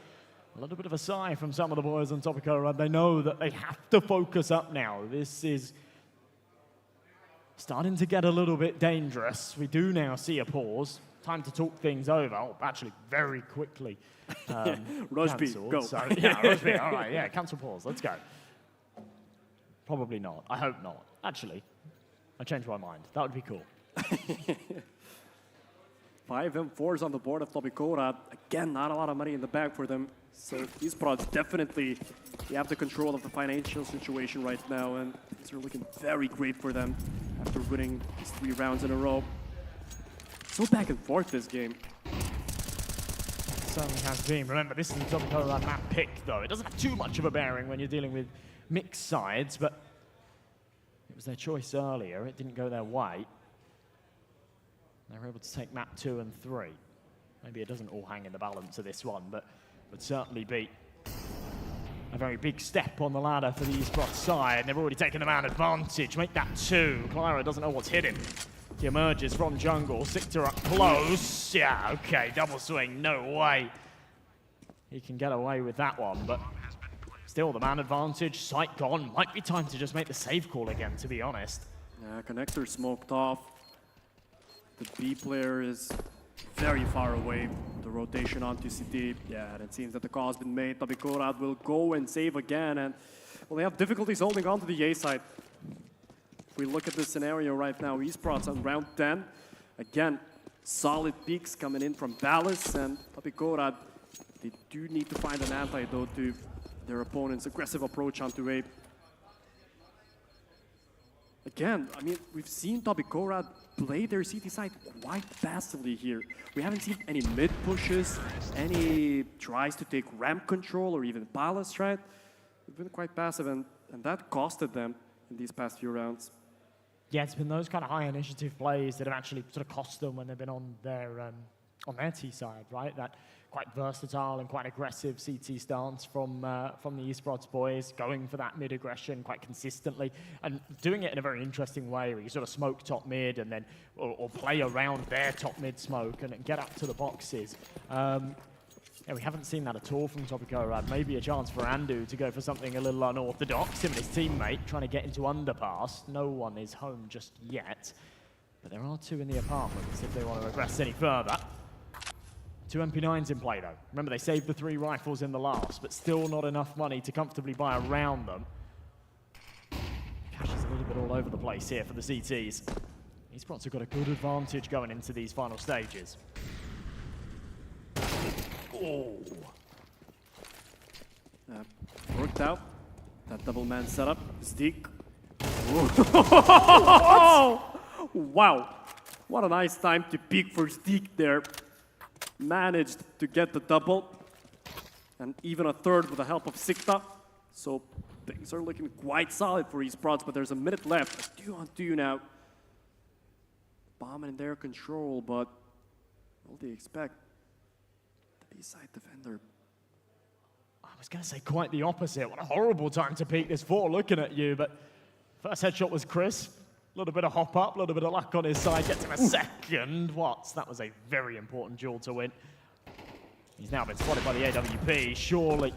a little bit of a sigh from some of the boys on Tobikora. They know that they have to focus up now. This is starting to get a little bit dangerous. We do now see a pause. Time to talk things over. Oh, actually, very quickly. Rosby, go. So, yeah, Rosby, all right, yeah, cancel pause. Let's go. Probably not. I hope not. Actually, I changed my mind. That would be cool. 5 M4s on the board of Tobikora. Again, not a lot of money in the bag for them. So these prods definitely have the control of the financial situation right now, and things are looking very great for them after winning these 3 rounds in a row. So back and forth this game. Certainly has been. Remember, this is the Tobikora map pick, though. It doesn't have too much of a bearing when you're dealing with mixed sides, but it was their choice earlier. It didn't go their way. They were able to take map 2 and 3. Maybe it doesn't all hang in the balance of this one, but would certainly be a very big step on the ladder for the esports side. They've already taken the man advantage. Make that 2. Clara doesn't know what's hit him. He emerges from jungle. Sikta up close. Yeah, okay, double swing. No way. He can get away with that one, but still the man advantage. Sight gone. Might be time to just make the save call again, to be honest. Yeah, connector smoked off. The B player is very far away. The rotation onto CT. Yeah, and it seems that the call has been made. Tabikorat will go and save again, and well, they have difficulties holding on to the A side. If we look at this scenario right now, esports on round 10. Again, solid peaks coming in from Kablys and Tabikorat. They do need to find an antidote to their opponent's aggressive approach onto A. Again, I mean, we've seen Tabikorat play their CT side quite passively here. We haven't seen any mid pushes, any tries to take ramp control or even palace, right? They've been quite passive, and that costed them in these past few rounds. Yeah, it's been those kind of high initiative plays that have actually sort of cost them when they've been on their T side, right? That quite versatile and quite aggressive CT stance from the esports boys, going for that mid aggression quite consistently and doing it in a very interesting way where you sort of smoke top mid and then or play around their top mid smoke and get up to the boxes. Yeah, we haven't seen that at all from Tabikorat. Maybe a chance for Andu to go for something a little unorthodox. Him and his teammate trying to get into underpass. No one is home just yet, but there are two in the apartments if they want to aggress any further. 2 MP9s in play though. Remember, they saved the 3 rifles in the last, but still not enough money to comfortably buy around them. Cash is a little bit all over the place here for the CTs. Esports have got a good advantage going into these final stages. Oh. Worked out. That double man setup. Stick. Wow. What a nice time to peek for Stick there. Managed to get the double. And even a third with the help of Sikta. So things are looking quite solid for esports, but there's a minute left. 2-on-2 now. Bomb in their control, but what do they expect? The B-side defender. I was going to say quite the opposite. What a horrible time to peek this for, looking at you, but first headshot was crisp. A little bit of hop up, a little bit of luck on his side, gets him a second. What? That was a very important duel to win. He's now been spotted by the AWP. Surely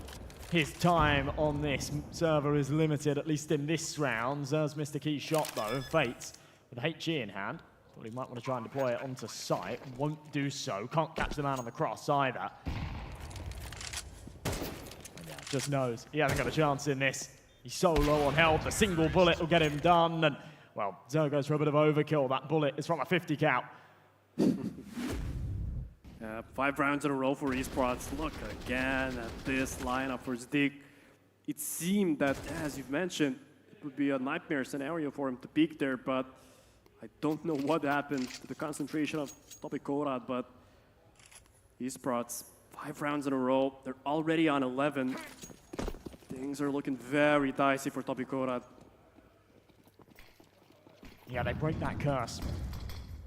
his time on this server is limited, at least in this round. Zer's missed a key shot though, Fates with HE in hand. Thought he might want to try and deploy it onto site. Won't do so. Can't catch the man on the cross either. And yeah, just knows he hasn't got a chance in this. He's so low on health, a single bullet will get him done. And well, Zer goes for a bit of overkill. That bullet is from a 50 cal. 5 rounds in a row for esports. Look again at this lineup for Zdig. It seemed that, as you've mentioned, it would be a nightmare scenario for him to peak there, but I don't know what happened to the concentration of Tabikorat, but esports, 5 rounds in a row. They're already on 11. Things are looking very dicey for Tabikorat. Yeah, they break that curse.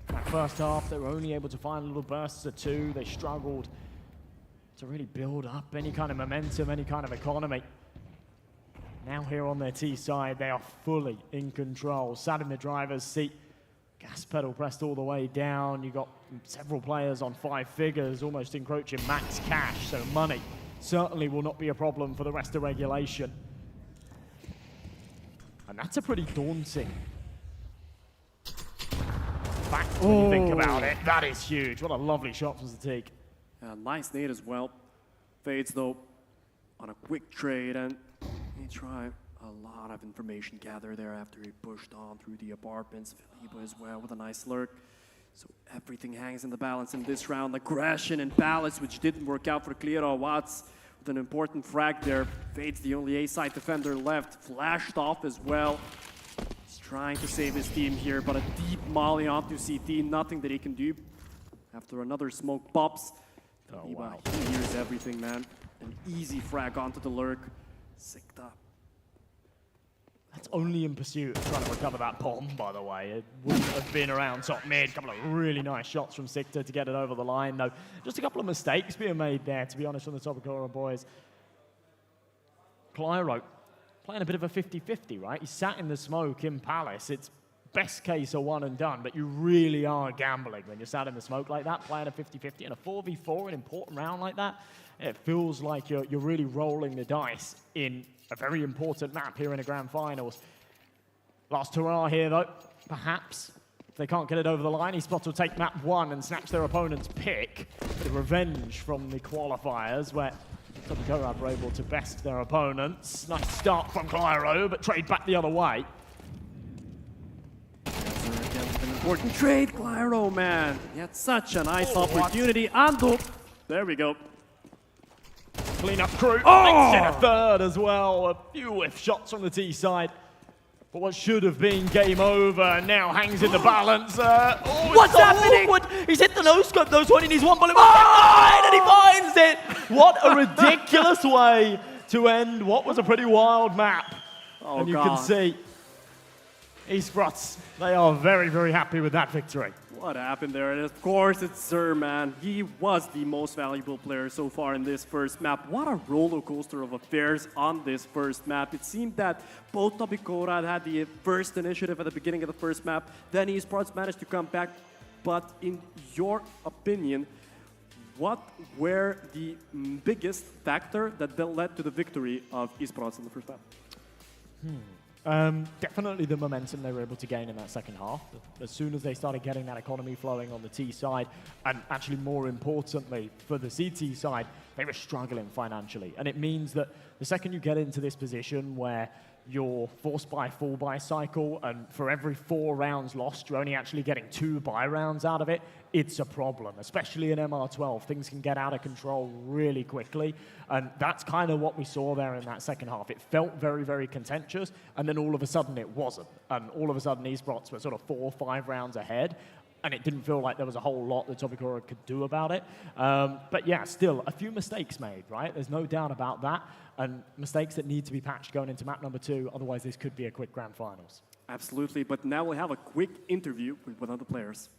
That first half, they were only able to find little bursts of 2. They struggled to really build up any kind of momentum, any kind of economy. Now here on their T side, they are fully in control. Sat in the driver's seat, gas pedal pressed all the way down. You got several players on 5 figures, almost encroaching max cash, so money certainly will not be a problem for the rest of regulation. And that's a pretty daunting fact when you think about it. That is huge. What a lovely shot from Zatig. Nice nade as well. Fades though on a quick trade, and he tried a lot of information gathered there after he pushed on through the apartments. Filibo as well with a nice lurk. So everything hangs in the balance in this round. Aggression and Palace, which didn't work out for Clearo. Watts with an important frag there. Fades the only A-side defender left. Flashed off as well. He's trying to save his team here, but a deep molly onto CT. Nothing that he can do. After another smoke pops, wow. He hears everything, man. An easy frag onto the lurk. Sicked up. That's only in pursuit of trying to recover that bomb, by the way. It wouldn't have been around top mid. A couple of really nice shots from Sikta to get it over the line, though. Just a couple of mistakes being made there, to be honest, from the Tabikorat boys. Clyro playing a bit of a 50-50, right? He sat in the smoke in Palace. It's best case a one and done, but you really are gambling when you're sat in the smoke like that, playing a 50-50 in a 4v4, an important round like that. It feels like you're really rolling the dice in a very important map here in the grand finals. Last hurrah here, though. Perhaps If they can't get it over the line, esports will take map 1 and snatch their opponent's pick. Bit of revenge from the qualifiers, where Topicorad were able to best their opponents. Nice start from Clyro, but trade back the other way. An important trade, Clyro, man. He had such a nice opportunity. And there we go. Clean up crew. Oh! Makes it a third as well. A few whiff shots from the T side. But what should have been game over now hangs in the balance. What's happening? Awkward. He's hit the no-scope, those 20, and he's one bullet. And he finds it. What a ridiculous way to end what was a pretty wild map. Oh, and you God. can see esports, they are very, very happy with that victory. What happened there? And of course, it's Sir, man. He was the most valuable player so far in this first map. What a roller coaster of affairs on this first map. It seemed that both Topicorad had the first initiative at the beginning of the first map. Then esports managed to come back. But in your opinion, what were the biggest factor that led to the victory of esports in the first map? Definitely the momentum they were able to gain in that second half. As soon as they started getting that economy flowing on the T side, and actually more importantly for the CT side, they were struggling financially. And it means that the second you get into this position where you're forced by a full buy cycle, and for every 4 rounds lost, you're only actually getting 2 buy rounds out of it, it's a problem, especially in MR12. Things can get out of control really quickly, and that's kind of what we saw there in that second half. It felt very, very contentious, and then all of a sudden it wasn't. And all of a sudden esports were sort of 4 or 5 rounds ahead, and it didn't feel like there was a whole lot that Topicorad could do about it. But yeah, still, a few mistakes made, right? There's no doubt about that. And mistakes that need to be patched going into map number 2, otherwise this could be a quick grand finals. Absolutely, but now we'll have a quick interview with one of the players.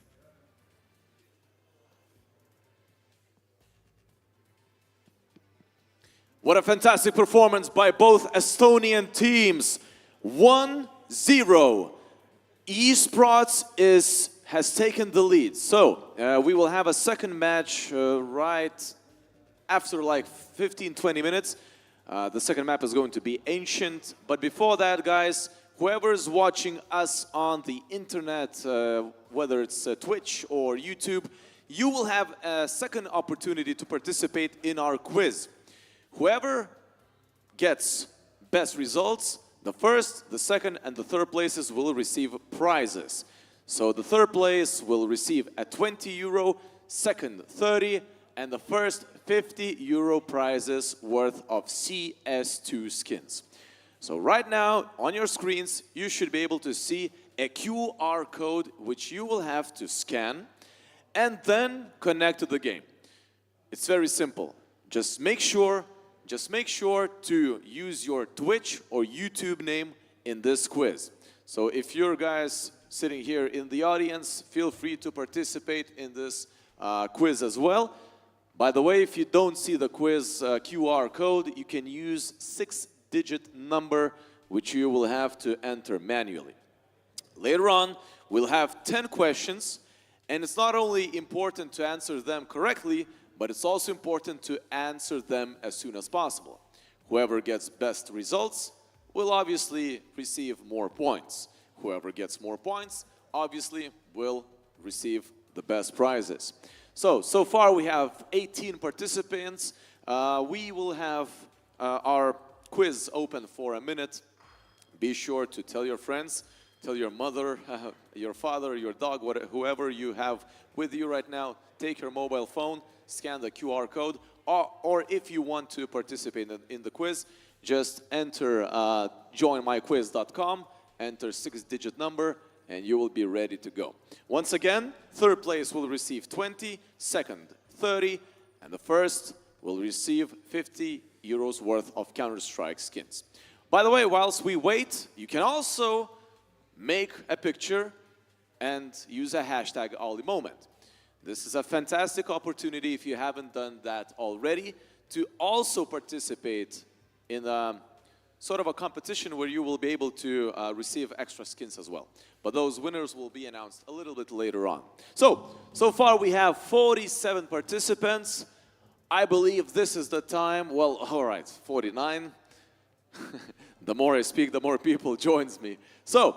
What a fantastic performance by both Estonian teams. 1-0. Esports has taken the lead. So we will have a second match right after like 15-20 minutes. The second map is going to be Ancient. But before that, guys, whoever is watching us on the internet, whether it's Twitch or YouTube, you will have a second opportunity to participate in our quiz. Whoever gets best results, the first, the second, and the third places will receive prizes. So the third place will receive a 20 euro, second 30, and the first 50 euro prizes worth of CS2 skins. So right now on your screens you should be able to see a QR code which you will have to scan and then connect to the game. It's very simple. Just make sure to use your Twitch or YouTube name in this quiz. So if you're guys sitting here in the audience, feel free to participate in this quiz as well. By the way, if you don't see the quiz QR code, you can use 6-digit number, which you will have to enter manually. Later on, we'll have 10 questions, and it's not only important to answer them correctly, but it's also important to answer them as soon as possible. Whoever gets best results will obviously receive more points. Whoever gets more points, obviously, will receive the best prizes. So far we have 18 participants. We will have our quiz open for a minute. Be sure to tell your friends, tell your mother, your father, your dog, whoever you have with you right now, take your mobile phone, scan the QR code, or if you want to participate in the quiz, just enter joinmyquiz.com, enter 6-digit number, and you will be ready to go. Once again, third place will receive 20, second 30, and the first will receive 50 euros worth of Counter-Strike skins. By the way, whilst we wait, you can also make a picture and use a hashtag OlyMoment. This is a fantastic opportunity, if you haven't done that already, to also participate in sort of a competition where you will be able to receive extra skins as well. But those winners will be announced a little bit later on. So far we have 47 participants. I believe this is the time, well, all right, 49. The more I speak, the more people joins me. So,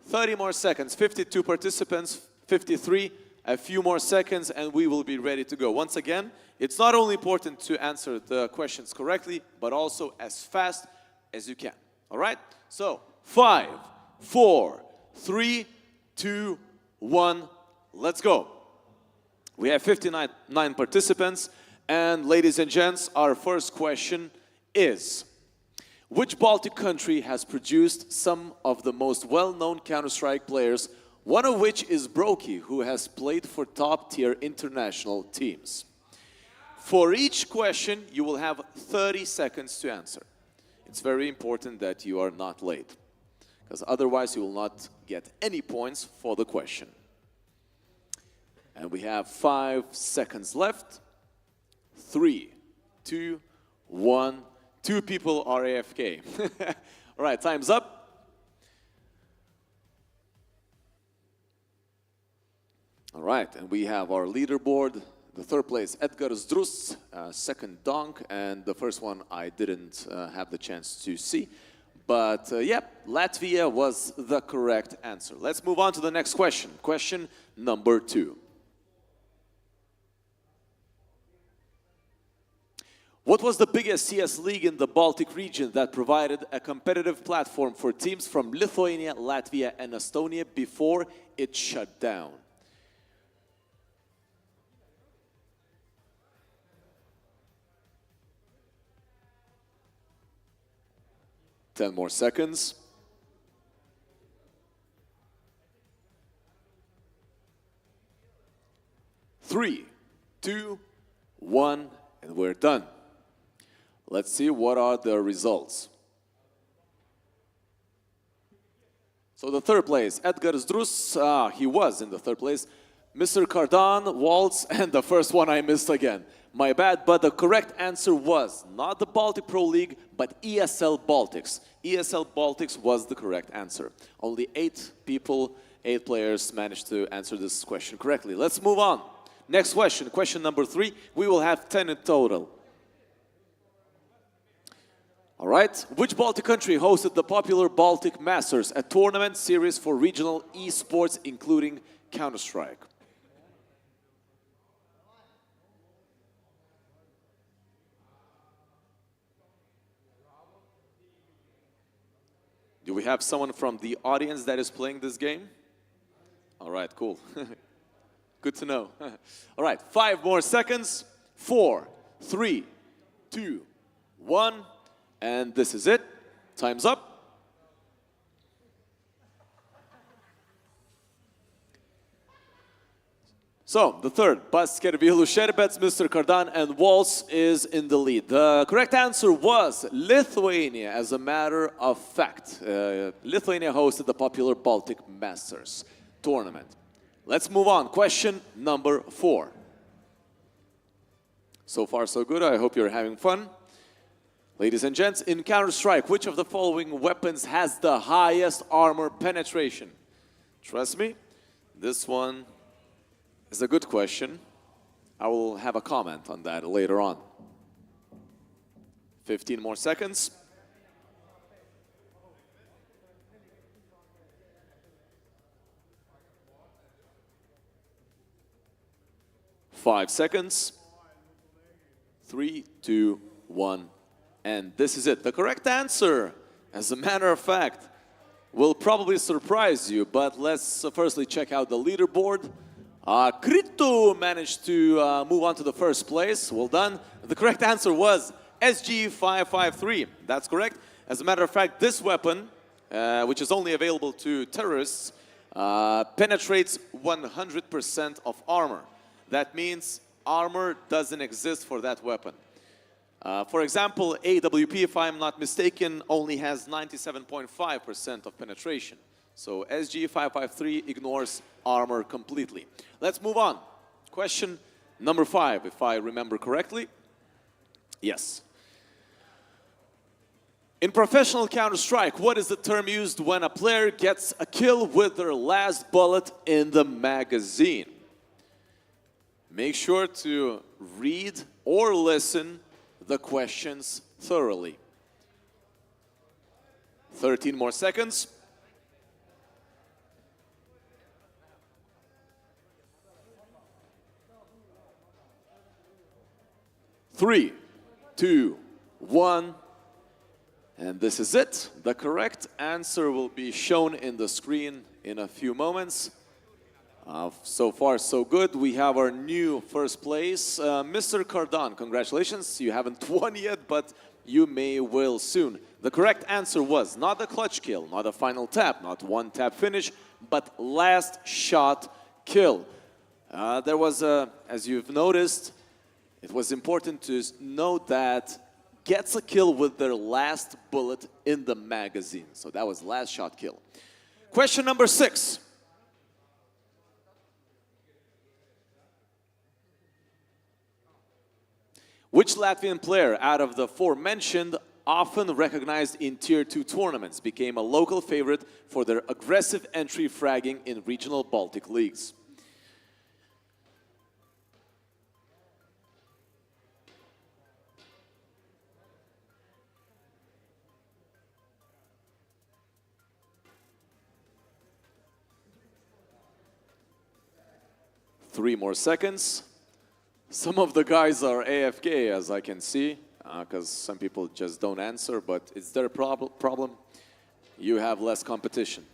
30 more seconds. 52 participants, 53. A few more seconds and we will be ready to go. Once again, it's not only important to answer the questions correctly, but also as fast as you can. All right? So, 5, 4, 3, 2, 1, let's go. We have 59 participants, and ladies and gents, our first question is, which Baltic country has produced some of the most well-known Counter-Strike players, one of which is Broky, who has played for top-tier international teams? For each question, you will have 30 seconds to answer. It's very important that you are not late, because otherwise you will not get any points for the question. And we have 5 seconds left. 3, 2, 1. 2 people are AFK. All right, time's up. All right, and we have our leaderboard. The third place, Edgar Zdrus, second Donk, and the first one I didn't have the chance to see. But yeah, Latvia was the correct answer. Let's move on to the next question. Question number 2. What was the biggest CS league in the Baltic region that provided a competitive platform for teams from Lithuania, Latvia, and Estonia before it shut down? Ten more seconds. Three, 2, 1, and we're done. Let's see what are the results. So the third place, Edgar Zdrus, he was in the third place. Mr. Cardan, Waltz, and the first one I missed again. My bad, but the correct answer was not the Baltic Pro League, but ESL Baltics. ESL Baltics was the correct answer. Only 8 people, 8 players managed to answer this question correctly. Let's move on. Next question, question number 3. We will have 10 in total. All right, which Baltic country hosted the popular Baltic Masters, a tournament series for regional esports, including Counter-Strike? Do we have someone from the audience that is playing this game? All right, cool. Good to know. All right, 5 more seconds. 4, 3, 2, 1. And this is it. Time's up. So, the third, Baskervilu Sherbets, Mr. Cardan, and Waltz is in the lead. The correct answer was Lithuania, as a matter of fact. Lithuania hosted the popular Baltic Masters tournament. Let's move on. Question number 4. So far, so good. I hope you're having fun. Ladies and gents, in Counter-Strike, which of the following weapons has the highest armor penetration? Trust me, this one is a good question. I will have a comment on that later on. 15 more seconds. 5 seconds. 3, 2, 1. And this is it. The correct answer, as a matter of fact, will probably surprise you, but let's firstly check out the leaderboard. Kritu managed to move on to the first place. Well done. The correct answer was SG553. That's correct. As a matter of fact, this weapon, which is only available to terrorists, penetrates 100% of armor. That means armor doesn't exist for that weapon. For example, AWP, if I'm not mistaken, only has 97.5% of penetration. So SG553 ignores armor completely. Let's move on. Question number 5, if I remember correctly. Yes. In professional Counter-Strike, what is the term used when a player gets a kill with their last bullet in the magazine? Make sure to read or listen the questions thoroughly. 13 more seconds. 3, 2, 1. And this is it. The correct answer will be shown in the screen in a few moments. So far, so good. We have our new first place. Mr. Cardon, congratulations. You haven't won yet, but you may will soon. The correct answer was not a clutch kill, not a final tap, not one tap finish, but last shot kill. There was as you've noticed, it was important to note that gets a kill with their last bullet in the magazine. So that was last shot kill. Question number 6. Which Latvian player out of the 4 mentioned, often recognized in Tier 2 tournaments, became a local favorite for their aggressive entry fragging in regional Baltic leagues? Three more seconds. Some of the guys are AFK, as I can see, because some people just don't answer, but it's their problem. You have less competition.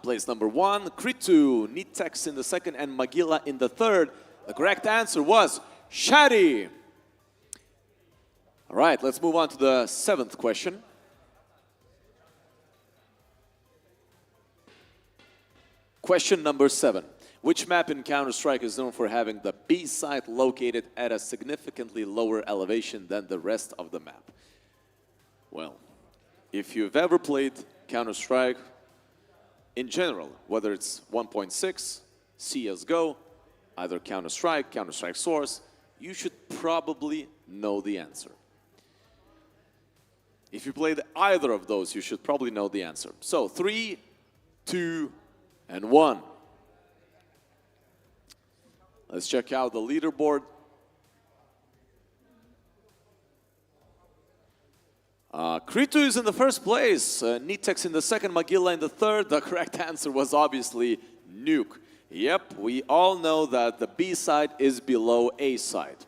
Place number 1, Kritu, Nitex in the second, and Magila in the third. The correct answer was Shadi. All right, let's move on to the 7th question. Question number 7. Which map in Counter-Strike is known for having the B site located at a significantly lower elevation than the rest of the map? Well, if you've ever played Counter-Strike in general, whether it's 1.6, CSGO, either Counter-Strike, Counter-Strike Source, you should probably know the answer. If you played either of those, you should probably know the answer. So 3, 2, and 1. Let's check out the leaderboard. Kritu is in the first place, Nitex in the second, Magilla in the third. The correct answer was obviously Nuke. Yep, we all know that the B side is below A side.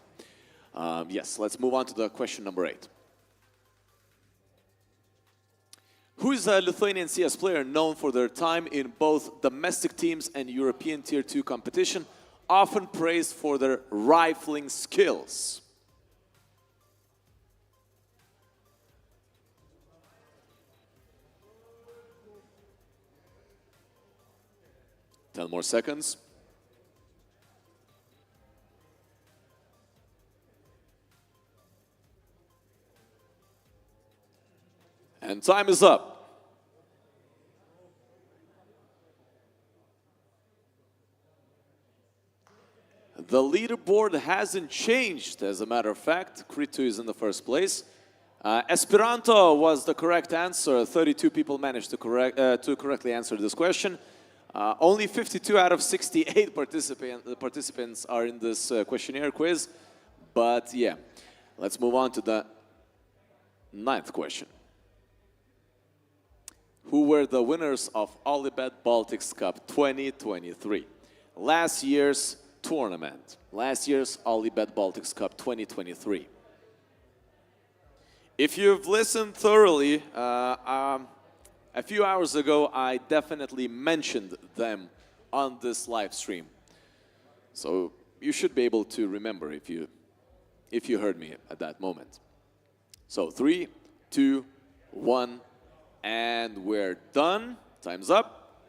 Yes, let's move on to the question number 8. Who is a Lithuanian CS player known for their time in both domestic teams and European Tier 2 competition, often praised for their rifling skills? Ten more seconds. And time is up. The leaderboard hasn't changed, as a matter of fact. Kritu is in the first place. Esperanto was the correct answer. 32 people managed to correctly answer this question. Only 52 out of 68 participants are in this questionnaire quiz. But yeah, let's move on to the 9th question. Who were the winners of OlyBet Baltics Cup 2023? Last year's tournament. Last year's OlyBet Baltics Cup 2023. If you've listened thoroughly, a few hours ago, I definitely mentioned them on this live stream. So you should be able to remember if you heard me at that moment. So 3, 2, 1, and we're done. Time's up.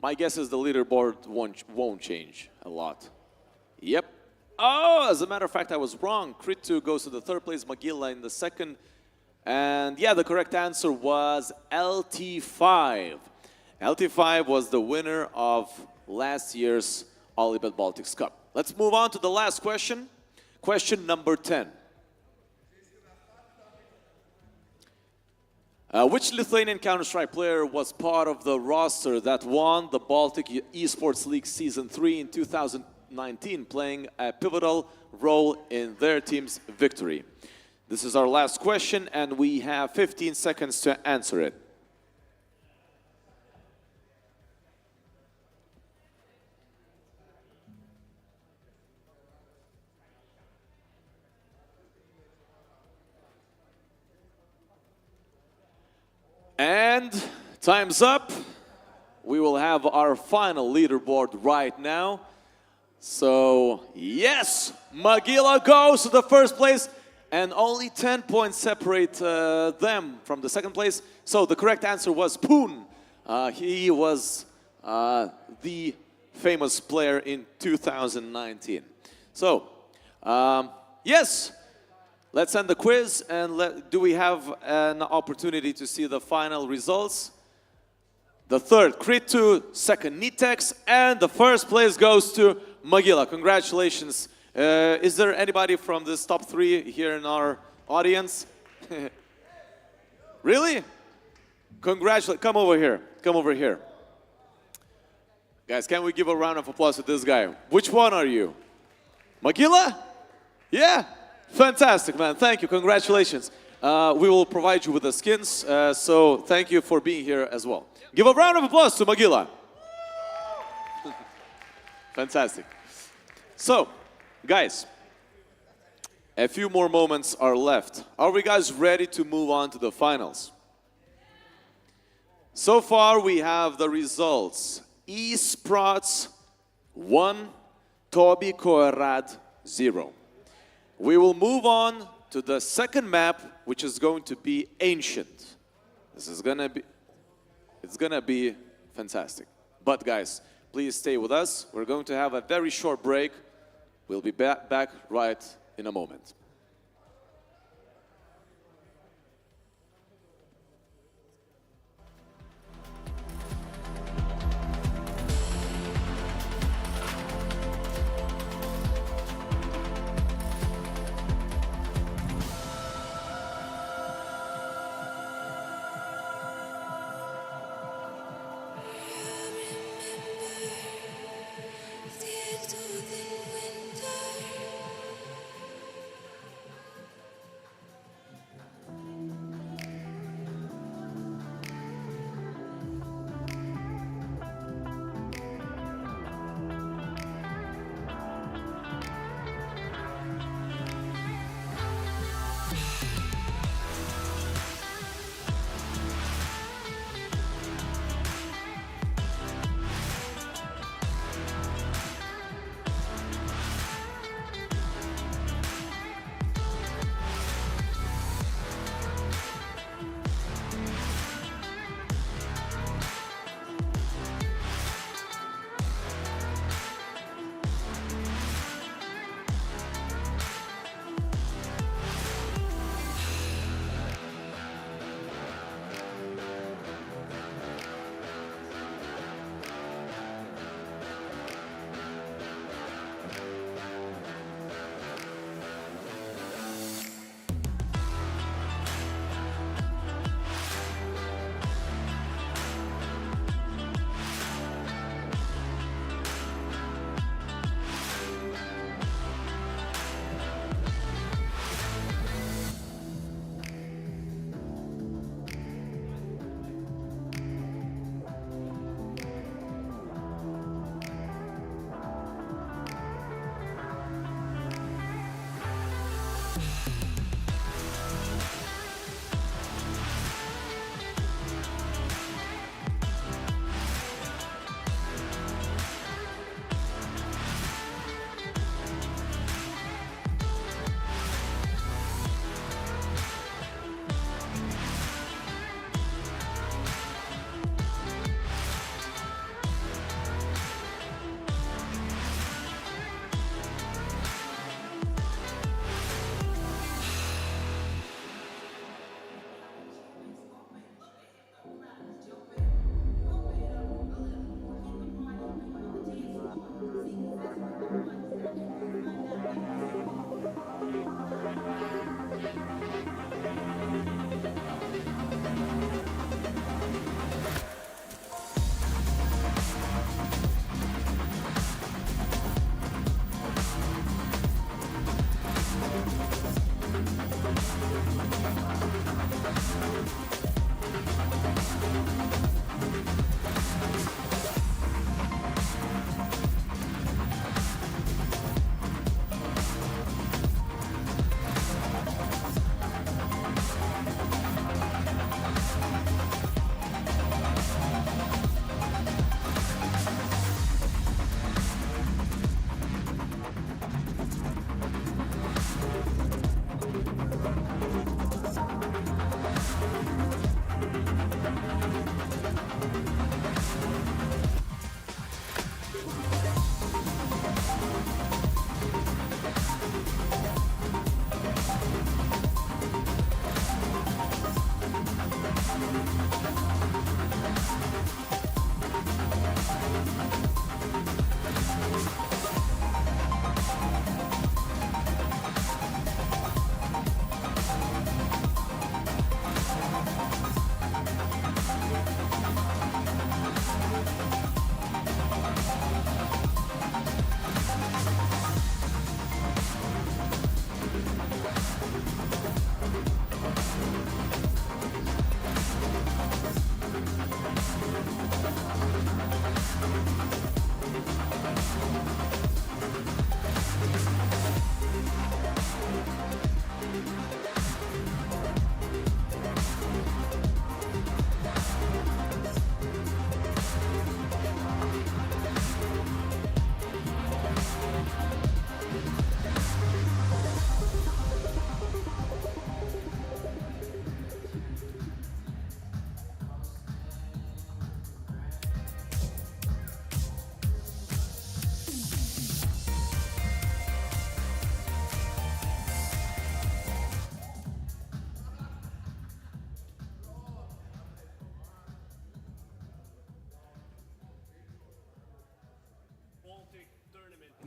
My guess is the leaderboard won't change a lot. Yep. Oh, as a matter of fact, I was wrong. Kritu goes to the 3rd place, Magilla in the 2nd. And yeah, the correct answer was LT5. LT5 was the winner of last year's OlyBet Baltics Cup. Let's move on to the last question. Question number 10. Which Lithuanian Counter-Strike player was part of the roster that won the Baltic Esports League Season 3 in 2019, playing a pivotal role in their team's victory? This is our last question, and we have 15 seconds to answer it. And time's up. We will have our final leaderboard right now. So, yes, Magila goes to the first place, and only 10 points separate them from the second place. So the correct answer was Poon. He was the famous player in 2019. So, yes, let's end the quiz, and do we have an opportunity to see the final results? The third, Crit2, second, Nitex, and the first place goes to Magila. Congratulations. Is there anybody from this top three here in our audience? Really? Congratulations. Come over here. Come over here. Guys, can we give a round of applause to this guy? Which one are you? Magila? Yeah? Fantastic, man. Thank you. Congratulations. We will provide you with the skins, so thank you for being here as well. Give a round of applause to Magila. Fantastic. So, guys, a few more moments are left. Are we guys ready to move on to the finals? So far, we have the results. Esprots 1, Toby Koerad 0. We will move on to the second map, which is going to be Ancient. This is gonna be fantastic. But guys, please stay with us. We're going to have a very short break. We'll be back right in a moment.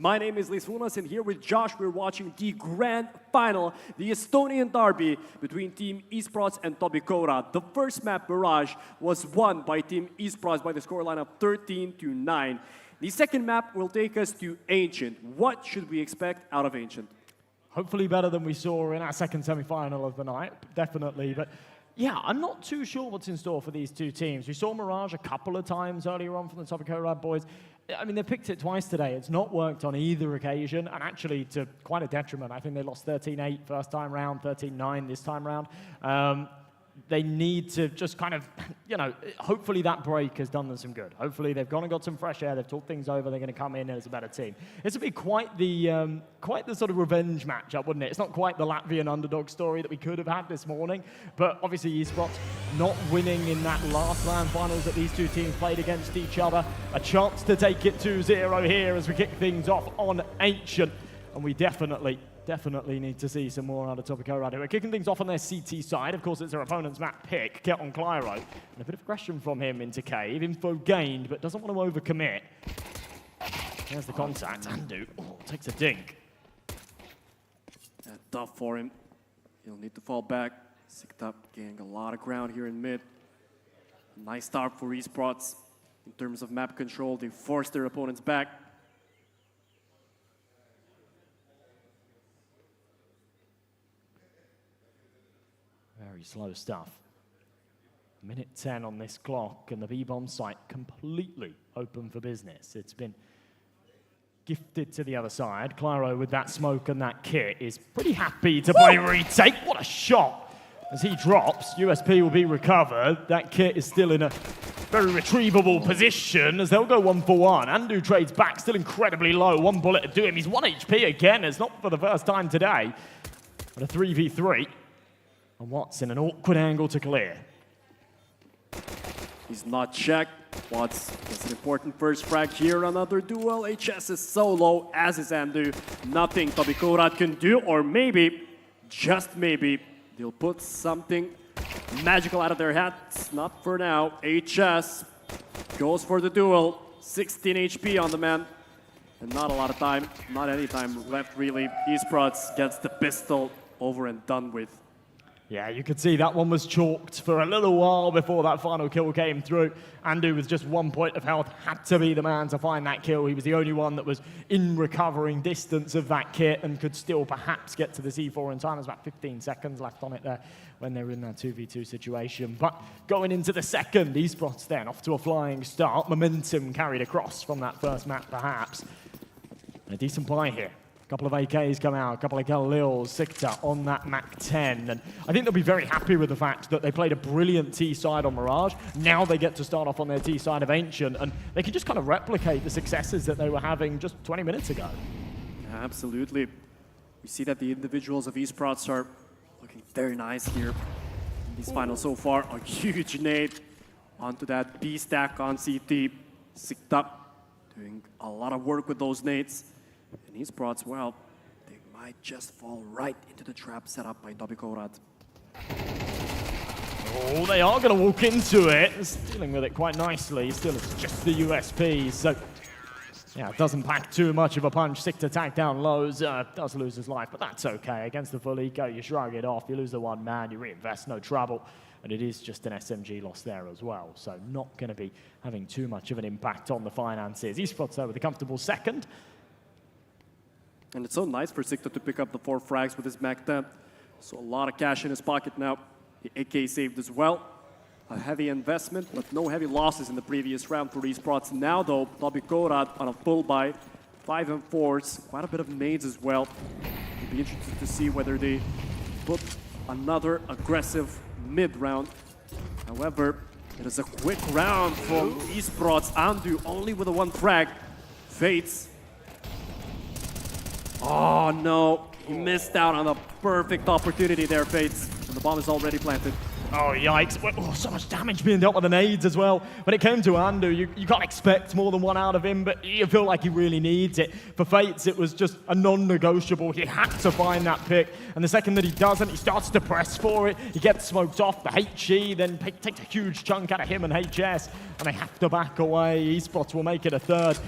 My name is Leisunas, and here with Josh, we're watching the grand final, the Estonian derby between Team Esports and Tobikora. The first map, Mirage, was won by Team Esports by the scoreline of 13-9. The second map will take us to Ancient. What should we expect out of Ancient? Hopefully better than we saw in our second semi-final of the night, definitely. But yeah, I'm not too sure what's in store for these two teams. We saw Mirage a couple of times earlier on from the Tobikora boys. I mean, they picked it twice today. It's not worked on either occasion, and actually to quite a detriment. I think they lost 13-8 first time round, 13-9 this time round. They need to just kind of, you know, hopefully that break has done them some good. Hopefully they've gone and got some fresh air, they've talked things over, they're going to come in as a better team. It's a bit quite the sort of revenge matchup, wouldn't it? It's not quite the Latvian underdog story that we could have had this morning, but obviously Esports not winning in that last LAN finals that these two teams played against each other. A chance to take it 2-0 here as we kick things off on Ancient, and we definitely need to see some more out of Tobikora. We're kicking things off on their CT side. Of course, it's their opponent's map pick, Get on Clyro. And a bit of aggression from him into Cave. Info gained, but doesn't want to overcommit. There's the contact. Andu takes a dink. Tough for him. He'll need to fall back. Sikta gaining a lot of ground here in mid. Nice start for Esports. In terms of map control, they forced their opponents back. Very slow stuff. Minute 10 on this clock, and the B-bomb site completely open for business. It's been gifted to the other side. Clyro, with that smoke and that kit, is pretty happy to play retake. What a shot! As he drops, USP will be recovered. That kit is still in a very retrievable position as they'll go 1-for-1. Andu trades back, still incredibly low. One bullet to do him. He's 1 HP again. It's not for the first time today. But a 3v3. And Watts in an awkward angle to clear. He's not checked. Watts gets an important first frag here. Another duel. HS is solo, as is Andu. Nothing Tobikora can do, or maybe, just maybe, they'll put something magical out of their hats. Not for now. HS goes for the duel. 16 HP on the man. And not a lot of time, not any time left really. Esports gets the pistol over and done with. Yeah, you could see that one was chalked for a little while before that final kill came through. Andu, with just 1 point of health, had to be the man to find that kill. He was the only one that was in recovering distance of that kit and could still perhaps get to the C4 in time. There's about 15 seconds left on it there when they were in that 2v2 situation. But going into the second, Esports then off to a flying start. Momentum carried across from that first map, perhaps. And a decent buy here. A couple of AKs come out, a couple of Galils, Sikta on that Mac 10. And I think they'll be very happy with the fact that they played a brilliant T side on Mirage. Now they get to start off on their T side of Ancient, and they can just kind of replicate the successes that they were having just 20 minutes ago. Yeah, absolutely. We see that the individuals of Esports are looking very nice here in these finals so far. A huge nade onto that B stack on CT. Sikta doing a lot of work with those nades. And Esports, well, they might just fall right into the trap set up by Tobikora. Oh, they are going to walk into it. Dealing with it quite nicely. Still, it's just the USP. So, yeah, it doesn't pack too much of a punch. Sikta tag down lows. Does lose his life, but that's okay. Against the full eco, you shrug it off. You lose the one man, you reinvest, no trouble. And it is just an SMG loss there as well. So, not going to be having too much of an impact on the finances. Esports, though, with a comfortable second. And it's so nice for Sikta to pick up the 4 frags with his Mac 10. So a lot of cash in his pocket now. The AK saved as well. A heavy investment, but no heavy losses in the previous round for Esports. Now though, Tobikora on a full buy. 5 and 4s, quite a bit of nades as well. We'll be interested to see whether they put another aggressive mid-round. However, it is a quick round from Esports. Andu only with a 1 frag. Fates. Oh no, he missed out on a perfect opportunity there, Fates. And the bomb is already planted. Oh, yikes. Oh, so much damage being dealt with the nades as well. When it came to Andu, you can't expect more than one out of him, but you feel like he really needs it. For Fates, it was just a non-negotiable. He had to find that pick, and the second that he doesn't, he starts to press for it. He gets smoked off. The HG then takes a huge chunk out of him and HS, and they have to back away. Esports will make it a third.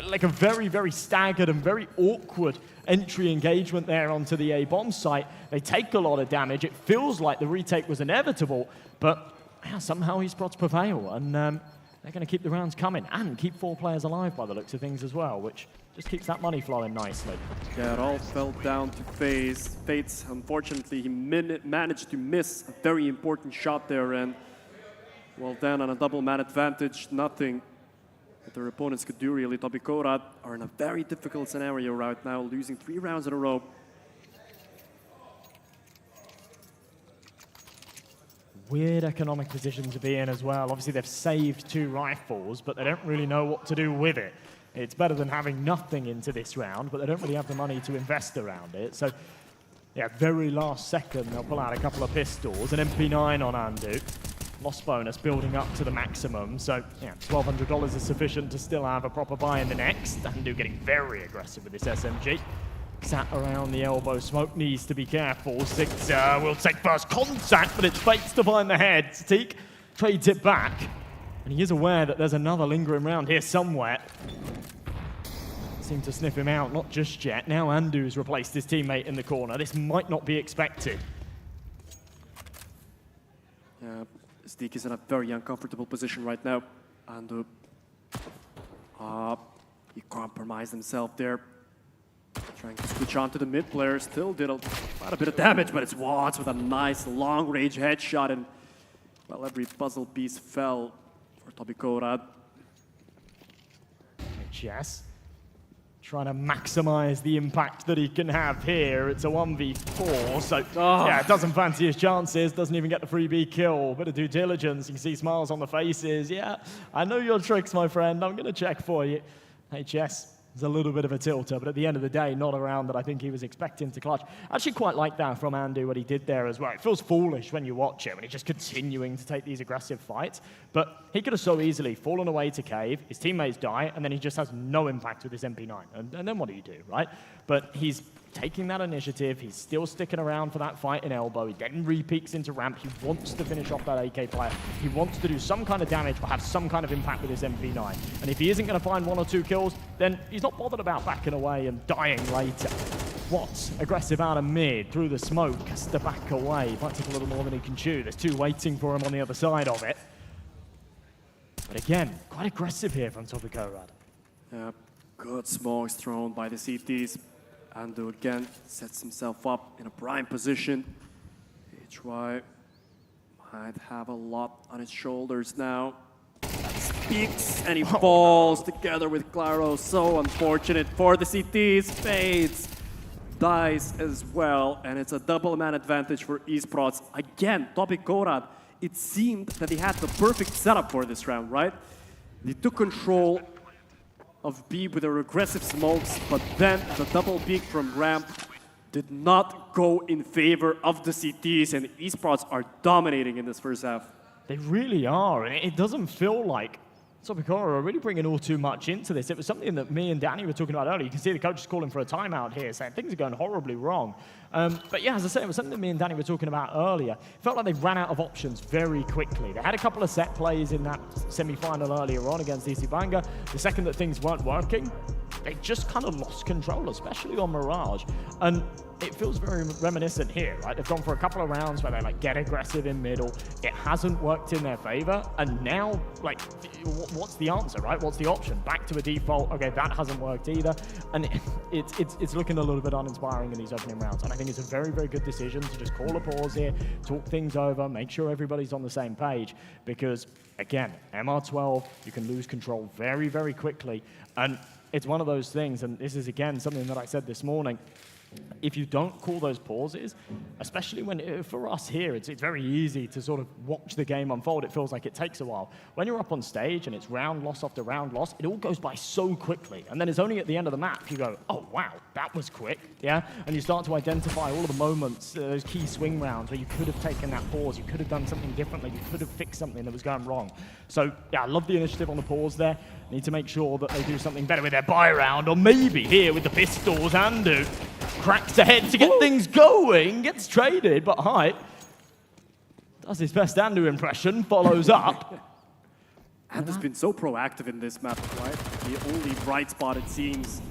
Like a very, very staggered and very awkward entry engagement there onto the A-bomb site. They take a lot of damage. It feels like the retake was inevitable, but yeah, somehow Esports prevail, and they're going to keep the rounds coming and keep 4 players alive by the looks of things as well, which just keeps that money flowing nicely. Yeah, it all fell down to FaZe. Fates, unfortunately, he managed to miss a very important shot there, and well, then on a double man advantage, nothing that their opponents could do really. OlyBet are in a very difficult scenario right now, losing 3 rounds in a row. Weird economic position to be in as well. Obviously, they've saved 2 rifles, but they don't really know what to do with it. It's better than having nothing into this round, but they don't really have the money to invest around it. So, yeah, very last second, they'll pull out a couple of pistols, an MP9 on Andu. Loss bonus building up to the maximum, so yeah, $1,200 is sufficient to still have a proper buy in the next. Andu getting very aggressive with this SMG. Sat around the elbow, Smoke needs to be careful. Six will take first contact, but it's Fates to find the head. Teak trades it back, and he is aware that there's another lingering round here somewhere. Seem to sniff him out, not just yet. Now Andu's replaced his teammate in the corner. This might not be expected. Yeah. Steak is in a very uncomfortable position right now. And he compromised himself there. Trying to switch on to the mid player. Still did quite a bit of damage, but it's Watts with a nice long-range headshot. And, well, every puzzle piece fell for OlyBet. Yes. Trying to maximize the impact that he can have here. It's a 1v4, so yeah, doesn't fancy his chances, doesn't even get the freebie kill. Bit of due diligence, you can see smiles on the faces. Yeah, I know your tricks, my friend, I'm gonna check for you. HS is a little bit of a tilter, but at the end of the day, not a round that I think he was expecting to clutch. I actually quite like that from Andu, what he did there as well. It feels foolish when you watch it, when he's just continuing to take these aggressive fights, but he could have so easily fallen away to cave, his teammates die, and then he just has no impact with his MP9. And then what do you do, right? But he's taking that initiative, he's still sticking around for that fight in elbow, he then re-peeks into ramp, he wants to finish off that AK player, he wants to do some kind of damage or have some kind of impact with his MP9. And if he isn't going to find 1 or 2 kills, then he's not bothered about backing away and dying later. Watts, aggressive out of mid, through the smoke, has to back away, might take a little more than he can chew, there's 2 waiting for him on the other side of it. But again, quite aggressive here from OlyBet. Yeah, good smokes thrown by the CTs. Andu again sets himself up in a prime position. HY might have a lot on his shoulders now. Speaks and he falls together with Claro. So unfortunate for the CTs. Fades, dies as well, and it's a double man advantage for Esports. Again, OlyBet, it seemed that they had the perfect setup for this round, right? They took control of B with their aggressive smokes, but then the double peek from ramp did not go in favor of the CTs, and Esports are dominating in this first half. They really are, and it doesn't feel like OlyBet are really bringing all too much into this. It was something that me and Danny were talking about earlier. You can see the coach is calling for a timeout here, saying things are going horribly wrong. But yeah, as I said, it was something that me and Danny were talking about earlier. It felt like they ran out of options very quickly. They had a couple of set plays in that semi-final earlier on against DC Banga. The second that things weren't working, they just kind of lost control, especially on Mirage. And it feels very reminiscent here, right? They've gone for a couple of rounds where they like get aggressive in middle. It hasn't worked in their favor. And now, like, what's the answer, right? What's the option? Back to a default. Okay, that hasn't worked either. And it's looking a little bit uninspiring in these opening rounds. And I think it's a very, very good decision to just call a pause here, talk things over, make sure everybody's on the same page. Because, again, MR12, you can lose control very, very quickly. And it's one of those things, and this is, again, something that I said this morning. if you don't call those pauses, especially when, for us here, it's very easy to sort of watch the game unfold. It feels like it takes a while. When you're up on stage and it's round loss after round loss, it all goes by so quickly. And then it's only at the end of the map you go, oh, wow, that was quick, yeah? And you start to identify all of the moments, those key swing rounds where you could have taken that pause, you could have done something differently, you could have fixed something that was going wrong. So, yeah, I love the initiative on the pause there. Need to make sure that they do something better with their buy round, or maybe here with the pistols. Andu cracks ahead to get things going, gets traded, but Height does his best Andu impression, follows up. Andu's been so proactive in this map, right? The only bright spot, it seems,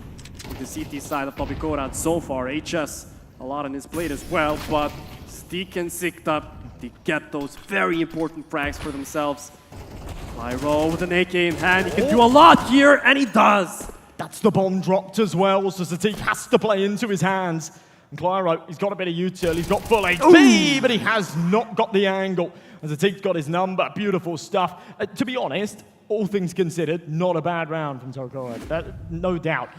with the CT side of Topikoran so far. HS, a lot on his plate as well, but Steak and Sikta, they get those very important frags for themselves. Lyro with an AK in hand, he can do a lot here, and he does! That's the bomb dropped as well, so Zatik has to play into his hands. And Clyro, he's got a bit of util, he's got full HP, but he has not got the angle. And Zatik's got his number, beautiful stuff. To be honest, all things considered, not a bad round from Topikoran, no doubt.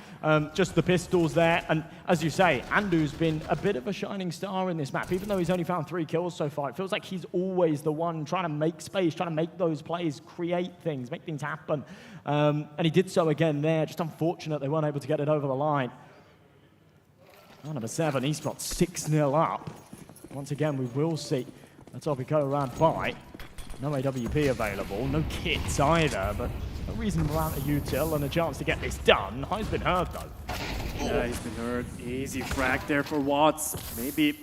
Just the pistols there, and as you say, Andu's been a bit of a shining star in this map. Even though he's only found 3 kills so far, it feels like he's always the one trying to make space, trying to make those plays, create things, make things happen. And he did so again there, just unfortunate they weren't able to get it over the line. Number 7, Esports 6-0 up. Once again, we will see a Topikoran buy. No AWP available, no kits either, but a reasonable amount of util and a chance to get this done. High's been hurt though. Yeah, he's been hurt. Easy frag there for Watts. Maybe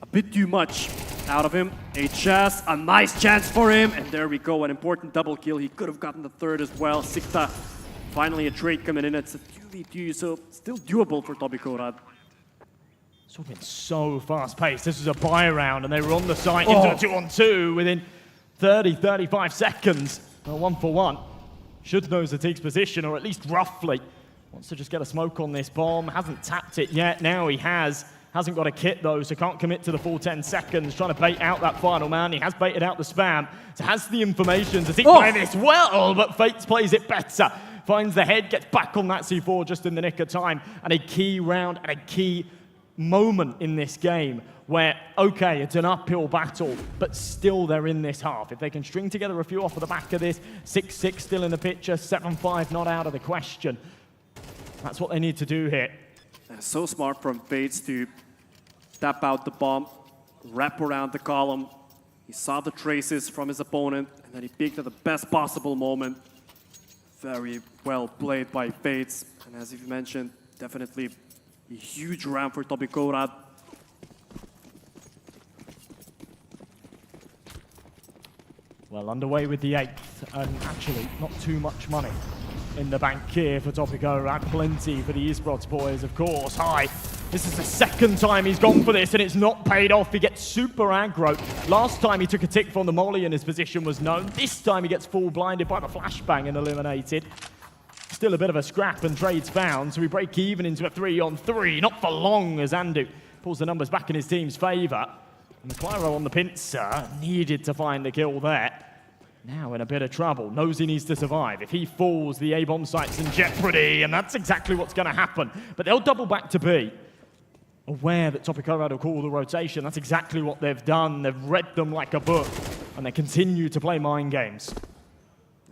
a bit too much out of him. HS, a nice chance for him. And there we go, an important double kill. He could have gotten the third as well. Sikta, finally a trade coming in. It's a 2v2, so still doable for Topikoran. It's all been so fast-paced. This was a buy round, and they were on the site into a 2-on-2 within 30, 35 seconds. 1-for-1. Should know Zatik's position, or at least roughly. Wants to just get a smoke on this bomb. Hasn't tapped it yet. Now he has. Hasn't got a kit, though, so can't commit to the full 10 seconds. Trying to bait out that final man. He has baited out the spam. So has the information. Zatik playing this well, but Fates plays it better. Finds the head, gets back on that C4 just in the nick of time. And a key round and a key moment in this game where, okay, it's an uphill battle, but still they're in this half. If they can string together a few off of the back of this, 6-6 still in the picture, 7-5 not out of the question. That's what they need to do here. So smart from Fates to tap out the bomb, wrap around the column. He saw the traces from his opponent, and then he picked at the best possible moment. Very well played by Fates, and as you've mentioned, definitely a huge round for Topikoran. Well, underway with the 8th, and actually not too much money in the bank here for Topikoran. Plenty for the Esports boys, of course. High. This is the second time he's gone for this, and it's not paid off. He gets super aggro. Last time he took a tick from the molly and his position was known. This time he gets full blinded by the flashbang and eliminated. Still a bit of a scrap and trades found, so we break even into a 3-on-3. Not for long as Andu pulls the numbers back in his team's favour. And Clyro on the pincer needed to find the kill there. Now in a bit of trouble, knows he needs to survive. If he falls, the A-bomb site's in jeopardy, and that's exactly what's going to happen. But they'll double back to B. Aware that Topikoran will call the rotation, that's exactly what they've done. They've read them like a book, and they continue to play mind games.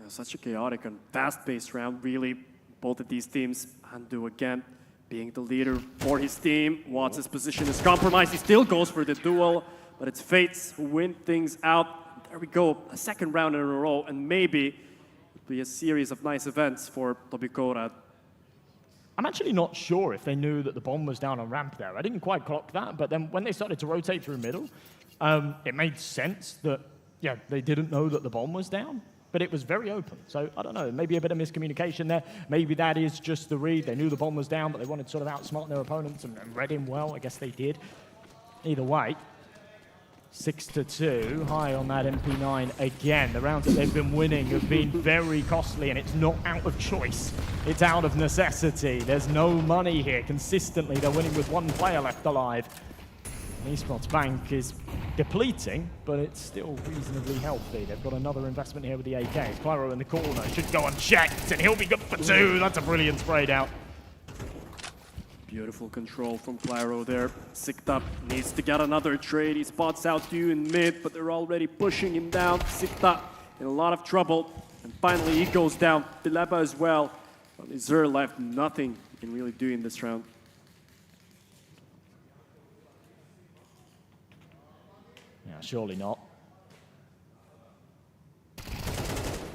Such a chaotic and fast-paced round, really. Both of these teams, Andu again being the leader for his team. Watts' position is compromised. He still goes for the duel, but it's Fates who win things out. There we go, a second round in a row, and maybe it'll be a series of nice events for Topikoran. I'm actually not sure if they knew that the bomb was down on ramp there. I didn't quite clock that, but then when they started to rotate through middle, it made sense that, yeah, they didn't know that the bomb was down. But it was very open, so I don't know, maybe a bit of miscommunication there. Maybe that is just the read. They knew the bomb was down, but they wanted to sort of outsmart their opponents and read him well. I guess they did. Either way, 6-2, high on that MP9 again. The rounds that they've been winning have been very costly, and it's not out of choice. It's out of necessity. There's no money here. Consistently, they're winning with one player left alive. Esports Bank is depleting, but it's still reasonably healthy. They've got another investment here with the AK. Clyro in the corner should go unchecked, and he'll be good for 2. That's a brilliant sprayed out. Beautiful control from Claro there. Sikta needs to get another trade. He spots out you in mid, but they're already pushing him down. Sikta in a lot of trouble. And finally he goes down. Fileba as well. But Zer left nothing he can really do in this round. Yeah, surely not.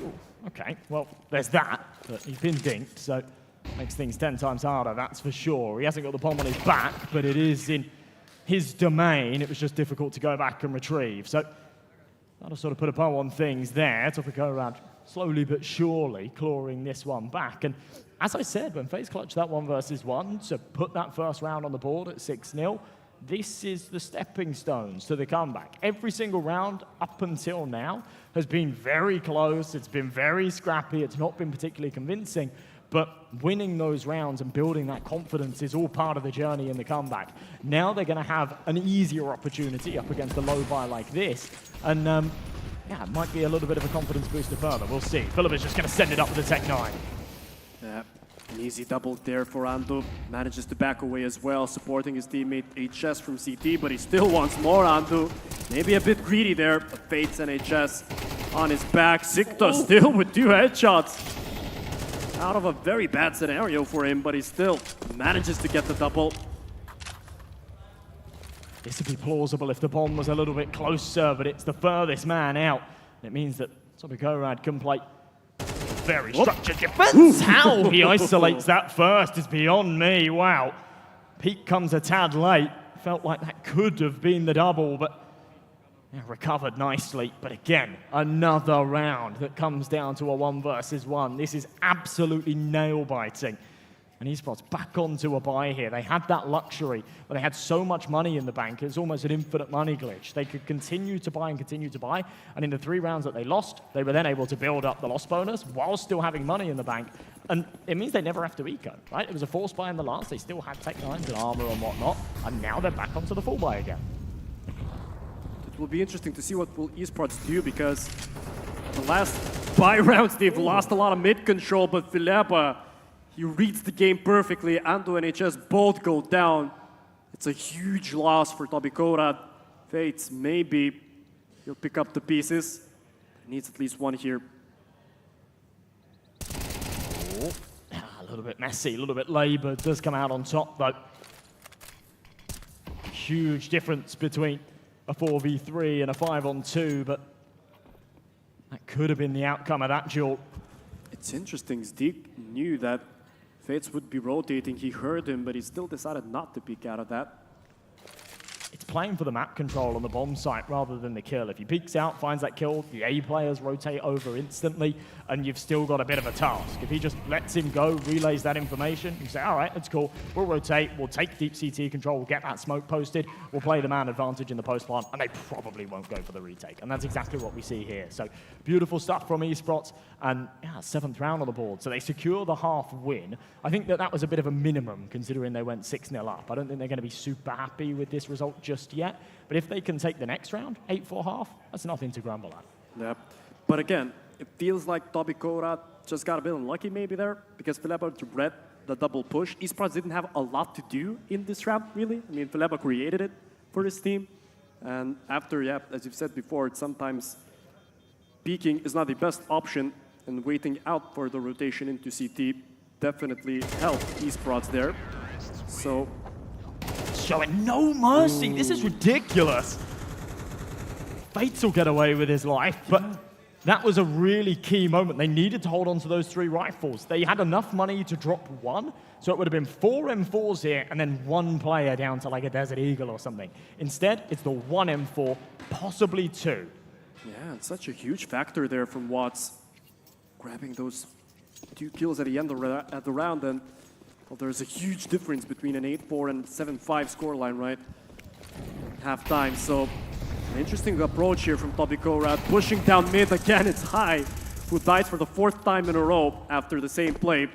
Ooh, okay, well, there's that. But he's been dinked, so makes things 10 times harder, that's for sure. He hasn't got the bomb on his back, but it is in his domain. It was just difficult to go back and retrieve. So that'll sort of put a bow on things there. Topic go around slowly but surely clawing this one back. And as I said, when FaZe clutched that 1 versus 1 to put that first round on the board at 6-0, this is the stepping stones to the comeback. Every single round up until now has been very close. It's been very scrappy. It's not been particularly convincing. But winning those rounds and building that confidence is all part of the journey in the comeback. Now they're going to have an easier opportunity up against a low buy like this. And yeah, it might be a little bit of a confidence booster further. We'll see. Philip is just going to send it up with the Tech 9. Yeah, an easy double there for Ando. Manages to back away as well, supporting his teammate HS from CT, but he still wants more, Ando. Maybe a bit greedy there, but Fates and HS on his back. Sikta still with 2 headshots. Out of a very bad scenario for him, but he still manages to get the double. This would be plausible if the bomb was a little bit closer, but it's the furthest man out. It means that Sobigorad can play very structured defense. How he isolates that first is beyond me. Wow. Peak comes a tad late. Felt like that could have been the double, but yeah, recovered nicely. But again, another round that comes down to a 1 versus 1. This is absolutely nail-biting. And esports back onto a buy here. They had that luxury, but they had so much money in the bank. It was almost an infinite money glitch. They could continue to buy and continue to buy. And in the 3 rounds that they lost, they were then able to build up the loss bonus while still having money in the bank. And it means they never have to eco, right? It was a force buy in the last. They still had Tech 9s and armor and whatnot. And now they're back onto the full buy again. It will be interesting to see what will esports do, because the last buy rounds they've lost a lot of mid control, but Fileba, he reads the game perfectly. Ando and HS both go down. It's a huge loss for Tobikora. Fates, maybe he'll pick up the pieces. Needs at least 1 here. Oh, a little bit messy, a little bit labored. Does come out on top, though. Huge difference between a 4v3 and a 5-on-2, but that could have been the outcome of that duel. It's interesting. Zdeek knew that Fates would be rotating. He heard him, but he still decided not to peek out of that. It's playing for the map control on the bomb site rather than the kill. If he peeks out, finds that kill, the A players rotate over instantly, and you've still got a bit of a task. If he just lets him go, relays that information, you say, all right, that's cool. We'll rotate, we'll take deep CT control, we'll get that smoke posted, we'll play the man advantage in the post plant, and they probably won't go for the retake. And that's exactly what we see here. So beautiful stuff from esports, and yeah, 7th round on the board. So they secure the half win. I think that was a bit of a minimum considering they went 6-0 up. I don't think they're going to be super happy with this result just yet. But if they can take the next round, 8-4 half, that's nothing to grumble at. Yeah. But again, it feels like Tobikora just got a bit unlucky maybe there, because Fileba read the double push. Esports didn't have a lot to do in this round, really. I mean, Fileba created it for his team. And after, yeah, as you've said before, it's sometimes peeking is not the best option, and waiting out for the rotation into CT definitely helped esports there. So showing no mercy. This is ridiculous. Fates will get away with his life, but that was a really key moment. They needed to hold on to those 3 rifles. They had enough money to drop 1, so it would have been 4 M4s here and then 1 player down to like a Desert Eagle or something. Instead, it's the 1 M4, possibly 2. yeah, it's such a huge factor there from Watts, grabbing those 2 kills at the end of the round, and well, there's a huge difference between an 8-4 and 7-5 scoreline, right? Half time, so an interesting approach here from Tobikora, pushing down mid again. It's High, who dies for the 4th time in a row after the same play.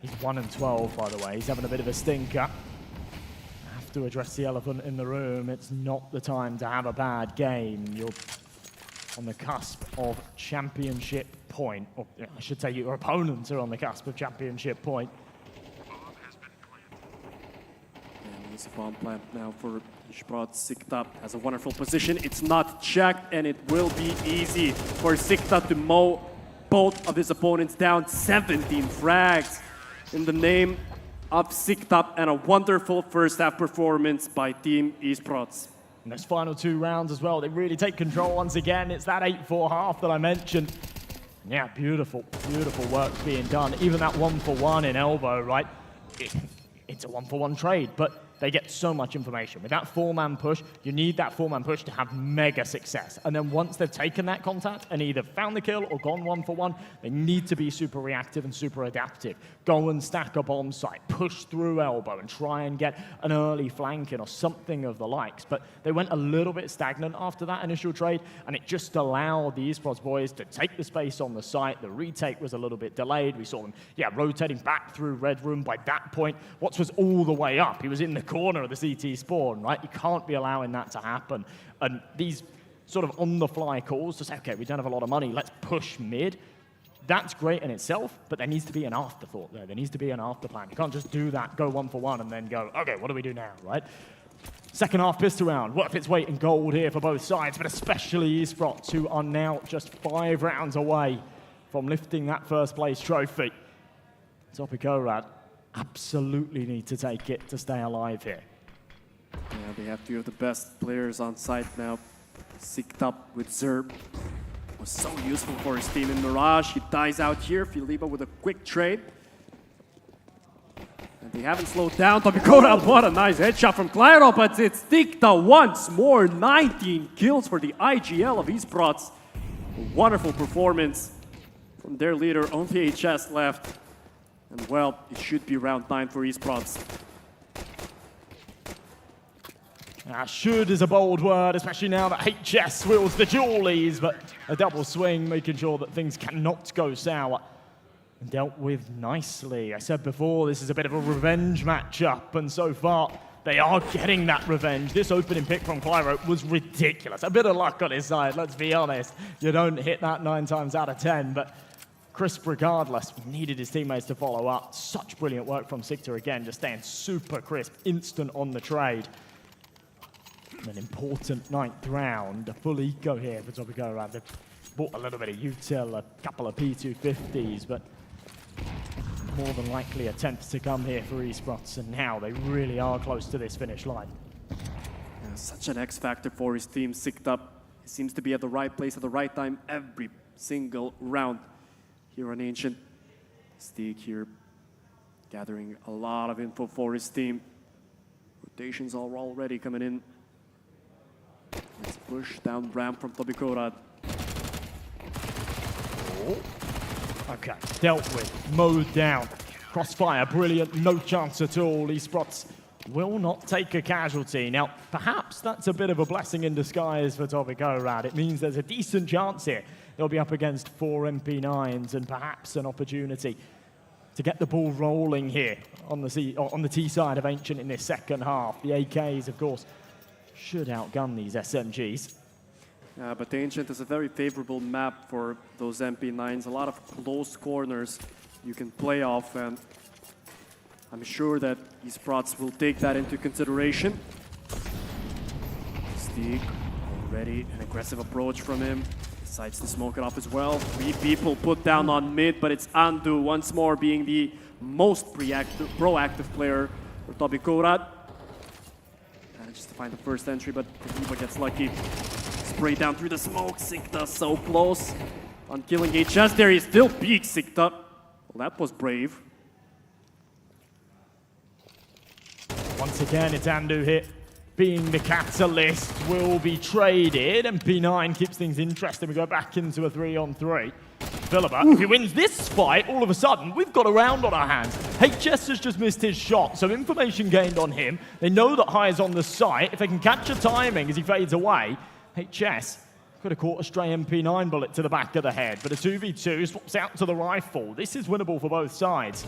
He's 1-12, by the way. He's having a bit of a stinker. I have to address the elephant in the room. It's not the time to have a bad game. You're on the cusp of championship point, or I should say your opponents are on the cusp of championship point. There's a bomb plant now for Sprott. Sikta has a wonderful position. It's not checked, and it will be easy for Sikta to mow both of his opponents down. 17 frags in the name of Sikta, and a wonderful first half performance by Team Esports. In those final 2 rounds as well, they really take control once again. It's that 8-4 half that I mentioned. Yeah, beautiful, beautiful work being done. Even that 1-for-1 in elbow, right? It's a 1-for-1 trade, but they get so much information. With that 4-man push, you need that 4-man push to have mega success. And then once they've taken that contact and either found the kill or gone 1-for-1, they need to be super reactive and super adaptive. Go and stack a bomb site, push through elbow and try and get an early flanking or something of the likes. But they went a little bit stagnant after that initial trade, and it just allowed the Esports boys to take the space on the site. The retake was a little bit delayed. We saw them, rotating back through Red Room. By that point, Watts was all the way up. He was in the corner of the CT spawn, right? You can't be allowing that to happen. And these sort of on-the-fly calls to say, okay, we don't have a lot of money, let's push mid. That's great in itself, but there needs to be an afterthought there. There needs to be an after plan. You can't just do that, go 1-for-1, and then go, okay, what do we do now, right? Second half pistol round, worth its weight in gold here for both sides, but especially Esports, who are now just 5 rounds away from lifting that first place trophy. Topikorad absolutely need to take it to stay alive here. Yeah, they have 2 of the best players on site now. Sikta with Zerb was so useful for his team in Mirage. He dies out here. Filipa with a quick trade. And they haven't slowed down. Topikorad, what a nice headshot from Clairo, but it's Sikta once more. 19 kills for the IGL of Esports. A wonderful performance from their leader. Only HS left. And well, it should be round 9 for Esports. Should is a bold word, especially now that HS wields the dualies, but a double swing, making sure that things cannot go sour. And dealt with nicely. I said before, this is a bit of a revenge matchup, and so far, they are getting that revenge. This opening pick from Clairo was ridiculous. A bit of luck on his side, let's be honest. You don't hit that 9 times out of 10, but crisp regardless, needed his teammates to follow up. Such brilliant work from Sikta again, just staying super crisp, instant on the trade. An important 9th round, a full eco here for Topikorad. They've bought a little bit of util, a couple of P250s, but more than likely attempts to come here for Esports, and now they really are close to this finish line. Yeah, such an X factor for his team. Sikta seems to be at the right place at the right time every single round here on Ancient. Steak here gathering a lot of info for his team. Rotations are already coming in. Let's push down ramp from Topikorad. Okay, dealt with, mowed down. Crossfire, brilliant, no chance at all. Esports will not take a casualty. Now, perhaps that's a bit of a blessing in disguise for Topikorad. It means there's a decent chance here. They'll be up against 4 MP9s and perhaps an opportunity to get the ball rolling here on the T side of Ancient in this second half. The AKs, of course, should outgun these SMGs. Yeah, but Ancient is a very favorable map for those MP9s. A lot of close corners you can play off, and I'm sure that Esports will take that into consideration. Steak, already an aggressive approach from him. Decides to smoke it off as well. 3 people put down on mid, but it's Andu once more being the most proactive player for Topikorad. Just to find the first entry, but Filipa gets lucky. Spray down through the smoke. Sikta so close on killing HS. There he still peeks Sikta. Well, that was brave. Once again, it's Andu here. Being the catalyst, will be traded, and P9 keeps things interesting. We go back into a 3-on-3. Filipa, if he wins this fight, all of a sudden, we've got a round on our hands. HS has just missed his shot, so information gained on him. They know that High is on the site. If they can catch a timing as he fades away, HS could have caught a stray MP9 bullet to the back of the head, but a 2v2 swaps out to the rifle. This is winnable for both sides.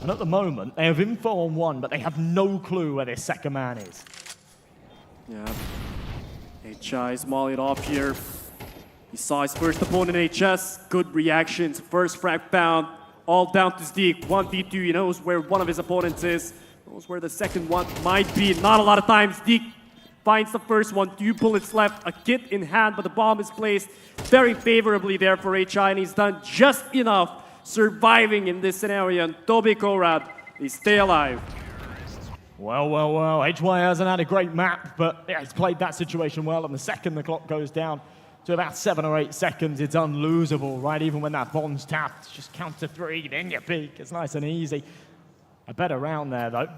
And at the moment, they have info on 1, but they have no clue where their second man is. Yeah. HI is mollied off here. He saw his first opponent, HS. Good reactions. First frag found. All down to Steak. 1v2. He knows where one of his opponents is. Knows where the second one might be. Not a lot of times. Deke finds the first one. 2 bullets left. A kit in hand, but the bomb is placed very favorably there for HI, and he's done just enough surviving in this scenario. And Toby Korad, they stay alive. Well, well, well. HY hasn't had a great map, but yeah, he's played that situation well. And the second the clock goes down to about 7 or 8 seconds, it's unlosable, right? Even when that bomb's tapped, just count to 3, then you peek. It's nice and easy. A better round there, though.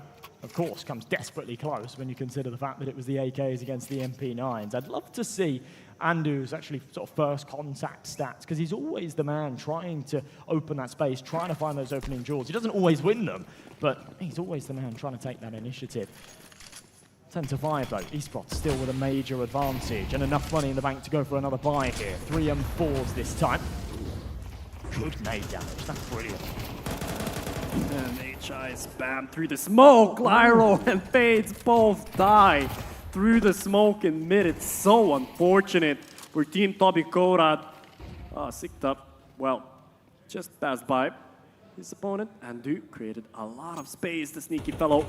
Of course, comes desperately close when you consider the fact that it was the AKs against the MP9s. I'd love to see Andu's actually sort of first contact stats, because he's always the man trying to open that space, trying to find those opening jewels. He doesn't always win them, but he's always the man trying to take that initiative. 10-5 though, esports still with a major advantage and enough money in the bank to go for another buy here. 3 and 4s this time. Good nade damage, that's brilliant. And HI spam through the smoke. Lyro and Fades both die through the smoke in mid. It's so unfortunate for Team Toby Korad. Sicked up, well, just passed by his opponent. Andu created a lot of space, the sneaky fellow.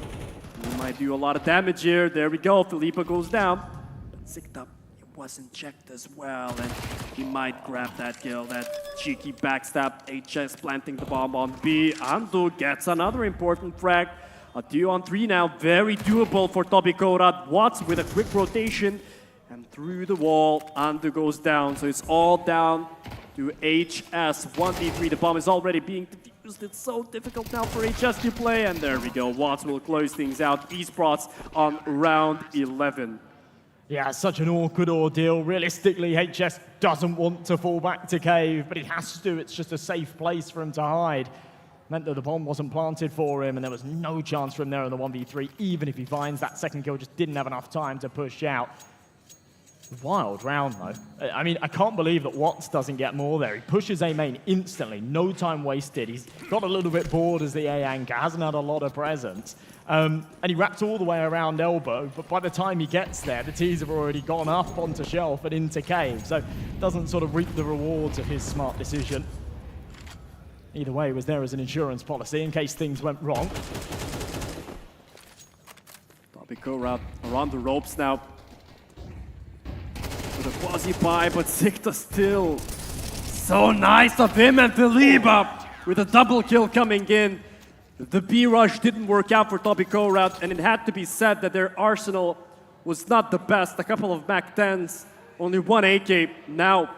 He might do a lot of damage here. There we go, Felipe goes down. But sicked up, it wasn't checked as well, and he might grab that kill, that cheeky backstab. HS planting the bomb on B. Andu gets another important frag. A 2-on-3 now, very doable for Toby Korad. Watts with a quick rotation, and through the wall, Andu goes down. So it's all down to HS. 1v3, the bomb is already being defused. It's so difficult now for HS to play, and there we go. Watts will close things out. Esports on round 11. Yeah, such an awkward ordeal. Realistically, HS doesn't want to fall back to cave, but he has to. It's just a safe place for him to hide. Meant that the bomb wasn't planted for him, and there was no chance for him there in the 1v3. Even if he finds that second kill, just didn't have enough time to push out. Wild round, though. I mean, I can't believe that Watts doesn't get more there. He pushes A main instantly, no time wasted. He's got a little bit bored as the A anchor, hasn't had a lot of presence. And he wrapped all the way around elbow, but by the time he gets there, the T's have already gone up onto shelf and into cave, so doesn't sort of reap the rewards of his smart decision. Either way, it was there as an insurance policy in case things went wrong. Toby Korad around the ropes now. With a quasi-buy, but Sikta still. So nice of him, and Feliba with a double kill coming in. The B rush didn't work out for Toby Korad, and it had to be said that their arsenal was not the best. A couple of Mac 10s, only 1 AK. Now,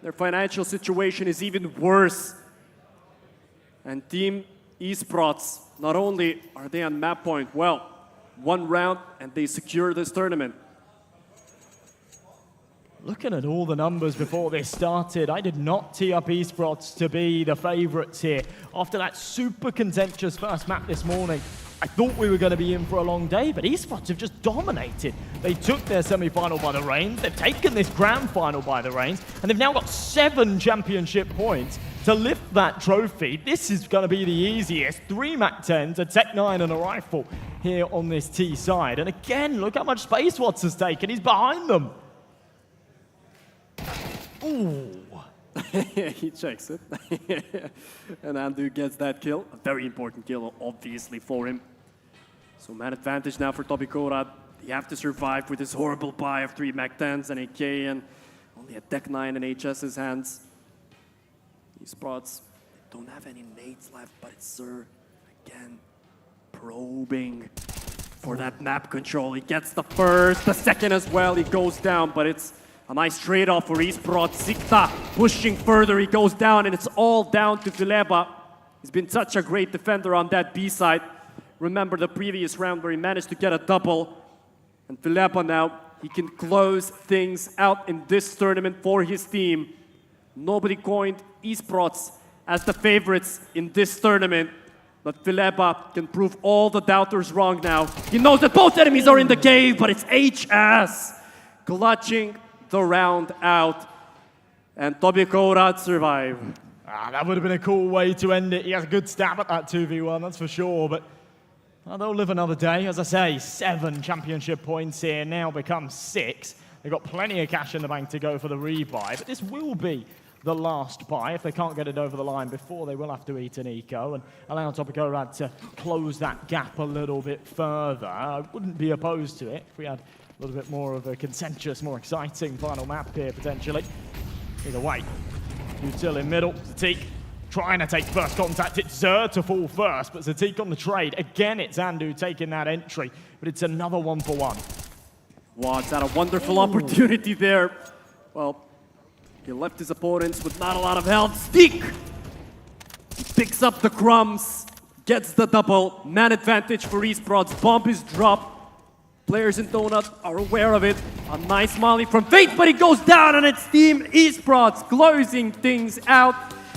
their financial situation is even worse. And Team Esports, not only are they on map point, well, 1 round and they secure this tournament. Looking at all the numbers before this started, I did not tee up Esports to be the favourites here. After that super contentious first map this morning, I thought we were going to be in for a long day, but Esports have just dominated. They took their semi-final by the reins, they've taken this grand final by the reins, and they've now got 7 championship points to lift that trophy. This is going to be the easiest. 3 Mac 10s, a Tech 9 and a rifle here on this T side. And again, look how much space Watts has taken. He's behind them. Ooh. He checks it. And Andu gets that kill. A very important kill, obviously, for him. So man advantage now for Toby Korad. They have to survive with this horrible buy of 3 Mac 10s and AK, and only a Tech 9 in HS's hands. Esports don't have any nades left, but it's Sir again probing for that map control. He gets the first, the second as well. He goes down, but it's a nice trade-off for Esports. Sikta pushing further, he goes down, and it's all down to Fileba. He's been such a great defender on that B side. Remember the previous round where he managed to get a double. And Fileba now, he can close things out in this tournament for his team. Nobody coined Esports as the favorites in this tournament. But Fileba can prove all the doubters wrong now. He knows that both enemies are in the cave, but it's HS clutching the round out. And Toby Korad survive. That would have been a cool way to end it. He has a good stab at that 2v1, that's for sure. But well, they'll live another day. As I say, 7 championship points here, now become 6. They've got plenty of cash in the bank to go for the rebuy. But this will be the last buy. If they can't get it over the line before, they will have to eat an eco and allow Topicorad to close that gap a little bit further. I wouldn't be opposed to it if we had a little bit more of a contentious, more exciting final map here, potentially. Either way, Util in middle, Zatik trying to take first contact. It's Zer to fall first, but Zatik on the trade. Again, it's Andu taking that entry, but it's another 1-for-1. Wad's had a wonderful opportunity there. Well, he left his opponents with not a lot of health. Stick! He picks up the crumbs, gets the double. Man advantage for esports. Bomb is dropped. Players in Donut are aware of it. A nice molly from Fate, but it goes down and it's Team Esports closing things out.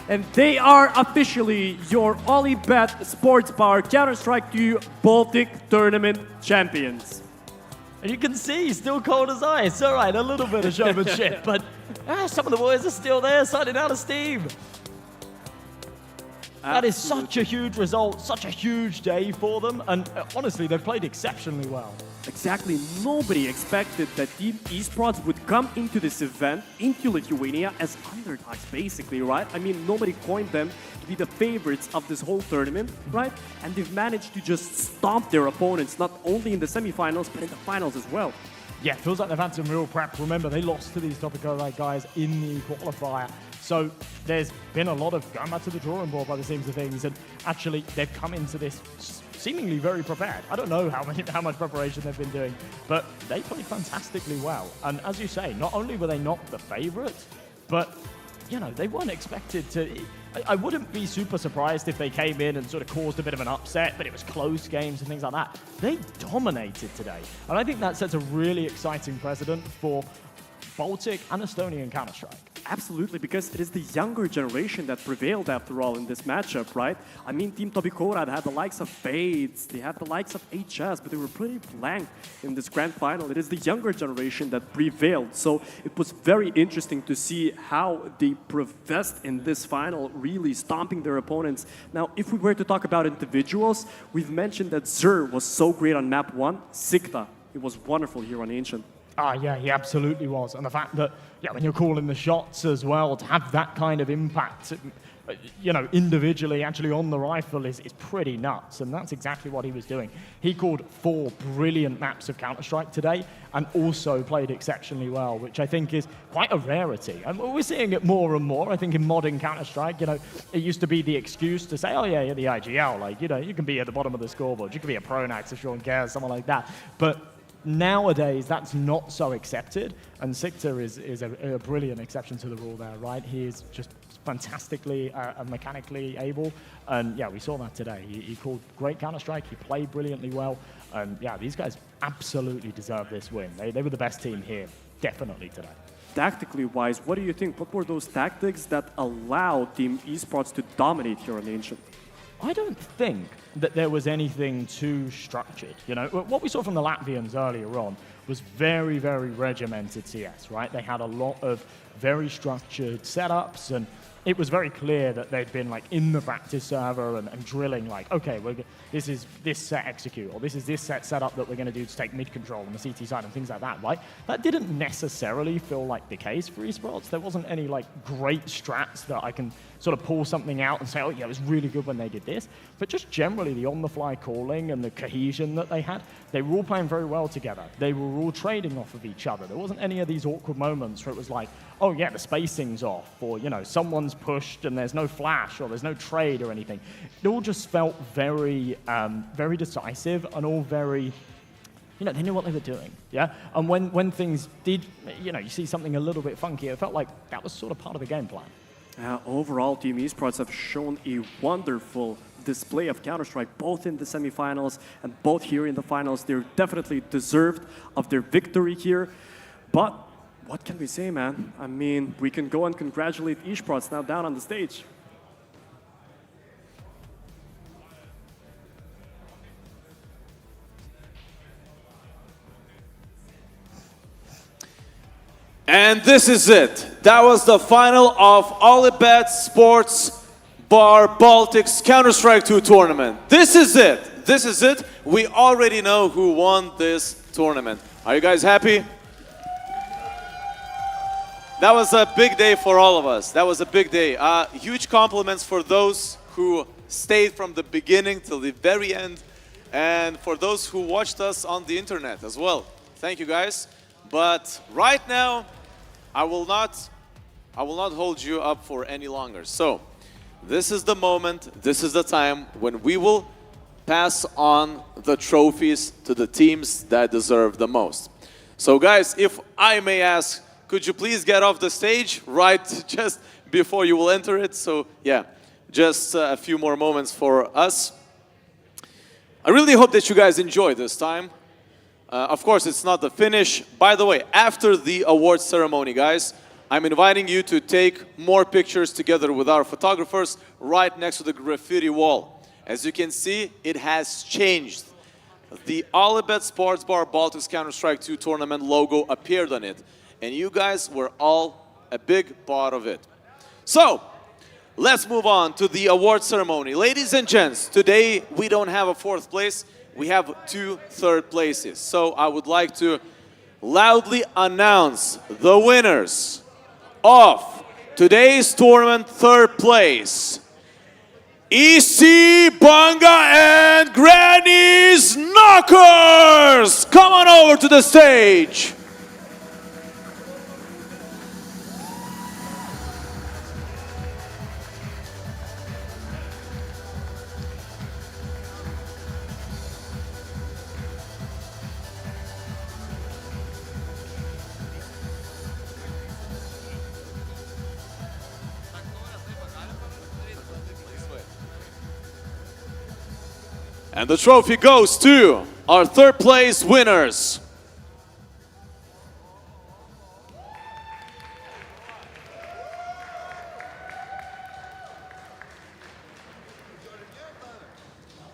And they are officially your OlyBet Sports Bar Counter-Strike 2 Baltic Tournament champions. And you can see, still cold as ice. All right, a little bit of showmanship, but some of the boys are still there, signing out of steam. That is such a huge result, such a huge day for them, and honestly, they've played exceptionally well. Exactly, nobody expected that Team Esports would come into this event, into Lithuania, as underdogs, basically, right? I mean, nobody coined them to be the favorites of this whole tournament, right? And they've managed to just stomp their opponents, not only in the semifinals, but in the finals as well. Yeah, feels like they've had some real prep. Remember, they lost to these Topicorad guys in the qualifier. So there's been a lot of going back to the drawing board by the seams of things, and actually they've come into this seemingly very prepared. I don't know how much preparation they've been doing, but they played fantastically well. And as you say, not only were they not the favourites, but you know, they weren't expected to. I wouldn't be super surprised if they came in and sort of caused a bit of an upset, but it was close games and things like that. They dominated today. And I think that sets a really exciting precedent for Baltic and Estonian Counter-Strike. Absolutely, because it is the younger generation that prevailed after all in this matchup, right? I mean, Team Topicorad had the likes of Fades, they had the likes of HS, but they were pretty blank in this grand final. It is the younger generation that prevailed, so it was very interesting to see how they progressed in this final, really stomping their opponents. Now, if we were to talk about individuals, we've mentioned that Zer was so great on map 1, Sikta, it was wonderful here on Ancient. Yeah, he absolutely was. And the fact that, when you're calling the shots as well, to have that kind of impact, individually, actually on the rifle is pretty nuts. And that's exactly what he was doing. He called 4 brilliant maps of Counter-Strike today and also played exceptionally well, which I think is quite a rarity. And we're seeing it more and more. I think in modern Counter-Strike, it used to be the excuse to say, oh yeah, you're the IGL. You can be at the bottom of the scoreboard. You can be a Pronax if Sean cares, someone like that. But nowadays, that's not so accepted, and Sikta is a brilliant exception to the rule there, right? He is just fantastically mechanically able, and we saw that today. He called great Counter-Strike, he played brilliantly well, and these guys absolutely deserve this win. They were the best team here, definitely today. Tactically wise, what do you think? What were those tactics that allowed Team Esports to dominate here on Ancient? I don't think that there was anything too structured. What we saw from the Latvians earlier on was very, very regimented CS, right? They had a lot of very structured setups, and it was very clear that they'd been in the practice server and drilling okay, this is this set execute, or this is this setup that we're going to do to take mid control on the CT side and things like that, right? That didn't necessarily feel like the case for esports. There wasn't any great strats that I can sort of pull something out and say, oh yeah, it was really good when they did this. But just generally the on-the-fly calling and the cohesion that they had, they were all playing very well together. They were all trading off of each other. There wasn't any of these awkward moments where it was like, oh yeah, the spacing's off, or someone's pushed and there's no flash, or there's no trade or anything. It all just felt very, very decisive and all very, they knew what they were doing, yeah? And when things did, you see something a little bit funky, it felt like that was sort of part of the game plan. Overall, Team Esports have shown a wonderful display of Counter-Strike, both in the semifinals and both here in the finals. They're definitely deserved of their victory here. But what can we say, man? I mean, we can go and congratulate Esports now down on the stage. And this is it. That was the final of OlyBet Sports Bar Baltics Counter-Strike 2 tournament. This is it. This is it. We already know who won this tournament. Are you guys happy? That was a big day for all of us. That was a big day. Huge compliments for those who stayed from the beginning till the very end, and for those who watched us on the internet as well. Thank you, guys. But right now, I will not hold you up for any longer. So, this is the moment, this is the time when we will pass on the trophies to the teams that deserve the most. So, guys, if I may ask, could you please get off the stage right just before you will enter it? So, yeah, just a few more moments for us. I really hope that you guys enjoy this time. Of course, it's not the finish. By the way, after the awards ceremony, guys, I'm inviting you to take more pictures together with our photographers right next to the graffiti wall. As you can see, it has changed. The OlyBet Sports Bar Baltics Counter-Strike 2 tournament logo appeared on it. And you guys were all a big part of it. So, let's move on to the award ceremony. Ladies and gents, today we don't have a 4th place, we have 2 3rd places. So I would like to loudly announce the winners of today's tournament 3rd place. EC Banga and Granny's Knockers! Come on over to the stage. And the trophy goes to our 3rd place winners.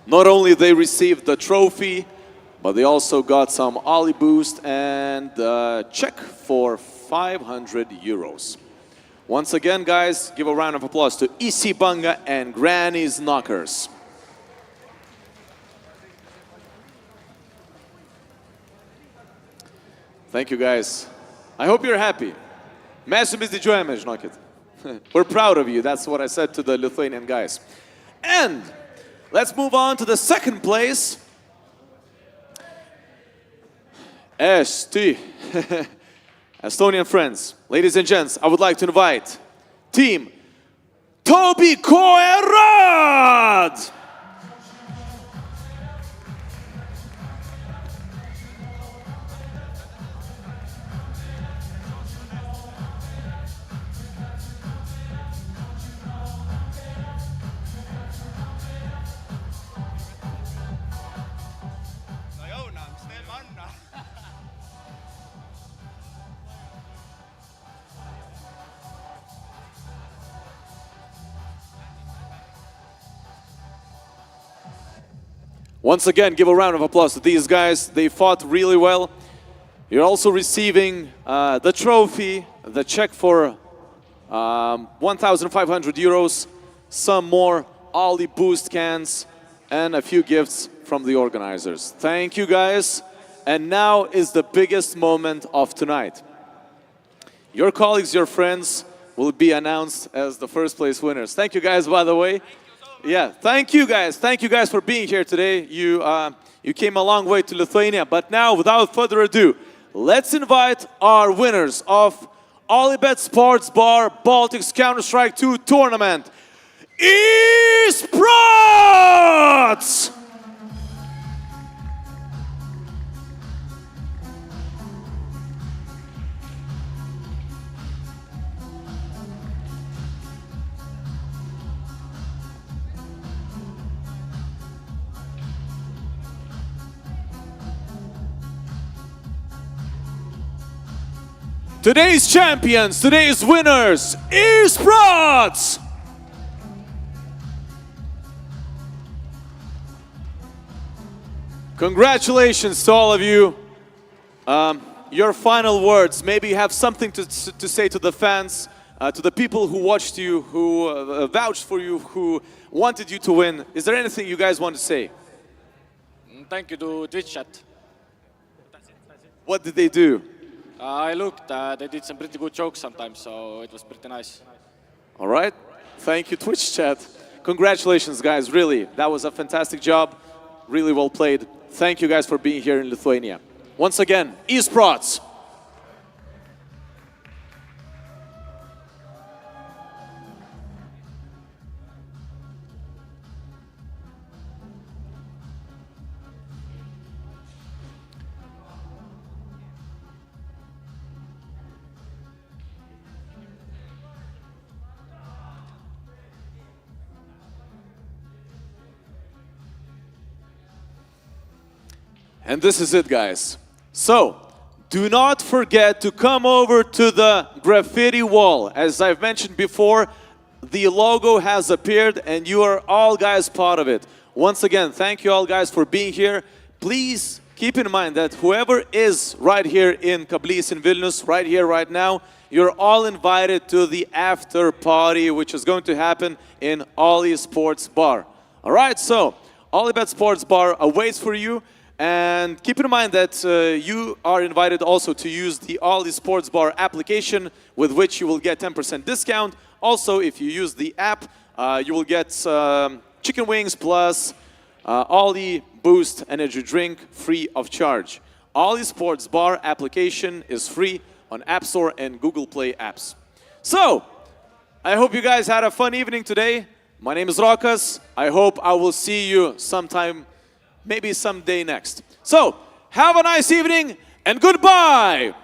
Not only they received the trophy, but they also got some Ollie boost and a check for 500 euros. Once again, guys, give a round of applause to EC Banga and Granny's Knockers. Thank you, guys. I hope you're happy. Mes jumis didžiuojamės, žinokit. We're proud of you. That's what I said to the Lithuanian guys. And let's move on to the 2nd place. ST. Estonian friends. Ladies and gents, I would like to invite Team Toby Koerad. Once again, give a round of applause to these guys. They fought really well. You're also receiving the trophy, the check for 1,500 euros, some more Ollie boost cans, and a few gifts from the organizers. Thank you, guys. And now is the biggest moment of tonight. Your colleagues, your friends will be announced as the 1st place winners. Thank you, guys, by the way. Yeah, thank you guys. Thank you guys for being here today. You came a long way to Lithuania. But now, without further ado, let's invite our winners of OlyBet Sports Bar Baltics Counter-Strike 2 tournament. Esports! Today's champions, today's winners, Esports! Congratulations to all of you. Your final words, maybe you have something to say to the fans, to the people who watched you, who vouched for you, who wanted you to win. Is there anything you guys want to say? Thank you to Twitch chat. What did they do? I looked, they did some pretty good jokes sometimes, so it was pretty nice. All right. Thank you, Twitch chat. Congratulations, guys. Really, that was a fantastic job. Really well played. Thank you guys for being here in Lithuania. Once again, esports. And this is it, guys. So, do not forget to come over to the graffiti wall. As I've mentioned before, the logo has appeared and you are all guys part of it. Once again, thank you all guys for being here. Please keep in mind that whoever is right here in Kablys in Vilnius, right here, right now, you're all invited to the after party, which is going to happen in Oly Sports Bar. All right, so OlyBet Sports Bar awaits for you. And keep in mind that you are invited also to use the Oly Sports Bar application, with which you will get 10% discount. Also, if you use the app, you will get chicken wings plus Oly Boost energy drink free of charge. Oly Sports Bar application is free on App Store and Google Play apps. So, I hope you guys had a fun evening today. My name is Rokas. I hope I will see you sometime, maybe someday next. So, have a nice evening and goodbye!